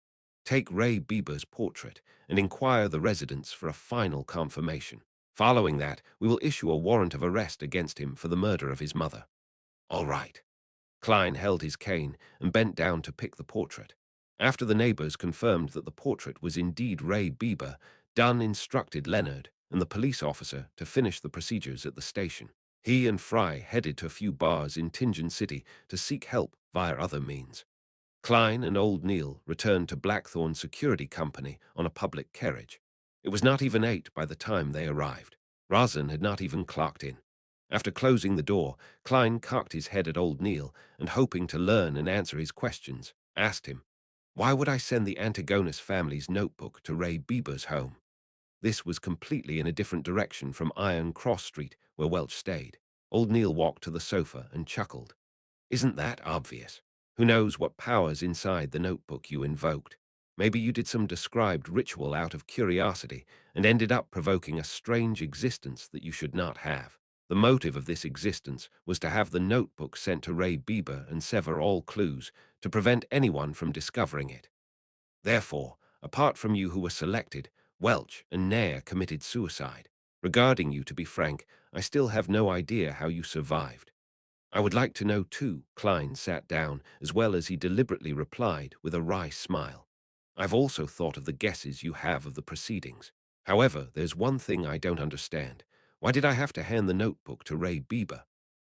"Take Ray Bieber's portrait and inquire the residents for a final confirmation. Following that, we will issue a warrant of arrest against him for the murder of his mother." "All right." Klein held his cane and bent down to pick the portrait. After the neighbors confirmed that the portrait was indeed Ray Bieber, Dunn instructed Leonard and the police officer to finish the procedures at the station. He and Fry headed to a few bars in Tingeon City to seek help via other means. Klein and old Neil returned to Blackthorn Security Company on a public carriage. It was not even 8 by the time they arrived. Rosin had not even clocked in. After closing the door, Klein cocked his head at old Neil and, hoping to learn and answer his questions, asked him, "Why would I send the Antigonus family's notebook to Ray Bieber's home?" This was completely in a different direction from Iron Cross Street, where Welch stayed. Old Neil walked to the sofa and chuckled. "Isn't that obvious? Who knows what power's inside the notebook you invoked? Maybe you did some described ritual out of curiosity and ended up provoking a strange existence that you should not have. The motive of this existence was to have the notebook sent to Ray Bieber and sever all clues to prevent anyone from discovering it. Therefore, apart from you who were selected, Welch and Nair committed suicide. Regarding you, to be frank, I still have no idea how you survived." "I would like to know too." Klein sat down, as well as he deliberately replied with a wry smile. "I've also thought of the guesses you have of the proceedings. However, there's one thing I don't understand. Why did I have to hand the notebook to Ray Bieber?"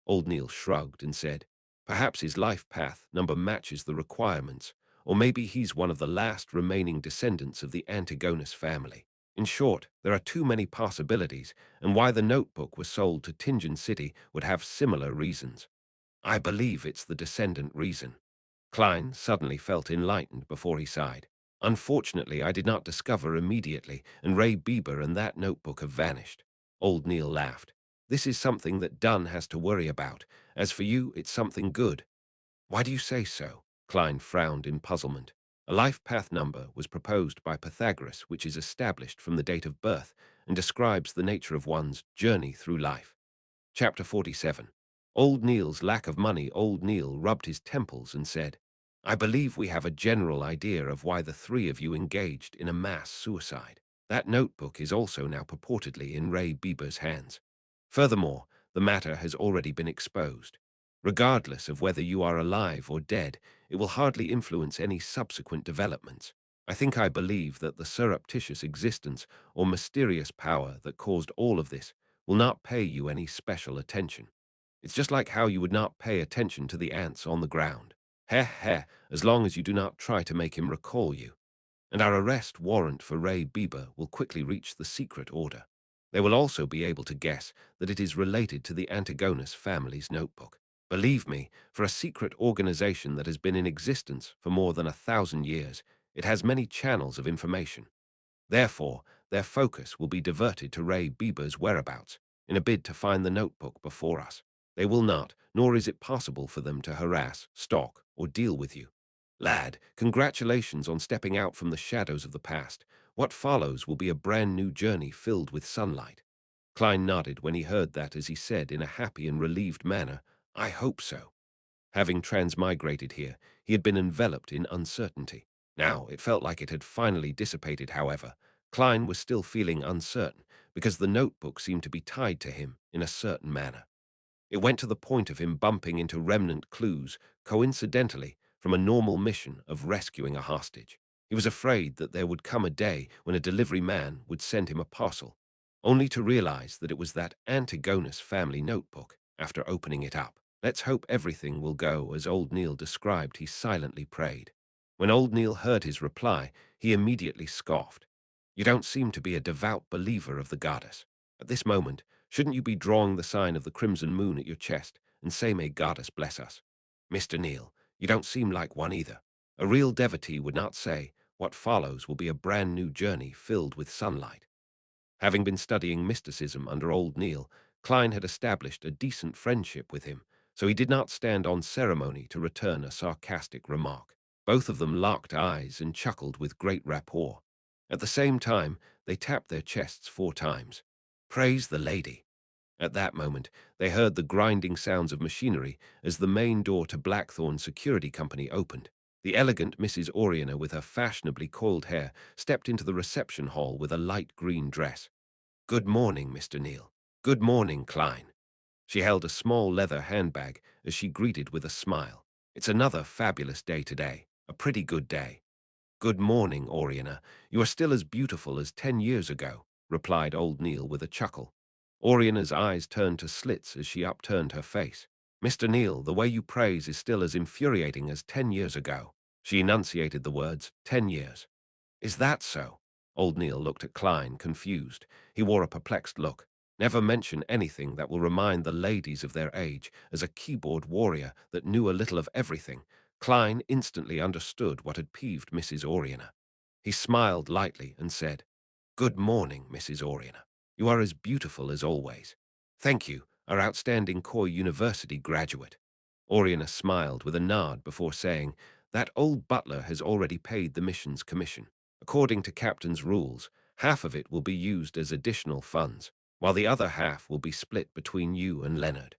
Old Neil shrugged and said, "Perhaps his life path number matches the requirements, or maybe he's one of the last remaining descendants of the Antigonus family. In short, there are too many possibilities, and why the notebook was sold to Tingeon City would have similar reasons. I believe it's the descendant reason." Klein suddenly felt enlightened before he sighed. "Unfortunately, I did not discover immediately, and Ray Bieber and that notebook have vanished." Old Neil laughed. "This is something that Dunn has to worry about. As for you, it's something good." "Why do you say so?" Klein frowned in puzzlement. "A life path number was proposed by Pythagoras, which is established from the date of birth and describes the nature of one's journey through life." Chapter 47. Old Neil's lack of money. Old Neil rubbed his temples and said, "I believe we have a general idea of why the three of you engaged in a mass suicide. That notebook is also now purportedly in Ray Bieber's hands. Furthermore, the matter has already been exposed. Regardless of whether you are alive or dead, it will hardly influence any subsequent developments. I think I believe that the surreptitious existence or mysterious power that caused all of this will not pay you any special attention. It's just like how you would not pay attention to the ants on the ground. Heh heh, as long as you do not try to make him recall you. And our arrest warrant for Ray Bieber will quickly reach the secret order. They will also be able to guess that it is related to the Antigonus family's notebook. Believe me, for a secret organization that has been in existence for more than 1,000 years, it has many channels of information. Therefore, their focus will be diverted to Ray Bieber's whereabouts in a bid to find the notebook before us. They will not, nor is it possible for them to harass, stalk, or deal with you. Lad, congratulations on stepping out from the shadows of the past. What follows will be a brand new journey filled with sunlight." Klein nodded when he heard that as he said in a happy and relieved manner, "I hope so." Having transmigrated here, he had been enveloped in uncertainty. Now it felt like it had finally dissipated, however. Klein was still feeling uncertain because the notebook seemed to be tied to him in a certain manner. It went to the point of him bumping into remnant clues, coincidentally, from a normal mission of rescuing a hostage. He was afraid that there would come a day when a delivery man would send him a parcel, only to realize that it was that Antigonus family notebook. After opening it up, let's hope everything will go as old Neil described, he silently prayed. When old Neil heard his reply, he immediately scoffed. You don't seem to be a devout believer of the goddess. At this moment, shouldn't you be drawing the sign of the crimson moon at your chest and say, may goddess bless us? Mr. Neil, you don't seem like one either. A real devotee would not say, what follows will be a brand new journey filled with sunlight. Having been studying mysticism under old Neil, Klein had established a decent friendship with him, so he did not stand on ceremony to return a sarcastic remark. Both of them locked eyes and chuckled with great rapport. At the same time, they tapped their chests 4 times. Praise the lady. At that moment, they heard the grinding sounds of machinery as the main door to Blackthorn's security company opened. The elegant Mrs. Oriana, with her fashionably coiled hair, stepped into the reception hall with a light green dress. Good morning, Mr. Neal. Good morning, Klein. She held a small leather handbag as she greeted with a smile. It's another fabulous day today, a pretty good day. Good morning, Oriana. You are still as beautiful as 10 years ago, replied old Neil with a chuckle. Oriana's eyes turned to slits as she upturned her face. Mr. Neil, the way you praise is still as infuriating as 10 years ago. She enunciated the words, 10 years. Is that so? Old Neil looked at Klein, confused. He wore a perplexed look. Never mention anything that will remind the ladies of their age. As a keyboard warrior that knew a little of everything, Klein instantly understood what had peeved Mrs. Oriana. He smiled lightly and said, Good morning, Mrs. Oriana. You are as beautiful as always. Thank you, our outstanding Coy University graduate. Oriana smiled with a nod before saying, That old butler has already paid the mission's commission. According to Captain's rules, half of it will be used as additional funds, while the other half will be split between you and Leonard.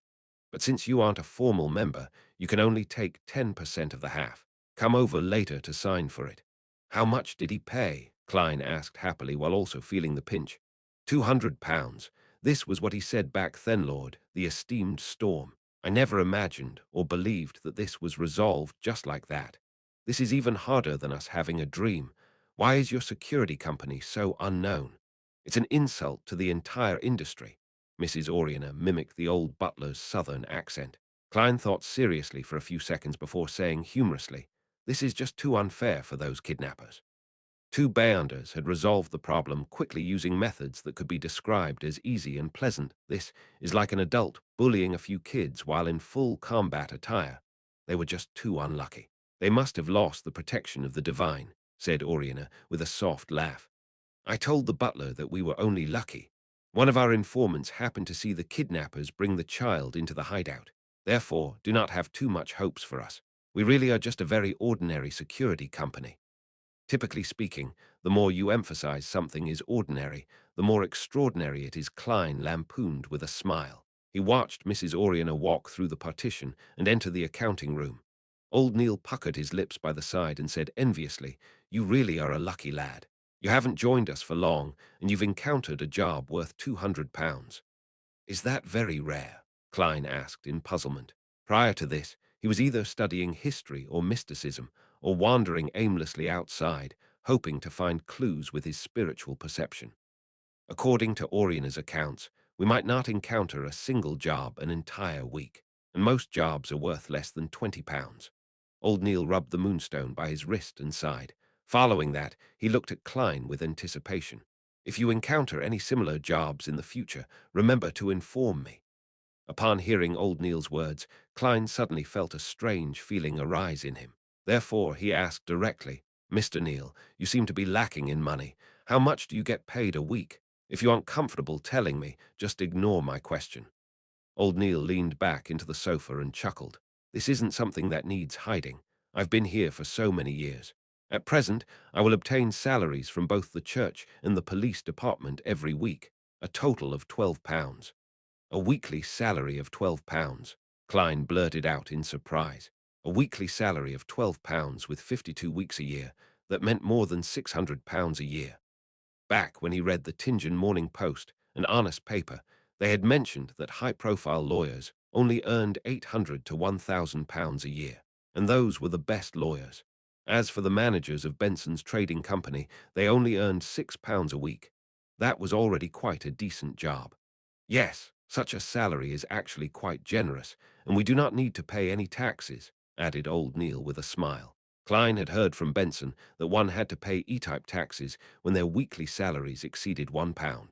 But since you aren't a formal member, you can only take 10% of the half. Come over later to sign for it. How much did he pay? Klein asked happily while also feeling the pinch. £200. This was what he said back then, Lord, the esteemed Storm. I never imagined or believed that this was resolved just like that. This is even harder than us having a dream. Why is your security company so unknown? It's an insult to the entire industry. Mrs. Oriana mimicked the old butler's southern accent. Klein thought seriously for a few seconds before saying humorously, This is just too unfair for those kidnappers. Two Beyonders had resolved the problem quickly using methods that could be described as easy and pleasant. This is like an adult bullying a few kids while in full combat attire. They were just too unlucky. They must have lost the protection of the divine, said Oriana with a soft laugh. I told the butler that we were only lucky. One of our informants happened to see the kidnappers bring the child into the hideout. Therefore, do not have too much hopes for us. We really are just a very ordinary security company. Typically speaking, the more you emphasize something is ordinary, the more extraordinary it is, Klein lampooned with a smile. He watched Mrs. Oriana walk through the partition and enter the accounting room. Old Neil puckered his lips by the side and said enviously, You really are a lucky lad. You haven't joined us for long, and you've encountered a job worth £200. Is that very rare? Klein asked in puzzlement. Prior to this, he was either studying history or mysticism, or wandering aimlessly outside, hoping to find clues with his spiritual perception. According to Oriana's accounts, we might not encounter a single job an entire week, and most jobs are worth less than £20. Old Neil rubbed the moonstone by his wrist and sighed. Following that, he looked at Klein with anticipation. If you encounter any similar jobs in the future, remember to inform me. Upon hearing old Neil's words, Klein suddenly felt a strange feeling arise in him. Therefore, he asked directly, Mr. Neil, you seem to be lacking in money. How much do you get paid a week? If you aren't comfortable telling me, just ignore my question. Old Neil leaned back into the sofa and chuckled. This isn't something that needs hiding. I've been here for so many years. At present, I will obtain salaries from both the church and the police department every week, a total of £12. A weekly salary of £12, Klein blurted out in surprise. A weekly salary of £12 with 52 weeks a year, that meant more than £600 a year. Back when he read the Tingen Morning Post, an honest paper, they had mentioned that high-profile lawyers only earned £800 to £1,000 a year, and those were the best lawyers. As for the managers of Benson's trading company, they only earned £6 a week. That was already quite a decent job. Yes, such a salary is actually quite generous, and we do not need to pay any taxes, added old Neil with a smile. Klein had heard from Benson that one had to pay E-type taxes when their weekly salaries exceeded £1.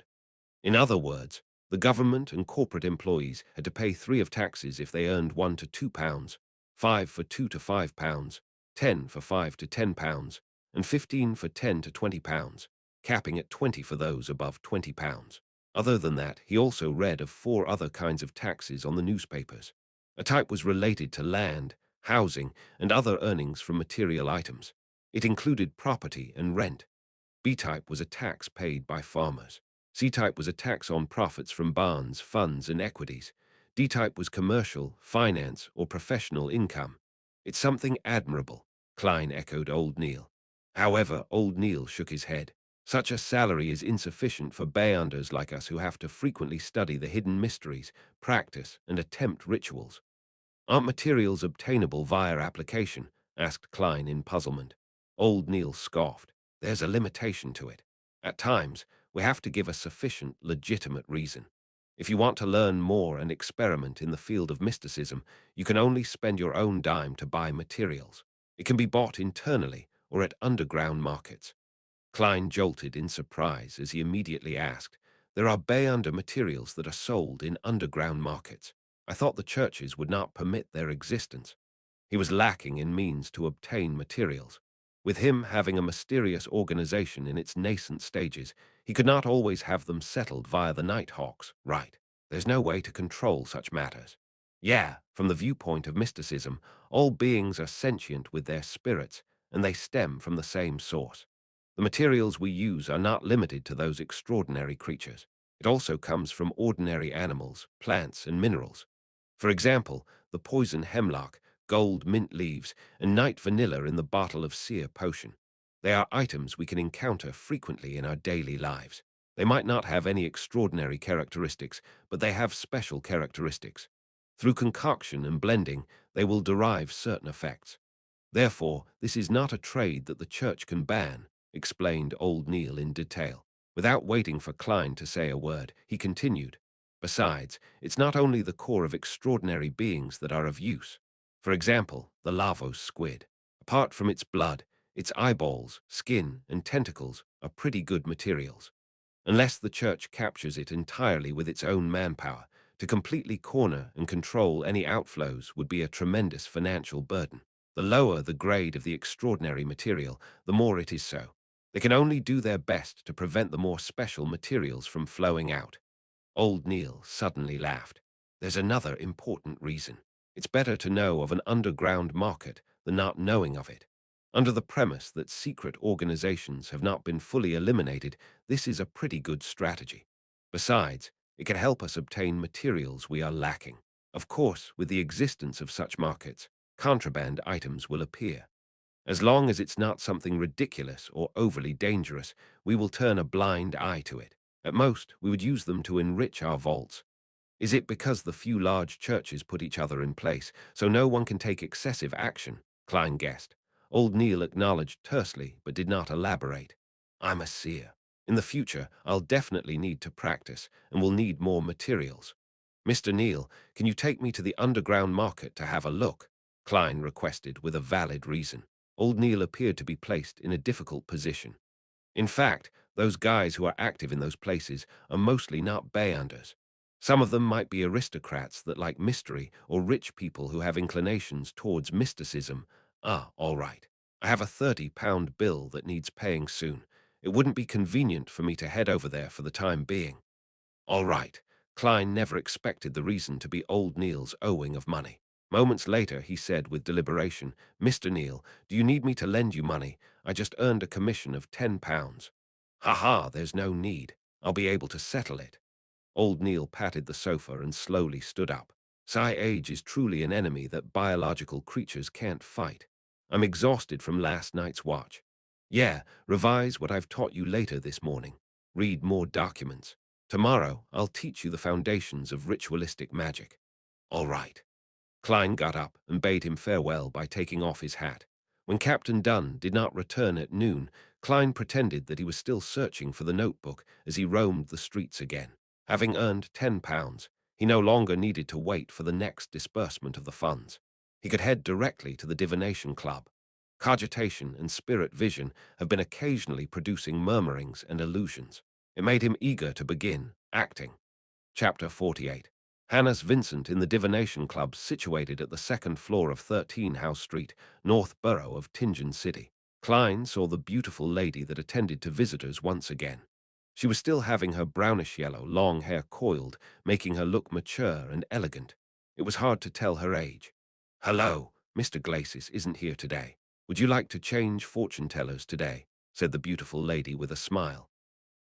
In other words, the government and corporate employees had to pay 3 of taxes if they earned £1 to £2, 5 for £2 to £5, 10 for £5 to £10, and 15 for £10 to £20, capping at 20 for those above £20. Other than that, he also read of 4 other kinds of taxes on the newspapers. A type was related to land, housing, and other earnings from material items. It included property and rent. B-type was a tax paid by farmers. C-type was a tax on profits from bonds, funds, and equities. D-type was commercial, finance, or professional income. It's something admirable, Klein echoed old Neil. However, old Neil shook his head. Such a salary is insufficient for bayanders like us who have to frequently study the hidden mysteries, practice, and attempt rituals. Aren't materials obtainable via application? Asked Klein in puzzlement. Old Neil scoffed. There's a limitation to it. At times, we have to give a sufficient, legitimate reason. If you want to learn more and experiment in the field of mysticism, you can only spend your own dime to buy materials. It can be bought internally or at underground markets. Klein jolted in surprise as he immediately asked, there are Bayonder materials that are sold in underground markets. I thought the churches would not permit their existence. He was lacking in means to obtain materials. With him having a mysterious organization in its nascent stages, he could not always have them settled via the Nighthawks, right? There's no way to control such matters. Yeah, from the viewpoint of mysticism, all beings are sentient with their spirits, and they stem from the same source. The materials we use are not limited to those extraordinary creatures. It also comes from ordinary animals, plants, and minerals. For example, the poison hemlock, gold mint leaves, and night vanilla in the bottle of seer potion. They are items we can encounter frequently in our daily lives. They might not have any extraordinary characteristics, but they have special characteristics. Through concoction and blending, they will derive certain effects. Therefore, this is not a trade that the church can ban, explained old Neil in detail. Without waiting for Klein to say a word, he continued. Besides, it's not only the core of extraordinary beings that are of use. For example, the Lavos squid. Apart from its blood, its eyeballs, skin, and tentacles are pretty good materials. Unless the church captures it entirely with its own manpower, to completely corner and control any outflows would be a tremendous financial burden. The lower the grade of the extraordinary material, the more it is so. They can only do their best to prevent the more special materials from flowing out. Old Neil suddenly laughed. There's another important reason. It's better to know of an underground market than not knowing of it. Under the premise that secret organizations have not been fully eliminated, this is a pretty good strategy. Besides, it can help us obtain materials we are lacking. Of course, with the existence of such markets, contraband items will appear. As long as it's not something ridiculous or overly dangerous, we will turn a blind eye to it. At most, we would use them to enrich our vaults. Is it because the few large churches put each other in place, so no one can take excessive action? Klein guessed. Old Neil acknowledged tersely, but did not elaborate. I'm a seer. In the future, I'll definitely need to practice, and will need more materials. Mr. Neil, can you take me to the underground market to have a look? Klein requested with a valid reason. Old Neil appeared to be placed in a difficult position. In fact, those guys who are active in those places are mostly not bayanders. Some of them might be aristocrats that like mystery or rich people who have inclinations towards mysticism. Ah, all right. I have a £30 bill that needs paying soon. It wouldn't be convenient for me to head over there for the time being. All right. Klein never expected the reason to be old Neil's owing of money. Moments later, he said with deliberation, Mr. Neil, do you need me to lend you money? I just earned a commission of £10. Ha ha, there's no need. I'll be able to settle it. Old Neil patted the sofa and slowly stood up. Age is truly an enemy that biological creatures can't fight. I'm exhausted from last night's watch. Yeah, revise what I've taught you later this morning. Read more documents. Tomorrow, I'll teach you the foundations of ritualistic magic. All right. Klein got up and bade him farewell by taking off his hat. When Captain Dunn did not return at noon, Klein pretended that he was still searching for the notebook as he roamed the streets again. Having earned £10, he no longer needed to wait for the next disbursement of the funds. He could head directly to the Divination Club. Cogitation and spirit vision have been occasionally producing murmurings and illusions. It made him eager to begin acting. Chapter 48. Hannes Vincent in the Divination Club situated at the second floor of 13 House Street, North Borough of Tingen City. Klein saw the beautiful lady that attended to visitors once again. She was still having her brownish-yellow, long hair coiled, making her look mature and elegant. It was hard to tell her age. "Hello, Mr. Glacis isn't here today. Would you like to change fortune-tellers today?" said the beautiful lady with a smile.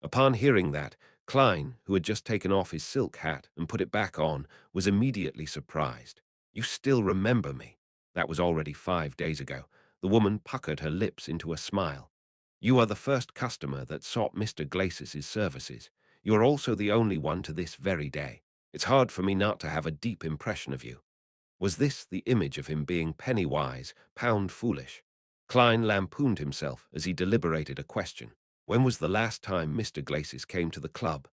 Upon hearing that, Klein, who had just taken off his silk hat and put it back on, was immediately surprised. "You still remember me?" That was already 5 days ago. The woman puckered her lips into a smile. "You are the first customer that sought Mr. Glacis's services. You are also the only one to this very day. It's hard for me not to have a deep impression of you." Was this the image of him being penny-wise, pound-foolish? Klein lampooned himself as he deliberated a question. When was the last time Mr. Glacis came to the club?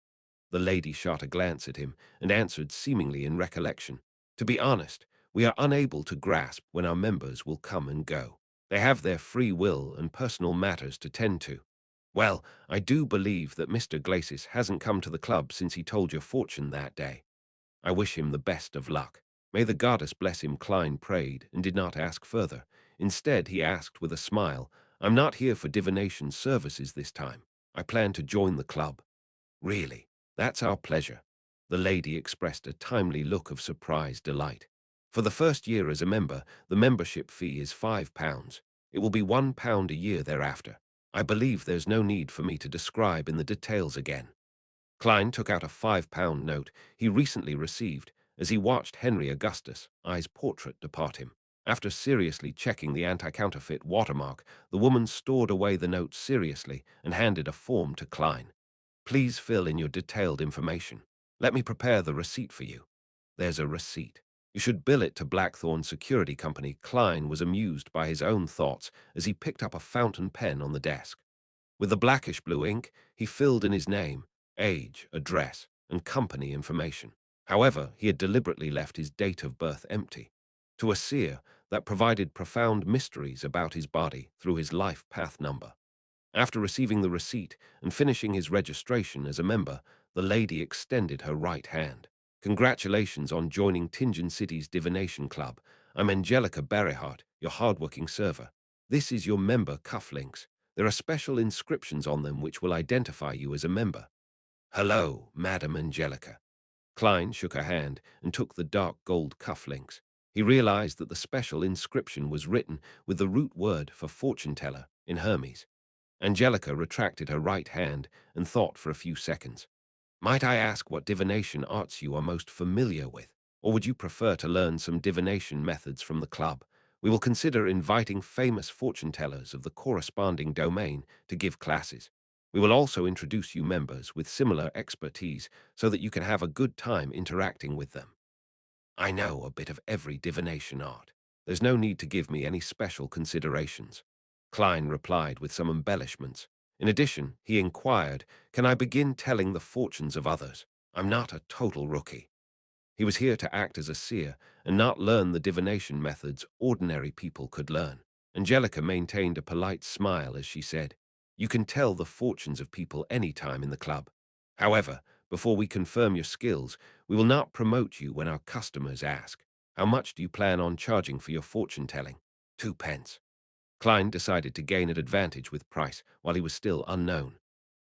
The lady shot a glance at him and answered seemingly in recollection. "To be honest, we are unable to grasp when our members will come and go. They have their free will and personal matters to tend to." "Well, I do believe that Mr. Glacis hasn't come to the club since he told your fortune that day. I wish him the best of luck." "May the goddess bless him," Klein prayed, and did not ask further. Instead, he asked with a smile, "I'm not here for divination services this time. I plan to join the club." "Really? That's our pleasure." The lady expressed a timely look of surprised delight. "For the first year as a member, the membership fee is £5. It will be £1 a year thereafter. I believe there's no need for me to describe in the details again." Klein took out a £5 note he recently received as he watched Henry Augustus I's portrait depart him. After seriously checking the anti-counterfeit watermark, the woman stored away the note seriously and handed a form to Klein. "Please fill in your detailed information. Let me prepare the receipt for you." "There's a receipt. You should bill it to Blackthorn Security Company." Klein was amused by his own thoughts as he picked up a fountain pen on the desk. With the blackish-blue ink, he filled in his name, age, address, and company information. However, he had deliberately left his date of birth empty. To a seer, that provided profound mysteries about his body through his life path number. After receiving the receipt and finishing his registration as a member, the lady extended her right hand. "Congratulations on joining Tingen City's Divination Club. I'm Angelica Berryhart, your hardworking server. This is your member cufflinks. There are special inscriptions on them which will identify you as a member." "Hello, Madam Angelica." Klein shook her hand and took the dark gold cufflinks. He realized that the special inscription was written with the root word for fortune-teller in Hermes. Angelica retracted her right hand and thought for a few seconds. "Might I ask what divination arts you are most familiar with? Or would you prefer to learn some divination methods from the club? We will consider inviting famous fortune-tellers of the corresponding domain to give classes. We will also introduce you members with similar expertise so that you can have a good time interacting with them." "I know a bit of every divination art. There's no need to give me any special considerations." Klein replied with some embellishments. In addition, he inquired, "Can I begin telling the fortunes of others? I'm not a total rookie." He was here to act as a seer and not learn the divination methods ordinary people could learn. Angelica maintained a polite smile as she said, "You can tell the fortunes of people any time in the club. However, before we confirm your skills, we will not promote you when our customers ask. How much do you plan on charging for your fortune-telling?" "2 pence." Klein decided to gain an advantage with price while he was still unknown.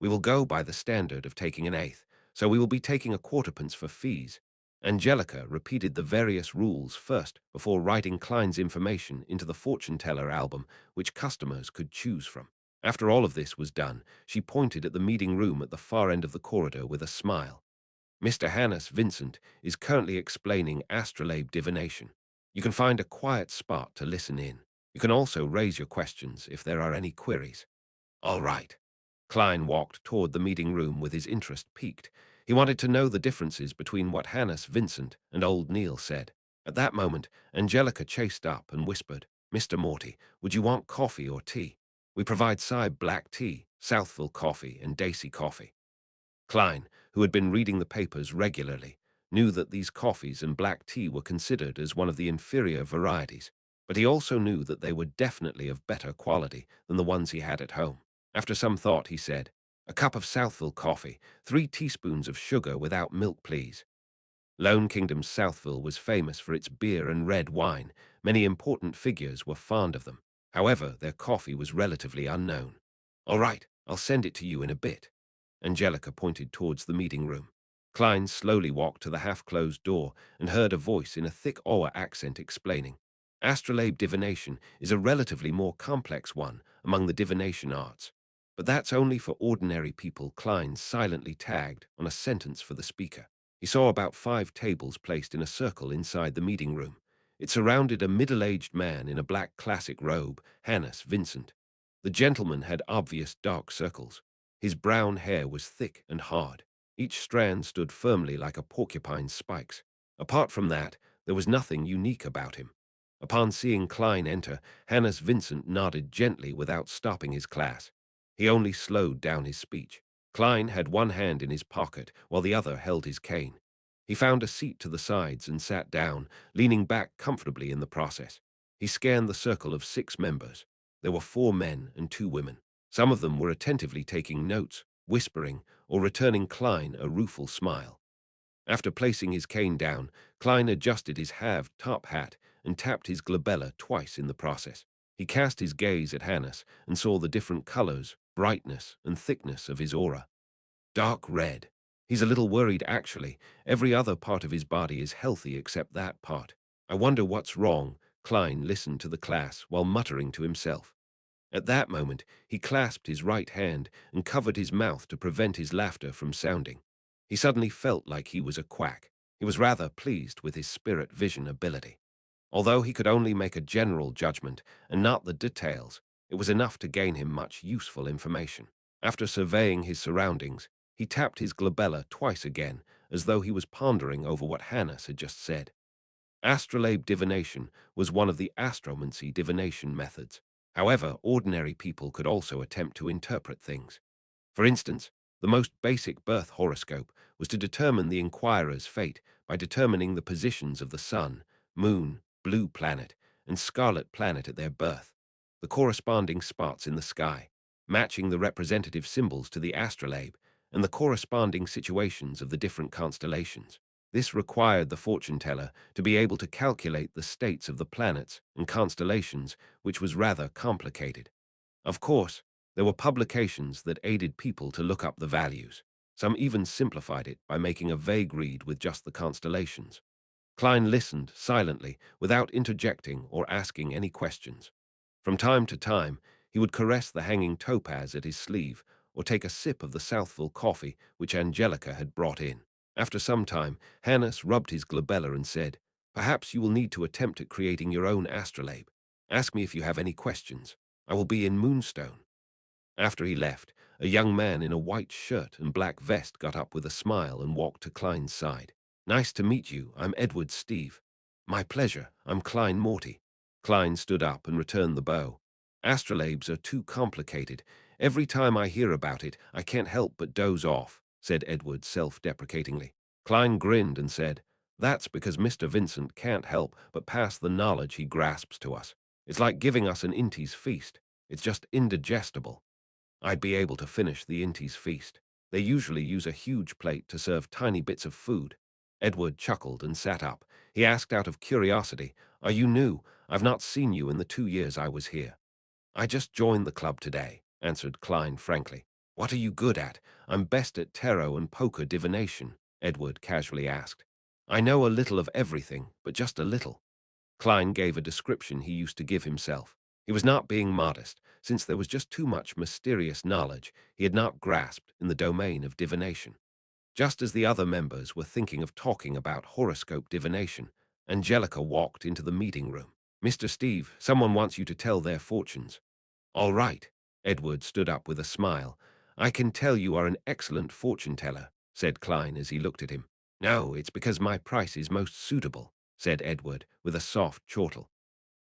"We will go by the standard of taking an eighth, so we will be taking a quarter-pence for fees." Angelica repeated the various rules first before writing Klein's information into the fortune-teller album which customers could choose from. After all of this was done, she pointed at the meeting room at the far end of the corridor with a smile. "Mr. Hannes Vincent is currently explaining astrolabe divination. You can find a quiet spot to listen in. You can also raise your questions if there are any queries." "All right." Klein walked toward the meeting room with his interest piqued. He wanted to know the differences between what Hannes Vincent and old Neil said. At that moment, Angelica chased up and whispered, Mr. Morty, would you want coffee or tea? We provide Side black tea, Southville coffee, and Daisy coffee. Klein, who had been reading the papers regularly, knew that these coffees and black tea were considered as one of the inferior varieties, but he also knew that they were definitely of better quality than the ones he had at home. After some thought, he said, "A cup of Southville coffee, 3 teaspoons of sugar without milk, please." Lone Kingdom's Southville was famous for its beer and red wine. Many important figures were fond of them. However, their coffee was relatively unknown. "All right, I'll send it to you in a bit." Angelica pointed towards the meeting room. Klein slowly walked to the half-closed door and heard a voice in a thick Oa accent explaining, "Astrolabe divination is a relatively more complex one among the divination arts, but that's only for ordinary people." Klein silently tagged on a sentence for the speaker. He saw about 5 tables placed in a circle inside the meeting room. It surrounded a middle-aged man in a black classic robe, Hannes Vincent. The gentleman had obvious dark circles. His brown hair was thick and hard. Each strand stood firmly like a porcupine's spikes. Apart from that, there was nothing unique about him. Upon seeing Klein enter, Hannes Vincent nodded gently without stopping his class. He only slowed down his speech. Klein had one hand in his pocket while the other held his cane. He found a seat to the sides and sat down, leaning back comfortably in the process. He scanned the circle of 6 members. There were 4 men and 2 women. Some of them were attentively taking notes, whispering, or returning Klein a rueful smile. After placing his cane down, Klein adjusted his halved top hat and tapped his glabella twice in the process. He cast his gaze at Hannes and saw the different colors, brightness, and thickness of his aura. Dark red. He's a little worried, actually. Every other part of his body is healthy except that part. I wonder what's wrong. Klein listened to the class while muttering to himself. At that moment, he clasped his right hand and covered his mouth to prevent his laughter from sounding. He suddenly felt like he was a quack. He was rather pleased with his spirit vision ability. Although he could only make a general judgment and not the details, it was enough to gain him much useful information. After surveying his surroundings, he tapped his glabella twice again, as though he was pondering over what Hannes had just said. Astrolabe divination was one of the astromancy divination methods. However, ordinary people could also attempt to interpret things. For instance, the most basic birth horoscope was to determine the inquirer's fate by determining the positions of the sun, moon, blue planet, and scarlet planet at their birth, the corresponding spots in the sky, matching the representative symbols to the astrolabe, and the corresponding situations of the different constellations. This required the fortune teller to be able to calculate the states of the planets and constellations, which was rather complicated. Of course, there were publications that aided people to look up the values. Some even simplified it by making a vague read with just the constellations. Klein listened silently, without interjecting or asking any questions. From time to time, he would caress the hanging topaz at his sleeve or take a sip of the Southville coffee which Angelica had brought in. After some time, Hannes rubbed his glabella and said, "Perhaps you will need to attempt at creating your own astrolabe. Ask me if you have any questions. I will be in Moonstone." After he left, a young man in a white shirt and black vest got up with a smile and walked to Klein's side. "Nice to meet you. I'm Edward Steve." "My pleasure. I'm Klein Morty." Klein stood up and returned the bow. "Astrolabes are too complicated. Every time I hear about it, I can't help but doze off," said Edward self-deprecatingly. Klein grinned and said, "That's because Mr. Vincent can't help but pass the knowledge he grasps to us. It's like giving us an Inti's feast. It's just indigestible." I'd be able to finish the Inti's feast. They usually use a huge plate to serve tiny bits of food. Edward chuckled and sat up. He asked out of curiosity, "Are you new? I've not seen you in the 2 years I was here." "I just joined the club today," answered Klein frankly. "What are you good at?" "I'm best at tarot and poker divination," Edward casually asked. "I know a little of everything, but just a little." Klein gave a description he used to give himself. He was not being modest, since there was just too much mysterious knowledge he had not grasped in the domain of divination. Just as the other members were thinking of talking about horoscope divination, Angelica walked into the meeting room. "Mr. Steve, someone wants you to tell their fortunes." "All right." Edward stood up with a smile. "I can tell you are an excellent fortune teller," said Klein as he looked at him. "No, it's because my price is most suitable," said Edward with a soft chortle.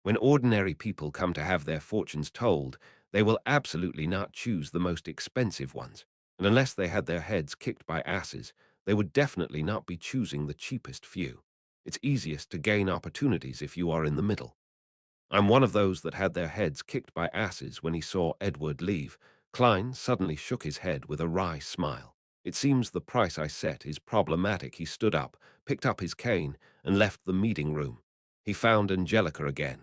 When ordinary people come to have their fortunes told, they will absolutely not choose the most expensive ones, and unless they had their heads kicked by asses, they would definitely not be choosing the cheapest few. It's easiest to gain opportunities if you are in the middle. I'm one of those that had their heads kicked by asses when he saw Edward leave. Klein suddenly shook his head with a wry smile. It seems the price I set is problematic. He stood up, picked up his cane, and left the meeting room. He found Angelica again.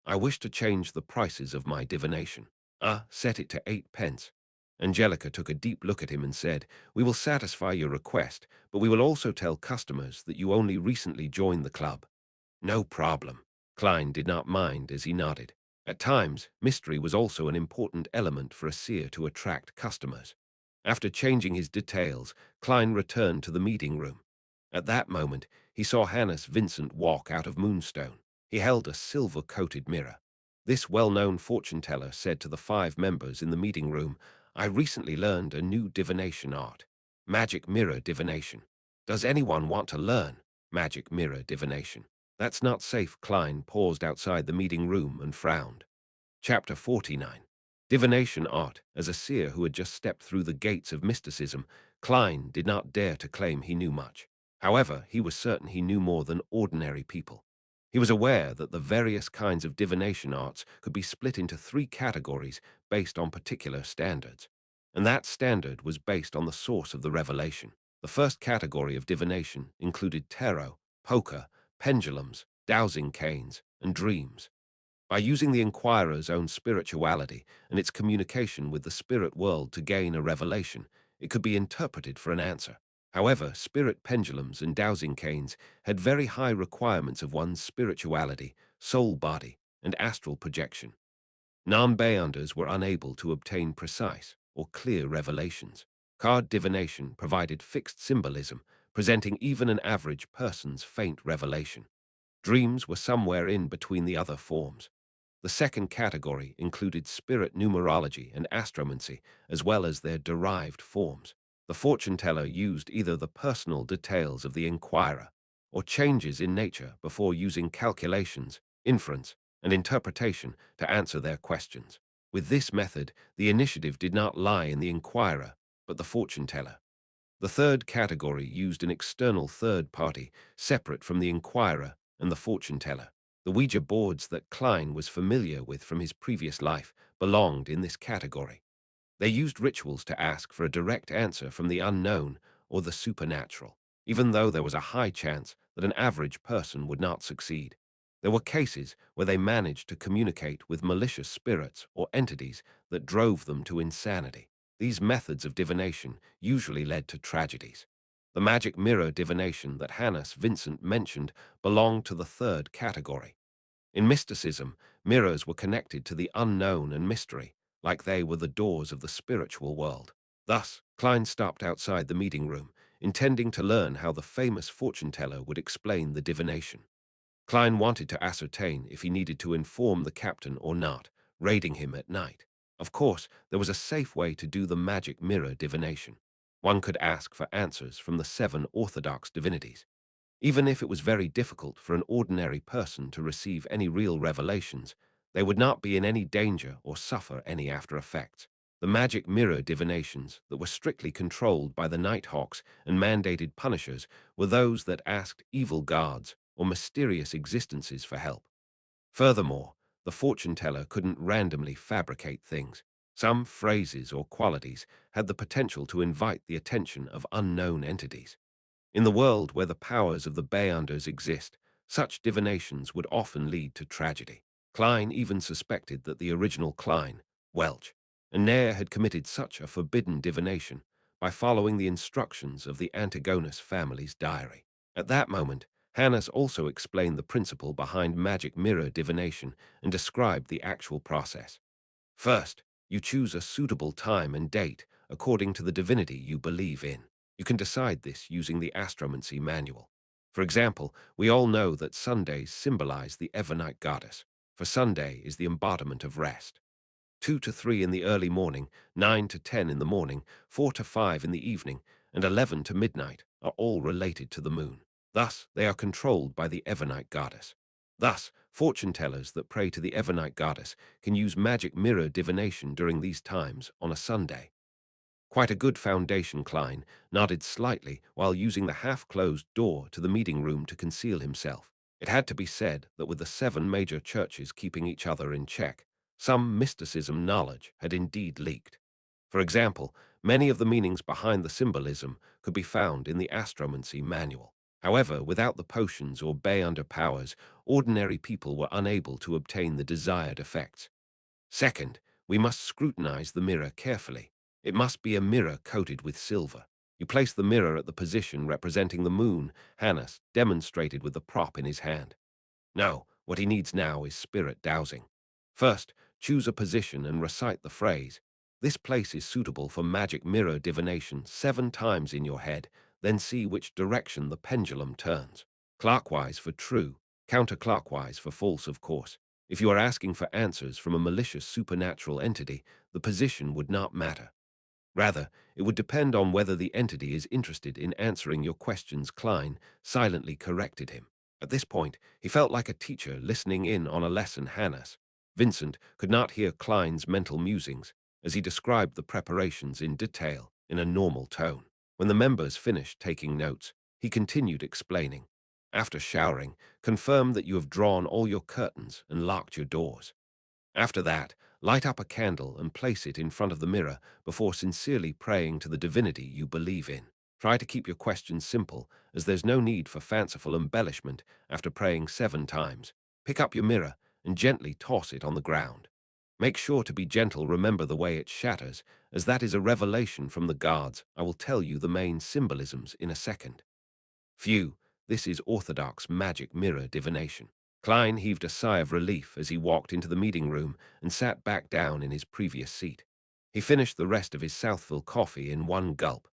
I wish to change the prices of my divination. Set it to 8 pence. Angelica took a deep look at him and said, "We will satisfy your request, but we will also tell customers that you only recently joined the club." No problem. Klein did not mind as he nodded. At times, mystery was also an important element for a seer to attract customers. After changing his details, Klein returned to the meeting room. At that moment, he saw Hannes Vincent walk out of Moonstone. He held a silver-coated mirror. This well-known fortune-teller said to the 5 members in the meeting room, "I recently learned a new divination art. Magic mirror divination. Does anyone want to learn magic mirror divination?" "That's not safe." Klein paused outside the meeting room and frowned. Chapter 49. Divination Art. As a seer who had just stepped through the gates of mysticism, Klein did not dare to claim he knew much. However, he was certain he knew more than ordinary people. He was aware that the various kinds of divination arts could be split into 3 categories based on particular standards. And that standard was based on the source of the revelation. The first category of divination included tarot, poker, pendulums, dowsing canes, and dreams. By using the inquirer's own spirituality and its communication with the spirit world to gain a revelation, it could be interpreted for an answer. However, spirit pendulums and dowsing canes had very high requirements of one's spirituality, soul body, and astral projection. Non-Beyonders were unable to obtain precise or clear revelations. Card divination provided fixed symbolism, presenting even an average person's faint revelation. Dreams were somewhere in between the other forms. The second category included spirit numerology and astromancy, as well as their derived forms. The fortune teller used either the personal details of the inquirer or changes in nature before using calculations, inference, and interpretation to answer their questions. With this method, the initiative did not lie in the inquirer, but the fortune teller. The third category used an external third party, separate from the inquirer and the fortune teller. The Ouija boards that Klein was familiar with from his previous life belonged in this category. They used rituals to ask for a direct answer from the unknown or the supernatural, even though there was a high chance that an average person would not succeed. There were cases where they managed to communicate with malicious spirits or entities that drove them to insanity. These methods of divination usually led to tragedies. The magic mirror divination that Hannes Vincent mentioned belonged to the third category. In mysticism, mirrors were connected to the unknown and mystery, like they were the doors of the spiritual world. Thus, Klein stopped outside the meeting room, intending to learn how the famous fortune teller would explain the divination. Klein wanted to ascertain if he needed to inform the captain or not, raiding him at night. Of course, there was a safe way to do the magic mirror divination. One could ask for answers from the 7 orthodox divinities. Even if it was very difficult for an ordinary person to receive any real revelations, they would not be in any danger or suffer any after effects. The magic mirror divinations that were strictly controlled by the Nighthawks and mandated punishers were those that asked evil gods or mysterious existences for help. Furthermore, the fortune teller couldn't randomly fabricate things. Some phrases or qualities had the potential to invite the attention of unknown entities. In the world where the powers of the Beyonders exist, such divinations would often lead to tragedy. Klein even suspected that the original Klein, Welch, and Nair had committed such a forbidden divination by following the instructions of the Antigonus family's diary. At that moment, Hannes also explained the principle behind magic mirror divination and described the actual process. First, you choose a suitable time and date according to the divinity you believe in. You can decide this using the astromancy manual. For example, we all know that Sundays symbolize the Evernight goddess, for Sunday is the embodiment of rest. 2 to 3 in the early morning, 9 to 10 in the morning, 4 to 5 in the evening, and 11 to midnight are all related to the moon. Thus, they are controlled by the Evernight goddess. Thus, fortune tellers that pray to the Evernight goddess can use magic mirror divination during these times on a Sunday. Quite a good foundation, Klein nodded slightly while using the half-closed door to the meeting room to conceal himself. It had to be said that with the 7 major churches keeping each other in check, some mysticism knowledge had indeed leaked. For example, many of the meanings behind the symbolism could be found in the astromancy manual. However, without the potions or Beyonder powers, ordinary people were unable to obtain the desired effects. Second, we must scrutinize the mirror carefully. It must be a mirror coated with silver. You place the mirror at the position representing the moon, Hannes demonstrated with the prop in his hand. No, what he needs now is spirit dowsing. First, choose a position and recite the phrase. This place is suitable for magic mirror divination 7 times in your head, then see which direction the pendulum turns. Clockwise for true, counterclockwise for false, of course. If you are asking for answers from a malicious supernatural entity, the position would not matter. Rather, it would depend on whether the entity is interested in answering your questions. Klein silently corrected him. At this point, he felt like a teacher listening in on a lesson. Hannes. Vincent could not hear Klein's mental musings as he described the preparations in detail in a normal tone. When the members finished taking notes, he continued explaining. After showering, confirm that you have drawn all your curtains and locked your doors. After that, light up a candle and place it in front of the mirror before sincerely praying to the divinity you believe in. Try to keep your questions simple, as there's no need for fanciful embellishment after praying 7 times. Pick up your mirror and gently toss it on the ground. Make sure to be gentle. Remember the way it shatters, as that is a revelation from the gods. I will tell you the main symbolisms in a second. Phew, this is orthodox magic mirror divination. Klein heaved a sigh of relief as he walked into the meeting room and sat back down in his previous seat. He finished the rest of his Southville coffee in one gulp.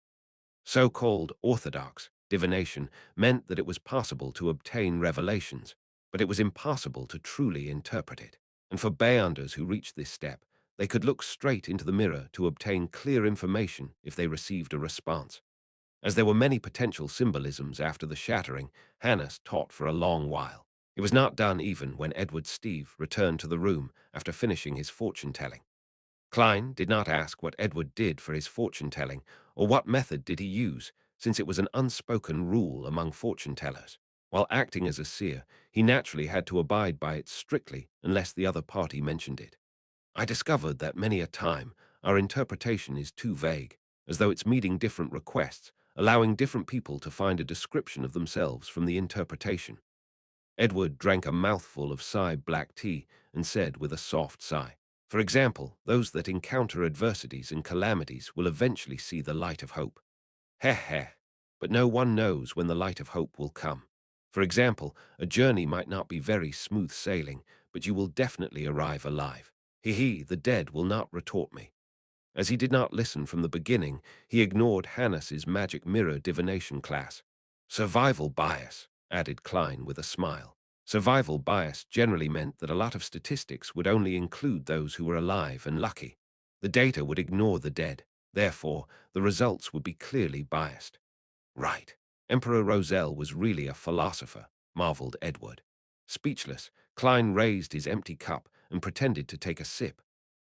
So-called orthodox divination meant that it was possible to obtain revelations, but it was impossible to truly interpret it. And for Beyonders who reached this step, they could look straight into the mirror to obtain clear information if they received a response. As there were many potential symbolisms after the shattering, Hannes taught for a long while. It was not done even when Edward Steve returned to the room after finishing his fortune-telling. Klein did not ask what Edward did for his fortune-telling or what method did he use, since it was an unspoken rule among fortune-tellers. While acting as a seer, he naturally had to abide by it strictly unless the other party mentioned it. I discovered that many a time our interpretation is too vague, as though it's meeting different requests, allowing different people to find a description of themselves from the interpretation. Edward drank a mouthful of black tea and said with a soft sigh, "For example, those that encounter adversities and calamities will eventually see the light of hope. Heh heh, but no one knows when the light of hope will come. For example, a journey might not be very smooth sailing, but you will definitely arrive alive. Hee hee, the dead will not retort me." As he did not listen from the beginning, he ignored Hannes's magic mirror divination class. Survival bias, added Klein with a smile. Survival bias generally meant that a lot of statistics would only include those who were alive and lucky. The data would ignore the dead. Therefore, the results would be clearly biased. Right. Emperor Roselle was really a philosopher, marveled Edward. Speechless, Klein raised his empty cup and pretended to take a sip.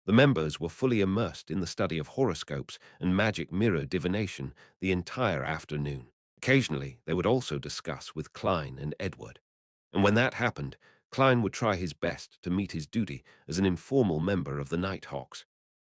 The members were fully immersed in the study of horoscopes and magic mirror divination the entire afternoon. Occasionally, they would also discuss with Klein and Edward. And when that happened, Klein would try his best to meet his duty as an informal member of the Nighthawks.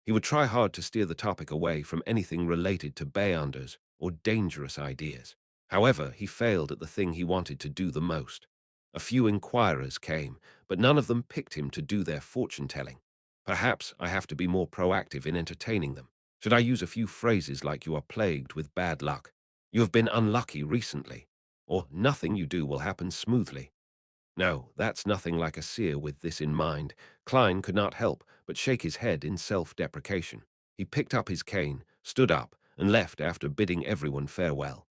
He would try hard to steer the topic away from anything related to Beyonders or dangerous ideas. However, he failed at the thing he wanted to do the most. A few inquirers came, but none of them picked him to do their fortune-telling. Perhaps I have to be more proactive in entertaining them. Should I use a few phrases like "you are plagued with bad luck," "you have been unlucky recently," or "nothing you do will happen smoothly"? No, that's nothing like a seer. With this in mind, Klein could not help but shake his head in self-deprecation. He picked up his cane, stood up, and left after bidding everyone farewell.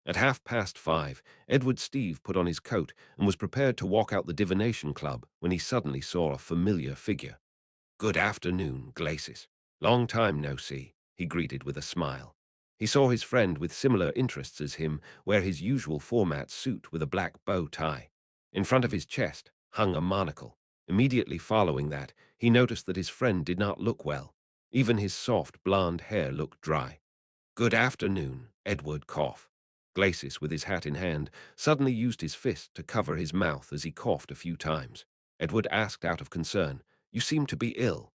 At 5:30, Edward Steve put on his coat and was prepared to walk out the divination club when he suddenly saw a familiar figure. "Good afternoon, Glacis. Long time no see," he greeted with a smile. He saw his friend with similar interests as him wear his usual format suit with a black bow tie. In front of his chest hung a monocle. Immediately following that, he noticed that his friend did not look well. Even his soft, blonde hair looked dry. "Good afternoon," Edward coughed. Glacis, with his hat in hand, suddenly used his fist to cover his mouth as he coughed a few times. Edward asked out of concern, "You seem to be ill."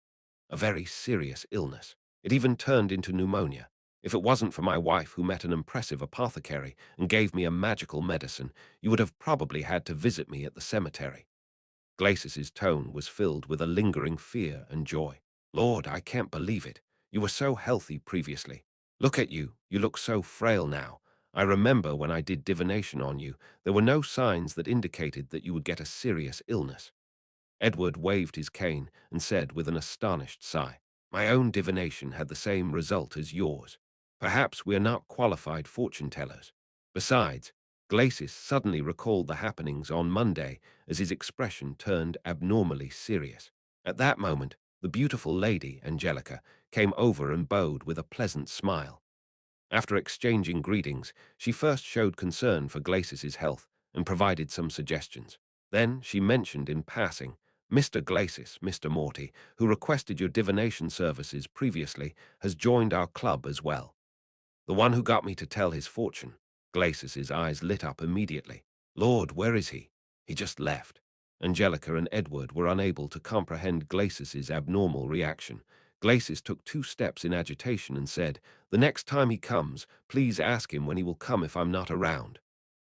"A very serious illness. It even turned into pneumonia. If it wasn't for my wife who met an impressive apothecary and gave me a magical medicine, you would have probably had to visit me at the cemetery." Glacis's tone was filled with a lingering fear and joy. "Lord, I can't believe it. You were so healthy previously. Look at you. You look so frail now. I remember when I did divination on you, there were no signs that indicated that you would get a serious illness." Edward waved his cane and said with an astonished sigh, "My own divination had the same result as yours. Perhaps we are not qualified fortune tellers." Besides, Glacis suddenly recalled the happenings on Monday as his expression turned abnormally serious. At that moment, the beautiful lady, Angelica, came over and bowed with a pleasant smile. After exchanging greetings, she first showed concern for Glacis's health and provided some suggestions. Then she mentioned in passing, "Mr. Glacis, Mr. Morty, who requested your divination services previously, has joined our club as well. The one who got me to tell his fortune." Glacis's eyes lit up immediately. "Lord, where is he?" "He just left." Angelica and Edward were unable to comprehend Glacis's abnormal reaction. Glacis took 2 steps in agitation and said, "The next time he comes, please ask him when he will come if I'm not around."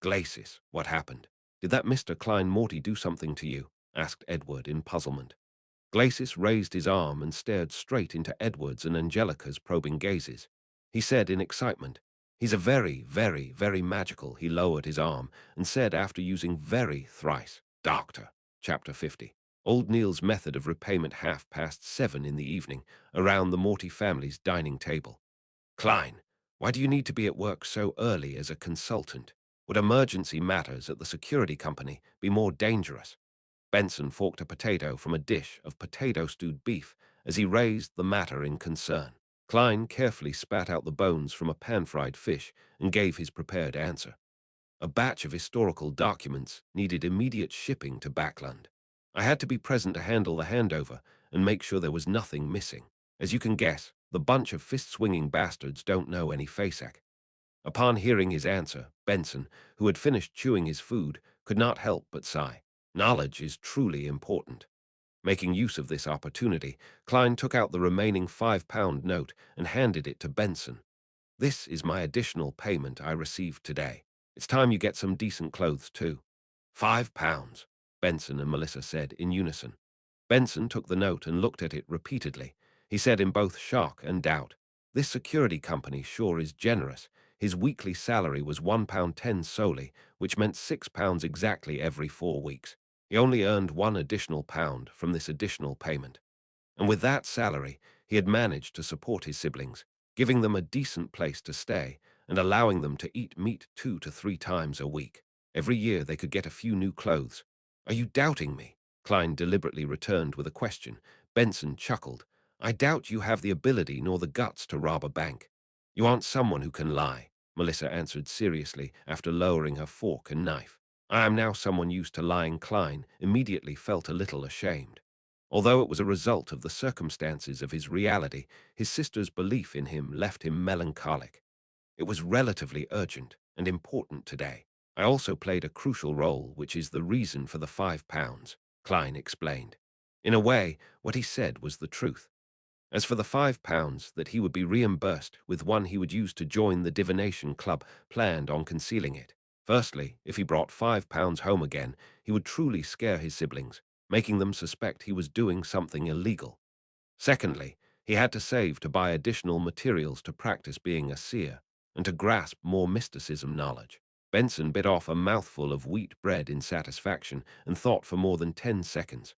"Glacis, what happened? Did that Mr. Klein Morty do something to you?" asked Edward in puzzlement. Glacis raised his arm and stared straight into Edward's and Angelica's probing gazes. He said in excitement, "He's a very, very, very magical." He lowered his arm and said after using very thrice, "Doctor." Chapter 50. Old Neil's method of repayment 7:30 in the evening, around the Morty family's dining table. "Klein, why do you need to be at work so early as a consultant? Would emergency matters at the security company be more dangerous?" Benson forked a potato from a dish of potato-stewed beef as he raised the matter in concern. Klein carefully spat out the bones from a pan-fried fish and gave his prepared answer. "A batch of historical documents needed immediate shipping to Backland. I had to be present to handle the handover and make sure there was nothing missing. As you can guess, the bunch of fist-swinging bastards don't know any FASEC." Upon hearing his answer, Benson, who had finished chewing his food, could not help but sigh. Knowledge is truly important. Making use of this opportunity, Klein took out the remaining £5 note and handed it to Benson. "This is my additional payment I received today. It's time you get some decent clothes too." £5, Benson and Melissa said in unison. Benson took the note and looked at it repeatedly. He said in both shock and doubt, "This security company sure is generous." His weekly salary was £1.10 solely, which meant £6 exactly every 4 weeks. He only earned one additional pound from this additional payment. And with that salary, he had managed to support his siblings, giving them a decent place to stay and allowing them to eat meat 2 to 3 times a week. Every year they could get a few new clothes. "Are you doubting me?" Klein deliberately returned with a question. Benson chuckled. "I doubt you have the ability nor the guts to rob a bank." "You aren't someone who can lie," Melissa answered seriously after lowering her fork and knife. "I am now someone used to lying." Klein immediately felt a little ashamed. Although it was a result of the circumstances of his reality, his sister's belief in him left him melancholic. "It was relatively urgent and important today. I also played a crucial role, which is the reason for the £5, Klein explained. In a way, what he said was the truth. As for the £5 that he would be reimbursed with, one he would use to join the divination club, planned on concealing it. Firstly, if he brought £5 home again, he would truly scare his siblings, making them suspect he was doing something illegal. Secondly, he had to save to buy additional materials to practice being a seer and to grasp more mysticism knowledge. Benson bit off a mouthful of wheat bread in satisfaction and thought for more than 10 seconds.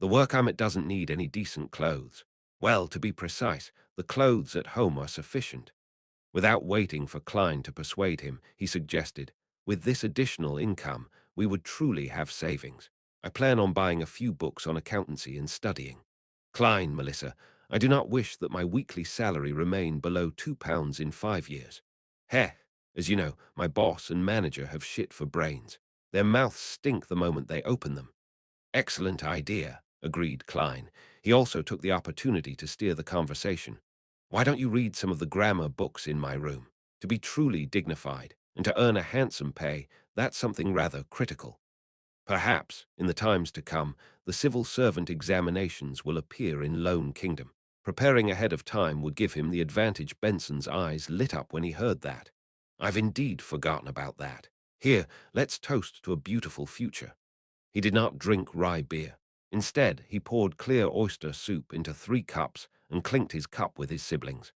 "The work I'm at doesn't need any decent clothes. Well, to be precise, the clothes at home are sufficient." Without waiting for Klein to persuade him, he suggested, "With this additional income, we would truly have savings. I plan on buying a few books on accountancy and studying." "Klein, Melissa, I do not wish that my weekly salary remain below £2 in 5 years. Heh, as you know, my boss and manager have shit for brains. Their mouths stink the moment they open them." Excellent idea, agreed Klein. He also took the opportunity to steer the conversation. Why don't you read some of the grammar books in my room? To be truly dignified and to earn a handsome pay, that's something rather critical. Perhaps, in the times to come, the civil servant examinations will appear in Lone Kingdom. Preparing ahead of time would give him the advantage. Benson's eyes lit up when he heard that. I've indeed forgotten about that. Here, let's toast to a beautiful future. He did not drink rye beer. Instead, he poured clear oyster soup into 3 cups and clinked his cup with his siblings.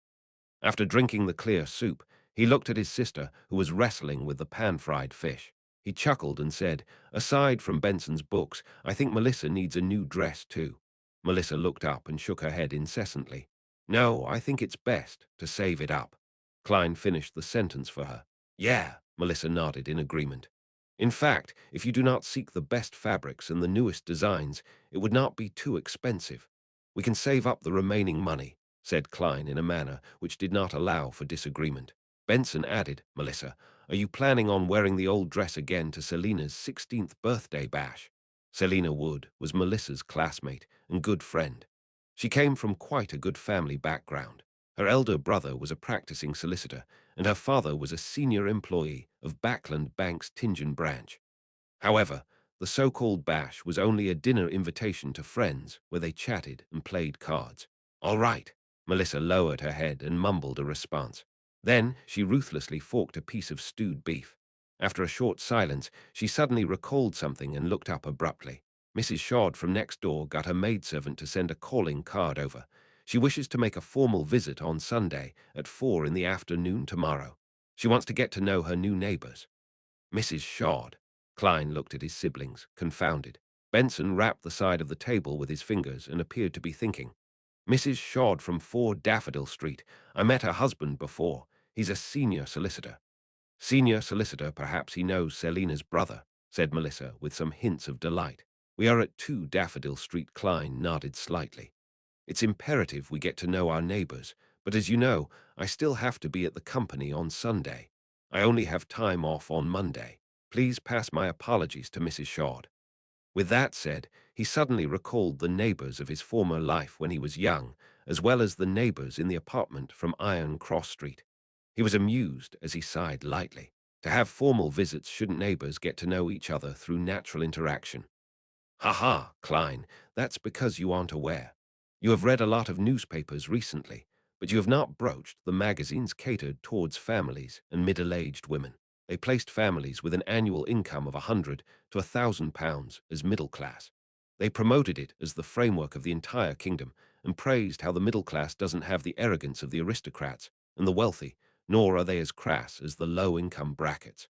After drinking the clear soup, he looked at his sister, who was wrestling with the pan-fried fish. He chuckled and said, "Aside from Benson's books, I think Melissa needs a new dress too." Melissa looked up and shook her head incessantly. "No, I think it's best to save it up." Klein finished the sentence for her. "Yeah," Melissa nodded in agreement. "In fact, if you do not seek the best fabrics and the newest designs, it would not be too expensive. We can save up the remaining money," said Klein in a manner which did not allow for disagreement. Benson added, "Melissa, are you planning on wearing the old dress again to Selina's 16th birthday bash?" Selina Wood was Melissa's classmate and good friend. She came from quite a good family background. Her elder brother was a practicing solicitor, and her father was a senior employee of Backland Bank's Tingen branch. However, the so-called bash was only a dinner invitation to friends where they chatted and played cards. "All right." Melissa lowered her head and mumbled a response. Then she ruthlessly forked a piece of stewed beef. After a short silence, she suddenly recalled something and looked up abruptly. "Mrs. Shod from next door got her maidservant to send a calling card over. She wishes to make a formal visit on Sunday at 4 in the afternoon tomorrow. She wants to get to know her new neighbors." "Mrs. Shod." Klein looked at his siblings, confounded. Benson rapped the side of the table with his fingers and appeared to be thinking. "Mrs. Shod from 4 Daffodil Street. I met her husband before. He's a senior solicitor." "Senior solicitor, perhaps he knows Selina's brother," said Melissa with some hints of delight. "We are at 2 Daffodil Street." Klein nodded slightly. "It's imperative we get to know our neighbors, but as you know, I still have to be at the company on Sunday. I only have time off on Monday. Please pass my apologies to Mrs. Shod." With that said, he suddenly recalled the neighbors of his former life when he was young, as well as the neighbors in the apartment from Iron Cross Street. He was amused as he sighed lightly. To have formal visits, shouldn't neighbors get to know each other through natural interaction? "Ha ha, Klein, that's because you aren't aware. You have read a lot of newspapers recently, but you have not broached the magazines catered towards families and middle-aged women. They placed families with an annual income of 100 to £1,000 as middle class. They promoted it as the framework of the entire kingdom and praised how the middle class doesn't have the arrogance of the aristocrats and the wealthy, nor are they as crass as the low-income brackets."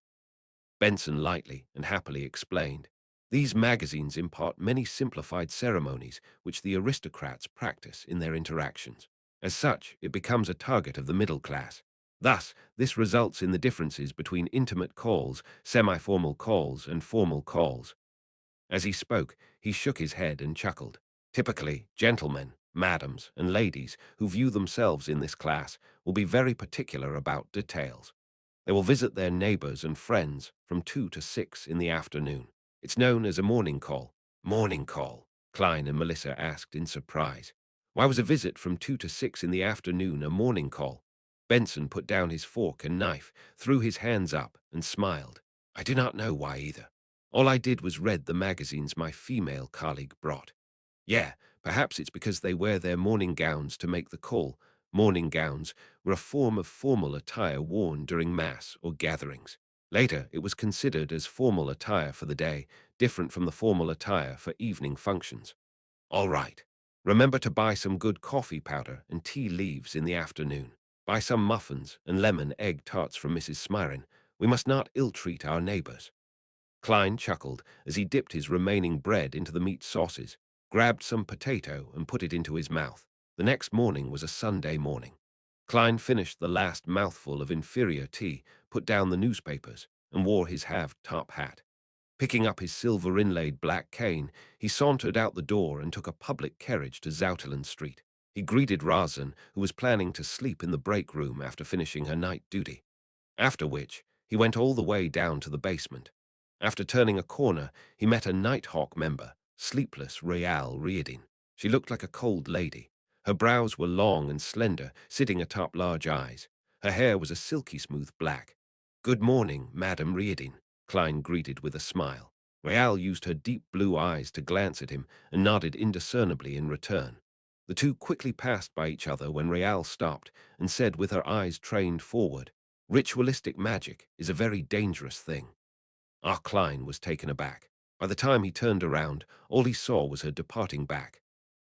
Benson lightly and happily explained. "These magazines impart many simplified ceremonies which the aristocrats practice in their interactions. As such, it becomes a target of the middle class. Thus, this results in the differences between intimate calls, semi-formal calls, and formal calls." As he spoke, he shook his head and chuckled. "Typically, gentlemen, madams, and ladies who view themselves in this class will be very particular about details. They will visit their neighbors and friends from 2 to 6 in the afternoon. It's known as a morning call." "Morning call?" Klein and Melissa asked in surprise. "Why was a visit from 2 to 6 in the afternoon a morning call?" Benson put down his fork and knife, threw his hands up, and smiled. "I do not know why either. All I did was read the magazines my female colleague brought. Yeah, perhaps it's because they wear their morning gowns to make the call. Morning gowns were a form of formal attire worn during mass or gatherings. Later, it was considered as formal attire for the day, different from the formal attire for evening functions." "All right. Remember to buy some good coffee powder and tea leaves in the afternoon. Buy some muffins and lemon egg tarts from Mrs. Smiren. We must not ill-treat our neighbors." Klein chuckled as he dipped his remaining bread into the meat sauces, grabbed some potato and put it into his mouth. The next morning was a Sunday morning. Klein finished the last mouthful of inferior tea, put down the newspapers, and wore his half-top hat. Picking up his silver-inlaid black cane, he sauntered out the door and took a public carriage to Zoutelen Street. He greeted Razan, who was planning to sleep in the break room after finishing her night duty. After which, he went all the way down to the basement. After turning a corner, he met a Nighthawk member, sleepless Royale Riordan. She looked like a cold lady. Her brows were long and slender, sitting atop large eyes. Her hair was a silky smooth black. "Good morning, Madam Riordan," Klein greeted with a smile. Royale used her deep blue eyes to glance at him and nodded indiscernibly in return. The two quickly passed by each other when Royale stopped and said with her eyes trained forward, "Ritualistic magic is a very dangerous thing." Klein was taken aback. By the time he turned around, all he saw was her departing back.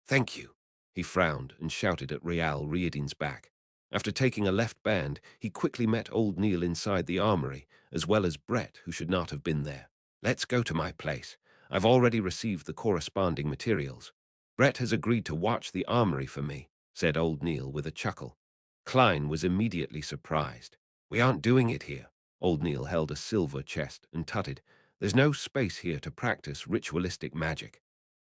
"Thank you." He frowned and shouted at Royale Riordan's back. After taking a left band, he quickly met old Neil inside the armory, as well as Brett, who should not have been there. "Let's go to my place. I've already received the corresponding materials. Brett has agreed to watch the armory for me," said old Neil with a chuckle. Klein was immediately surprised. "We aren't doing it here." Old Neil held a silver chest and tutted, "There's no space here to practice ritualistic magic."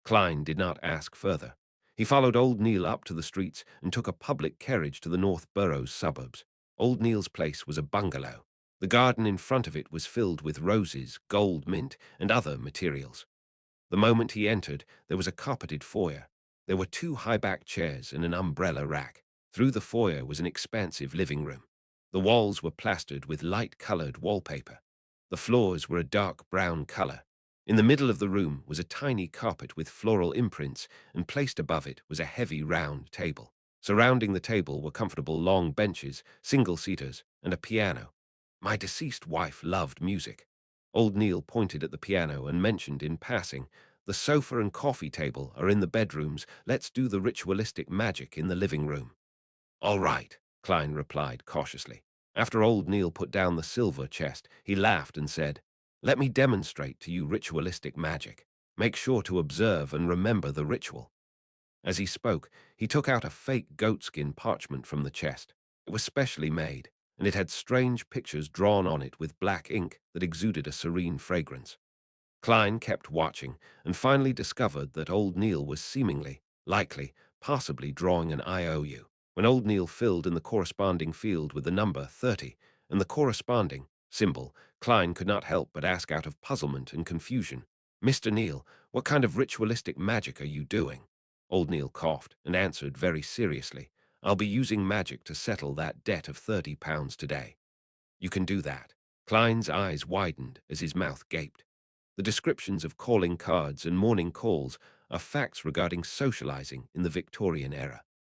Klein did not ask further. He followed Old Neil up to the streets and took a public carriage to the North Borough's suburbs. Old Neil's place was a bungalow. The garden in front of it was filled with roses, gold mint, and other materials. The moment he entered, there was a carpeted foyer. There were two high-backed chairs and an umbrella rack. Through the foyer was an expansive living room. The walls were plastered with light-colored wallpaper. The floors were a dark brown color. In the middle of the room was a tiny carpet with floral imprints, and placed above it was a heavy round table. Surrounding the table were comfortable long benches, single-seaters, and a piano. "My deceased wife loved music." Old Neil pointed at the piano and mentioned in passing, "The sofa and coffee table are in the bedrooms. Let's do the ritualistic magic in the living room." "All right," Klein replied cautiously. After old Neil put down the silver chest, he laughed and said, "Let me demonstrate to you ritualistic magic. Make sure to observe and remember the ritual." As he spoke, he took out a fake goatskin parchment from the chest. It was specially made, and it had strange pictures drawn on it with black ink that exuded a serene fragrance. Klein kept watching and finally discovered that old Neil was seemingly, likely, possibly drawing an IOU. When old Neil filled in the corresponding field with the number 30 and the corresponding symbol, Klein could not help but ask out of puzzlement and confusion, "Mr. Neil, what kind of ritualistic magic are you doing?" Old Neil coughed and answered very seriously, "I'll be using magic to settle that debt of £30 today." "You can do that." Klein's eyes widened as his mouth gaped. The descriptions of calling cards and morning calls are facts regarding socializing in the Victorian era.